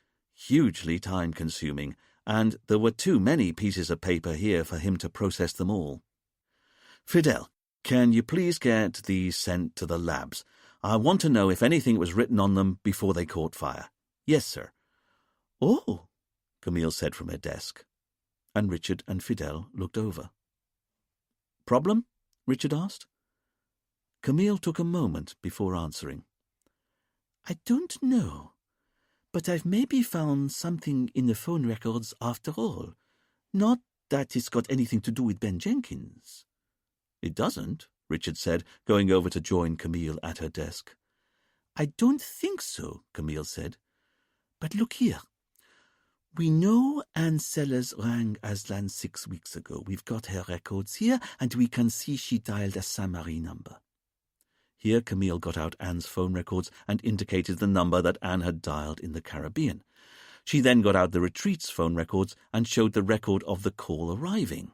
hugely time-consuming, and there were too many pieces of paper here for him to process them all. "Fidel, can you please get these sent to the labs? I want to know if anything was written on them before they caught fire." "Yes, sir." "Oh," Camille said from her desk, and Richard and Fidel looked over. "Problem?" Richard asked. Camille took a moment before answering. "I don't know, but I've maybe found something in the phone records after all. Not that it's got anything to do with Ben Jenkins." "It doesn't," Richard said, going over to join Camille at her desk. "I don't think so," Camille said. "But look here. We know Anne Sellers rang Aslan 6 weeks ago. We've got her records here, and we can see she dialed a Saint-Marie number." Here Camille got out Anne's phone records and indicated the number that Anne had dialed in the Caribbean. She then got out the retreat's phone records and showed the record of the call arriving.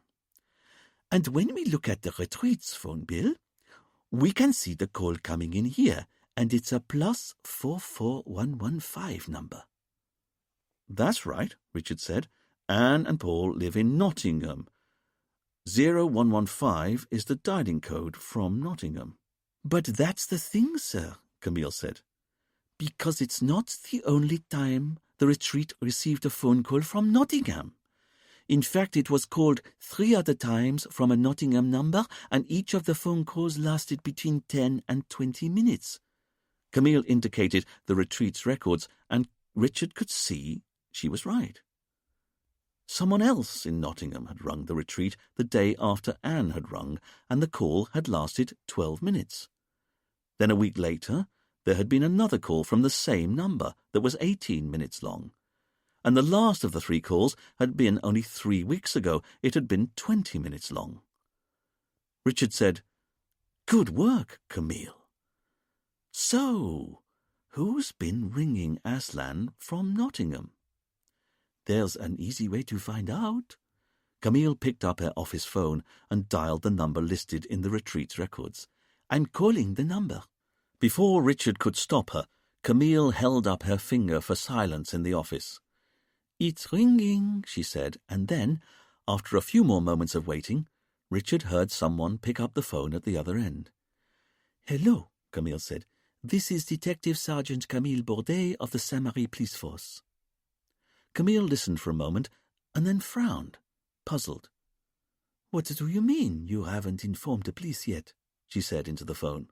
"And when we look at the retreat's phone bill, we can see the call coming in here, and it's a plus 44115 number." "That's right," Richard said. "Anne and Paul live in Nottingham. 0115 is the dialing code from Nottingham." "But that's the thing, sir," Camille said, "because it's not the only time the retreat received a phone call from Nottingham. In fact, it was called 3 other times from a Nottingham number, and each of the phone calls lasted between 10 and 20 minutes. Camille indicated the retreat's records, and Richard could see she was right. Someone else in Nottingham had rung the retreat the day after Anne had rung, and the call had lasted 12 minutes. Then a week later, there had been another call from the same number that was 18 minutes long. And the last of the 3 calls had been only 3 weeks ago. It had been 20 minutes long. Richard said, "Good work, Camille. So, who's been ringing Aslan from Nottingham?" "There's an easy way to find out." Camille picked up her office phone and dialed the number listed in the retreat's records. "I'm calling the number." Before Richard could stop her, Camille held up her finger for silence in the office. "It's ringing," she said, and then, after a few more moments of waiting, Richard heard someone pick up the phone at the other end. "Hello," Camille said. "This is Detective Sergeant Camille Bourdet of the Saint-Marie Police Force." Camille listened for a moment and then frowned, puzzled. "What do you mean you haven't informed the police yet?" she said into the phone.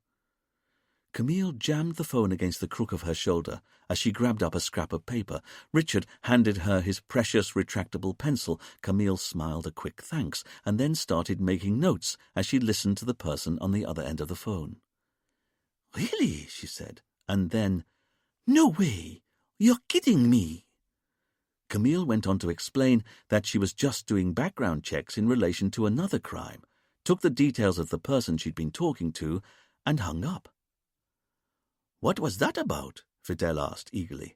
Camille jammed the phone against the crook of her shoulder as she grabbed up a scrap of paper. Richard handed her his precious retractable pencil. Camille smiled a quick thanks and then started making notes as she listened to the person on the other end of the phone. "Really?" she said, and then, "No way! You're kidding me!" Camille went on to explain that she was just doing background checks in relation to another crime, took the details of the person she'd been talking to, and hung up. "What was that about?" Fidel asked eagerly.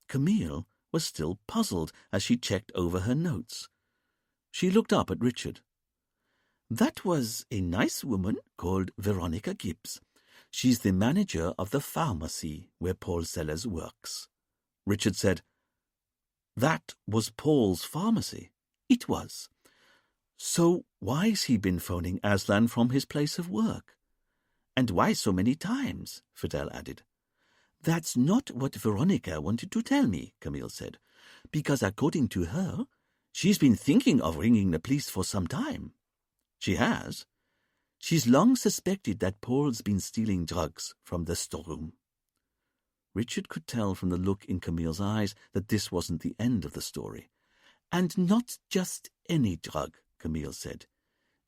Camille was still puzzled as she checked over her notes. She looked up at Richard. "That was a nice woman called Veronica Gibbs. She's the manager of the pharmacy where Paul Sellers works." Richard said, "That was Paul's pharmacy?" "It was." "So why's he been phoning Aslan from his place of work?" "And why so many times?" Fidel added. "That's not what Veronica wanted to tell me," Camille said, "because according to her, she's been thinking of ringing the police for some time." "She has?" "She's long suspected that Paul's been stealing drugs from the storeroom." Richard could tell from the look in Camille's eyes that this wasn't the end of the story. "And not just any drug," Camille said.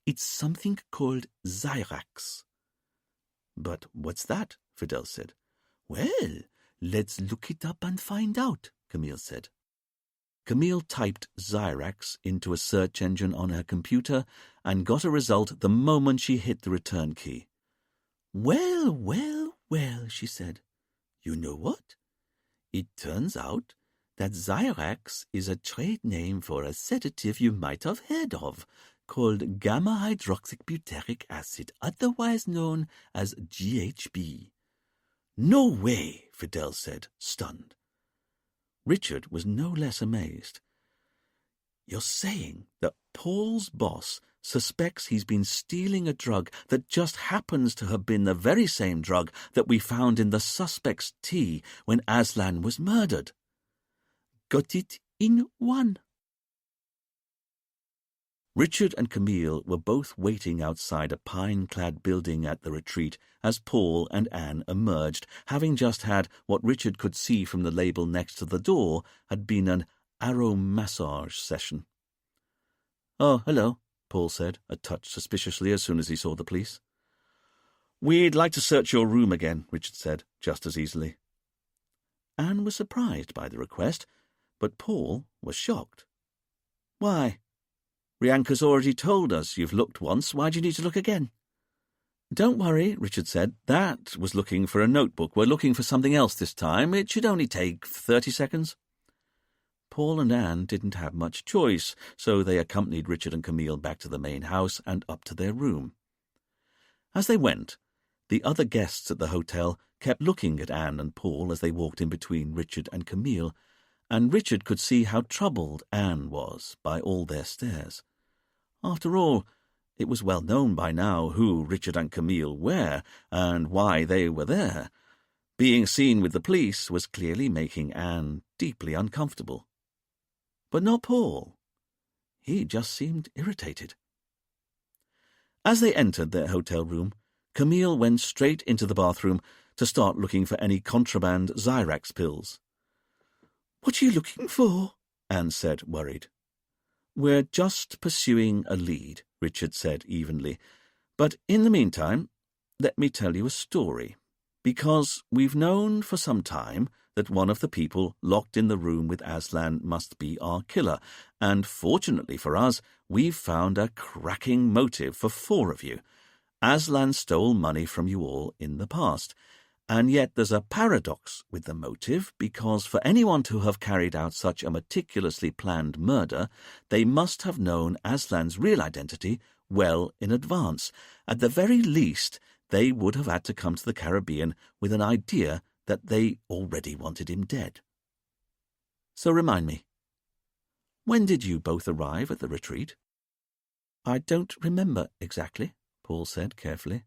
"It's something called Zyrax." "But what's that?" Fidel said. "Well, let's look it up and find out," Camille said. Camille typed Zyrax into a search engine on her computer and got a result the moment she hit the return key. "Well, well, well," she said. "You know what? It turns out that Zyrax is a trade name for a sedative you might have heard of, called gamma-hydroxybutyric acid, otherwise known as GHB. "No way," Fidel said, stunned. Richard was no less amazed. "You're saying that Paul's boss suspects he's been stealing a drug that just happens to have been the very same drug that we found in the suspect's tea when Aslan was murdered? Got it in one." Richard and Camille were both waiting outside a pine-clad building at the retreat as Paul and Anne emerged, having just had what Richard could see from the label next to the door had been an aromassage session. "Oh, hello," Paul said, a touch suspiciously as soon as he saw the police. "We'd like to search your room again," Richard said, just as easily. Anne was surprised by the request, but Paul was shocked. "Why? Rianka's already told us you've looked once. Why do you need to look again?" "Don't worry," Richard said. "That was looking for a notebook. We're looking for something else this time. It should only take 30 seconds. Paul and Anne didn't have much choice, so they accompanied Richard and Camille back to the main house and up to their room. As they went, the other guests at the hotel kept looking at Anne and Paul as they walked in between Richard and Camille, and Richard could see how troubled Anne was by all their stares. After all, it was well known by now who Richard and Camille were and why they were there. Being seen with the police was clearly making Anne deeply uncomfortable. But not Paul. He just seemed irritated. As they entered their hotel room, Camille went straight into the bathroom to start looking for any contraband Xyrax pills. "What are you looking for?" Anne said, worried. "We're just pursuing a lead," Richard said evenly. "But in the meantime, let me tell you a story, because we've known for some time that one of the people locked in the room with Aslan must be our killer, and fortunately for us, we've found a cracking motive for 4 of you. Aslan stole money from you all in the past, and yet there's a paradox with the motive, because for anyone to have carried out such a meticulously planned murder, they must have known Aslan's real identity well in advance. At the very least, they would have had to come to the Caribbean with an idea that they already wanted him dead. So remind me, when did you both arrive at the retreat?" "I don't remember exactly," Paul said carefully,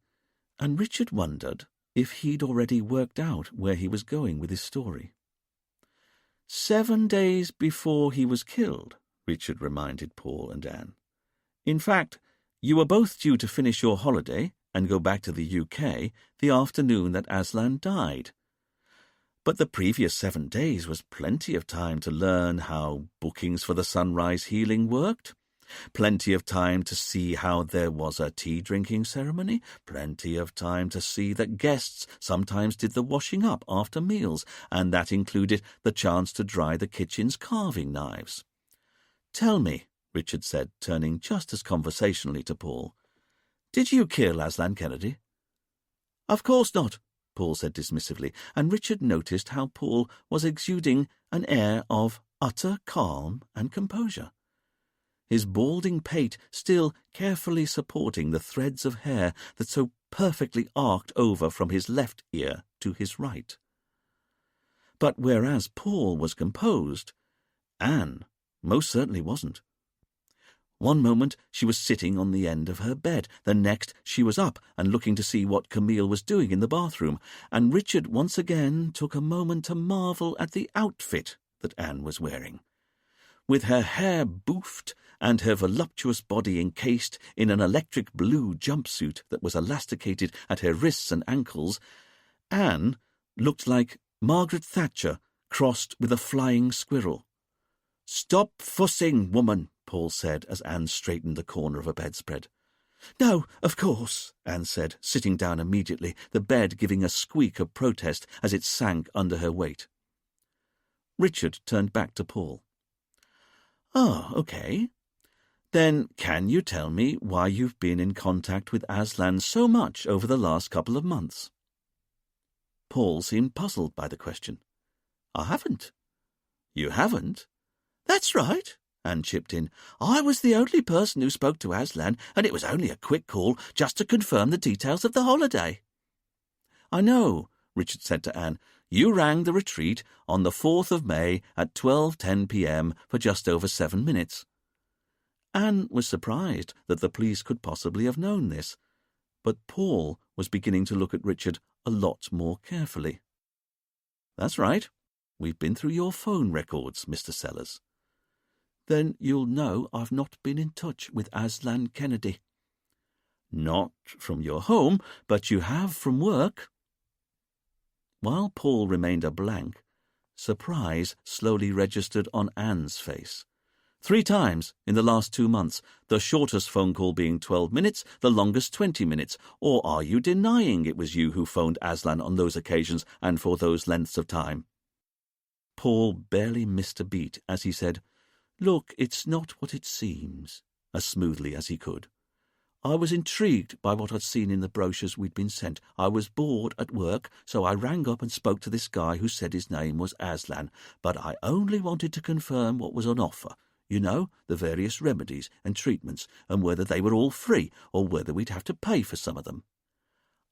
and Richard wondered if he'd already worked out where he was going with his story. 7 days before he was killed, Richard reminded Paul and Anne. "In fact, you were both due to finish your holiday and go back to the UK the afternoon that Aslan died. But the previous 7 days was plenty of time to learn how bookings for the sunrise healing worked, plenty of time to see how there was a tea-drinking ceremony, plenty of time to see that guests sometimes did the washing up after meals, and that included the chance to dry the kitchen's carving knives. Tell me," Richard said, turning just as conversationally to Paul, "did you kill Aslan Kennedy?" "Of course not," Paul said dismissively, and Richard noticed how Paul was exuding an air of utter calm and composure, his balding pate still carefully supporting the threads of hair that so perfectly arced over from his left ear to his right. But whereas Paul was composed, Anne most certainly wasn't. One moment she was sitting on the end of her bed, the next she was up and looking to see what Camille was doing in the bathroom, and Richard once again took a moment to marvel at the outfit that Anne was wearing. With her hair boofed and her voluptuous body encased in an electric blue jumpsuit that was elasticated at her wrists and ankles, Anne looked like Margaret Thatcher crossed with a flying squirrel. "Stop fussing, woman," Paul said as Anne straightened the corner of a bedspread. "No, of course," Anne said, sitting down immediately, the bed giving a squeak of protest as it sank under her weight. Richard turned back to Paul. "Oh, okay. Then can you tell me why you've been in contact with Aslan so much over the last couple of months?" Paul seemed puzzled by the question. "I haven't." "You haven't?" "That's right," Anne chipped in. "I was the only person who spoke to Aslan, and it was only a quick call just to confirm the details of the holiday." "I know," Richard said to Anne. You rang the retreat on the 4th of May at 12:10 p.m. for just over 7 minutes. Anne was surprised that the police could possibly have known this, but Paul was beginning to look at Richard a lot more carefully. "That's right. We've been through your phone records, Mr. Sellers." "Then you'll know I've not been in touch with Aslan Kennedy." "Not from your home, but you have from work." While Paul remained a blank, surprise slowly registered on Anne's face. 3 times in the last 2 months, the shortest phone call being 12 minutes, the longest 20 minutes. Or are you denying it was you who phoned Aslan on those occasions and for those lengths of time? Paul barely missed a beat as he said, "Look, it's not what it seems," as smoothly as he could. "I was intrigued by what I'd seen in the brochures we'd been sent. I was bored at work, so I rang up and spoke to this guy who said his name was Aslan, but I only wanted to confirm what was on offer. You know, the various remedies and treatments, and whether they were all free, or whether we'd have to pay for some of them."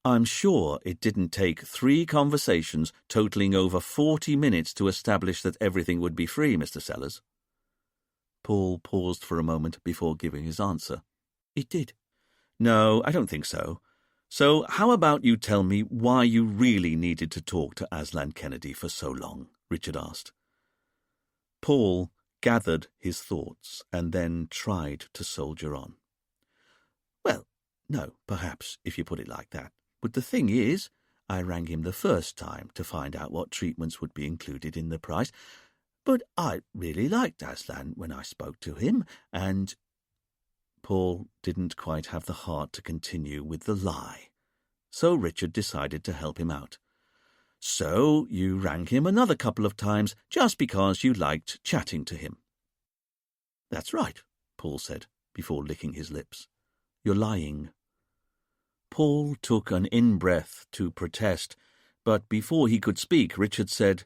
"I'm sure it didn't take 3 conversations totaling over 40 minutes to establish that everything would be free, Mr. Sellers." Paul paused for a moment before giving his answer. "It did." "No, I don't think so. So how about you tell me why you really needed to talk to Aslan Kennedy for so long?" Richard asked. Paul gathered his thoughts and then tried to soldier on. "Well, no, perhaps, if you put it like that. But the thing is, I rang him the first time to find out what treatments would be included in the price. But I really liked Aslan when I spoke to him, and—" Paul didn't quite have the heart to continue with the lie, so Richard decided to help him out. "So you rang him another couple of times just because you liked chatting to him." "That's right," Paul said, before licking his lips. "You're lying." Paul took an in-breath to protest, but before he could speak, Richard said,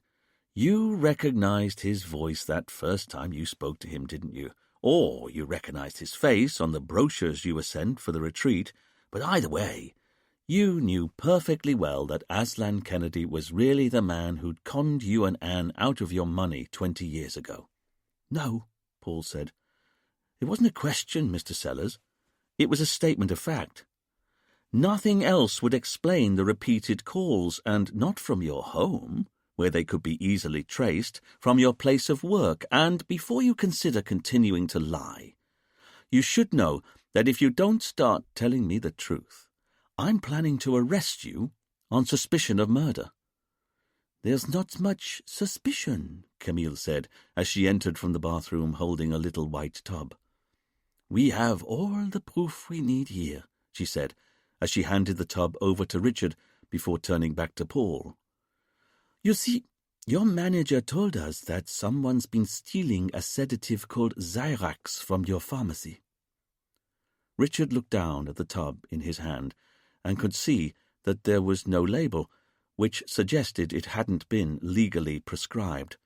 "You recognized his voice that first time you spoke to him, didn't you? Or you recognized his face on the brochures you were sent for the retreat, but either way, you knew perfectly well that Aslan Kennedy was really the man who'd conned you and Anne out of your money 20 years ago." "No," Paul said. "It wasn't a question, Mr. Sellers. It was a statement of fact. Nothing else would explain the repeated calls, and not from your home, where they could be easily traced, from your place of work. And before you consider continuing to lie, you should know that if you don't start telling me the truth, I'm planning to arrest you on suspicion of murder." "There's not much suspicion," Camille said, as she entered from the bathroom holding a little white tub. "We have all the proof we need here," she said, as she handed the tub over to Richard before turning back to Paul. "You see, your manager told us that someone's been stealing a sedative called Zyrax from your pharmacy." Richard looked down at the tub in his hand and could see that there was no label, which suggested it hadn't been legally prescribed.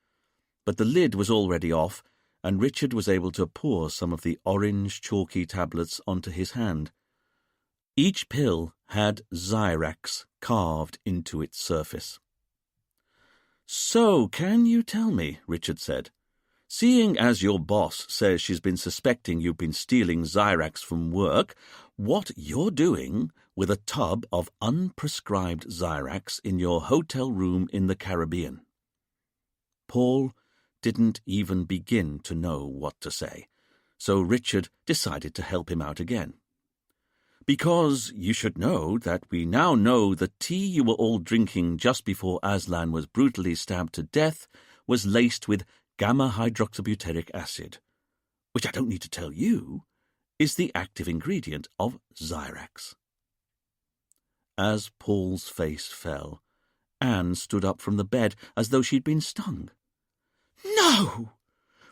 But the lid was already off, and Richard was able to pour some of the orange chalky tablets onto his hand. Each pill had Zyrax carved into its surface. "So, can you tell me," Richard said, "seeing as your boss says she's been suspecting you've been stealing Zyrax from work, what you're doing with a tub of unprescribed Zyrax in your hotel room in the Caribbean?" Paul didn't even begin to know what to say, so Richard decided to help him out again. "Because you should know that we now know the tea you were all drinking just before Aslan was brutally stabbed to death was laced with gamma-hydroxybutyric acid, which I don't need to tell you is the active ingredient of Zyrax." As Paul's face fell, Anne stood up from the bed as though she'd been stung. "No!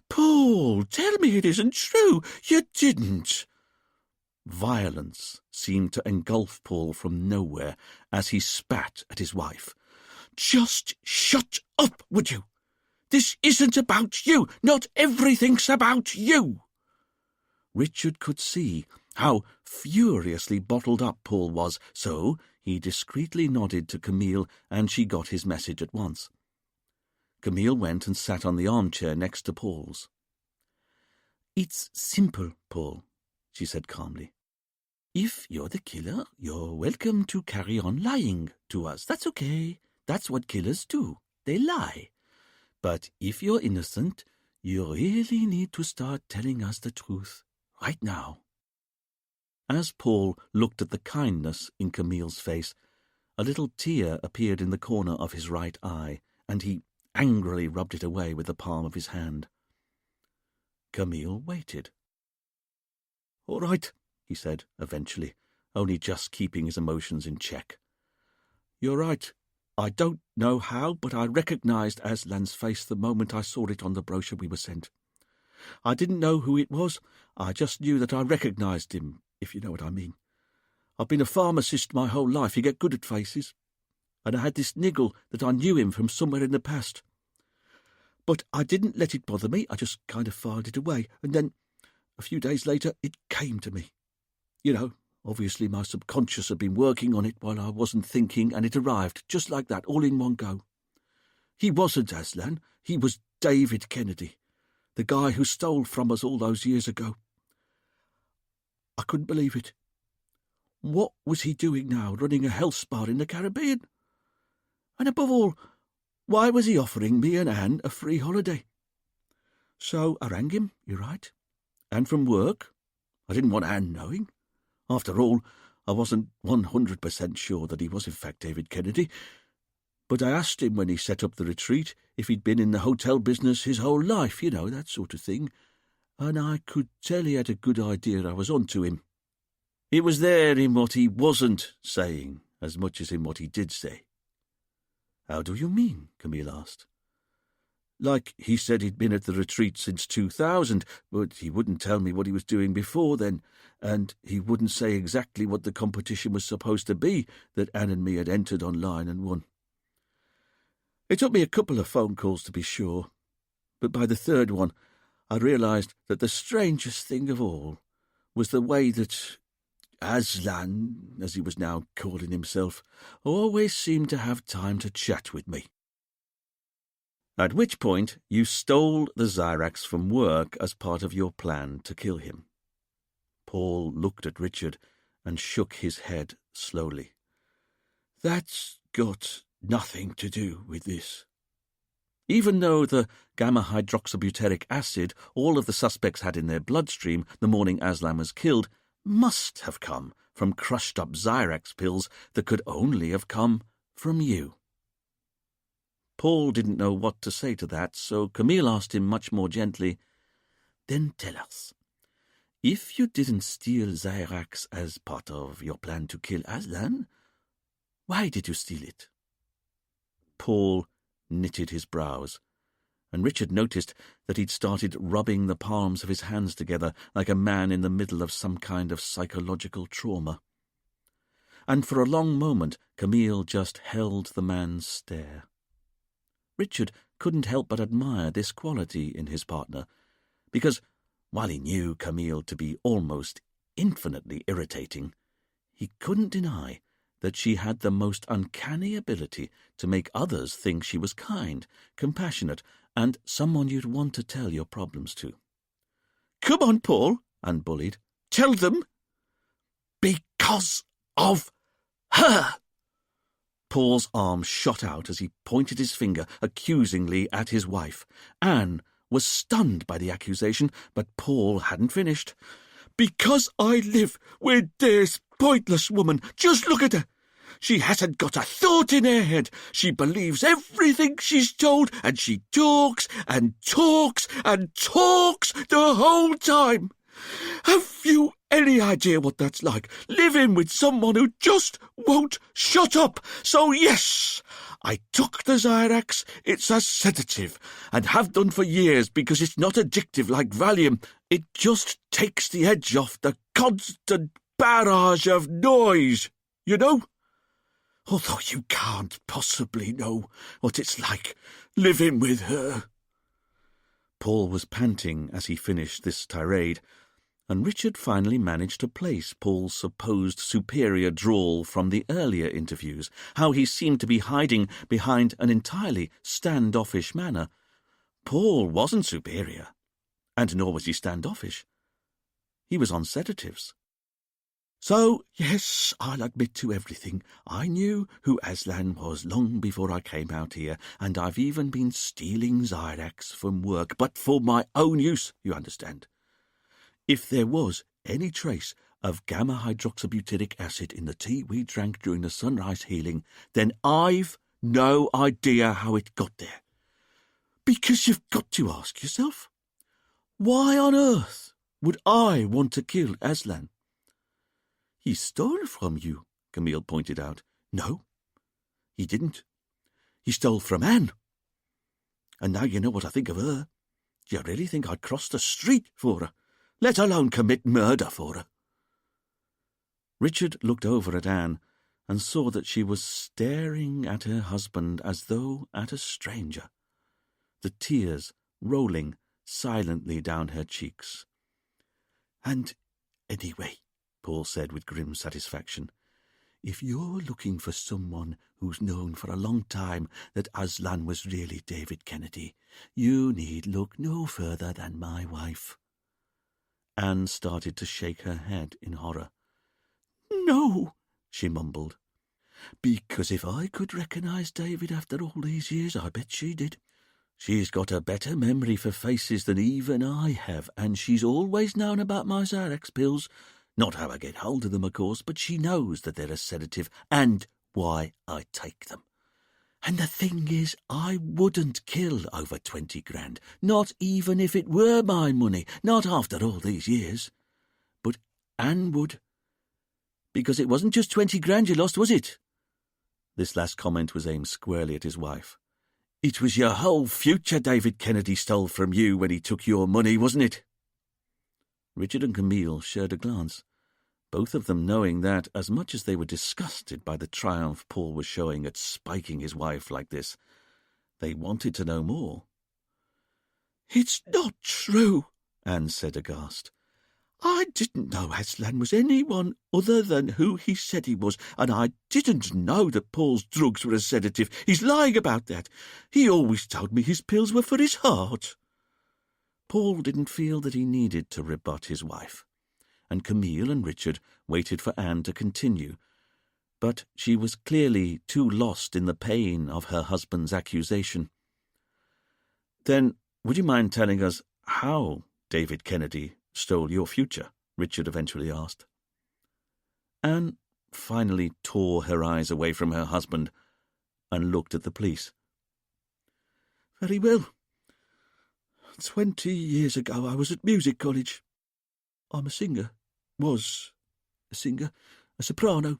Paul, tell me it isn't true! You didn't!" Violence seemed to engulf Paul from nowhere as he spat at his wife. "Just shut up, would you? This isn't about you. Not everything's about you." Richard could see How furiously bottled up Paul was, so he discreetly nodded to Camille, and she got his message at once. Camille went and sat on the armchair next to Paul's. "It's simple, Paul," she said calmly. "If you're the killer, you're welcome to carry on lying to us. That's okay. That's what killers do. They lie. But if you're innocent, you really need to start telling us the truth right now." As Paul looked at the kindness in Camille's face, a little tear appeared in the corner of his right eye, and he angrily rubbed it away with the palm of his hand. Camille waited. "All right," he said eventually, only just keeping his emotions in check. "You're right. I don't know how, but I recognised Aslan's face the moment I saw it on the brochure we were sent. I didn't know who it was. I just knew that I recognised him, if you know what I mean. I've been a pharmacist my whole life. You get good at faces. And I had this niggle that I knew him from somewhere in the past. But I didn't let it bother me. I just kind of filed it away. And then, a few days later, it came to me. You know, obviously my subconscious had been working on it while I wasn't thinking, and it arrived, just like that, all in one go. He wasn't Aslan. He was David Kennedy, the guy who stole from us all those years ago. I couldn't believe it. What was he doing now, running a health spa in the Caribbean? And above all, why was he offering me and Anne a free holiday? So I rang him, you're right. And from work. I didn't want Anne knowing. After all, I wasn't 100% sure that he was in fact David Kennedy. But I asked him when he set up the retreat if he'd been in the hotel business his whole life, you know, that sort of thing. And I could tell he had a good idea I was on to him. It was there in what he wasn't saying as much as in what he did say. "How do you mean?" Camille asked. "Like he said he'd been at the retreat since 2000, but he wouldn't tell me what he was doing before then, and he wouldn't say exactly what the competition was supposed to be that Anne and me had entered online and won. It took me a couple of phone calls to be sure, but by the third one I realised that the strangest thing of all was the way that Aslan, as he was now calling himself, always seemed to have time to chat with me. At which point you stole the Zyrax from work as part of your plan to kill him." Paul looked at Richard and shook his head slowly. "That's got nothing to do with this." Even though the gamma-hydroxybutyric acid all of the suspects had in their bloodstream the morning Aslan was killed must have come from crushed-up Zyrax pills that could only have come from you. Paul didn't know what to say to that, so Camille asked him much more gently, "Then tell us, if you didn't steal Zyrax as part of your plan to kill Aslan, why did you steal it?" Paul knitted his brows, and Richard noticed that he'd started rubbing the palms of his hands together like a man in the middle of some kind of psychological trauma. And for a long moment Camille just held the man's stare. Richard couldn't help but admire this quality in his partner, because, while he knew Camille to be almost infinitely irritating, he couldn't deny that she had the most uncanny ability to make others think she was kind, compassionate, and someone you'd want to tell your problems to. "Come on, Paul," Anne bullied. "Tell them." "Because of her." Paul's arm shot out as he pointed his finger accusingly at his wife. Anne was stunned by the accusation, but Paul hadn't finished. "Because I live with this pointless woman. Just look at her. She hasn't got a thought in her head. She believes everything she's told, and she talks and talks and talks the whole time. Have you any idea what that's like, living with someone who just won't shut up? So yes, I took the Zyrax. It's a sedative, and have done for years because it's not addictive like Valium. It just takes the edge off the constant barrage of noise, you know? Although you can't possibly know what it's like living with her." Paul was panting as he finished this tirade, and Richard finally managed to place Paul's supposed superior drawl from the earlier interviews, how he seemed to be hiding behind an entirely standoffish manner. Paul wasn't superior, and nor was he standoffish. He was on sedatives. So, yes, I'll admit to everything. I knew who Aslan was long before I came out here, and I've even been stealing Zyrax from work, but for my own use, you understand. If there was any trace of gamma-hydroxybutyric acid in the tea we drank during the sunrise healing, then I've no idea how it got there. Because you've got to ask yourself, why on earth would I want to kill Aslan? He stole from you, Camille pointed out. No, he didn't. He stole from Anne. And now you know what I think of her. Do you really think I'd cross the street for her, let alone commit murder for her? Richard looked over at Anne and saw that she was staring at her husband as though at a stranger, the tears rolling silently down her cheeks. And anyway, Paul said with grim satisfaction, if you're looking for someone who's known for a long time that Aslan was really David Kennedy, you need look no further than my wife. Anne started to shake her head in horror. No, she mumbled. Because if I could recognise David after all these years, I bet she did. She's got a better memory for faces than even I have, and she's always known about my Zyrax pills. Not how I get hold of them, of course, but she knows that they're a sedative and why I take them. And the thing is, I wouldn't kill over 20 grand, not even if it were my money, not after all these years. But Anne would. Because it wasn't just 20 grand you lost, was it? This last comment was aimed squarely at his wife. It was your whole future David Kennedy stole from you when he took your money, wasn't it? Richard and Camille shared a glance, both of them knowing that, as much as they were disgusted by the triumph Paul was showing at spiking his wife like this, they wanted to know more. It's not true, Anne said aghast. I didn't know Aslan was anyone other than who he said he was, and I didn't know that Paul's drugs were a sedative. He's lying about that. He always told me his pills were for his heart. Paul didn't feel that he needed to rebut his wife, and Camille and Richard waited for Anne to continue, but she was clearly too lost in the pain of her husband's accusation. Then, would you mind telling us how David Kennedy stole your future? Richard eventually asked. Anne finally tore her eyes away from her husband and looked at the police. Very well. 20 years ago I was at music college. I'm a singer. Was a singer. A soprano.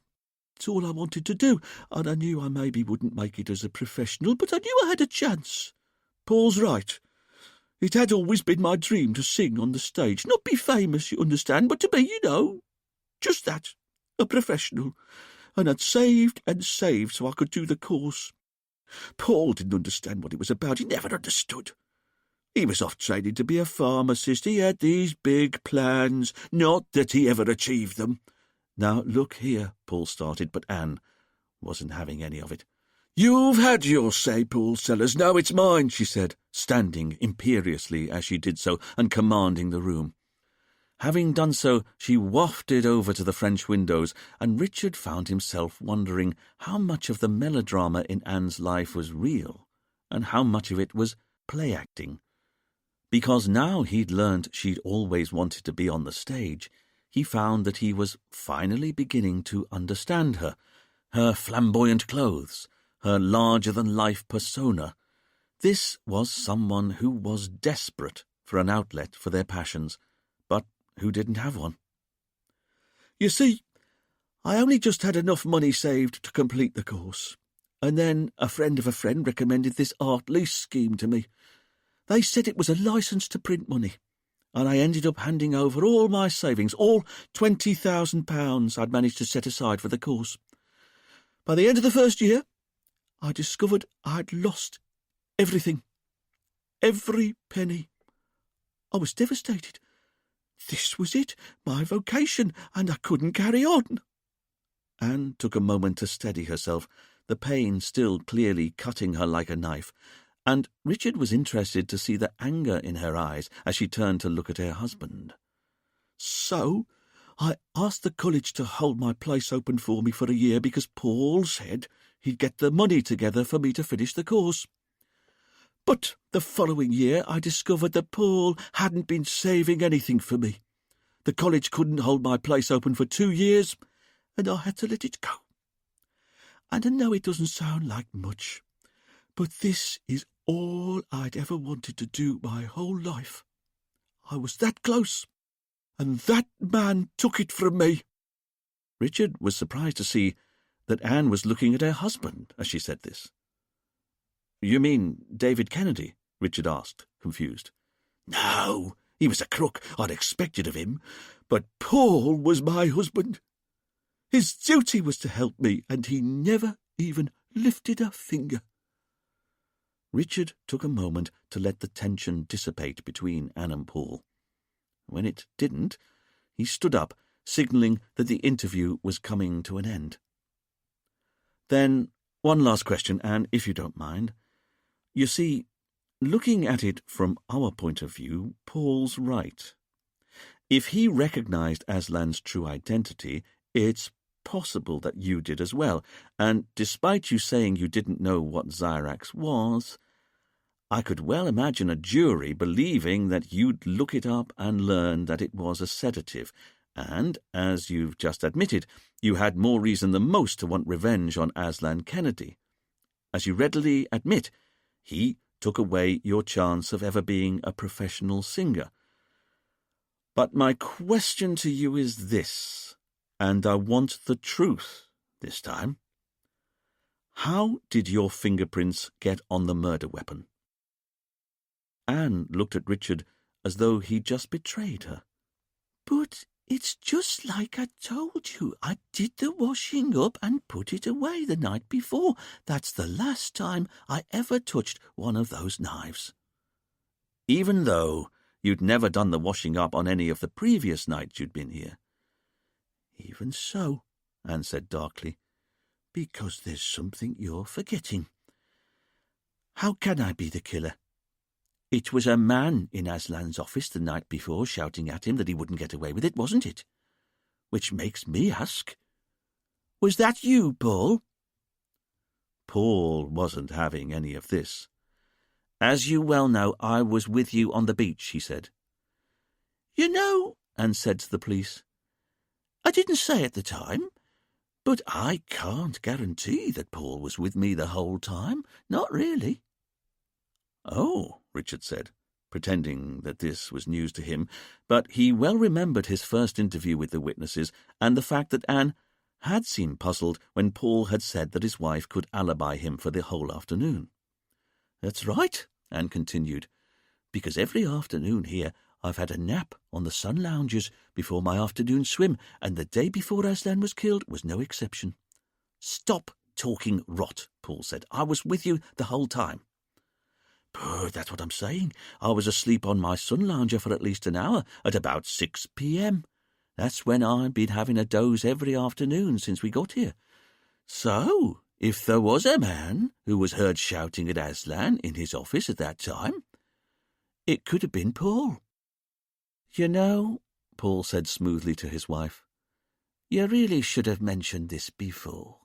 It's all I wanted to do, and I knew I maybe wouldn't make it as a professional, but I knew I had a chance. Paul's right. It had always been my dream to sing on the stage. Not be famous, you understand, but to be, just that, a professional. And I'd saved and saved so I could do the course. Paul didn't understand what it was about. He never understood. He was off training to be a pharmacist. He had these big plans, not that he ever achieved them. Now, look here, Paul started, but Anne wasn't having any of it. You've had your say, Paul Sellers. Now it's mine, she said, standing imperiously as she did so and commanding the room. Having done so, she wafted over to the French windows, and Richard found himself wondering how much of the melodrama in Anne's life was real and how much of it was play-acting. Because now he'd learned she'd always wanted to be on the stage, he found that he was finally beginning to understand her, her flamboyant clothes, her larger-than-life persona. This was someone who was desperate for an outlet for their passions, but who didn't have one. You see, I only just had enough money saved to complete the course, and then a friend of a friend recommended this art lease scheme to me. They said it was a licence to print money, and I ended up handing over all my savings, all £20,000 I'd managed to set aside for the course. By the end of the first year, I discovered I'd lost everything. Every penny. I was devastated. this was it, my vocation, and I couldn't carry on. Anne took a moment to steady herself, the pain still clearly cutting her like a knife, and Richard was interested to see the anger in her eyes as she turned to look at her husband. So I asked the college to hold my place open for me for a year because Paul said he'd get the money together for me to finish the course. But the following year I discovered that Paul hadn't been saving anything for me. The college couldn't hold my place open for 2 years, and I had to let it go. And I know it doesn't sound like much, but this is all I'd ever wanted to do my whole life. I was that close, and that man took it from me. Richard was surprised to see that Anne was looking at her husband as she said this. You mean David Kennedy? Richard asked, confused. No, he was a crook. I'd expected of him. But Paul was my husband. His duty was to help me, and he never even lifted a finger. Richard took a moment to let the tension dissipate between Anne and Paul. When it didn't, he stood up, signalling that the interview was coming to an end. Then, one last question, Anne, if you don't mind. You see, looking at it from our point of view, Paul's right. If he recognized Aslan's true identity, it's possible that you did as well, and despite you saying you didn't know what Xyrax was, I could well imagine a jury believing that you'd look it up and learn that it was a sedative, and, as you've just admitted, you had more reason than most to want revenge on Aslan Kennedy. As you readily admit, he took away your chance of ever being a professional singer. But my question to you is this, and I want the truth this time. How did your fingerprints get on the murder weapon? Anne looked at Richard as though he'd just betrayed her. But it's just like I told you. I did the washing up and put it away the night before. That's the last time I ever touched one of those knives. Even though you'd never done the washing up on any of the previous nights you'd been here? Even so, Anne said darkly, because there's something you're forgetting. How can I be the killer? It was a man in Aslan's office the night before shouting at him that he wouldn't get away with it, wasn't it? Which makes me ask, was that you, Paul? Paul wasn't having any of this. As you well know, I was with you on the beach, he said. You know, Anne said to the police, I didn't say at the time, but I can't guarantee that Paul was with me the whole time. Not really. Oh, Richard said, pretending that this was news to him, but he well remembered his first interview with the witnesses and the fact that Anne had seemed puzzled when Paul had said that his wife could alibi him for the whole afternoon. That's right, Anne continued, because every afternoon here I've had a nap on the sun lounges before my afternoon swim, and the day before Aslan was killed was no exception. Stop talking rot, Paul said. I was with you the whole time. But that's what I'm saying. I was asleep on my sun lounger for at least an hour at about 6 p.m. That's when I'd been having a doze every afternoon since we got here. So, if there was a man who was heard shouting at Aslan in his office at that time, it could have been Paul. You know, Paul said smoothly to his wife, you really should have mentioned this before.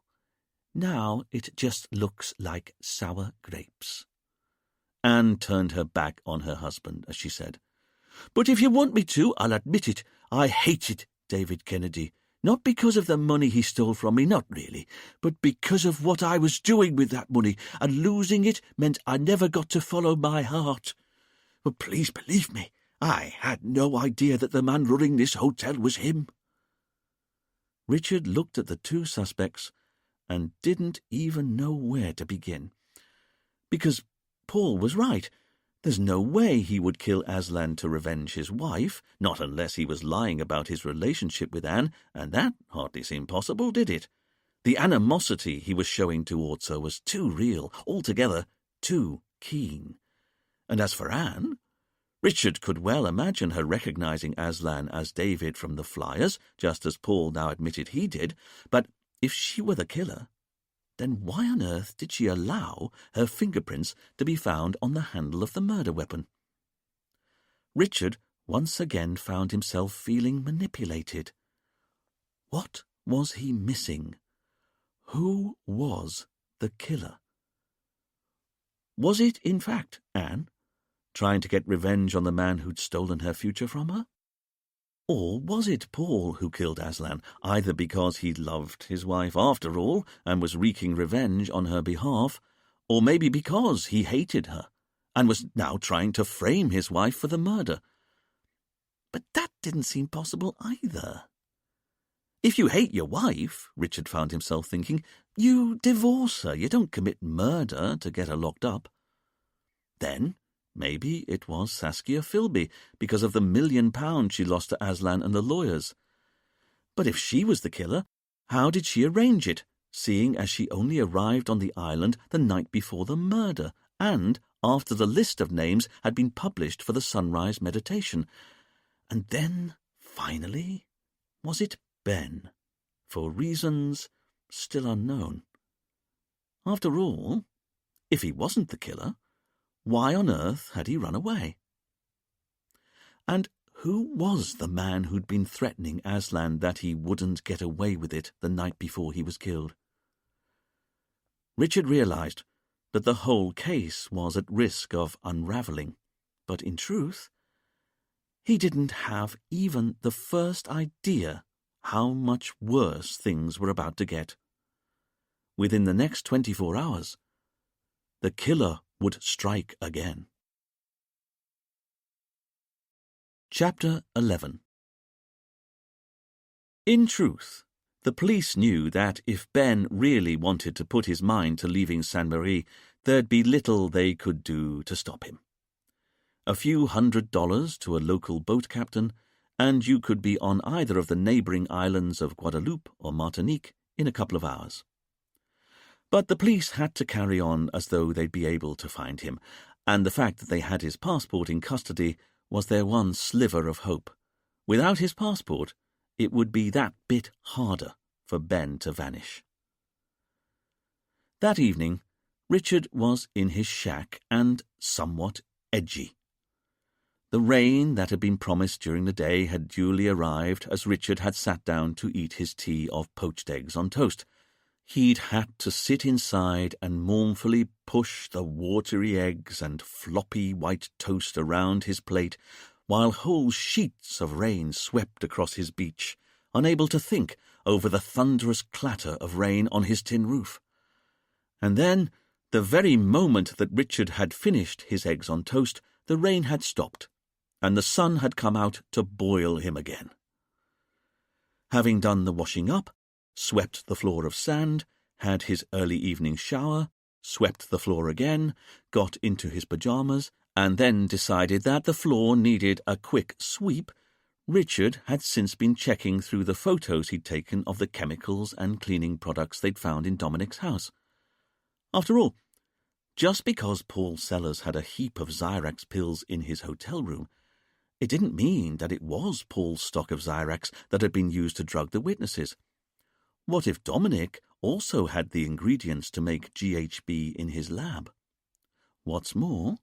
Now it just looks like sour grapes. Anne turned her back on her husband as she said, But if you want me to, I'll admit it. I hated David Kennedy. Not because of the money he stole from me, not really, but because of what I was doing with that money, and losing it meant I never got to follow my heart. But please believe me, I had no idea that the man running this hotel was him. Richard looked at the two suspects and didn't even know where to begin. Because Paul was right. There's no way he would kill Aslan to revenge his wife, not unless he was lying about his relationship with Anne, and that hardly seemed possible, did it? The animosity he was showing towards her was too real, altogether too keen. And as for Anne, Richard could well imagine her recognizing Aslan as David from the flyers, just as Paul now admitted he did, but if she were the killer, then why on earth did she allow her fingerprints to be found on the handle of the murder weapon? Richard once again found himself feeling manipulated. What was he missing? Who was the killer? Was it, in fact, Anne, trying to get revenge on the man who'd stolen her future from her? Or was it Paul who killed Aslan, either because he loved his wife after all and was wreaking revenge on her behalf, or maybe because he hated her and was now trying to frame his wife for the murder? But that didn't seem possible either. If you hate your wife, Richard found himself thinking, you divorce her. You don't commit murder to get her locked up. Then maybe it was Saskia Philby because of the £1 million she lost to Aslan and the lawyers. But if she was the killer, how did she arrange it, seeing as she only arrived on the island the night before the murder and after the list of names had been published for the sunrise meditation? And then, finally, was it Ben, for reasons still unknown? After all, if he wasn't the killer, why on earth had he run away? And who was the man who'd been threatening Aslan that he wouldn't get away with it the night before he was killed? Richard realized that the whole case was at risk of unraveling, but in truth, he didn't have even the first idea how much worse things were about to get. Within the next 24 hours, the killer would strike again. Chapter 11. In truth, the police knew that if Ben really wanted to put his mind to leaving Sainte-Marie, there'd be little they could do to stop him. A few $100 to a local boat captain, and you could be on either of the neighbouring islands of Guadeloupe or Martinique in a couple of hours. But the police had to carry on as though they'd be able to find him, and the fact that they had his passport in custody was their one sliver of hope. Without his passport, it would be that bit harder for Ben to vanish. That evening, Richard was in his shack and somewhat edgy. The rain that had been promised during the day had duly arrived as Richard had sat down to eat his tea of poached eggs on toast. He'd had to sit inside and mournfully push the watery eggs and floppy white toast around his plate while whole sheets of rain swept across his beach, unable to think over the thunderous clatter of rain on his tin roof. And then, the very moment that Richard had finished his eggs on toast, the rain had stopped, and the sun had come out to boil him again. Having done the washing up, swept the floor of sand, had his early evening shower, swept the floor again, got into his pyjamas, and then decided that the floor needed a quick sweep, Richard had since been checking through the photos he'd taken of the chemicals and cleaning products they'd found in Dominic's house. After all, just because Paul Sellers had a heap of Xyrax pills in his hotel room, it didn't mean that it was Paul's stock of Xyrax that had been used to drug the witnesses. What if Dominic also had the ingredients to make GHB in his lab? What's more,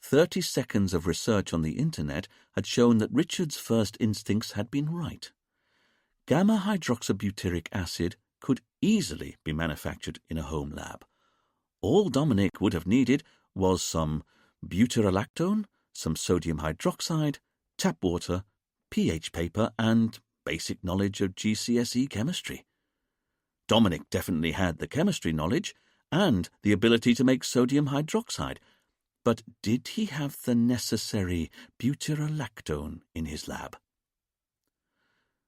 30 seconds of research on the internet had shown that Richard's first instincts had been right. Gamma-hydroxybutyric acid could easily be manufactured in a home lab. All Dominic would have needed was some butyrolactone, some sodium hydroxide, tap water, pH paper, and basic knowledge of GCSE chemistry. Dominic definitely had the chemistry knowledge and the ability to make sodium hydroxide, but did he have the necessary butyrolactone in his lab?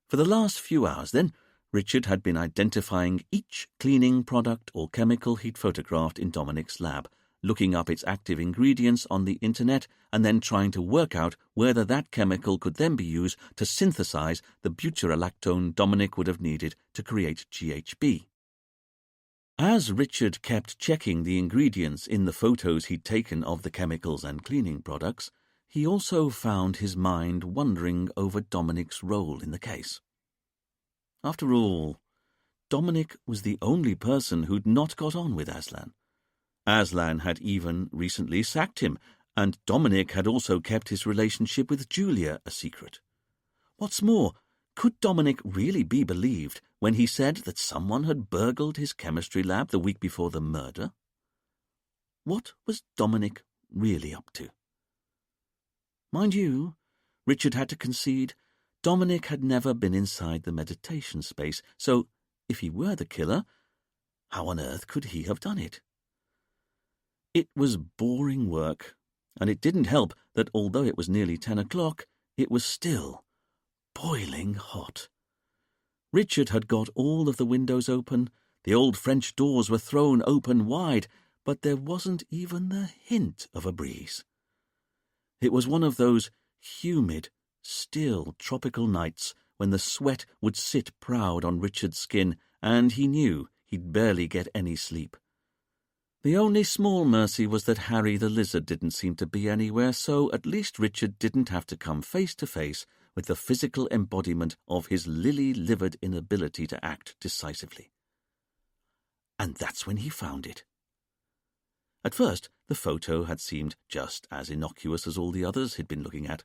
For the last few hours, then, Richard had been identifying each cleaning product or chemical he'd photographed in Dominic's lab, looking up its active ingredients on the internet, and then trying to work out whether that chemical could then be used to synthesize the butyrolactone Dominic would have needed to create GHB. As Richard kept checking the ingredients in the photos he'd taken of the chemicals and cleaning products, he also found his mind wandering over Dominic's role in the case. After all, Dominic was the only person who'd not got on with Aslan. Aslan had even recently sacked him, and Dominic had also kept his relationship with Julia a secret. What's more, could Dominic really be believed when he said that someone had burgled his chemistry lab the week before the murder? What was Dominic really up to? Mind you, Richard had to concede Dominic had never been inside the meditation space, so if he were the killer, how on earth could he have done it? It was boring work, and it didn't help that although it was nearly 10 o'clock, it was still boiling hot. Richard had got all of the windows open, the old French doors were thrown open wide, but there wasn't even the hint of a breeze. It was one of those humid, still tropical nights when the sweat would sit proud on Richard's skin, and he knew he'd barely get any sleep. The only small mercy was that Harry the Lizard didn't seem to be anywhere, so at least Richard didn't have to come face to face with the physical embodiment of his lily-livered inability to act decisively. And that's when he found it. At first, the photo had seemed just as innocuous as all the others he'd been looking at.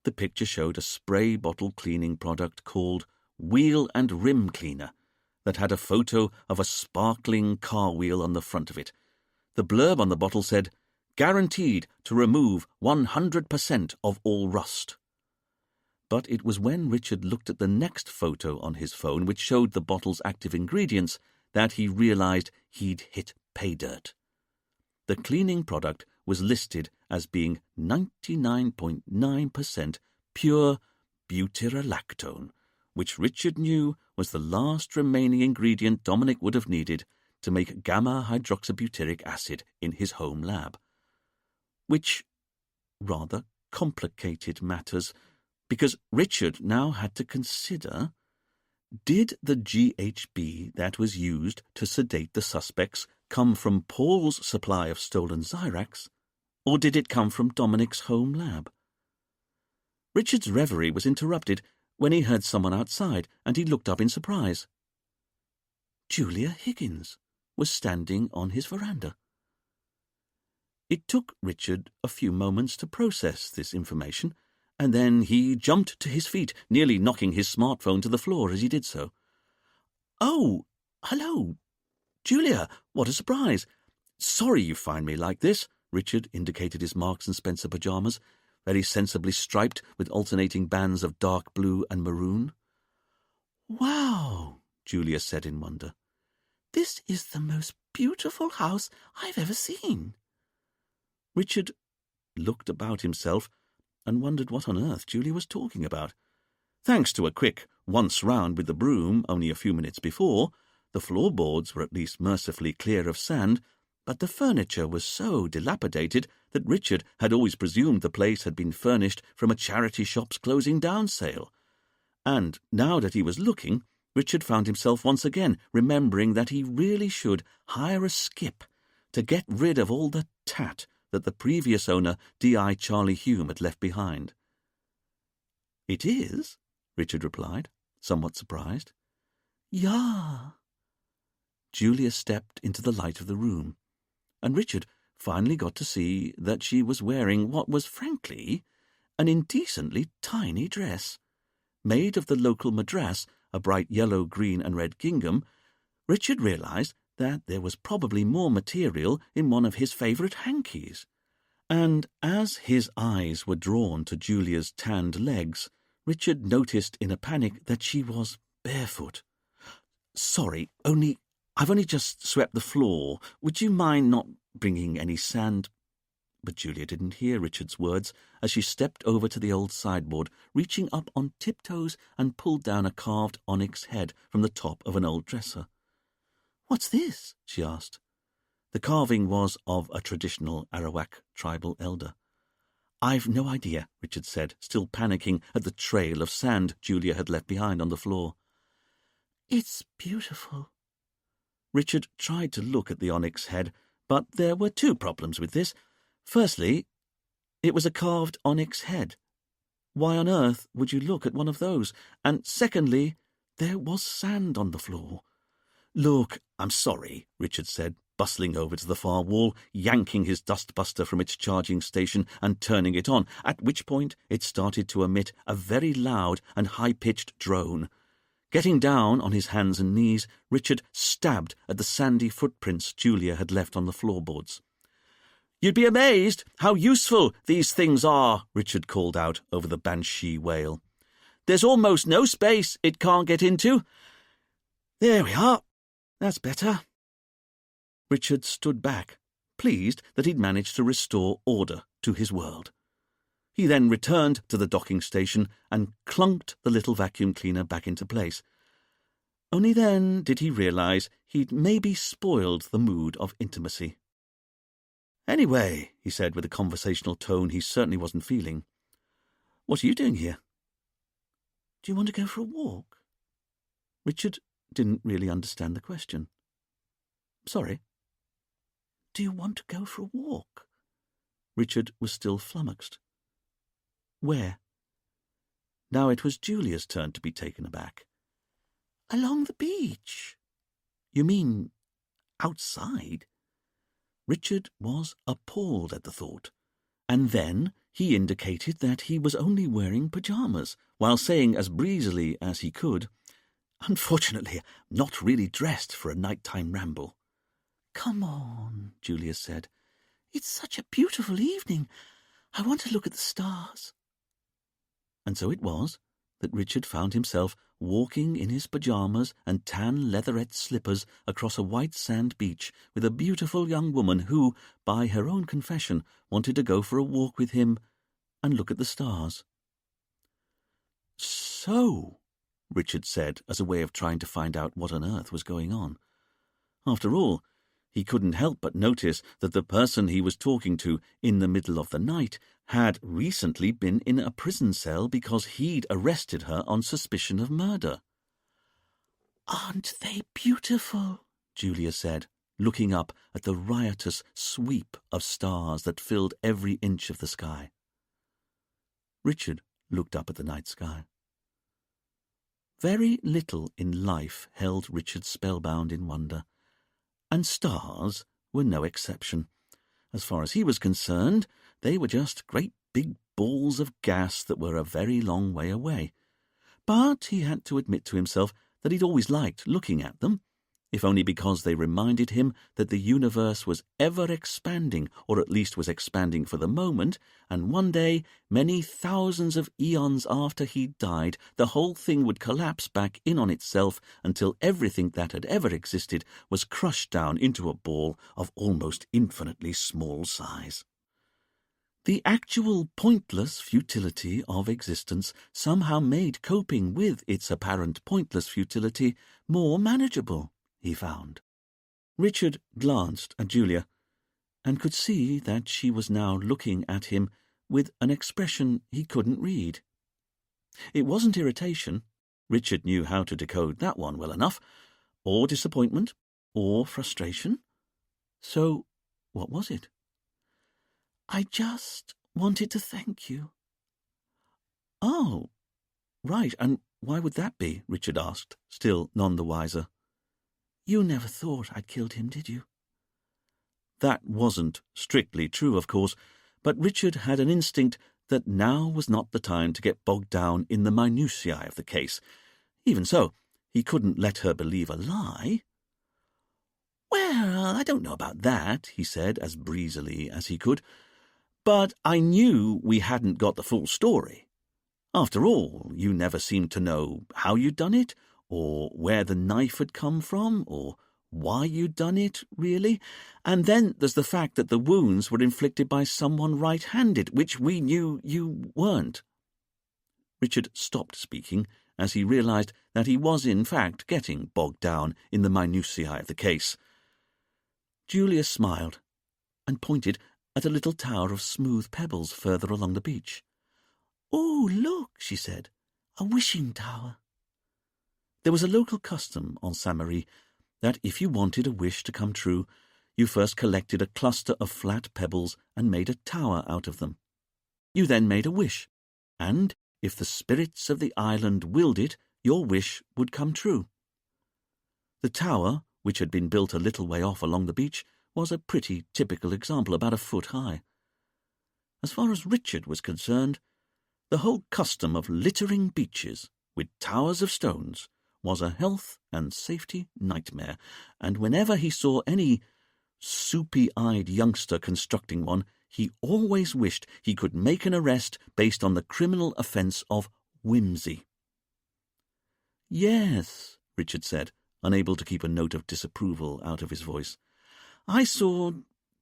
The picture showed a spray bottle cleaning product called Wheel and Rim Cleaner that had a photo of a sparkling car wheel on the front of it. The blurb on the bottle said, "Guaranteed to remove 100% of all rust." But it was when Richard looked at the next photo on his phone, which showed the bottle's active ingredients, that he realized he'd hit pay dirt. The cleaning product was listed as being 99.9% pure butyrolactone, which Richard knew was the last remaining ingredient Dominic would have needed to make gamma-hydroxybutyric acid in his home lab. Which rather complicated matters, because Richard now had to consider, did the GHB that was used to sedate the suspects come from Paul's supply of stolen Zyrax, or did it come from Dominic's home lab? Richard's reverie was interrupted when he heard someone outside, and he looked up in surprise. Julia Higgins was standing on his veranda. It took Richard a few moments to process this information, and then he jumped to his feet, nearly knocking his smartphone to the floor as he did so. "Oh, hello, Julia, what a surprise. Sorry you find me like this." Richard indicated his Marks and Spencer pyjamas, very sensibly striped with alternating bands of dark blue and maroon. "Wow," Julia said in wonder. "This is the most beautiful house I've ever seen." Richard looked about himself and wondered what on earth Julia was talking about. Thanks to a quick once round with the broom only a few minutes before, the floorboards were at least mercifully clear of sand, but the furniture was so dilapidated that Richard had always presumed the place had been furnished from a charity shop's closing down sale. And now that he was looking, Richard found himself once again remembering that he really should hire a skip to get rid of all the tat that the previous owner, D.I. Charlie Hume, had left behind. "It is?" Richard replied, somewhat surprised. "Ja." Julia stepped into the light of the room, and Richard finally got to see that she was wearing what was, frankly, an indecently tiny dress. Made of the local madras, a bright yellow, green and red gingham, Richard realized that there was probably more material in one of his favourite hankies. And as his eyes were drawn to Julia's tanned legs, Richard noticed in a panic that she was barefoot. "Sorry, I've only just swept the floor. Would you mind not bringing any sand?" But Julia didn't hear Richard's words as she stepped over to the old sideboard, reaching up on tiptoes and pulled down a carved onyx head from the top of an old dresser. "What's this?" she asked. The carving was of a traditional Arawak tribal elder. "I've no idea," Richard said, still panicking at the trail of sand Julia had left behind on the floor. "It's beautiful." Richard tried to look at the onyx head, but there were two problems with this. Firstly, It was a carved onyx head. Why on earth would you look at one of those? And secondly, there was sand on the floor. Look, I'm sorry, Richard said, bustling over to the far wall, yanking his dustbuster from its charging station and turning it on, at which point it started to emit a very loud and high-pitched drone. Getting down on his hands and knees, Richard stabbed at the sandy footprints Julia had left on the floorboards. "You'd be amazed how useful these things are," Richard called out over the banshee wail. "There's almost no space it can't get into. There we are. That's better." Richard stood back, pleased that he'd managed to restore order to his world. He then returned to the docking station and clunked the little vacuum cleaner back into place. Only then did he realise he'd maybe spoiled the mood of intimacy. "Anyway," he said with a conversational tone he certainly wasn't feeling, "what are you doing here?" Do you want to go for a walk? Richard didn't really understand the question. "Sorry?" Do you want to go for a walk? Richard was still flummoxed. "Where?" Now it was Julia's turn to be taken aback. Along the beach. "You mean outside?" Richard was appalled at the thought, and then he indicated that he was only wearing pyjamas, while saying as breezily as he could, "Unfortunately, not really dressed for a nighttime ramble." Come on, Julia said. It's such a beautiful evening. I want to look at the stars. And so it was that Richard found himself walking in his pyjamas and tan leatherette slippers across a white sand beach with a beautiful young woman who, by her own confession, wanted to go for a walk with him and look at the stars. "So," Richard said as a way of trying to find out what on earth was going on. After all, he couldn't help but notice that the person he was talking to in the middle of the night had recently been in a prison cell because he'd arrested her on suspicion of murder. "Aren't they beautiful?" Julia said, looking up at the riotous sweep of stars that filled every inch of the sky. Richard looked up at the night sky. Very little in life held Richard spellbound in wonder, and stars were no exception. As far as he was concerned, they were just great big balls of gas that were a very long way away. But he had to admit to himself that he'd always liked looking at them, if only because they reminded him that the universe was ever expanding, or at least was expanding for the moment, and one day, many thousands of eons after he'd died, the whole thing would collapse back in on itself until everything that had ever existed was crushed down into a ball of almost infinitely small size. The actual pointless futility of existence somehow made coping with its apparent pointless futility more manageable, he found. Richard glanced at Julia, and could see that she was now looking at him with an expression he couldn't read. It wasn't irritation. Richard knew how to decode that one well enough, or disappointment, or frustration. So, what was it? I just wanted to thank you. "Oh, right, and why would that be?" Richard asked, still none the wiser. You never thought I'd killed him, did you? That wasn't strictly true, of course, but Richard had an instinct that now was not the time to get bogged down in the minutiae of the case. Even so, he couldn't let her believe a lie. "Well, I don't know about that," he said as breezily as he could, "but I knew we hadn't got the full story. After all, you never seemed to know how you'd done it, or where the knife had come from, or why you'd done it, really. And then there's the fact that the wounds were inflicted by someone right-handed, which we knew you weren't." Richard stopped speaking as he realised that he was in fact getting bogged down in the minutiae of the case. Julia smiled and pointed at a little tower of smooth pebbles further along the beach. "Oh, look," she said, "a wishing tower." There was a local custom on Saint-Marie that if you wanted a wish to come true, you first collected a cluster of flat pebbles and made a tower out of them. You then made a wish, and if the spirits of the island willed it, your wish would come true. The tower, which had been built a little way off along the beach, was a pretty typical example, about a foot high. As far as Richard was concerned, the whole custom of littering beaches with towers of stones was a health and safety nightmare, and whenever he saw any soupy-eyed youngster constructing one, he always wished he could make an arrest based on the criminal offence of whimsy. "Yes," Richard said, unable to keep a note of disapproval out of his voice. "I saw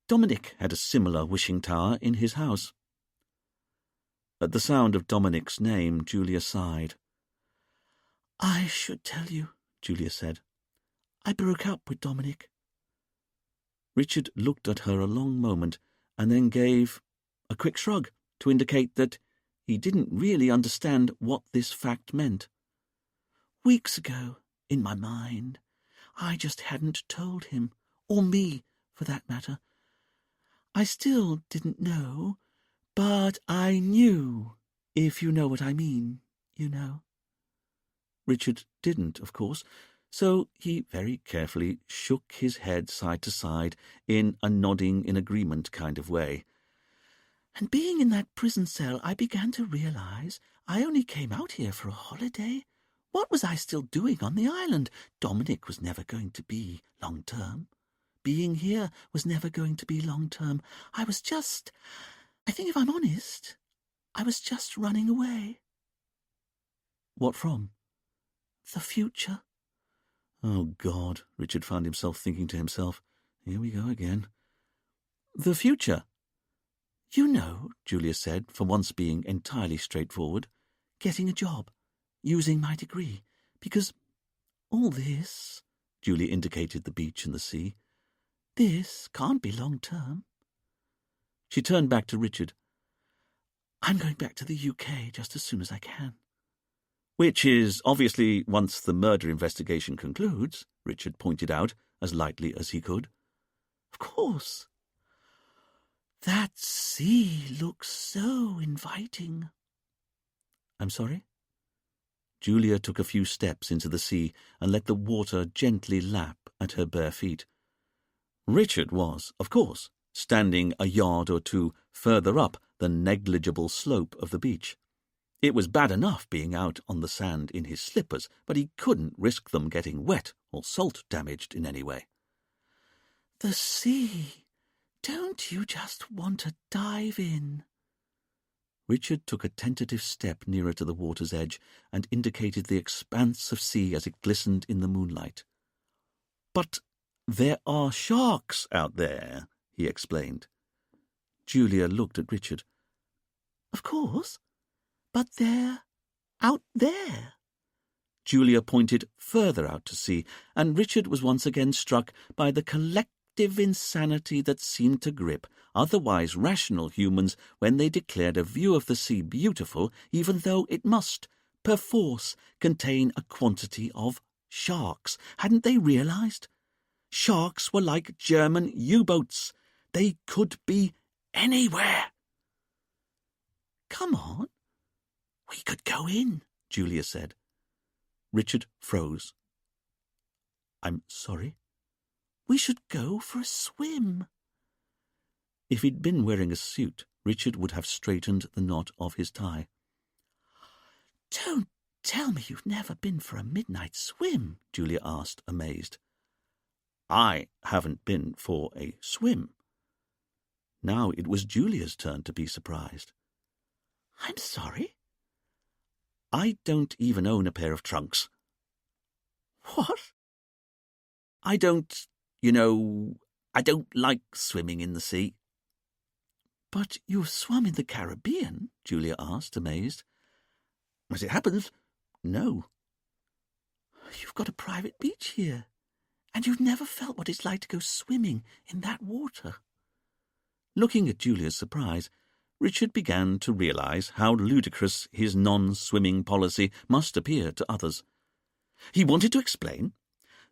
Dominic had a similar wishing tower in his house." At the sound of Dominic's name, Julia sighed. "I should tell you," Julia said. "I broke up with Dominic." Richard looked at her a long moment and then gave a quick shrug to indicate that he didn't really understand what this fact meant. "Weeks ago, in my mind, I just hadn't told him, or me, for that matter. I still didn't know, but I knew, if you know what I mean, you know." Richard didn't, of course, so he very carefully shook his head side to side in a nodding in agreement kind of way. "And being in that prison cell, I began to realize I only came out here for a holiday. What was I still doing on the island? Dominic was never going to be long-term. Being here was never going to be long-term. I think if I'm honest, I was just running away." "What from?" "The future." "Oh, God," Richard found himself thinking to himself. "Here we go again." "The future?" "You know," Julia said, for once being entirely straightforward, "getting a job, using my degree, because all this," Julia indicated the beach and the sea, "this can't be long-term." She turned back to Richard. "I'm going back to the UK just as soon as I can." "Which is obviously once the murder investigation concludes," Richard pointed out as lightly as he could. "Of course. That sea looks so inviting." "I'm sorry?" Julia took a few steps into the sea and let the water gently lap at her bare feet. Richard was, of course, standing a yard or two further up the negligible slope of the beach. It was bad enough being out on the sand in his slippers, but he couldn't risk them getting wet or salt-damaged in any way. "The sea. Don't you just want to dive in?" Richard took a tentative step nearer to the water's edge and indicated the expanse of sea as it glistened in the moonlight. "But there are sharks out there," he explained. Julia looked at Richard. "Of course. But they're out there." Julia pointed further out to sea, and Richard was once again struck by the collective insanity that seemed to grip otherwise rational humans when they declared a view of the sea beautiful, even though it must, perforce, contain a quantity of sharks. Hadn't they realized? Sharks were like German U-boats. They could be anywhere. "Come on. We could go in," Julia said. Richard froze. "I'm sorry?" "We should go for a swim." If he'd been wearing a suit, Richard would have straightened the knot of his tie. "Don't tell me you've never been for a midnight swim," Julia asked, amazed. "I haven't been for a swim." Now it was Julia's turn to be surprised. "I'm sorry?" "I don't even own a pair of trunks." "What?" I don't like swimming in the sea." "But you've swum in the Caribbean?" Julia asked, amazed. "As it happens, no." "You've got a private beach here, and you've never felt what it's like to go swimming in that water." Looking at Julia's surprise, Richard began to realize how ludicrous his non-swimming policy must appear to others. He wanted to explain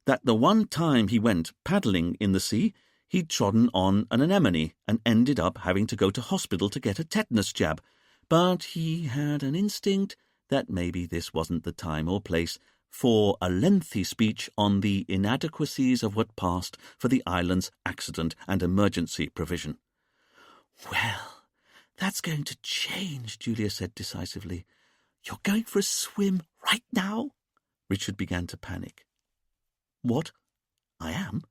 that the one time he went paddling in the sea, he'd trodden on an anemone and ended up having to go to hospital to get a tetanus jab, but he had an instinct that maybe this wasn't the time or place for a lengthy speech on the inadequacies of what passed for the island's accident and emergency provision. "Well, that's going to change," Julia said decisively. "You're going for a swim right now?" Richard began to panic. "What? I am?"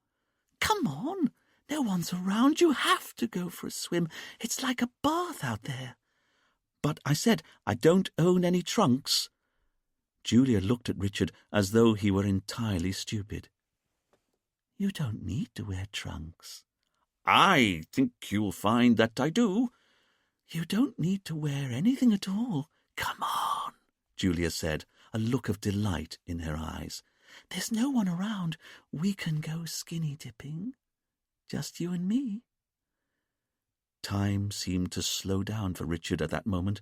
"Come on. No one's around. You have to go for a swim. It's like a bath out there." "But I said I don't own any trunks." Julia looked at Richard as though he were entirely stupid. "You don't need to wear trunks." "I think you'll find that I do." "You don't need to wear anything at all. Come on," Julia said, a look of delight in her eyes. "There's no one around. We can go skinny dipping. Just you and me." Time seemed to slow down for Richard at that moment,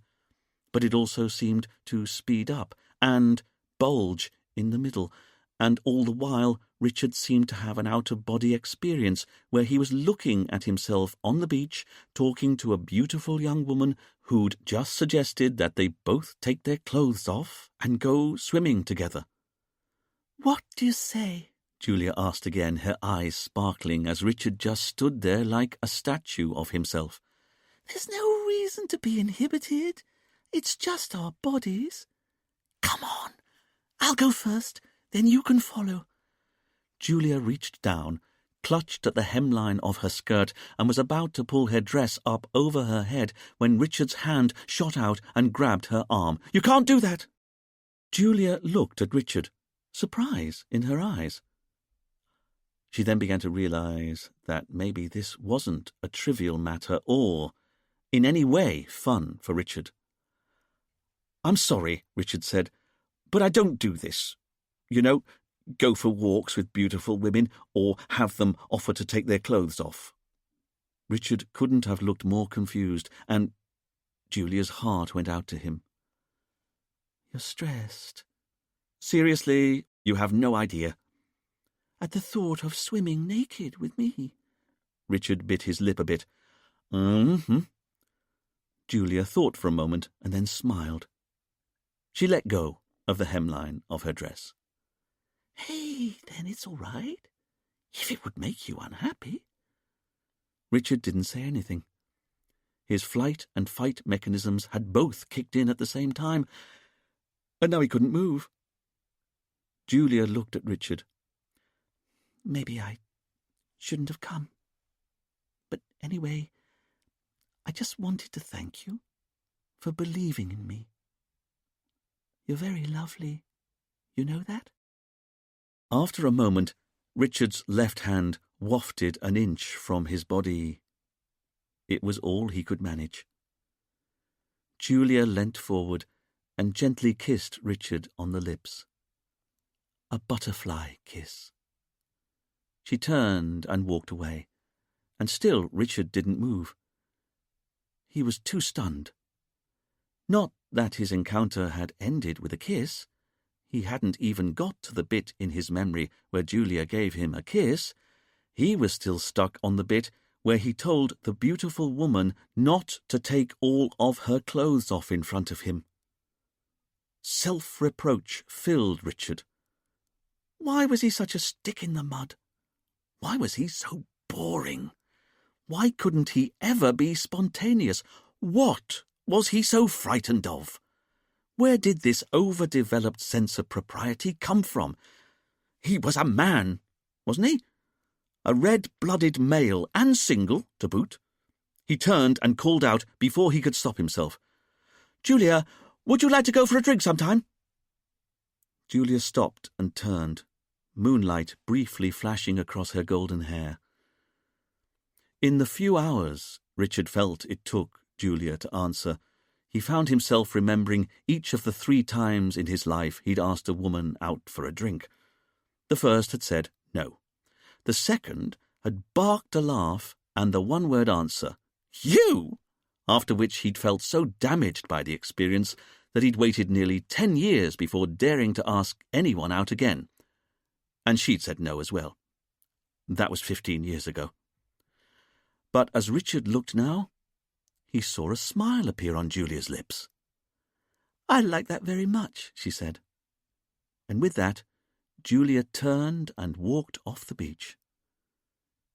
but it also seemed to speed up and bulge in the middle, and all the while Richard seemed to have an out-of-body experience where he was looking at himself on the beach, talking to a beautiful young woman who'd just suggested that they both take their clothes off and go swimming together. "What do you say?" Julia asked again, her eyes sparkling as Richard just stood there like a statue of himself. "There's no reason to be inhibited. It's just our bodies. Come on. I'll go first, then you can follow." Julia reached down, clutched at the hemline of her skirt, and was about to pull her dress up over her head when Richard's hand shot out and grabbed her arm. "You can't do that!" Julia looked at Richard, surprise in her eyes. She then began to realize that maybe this wasn't a trivial matter or, in any way, fun for Richard. "I'm sorry," Richard said, "but I don't do this. You know, go for walks with beautiful women or have them offer to take their clothes off." Richard couldn't have looked more confused, and Julia's heart went out to him. "You're stressed." "Seriously, you have no idea." "At the thought of swimming naked with me." Richard bit his lip a bit. "Mm-hmm." Julia thought for a moment and then smiled. She let go of the hemline of her dress. "Hey, then it's all right. If it would make you unhappy." Richard didn't say anything. His flight and fight mechanisms had both kicked in at the same time, and now he couldn't move. Julia looked at Richard. "Maybe I shouldn't have come. But anyway, I just wanted to thank you for believing in me. You're very lovely. You know that?" After a moment, Richard's left hand wafted an inch from his body. It was all he could manage. Julia leant forward and gently kissed Richard on the lips. A butterfly kiss. She turned and walked away, and still Richard didn't move. He was too stunned. Not that his encounter had ended with a kiss. He hadn't even got to the bit in his memory where Julia gave him a kiss. He was still stuck on the bit where he told the beautiful woman not to take all of her clothes off in front of him. Self-reproach filled Richard. Why was he such a stick in the mud? Why was he so boring? Why couldn't he ever be spontaneous? What was he so frightened of? Where did this overdeveloped sense of propriety come from? He was a man, wasn't he? A red-blooded male and single, to boot. He turned and called out before he could stop himself. "Julia, would you like to go for a drink sometime?" Julia stopped and turned, moonlight briefly flashing across her golden hair. In the few hours Richard felt it took Julia to answer, he found himself remembering each of the 3 times in his life he'd asked a woman out for a drink. The first had said no. The second had barked a laugh and the one-word answer, "You!" After which he'd felt so damaged by the experience that he'd waited nearly 10 years before daring to ask anyone out again. And she'd said no as well. That was 15 years ago. But as Richard looked now, he saw a smile appear on Julia's lips. "I like that very much," she said. And with that, Julia turned and walked off the beach.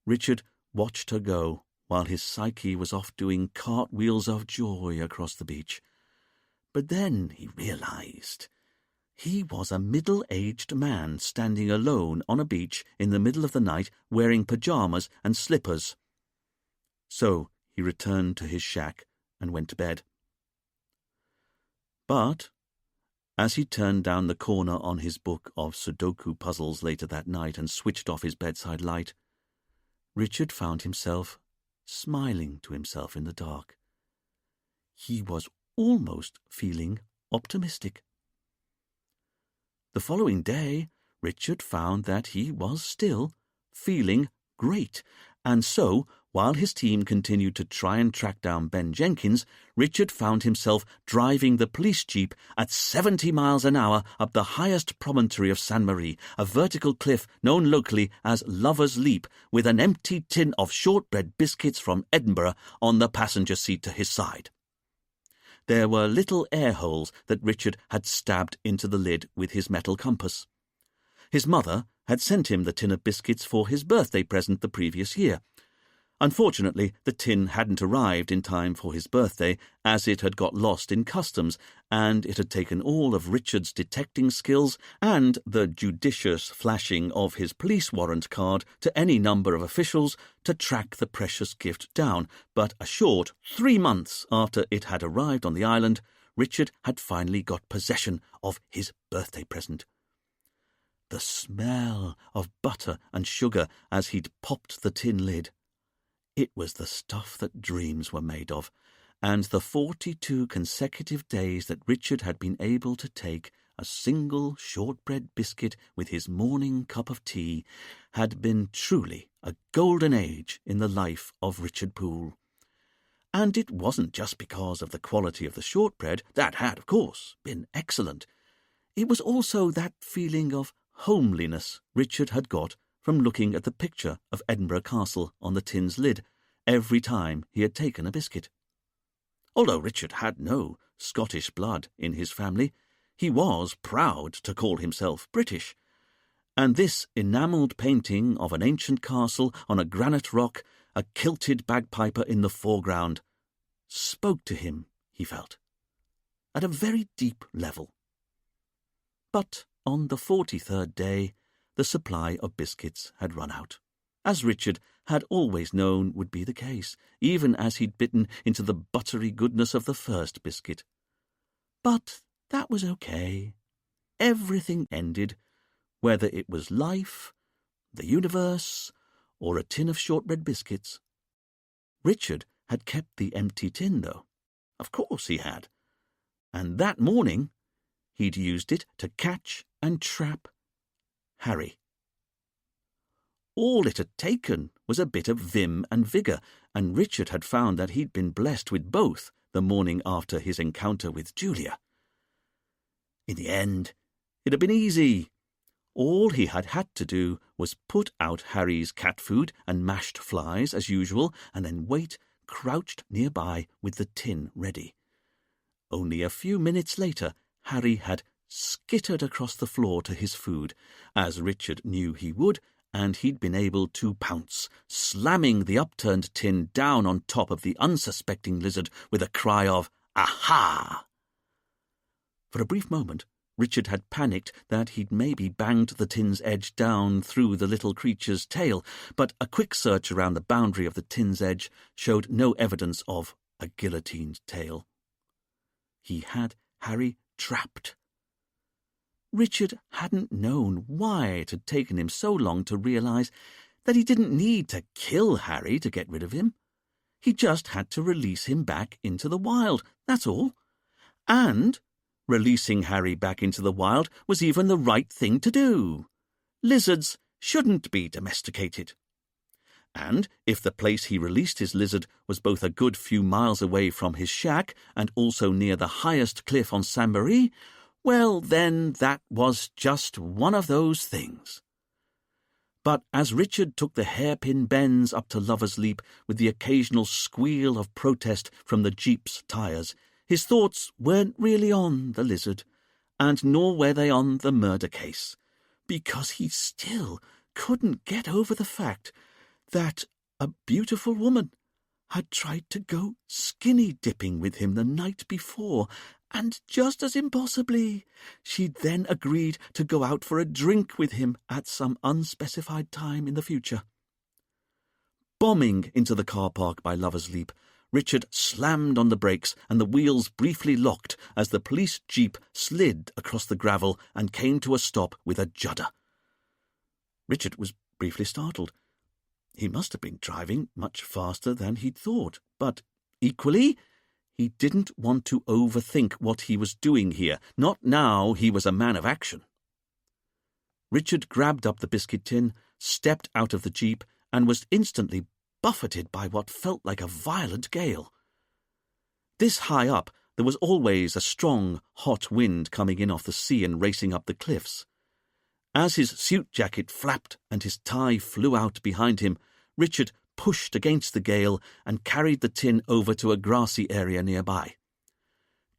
Richard watched her go while his psyche was off doing cartwheels of joy across the beach. But then he realized he was a middle-aged man standing alone on a beach in the middle of the night wearing pajamas and slippers. So he returned to his shack and went to bed. But as he turned down the corner on his book of Sudoku puzzles later that night and switched off his bedside light, Richard found himself smiling to himself in the dark. He was almost feeling optimistic. The following day, Richard found that he was still feeling great, and so, while his team continued to try and track down Ben Jenkins, Richard found himself driving the police jeep at 70 miles an hour up the highest promontory of Sainte Marie, a vertical cliff known locally as Lover's Leap, with an empty tin of shortbread biscuits from Edinburgh on the passenger seat to his side. There were little air holes that Richard had stabbed into the lid with his metal compass. His mother had sent him the tin of biscuits for his birthday present the previous year. Unfortunately, the tin hadn't arrived in time for his birthday, as it had got lost in customs, and it had taken all of Richard's detecting skills and the judicious flashing of his police warrant card to any number of officials to track the precious gift down. But a short 3 months after it had arrived on the island, Richard had finally got possession of his birthday present. The smell of butter and sugar as he'd popped the tin lid. It was the stuff that dreams were made of, and the 42 consecutive days that Richard had been able to take a single shortbread biscuit with his morning cup of tea had been truly a golden age in the life of Richard Poole. And it wasn't just because of the quality of the shortbread, that had, of course, been excellent. It was also that feeling of homeliness Richard had got from looking at the picture of Edinburgh Castle on the tin's lid every time he had taken a biscuit. Although Richard had no Scottish blood in his family, he was proud to call himself British, and this enamelled painting of an ancient castle on a granite rock, a kilted bagpiper in the foreground, spoke to him, he felt, at a very deep level. But on the 43rd day, the supply of biscuits had run out, as Richard had always known would be the case, even as he'd bitten into the buttery goodness of the first biscuit. But that was okay. Everything ended, whether it was life, the universe, or a tin of shortbread biscuits. Richard had kept the empty tin, though. Of course he had. And that morning he'd used it to catch and trap Harry. All it had taken was a bit of vim and vigour, and Richard had found that he'd been blessed with both the morning after his encounter with Julia. In the end, it had been easy. All he had had to do was put out Harry's cat food and mashed flies as usual, and then wait, crouched nearby with the tin ready. Only a few minutes later, Harry had skittered across the floor to his food, as Richard knew he would, and he'd been able to pounce, slamming the upturned tin down on top of the unsuspecting lizard with a cry of, "Aha!" For a brief moment, Richard had panicked that he'd maybe banged the tin's edge down through the little creature's tail, but a quick search around the boundary of the tin's edge showed no evidence of a guillotined tail. He had Harry trapped. Richard hadn't known why it had taken him so long to realise that he didn't need to kill Harry to get rid of him. He just had to release him back into the wild, that's all. And releasing Harry back into the wild was even the right thing to do. Lizards shouldn't be domesticated. And if the place he released his lizard was both a good few miles away from his shack and also near the highest cliff on Sainte Marie, well, then that was just one of those things. But as Richard took the hairpin bends up to Lover's Leap with the occasional squeal of protest from the jeep's tyres, his thoughts weren't really on the lizard, and nor were they on the murder case, because he still couldn't get over the fact that a beautiful woman had tried to go skinny dipping with him the night before, and just as impossibly, she'd then agreed to go out for a drink with him at some unspecified time in the future. Bombing into the car park by Lover's Leap, Richard slammed on the brakes and the wheels briefly locked as the police jeep slid across the gravel and came to a stop with a judder. Richard was briefly startled. He must have been driving much faster than he'd thought, but equally, he didn't want to overthink what he was doing here, not now he was a man of action. Richard grabbed up the biscuit tin, stepped out of the jeep, and was instantly buffeted by what felt like a violent gale. This high up, there was always a strong, hot wind coming in off the sea and racing up the cliffs. As his suit jacket flapped and his tie flew out behind him, Richard pushed against the gale and carried the tin over to a grassy area nearby.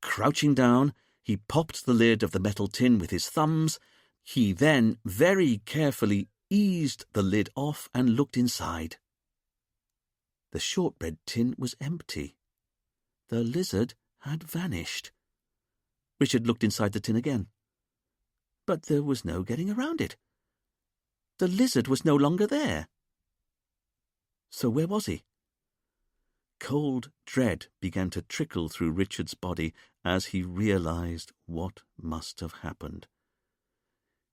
Crouching down, he popped the lid of the metal tin with his thumbs. He then very carefully eased the lid off and looked inside. The shortbread tin was empty. The lizard had vanished. Richard looked inside the tin again. But there was no getting around it. The lizard was no longer there. So where was he? Cold dread began to trickle through Richard's body as he realized what must have happened.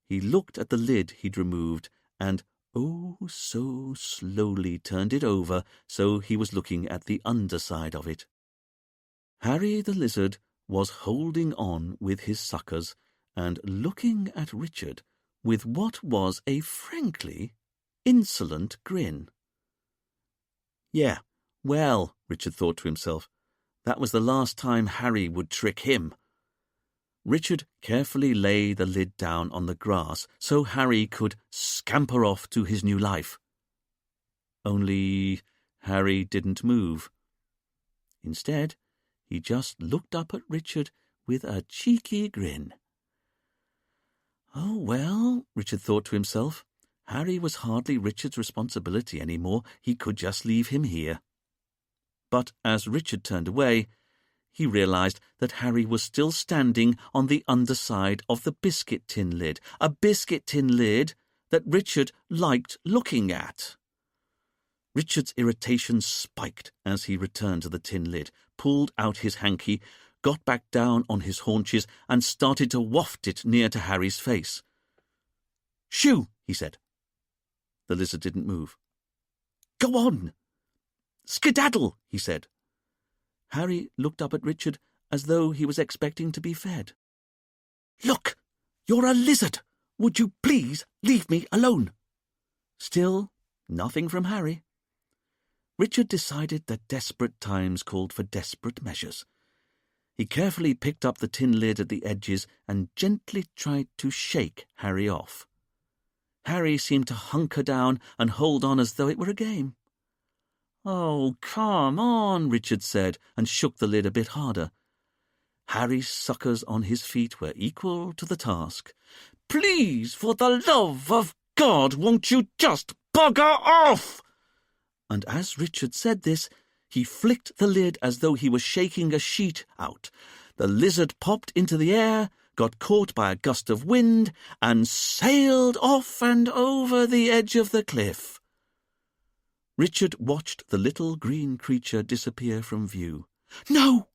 He looked at the lid he'd removed and, oh, so slowly turned it over so he was looking at the underside of it. Harry the lizard was holding on with his suckers and looking at Richard with what was a frankly insolent grin. Yeah, well, Richard thought to himself, that was the last time Harry would trick him. Richard carefully laid the lid down on the grass so Harry could scamper off to his new life. Only Harry didn't move. Instead, he just looked up at Richard with a cheeky grin. Oh, well, Richard thought to himself, Harry was hardly Richard's responsibility any more. He could just leave him here. But as Richard turned away, he realized that Harry was still standing on the underside of the biscuit tin lid, a biscuit tin lid that Richard liked looking at. Richard's irritation spiked as he returned to the tin lid, pulled out his hanky, got back down on his haunches, and started to waft it near to Harry's face. "Shoo!" he said. The lizard didn't move. "Go on!" "Skedaddle!" he said. Harry looked up at Richard as though he was expecting to be fed. "Look! You're a lizard! Would you please leave me alone?" Still, nothing from Harry. Richard decided that desperate times called for desperate measures. He carefully picked up the tin lid at the edges and gently tried to shake Harry off. Harry seemed to hunker down and hold on as though it were a game. "Oh, come on," Richard said, and shook the lid a bit harder. Harry's suckers on his feet were equal to the task. "Please, for the love of God, won't you just bugger off?" And as Richard said this, he flicked the lid as though he was shaking a sheet out. The lizard popped into the air, got caught by a gust of wind, and sailed off and over the edge of the cliff. Richard watched the little green creature disappear from view. "No!"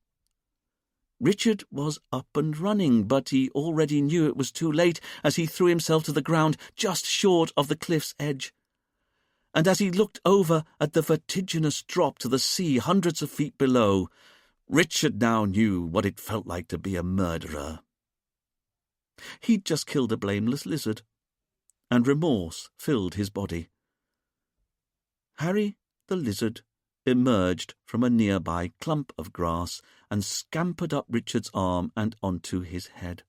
Richard was up and running, but he already knew it was too late as he threw himself to the ground just short of the cliff's edge. And as he looked over at the vertiginous drop to the sea hundreds of feet below, Richard now knew what it felt like to be a murderer. He'd just killed a blameless lizard, and remorse filled his body. Harry the lizard emerged from a nearby clump of grass and scampered up Richard's arm and onto his head.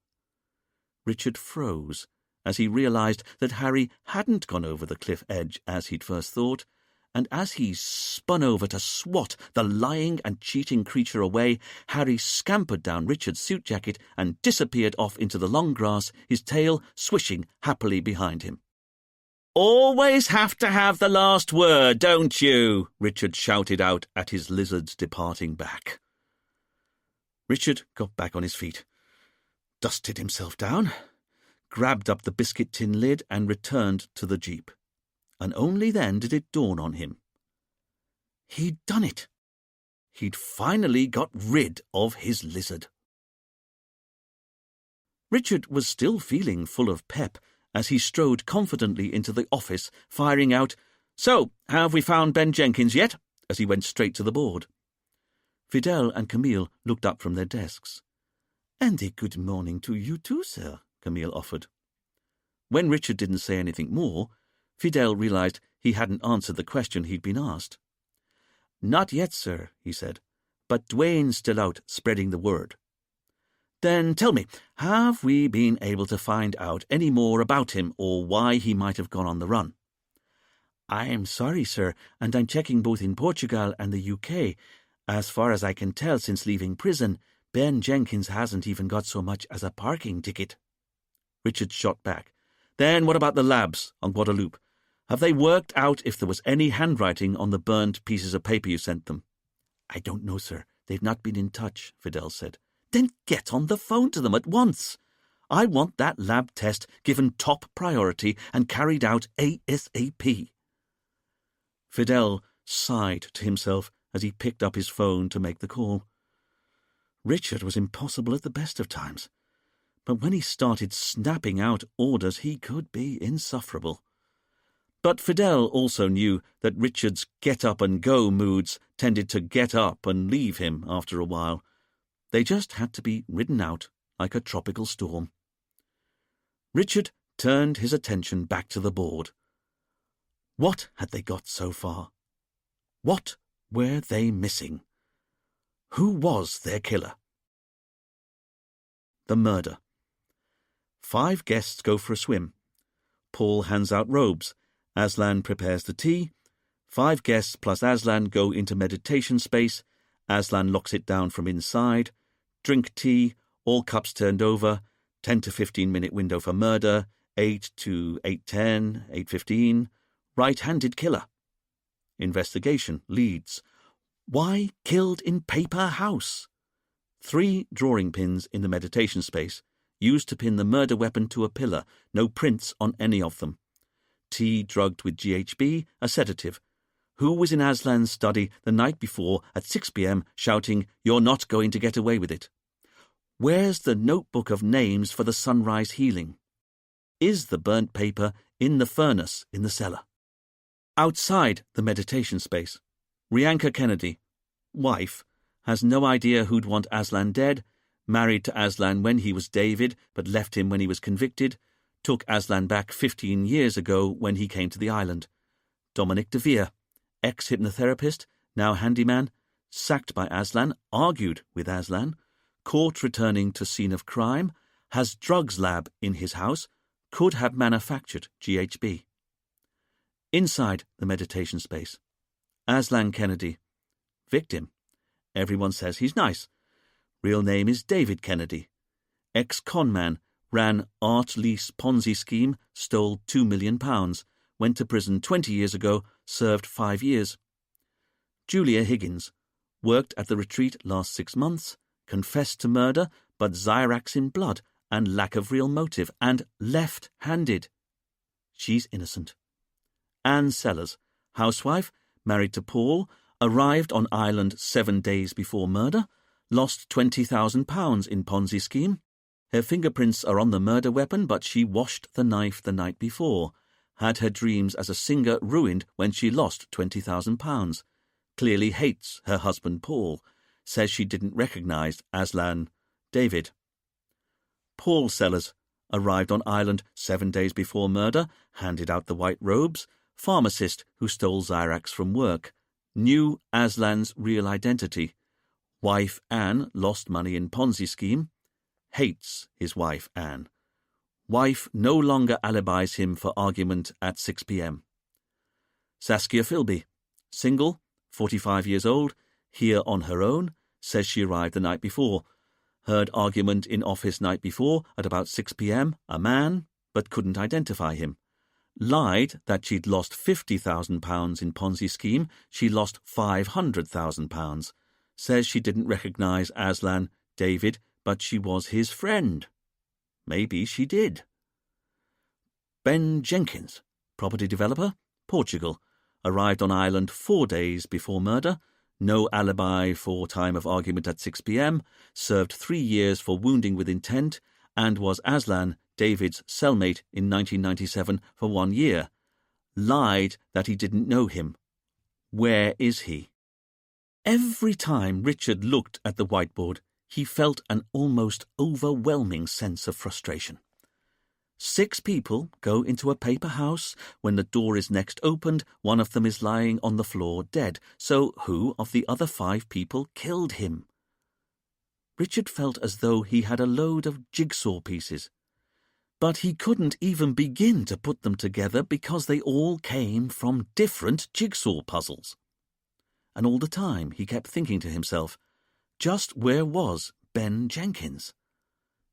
Richard froze as he realized that Harry hadn't gone over the cliff edge as he'd first thought, and as he spun over to swat the lying and cheating creature away, Harry scampered down Richard's suit jacket and disappeared off into the long grass, his tail swishing happily behind him. "Always have to have the last word, don't you?" Richard shouted out at his lizard's departing back. Richard got back on his feet, dusted himself down, grabbed up the biscuit tin lid and returned to the jeep. And only then did it dawn on him. He'd done it. He'd finally got rid of his lizard. Richard was still feeling full of pep as he strode confidently into the office, firing out, "So, have we found Ben Jenkins yet?" as he went straight to the board. Fidel and Camille looked up from their desks. "And a good morning to you too, sir," Camille offered. When Richard didn't say anything more, Fidel realized he hadn't answered the question he'd been asked. "Not yet, sir," he said, "but Dwayne's still out spreading the word." "Then tell me, have we been able to find out any more about him or why he might have gone on the run?" "I'm sorry, sir, and I'm checking both in Portugal and the UK. As far as I can tell since leaving prison, Ben Jenkins hasn't even got so much as a parking ticket." Richard shot back. "Then what about the labs on Guadeloupe? Have they worked out if there was any handwriting on the burned pieces of paper you sent them?" "I don't know, sir. They've not been in touch," Fidel said. "Then get on the phone to them at once. I want that lab test given top priority and carried out ASAP." Fidel sighed to himself as he picked up his phone to make the call. Richard was impossible at the best of times, but when he started snapping out orders he could be insufferable. But Fidel also knew that Richard's get-up-and-go moods tended to get up and leave him after a while. They just had to be ridden out like a tropical storm. Richard turned his attention back to the board. What had they got so far? What were they missing? Who was their killer? The murder. 5 guests go for a swim. Paul hands out robes. Aslan prepares the tea. 5 guests plus Aslan go into meditation space. Aslan locks it down from inside. Drink tea, all cups turned over. 10 to 15-minute window for murder. 8 to 8:10, 8:15. Right-handed killer. Investigation leads. Why killed in paper house? 3 drawing pins in the meditation space, used to pin the murder weapon to a pillar. No prints on any of them. Tea drugged with GHB, a sedative. Who was in Aslan's study the night before at 6 p.m. shouting, "You're not going to get away with it"? Where's the notebook of names for the sunrise healing? Is the burnt paper in the furnace in the cellar? Outside the meditation space, Rianka Kennedy, wife, has no idea who'd want Aslan dead, married to Aslan when he was David but left him when he was convicted, took Aslan back 15 years ago when he came to the island. Dominic De Vere, ex-hypnotherapist, now handyman, sacked by Aslan, argued with Aslan, caught returning to scene of crime, has drugs lab in his house, could have manufactured GHB. Inside the meditation space, Aslan Kennedy, victim. Everyone says he's nice. Real name is David Kennedy. Ex-conman, ran art lease Ponzi scheme, stole £2 million, went to prison 20 years ago, served 5 years. Julia Higgins, worked at the retreat last 6 months, confessed to murder, but Zyrax in blood and lack of real motive, and left-handed. She's innocent. Anne Sellers, housewife, married to Paul, arrived on island 7 days before murder, lost £20,000 in Ponzi scheme. Her fingerprints are on the murder weapon, but she washed the knife the night before, had her dreams as a singer ruined when she lost £20,000, clearly hates her husband Paul, says she didn't recognise Aslan David. Paul Sellers arrived on island 7 days before murder, handed out the white robes, pharmacist who stole Zyrax from work, knew Aslan's real identity. Wife Anne lost money in Ponzi scheme, hates his wife Anne. Wife no longer alibis him for argument at 6 p.m. Saskia Philby, single, 45 years old, here on her own, says she arrived the night before. Heard argument in office night before at about 6 p.m, a man, but couldn't identify him. Lied that she'd lost £50,000 in Ponzi scheme, she lost £500,000. Says she didn't recognise Aslan, David, but she was his friend. Maybe she did. Ben Jenkins, property developer, Portugal, arrived on island 4 days before murder, no alibi for time of argument at 6 p.m, served 3 years for wounding with intent, and was Aslan, David's cellmate in 1997 for 1 year. Lied that he didn't know him. Where is he? Every time Richard looked at the whiteboard, he felt an almost overwhelming sense of frustration. 6 people go into a paper house. When the door is next opened, one of them is lying on the floor dead. So who of the other 5 people killed him? Richard felt as though he had a load of jigsaw pieces. But he couldn't even begin to put them together because they all came from different jigsaw puzzles. And all the time he kept thinking to himself, just where was Ben Jenkins?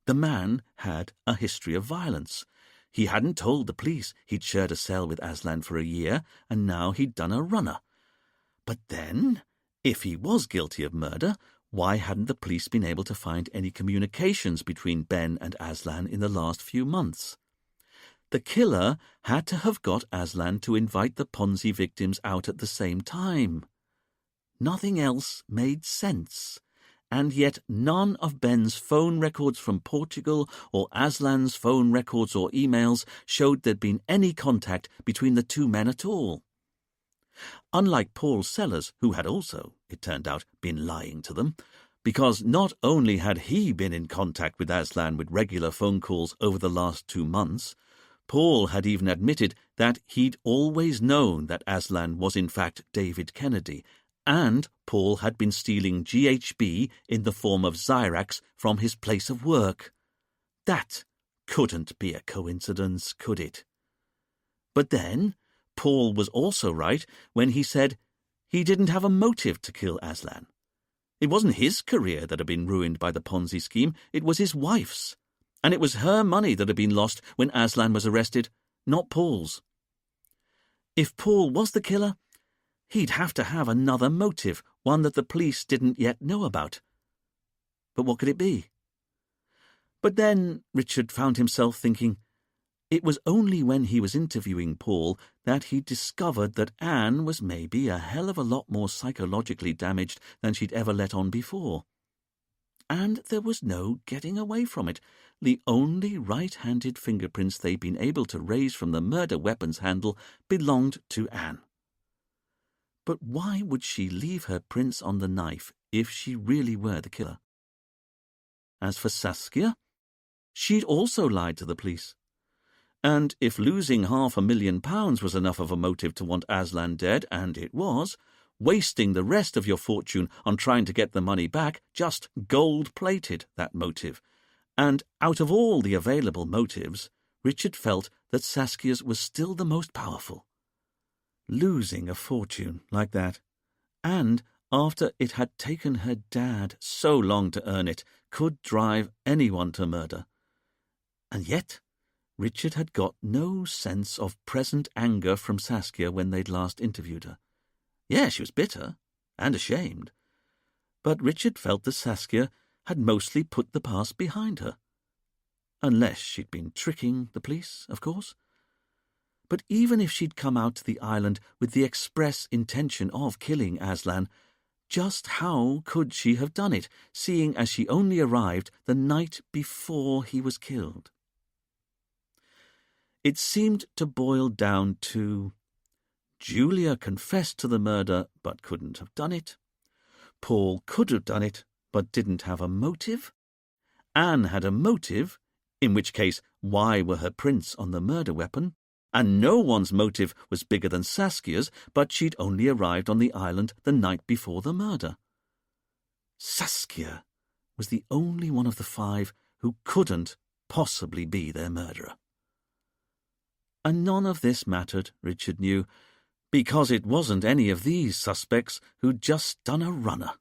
The man had a history of violence. He hadn't told the police he'd shared a cell with Aslan for a year, and now he'd done a runner. But then, if he was guilty of murder, why hadn't the police been able to find any communications between Ben and Aslan in the last few months? The killer had to have got Aslan to invite the Ponzi victims out at the same time. Nothing else made sense. And yet none of Ben's phone records from Portugal or Aslan's phone records or emails showed there'd been any contact between the 2 men at all. Unlike Paul Sellers, who had also, it turned out, been lying to them, because not only had he been in contact with Aslan with regular phone calls over the last 2 months, Paul had even admitted that he'd always known that Aslan was in fact David Kennedy, and Paul had been stealing GHB in the form of Xyrax from his place of work. That couldn't be a coincidence, could it? But then, Paul was also right when he said he didn't have a motive to kill Aslan. It wasn't his career that had been ruined by the Ponzi scheme, it was his wife's. And it was her money that had been lost when Aslan was arrested, not Paul's. If Paul was the killer, he'd have to have another motive, one that the police didn't yet know about. But what could it be? But then Richard found himself thinking it was only when he was interviewing Paul that he discovered that Anne was maybe a hell of a lot more psychologically damaged than she'd ever let on before. And there was no getting away from it. The only right-handed fingerprints they'd been able to raise from the murder weapon's handle belonged to Anne. But why would she leave her prints on the knife if she really were the killer? As for Saskia, she'd also lied to the police. And if losing £500,000 was enough of a motive to want Aslan dead, and it was, wasting the rest of your fortune on trying to get the money back just gold-plated that motive. And out of all the available motives, Richard felt that Saskia's was still the most powerful. Losing a fortune like that, and after it had taken her dad so long to earn it, could drive anyone to murder. And yet Richard had got no sense of present anger from Saskia when they'd last interviewed her. Yeah, she was bitter and ashamed, but Richard felt that Saskia had mostly put the past behind her. Unless she'd been tricking the police, of course. But even if she'd come out to the island with the express intention of killing Aslan, just how could she have done it, seeing as she only arrived the night before he was killed? It seemed to boil down to Julia confessed to the murder but couldn't have done it. Paul could have done it but didn't have a motive. Anne had a motive, in which case why were her prints on the murder weapon? And no one's motive was bigger than Saskia's, but she'd only arrived on the island the night before the murder. Saskia was the only one of the 5 who couldn't possibly be their murderer. And none of this mattered, Richard knew, because it wasn't any of these suspects who'd just done a runner.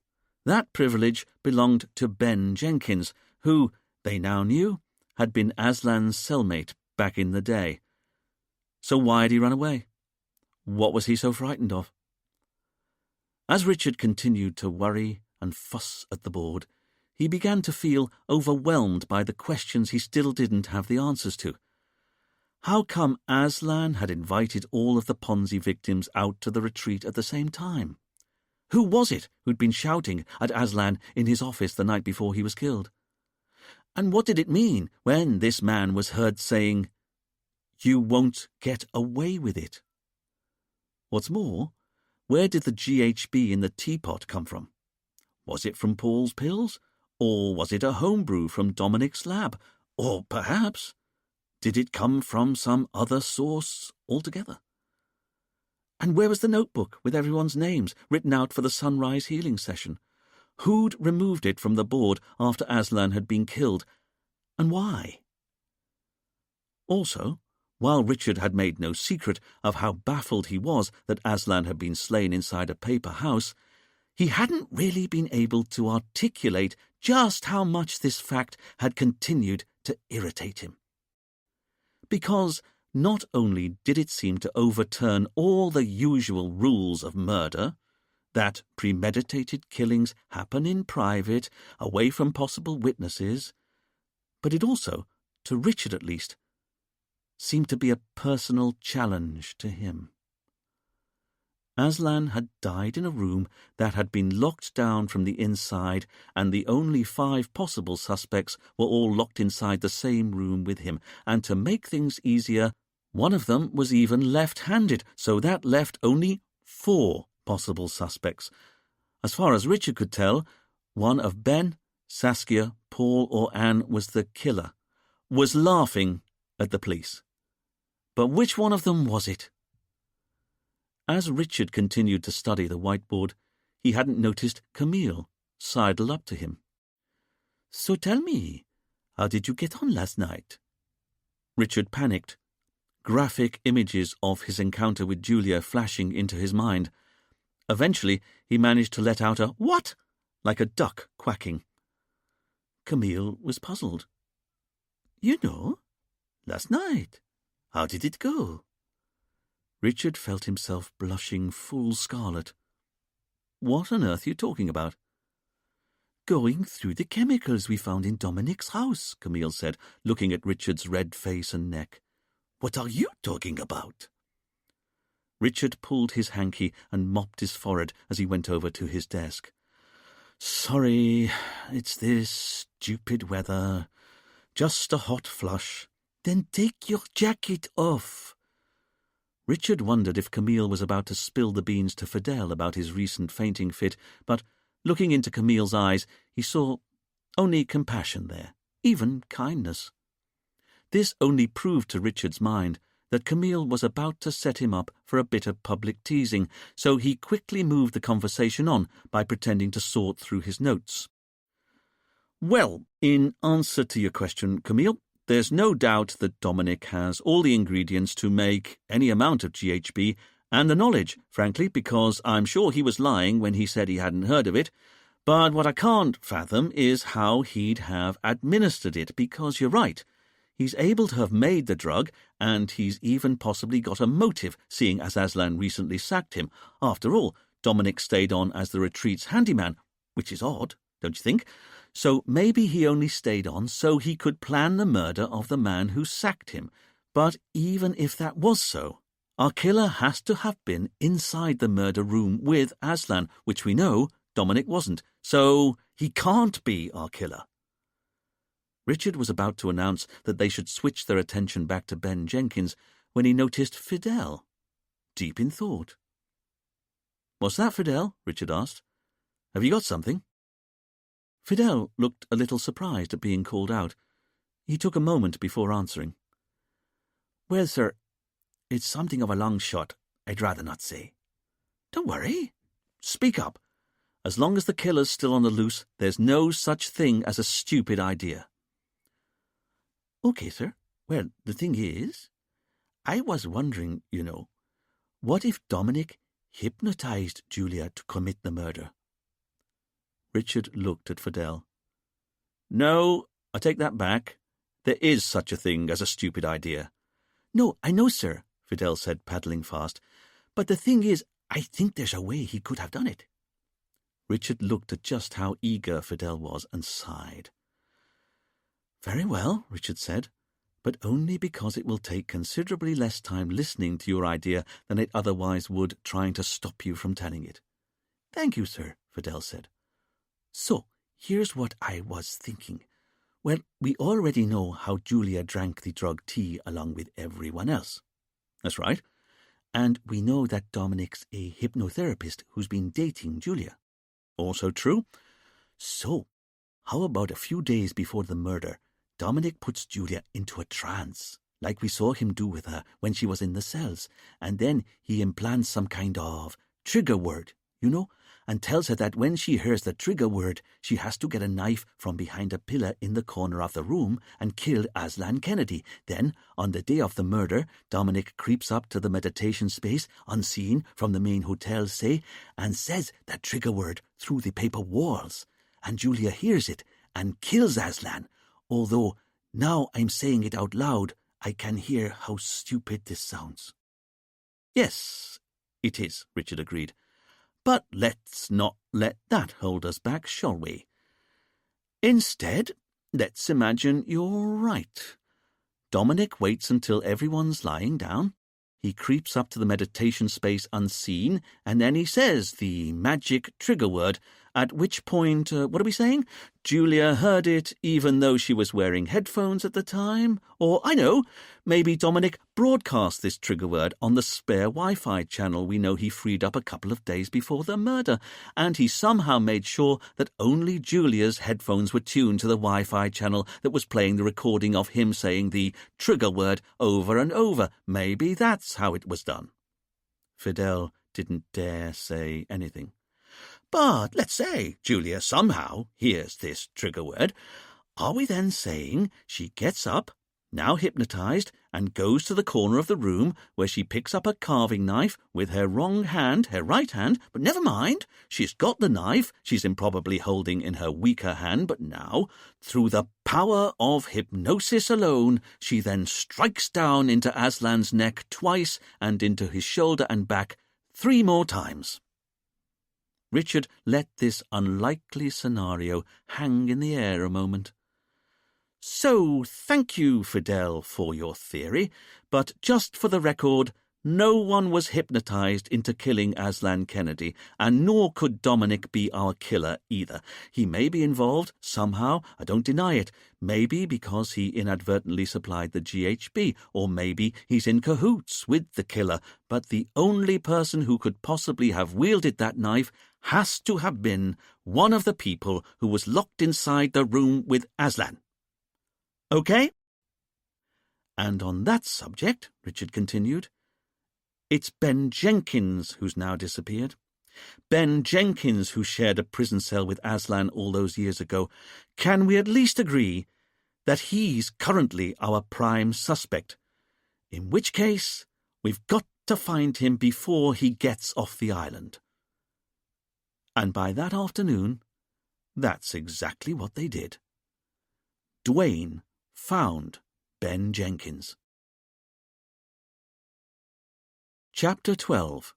That privilege belonged to Ben Jenkins, who, they now knew, had been Aslan's cellmate back in the day. So why had he run away? What was he so frightened of? As Richard continued to worry and fuss at the board, he began to feel overwhelmed by the questions he still didn't have the answers to. How come Aslan had invited all of the Ponzi victims out to the retreat at the same time? Who was it who'd been shouting at Aslan in his office the night before he was killed? And what did it mean when this man was heard saying, "You won't get away with it"? What's more, where did the GHB in the teapot come from? Was it from Paul's pills? Or was it a homebrew from Dominic's lab? Or perhaps, did it come from some other source altogether? And where was the notebook with everyone's names written out for the sunrise healing session? Who'd removed it from the board after Aslan had been killed, and why? Also, while Richard had made no secret of how baffled he was that Aslan had been slain inside a paper house, he hadn't really been able to articulate just how much this fact had continued to irritate him. Because not only did it seem to overturn all the usual rules of murder, that premeditated killings happen in private, away from possible witnesses, but it also, to Richard at least, seemed to be a personal challenge to him. Aslan had died in a room that had been locked down from the inside, and the only 5 possible suspects were all locked inside the same room with him, and to make things easier, one of them was even left-handed, so that left only 4 possible suspects. As far as Richard could tell, one of Ben, Saskia, Paul or Anne was the killer, was laughing at the police. But which one of them was it? As Richard continued to study the whiteboard, he hadn't noticed Camille sidle up to him. "So tell me, how did you get on last night?" Richard panicked, graphic images of his encounter with Julia flashing into his mind. Eventually, he managed to let out a "What?" like a duck quacking. Camille was puzzled. "You know, last night. How did it go?" Richard felt himself blushing full scarlet. "What on earth are you talking about?" "Going through the chemicals we found in Dominic's house," Camille said, looking at Richard's red face and neck. "What are you talking about?" Richard pulled his hanky and mopped his forehead as he went over to his desk. "Sorry, it's this stupid weather. Just a hot flush." "Then take your jacket off." Richard wondered if Camille was about to spill the beans to Fidel about his recent fainting fit, but looking into Camille's eyes, he saw only compassion there, even kindness. This only proved to Richard's mind that Camille was about to set him up for a bit of public teasing, so he quickly moved the conversation on by pretending to sort through his notes. "Well, in answer to your question, Camille, there's no doubt that Dominic has all the ingredients to make any amount of GHB, and the knowledge, frankly, because I'm sure he was lying when he said he hadn't heard of it. But what I can't fathom is how he'd have administered it, because you're right. He's able to have made the drug, and he's even possibly got a motive, seeing as Aslan recently sacked him. After all, Dominic stayed on as the retreat's handyman, which is odd, don't you think? So maybe he only stayed on so he could plan the murder of the man who sacked him. But even if that was so, our killer has to have been inside the murder room with Aslan, which we know Dominic wasn't. So he can't be our killer." Richard was about to announce that they should switch their attention back to Ben Jenkins when he noticed Fidel, deep in thought. "What's that, Fidel?" Richard asked. "Have you got something?" Fidel looked a little surprised at being called out. He took a moment before answering. "Well, sir, it's something of a long shot. I'd rather not say." "Don't worry. Speak up. As long as the killer's still on the loose, there's no such thing as a stupid idea." Okay, sir. Well, the thing is, I was wondering, what if Dominic hypnotized Julia to commit the murder? Richard looked at Fidel. No, I take that back. There is such a thing as a stupid idea. No, I know, sir, Fidel said, paddling fast. But the thing is, I think there's a way he could have done it. Richard looked at just how eager Fidel was and sighed. Very well, Richard said, but only because it will take considerably less time listening to your idea than it otherwise would trying to stop you from telling it. Thank you, sir, Fidel said. So, here's what I was thinking. Well, we already know how Julia drank the drug tea along with everyone else. That's right. And we know that Dominic's a hypnotherapist who's been dating Julia. Also true. So, how about a few days before the murder, Dominic puts Julia into a trance, like we saw him do with her when she was in the cells, and then he implants some kind of trigger word, and tells her that when she hears the trigger word, she has to get a knife from behind a pillar in the corner of the room and kill Aslan Kennedy. Then, on the day of the murder, Dominic creeps up to the meditation space, unseen from the main hotel, say, and says that trigger word through the paper walls. And Julia hears it and kills Aslan, although now I'm saying it out loud, I can hear how stupid this sounds. Yes, it is, Richard agreed. But let's not let that hold us back, shall we? Instead, let's imagine you're right. Dominic waits until everyone's lying down. He creeps up to the meditation space unseen, and then he says the magic trigger word, at which point, what are we saying? Julia heard it even though she was wearing headphones at the time? Or, I know, maybe Dominic broadcast this trigger word on the spare Wi-Fi channel we know he freed up a couple of days before the murder, and he somehow made sure that only Julia's headphones were tuned to the Wi-Fi channel that was playing the recording of him saying the trigger word over and over. Maybe that's how it was done. Fidel didn't dare say anything. But let's say Julia somehow hears this trigger word. Are we then saying she gets up, now hypnotized, and goes to the corner of the room where she picks up a carving knife with her wrong hand, her right hand, but never mind, she's got the knife she's improbably holding in her weaker hand, but now, through the power of hypnosis alone, she then strikes down into Aslan's neck twice and into his shoulder and back 3 more times. Richard let this unlikely scenario hang in the air a moment. So, thank you, Fidel, for your theory, but just for the record, no one was hypnotized into killing Aslan Kennedy, and nor could Dominic be our killer either. He may be involved somehow, I don't deny it, maybe because he inadvertently supplied the GHB, or maybe he's in cahoots with the killer, but the only person who could possibly have wielded that knife has to have been one of the people who was locked inside the room with Aslan. Okay? And on that subject, Richard continued, it's Ben Jenkins who's now disappeared. Ben Jenkins, who shared a prison cell with Aslan all those years ago. Can we at least agree that he's currently our prime suspect? In which case, we've got to find him before he gets off the island. And by that afternoon, that's exactly what they did. Dwayne found Ben Jenkins. Chapter 12.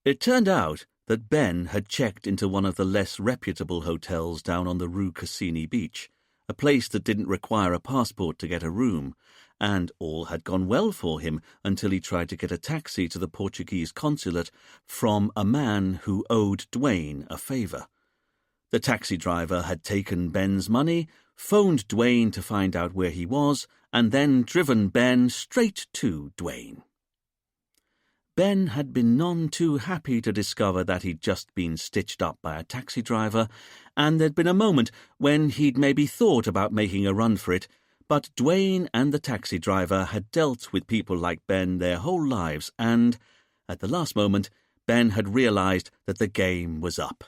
It turned out that Ben had checked into one of the less reputable hotels down on the Rue Cassini Beach, a place that didn't require a passport to get a room, and all had gone well for him until he tried to get a taxi to the Portuguese consulate from a man who owed Dwayne a favour. The taxi driver had taken Ben's money, phoned Dwayne to find out where he was, and then driven Ben straight to Dwayne. Ben had been none too happy to discover that he'd just been stitched up by a taxi driver, and there'd been a moment when he'd maybe thought about making a run for it, but Dwayne and the taxi driver had dealt with people like Ben their whole lives, and, at the last moment, Ben had realized that the game was up.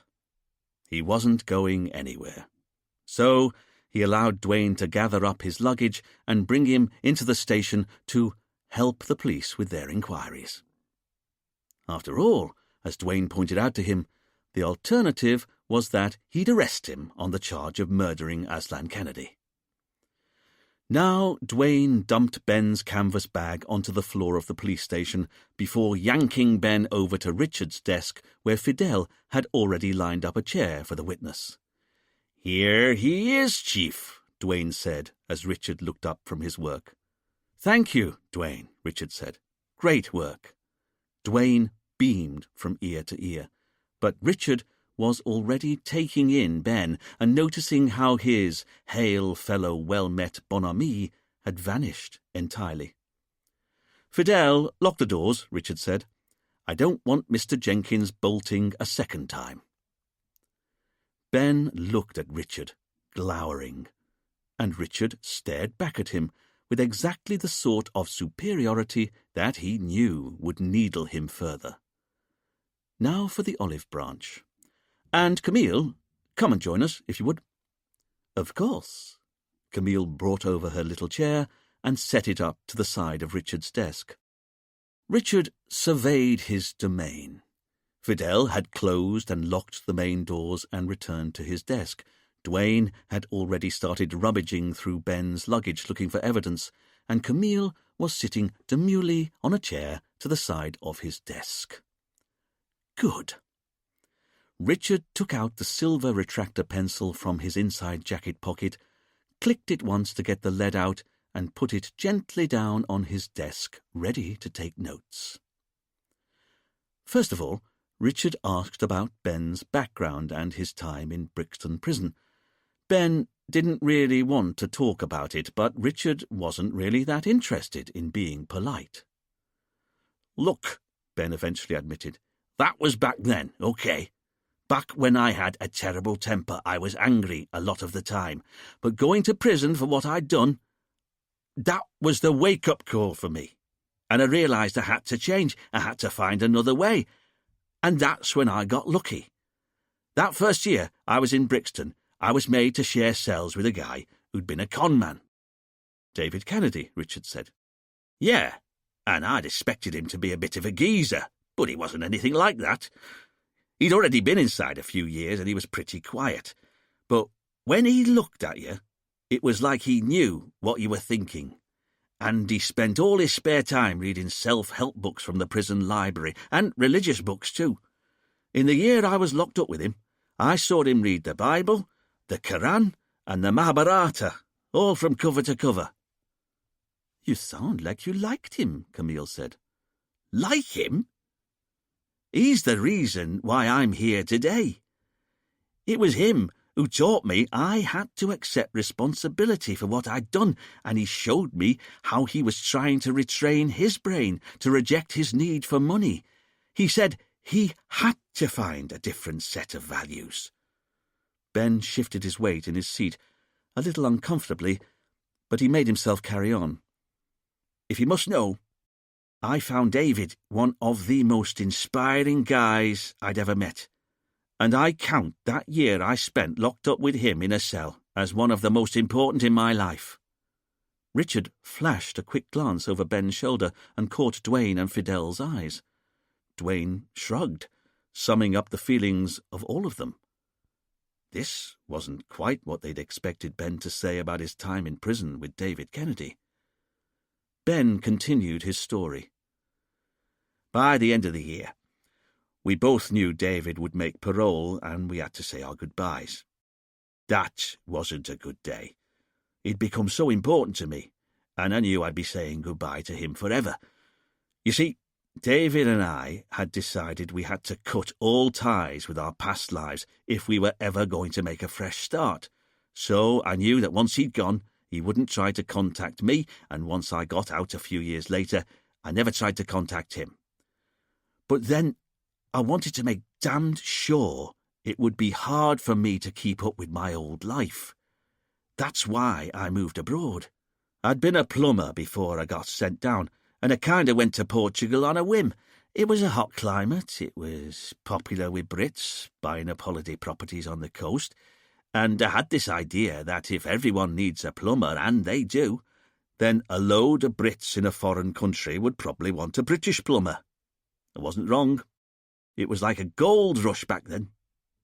He wasn't going anywhere. So he allowed Duane to gather up his luggage and bring him into the station to help the police with their inquiries. After all, as Duane pointed out to him, the alternative was that he'd arrest him on the charge of murdering Aslan Kennedy. Now Duane dumped Ben's canvas bag onto the floor of the police station before yanking Ben over to Richard's desk, where Fidel had already lined up a chair for the witness. "Here he is, Chief," Duane said as Richard looked up from his work. "Thank you, Duane," Richard said. "Great work." Duane beamed from ear to ear, but Richard was already taking in Ben and noticing how his hail fellow well-met bonhomie had vanished entirely. "Fidel, lock the doors," Richard said. "I don't want Mr. Jenkins bolting a second time." Ben looked at Richard, glowering, and Richard stared back at him with exactly the sort of superiority that he knew would needle him further. Now for the olive branch. "And Camille, come and join us, if you would." "Of course." Camille brought over her little chair and set it up to the side of Richard's desk. Richard surveyed his domain. Fidel had closed and locked the main doors and returned to his desk. Duane had already started rummaging through Ben's luggage looking for evidence, and Camille was sitting demurely on a chair to the side of his desk. Good. Richard took out the silver retractor pencil from his inside jacket pocket, clicked it once to get the lead out, and put it gently down on his desk, ready to take notes. First of all, Richard asked about Ben's background and his time in Brixton Prison. Ben didn't really want to talk about it, but Richard wasn't really that interested in being polite. "Look," Ben eventually admitted, "that was back then, okay. Back when I had a terrible temper, I was angry a lot of the time. But going to prison for what I'd done, that was the wake-up call for me. And I realised I had to change. I had to find another way. And that's when I got lucky. That first year I was in Brixton, I was made to share cells with a guy who'd been a con man." "David Kennedy," Richard said. "Yeah, and I'd expected him to be a bit of a geezer, but he wasn't anything like that. He'd already been inside a few years and he was pretty quiet. But when he looked at you, it was like he knew what you were thinking. And he spent all his spare time reading self-help books from the prison library, and religious books too. In the year I was locked up with him, I saw him read the Bible, the Quran, and the Mahabharata, all from cover to cover." "You sound like you liked him," Camille said. "Like him? He's the reason why I'm here today. It was him who taught me I had to accept responsibility for what I'd done, and he showed me how he was trying to retrain his brain to reject his need for money. He said he had to find a different set of values." Ben shifted his weight in his seat, a little uncomfortably, but he made himself carry on. "If you must know, I found David one of the most inspiring guys I'd ever met, and I count that year I spent locked up with him in a cell as one of the most important in my life." Richard flashed a quick glance over Ben's shoulder and caught Duane and Fidel's eyes. Duane shrugged, summing up the feelings of all of them. This wasn't quite what they'd expected Ben to say about his time in prison with David Kennedy. Ben continued his story. "By the end of the year, we both knew David would make parole and we had to say our goodbyes. That wasn't a good day. He'd become so important to me, and I knew I'd be saying goodbye to him forever. You see, David and I had decided we had to cut all ties with our past lives if we were ever going to make a fresh start. So I knew that once he'd gone, he wouldn't try to contact me, and once I got out a few years later, I never tried to contact him. But then I wanted to make damned sure it would be hard for me to keep up with my old life. That's why I moved abroad. I'd been a plumber before I got sent down, and I kind of went to Portugal on a whim. It was a hot climate, it was popular with Brits, buying up holiday properties on the coast, And I had this idea that if everyone needs a plumber, and they do, then a load of Brits in a foreign country would probably want a British plumber. I wasn't wrong. It was like a gold rush back then.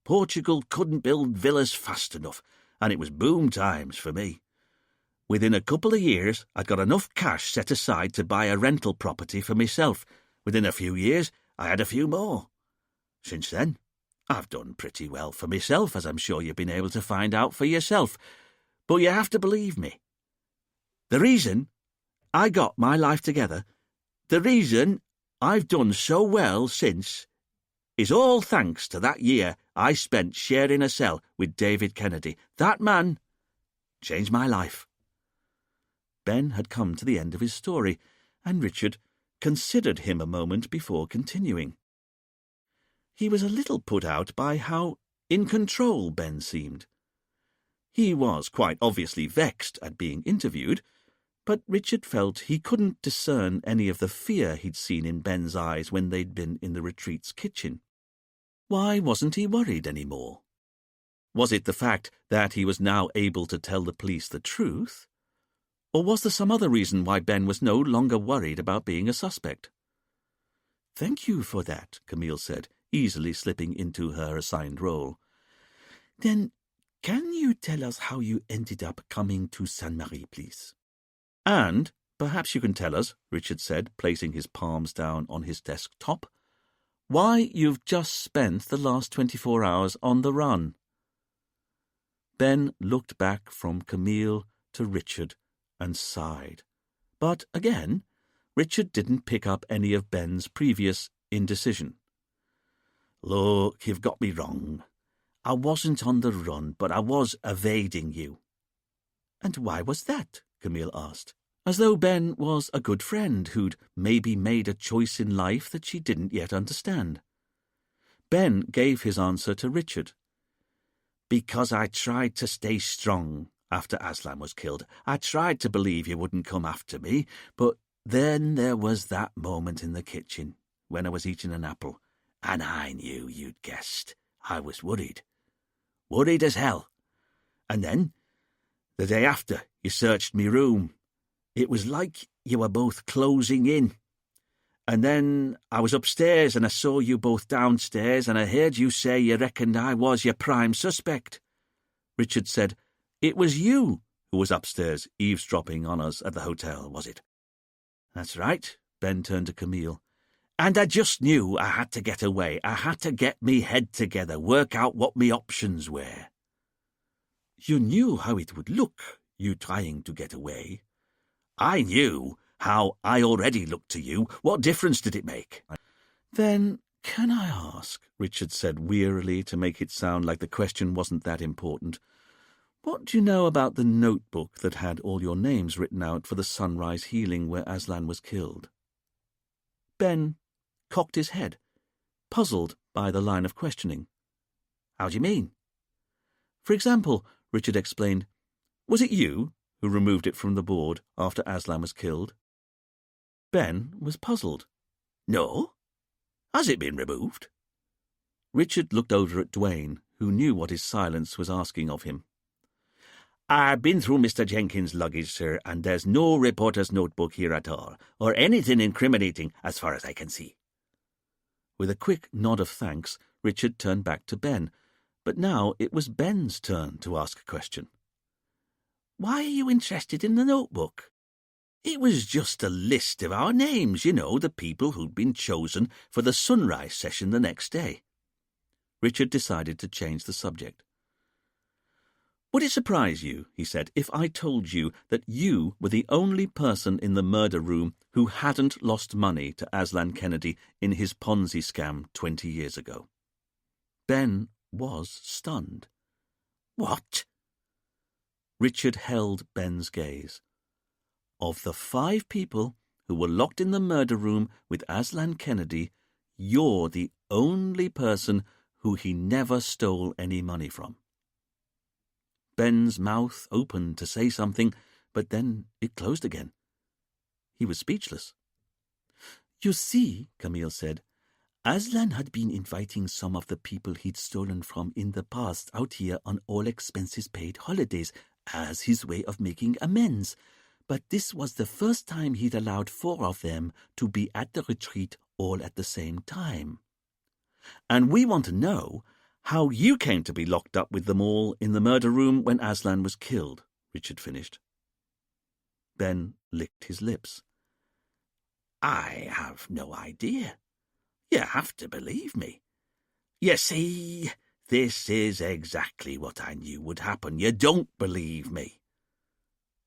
Portugal couldn't build villas fast enough, and it was boom times for me. Within a couple of years, I'd got enough cash set aside to buy a rental property for myself. Within a few years, I had a few more. Since then, I've done pretty well for myself, as I'm sure you've been able to find out for yourself. But you have to believe me. The reason I got my life together, the reason I've done so well since, is all thanks to that year I spent sharing a cell with David Kennedy. That man changed my life. Ben had come to the end of his story, and Richard considered him a moment before continuing. He was a little put out by how in control Ben seemed. He was quite obviously vexed at being interviewed, but Richard felt he couldn't discern any of the fear he'd seen in Ben's eyes when they'd been in the retreat's kitchen. Why wasn't he worried any more? Was it the fact that he was now able to tell the police the truth? Or was there some other reason why Ben was no longer worried about being a suspect? "Thank you for that," Camille said, easily slipping into her assigned role. "Then can you tell us how you ended up coming to Sainte-Marie, please?" "And perhaps you can tell us," Richard said, placing his palms down on his desktop, "why you've just spent the last 24 hours on the run." Ben looked back from Camille to Richard and sighed. But again, Richard didn't pick up any of Ben's previous indecision. "Look, you've got me wrong. I wasn't on the run, but I was evading you." "And why was that?" Camille asked, as though Ben was a good friend who'd maybe made a choice in life that she didn't yet understand. Ben gave his answer to Richard. "Because I tried to stay strong after Aslan was killed. I tried to believe you wouldn't come after me, but then there was that moment in the kitchen when I was eating an apple, and I knew you'd guessed. I was worried. Worried as hell. And then, the day after, you searched me room. It was like you were both closing in. And then I was upstairs and I saw you both downstairs and I heard you say you reckoned I was your prime suspect." Richard said, "It was you who was upstairs eavesdropping on us at the hotel, was it?" "That's right." Ben turned to Camille. "And I just knew I had to get away. I had to get me head together, work out what me options were." "You knew how it would look, you trying to get away." "I knew how I already looked to you. What difference did it make?" "Then, can I ask," Richard said wearily to make it sound like the question wasn't that important, "what do you know about the notebook that had all your names written out for the Sunrise Healing where Aslan was killed?" Ben cocked his head, puzzled by the line of questioning. "How do you mean?" "For example," Richard explained, "was it you who removed it from the board after Aslan was killed?" Ben was puzzled. "No. Has it been removed?" Richard looked over at Duane, who knew what his silence was asking of him. "I've been through Mr. Jenkins' luggage, sir, and there's no reporter's notebook here at all, or anything incriminating as far as I can see." With a quick nod of thanks, Richard turned back to Ben, but now it was Ben's turn to ask a question. "Why are you interested in the notebook?" "It was just a list of our names, you know, the people who'd been chosen for the sunrise session the next day." Richard decided to change the subject. "Would it surprise you," he said, "if I told you that you were the only person in the murder room who hadn't lost money to Aslan Kennedy in his Ponzi scam 20 years ago?" Ben was stunned. "What?" Richard held Ben's gaze. "Of the 5 people who were locked in the murder room with Aslan Kennedy, you're the only person who he never stole any money from." Ben's mouth opened to say something, but then it closed again. He was speechless. "You see," Camille said, Aslan had been inviting some of the people he'd stolen from in the past out here on all-expenses-paid holidays as his way of making amends, but this was the first time he'd allowed 4 of them to be at the retreat all at the same time. And we want to know how you came to be locked up with them all in the murder room when Aslan was killed, Richard finished. Ben licked his lips. I have no idea. You have to believe me. You see, this is exactly what I knew would happen. You don't believe me.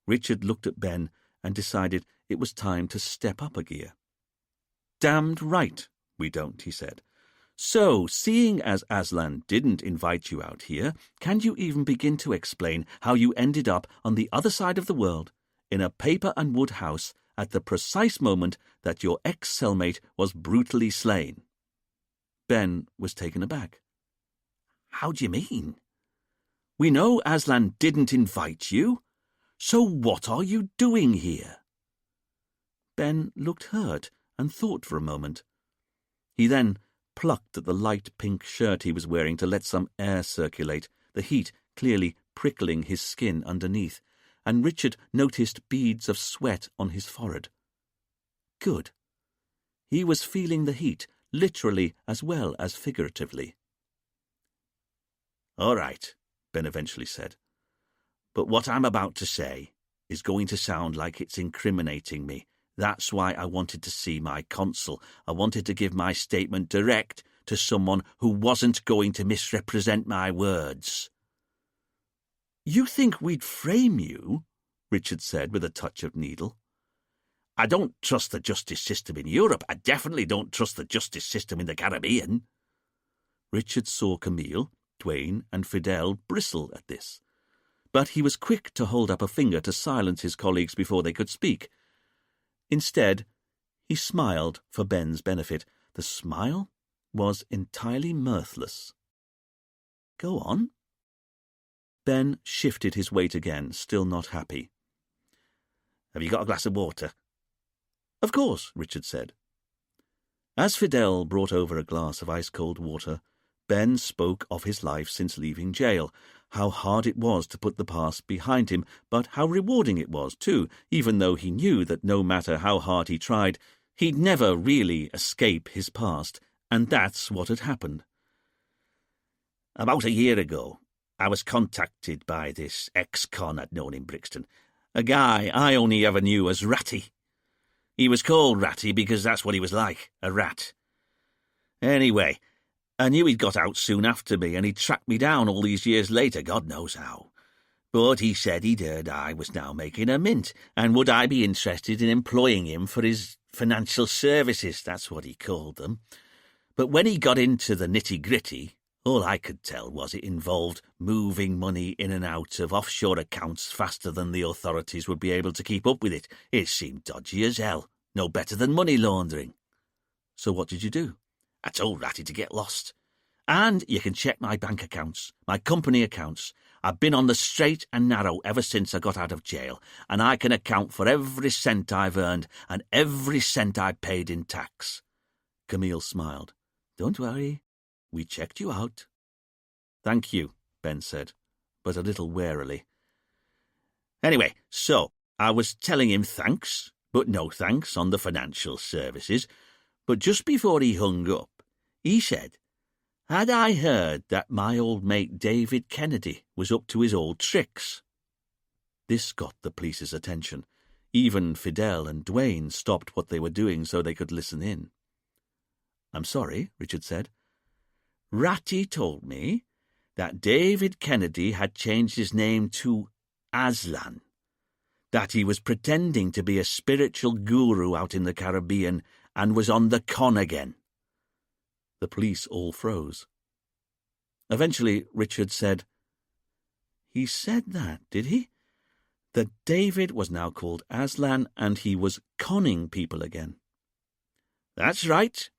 Richard looked at Ben and decided it was time to step up a gear. Damned right we don't, he said. So, seeing as Aslan didn't invite you out here, can you even begin to explain how you ended up on the other side of the world, in a paper and wood house, at the precise moment that your ex-cellmate was brutally slain? Ben was taken aback. How do you mean? We know Aslan didn't invite you. So what are you doing here? Ben looked hurt and thought for a moment. He then plucked at the light pink shirt he was wearing to let some air circulate, the heat clearly prickling his skin underneath, and Richard noticed beads of sweat on his forehead. Good. He was feeling the heat, literally as well as figuratively. All right, Ben eventually said. But what I'm about to say is going to sound like it's incriminating me. That's why I wanted to see my consul. I wanted to give my statement direct to someone who wasn't going to misrepresent my words. You think we'd frame you? Richard said with a touch of needle. I don't trust the justice system in Europe. I definitely don't trust the justice system in the Caribbean. Richard saw Camille, Duane, and Fidel bristle at this. But he was quick to hold up a finger to silence his colleagues before they could speak. Instead, he smiled for Ben's benefit. The smile was entirely mirthless. Go on. Ben shifted his weight again, still not happy. Have you got a glass of water? Of course, Richard said. As Fidel brought over a glass of ice-cold water, Ben spoke of his life since leaving jail, how hard it was to put the past behind him, but how rewarding it was, too, even though he knew that no matter how hard he tried, he'd never really escape his past, and that's what had happened. About a year ago, I was contacted by this ex-con I'd known in Brixton, a guy I only ever knew as Ratty. He was called Ratty because that's what he was like, a rat. Anyway, I knew he'd got out soon after me, and he'd tracked me down all these years later, God knows how. But he said he'd heard I was now making a mint, and would I be interested in employing him for his financial services, that's what he called them. But when he got into the nitty-gritty, all I could tell was it involved moving money in and out of offshore accounts faster than the authorities would be able to keep up with it. It seemed dodgy as hell, no better than money laundering. So what did you do? I told Ratty to get lost. And you can check my bank accounts, my company accounts. I've been on the straight and narrow ever since I got out of jail, and I can account for every cent I've earned and every cent I paid in tax. Camille smiled. Don't worry. We checked you out. Thank you, Ben said, but a little warily. Anyway, so I was telling him thanks, but no thanks on the financial services. But just before he hung up, he said, had I heard that my old mate David Kennedy was up to his old tricks? This got the police's attention. Even Fidel and Duane stopped what they were doing so they could listen in. I'm sorry, Richard said. Ratty told me that David Kennedy had changed his name to Aslan, that he was pretending to be a spiritual guru out in the Caribbean and was on the con again. The police all froze. Eventually, Richard said, He said that, did he? That David was now called Aslan and he was conning people again. That's right.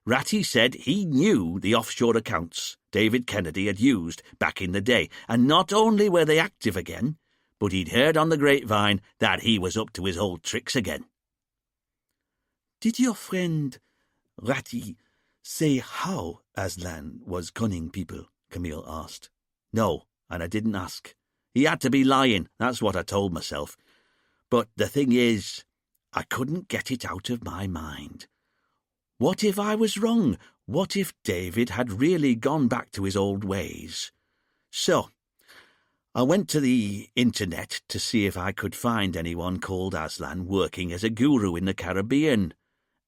Ratty said he knew the offshore accounts David Kennedy had used back in the day, and not only were they active again, but he'd heard on the grapevine that he was up to his old tricks again. Did your friend, Ratty, Say how Aslan was gunning people? Camille asked. No, and I didn't ask. He had to be lying, that's what I told myself. But the thing is, I couldn't get it out of my mind. What if I was wrong? What if David had really gone back to his old ways? So, I went to the internet to see if I could find anyone called Aslan working as a guru in the Caribbean.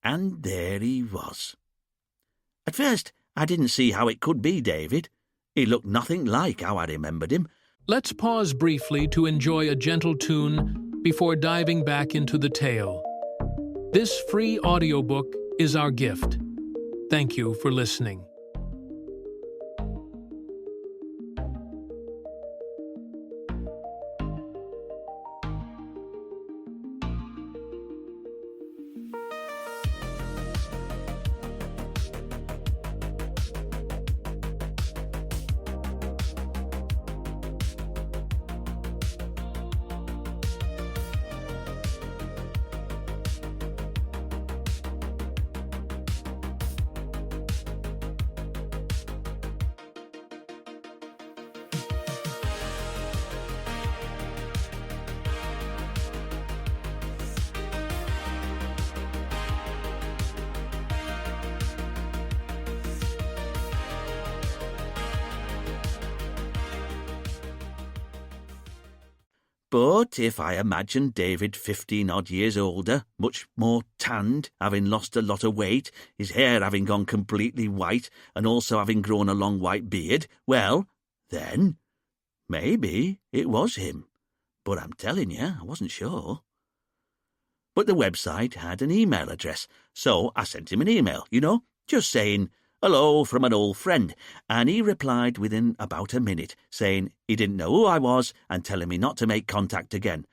And there he was. At first, I didn't see how it could be David. He looked nothing like how I remembered him. Let's pause briefly to enjoy a gentle tune before diving back into the tale. This free audiobook is our gift. Thank you for listening. But if I imagine David 15-odd years older, much more tanned, having lost a lot of weight, his hair having gone completely white, and also having grown a long white beard, well, then, maybe it was him. But I'm telling you, I wasn't sure. But the website had an email address, so I sent him an email, just saying, "Hello from an old friend," and he replied within about a minute, saying he didn't know who I was and telling me not to make contact again.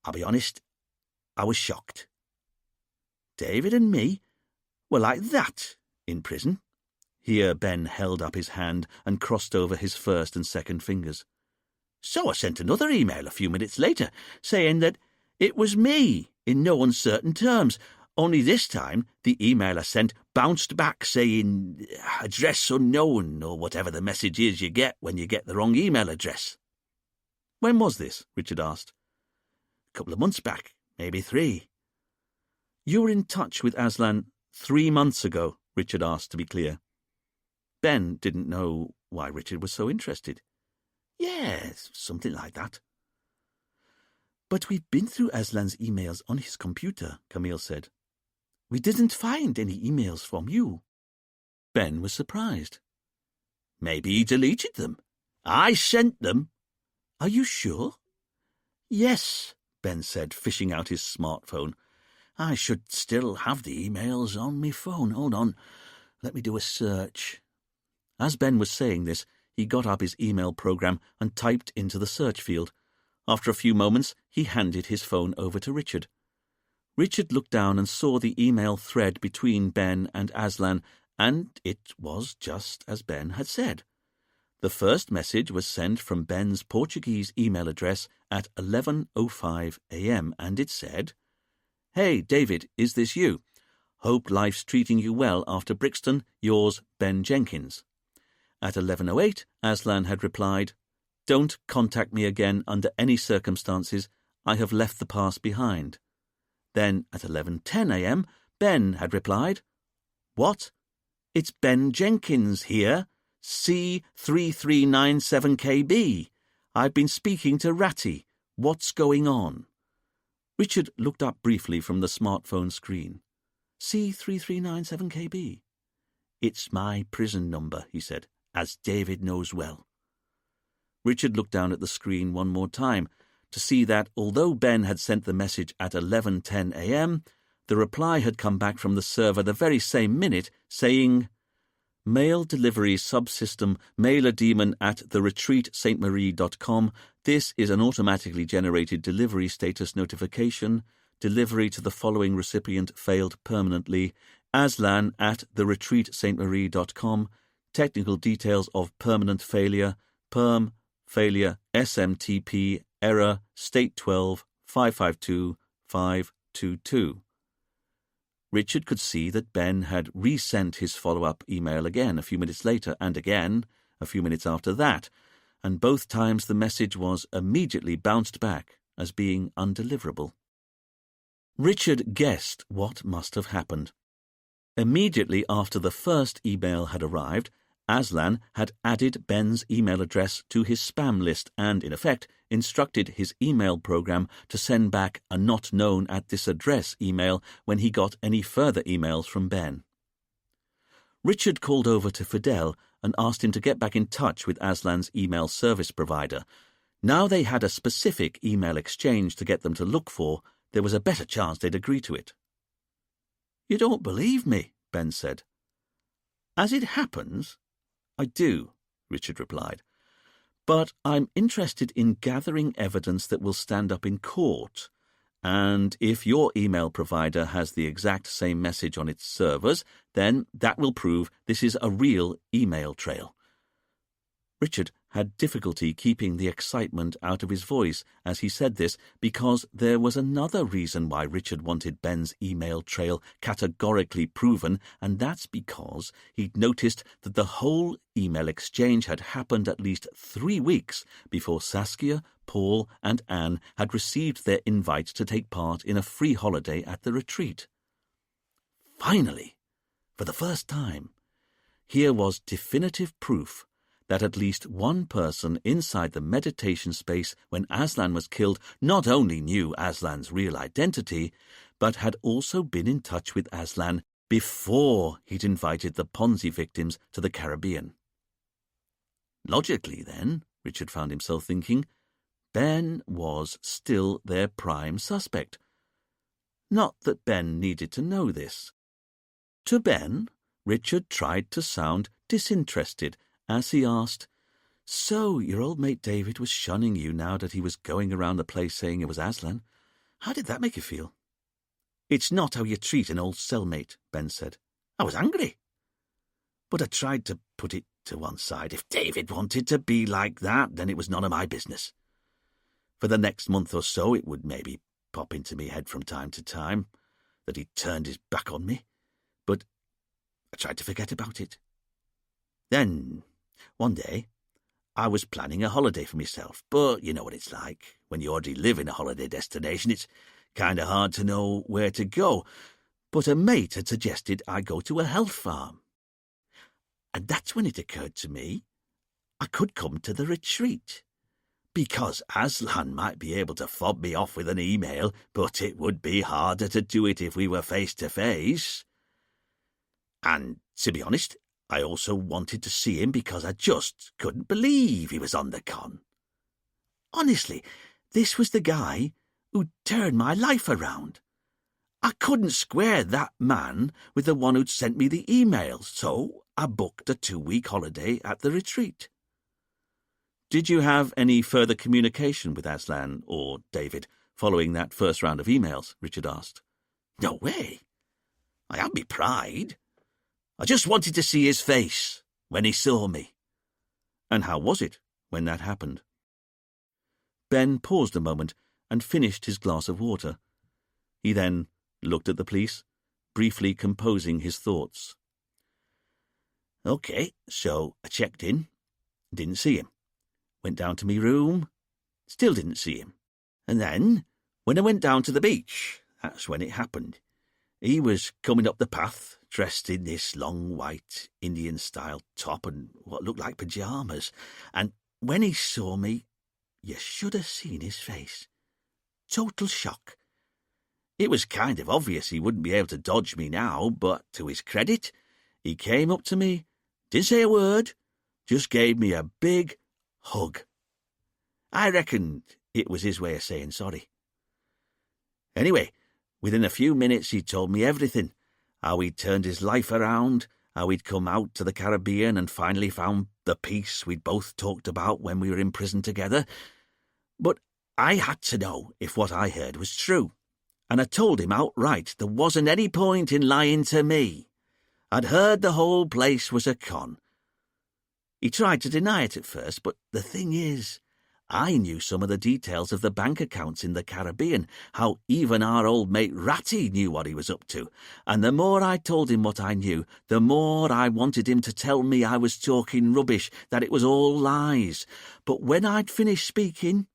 I'll be honest, I was shocked. David and me were like that in prison. Here Ben held up his hand and crossed over his first and second fingers. So I sent another email a few minutes later, saying that it was me in no uncertain terms. Only this time, the email I sent bounced back saying, "Address unknown," or whatever the message is you get when you get the wrong email address. When was this? Richard asked. A couple of months back, maybe 3. You were in touch with Aslan 3 months ago, Richard asked to be clear. Ben didn't know why Richard was so interested. Yes, something like that. But we've been through Aslan's emails on his computer, Camille said. We didn't find any emails from you. Ben was surprised. Maybe he deleted them. I sent them. Are you sure? Yes, Ben said, fishing out his smartphone. I should still have the emails on my phone. Hold on. Let me do a search. As Ben was saying this, he got up his email program and typed into the search field. After a few moments, he handed his phone over to Richard. Richard looked down and saw the email thread between Ben and Aslan, and it was just as Ben had said. The first message was sent from Ben's Portuguese email address at 11:05 a.m, and it said, "Hey, David, is this you? Hope life's treating you well after Brixton. Yours, Ben Jenkins." At 11:08, Aslan had replied, "Don't contact me again under any circumstances. I have left the past behind." Then, at 11:10 a.m., Ben had replied, "What? It's Ben Jenkins here, C3397KB. I've been speaking to Ratty. What's going on?" Richard looked up briefly from the smartphone screen. C3397KB. It's my prison number, he said, as David knows well. Richard looked down at the screen one more time to see that, although Ben had sent the message at 11:10 a.m., the reply had come back from the server the very same minute, saying, "Mail delivery subsystem mailerdemon at theretreatstmarie.com. This is an automatically generated delivery status notification. Delivery to the following recipient failed permanently. Aslan at theretreatstmarie.com. Technical details of permanent failure. Perm failure SMTP error state 12 552 522. Richard could see that Ben had resent his follow-up email again a few minutes later and again a few minutes after that, and both times the message was immediately bounced back as being undeliverable. Richard guessed what must have happened. Immediately after the first email had arrived, Aslan had added Ben's email address to his spam list and, in effect, instructed his email program to send back a not known at this address email when he got any further emails from Ben. Richard called over to Fidel and asked him to get back in touch with Aslan's email service provider. Now they had a specific email exchange to get them to look for, there was a better chance they'd agree to it. "You don't believe me," Ben said. "As it happens, I do," Richard replied. "But I'm interested in gathering evidence that will stand up in court, and if your email provider has the exact same message on its servers, then that will prove this is a real email trail." Richard had difficulty keeping the excitement out of his voice as he said this, because there was another reason why Richard wanted Ben's email trail categorically proven, and that's because he'd noticed that the whole email exchange had happened at least 3 weeks before Saskia, Paul, and Anne had received their invite to take part in a free holiday at the retreat. Finally, for the first time, here was definitive proof that at least one person inside the meditation space when Aslan was killed not only knew Aslan's real identity, but had also been in touch with Aslan before he'd invited the Ponzi victims to the Caribbean. Logically, then, Richard found himself thinking, Ben was still their prime suspect. Not that Ben needed to know this. To Ben, Richard tried to sound disinterested as he asked, "So your old mate David was shunning you now that he was going around the place saying it was Aslan. How did that make you feel?" "It's not how you treat an old cellmate," Ben said. "I was angry. But I tried to put it to one side. If David wanted to be like that, then it was none of my business. For the next month or so it would maybe pop into me head from time to time that he'd turned his back on me, but I tried to forget about it. Then one day, I was planning a holiday for myself, but you know what it's like. When you already live in a holiday destination, it's kind of hard to know where to go. But a mate had suggested I go to a health farm. And that's when it occurred to me I could come to the retreat. Because Aslan might be able to fob me off with an email, but it would be harder to do it if we were face to face. And to be honest, I also wanted to see him because I just couldn't believe he was on the con. Honestly, this was the guy who turned my life around. I couldn't square that man with the one who'd sent me the email, so I booked a 2-week holiday at the retreat." "Did you have any further communication with Aslan or David following that first round of emails?" Richard asked. "No way. I had me pride. I just wanted to see his face when he saw me." "And how was it when that happened?" Ben paused a moment and finished his glass of water. He then looked at the police, briefly composing his thoughts. "Okay, so I checked in, didn't see him. Went down to me room, still didn't see him. And then, when I went down to the beach, that's when it happened. He was coming up the path, dressed in this long white Indian-style top and what looked like pyjamas. And when he saw me, you should have seen his face. Total shock. It was kind of obvious he wouldn't be able to dodge me now, but to his credit, he came up to me, didn't say a word, just gave me a big hug. I reckoned it was his way of saying sorry. Anyway, within a few minutes he told me everything, how he'd turned his life around, how he'd come out to the Caribbean and finally found the peace we'd both talked about when we were in prison together. But I had to know if what I heard was true, and I told him outright there wasn't any point in lying to me. I'd heard the whole place was a con. He tried to deny it at first, but the thing is, I knew some of the details of the bank accounts in the Caribbean, how even our old mate Ratty knew what he was up to, and the more I told him what I knew, the more I wanted him to tell me I was talking rubbish, that it was all lies. But when I'd finished speaking,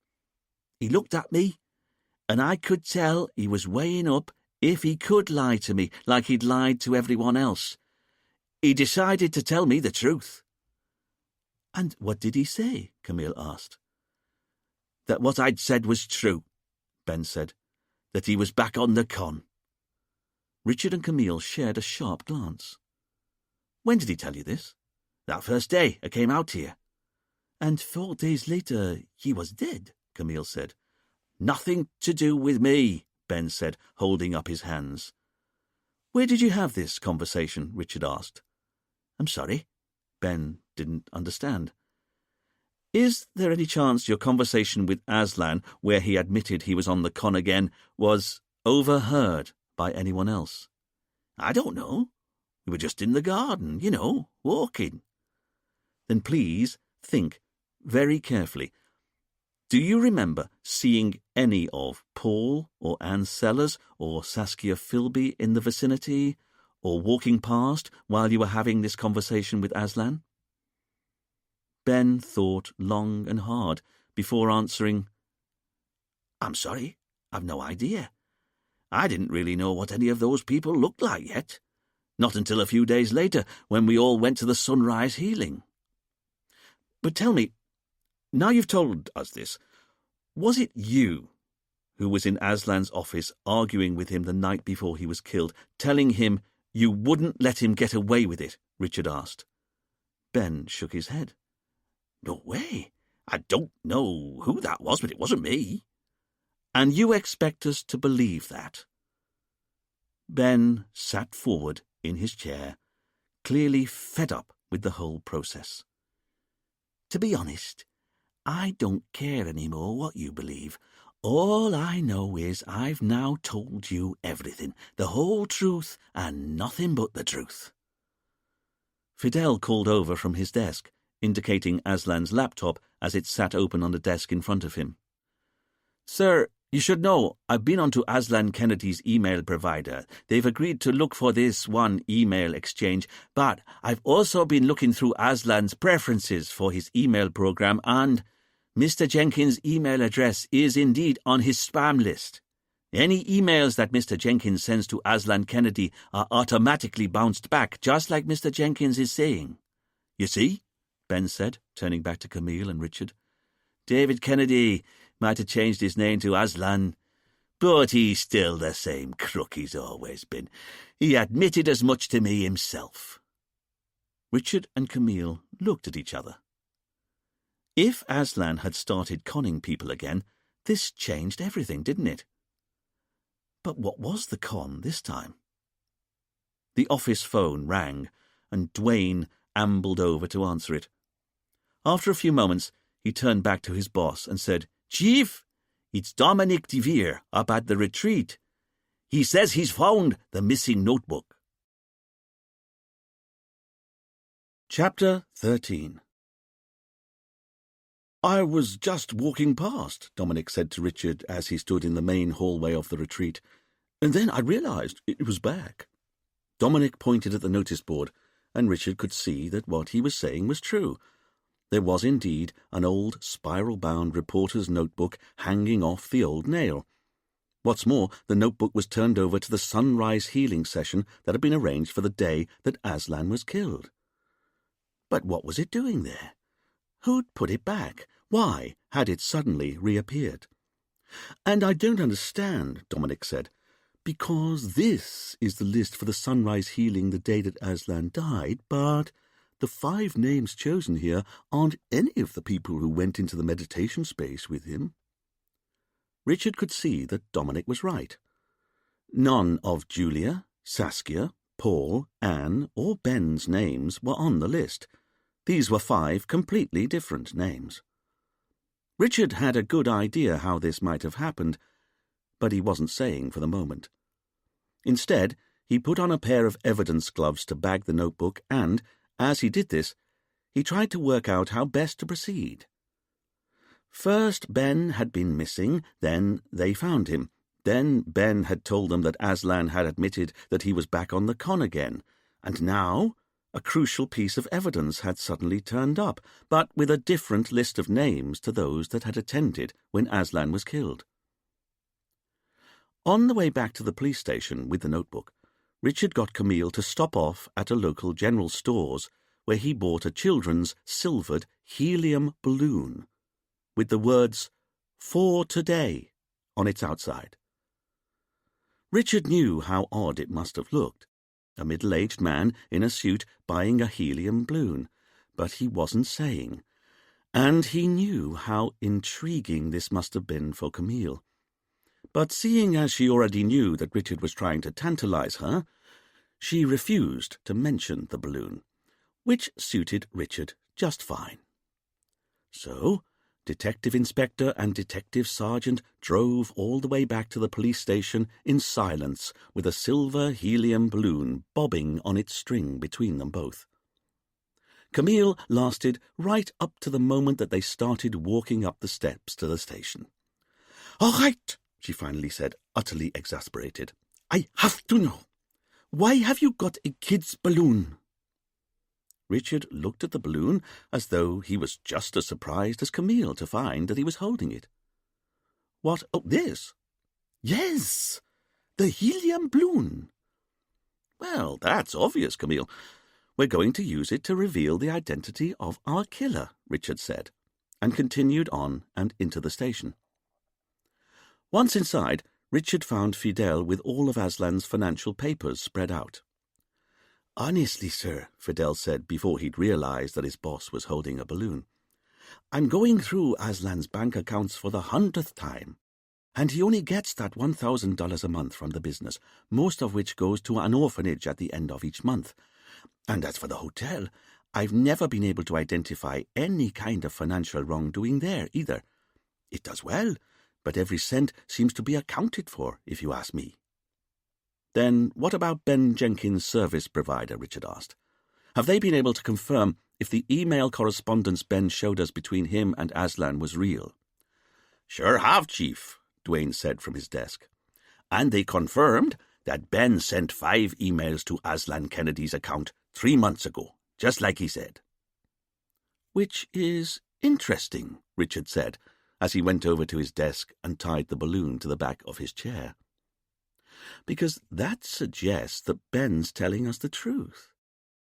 he looked at me, and I could tell he was weighing up if he could lie to me like he'd lied to everyone else. He decided to tell me the truth. And what did he say? Camille asked. That what I'd said was true, Ben said. That he was back on the con. Richard and Camille shared a sharp glance. When did he tell you this? That first day I came out here. And 4 days later he was dead, Camille said. Nothing to do with me, Ben said, holding up his hands. Where did you have this conversation? Richard asked. I'm sorry? Ben didn't understand. Is there any chance your conversation with Aslan, where he admitted he was on the con again, was overheard by anyone else? I don't know. We were just in the garden, walking. Then please think very carefully. Do you remember seeing any of Paul or Anne Sellers or Saskia Philby in the vicinity, or walking past while you were having this conversation with Aslan? Ben thought long and hard before answering, I'm sorry, I've no idea. I didn't really know what any of those people looked like yet. Not until a few days later, when we all went to the sunrise healing. But tell me, now you've told us this, was it you who was in Aslan's office arguing with him the night before he was killed, telling him you wouldn't let him get away with it? Richard asked. Ben shook his head. No way. I don't know who that was, but it wasn't me. And you expect us to believe that? Ben sat forward in his chair, clearly fed up with the whole process. To be honest, I don't care anymore what you believe. All I know is I've now told you everything, the whole truth and nothing but the truth. Fidel called over from his desk, indicating Aslan's laptop as it sat open on the desk in front of him. Sir, you should know I've been onto Aslan Kennedy's email provider. They've agreed to look for this one email exchange, but I've also been looking through Aslan's preferences for his email program, and Mr. Jenkins' email address is indeed on his spam list. Any emails that Mr. Jenkins sends to Aslan Kennedy are automatically bounced back, just like Mr. Jenkins is saying. You see? Ben said, turning back to Camille and Richard. David Kennedy might have changed his name to Aslan, but he's still the same crook he's always been. He admitted as much to me himself. Richard and Camille looked at each other. If Aslan had started conning people again, this changed everything, didn't it? But what was the con this time? The office phone rang, and Dwayne ambled over to answer it. After a few moments, he turned back to his boss and said, Chief, it's Dominic DeVere up at the retreat. He says he's found the missing notebook. Chapter 13. I was just walking past, Dominic said to Richard as he stood in the main hallway of the retreat, and then I realized it was back. Dominic pointed at the notice board, and Richard could see that what he was saying was true. There was indeed an old spiral-bound reporter's notebook hanging off the old nail. What's more, the notebook was turned over to the sunrise healing session that had been arranged for the day that Aslan was killed. But what was it doing there? Who'd put it back? Why had it suddenly reappeared? And I don't understand, Dominic said, because this is the list for the sunrise healing the day that Aslan died, but the 5 names chosen here aren't any of the people who went into the meditation space with him. Richard could see that Dominic was right. None of Julia, Saskia, Paul, Anne, or Ben's names were on the list. These were 5 completely different names. Richard had a good idea how this might have happened, but he wasn't saying for the moment. Instead, he put on a pair of evidence gloves to bag the notebook and, as he did this, he tried to work out how best to proceed. First Ben had been missing, then they found him. Then Ben had told them that Aslan had admitted that he was back on the con again, and now a crucial piece of evidence had suddenly turned up, but with a different list of names to those that had attended when Aslan was killed. On the way back to the police station with the notebook, Richard got Camille to stop off at a local general stores where he bought a children's silvered helium balloon with the words, "For Today," on its outside. Richard knew how odd it must have looked, a middle-aged man in a suit buying a helium balloon, but he wasn't saying, and he knew how intriguing this must have been for Camille. But seeing as she already knew that Richard was trying to tantalize her, she refused to mention the balloon, which suited Richard just fine. So Detective Inspector and Detective Sergeant drove all the way back to the police station in silence with a silver helium balloon bobbing on its string between them both. Camille lasted right up to the moment that they started walking up the steps to the station. "All right," she finally said, utterly exasperated. "I have to know. Why have you got a kid's balloon?" Richard looked at the balloon as though he was just as surprised as Camille to find that he was holding it. "What? Oh, this?" "Yes, the helium balloon." "Well, that's obvious, Camille. We're going to use it to reveal the identity of our killer," Richard said, and continued on and into the station. Once inside, Richard found Fidel with all of Aslan's financial papers spread out. "Honestly, sir," Fidel said before he'd realized that his boss was holding a balloon, "I'm going through Aslan's bank accounts for the 100th time, and he only gets that $1,000 a month from the business, most of which goes to an orphanage at the end of each month. And as for the hotel, I've never been able to identify any kind of financial wrongdoing there either. It does well, but every cent seems to be accounted for, if you ask me." "Then what about Ben Jenkins' service provider?" Richard asked. "Have they been able to confirm if the email correspondence Ben showed us between him and Aslan was real?" "Sure have, Chief," Dwayne said from his desk. "And they confirmed that Ben sent 5 emails to Aslan Kennedy's account 3 months ago, just like he said." "Which is interesting," Richard said, as he went over to his desk and tied the balloon to the back of his chair. "Because that suggests that Ben's telling us the truth.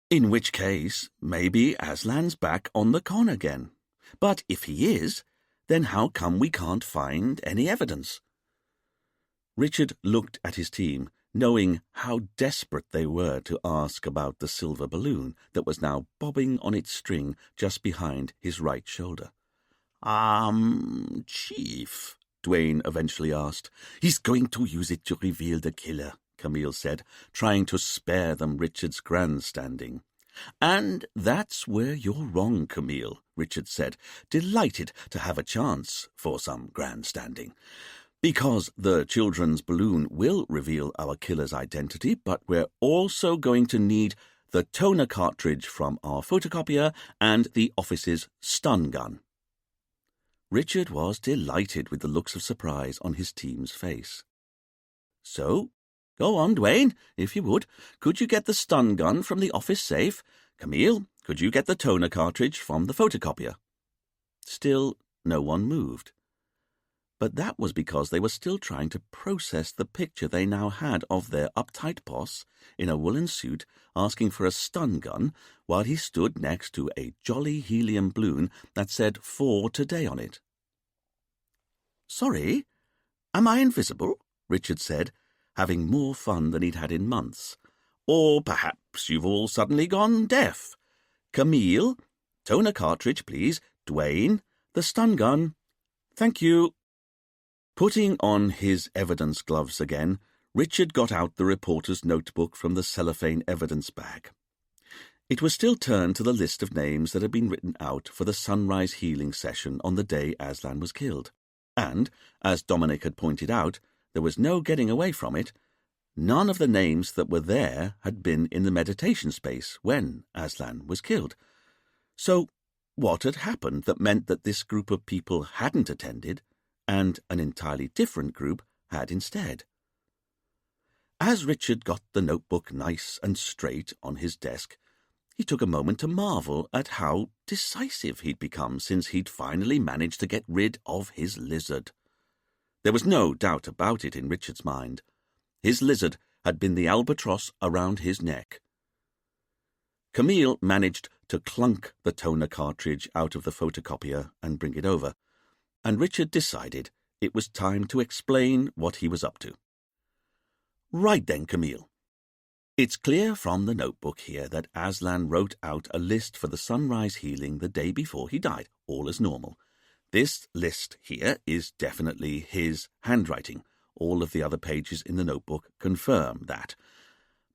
In which case, maybe Aslan's back on the con again. But if he is, then how come we can't find any evidence?" Richard looked at his team, knowing how desperate they were to ask about the silver balloon that was now bobbing on its string just behind his right shoulder. Chief," Dwayne eventually asked. "He's going to use it to reveal the killer," Camille said, trying to spare them Richard's grandstanding. "And that's where you're wrong, Camille," Richard said, delighted to have a chance for some grandstanding. "Because the children's balloon will reveal our killer's identity, but we're also going to need the toner cartridge from our photocopier and the office's stun gun." Richard was delighted with the looks of surprise on his team's face. "So, go on, Dwayne, if you would. Could you get the stun gun from the office safe? Camille, could you get the toner cartridge from the photocopier?" Still, no one moved. But that was because they were still trying to process the picture they now had of their uptight boss in a woolen suit asking for a stun gun while he stood next to a jolly helium balloon that said "For Today" on it. "Sorry, am I invisible?" Richard said, having more fun than he'd had in months. "Or perhaps you've all suddenly gone deaf. Camille, toner cartridge, please. Dwayne, the stun gun. Thank you." Putting on his evidence gloves again, Richard got out the reporter's notebook from the cellophane evidence bag. It was still turned to the list of names that had been written out for the sunrise healing session on the day Aslan was killed. And, as Dominic had pointed out, there was no getting away from it. None of the names that were there had been in the meditation space when Aslan was killed. So, what had happened that meant that this group of people hadn't attended, and an entirely different group had instead. As Richard got the notebook nice and straight on his desk, he took a moment to marvel at how decisive he'd become since he'd finally managed to get rid of his lizard. There was no doubt about it in Richard's mind. His lizard had been the albatross around his neck. Camille managed to clunk the toner cartridge out of the photocopier and bring it over, and Richard decided it was time to explain what he was up to. Right then, Camille. It's clear from the notebook here that Aslan wrote out a list for the sunrise healing the day before he died, all as normal. This list here is definitely his handwriting. All of the other pages in the notebook confirm that.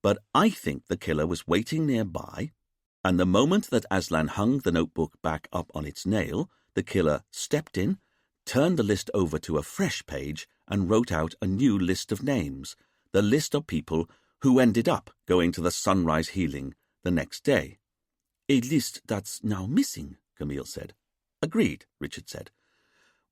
But I think the killer was waiting nearby, and the moment that Aslan hung the notebook back up on its nail, the killer stepped in, turned the list over to a fresh page, and wrote out a new list of names, the list of people who ended up going to the sunrise healing the next day. A list that's now missing, Camille said. Agreed, Richard said.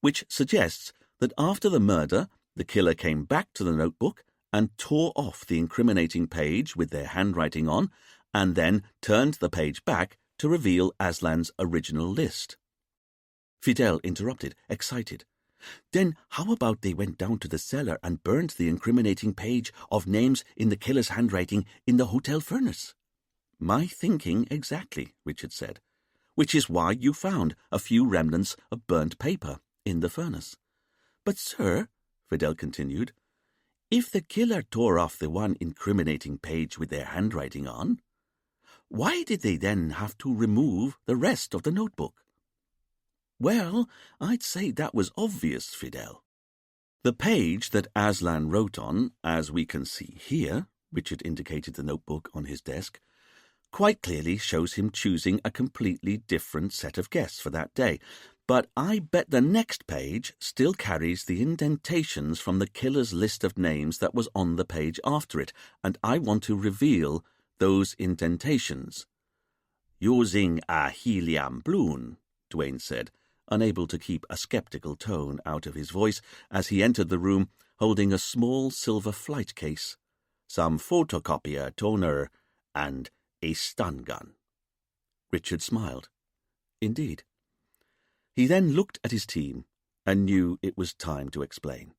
Which suggests that after the murder, the killer came back to the notebook and tore off the incriminating page with their handwriting on, and then turned the page back to reveal Aslan's original list. Fidel interrupted, excited. Then how about they went down to the cellar and burned the incriminating page of names in the killer's handwriting in the hotel furnace? My thinking exactly, Richard said, which is why you found a few remnants of burnt paper in the furnace. But, sir, Fidel continued, if the killer tore off the one incriminating page with their handwriting on, why did they then have to remove the rest of the notebook? Well, I'd say that was obvious, Fidel. The page that Aslan wrote on, as we can see here, Richard indicated the notebook on his desk, quite clearly shows him choosing a completely different set of guests for that day. But I bet the next page still carries the indentations from the killer's list of names that was on the page after it, and I want to reveal those indentations. Using a helium balloon, Duane said, unable to keep a skeptical tone out of his voice as he entered the room holding a small silver flight case, some photocopier toner, and a stun gun. Richard smiled. Indeed. He then looked at his team and knew it was time to explain.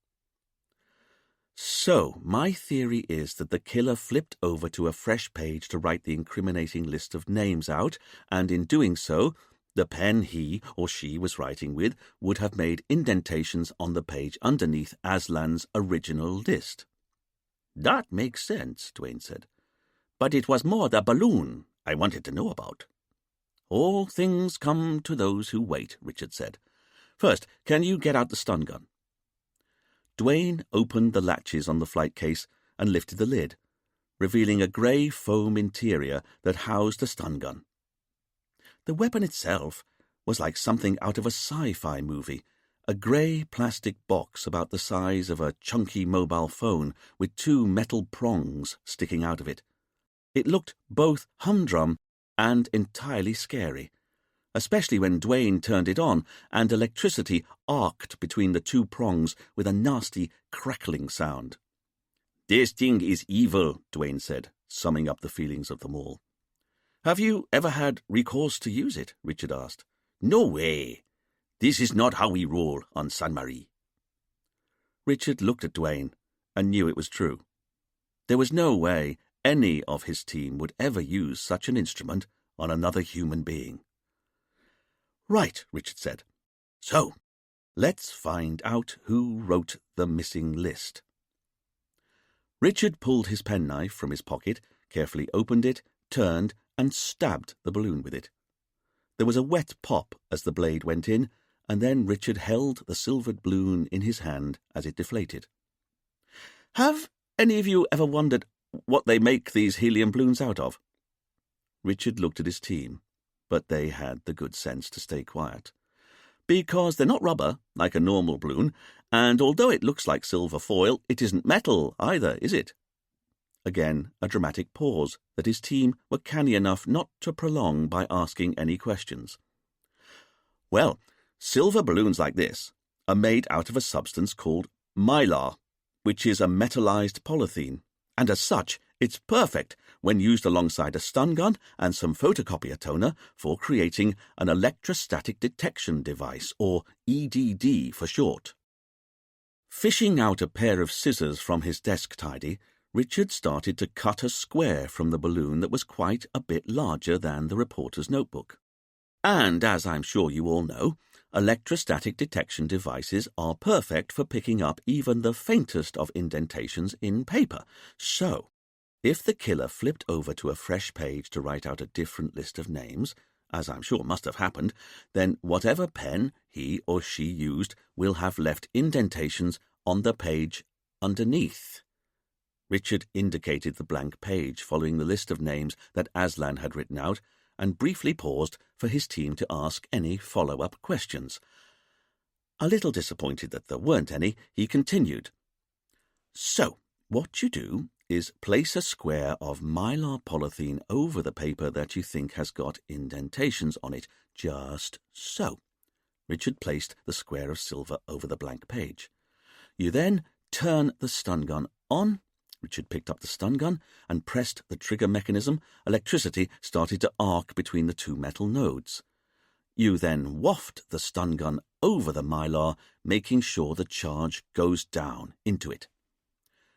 So, my theory is that the killer flipped over to a fresh page to write the incriminating list of names out, and in doing so, the pen he or she was writing with would have made indentations on the page underneath Aslan's original list. That makes sense, Duane said. But it was more the balloon I wanted to know about. All things come to those who wait, Richard said. First, can you get out the stun gun? Duane opened the latches on the flight case and lifted the lid, revealing a grey foam interior that housed the stun gun. The weapon itself was like something out of a sci-fi movie, a grey plastic box about the size of a chunky mobile phone with two metal prongs sticking out of it. It looked both humdrum and entirely scary, especially when Duane turned it on and electricity arced between the two prongs with a nasty crackling sound. This thing is evil, Duane said, summing up the feelings of them all. Have you ever had recourse to use it? Richard asked. No way. This is not how we roll on Sainte Marie. Richard looked at Duane and knew it was true. There was no way any of his team would ever use such an instrument on another human being. Right, Richard said. So, let's find out who wrote the missing list. Richard pulled his penknife from his pocket, carefully opened it, turned, and stabbed the balloon with it. There was a wet pop as the blade went in, and then Richard held the silvered balloon in his hand as it deflated. Have any of you ever wondered what they make these helium balloons out of? Richard looked at his team, but they had the good sense to stay quiet. Because they're not rubber, like a normal balloon, and although it looks like silver foil, it isn't metal either, is it? Again, a dramatic pause that his team were canny enough not to prolong by asking any questions. Well, silver balloons like this are made out of a substance called mylar, which is a metallized polythene, and as such, it's perfect when used alongside a stun gun and some photocopier toner for creating an electrostatic detection device, or EDD for short. Fishing out a pair of scissors from his desk tidy, Richard started to cut a square from the balloon that was quite a bit larger than the reporter's notebook. And, as I'm sure you all know, electrostatic detection devices are perfect for picking up even the faintest of indentations in paper. So, if the killer flipped over to a fresh page to write out a different list of names, as I'm sure must have happened, then whatever pen he or she used will have left indentations on the page underneath. Richard indicated the blank page following the list of names that Aslan had written out, and briefly paused for his team to ask any follow-up questions. A little disappointed that there weren't any, he continued. So, what you do is place a square of mylar polythene over the paper that you think has got indentations on it, just so. Richard placed the square of silver over the blank page. You then turn the stun gun on. Richard picked up the stun gun and pressed the trigger mechanism. Electricity started to arc between the two metal nodes. You then waft the stun gun over the mylar, making sure the charge goes down into it.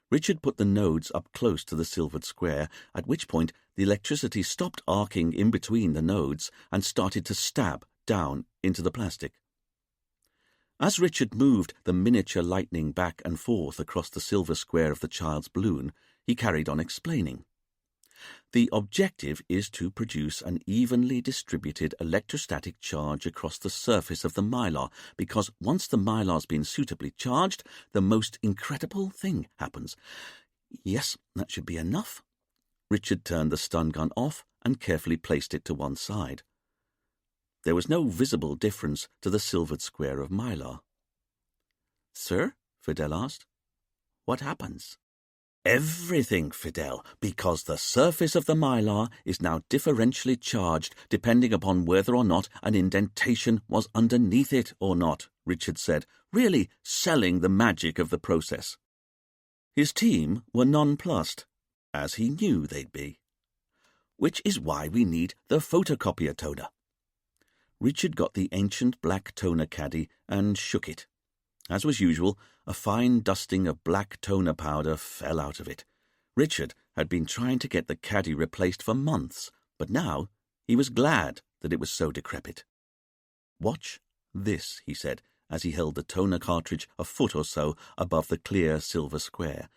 Richard put the nodes up close to the silvered square, at which point the electricity stopped arcing in between the nodes and started to stab down into the plastic. As Richard moved the miniature lightning back and forth across the silver square of the child's balloon, he carried on explaining. The objective is to produce an evenly distributed electrostatic charge across the surface of the mylar, because once the mylar's been suitably charged, the most incredible thing happens. Yes, that should be enough. Richard turned the stun gun off and carefully placed it to one side. There was no visible difference to the silvered square of mylar. "Sir?" Fidel asked. "What happens?" "Everything, Fidel, because the surface of the mylar is now differentially charged depending upon whether or not an indentation was underneath it or not," Richard said, really selling the magic of the process. His team were nonplussed, as he knew they'd be. "Which is why we need the photocopier toner." Richard got the ancient black toner caddy and shook it. As was usual, a fine dusting of black toner powder fell out of it. Richard had been trying to get the caddy replaced for months, but now he was glad that it was so decrepit. "Watch this," he said, as he held the toner cartridge a foot or so above the clear silver square.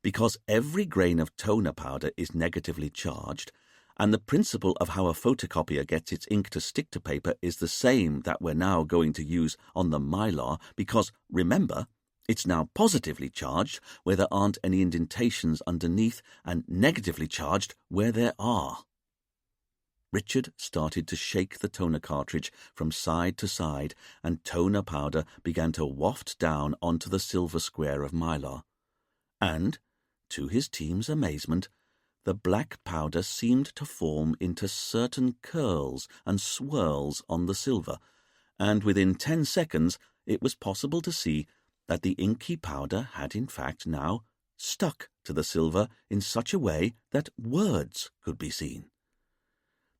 "Because every grain of toner powder is negatively charged, and the principle of how a photocopier gets its ink to stick to paper is the same that we're now going to use on the mylar, because, remember, it's now positively charged where there aren't any indentations underneath, and negatively charged where there are." Richard started to shake the toner cartridge from side to side, and toner powder began to waft down onto the silver square of mylar. And, to his team's amazement, the black powder seemed to form into certain curls and swirls on the silver, and within 10 seconds it was possible to see that the inky powder had in fact now stuck to the silver in such a way that words could be seen.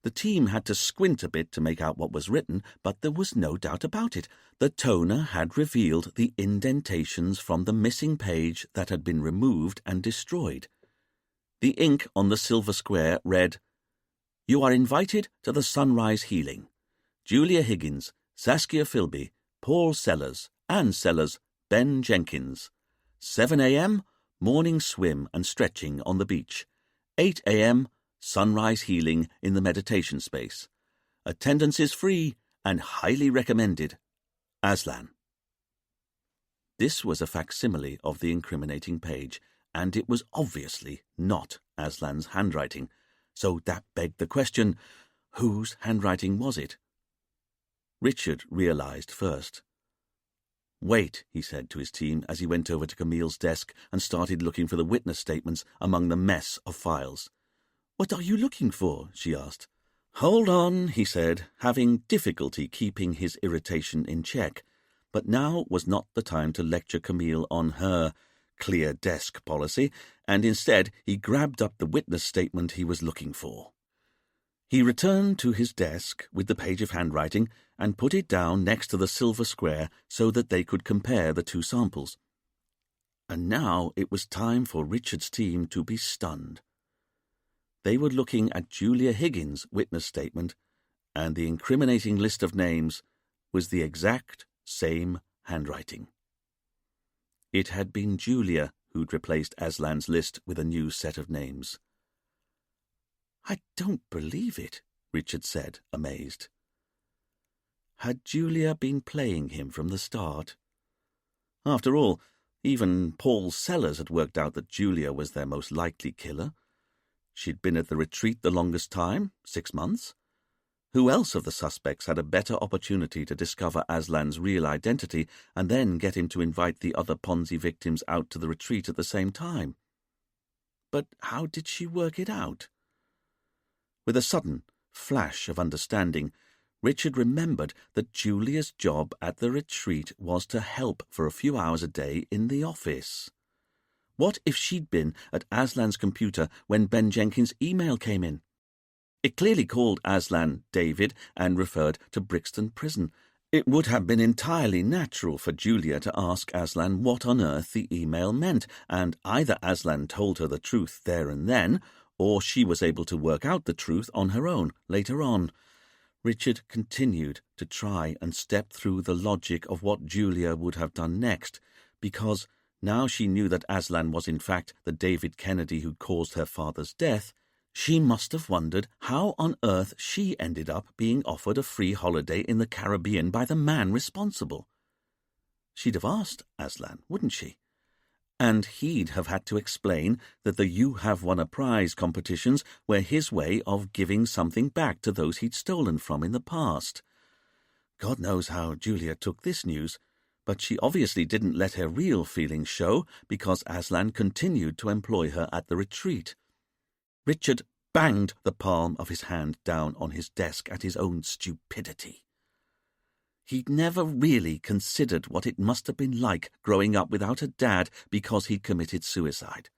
The team had to squint a bit to make out what was written, but there was no doubt about it. The toner had revealed the indentations from the missing page that had been removed and destroyed. The ink on the silver square read, "You are invited to the sunrise healing. Julia Higgins, Saskia Philby, Paul Sellers, Anne Sellers, Ben Jenkins. 7 a.m., morning swim and stretching on the beach. 8 a.m., sunrise healing in the meditation space. Attendance is free and highly recommended. Aslan." This was a facsimile of the incriminating page, and it was obviously not Aslan's handwriting, so that begged the question, whose handwriting was it? Richard realized first. "Wait," he said to his team as he went over to Camille's desk and started looking for the witness statements among the mess of files. "What are you looking for?" she asked. "Hold on," he said, having difficulty keeping his irritation in check. But now was not the time to lecture Camille on her clear desk policy, and instead he grabbed up the witness statement he was looking for. He returned to his desk with the page of handwriting and put it down next to the silver square so that they could compare the two samples. And now it was time for Richard's team to be stunned. They were looking at Julia Higgins' witness statement, and the incriminating list of names was the exact same handwriting. It had been Julia who'd replaced Aslan's list with a new set of names. "I don't believe it," Richard said, amazed. Had Julia been playing him from the start? After all, even Paul Sellers had worked out that Julia was their most likely killer. She'd been at the retreat the longest time, 6 months. Who else of the suspects had a better opportunity to discover Aslan's real identity and then get him to invite the other Ponzi victims out to the retreat at the same time? But how did she work it out? With a sudden flash of understanding, Richard remembered that Julia's job at the retreat was to help for a few hours a day in the office. What if she'd been at Aslan's computer when Ben Jenkins' email came in? It clearly called Aslan David and referred to Brixton Prison. It would have been entirely natural for Julia to ask Aslan what on earth the email meant, and either Aslan told her the truth there and then, or she was able to work out the truth on her own later on. Richard continued to try and step through the logic of what Julia would have done next, because now she knew that Aslan was in fact the David Kennedy who caused her father's death. She must have wondered how on earth she ended up being offered a free holiday in the Caribbean by the man responsible. She'd have asked Aslan, wouldn't she? And he'd have had to explain that the You Have Won a Prize competitions were his way of giving something back to those he'd stolen from in the past. God knows how Julia took this news, but she obviously didn't let her real feelings show because Aslan continued to employ her at the retreat. Richard banged the palm of his hand down on his desk at his own stupidity. He'd never really considered what it must have been like growing up without a dad because he'd committed suicide.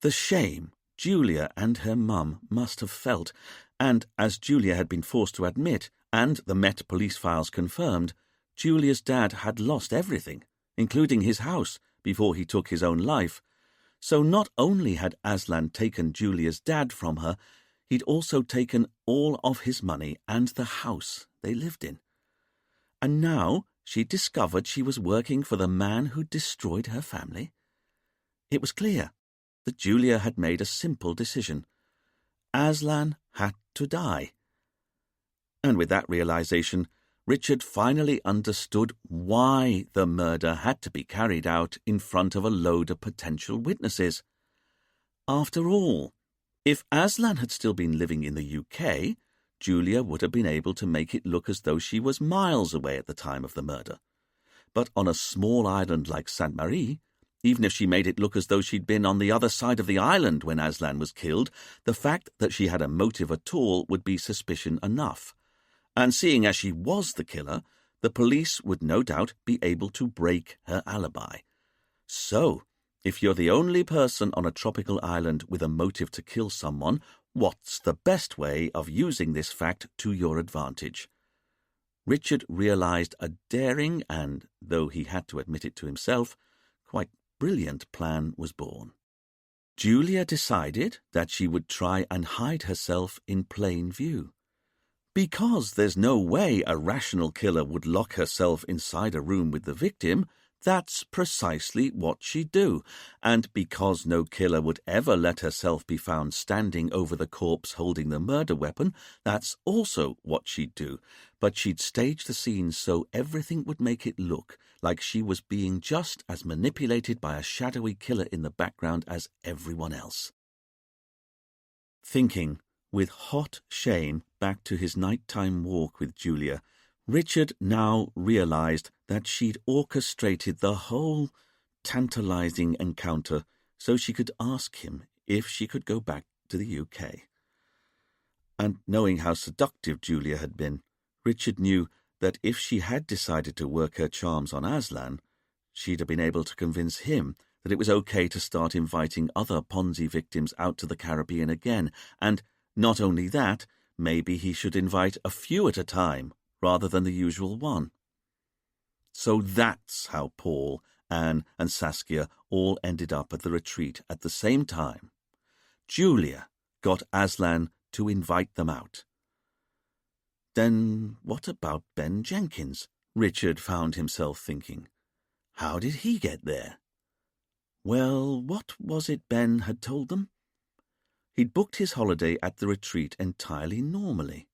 The shame Julia and her mum must have felt, and as Julia had been forced to admit, and the Met police files confirmed, Julia's dad had lost everything, including his house, before he took his own life. So not only had Aslan taken Julia's dad from her, he'd also taken all of his money and the house they lived in. And now she discovered she was working for the man who destroyed her family. It was clear that Julia had made a simple decision. Aslan had to die. And with that realization, Richard finally understood why the murder had to be carried out in front of a load of potential witnesses. After all, if Aslan had still been living in the UK, Julia would have been able to make it look as though she was miles away at the time of the murder. But on a small island like Sainte Marie, even if she made it look as though she'd been on the other side of the island when Aslan was killed, the fact that she had a motive at all would be suspicion enough. And seeing as she was the killer, the police would no doubt be able to break her alibi. So, if you're the only person on a tropical island with a motive to kill someone, what's the best way of using this fact to your advantage? Richard realized a daring and, though he had to admit it to himself, quite brilliant plan was born. Julia decided that she would try and hide herself in plain view. Because there's no way a rational killer would lock herself inside a room with the victim, that's precisely what she'd do, and because no killer would ever let herself be found standing over the corpse holding the murder weapon, that's also what she'd do, but she'd stage the scene so everything would make it look like she was being just as manipulated by a shadowy killer in the background as everyone else. Thinking with hot shame back to his nighttime walk with Julia, Richard now realized that she'd orchestrated the whole tantalizing encounter so she could ask him if she could go back to the UK. And knowing how seductive Julia had been, Richard knew that if she had decided to work her charms on Aslan, she'd have been able to convince him that it was okay to start inviting other Ponzi victims out to the Caribbean again, and not only that, maybe he should invite a few at a time rather than the usual one. So that's how Paul, Anne, and Saskia all ended up at the retreat at the same time. Julia got Aslan to invite them out. Then what about Ben Jenkins? Richard found himself thinking. How did he get there? Well, what was it Ben had told them? He'd booked his holiday at the retreat entirely normally.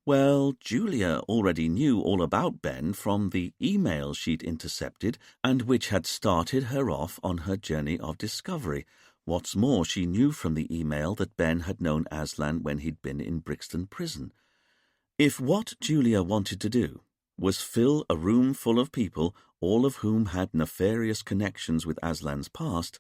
Well, Julia already knew all about Ben from the email she'd intercepted and which had started her off on her journey of discovery. What's more, she knew from the email that Ben had known Aslan when he'd been in Brixton Prison. If what Julia wanted to do was fill a room full of people, all of whom had nefarious connections with Aslan's past,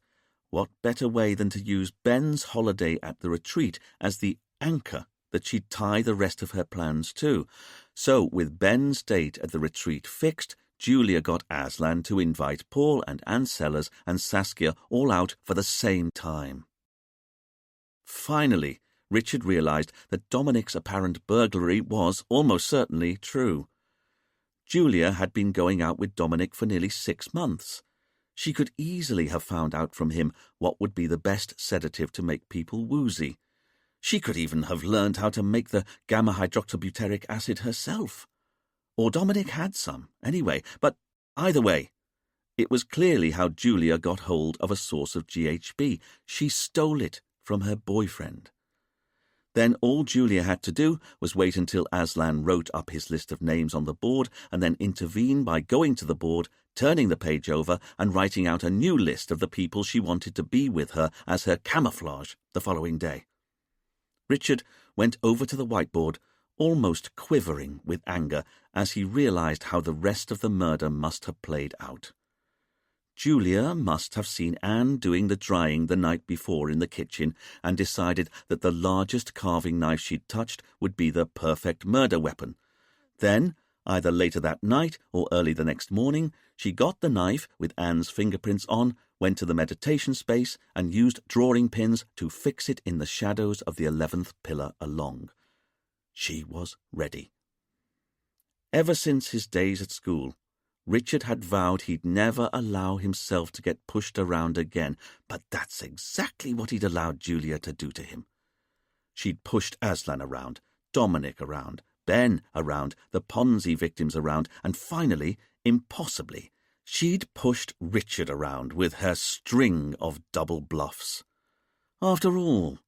what better way than to use Ben's holiday at the retreat as the anchor that she'd tie the rest of her plans to? So, with Ben's date at the retreat fixed, Julia got Aslan to invite Paul and Anne Sellers and Saskia all out for the same time. Finally, Richard realized that Dominic's apparent burglary was almost certainly true. Julia had been going out with Dominic for nearly 6 months. She could easily have found out from him what would be the best sedative to make people woozy. She could even have learned how to make the gamma-hydroxybutyric acid herself. Or Dominic had some, anyway, but either way, it was clearly how Julia got hold of a source of GHB. She stole it from her boyfriend. Then all Julia had to do was wait until Aslan wrote up his list of names on the board and then intervene by going to the board, turning the page over and writing out a new list of the people she wanted to be with her as her camouflage the following day. Richard went over to the whiteboard, almost quivering with anger as he realized how the rest of the murder must have played out. Julia must have seen Anne doing the drying the night before in the kitchen and decided that the largest carving knife she'd touched would be the perfect murder weapon. Then, either later that night or early the next morning, she got the knife with Anne's fingerprints on, went to the meditation space and used drawing pins to fix it in the shadows of the 11th pillar along. She was ready. Ever since his days at school, Richard had vowed he'd never allow himself to get pushed around again, but that's exactly what he'd allowed Julia to do to him. She'd pushed Aslan around, Dominic around, Ben around, the Ponzi victims around, and finally, impossibly, she'd pushed Richard around with her string of double bluffs. After all,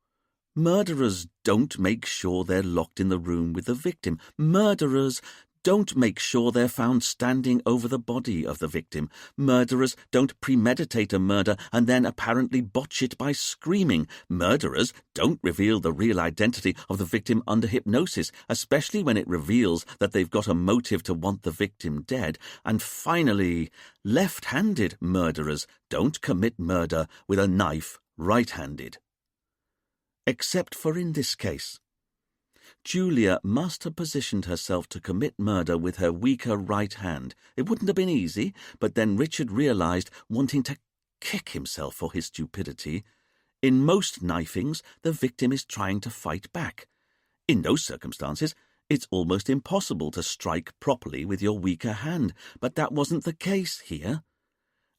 murderers don't make sure they're locked in the room with the victim. Murderers don't make sure they're found standing over the body of the victim. Murderers don't premeditate a murder and then apparently botch it by screaming. Murderers don't reveal the real identity of the victim under hypnosis, especially when it reveals that they've got a motive to want the victim dead. And finally, left-handed murderers don't commit murder with a knife right-handed. Except for in this case. Julia must have positioned herself to commit murder with her weaker right hand. It wouldn't have been easy, but then Richard realized, wanting to kick himself for his stupidity, in most knifings, the victim is trying to fight back. In those circumstances, it's almost impossible to strike properly with your weaker hand, but that wasn't the case here.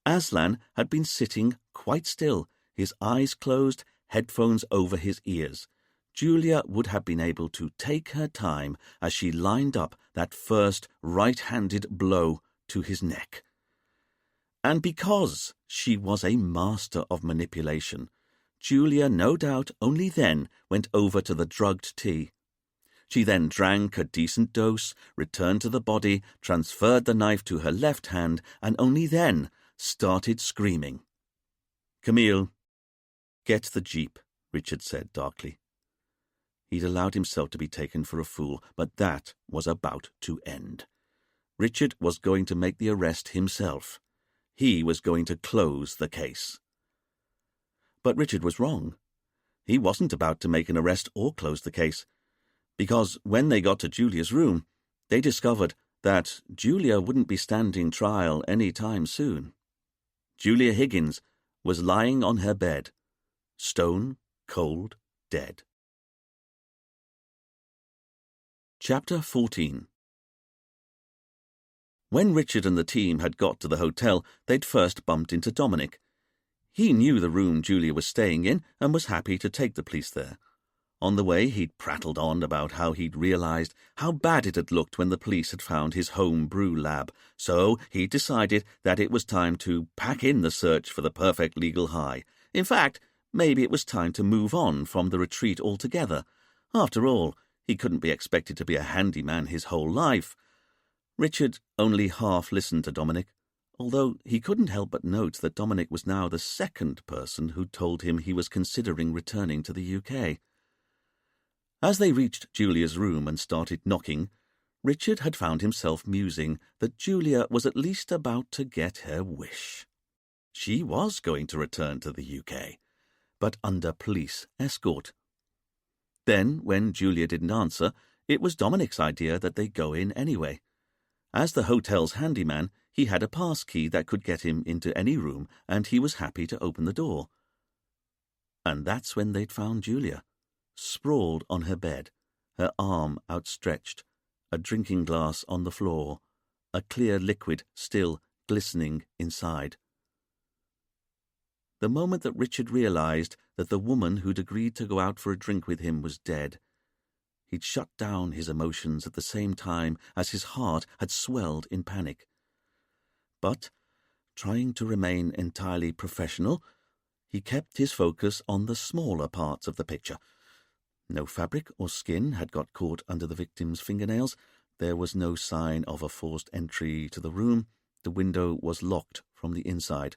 Aslan had been sitting quite still, his eyes closed, headphones over his ears. Julia would have been able to take her time as she lined up that first right-handed blow to his neck. And because she was a master of manipulation, Julia no doubt only then went over to the drugged tea. She then drank a decent dose, returned to the body, transferred the knife to her left hand, and only then started screaming. "Camille, get the jeep," Richard said darkly. He'd allowed himself to be taken for a fool, but that was about to end. Richard was going to make the arrest himself. He was going to close the case. But Richard was wrong. He wasn't about to make an arrest or close the case, because when they got to Julia's room, they discovered that Julia wouldn't be standing trial any time soon. Julia Higgins was lying on her bed, stone cold dead. Chapter 14. When Richard and the team had got to the hotel, they'd first bumped into Dominic. He knew the room Julia was staying in and was happy to take the police there. On the way, he'd prattled on about how he'd realised how bad it had looked when the police had found his home brew lab, so he'd decided that it was time to pack in the search for the perfect legal high. In fact, maybe it was time to move on from the retreat altogether. After all, he couldn't be expected to be a handyman his whole life. Richard only half listened to Dominic, although he couldn't help but note that Dominic was now the second person who'd told him he was considering returning to the UK. As they reached Julia's room and started knocking, Richard had found himself musing that Julia was at least about to get her wish. She was going to return to the UK, but under police escort. Then, when Julia didn't answer, it was Dominic's idea that they go in anyway. As the hotel's handyman, he had a pass key that could get him into any room, and he was happy to open the door. And that's when they'd found Julia, sprawled on her bed, her arm outstretched, a drinking glass on the floor, a clear liquid still glistening inside. The moment that Richard realised that the woman who'd agreed to go out for a drink with him was dead, he'd shut down his emotions at the same time as his heart had swelled in panic. But, trying to remain entirely professional, he kept his focus on the smaller parts of the picture. No fabric or skin had got caught under the victim's fingernails. There was no sign of a forced entry to the room. The window was locked from the inside.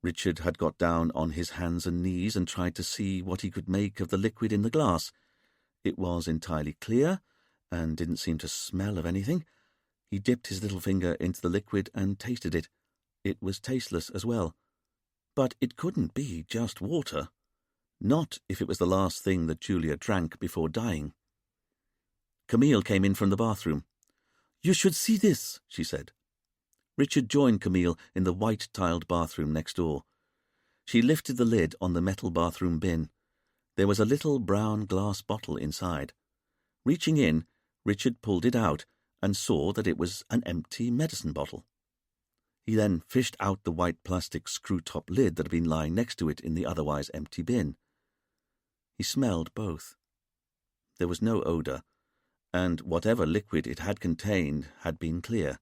Richard had got down on his hands and knees and tried to see what he could make of the liquid in the glass. It was entirely clear and didn't seem to smell of anything. He dipped his little finger into the liquid and tasted it. It was tasteless as well. But it couldn't be just water. Not if it was the last thing that Julia drank before dying. Camille came in from the bathroom. "You should see this," she said. Richard joined Camille in the white-tiled bathroom next door. She lifted the lid on the metal bathroom bin. There was a little brown glass bottle inside. Reaching in, Richard pulled it out and saw that it was an empty medicine bottle. He then fished out the white plastic screw-top lid that had been lying next to it in the otherwise empty bin. He smelled both. There was no odour, and whatever liquid it had contained had been clear.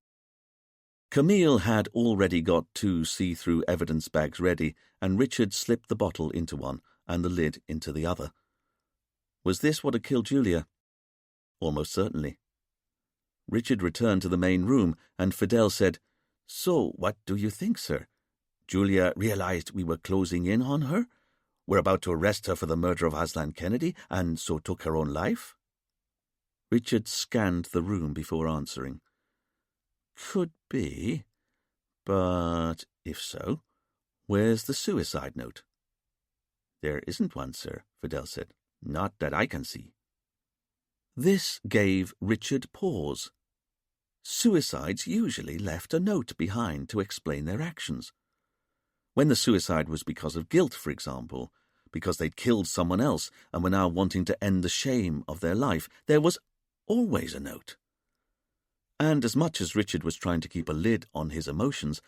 Camille had already got 2 see-through evidence bags ready, and Richard slipped the bottle into one and the lid into the other. Was this what had killed Julia? Almost certainly. Richard returned to the main room, and Fidel said, "So, what do you think, sir? Julia realized we were closing in on her? We're about to arrest her for the murder of Aslan Kennedy, and so took her own life?" Richard scanned the room before answering. "Could be, but if so, where's the suicide note?" "There isn't one, sir," Fidel said. "Not that I can see." This gave Richard pause. Suicides usually left a note behind to explain their actions. When the suicide was because of guilt, for example, because they'd killed someone else and were now wanting to end the shame of their life, there was always a note. And as much as Richard was trying to keep a lid on his emotions,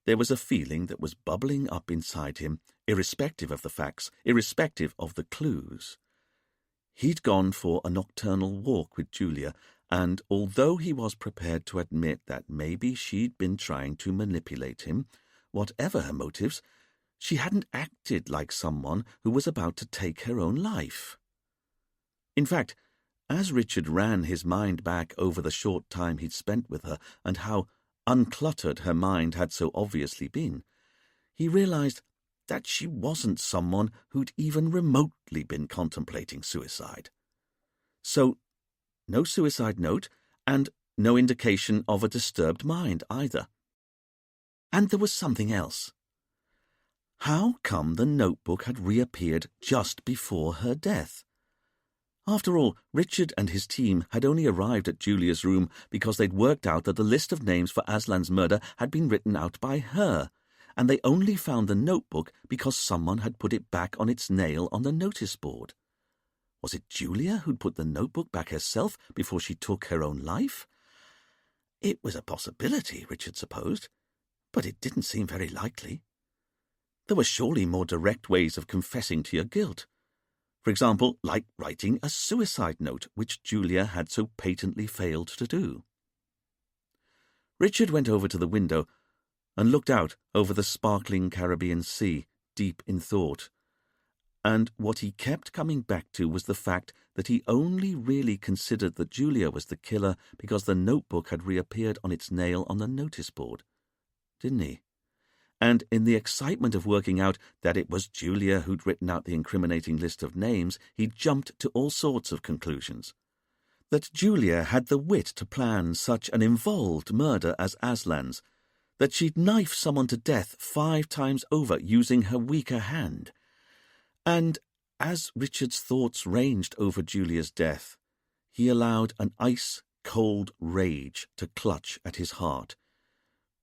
there was a feeling that was bubbling up inside him, irrespective of the facts, irrespective of the clues. He'd gone for a nocturnal walk with Julia, and although he was prepared to admit that maybe she'd been trying to manipulate him, whatever her motives, she hadn't acted like someone who was about to take her own life. In fact, as Richard ran his mind back over the short time he'd spent with her and how uncluttered her mind had so obviously been, he realized that she wasn't someone who'd even remotely been contemplating suicide. So, no suicide note, and no indication of a disturbed mind either. And there was something else. How come the notebook had reappeared just before her death? After all, Richard and his team had only arrived at Julia's room because they'd worked out that the list of names for Aslan's murder had been written out by her, and they only found the notebook because someone had put it back on its nail on the notice board. Was it Julia who'd put the notebook back herself before she took her own life? It was a possibility, Richard supposed, but it didn't seem very likely. There were surely more direct ways of confessing to your guilt. For example, like writing a suicide note, which Julia had so patently failed to do. Richard went over to the window and looked out over the sparkling Caribbean Sea, deep in thought. And what he kept coming back to was the fact that he only really considered that Julia was the killer because the notebook had reappeared on its nail on the notice board. Didn't he? And in the excitement of working out that it was Julia who'd written out the incriminating list of names, he jumped to all sorts of conclusions. That Julia had the wit to plan such an involved murder as Aslan's, that she'd knife someone to death 5 times over using her weaker hand. And as Richard's thoughts ranged over Julia's death, he allowed an ice-cold rage to clutch at his heart,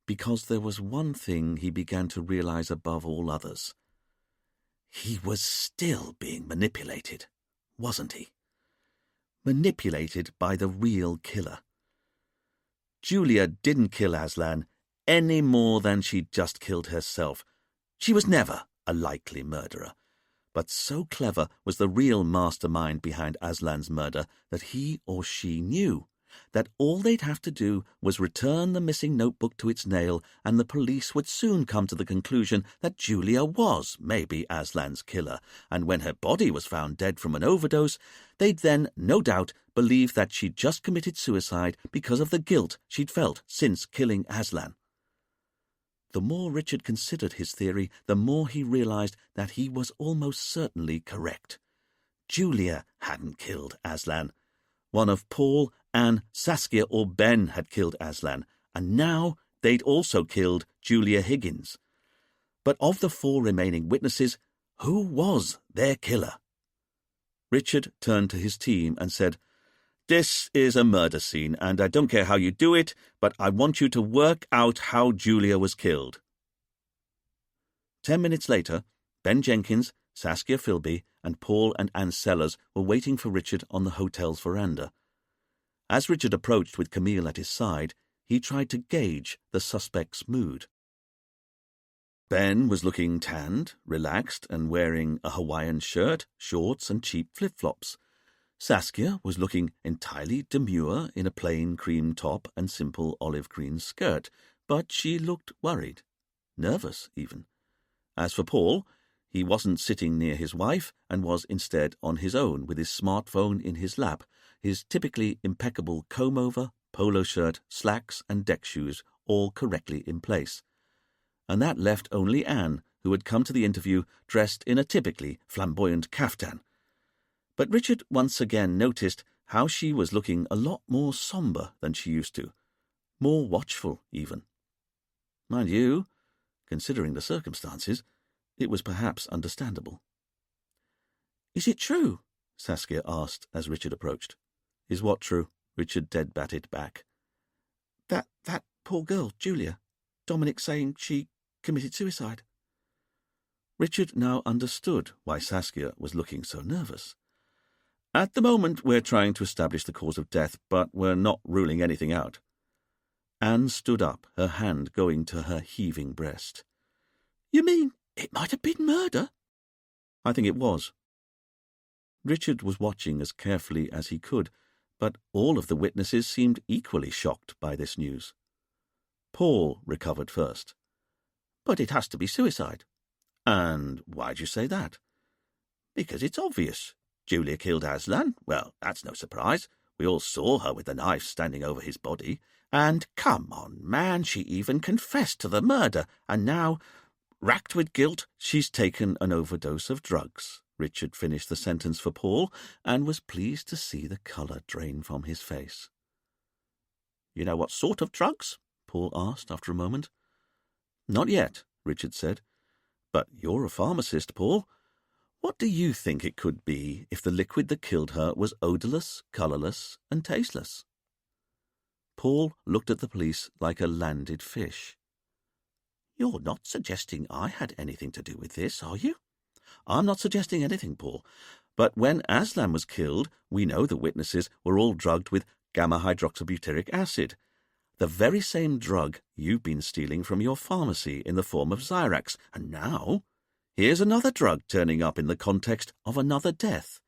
because there was one thing he began to realize above all others. He was still being manipulated, wasn't he? Manipulated by the real killer. Julia didn't kill Aslan any more than she'd just killed herself. She was never a likely murderer. But so clever was the real mastermind behind Aslan's murder that he or she knew that all they'd have to do was return the missing notebook to its nail, and the police would soon come to the conclusion that Julia was maybe Aslan's killer, and when her body was found dead from an overdose, they'd then, no doubt, believe that she'd just committed suicide because of the guilt she'd felt since killing Aslan. The more Richard considered his theory, the more he realized that he was almost certainly correct. Julia hadn't killed Aslan. One of Paul, Anne, Saskia or Ben had killed Aslan, and now they'd also killed Julia Higgins. But of the 4 remaining witnesses, who was their killer? Richard turned to his team and said, "This is a murder scene, and I don't care how you do it, but I want you to work out how Julia was killed." 10 minutes later, Ben Jenkins, Saskia Philby, and Paul and Anne Sellers were waiting for Richard on the hotel's veranda. As Richard approached with Camille at his side, he tried to gauge the suspect's mood. Ben was looking tanned, relaxed, and wearing a Hawaiian shirt, shorts, and cheap flip-flops. Saskia was looking entirely demure in a plain cream top and simple olive green skirt, but she looked worried, nervous even. As for Paul, he wasn't sitting near his wife and was instead on his own with his smartphone in his lap, his typically impeccable comb-over, polo shirt, slacks, and deck shoes all correctly in place. And that left only Anne, who had come to the interview dressed in a typically flamboyant kaftan. But Richard once again noticed how she was looking a lot more sombre than she used to, more watchful even. Mind you, considering the circumstances, it was perhaps understandable. "Is it true?" Saskia asked as Richard approached. "Is what true?" Richard dead-batted back. That poor girl, Julia. Dominic saying she committed suicide." Richard now understood why Saskia was looking so nervous. "At the moment, we're trying to establish the cause of death, but we're not ruling anything out." Anne stood up, her hand going to her heaving breast. "You mean it might have been murder?" "I think it was." Richard was watching as carefully as he could, but all of the witnesses seemed equally shocked by this news. Paul recovered first. "But it has to be suicide." "And why'd you say that?" "Because it's obvious. Julia killed Aslan. Well, that's no surprise. We all saw her with the knife standing over his body. And come on, man, she even confessed to the murder, and now, racked with guilt, she's taken an overdose of drugs." Richard finished the sentence for Paul and was pleased to see the colour drain from his face. "You know what sort of drugs?" Paul asked after a moment. "Not yet," Richard said, But you're a pharmacist, Paul. What do you think it could be if the liquid that killed her was odourless, colourless, and tasteless? Paul looked at the police like a landed fish. You're not suggesting I had anything to do with this, are you? I'm not suggesting anything, Paul. But when Aslan was killed, we know the witnesses were all drugged with gamma-hydroxybutyric acid, the very same drug you've been stealing from your pharmacy in the form of Zyrax, and now here's another drug turning up in the context of another death.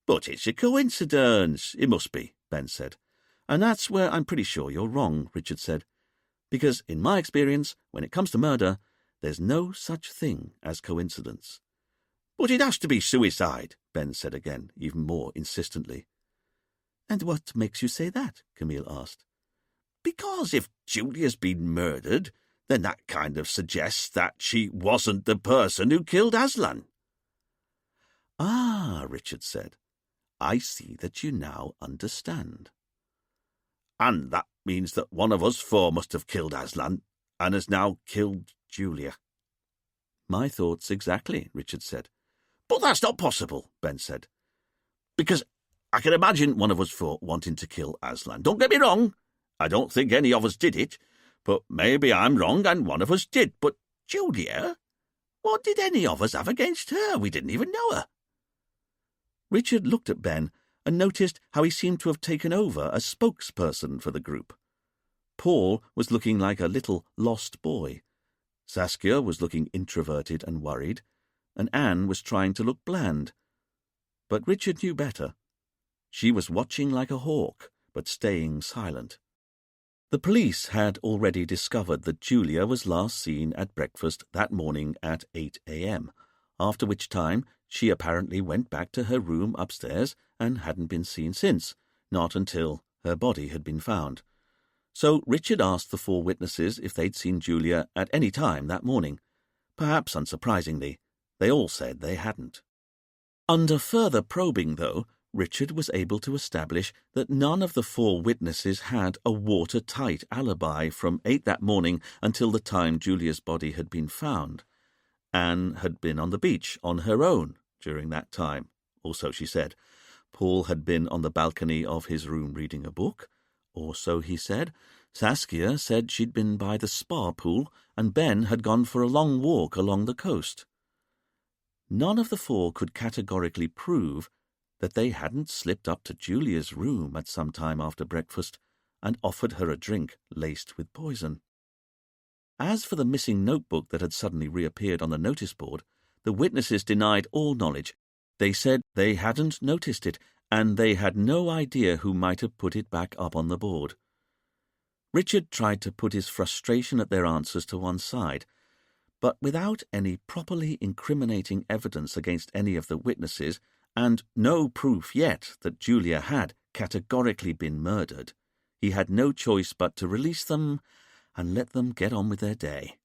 But it's a coincidence. It must be, Ben said. And that's where I'm pretty sure you're wrong, Richard said. Because in my experience, when it comes to murder, there's no such thing as coincidence. But it has to be suicide, Ben said again, even more insistently. And what makes you say that? Camille asked. Because if Julia's been murdered, then that kind of suggests that she wasn't the person who killed Aslan. Ah, Richard said. I see that you now understand. And that means that one of us four must have killed Aslan, and has now killed Julia. My thoughts exactly, Richard said. But that's not possible, Ben said. Because I can imagine one of us four wanting to kill Aslan. Don't get me wrong. I don't think any of us did it, but maybe I'm wrong and one of us did. But Julia? What did any of us have against her? We didn't even know her. Richard looked at Ben and noticed how he seemed to have taken over as spokesperson for the group. Paul was looking like a little lost boy. Saskia was looking introverted and worried, and Anne was trying to look bland. But Richard knew better. She was watching like a hawk, but staying silent. The police had already discovered that Julia was last seen at breakfast that morning at 8 a.m., after which time she apparently went back to her room upstairs and hadn't been seen since, not until her body had been found. So Richard asked the four witnesses if they'd seen Julia at any time that morning. Perhaps unsurprisingly, they all said they hadn't. Under further probing, though, Richard was able to establish that none of the four witnesses had a watertight alibi from 8 that morning until the time Julia's body had been found. Anne had been on the beach on her own during that time, or so she said. Paul had been on the balcony of his room reading a book, or so he said. Saskia said she'd been by the spa pool, and Ben had gone for a long walk along the coast. None of the four could categorically prove that they hadn't slipped up to Julia's room at some time after breakfast and offered her a drink laced with poison. As for the missing notebook that had suddenly reappeared on the notice board, the witnesses denied all knowledge. They said they hadn't noticed it, and they had no idea who might have put it back up on the board. Richard tried to put his frustration at their answers to one side, but without any properly incriminating evidence against any of the witnesses, and no proof yet that Julia had categorically been murdered, he had no choice but to release them and let them get on with their day.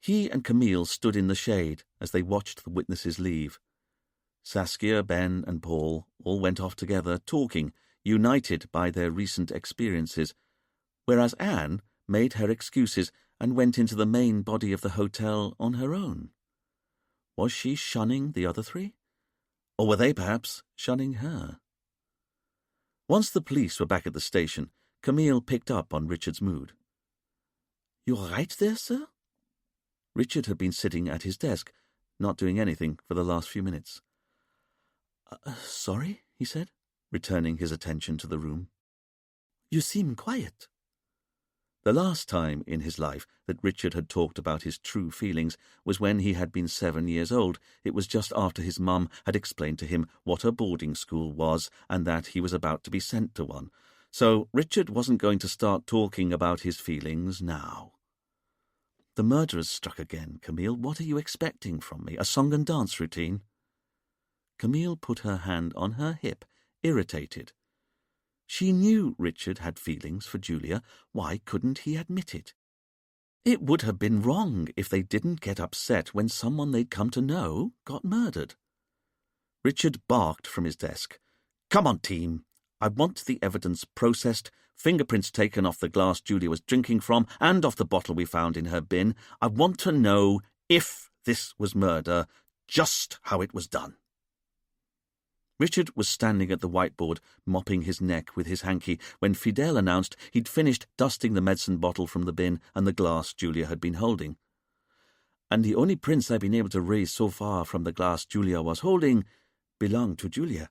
He and Camille stood in the shade as they watched the witnesses leave. Saskia, Ben, and Paul all went off together, talking, united by their recent experiences, whereas Anne made her excuses and went into the main body of the hotel on her own. Was she shunning the other three? Or were they perhaps shunning her? Once the police were back at the station, Camille picked up on Richard's mood. "You all right there, sir?" Richard had been sitting at his desk, not doing anything for the last few minutes. Sorry, he said, returning his attention to the room. "You seem quiet." The last time in his life that Richard had talked about his true feelings was when he had been 7 years old. It was just after his mum had explained to him what a boarding school was and that he was about to be sent to one. So Richard wasn't going to start talking about his feelings now. "The murderers struck again, Camille. What are you expecting from me? A song and dance routine?" Camille put her hand on her hip, irritated. She knew Richard had feelings for Julia. Why couldn't he admit it? It would have been wrong if they didn't get upset when someone they'd come to know got murdered. Richard barked from his desk. "Come on, team. I want the evidence processed, fingerprints taken off the glass Julia was drinking from and off the bottle we found in her bin. I want to know, if this was murder, just how it was done. Richard was standing at the whiteboard, mopping his neck with his hanky, when Fidel announced he'd finished dusting the medicine bottle from the bin and the glass Julia had been holding. And the only prints I've been able to raise so far from the glass Julia was holding belonged to Julia.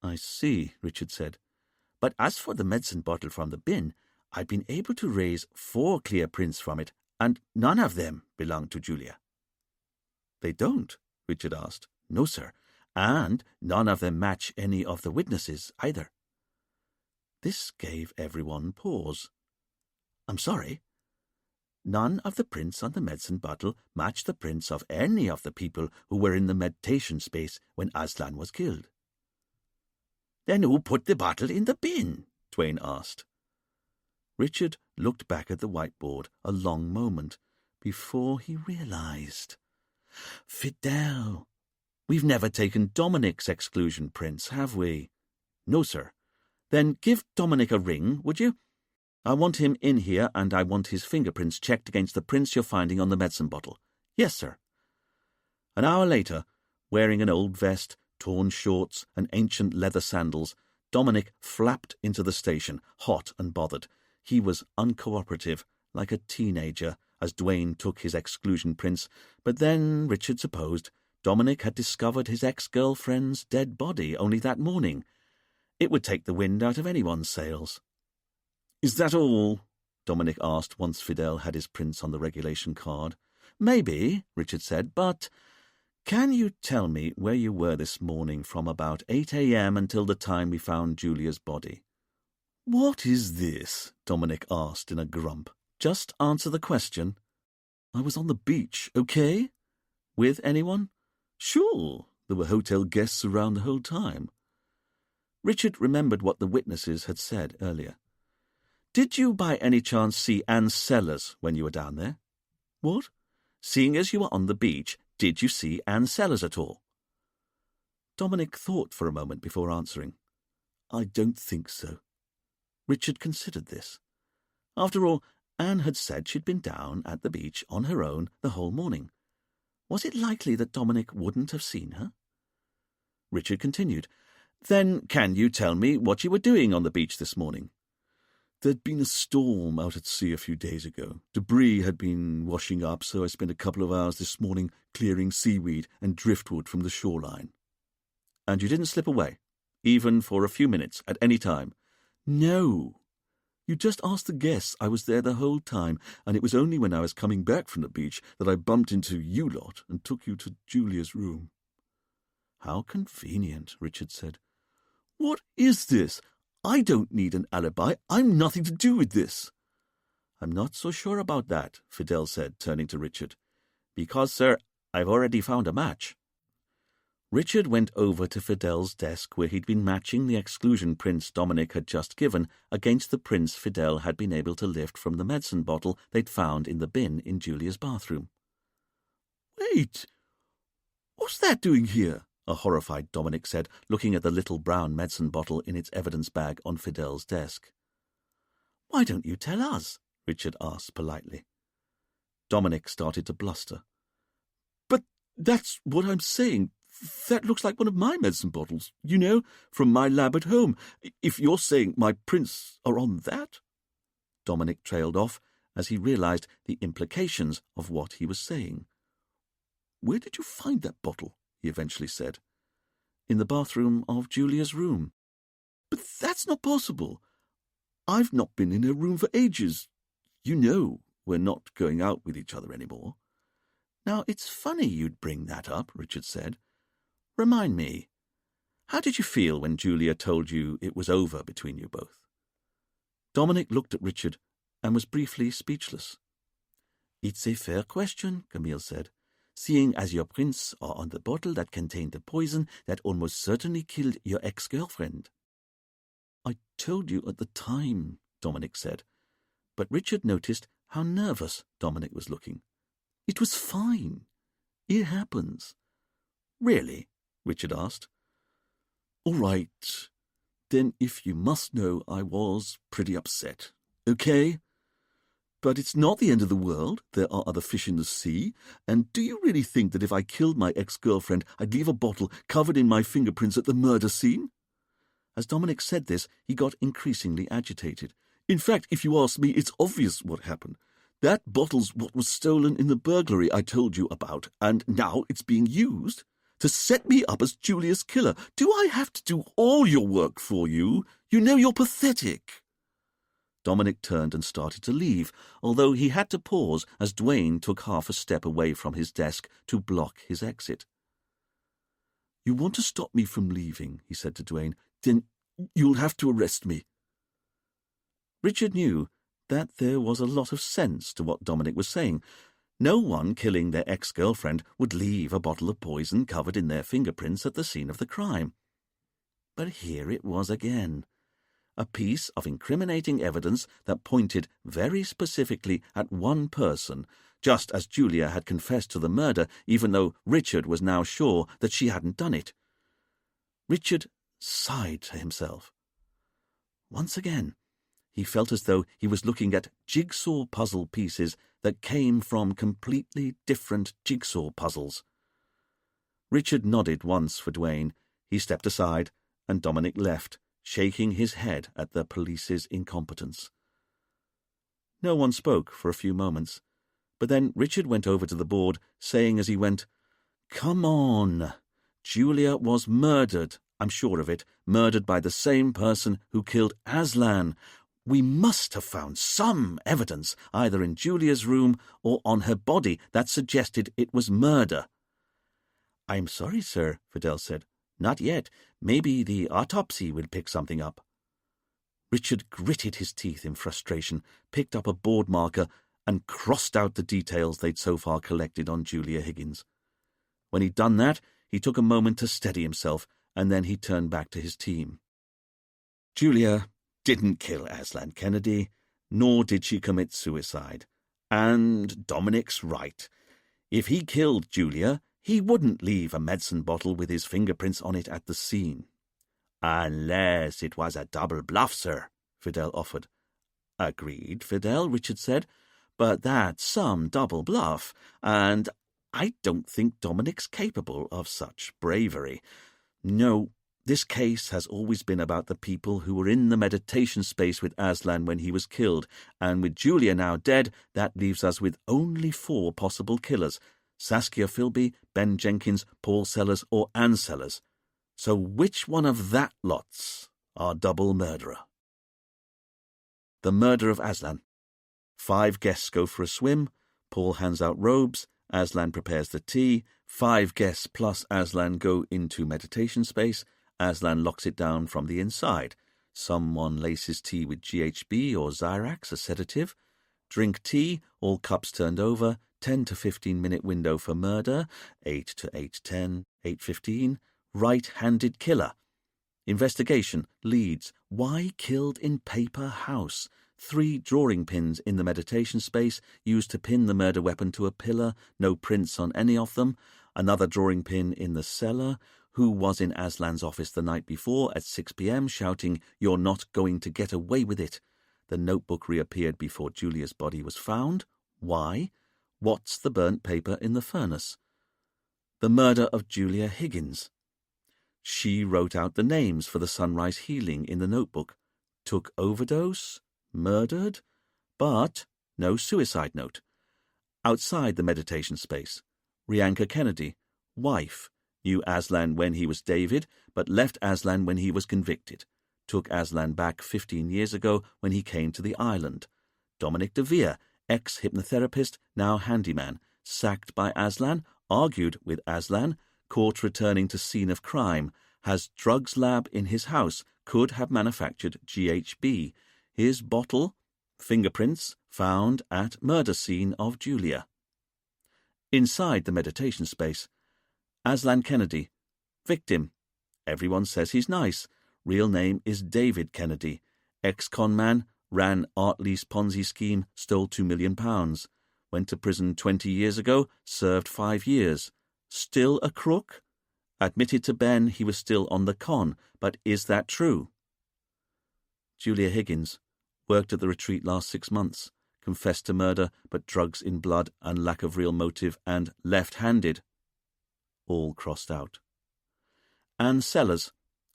I see, Richard said. But as for the medicine bottle from the bin, I've been able to raise 4 clear prints from it, and none of them belong to Julia. They don't? Richard asked. No, sir. And none of them match any of the witnesses either. This gave everyone pause. I'm sorry? None of the prints on the medicine bottle match the prints of any of the people who were in the meditation space when Aslan was killed. Then who put the bottle in the bin? Twain asked. Richard looked back at the whiteboard a long moment before he realized. Fidel! We've never taken Dominic's exclusion prints, have we? No, sir. Then give Dominic a ring, would you? I want him in here, and I want his fingerprints checked against the prints you're finding on the medicine bottle. Yes, sir. An hour later, wearing an old vest, torn shorts, and ancient leather sandals, Dominic flapped into the station, hot and bothered. He was uncooperative, like a teenager, as Duane took his exclusion prints, but then, Richard supposed, Dominic had discovered his ex-girlfriend's dead body only that morning. It would take the wind out of anyone's sails. Is that all? Dominic asked once Fidel had his prints on the regulation card. Maybe, Richard said, but can you tell me where you were this morning from about 8 a.m. until the time we found Julia's body? What is this? Dominic asked in a grump. Just answer the question. I was on the beach, okay? With anyone? Sure, there were hotel guests around the whole time. Richard remembered what the witnesses had said earlier. Did you by any chance see Anne Sellers when you were down there? What? Seeing as you were on the beach, did you see Anne Sellers at all? Dominic thought for a moment before answering. I don't think so. Richard considered this. After all, Anne had said she'd been down at the beach on her own the whole morning. Was it likely that Dominic wouldn't have seen her? Richard continued. Then can you tell me what you were doing on the beach this morning? There'd been a storm out at sea a few days ago. Debris had been washing up, so I spent a couple of hours this morning clearing seaweed and driftwood from the shoreline. And you didn't slip away, even for a few minutes, at any time? No. You just asked the guests. I was there the whole time, and it was only when I was coming back from the beach that I bumped into you lot and took you to Julia's room. How convenient, Richard said. What is this? I don't need an alibi. I'm nothing to do with this. I'm not so sure about that, Fidel said, turning to Richard. Because, sir, I've already found a match. Richard went over to Fidel's desk where he'd been matching the exclusion prints Dominic had just given against the prints Fidel had been able to lift from the medicine bottle they'd found in the bin in Julia's bathroom. Wait! What's that doing here? A horrified Dominic said, looking at the little brown medicine bottle in its evidence bag on Fidel's desk. Why don't you tell us? Richard asked politely. Dominic started to bluster. But that's what I'm saying. That looks like one of my medicine bottles, you know, from my lab at home. If you're saying my prints are on that? Dominic trailed off as he realized the implications of what he was saying. Where did you find that bottle? He eventually said. In the bathroom of Julia's room. But that's not possible. I've not been in her room for ages. You know we're not going out with each other anymore. Now, it's funny you'd bring that up, Richard said. Remind me, how did you feel when Julia told you it was over between you both? Dominic looked at Richard and was briefly speechless. It's a fair question, Camille said, seeing as your prints are on the bottle that contained the poison that almost certainly killed your ex-girlfriend. I told you at the time, Dominic said, but Richard noticed how nervous Dominic was looking. It was fine. It happens. Really? Richard asked. All right, then if you must know, I was pretty upset. Okay? But it's not the end of the world. There are other fish in the sea. And do you really think that if I killed my ex-girlfriend, I'd leave a bottle covered in my fingerprints at the murder scene? As Dominic said this, he got increasingly agitated. In fact, if you ask me, it's obvious what happened. That bottle's what was stolen in the burglary I told you about, and now it's being used to set me up as Julia's killer. Do I have to do all your work for you? You know you're pathetic. Dominic turned and started to leave, although he had to pause as Dwayne took half a step away from his desk to block his exit. You want to stop me from leaving, he said to Dwayne. Then you'll have to arrest me. Richard knew that there was a lot of sense to what Dominic was saying. No one killing their ex-girlfriend would leave a bottle of poison covered in their fingerprints at the scene of the crime. But here it was again. A piece of incriminating evidence that pointed very specifically at one person, just as Julia had confessed to the murder, even though Richard was now sure that she hadn't done it. Richard sighed to himself. Once again, he felt as though he was looking at jigsaw puzzle pieces that came from completely different jigsaw puzzles. Richard nodded once for Dwayne. He stepped aside, and Dominic left, shaking his head at the police's incompetence. No one spoke for a few moments, but then Richard went over to the board, saying as he went, "Come on. Julia was murdered, I'm sure of it, murdered by the same person who killed Aslan. We must have found some evidence, either in Julia's room or on her body, that suggested it was murder." "I'm sorry, sir," Fidel said. "Not yet. Maybe the autopsy will pick something up." Richard gritted his teeth in frustration, picked up a board marker, and crossed out the details they'd so far collected on Julia Higgins. When he'd done that, he took a moment to steady himself, and then he turned back to his team. Julia didn't kill Aslan Kennedy, nor did she commit suicide. And Dominic's right. If he killed Julia, he wouldn't leave a medicine bottle with his fingerprints on it at the scene. "Unless it was a double bluff, sir," Fidel offered. "Agreed, Fidel," Richard said. "But that's some double bluff, and I don't think Dominic's capable of such bravery. No, this case has always been about the people who were in the meditation space with Aslan when he was killed, and with Julia now dead, that leaves us with only 4 possible killers: Saskia Philby, Ben Jenkins, Paul Sellers, or Ann Sellers. So which one of that lot's our double murderer?" The murder of Aslan. 5 guests go for a swim. Paul hands out robes. Aslan prepares the tea. 5 guests plus Aslan go into meditation space. Aslan locks it down from the inside. Someone laces tea with GHB or Zyrax, a sedative. Drink tea, all cups turned over. 10 to 15-minute window for murder. 8 to 8:10, 8:15. Right-handed killer. Investigation leads. Why killed in paper house? 3 drawing pins in the meditation space used to pin the murder weapon to a pillar. No prints on any of them. Another drawing pin in the cellar. Who was in Aslan's office the night before at 6 p.m. shouting, "You're not going to get away with it." The notebook reappeared before Julia's body was found. Why? What's the burnt paper in the furnace? The murder of Julia Higgins. She wrote out the names for the sunrise healing in the notebook. Took overdose? Murdered? But no suicide note. Outside the meditation space. Rianka Kennedy, wife, knew Aslan when he was David, but left Aslan when he was convicted. Took Aslan back 15 years ago when he came to the island. Dominic De Vere, ex-hypnotherapist, now handyman, sacked by Aslan, argued with Aslan, caught returning to scene of crime, has drugs lab in his house, could have manufactured GHB. His bottle, fingerprints, found at murder scene of Julia. Inside the meditation space. Aslan Kennedy, victim. Everyone says he's nice. Real name is David Kennedy. Ex-con man, ran art lease Ponzi scheme, stole £2 million. Went to prison 20 years ago, served 5 years. Still a crook? Admitted to Ben he was still on the con, but is that true? Julia Higgins, worked at the retreat last 6 months, confessed to murder, but drugs in blood and lack of real motive, and left-handed. All crossed out. Anne Sellers,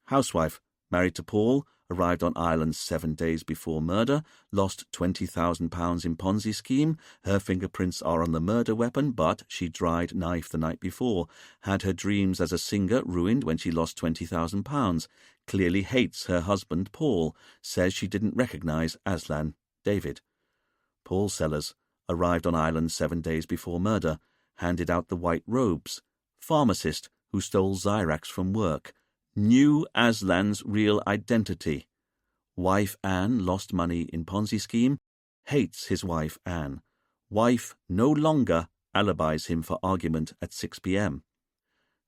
housewife, married to Paul, arrived on Ireland 7 days before murder, lost £20,000 in Ponzi scheme. Her fingerprints are on the murder weapon, but she dried knife the night before, had her dreams as a singer ruined when she lost £20,000, clearly hates her husband Paul, says she didn't recognise Aslan, David. Paul Sellers arrived on Ireland 7 days before murder, handed out the white robes, pharmacist who stole Xyrax from work, knew Aslan's real identity. Wife Anne lost money in Ponzi scheme, hates his wife Anne. Wife no longer alibis him for argument at 6 p.m.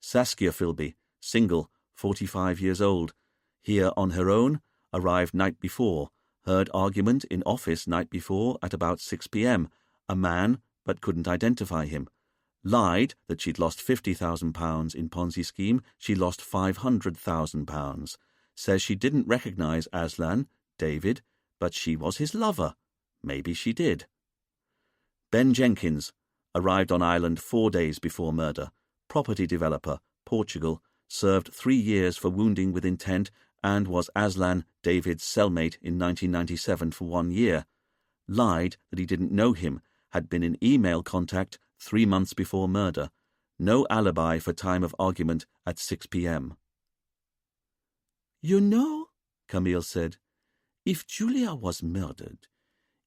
Saskia Philby, single, 45 years old, here on her own, arrived night before, heard argument in office night before at about 6 p.m. A man, but couldn't identify him. Lied that she'd lost £50,000 in Ponzi scheme, she lost £500,000. Says she didn't recognise Aslan, David, but she was his lover. Maybe she did. Ben Jenkins arrived on Ireland 4 days before murder. Property developer, Portugal, served 3 years for wounding with intent and was Aslan, David's cellmate in 1997 for 1 year. Lied that he didn't know him, had been in email contact 3 months before murder. No alibi for time of argument at 6 p.m. "You know," Camille said, "if Julia was murdered,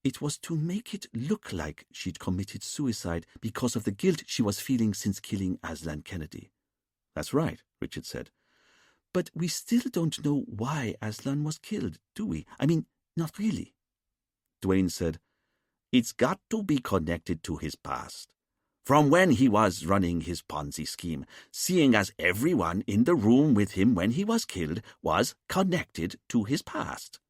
it was to make it look like she'd committed suicide because of the guilt she was feeling since killing Aslan Kennedy." "That's right," Richard said. "But we still don't know why Aslan was killed, do we? I mean, not really." Duane said, "It's got to be connected to his past. From when he was running his Ponzi scheme, seeing as everyone in the room with him when he was killed was connected to his past."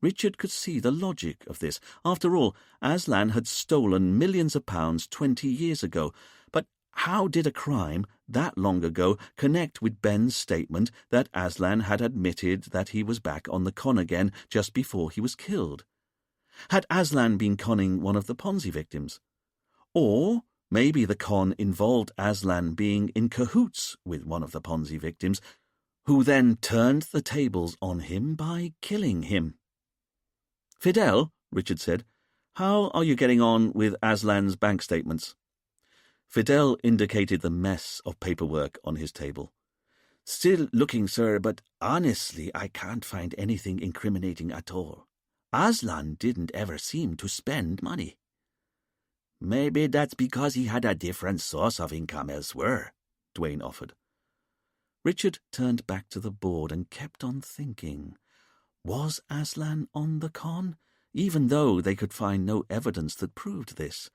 Richard could see the logic of this. After all, Aslan had stolen millions of pounds 20 years ago. But how did a crime that long ago connect with Ben's statement that Aslan had admitted that he was back on the con again just before he was killed? Had Aslan been conning one of the Ponzi victims? Or maybe the con involved Aslan being in cahoots with one of the Ponzi victims, who then turned the tables on him by killing him. "Fidel," Richard said, "how are you getting on with Aslan's bank statements?" Fidel indicated the mess of paperwork on his table. "Still looking, sir, but honestly I can't find anything incriminating at all. Aslan didn't ever seem to spend money." "Maybe that's because he had a different source of income elsewhere," Duane offered. Richard turned back to the board and kept on thinking. Was Aslan on the con, even though they could find no evidence that proved this?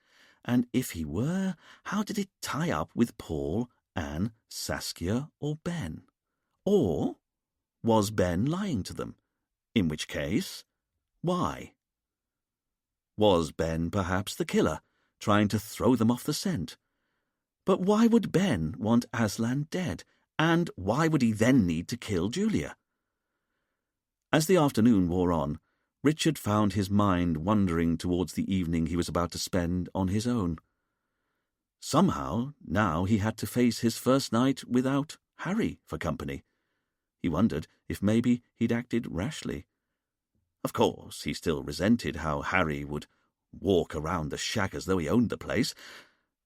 And if he were, how did it tie up with Paul, Anne, Saskia, or Ben? Or was Ben lying to them? In which case, why? Was Ben perhaps the killer, trying to throw them off the scent? But why would Ben want Aslan dead? And why would he then need to kill Julia? As the afternoon wore on, Richard found his mind wandering towards the evening he was about to spend on his own. Somehow, now he had to face his first night without Harry for company. He wondered if maybe he'd acted rashly. Of course, he still resented how Harry would walk around the shack as though he owned the place,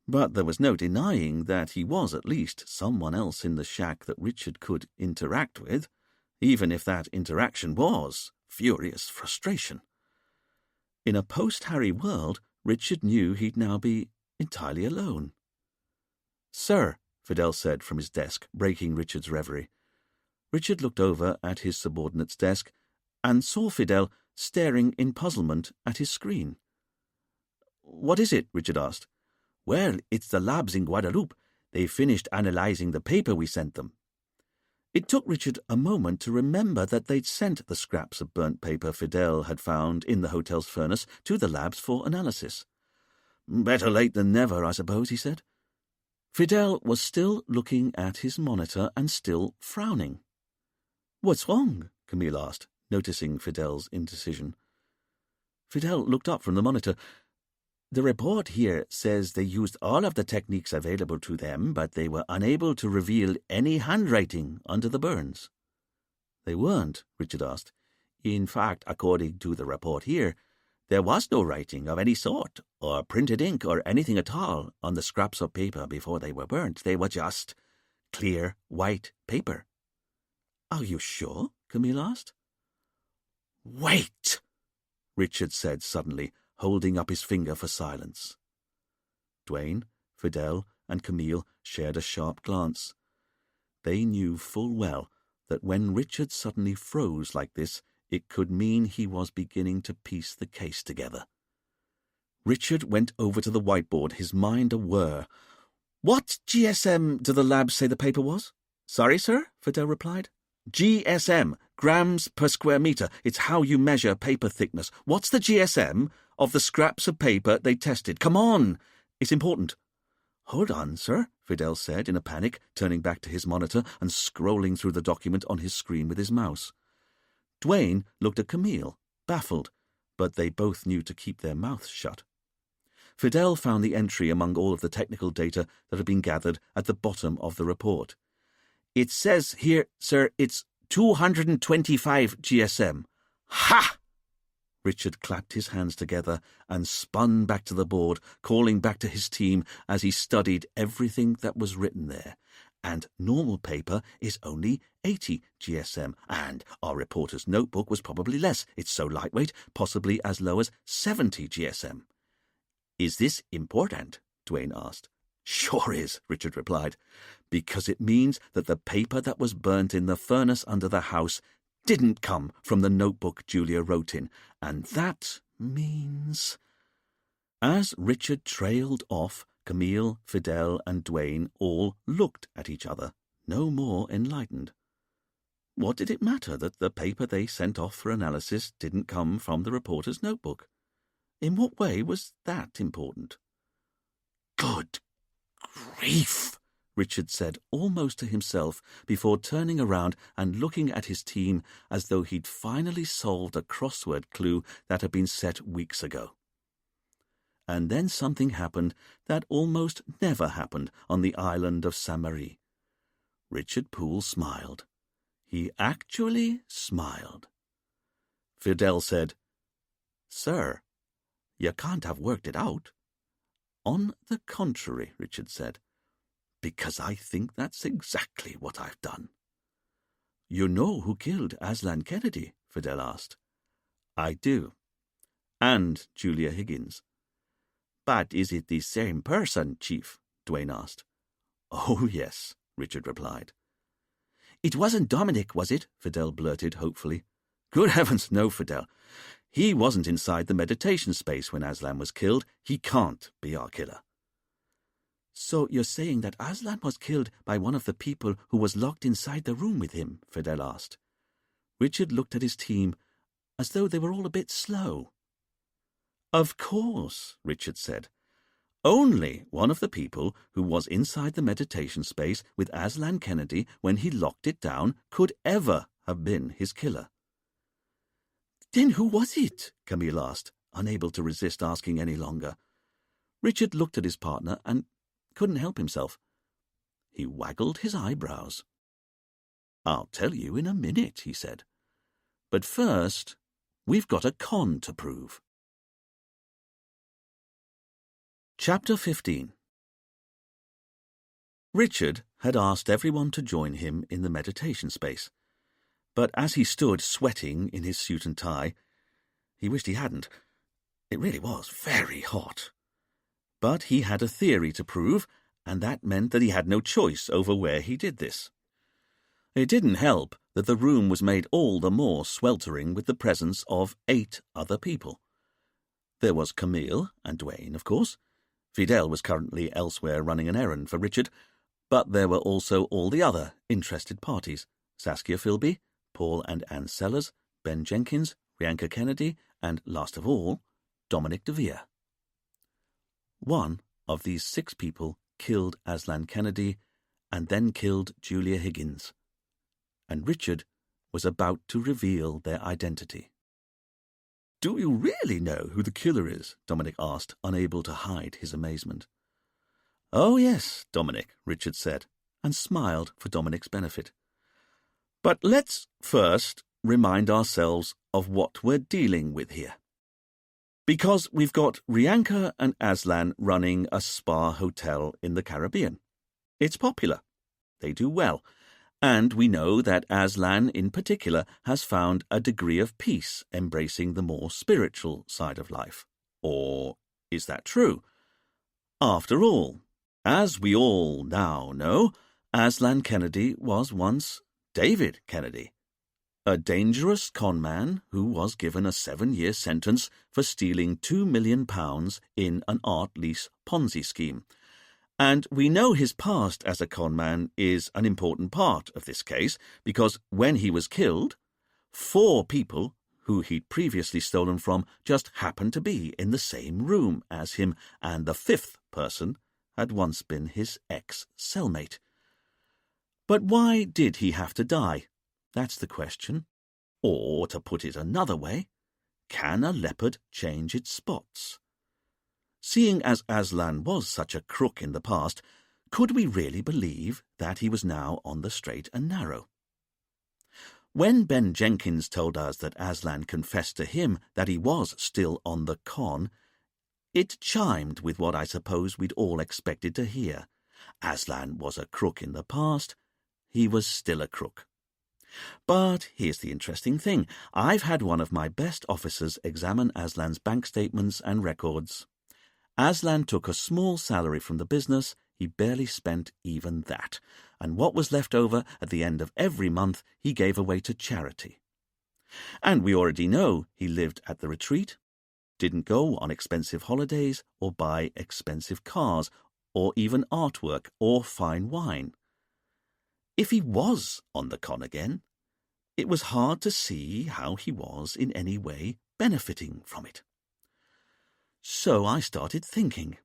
but there was no denying that he was at least someone else in the shack that Richard could interact with, even if that interaction was furious frustration. In a post-Harry world, Richard knew he'd now be entirely alone. "Sir," Fidel said from his desk, breaking Richard's reverie. Richard looked over at his subordinate's desk and saw Fidel staring in puzzlement at his screen. "What is it?" Richard asked. "Well, it's the labs in Guadeloupe. They finished analyzing the paper we sent them." It took Richard a moment to remember that they'd sent the scraps of burnt paper Fidel had found in the hotel's furnace to the labs for analysis. "Better late than never, I suppose," he said. Fidel was still looking at his monitor and still frowning. "What's wrong?" Camille asked, noticing Fidel's indecision. Fidel looked up from the monitor. The report here says they used all of the techniques available to them, but they were unable to reveal any handwriting under the burns. They weren't, Richard asked. In fact, according to the report here, there was no writing of any sort, or printed ink, or anything at all on the scraps of paper before they were burnt. They were just clear white paper. Are you sure? Camille asked. Wait! Richard said suddenly, holding up his finger for silence. Duane, Fidel, and Camille shared a sharp glance. They knew full well that when Richard suddenly froze like this, it could mean he was beginning to piece the case together. Richard went over to the whiteboard, his mind a whir. What GSM do the labs say the paper was? Sorry, sir, Fidel replied. GSM, grams per square meter. It's how you measure paper thickness. What's the GSM of the scraps of paper they tested? Come on! It's important. Hold on, sir, Fidel said in a panic, turning back to his monitor and scrolling through the document on his screen with his mouse. Duane looked at Camille, baffled, but they both knew to keep their mouths shut. Fidel found the entry among all of the technical data that had been gathered at the bottom of the report. It says here, sir, it's 225 GSM. Ha! Richard clapped his hands together and spun back to the board, calling back to his team as he studied everything that was written there. And normal paper is only 80 GSM, and our reporter's notebook was probably less. It's so lightweight, possibly as low as 70 GSM. Is this important? Duane asked. Sure is, Richard replied, because it means that the paper that was burnt in the furnace under the house didn't come from the notebook Julia wrote in, and that means... As Richard trailed off, Camille, Fidel, and Duane all looked at each other, no more enlightened. What did it matter that the paper they sent off for analysis didn't come from the reporter's notebook? In what way was that important? Good grief! Richard said almost to himself before turning around and looking at his team as though he'd finally solved a crossword clue that had been set weeks ago. And then something happened that almost never happened on the island of Saint-Marie. Richard Poole smiled. He actually smiled. Fidel said, Sir, you can't have worked it out. On the contrary, Richard said, because I think that's exactly what I've done. You know who killed Aslan Kennedy? Fidel asked. I do. And Julia Higgins. But is it the same person, Chief? Duane asked. Oh, yes, Richard replied. It wasn't Dominic, was it? Fidel blurted hopefully. Good heavens, no, Fidel. He wasn't inside the meditation space when Aslan was killed. He can't be our killer. So you're saying that Aslan was killed by one of the people who was locked inside the room with him? Fidel asked. Richard looked at his team as though they were all a bit slow. Of course, Richard said. Only one of the people who was inside the meditation space with Aslan Kennedy when he locked it down could ever have been his killer. Then who was it? Camille asked, unable to resist asking any longer. Richard looked at his partner and couldn't help himself. He waggled his eyebrows. I'll tell you in a minute, he said. But first, we've got a con to prove. Chapter 15. Richard had asked everyone to join him in the meditation space, but as he stood sweating in his suit and tie, he wished he hadn't. It really was very hot. But he had a theory to prove, and that meant that he had no choice over where he did this. It didn't help that the room was made all the more sweltering with the presence of 8 other people. There was Camille and Duane, of course. Fidel was currently elsewhere running an errand for Richard, but there were also all the other interested parties: Saskia Philby, Paul and Anne Sellers, Ben Jenkins, Rianka Kennedy, and, last of all, Dominic de Vere. One of these 6 people killed Aslan Kennedy and then killed Julia Higgins. And Richard was about to reveal their identity. "Do you really know who the killer is?" Dominic asked, unable to hide his amazement. "Oh, yes, Dominic," Richard said, and smiled for Dominic's benefit. "But let's first remind ourselves of what we're dealing with here. Because we've got Rianka and Aslan running a spa hotel in the Caribbean. It's popular. They do well. And we know that Aslan in particular has found a degree of peace embracing the more spiritual side of life. Or is that true? After all, as we all now know, Aslan Kennedy was once David Kennedy, a dangerous conman who was given a 7-year sentence for stealing £2 million in an art lease Ponzi scheme. And we know his past as a conman is an important part of this case because when he was killed, 4 people who he'd previously stolen from just happened to be in the same room as him, and the 5th person had once been his ex-cellmate. But why did he have to die? That's the question. Or, to put it another way, can a leopard change its spots? Seeing as Aslan was such a crook in the past, could we really believe that he was now on the straight and narrow? When Ben Jenkins told us that Aslan confessed to him that he was still on the con, it chimed with what I suppose we'd all expected to hear. Aslan was a crook in the past. He was still a crook. But here's the interesting thing. I've had one of my best officers examine Aslan's bank statements and records. Aslan took a small salary from the business. He barely spent even that. And what was left over at the end of every month he gave away to charity. And we already know he lived at the retreat, didn't go on expensive holidays or buy expensive cars or even artwork or fine wine. If he was on the con again, it was hard to see how he was in any way benefiting from it. So I started thinking.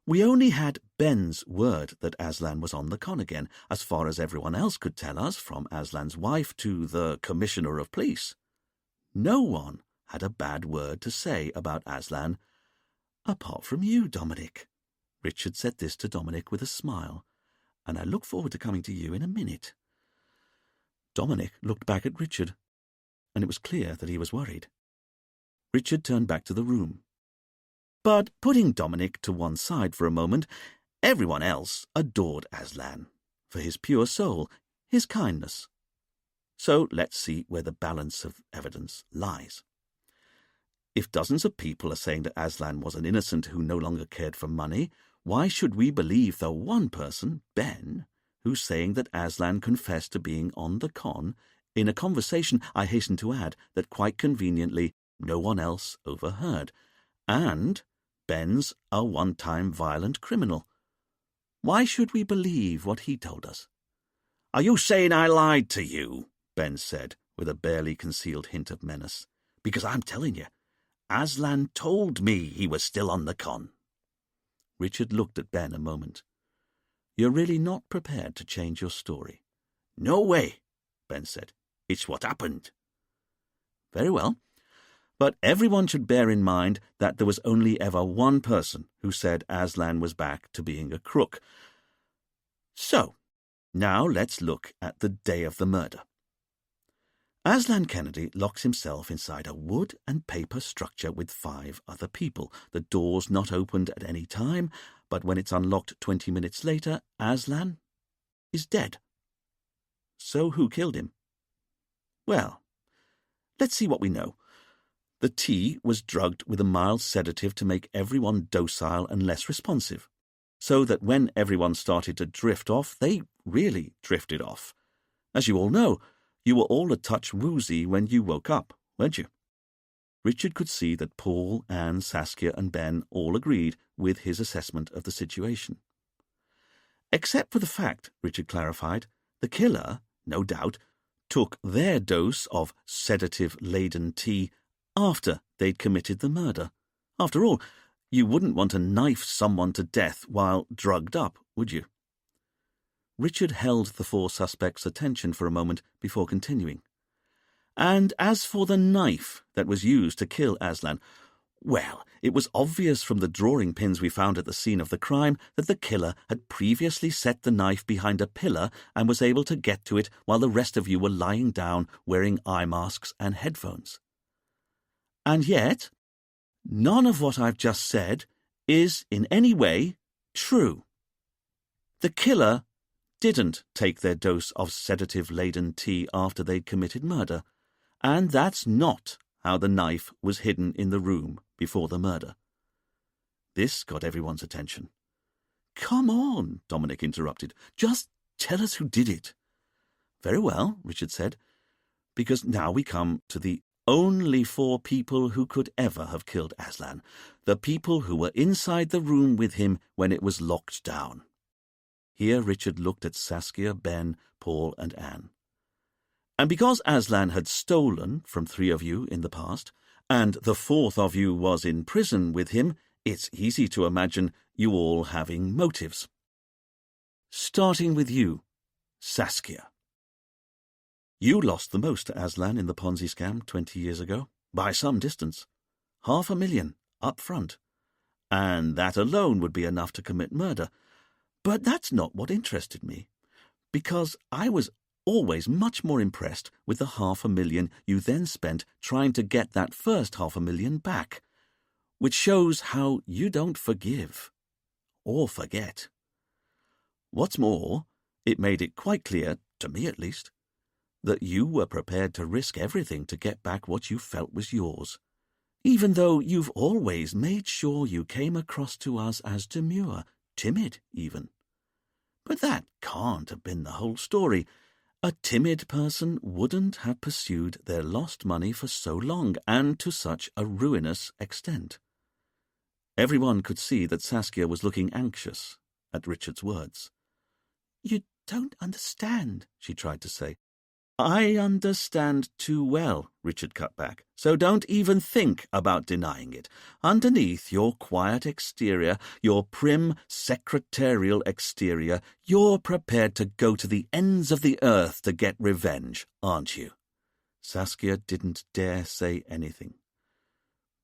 We only had Ben's word that Aslan was on the con again, as far as everyone else could tell us, from Aslan's wife to the Commissioner of Police. No one had a bad word to say about Aslan, apart from you, Dominic. Richard said this to Dominic with a smile. And I look forward to coming to you in a minute. Dominic looked back at Richard, and it was clear that he was worried. Richard turned back to the room. But putting Dominic to one side for a moment, everyone else adored Aslan for his pure soul, his kindness. So let's see where the balance of evidence lies. If dozens of people are saying that Aslan was an innocent who no longer cared for money, why should we believe the one person, Ben, who's saying that Aslan confessed to being on the con in a conversation, I hasten to add, that quite conveniently no one else overheard, and Ben's a one-time violent criminal? Why should we believe what he told us? "Are you saying I lied to you?" Ben said, with a barely concealed hint of menace. "Because I'm telling you, Aslan told me he was still on the con." Richard looked at Ben a moment. "You're really not prepared to change your story?" "No way," Ben said. "It's what happened." "Very well. But everyone should bear in mind that there was only ever one person who said Aslan was back to being a crook. So, now let's look at the day of the murder. Aslan Kennedy locks himself inside a wood and paper structure with 5 other people. The door's not opened at any time, but when it's unlocked 20 minutes later, Aslan is dead. So who killed him? Well, let's see what we know. The tea was drugged with a mild sedative to make everyone docile and less responsive, so that when everyone started to drift off, they really drifted off. As you all know, you were all a touch woozy when you woke up, weren't you? Richard could see that Paul, Anne, Saskia and Ben all agreed with his assessment of the situation. Except for the fact, Richard clarified, the killer, no doubt, took their dose of sedative-laden tea after they'd committed the murder. After all, you wouldn't want to knife someone to death while drugged up, would you? Richard held the four suspects' attention for a moment before continuing. And as for the knife that was used to kill Aslan, well, it was obvious from the drawing pins we found at the scene of the crime that the killer had previously set the knife behind a pillar and was able to get to it while the rest of you were lying down wearing eye masks and headphones. And yet, none of what I've just said is in any way true. The killer didn't take their dose of sedative-laden tea after they'd committed murder, and that's not how the knife was hidden in the room before the murder. This got everyone's attention. "Come on," Dominic interrupted. "Just tell us who did it." "Very well," Richard said, "because now we come to the only four people who could ever have killed Aslan, the people who were inside the room with him when it was locked down." Here Richard looked at Saskia, Ben, Paul, and Anne. "And because Aslan had stolen from three of you in the past, and the fourth of you was in prison with him, it's easy to imagine you all having motives. Starting with you, Saskia. You lost the most to Aslan in the Ponzi scam 20 years ago, by some distance. $500,000 up front. And that alone would be enough to commit murder. But that's not what interested me, because I was always much more impressed with the $500,000 you then spent trying to get that first $500,000 back, which shows how you don't forgive or forget. What's more, it made it quite clear, to me at least, that you were prepared to risk everything to get back what you felt was yours, even though you've always made sure you came across to us as demure, timid even. But that can't have been the whole story. A timid person wouldn't have pursued their lost money for so long and to such a ruinous extent. Everyone could see that Saskia was looking anxious at Richard's words. "You don't understand," she tried to say. "I understand too well," Richard cut back, "so don't even think about denying it. Underneath your quiet exterior, your prim secretarial exterior, you're prepared to go to the ends of the earth to get revenge, aren't you?" Saskia didn't dare say anything.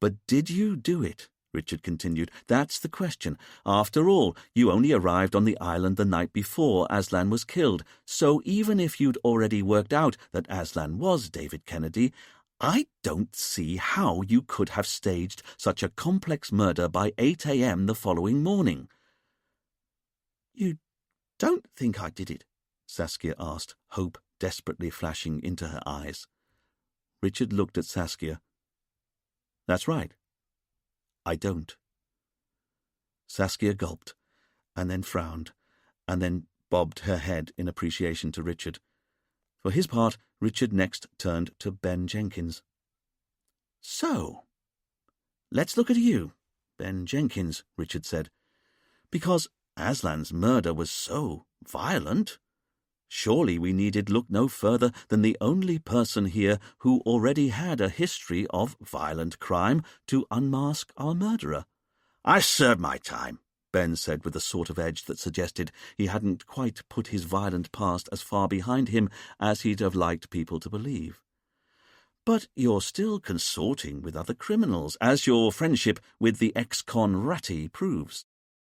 "But did you do it?" Richard continued. "That's the question. After all, you only arrived on the island the night before Aslan was killed, so even if you'd already worked out that Aslan was David Kennedy, I don't see how you could have staged such a complex murder by 8 a.m. the following morning." "You don't think I did it?" Saskia asked, hope desperately flashing into her eyes. Richard looked at Saskia. "That's right. I don't." Saskia gulped, and then frowned, and then bobbed her head in appreciation to Richard. For his part, Richard next turned to Ben Jenkins. "So, let's look at you, Ben Jenkins," Richard said. "Because Aslan's murder was so violent, surely we needed look no further than the only person here who already had a history of violent crime to unmask our murderer." "I served my time," Ben said with a sort of edge that suggested he hadn't quite put his violent past as far behind him as he'd have liked people to believe. "But you're still consorting with other criminals, as your friendship with the ex-con Ratty proves."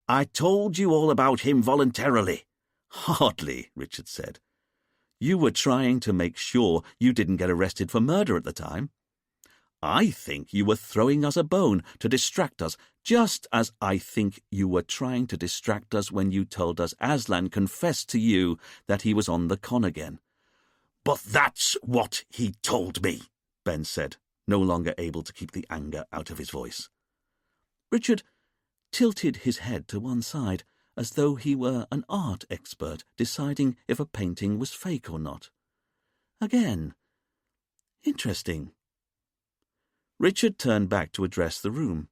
"I told you all about him voluntarily." "Hardly," Richard said. "You were trying to make sure you didn't get arrested for murder at the time. I think you were throwing us a bone to distract us, just as I think you were trying to distract us when you told us Aslan confessed to you that he was on the con again." "But that's what he told me," Ben said, no longer able to keep the anger out of his voice. Richard tilted his head to one side, as though he were an art expert deciding if a painting was fake or not. Again, interesting. Richard turned back to address the room.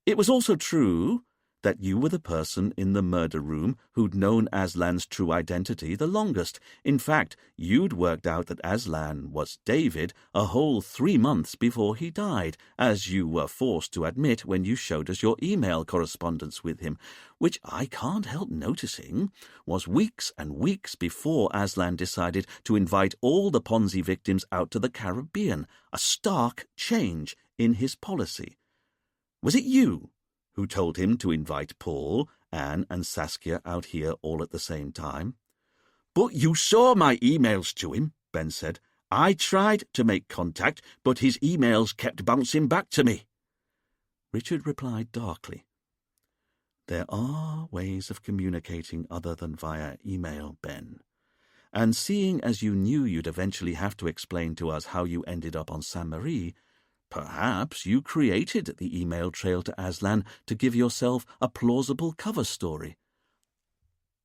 "It was also true that you were the person in the murder room who'd known Aslan's true identity the longest. In fact, you'd worked out that Aslan was David a whole 3 months before he died, as you were forced to admit when you showed us your email correspondence with him, which I can't help noticing was weeks and weeks before Aslan decided to invite all the Ponzi victims out to the Caribbean, a stark change in his policy. Was it you who told him to invite Paul, Anne, and Saskia out here all at the same time? But you saw my emails to him, Ben said. I tried to make contact, but his emails kept bouncing back to me. Richard replied darkly. There are ways of communicating other than via email, Ben. And seeing as you knew you'd eventually have to explain to us how you ended up on Sainte Marie, perhaps you created the email trail to Aslan to give yourself a plausible cover story.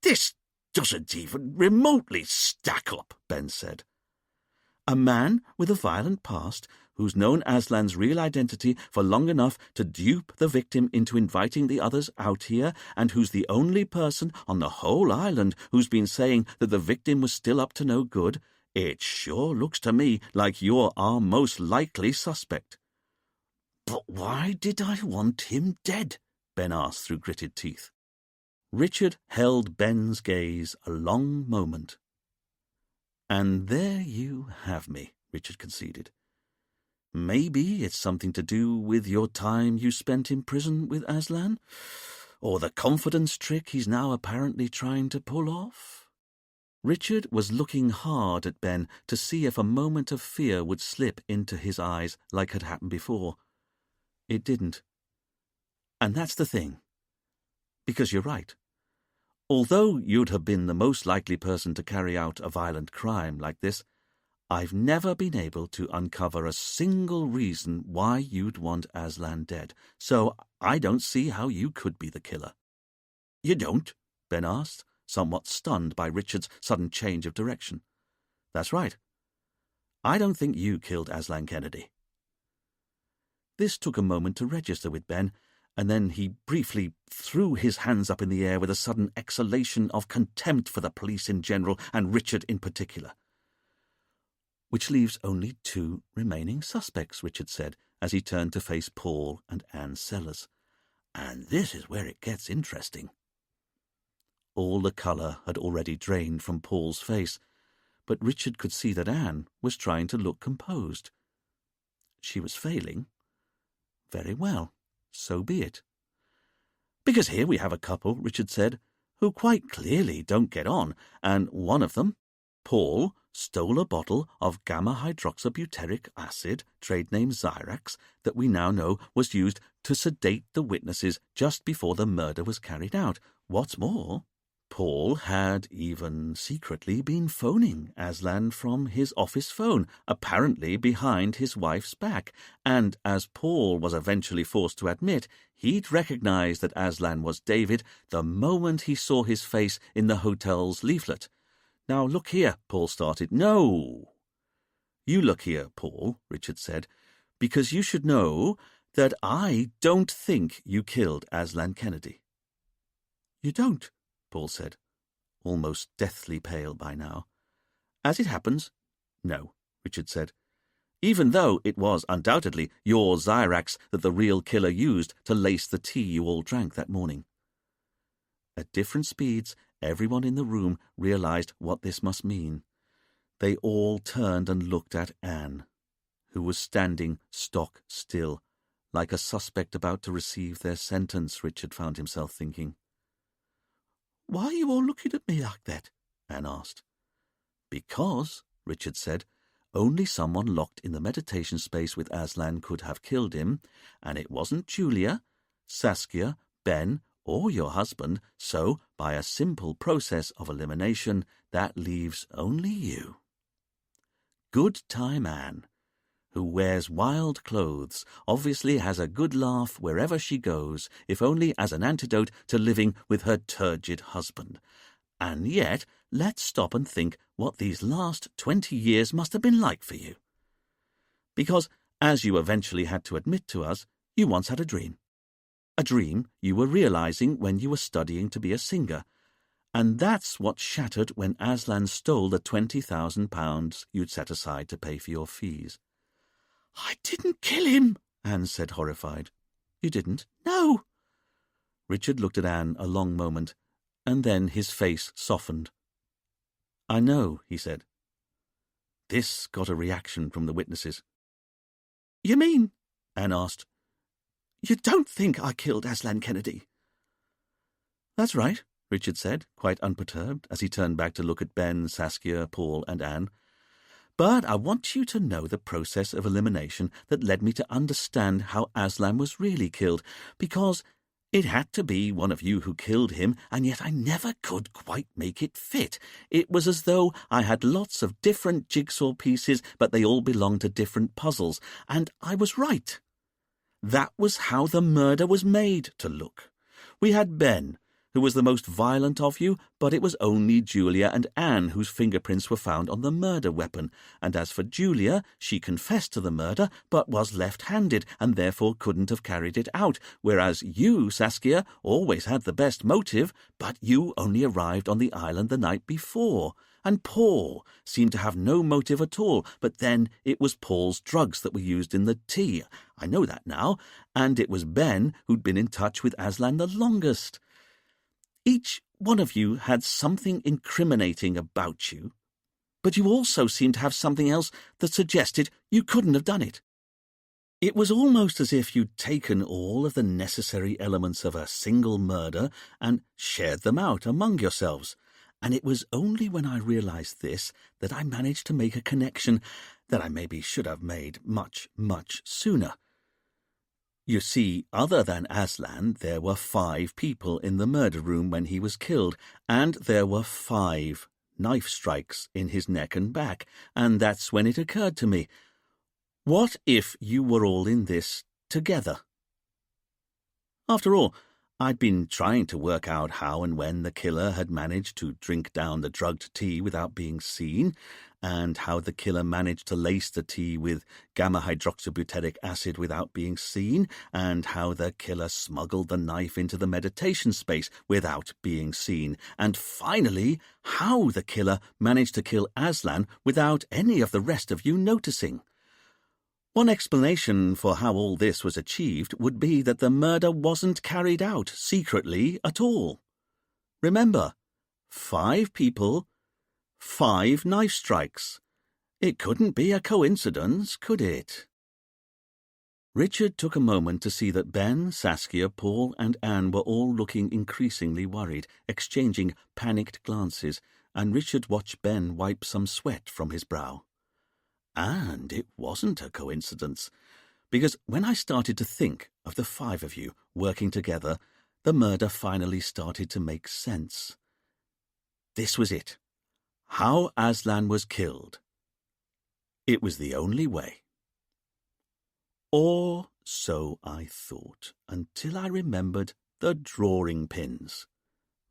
This doesn't even remotely stack up, Ben said. A man with a violent past who's known Aslan's real identity for long enough to dupe the victim into inviting the others out here, and who's the only person on the whole island who's been saying that the victim was still up to no good. It sure looks to me like you're our most likely suspect. But why did I want him dead? Ben asked through gritted teeth. Richard held Ben's gaze a long moment. And there you have me, Richard conceded. Maybe it's something to do with your time you spent in prison with Aslan, or the confidence trick he's now apparently trying to pull off. Richard was looking hard at Ben to see if a moment of fear would slip into his eyes like had happened before. It didn't. And that's the thing. Because you're right. Although you'd have been the most likely person to carry out a violent crime like this, I've never been able to uncover a single reason why you'd want Aslan dead, so I don't see how you could be the killer. You don't? Ben asked, somewhat stunned by Richard's sudden change of direction. That's right. I don't think you killed Aslan Kennedy. This took a moment to register with Ben, and then he briefly threw his hands up in the air with a sudden exhalation of contempt for the police in general and Richard in particular. Which leaves only 2 remaining suspects, Richard said, as he turned to face Paul and Anne Sellers. And this is where it gets interesting. All the colour had already drained from Paul's face, but Richard could see that Anne was trying to look composed. She was failing. Very well, so be it. Because here we have a couple, Richard said, who quite clearly don't get on, and one of them, Paul, stole a bottle of gamma-hydroxybutyric acid, trade name Zyrax, that we now know was used to sedate the witnesses just before the murder was carried out. What's more, Paul had even secretly been phoning Aslan from his office phone, apparently behind his wife's back, and as Paul was eventually forced to admit, he'd recognized that Aslan was David the moment he saw his face in the hotel's leaflet. Now look here, Paul started. No. You look here, Paul, Richard said, because you should know that I don't think you killed Aslan Kennedy. You don't? Paul said, almost deathly pale by now. As it happens, no, Richard said, even though it was undoubtedly your Zyrax that the real killer used to lace the tea you all drank that morning. At different speeds, everyone in the room realized what this must mean. They all turned and looked at Anne, who was standing stock still, like a suspect about to receive their sentence, Richard found himself thinking. Why are you all looking at me like that? Anne asked. Because, Richard said, only someone locked in the meditation space with Aslan could have killed him, and it wasn't Julia, Saskia, Ben, or your husband, so, by a simple process of elimination, that leaves only you. Good time Anne, who wears wild clothes, obviously has a good laugh wherever she goes, if only as an antidote to living with her turgid husband. And yet, let's stop and think what these last 20 years must have been like for you. Because, as you eventually had to admit to us, you once had a dream. a dream you were realizing when you were studying to be a singer. And that's what shattered when Aslan stole the £20,000 you'd set aside to pay for your fees. I didn't kill him, Anne said, horrified. You didn't? No. Richard looked at Anne a long moment, and then his face softened. I know, he said. This got a reaction from the witnesses. You mean, Anne asked, you don't think I killed Aslan Kennedy? That's right, Richard said, quite unperturbed, as he turned back to look at Ben, Saskia, Paul, and Anne. But I want you to know the process of elimination that led me to understand how Aslan was really killed, because it had to be one of you who killed him, and yet I never could quite make it fit. It was as though I had lots of different jigsaw pieces, but they all belonged to different puzzles, and I was right. That was how the murder was made to look. We had Ben, who was the most violent of you, but it was only Julia and Anne whose fingerprints were found on the murder weapon, and as for Julia, she confessed to the murder, but was left-handed, and therefore couldn't have carried it out, whereas you, Saskia, always had the best motive, but you only arrived on the island the night before, and Paul seemed to have no motive at all, but then it was Paul's drugs that were used in the tea. I know that now, and it was Ben who'd been in touch with Aslan the longest. Each one of you had something incriminating about you, but you also seemed to have something else that suggested you couldn't have done it. It was almost as if you'd taken all of the necessary elements of a single murder and shared them out among yourselves, and it was only when I realized this that I managed to make a connection that I maybe should have made much, much sooner. You see, other than Aslan, there were 5 people in the murder room when he was killed, and there were 5 knife strikes in his neck and back, and that's when it occurred to me. What if you were all in this together? After all, I'd been trying to work out how and when the killer had managed to drink down the drugged tea without being seen, and how the killer managed to lace the tea with gamma-hydroxybutyric acid without being seen, and how the killer smuggled the knife into the meditation space without being seen, and finally, how the killer managed to kill Aslan without any of the rest of you noticing. One explanation for how all this was achieved would be that the murder wasn't carried out secretly at all. Remember, 5 people, 5 knife strikes. It couldn't be a coincidence, could it? Richard took a moment to see that Ben, Saskia, Paul, and Anne were all looking increasingly worried, exchanging panicked glances, and Richard watched Ben wipe some sweat from his brow. And it wasn't a coincidence, because when I started to think of the 5 of you working together, the murder finally started to make sense. This was it. How Aslan was killed. It was the only way. Or so I thought, until I remembered the drawing pins.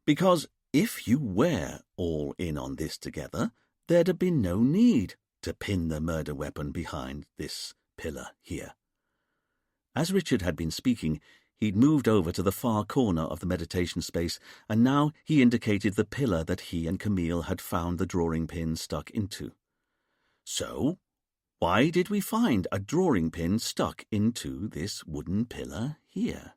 Because if you were all in on this together, there'd have been no need to pin the murder weapon behind this pillar here. As Richard had been speaking, he'd moved over to the far corner of the meditation space, and now he indicated the pillar that he and Camille had found the drawing pin stuck into. So, why did we find a drawing pin stuck into this wooden pillar here?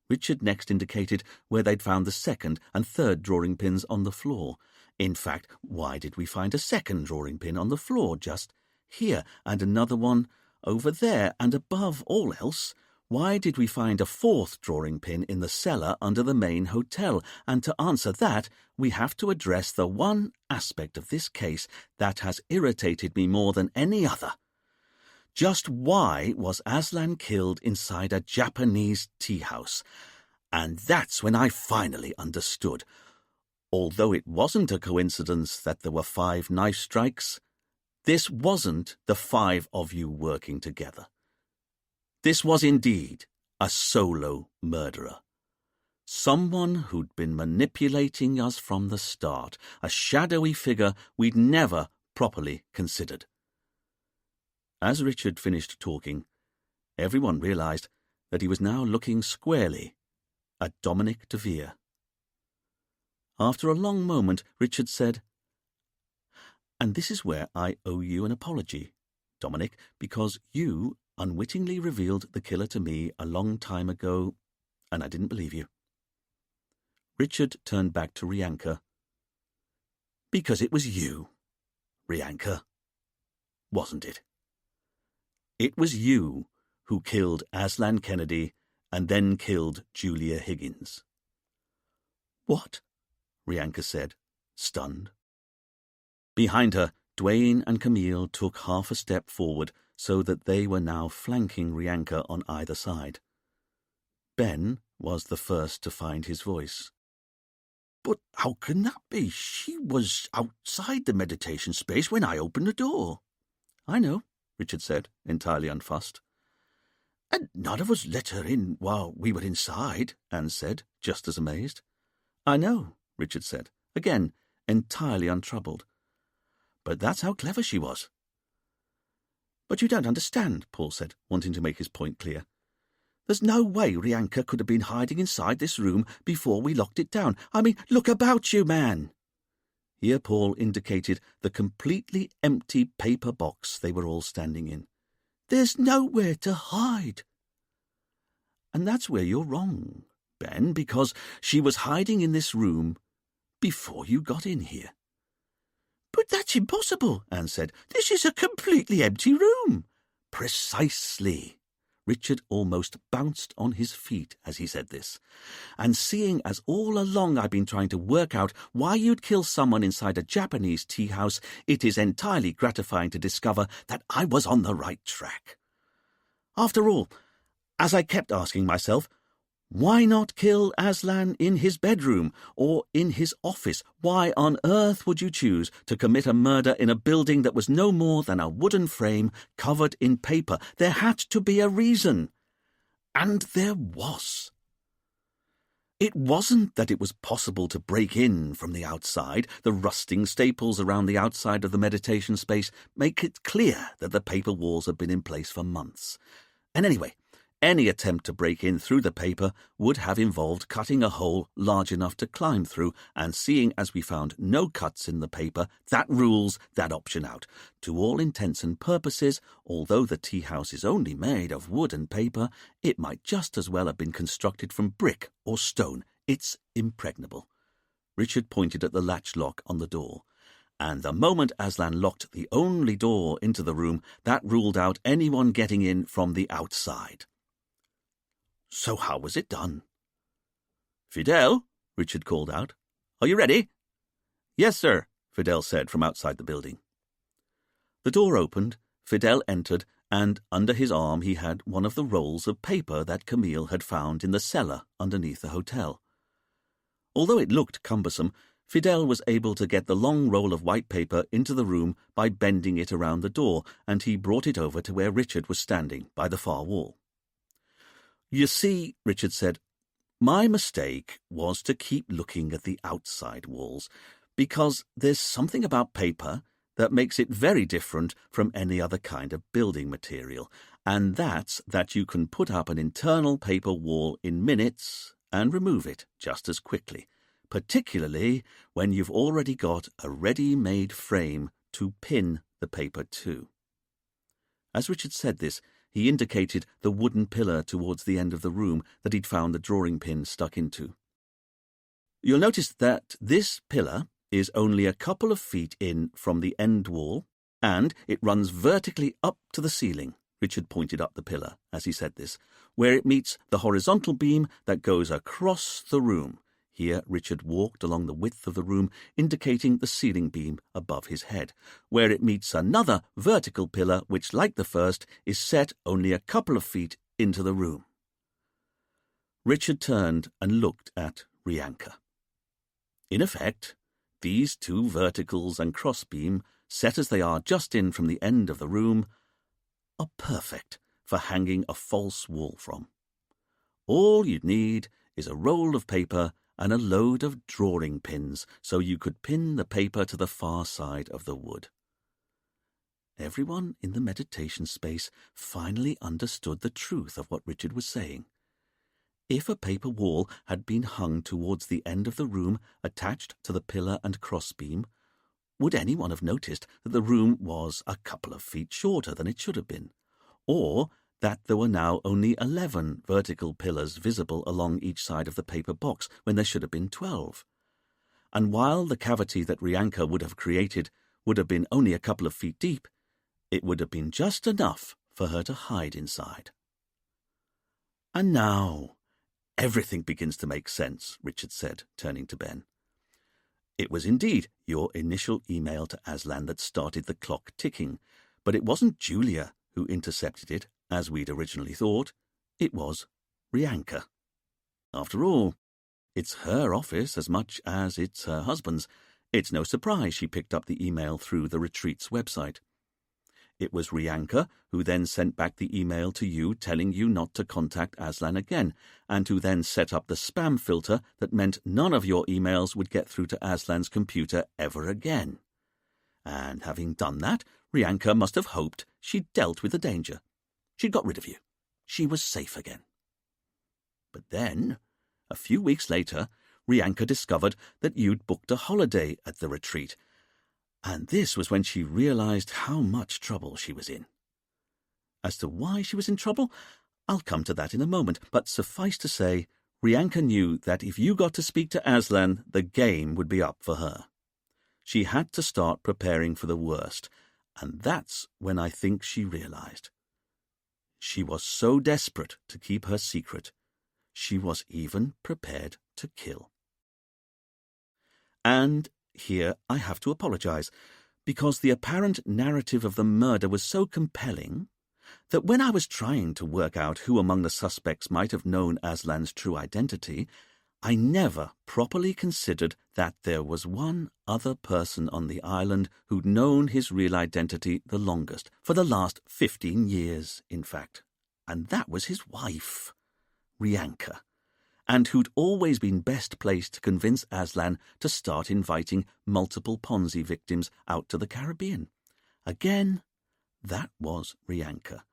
Richard next indicated where they'd found the 2nd and 3rd drawing pins on the floor. In fact, why did we find a 2nd drawing pin on the floor just here, and another one over there, and above all else, why did we find a 4th drawing pin in the cellar under the main hotel? And to answer that, we have to address the one aspect of this case that has irritated me more than any other. Just why was Aslan killed inside a Japanese tea house? And that's when I finally understood. Although it wasn't a coincidence that there were 5 knife strikes, this wasn't the 5 of you working together. This was indeed a solo murderer. Someone who'd been manipulating us from the start, a shadowy figure we'd never properly considered. As Richard finished talking, everyone realized that he was now looking squarely at Dominic de Vere. After a long moment, Richard said, "And this is where I owe you an apology, Dominic, because you unwittingly revealed the killer to me a long time ago, and I didn't believe you." Richard turned back to Rianka. "Because it was you, Rianka, wasn't it? It was you who killed Aslan Kennedy and then killed Julia Higgins." "What?" Rianka said, stunned. Behind her, Duane and Camille took half a step forward so that they were now flanking Rianka on either side. Ben was the first to find his voice. "But how can that be? She was outside the meditation space when I opened the door." "I know," Richard said, entirely unfussed. "And none of us let her in while we were inside," Anne said, just as amazed. "I know," Richard said, again, entirely untroubled. "But that's how clever she was." "But you don't understand," Paul said, wanting to make his point clear. "There's no way Rianka could have been hiding inside this room before we locked it down. I mean, look about you, man." Here Paul indicated the completely empty paper box they were all standing in. "There's nowhere to hide." "And that's where you're wrong, Ben, because she was hiding in this room before you got in here." "But that's impossible," Anne said. "This is a completely empty room." "Precisely." Richard almost bounced on his feet as he said this. "And seeing as all along I've been trying to work out why you'd kill someone inside a Japanese tea house, it is entirely gratifying to discover that I was on the right track. After all, as I kept asking myself, why not kill Aslan in his bedroom or in his office? Why on earth would you choose to commit a murder in a building that was no more than a wooden frame covered in paper? There had to be a reason. And there was. It wasn't that it was possible to break in from the outside. The rusting staples around the outside of the meditation space make it clear that the paper walls had been in place for months. And anyway, any attempt to break in through the paper would have involved cutting a hole large enough to climb through, and seeing as we found no cuts in the paper, that rules that option out. To all intents and purposes, although the tea house is only made of wood and paper, it might just as well have been constructed from brick or stone. It's impregnable." Richard pointed at the latch lock on the door. "And the moment Aslan locked the only door into the room, that ruled out anyone getting in from the outside." "So how was it done?" "Fidel," Richard called out. "Are you ready?" "Yes, sir," Fidel said from outside the building. The door opened, Fidel entered, and under his arm he had one of the rolls of paper that Camille had found in the cellar underneath the hotel. Although it looked cumbersome, Fidel was able to get the long roll of white paper into the room by bending it around the door, and he brought it over to where Richard was standing by the far wall. "You see," Richard said, "my mistake was to keep looking at the outside walls, because there's something about paper that makes it very different from any other kind of building material, and that's that you can put up an internal paper wall in minutes and remove it just as quickly, particularly when you've already got a ready-made frame to pin the paper to." As Richard said this, he indicated the wooden pillar towards the end of the room that he'd found the drawing pin stuck into. "You'll notice that this pillar is only a couple of feet in from the end wall, and it runs vertically up to the ceiling." Richard pointed up the pillar as he said this, "where it meets the horizontal beam that goes across the room." Here Richard walked along the width of the room, indicating the ceiling beam above his head, "where it meets another vertical pillar which, like the first, is set only a couple of feet into the room." Richard turned and looked at Rianka. In effect, these two verticals and crossbeam, set as they are just in from the end of the room, are perfect for hanging a false wall from. All you'd need is a roll of paper and a load of drawing pins, so you could pin the paper to the far side of the wood. Everyone in the meditation space finally understood the truth of what Richard was saying. If a paper wall had been hung towards the end of the room attached to the pillar and crossbeam, would anyone have noticed that the room was a couple of feet shorter than it should have been, or that there were now only 11 vertical pillars visible along each side of the paper box when there should have been 12? And while the cavity that Rianka would have created would have been only a couple of feet deep, it would have been just enough for her to hide inside. And now everything begins to make sense, Richard said, turning to Ben. It was indeed your initial email to Aslan that started the clock ticking, but it wasn't Julia who intercepted it, as we'd originally thought. It was Rianka. After all, it's her office as much as it's her husband's. It's no surprise she picked up the email through the retreat's website. It was Rianka who then sent back the email to you telling you not to contact Aslan again, and who then set up the spam filter that meant none of your emails would get through to Aslan's computer ever again. And having done that, Rianka must have hoped she'd dealt with the danger. She'd got rid of you. She was safe again. But then, a few weeks later, Rianka discovered that you'd booked a holiday at the retreat, and this was when she realized how much trouble she was in. As to why she was in trouble, I'll come to that in a moment, but suffice to say, Rianka knew that if you got to speak to Aslan, the game would be up for her. She had to start preparing for the worst, and that's when I think she realized. She was so desperate to keep her secret, she was even prepared to kill. And here I have to apologize, because the apparent narrative of the murder was so compelling that when I was trying to work out who among the suspects might have known Aslan's true identity, I never properly considered that there was one other person on the island who'd known his real identity the longest, for the last 15 years, in fact, and that was his wife, Rianka, and who'd always been best placed to convince Aslan to start inviting multiple Ponzi victims out to the Caribbean. Again, that was Rianka.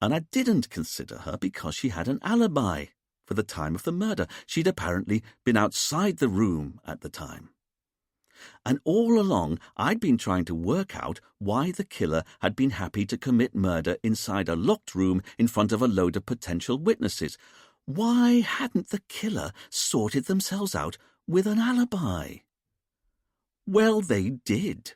And I didn't consider her because she had an alibi for the time of the murder. She'd apparently been outside the room at the time. And all along, I'd been trying to work out why the killer had been happy to commit murder inside a locked room in front of a load of potential witnesses. Why hadn't the killer sorted themselves out with an alibi? Well, they did.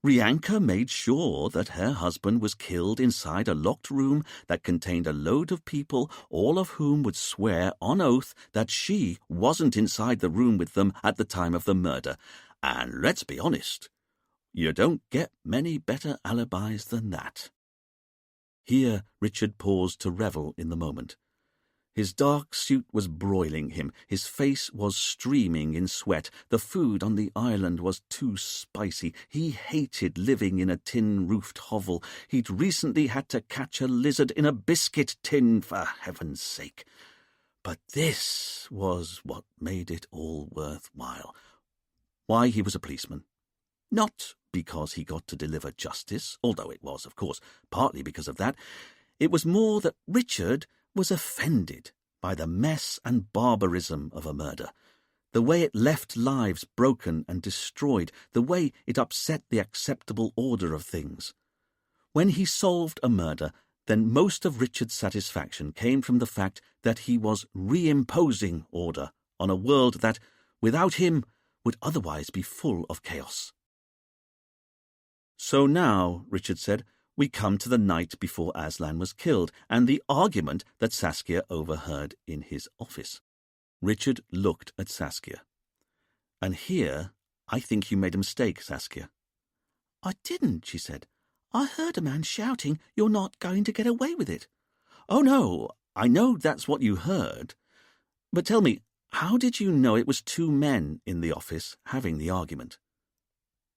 Rianka made sure that her husband was killed inside a locked room that contained a load of people, all of whom would swear on oath that she wasn't inside the room with them at the time of the murder. And let's be honest, you don't get many better alibis than that. Here Richard paused to revel in the moment. His dark suit was broiling him, his face was streaming in sweat, the food on the island was too spicy, he hated living in a tin-roofed hovel, he'd recently had to catch a lizard in a biscuit tin, for heaven's sake. But this was what made it all worthwhile. Why he was a policeman. Not because he got to deliver justice, although it was, of course, partly because of that. It was more that Richard was offended by the mess and barbarism of a murder, the way it left lives broken and destroyed, the way it upset the acceptable order of things. When he solved a murder, then most of Richard's satisfaction came from the fact that he was reimposing order on a world that, without him, would otherwise be full of chaos. So now, Richard said, we come to the night before Aslan was killed, and the argument that Saskia overheard in his office. Richard looked at Saskia. And here, I think you made a mistake, Saskia. I didn't, she said. I heard a man shouting, "You're not going to get away with it." Oh, no, I know that's what you heard. But tell me, how did you know it was two men in the office having the argument?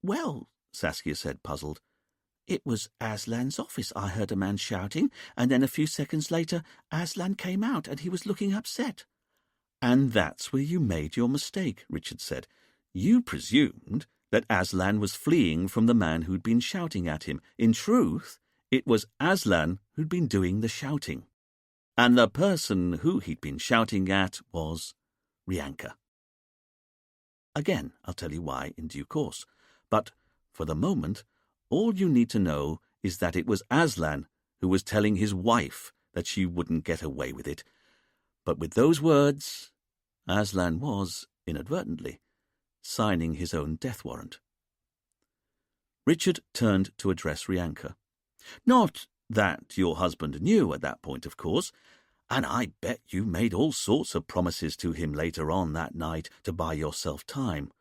Well, Saskia said, puzzled, it was Aslan's office. I heard a man shouting, and then a few seconds later Aslan came out and he was looking upset. And that's where you made your mistake, Richard said. You presumed that Aslan was fleeing from the man who'd been shouting at him. In truth, it was Aslan who'd been doing the shouting. And the person who he'd been shouting at was Rianka. Again, I'll tell you why in due course. But for the moment, all you need to know is that it was Aslan who was telling his wife that she wouldn't get away with it. But with those words, Aslan was, inadvertently, signing his own death warrant. Richard turned to address Rianka. Not that your husband knew at that point, of course, and I bet you made all sorts of promises to him later on that night to buy yourself time.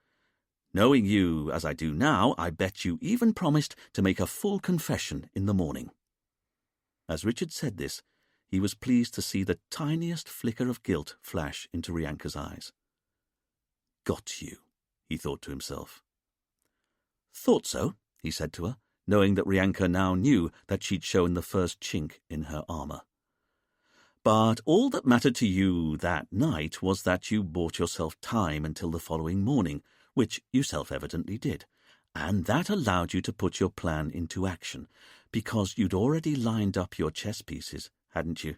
Knowing you as I do now, I bet you even promised to make a full confession in the morning. As Richard said this, he was pleased to see the tiniest flicker of guilt flash into Rianka's eyes. Got you, he thought to himself. Thought so, he said to her, knowing that Rianka now knew that she'd shown the first chink in her armour. But all that mattered to you that night was that you bought yourself time until the following morning, which you self-evidently did, and that allowed you to put your plan into action, because you'd already lined up your chess pieces, hadn't you?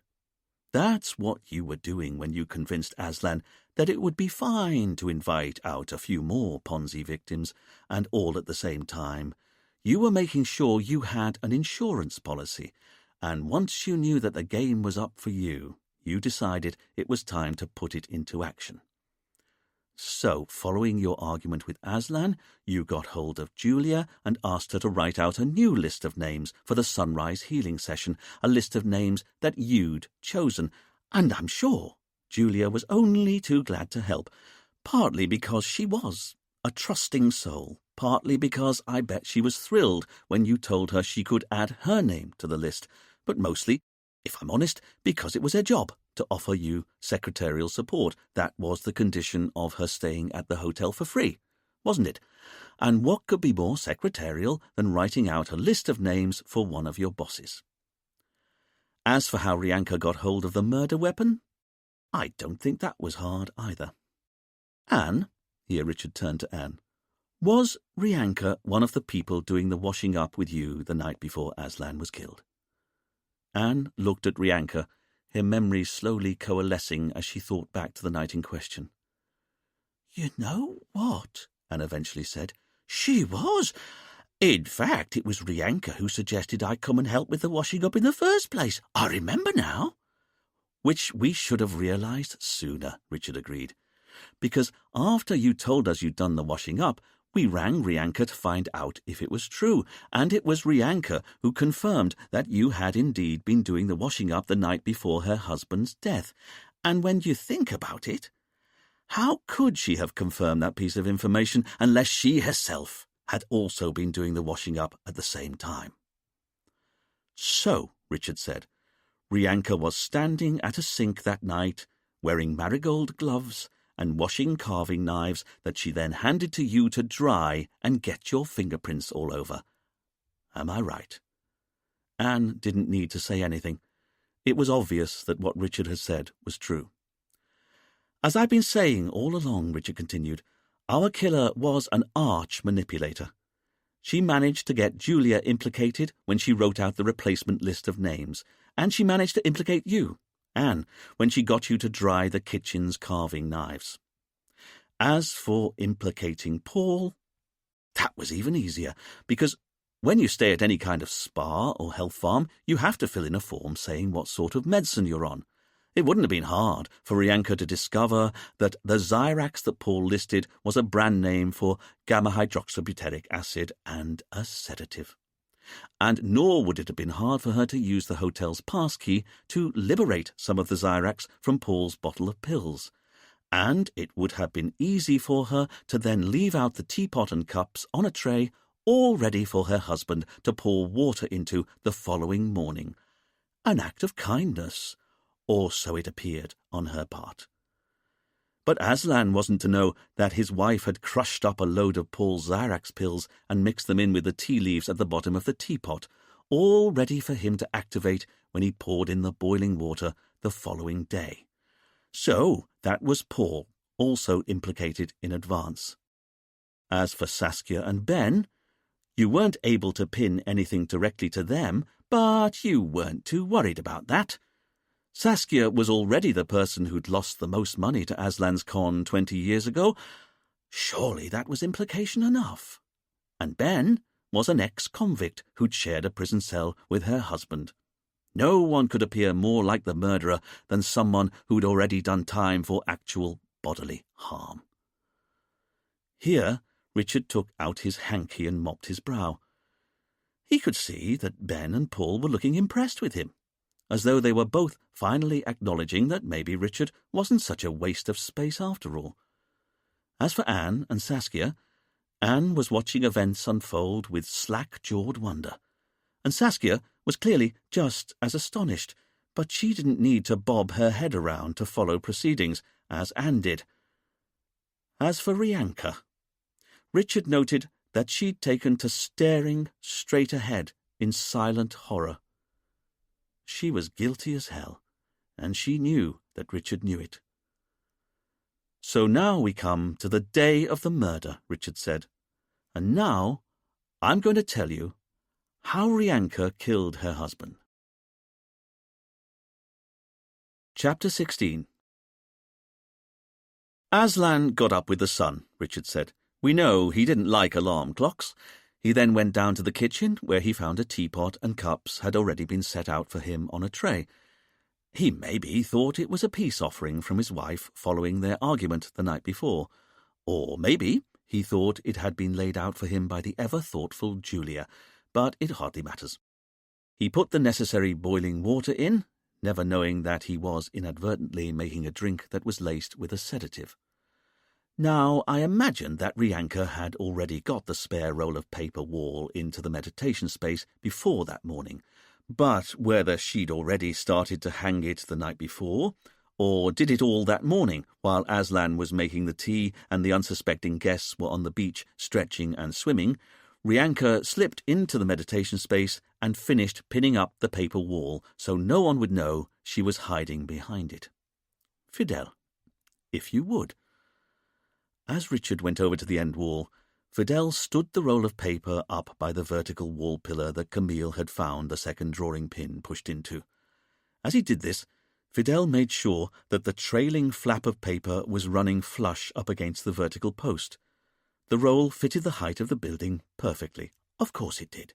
That's what you were doing when you convinced Aslan that it would be fine to invite out a few more Ponzi victims, and all at the same time. You were making sure you had an insurance policy, and once you knew that the game was up for you, you decided it was time to put it into action. So, following your argument with Aslan, you got hold of Julia and asked her to write out a new list of names for the sunrise healing session, a list of names that you'd chosen, and I'm sure Julia was only too glad to help, partly because she was a trusting soul, partly because I bet she was thrilled when you told her she could add her name to the list, but mostly, if I'm honest, because it was her job to offer you secretarial support. That was the condition of her staying at the hotel for free, wasn't it? And what could be more secretarial than writing out a list of names for one of your bosses? As for how Rianka got hold of the murder weapon, I don't think that was hard either. Anne, here Richard turned to Anne, was Rianka one of the people doing the washing up with you the night before Aslan was killed? Anne looked at Rianka, her memories slowly coalescing as she thought back to the night in question. You know what? Anne eventually said. She was. In fact, it was Rianka who suggested I come and help with the washing up in the first place. I remember now. Which we should have realised sooner, Richard agreed. Because after you told us you'd done the washing up, we rang Rianka to find out if it was true, and it was Rianka who confirmed that you had indeed been doing the washing up the night before her husband's death. And when you think about it, how could she have confirmed that piece of information unless she herself had also been doing the washing up at the same time? So, Richard said, Rianka was standing at a sink that night, wearing marigold gloves and washing carving knives that she then handed to you to dry and get your fingerprints all over. Am I right? Anne didn't need to say anything. It was obvious that what Richard had said was true. As I've been saying all along, Richard continued, our killer was an arch manipulator. She managed to get Julia implicated when she wrote out the replacement list of names, and she managed to implicate you, Anne, when she got you to dry the kitchen's carving knives. As for implicating Paul, that was even easier, because when you stay at any kind of spa or health farm, you have to fill in a form saying what sort of medicine you're on. It wouldn't have been hard for Rianka to discover that the Zyrax that Paul listed was a brand name for gamma-hydroxybutyric acid and a sedative. And nor would it have been hard for her to use the hotel's passkey to liberate some of the Zyrax from Paul's bottle of pills. And it would have been easy for her to then leave out the teapot and cups on a tray, all ready for her husband to pour water into the following morning. An act of kindness, or so it appeared on her part. But Aslan wasn't to know that his wife had crushed up a load of Paul's Zyrax pills and mixed them in with the tea leaves at the bottom of the teapot, all ready for him to activate when he poured in the boiling water the following day. So that was Paul, also implicated in advance. As for Saskia and Ben, you weren't able to pin anything directly to them, but you weren't too worried about that. Saskia was already the person who'd lost the most money to Aslan's con 20 years ago. Surely that was implication enough. And Ben was an ex-convict who'd shared a prison cell with her husband. No one could appear more like the murderer than someone who'd already done time for actual bodily harm. Here, Richard took out his hanky and mopped his brow. He could see that Ben and Paul were looking impressed with him, as though they were both finally acknowledging that maybe Richard wasn't such a waste of space after all. As for Anne and Saskia, Anne was watching events unfold with slack-jawed wonder, and Saskia was clearly just as astonished, but she didn't need to bob her head around to follow proceedings, as Anne did. As for Rianka, Richard noted that she'd taken to staring straight ahead in silent horror. She was guilty as hell, and she knew that Richard knew it. "So now we come to the day of the murder," Richard said. "And now I'm going to tell you how Rianka killed her husband." Chapter 16. Aslan got up with the sun, Richard said. We know he didn't like alarm clocks. He then went down to the kitchen, where he found a teapot and cups had already been set out for him on a tray. He maybe thought it was a peace offering from his wife following their argument the night before, or maybe he thought it had been laid out for him by the ever-thoughtful Julia, but it hardly matters. He put the necessary boiling water in, never knowing that he was inadvertently making a drink that was laced with a sedative. Now, I imagine that Rianka had already got the spare roll of paper wall into the meditation space before that morning, but whether she'd already started to hang it the night before, or did it all that morning while Aslan was making the tea and the unsuspecting guests were on the beach stretching and swimming, Rianka slipped into the meditation space and finished pinning up the paper wall so no one would know she was hiding behind it. Fidel, if you would. As Richard went over to the end wall, Fidel stood the roll of paper up by the vertical wall pillar that Camille had found the second drawing pin pushed into. As he did this, Fidel made sure that the trailing flap of paper was running flush up against the vertical post. The roll fitted the height of the building perfectly. Of course it did.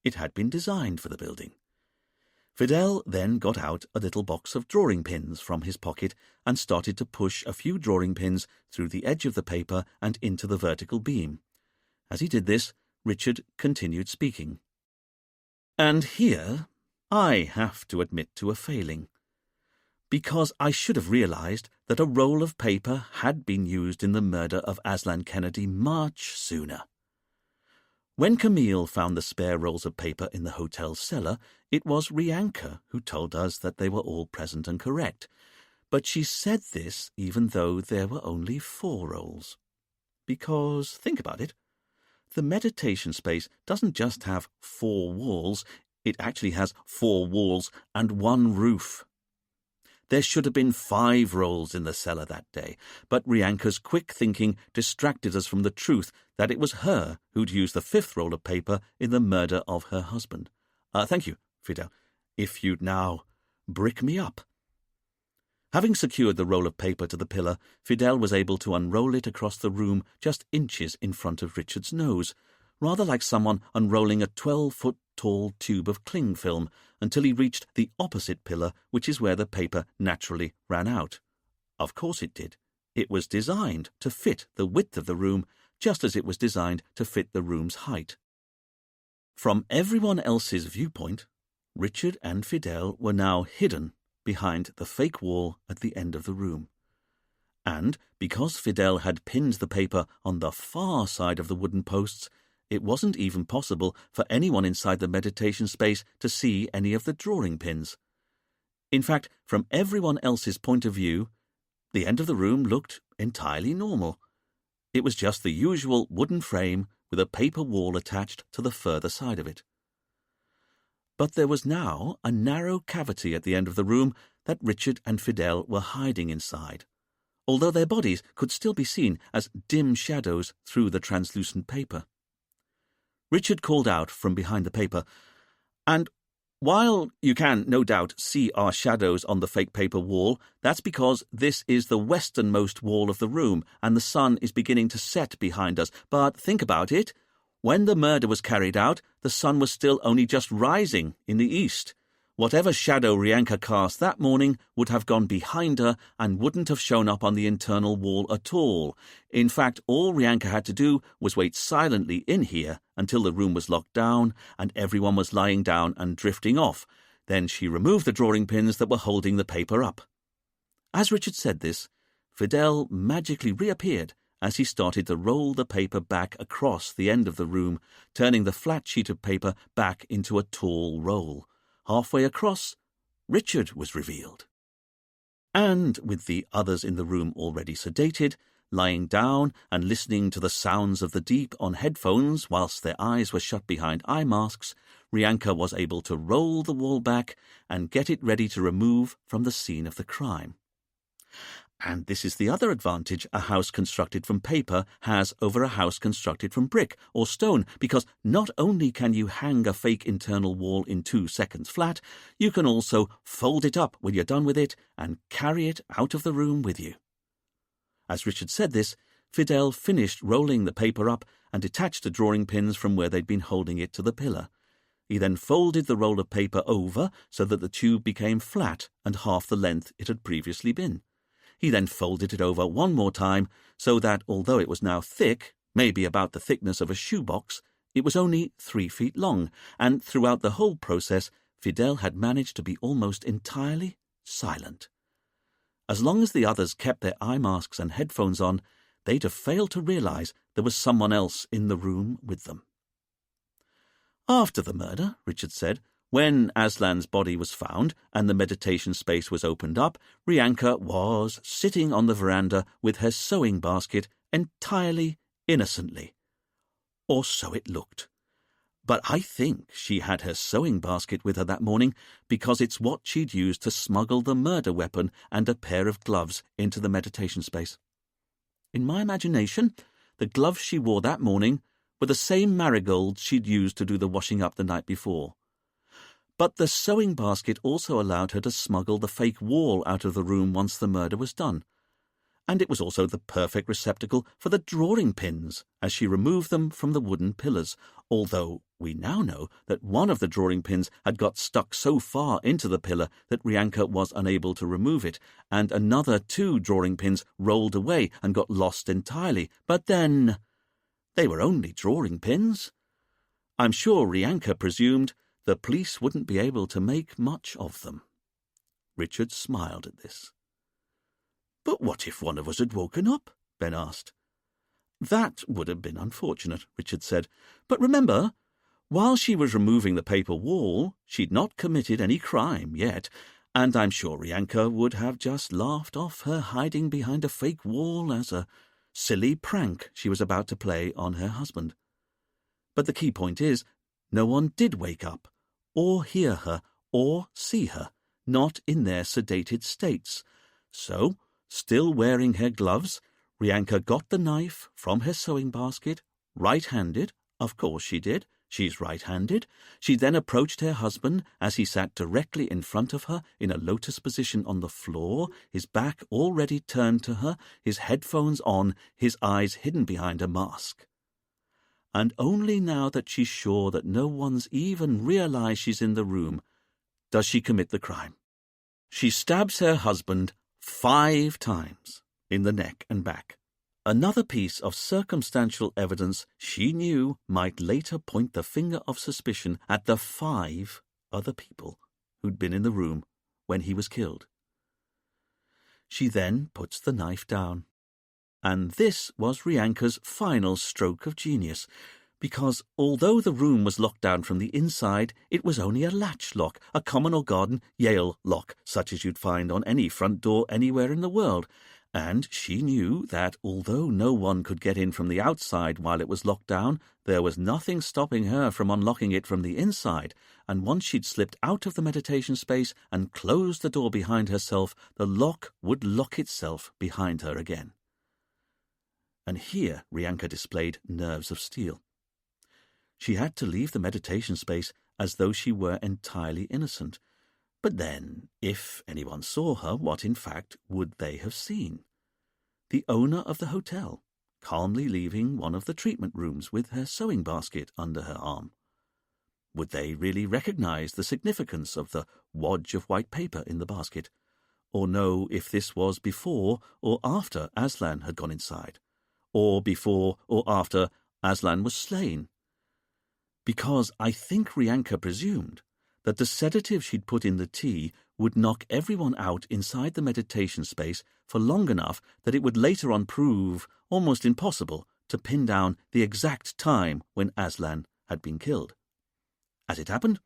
It had been designed for the building. Fidel then got out a little box of drawing pins from his pocket and started to push a few drawing pins through the edge of the paper and into the vertical beam. As he did this, Richard continued speaking. And here I have to admit to a failing, because I should have realized that a roll of paper had been used in the murder of Aslan Kennedy much sooner. When Camille found the spare rolls of paper in the hotel cellar, it was Rianka who told us that they were all present and correct, but she said this even though there were only 4 rolls. Because, think about it, the meditation space doesn't just have 4 walls, it actually has 4 walls and 1 roof. There should have been 5 rolls in the cellar that day, but Rianka's quick thinking distracted us from the truth that it was her who'd used the 5th roll of paper in the murder of her husband. Thank you, Fidel. If you'd now brick me up. Having secured the roll of paper to the pillar, Fidel was able to unroll it across the room just inches in front of Richard's nose, rather like someone unrolling a 12-foot-tall tube of cling film until he reached the opposite pillar, which is where the paper naturally ran out. Of course it did. It was designed to fit the width of the room, just as it was designed to fit the room's height. From everyone else's viewpoint, Richard and Fidel were now hidden behind the fake wall at the end of the room. And because Fidel had pinned the paper on the far side of the wooden posts, it wasn't even possible for anyone inside the meditation space to see any of the drawing pins. In fact, from everyone else's point of view, the end of the room looked entirely normal. It was just the usual wooden frame with a paper wall attached to the further side of it. But there was now a narrow cavity at the end of the room that Richard and Fidel were hiding inside, although their bodies could still be seen as dim shadows through the translucent paper. Richard called out from behind the paper, "And while you can, no doubt, see our shadows on the fake paper wall, that's because this is the westernmost wall of the room, and the sun is beginning to set behind us. But think about it. When the murder was carried out, the sun was still only just rising in the east. Whatever shadow Rianka cast that morning would have gone behind her and wouldn't have shown up on the internal wall at all. In fact, all Rianka had to do was wait silently in here until the room was locked down and everyone was lying down and drifting off. Then she removed the drawing pins that were holding the paper up." As Richard said this, Fidel magically reappeared as he started to roll the paper back across the end of the room, turning the flat sheet of paper back into a tall roll. Halfway across, Richard was revealed. And with the others in the room already sedated, lying down and listening to the sounds of the deep on headphones whilst their eyes were shut behind eye masks, Rianka was able to roll the wall back and get it ready to remove from the scene of the crime. And this is the other advantage a house constructed from paper has over a house constructed from brick or stone, because not only can you hang a fake internal wall in 2 seconds flat, you can also fold it up when you're done with it and carry it out of the room with you. As Richard said this, Fidel finished rolling the paper up and detached the drawing pins from where they'd been holding it to the pillar. He then folded the roll of paper over so that the tube became flat and half the length it had previously been. He then folded it over one more time so that, although it was now thick, maybe about the thickness of a shoebox, it was only 3 feet long, and throughout the whole process, Fidel had managed to be almost entirely silent. As long as the others kept their eye masks and headphones on, they'd have failed to realize there was someone else in the room with them. After the murder, Richard said, when Aslan's body was found and the meditation space was opened up, Rianka was sitting on the veranda with her sewing basket entirely innocently. Or so it looked. But I think she had her sewing basket with her that morning because it's what she'd used to smuggle the murder weapon and a pair of gloves into the meditation space. In my imagination, the gloves she wore that morning were the same marigolds she'd used to do the washing up the night before. But the sewing basket also allowed her to smuggle the fake wall out of the room once the murder was done. And it was also the perfect receptacle for the drawing pins as she removed them from the wooden pillars, although we now know that one of the drawing pins had got stuck so far into the pillar that Rianka was unable to remove it, and another 2 drawing pins rolled away and got lost entirely. But then, they were only drawing pins. I'm sure Rianka presumed the police wouldn't be able to make much of them. Richard smiled at this. "But what if one of us had woken up?" Ben asked. "That would have been unfortunate," Richard said. "But remember, while she was removing the paper wall, she'd not committed any crime yet, and I'm sure Rianka would have just laughed off her hiding behind a fake wall as a silly prank she was about to play on her husband. But the key point is, no one did wake up, or hear her, or see her, not in their sedated states. So, still wearing her gloves, Rianka got the knife from her sewing basket, right-handed, of course she did, she's right-handed. She then approached her husband as he sat directly in front of her in a lotus position on the floor, his back already turned to her, his headphones on, his eyes hidden behind a mask. And only now that she's sure that no one's even realized she's in the room does she commit the crime. She stabs her husband 5 times in the neck and back. Another piece of circumstantial evidence she knew might later point the finger of suspicion at the 5 other people who'd been in the room when he was killed. She then puts the knife down. And this was Rianka's final stroke of genius, because although the room was locked down from the inside, it was only a latch lock, a common or garden Yale lock, such as you'd find on any front door anywhere in the world, and she knew that although no one could get in from the outside while it was locked down, there was nothing stopping her from unlocking it from the inside, and once she'd slipped out of the meditation space and closed the door behind herself, the lock would lock itself behind her again. And here Rianka displayed nerves of steel. She had to leave the meditation space as though she were entirely innocent. But then, if anyone saw her, what in fact would they have seen? The owner of the hotel, calmly leaving one of the treatment rooms with her sewing basket under her arm. Would they really recognize the significance of the wodge of white paper in the basket, or know if this was before or after Aslan had gone inside, or before or after Aslan was slain? Because I think Rianka presumed that the sedative she'd put in the tea would knock everyone out inside the meditation space for long enough that it would later on prove almost impossible to pin down the exact time when Aslan had been killed. As it happened,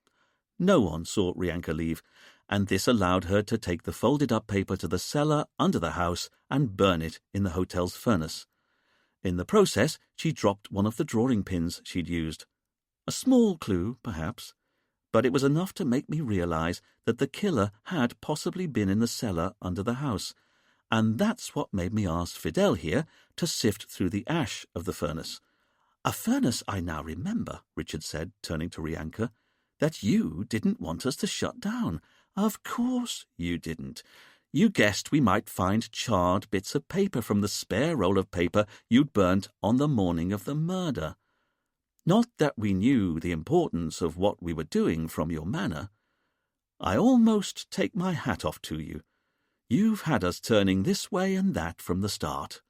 no one saw Rianka leave, and this allowed her to take the folded-up paper to the cellar under the house and burn it in the hotel's furnace. In the process, she dropped one of the drawing pins she'd used. A small clue, perhaps, but it was enough to make me realize that the killer had possibly been in the cellar under the house, and that's what made me ask Fidel here to sift through the ash of the furnace. A furnace I now remember, Richard said, turning to Rianka, that you didn't want us to shut down. Of course you didn't. You guessed we might find charred bits of paper from the spare roll of paper you'd burnt on the morning of the murder. Not that we knew the importance of what we were doing from your manner. I almost take my hat off to you. You've had us turning this way and that from the start.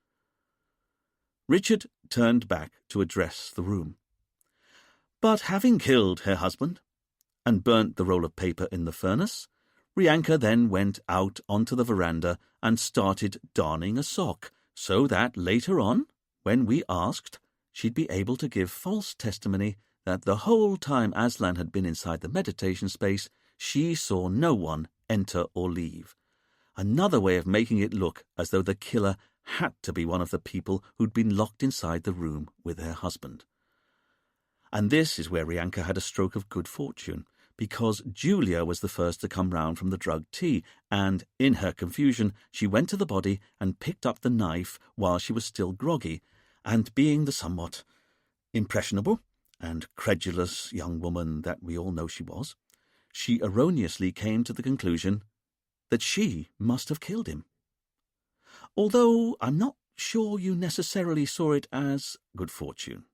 Richard turned back to address the room. But having killed her husband and burnt the roll of paper in the furnace, Rianka then went out onto the veranda and started darning a sock, so that later on, when we asked, she'd be able to give false testimony that the whole time Aslan had been inside the meditation space, she saw no one enter or leave. Another way of making it look as though the killer had to be one of the people who'd been locked inside the room with her husband. And this is where Rianka had a stroke of good fortune, because Julia was the first to come round from the drugged tea, and, in her confusion, she went to the body and picked up the knife while she was still groggy, and being the somewhat impressionable and credulous young woman that we all know she was, she erroneously came to the conclusion that she must have killed him. Although I'm not sure you necessarily saw it as good fortune.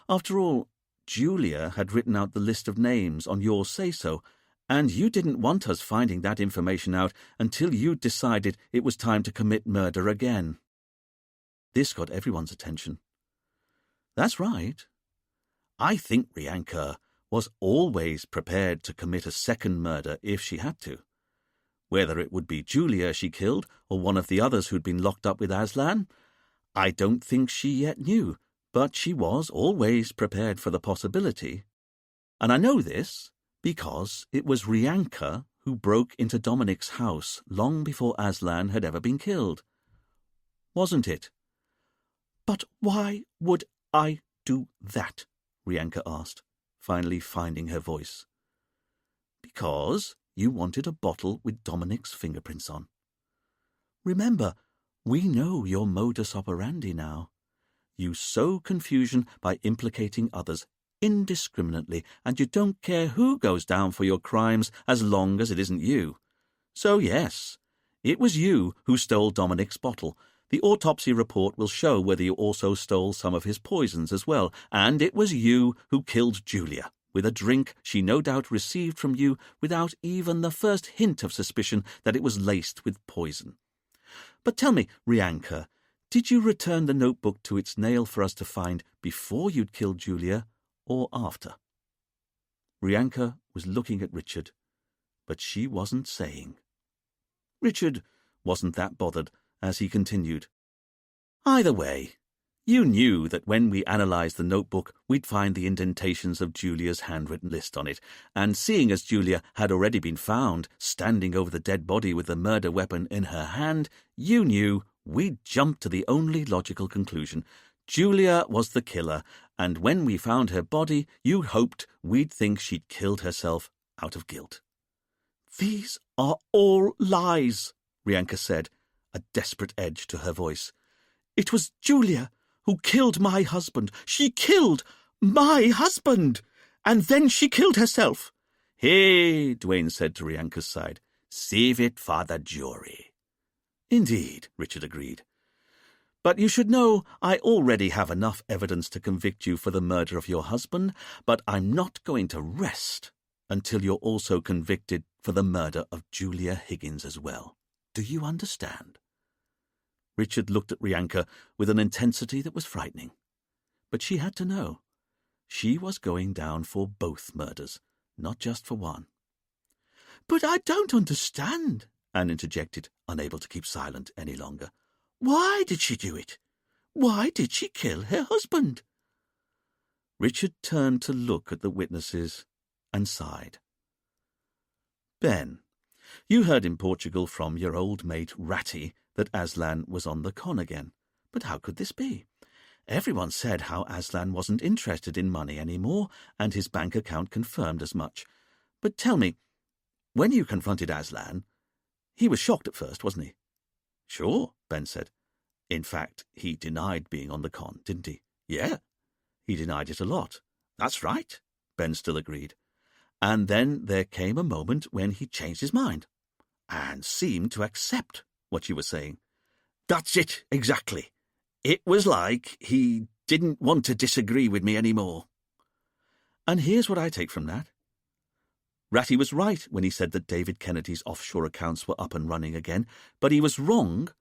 After all, Julia had written out the list of names on your say-so, and you didn't want us finding that information out until you decided it was time to commit murder again. This got everyone's attention. That's right. I think Rianka was always prepared to commit a second murder if she had to. Whether it would be Julia she killed or one of the others who'd been locked up with Aslan, I don't think she yet knew, but she was always prepared for the possibility. And I know this because it was Rianka who broke into Dominic's house long before Aslan had ever been killed. Wasn't it? But why would I do that? Rianka asked, finally finding her voice. Because you wanted a bottle with Dominic's fingerprints on. Remember, we know your modus operandi now. You sow confusion by implicating others indiscriminately, and you don't care who goes down for your crimes as long as it isn't you. So yes, it was you who stole Dominic's bottle. The autopsy report will show whether you also stole some of his poisons as well, and it was you who killed Julia with a drink she no doubt received from you without even the first hint of suspicion that it was laced with poison. But tell me, Rianka, did you return the notebook to its nail for us to find before you'd killed Julia or after? Rianka was looking at Richard, but she wasn't saying. Richard wasn't that bothered as he continued. Either way, You knew that when we analysed the notebook, we'd find the indentations of Julia's handwritten list on it, and seeing as Julia had already been found standing over the dead body with the murder weapon in her hand, you knew we'd jumped to the only logical conclusion. Julia was the killer, and when we found her body, you hoped we'd think she'd killed herself out of guilt. "These are all lies," Rianka said, a desperate edge to her voice. "It was Julia who killed my husband. She killed my husband, and then she killed herself." "Hey," Dwayne said to Rianka's side, "save it for the jury." "Indeed," Richard agreed. "But you should know I already have enough evidence to convict you for the murder of your husband, but I'm not going to rest until you're also convicted for the murder of Julia Higgins as well. Do you understand?" Richard looked at Rianka with an intensity that was frightening. But she had to know. She was going down for both murders, not just for one. "But I don't understand," Anne interjected, unable to keep silent any longer. "Why did she do it? Why did she kill her husband?" Richard turned to look at the witnesses and sighed. "Ben, you heard in Portugal from your old mate Ratty that Aslan was on the con again. But how could this be? Everyone said how Aslan wasn't interested in money anymore, and his bank account confirmed as much. But tell me, when you confronted Aslan, he was shocked at first, wasn't he?" "Sure," Ben said. "In fact, he denied being on the con, didn't he?" "Yeah, he denied it a lot." "That's right," Ben still agreed. "And then there came a moment when he changed his mind and seemed to accept what you were saying." "That's it, exactly. It was like he didn't want to disagree with me anymore." And here's what I take from that. Ratty was right when he said that David Kennedy's offshore accounts were up and running again, but he was wrong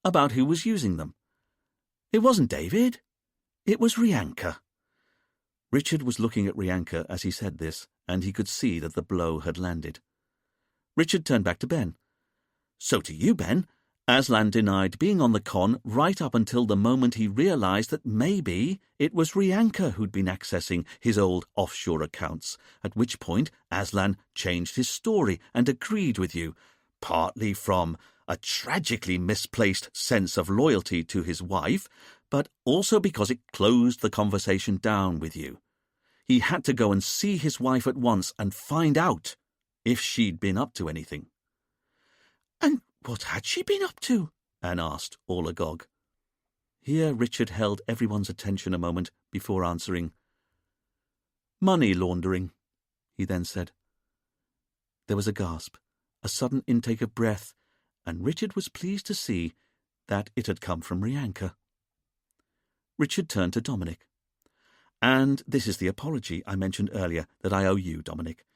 about who was using them. It wasn't David. It was Rianka. Richard was looking at Rianka as he said this, and he could see that the blow had landed. Richard turned back to Ben. "So to you, Ben, Aslan denied being on the con right up until the moment he realised that maybe it was Rianka who'd been accessing his old offshore accounts, at which point Aslan changed his story and agreed with you, partly from a tragically misplaced sense of loyalty to his wife, but also because it closed the conversation down with you. He had to go and see his wife at once and find out if she'd been up to anything." "And what had she been up to?" Anne asked, all agog. Here Richard held everyone's attention a moment before answering. "Money laundering," he then said. There was a gasp, a sudden intake of breath, and Richard was pleased to see that it had come from Rianka. Richard turned to Dominic. "And this is the apology I mentioned earlier that I owe you, Dominic,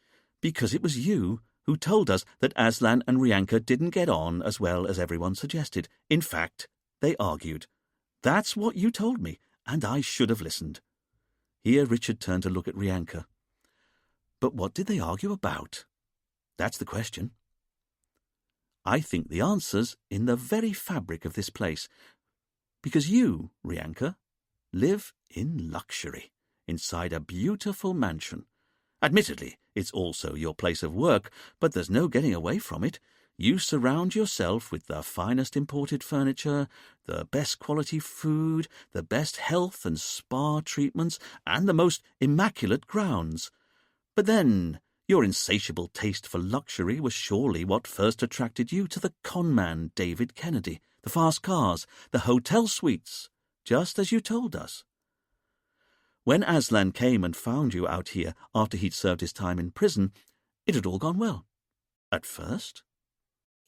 because it was you who told us that Aslan and Rianka didn't get on as well as everyone suggested. In fact, they argued. That's what you told me, and I should have listened." Here Richard turned to look at Rianka. "But what did they argue about? That's the question." "I think the answer's in the very fabric of this place. Because you, Rianka, live in luxury, inside a beautiful mansion. Admittedly, it's also your place of work, but there's no getting away from it. You surround yourself with the finest imported furniture, the best quality food, the best health and spa treatments, and the most immaculate grounds. But then, your insatiable taste for luxury was surely what first attracted you to the conman David Kennedy, the fast cars, the hotel suites, just as you told us. When Aslan came and found you out here after he'd served his time in prison, it had all gone well. At first?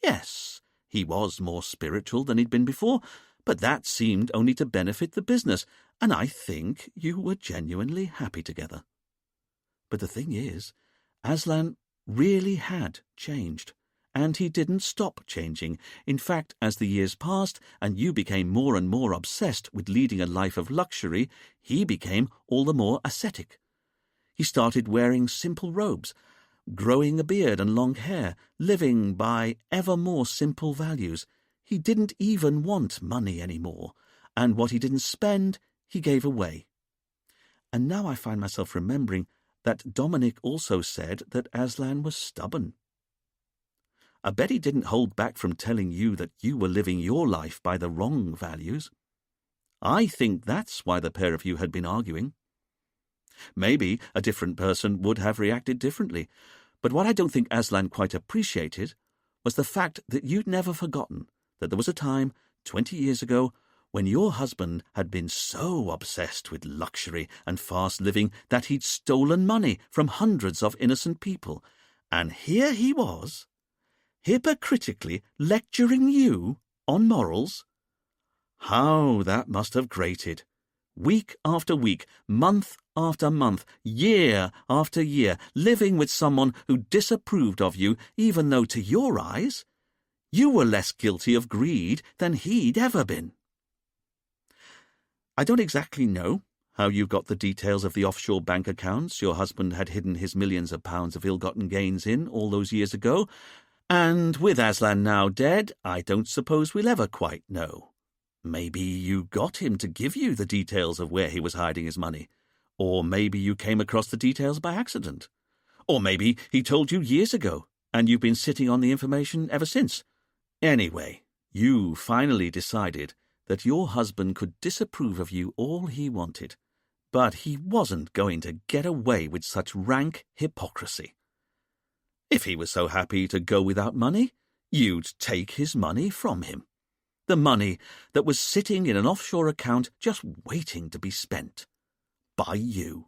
Yes, he was more spiritual than he'd been before, but that seemed only to benefit the business, and I think you were genuinely happy together. But the thing is, Aslan really had changed, and he didn't stop changing. In fact, as the years passed and you became more and more obsessed with leading a life of luxury, he became all the more ascetic. He started wearing simple robes, growing a beard and long hair, living by ever more simple values. He didn't even want money anymore, and what he didn't spend, he gave away. And now I find myself remembering that Dominic also said that Aslan was stubborn. I bet he didn't hold back from telling you that you were living your life by the wrong values. I think that's why the pair of you had been arguing. Maybe a different person would have reacted differently, but what I don't think Aslan quite appreciated was the fact that you'd never forgotten that there was a time, 20 years ago, when your husband had been so obsessed with luxury and fast living that he'd stolen money from hundreds of innocent people, and here he was, hypocritically lecturing you on morals. How that must have grated. Week after week, month after month, year after year, living with someone who disapproved of you, even though to your eyes you were less guilty of greed than he'd ever been. I don't exactly know how you got the details of the offshore bank accounts your husband had hidden his millions of pounds of ill-gotten gains in all those years ago, and with Aslan now dead, I don't suppose we'll ever quite know. Maybe you got him to give you the details of where he was hiding his money, or maybe you came across the details by accident, or maybe he told you years ago, and you've been sitting on the information ever since. Anyway, you finally decided that your husband could disapprove of you all he wanted, but he wasn't going to get away with such rank hypocrisy. If he was so happy to go without money, you'd take his money from him. The money that was sitting in an offshore account just waiting to be spent. By you.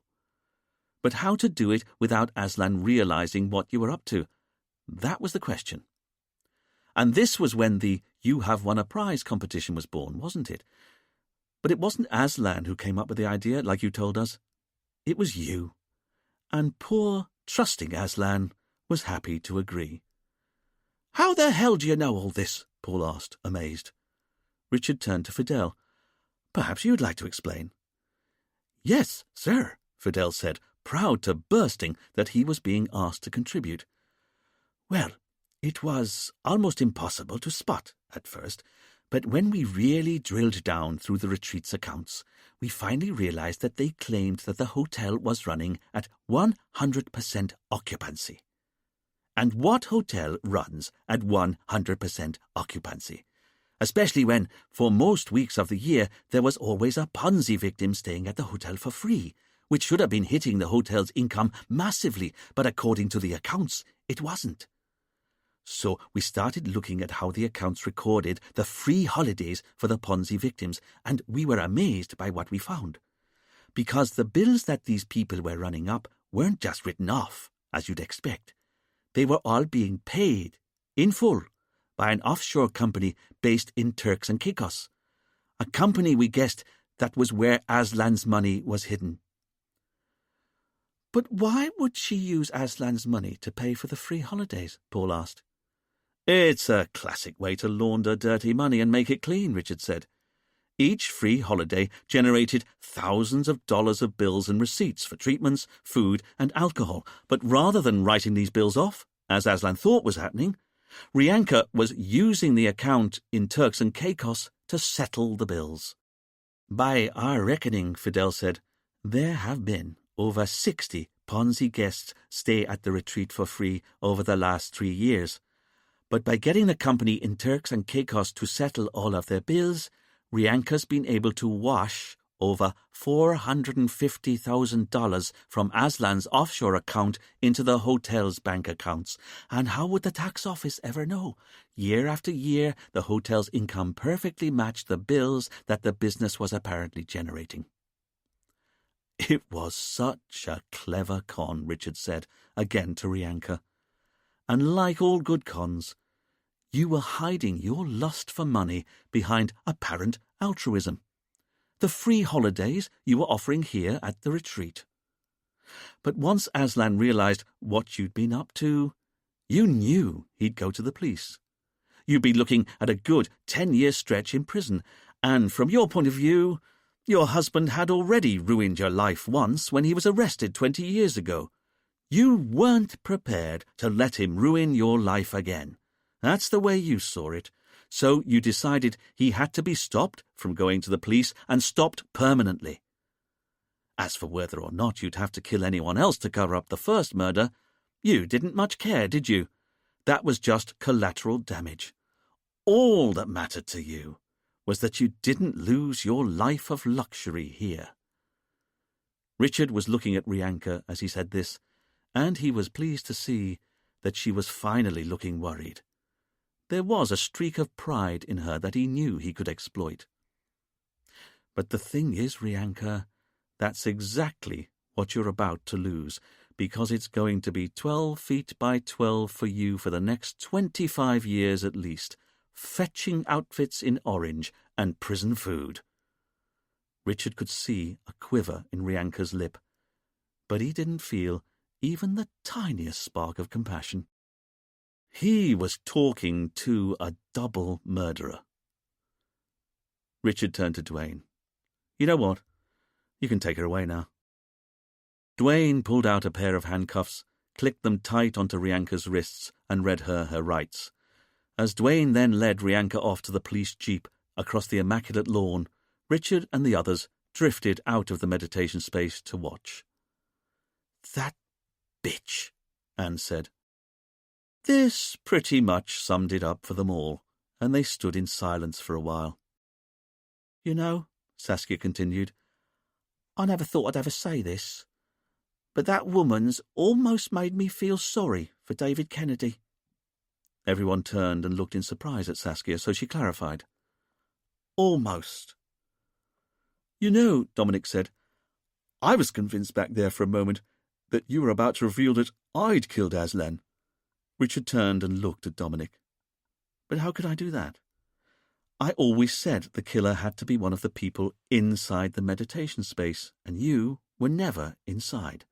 But how to do it without Aslan realizing what you were up to? That was the question. And this was when the You Have Won a Prize competition was born, wasn't it? But it wasn't Aslan who came up with the idea, like you told us. It was you. And poor, trusting Aslan was happy to agree. "How the hell do you know all this?" Paul asked, amazed. Richard turned to Fidel. "Perhaps you'd like to explain." "Yes, sir," Fidel said, proud to bursting that he was being asked to contribute. "Well, it was almost impossible to spot at first, but when we really drilled down through the retreat's accounts, we finally realized that they claimed that the hotel was running at 100% occupancy. And what hotel runs at 100% occupancy? Especially when, for most weeks of the year, there was always a Ponzi victim staying at the hotel for free, which should have been hitting the hotel's income massively, but according to the accounts, it wasn't. So we started looking at how the accounts recorded the free holidays for the Ponzi victims, and we were amazed by what we found. Because the bills that these people were running up weren't just written off, as you'd expect. They were all being paid, in full, by an offshore company based in Turks and Caicos, a company we guessed that was where Aslan's money was hidden. "But why would she use Aslan's money to pay for the free holidays?" Paul asked. "It's a classic way to launder dirty money and make it clean," Richard said. Each free holiday generated thousands of dollars of bills and receipts for treatments, food, and alcohol, but rather than writing these bills off, as Aslan thought was happening, Rianka was using the account in Turks and Caicos to settle the bills. "By our reckoning," Fidel said, "there have been over 60 Ponzi guests stay at the retreat for free over the last 3 years. But by getting the company in Turks and Caicos to settle all of their bills, Rianka's been able to wash over $450,000 from Aslan's offshore account into the hotel's bank accounts. And how would the tax office ever know? Year after year, the hotel's income perfectly matched the bills that the business was apparently generating." "It was such a clever con," Richard said, again to Rianka. "And like all good cons, you were hiding your lust for money behind apparent altruism. The free holidays you were offering here at the retreat. But once Aslan realized what you'd been up to, you knew he'd go to the police. You'd be looking at a good 10-year stretch in prison, and from your point of view, your husband had already ruined your life once when he was arrested 20 years ago. You weren't prepared to let him ruin your life again, That's the way you saw it. So you decided he had to be stopped from going to the police, and stopped permanently. As for whether or not you'd have to kill anyone else to cover up the first murder, you didn't much care, did you? That was just collateral damage. All that mattered to you was that you didn't lose your life of luxury here. Richard was looking at Rianka as he said this, and he was pleased to see that she was finally looking worried. There was a streak of pride in her that he knew he could exploit. But the thing is, Rianka, that's exactly what you're about to lose, because it's going to be 12 feet by 12 for you for the next 25 years at least, fetching outfits in orange and prison food. Richard could see a quiver in Rianka's lip, but he didn't feel even the tiniest spark of compassion. He was talking to a double murderer. Richard turned to Duane. You know what? You can take her away now. Duane pulled out a pair of handcuffs, clicked them tight onto Rianka's wrists, and read her rights. As Duane then led Rianka off to the police jeep across the immaculate lawn, Richard and the others drifted out of the meditation space to watch. That bitch, Anne said. This pretty much summed it up for them all, and they stood in silence for a while. You know, Saskia continued, I never thought I'd ever say this, but that woman's almost made me feel sorry for David Kennedy. Everyone turned and looked in surprise at Saskia, so she clarified. Almost. You know, Dominic said, I was convinced back there for a moment that you were about to reveal that I'd killed Aslan. Richard turned and looked at Dominic. But how could I do that? I always said the killer had to be one of the people inside the meditation space, and you were never inside.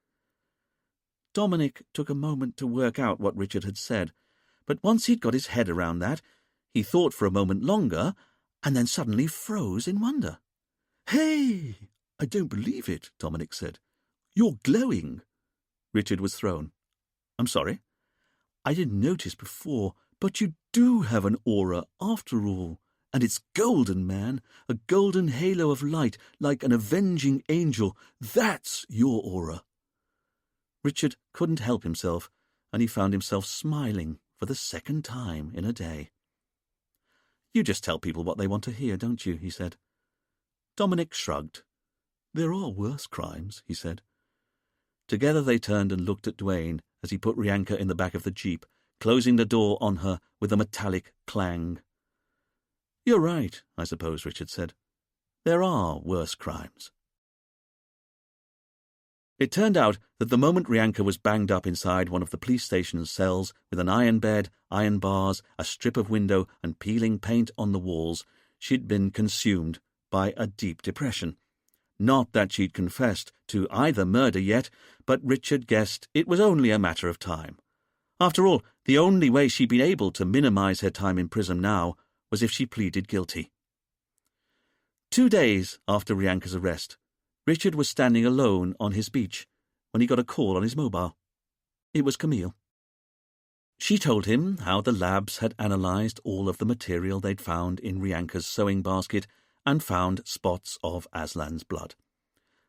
Dominic took a moment to work out what Richard had said, but once he'd got his head around that, he thought for a moment longer, and then suddenly froze in wonder. Hey, I don't believe it, Dominic said. You're glowing. Richard was thrown. I'm sorry? I didn't notice before, but you do have an aura after all. And it's golden, man, a golden halo of light, like an avenging angel. That's your aura. Richard couldn't help himself, and he found himself smiling for the second time in a day. You just tell people what they want to hear, don't you? He said. Dominic shrugged. There are worse crimes, he said. Together they turned and looked at Duane as he put Rianka in the back of the jeep, closing the door on her with a metallic clang. You're right, I suppose, Richard said. There are worse crimes. It turned out that the moment Rianka was banged up inside one of the police station's cells with an iron bed, iron bars, a strip of window, and peeling paint on the walls, she'd been consumed by a deep depression. Not that she'd confessed to either murder yet, but Richard guessed it was only a matter of time. After all, the only way she'd been able to minimize her time in prison now was if she pleaded guilty. 2 days after Rianka's arrest, Richard was standing alone on his beach when he got a call on his mobile. It was Camille. She told him how the labs had analysed all of the material they'd found in Rianka's sewing basket and found spots of Aslan's blood.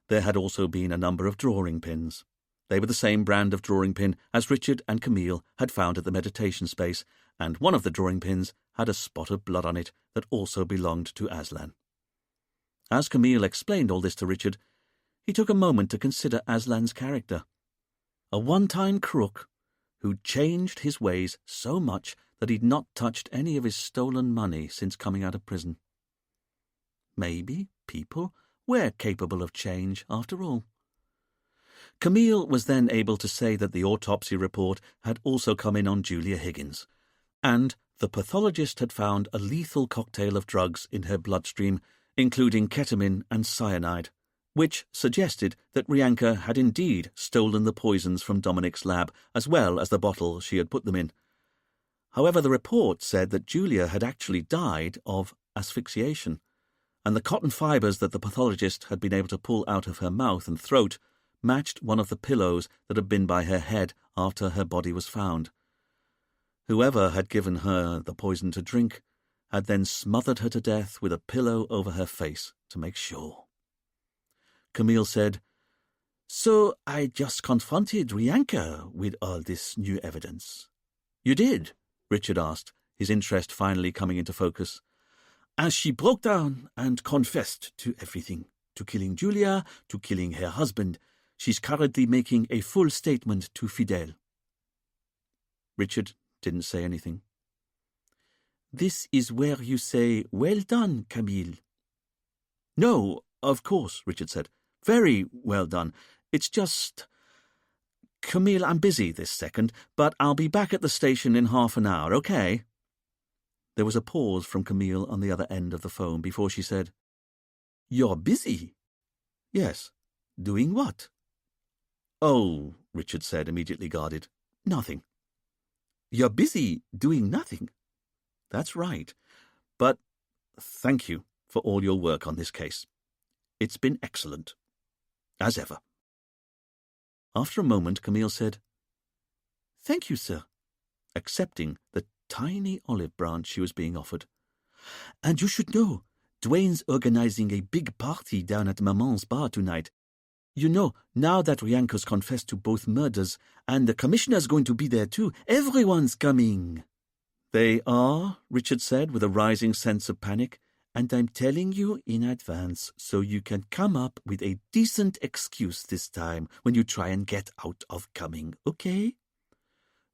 There had also been a number of drawing pins. They were the same brand of drawing pin as Richard and Camille had found at the meditation space, and one of the drawing pins had a spot of blood on it that also belonged to Aslan. As Camille explained all this to Richard, he took a moment to consider Aslan's character. A one-time crook who'd changed his ways so much that he'd not touched any of his stolen money since coming out of prison. Maybe people were capable of change after all. Camille was then able to say that the autopsy report had also come in on Julia Higgins, and the pathologist had found a lethal cocktail of drugs in her bloodstream, including ketamine and cyanide, which suggested that Rianka had indeed stolen the poisons from Dominic's lab, as well as the bottle she had put them in. However, the report said that Julia had actually died of asphyxiation, and the cotton fibres that the pathologist had been able to pull out of her mouth and throat matched one of the pillows that had been by her head after her body was found. Whoever had given her the poison to drink had then smothered her to death with a pillow over her face to make sure. Camille said, "So I just confronted Rianka with all this new evidence." "You did?" Richard asked, his interest finally coming into focus. "As she broke down and confessed to everything, to killing Julia, to killing her husband. She's currently making a full statement to Fidel." Richard didn't say anything. "This is where you say, 'Well done, Camille.'" "No, of course," Richard said. "Very well done. It's just... Camille, I'm busy this second, but I'll be back at the station in half an hour, okay?" There was a pause from Camille on the other end of the phone before she said, "You're busy?" "Yes." "Doing what?" "Oh," Richard said, immediately guarded. "Nothing." "You're busy doing nothing?" "That's right. But thank you for all your work on this case. It's been excellent. As ever." After a moment, Camille said, "Thank you, sir," accepting the tiny olive branch she was being offered. "And you should know, Dwayne's organizing a big party down at Maman's bar tonight. You know, now that Rianka's confessed to both murders, and the commissioner's going to be there too, everyone's coming." "They are," Richard said with a rising sense of panic, "and I'm telling you in advance so you can come up with a decent excuse this time when you try and get out of coming, okay?"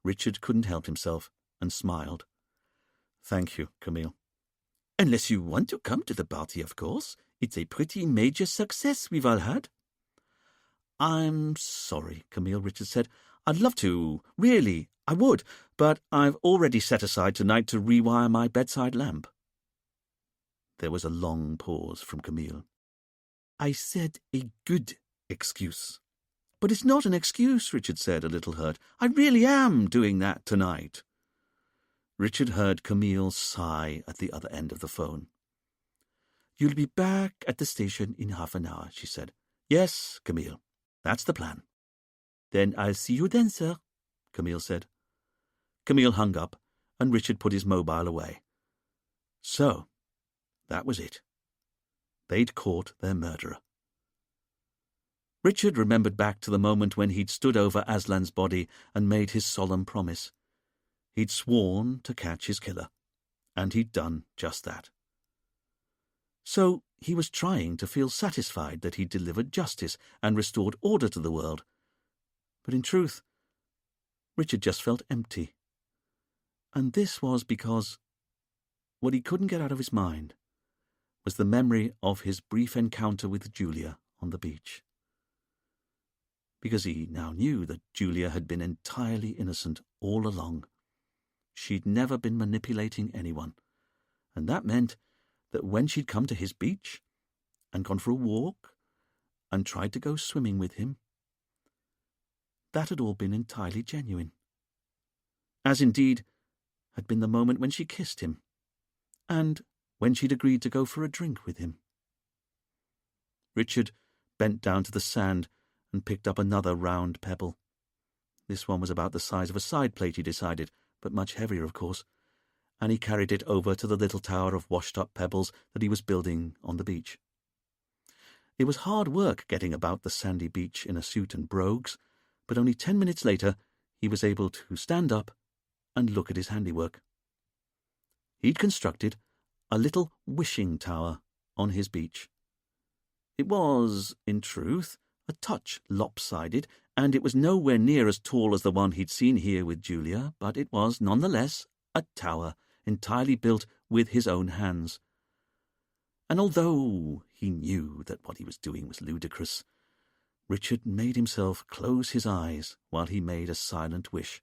Richard couldn't help himself and smiled. "Thank you, Camille." "Unless you want to come to the party, of course. It's a pretty major success we've all had." "I'm sorry, Camille," Richard said. "I'd love to, really, I would, but I've already set aside tonight to rewire my bedside lamp." There was a long pause from Camille. "I said a good excuse." "But it's not an excuse," Richard said, a little hurt. "I really am doing that tonight." Richard heard Camille sigh at the other end of the phone. "You'll be back at the station in half an hour," she said. "Yes, Camille, that's the plan." "Then I'll see you then, sir," Camille said. Camille hung up, and Richard put his mobile away. So, that was it. They'd caught their murderer. Richard remembered back to the moment when he'd stood over Aslan's body and made his solemn promise. He'd sworn to catch his killer, and he'd done just that. So he was trying to feel satisfied that he'd delivered justice and restored order to the world. But in truth, Richard just felt empty. And this was because what he couldn't get out of his mind was the memory of his brief encounter with Julia on the beach. Because he now knew that Julia had been entirely innocent all along. She'd never been manipulating anyone, and that meant that when she'd come to his beach and gone for a walk and tried to go swimming with him, that had all been entirely genuine. As indeed had been the moment when she kissed him, and when she'd agreed to go for a drink with him. Richard bent down to the sand and picked up another round pebble. This one was about the size of a side plate, he decided, but much heavier, of course, and he carried it over to the little tower of washed-up pebbles that he was building on the beach. It was hard work getting about the sandy beach in a suit and brogues, but only 10 minutes later he was able to stand up and look at his handiwork. He'd constructed a little wishing tower on his beach. It was, in truth, a touch lopsided, and it was nowhere near as tall as the one he'd seen here with Julia, but it was, nonetheless, a tower entirely built with his own hands. And although he knew that what he was doing was ludicrous, Richard made himself close his eyes while he made a silent wish.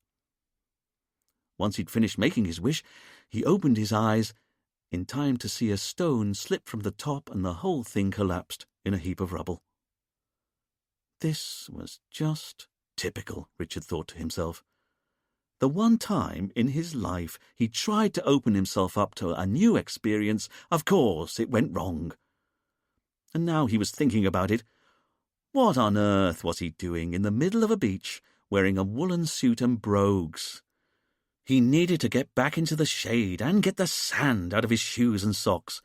Once he'd finished making his wish, he opened his eyes in time to see a stone slip from the top and the whole thing collapsed in a heap of rubble. This was just typical, Richard thought to himself. The one time in his life he tried to open himself up to a new experience, of course it went wrong. And now he was thinking about it. What on earth was he doing in the middle of a beach, wearing a woolen suit and brogues? He needed to get back into the shade and get the sand out of his shoes and socks.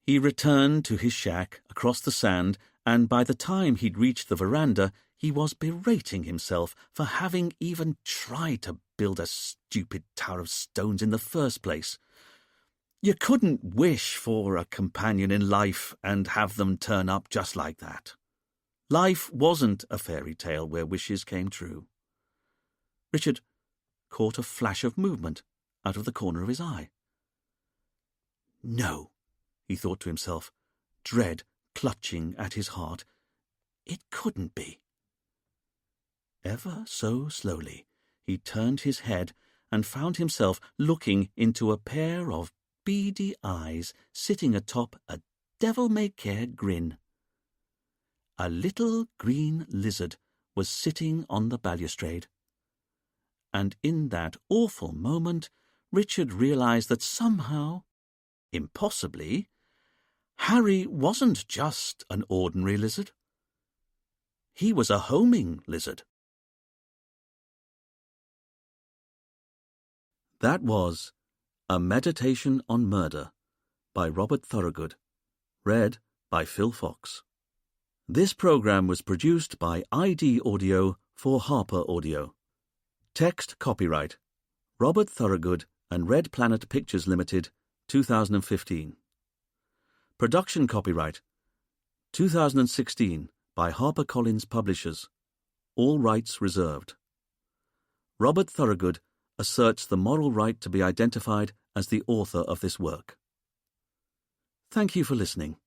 He returned to his shack across the sand, and by the time he'd reached the veranda, he was berating himself for having even tried to build a stupid tower of stones in the first place. You couldn't wish for a companion in life and have them turn up just like that. Life wasn't a fairy tale where wishes came true. Richard caught a flash of movement out of the corner of his eye. No, he thought to himself, dread clutching at his heart. It couldn't be. Ever so slowly, he turned his head and found himself looking into a pair of beady eyes sitting atop a devil-may-care grin. A little green lizard was sitting on the balustrade. And in that awful moment, Richard realized that somehow, impossibly, Harry wasn't just an ordinary lizard. He was a homing lizard. That was A Meditation on Murder by Robert Thorogood, read by Phil Fox. This program was produced by ID Audio for Harper Audio. Text copyright Robert Thorogood and Red Planet Pictures Limited, 2015. Production copyright 2016 by HarperCollins Publishers. All rights reserved. Robert Thorogood asserts the moral right to be identified as the author of this work. Thank you for listening.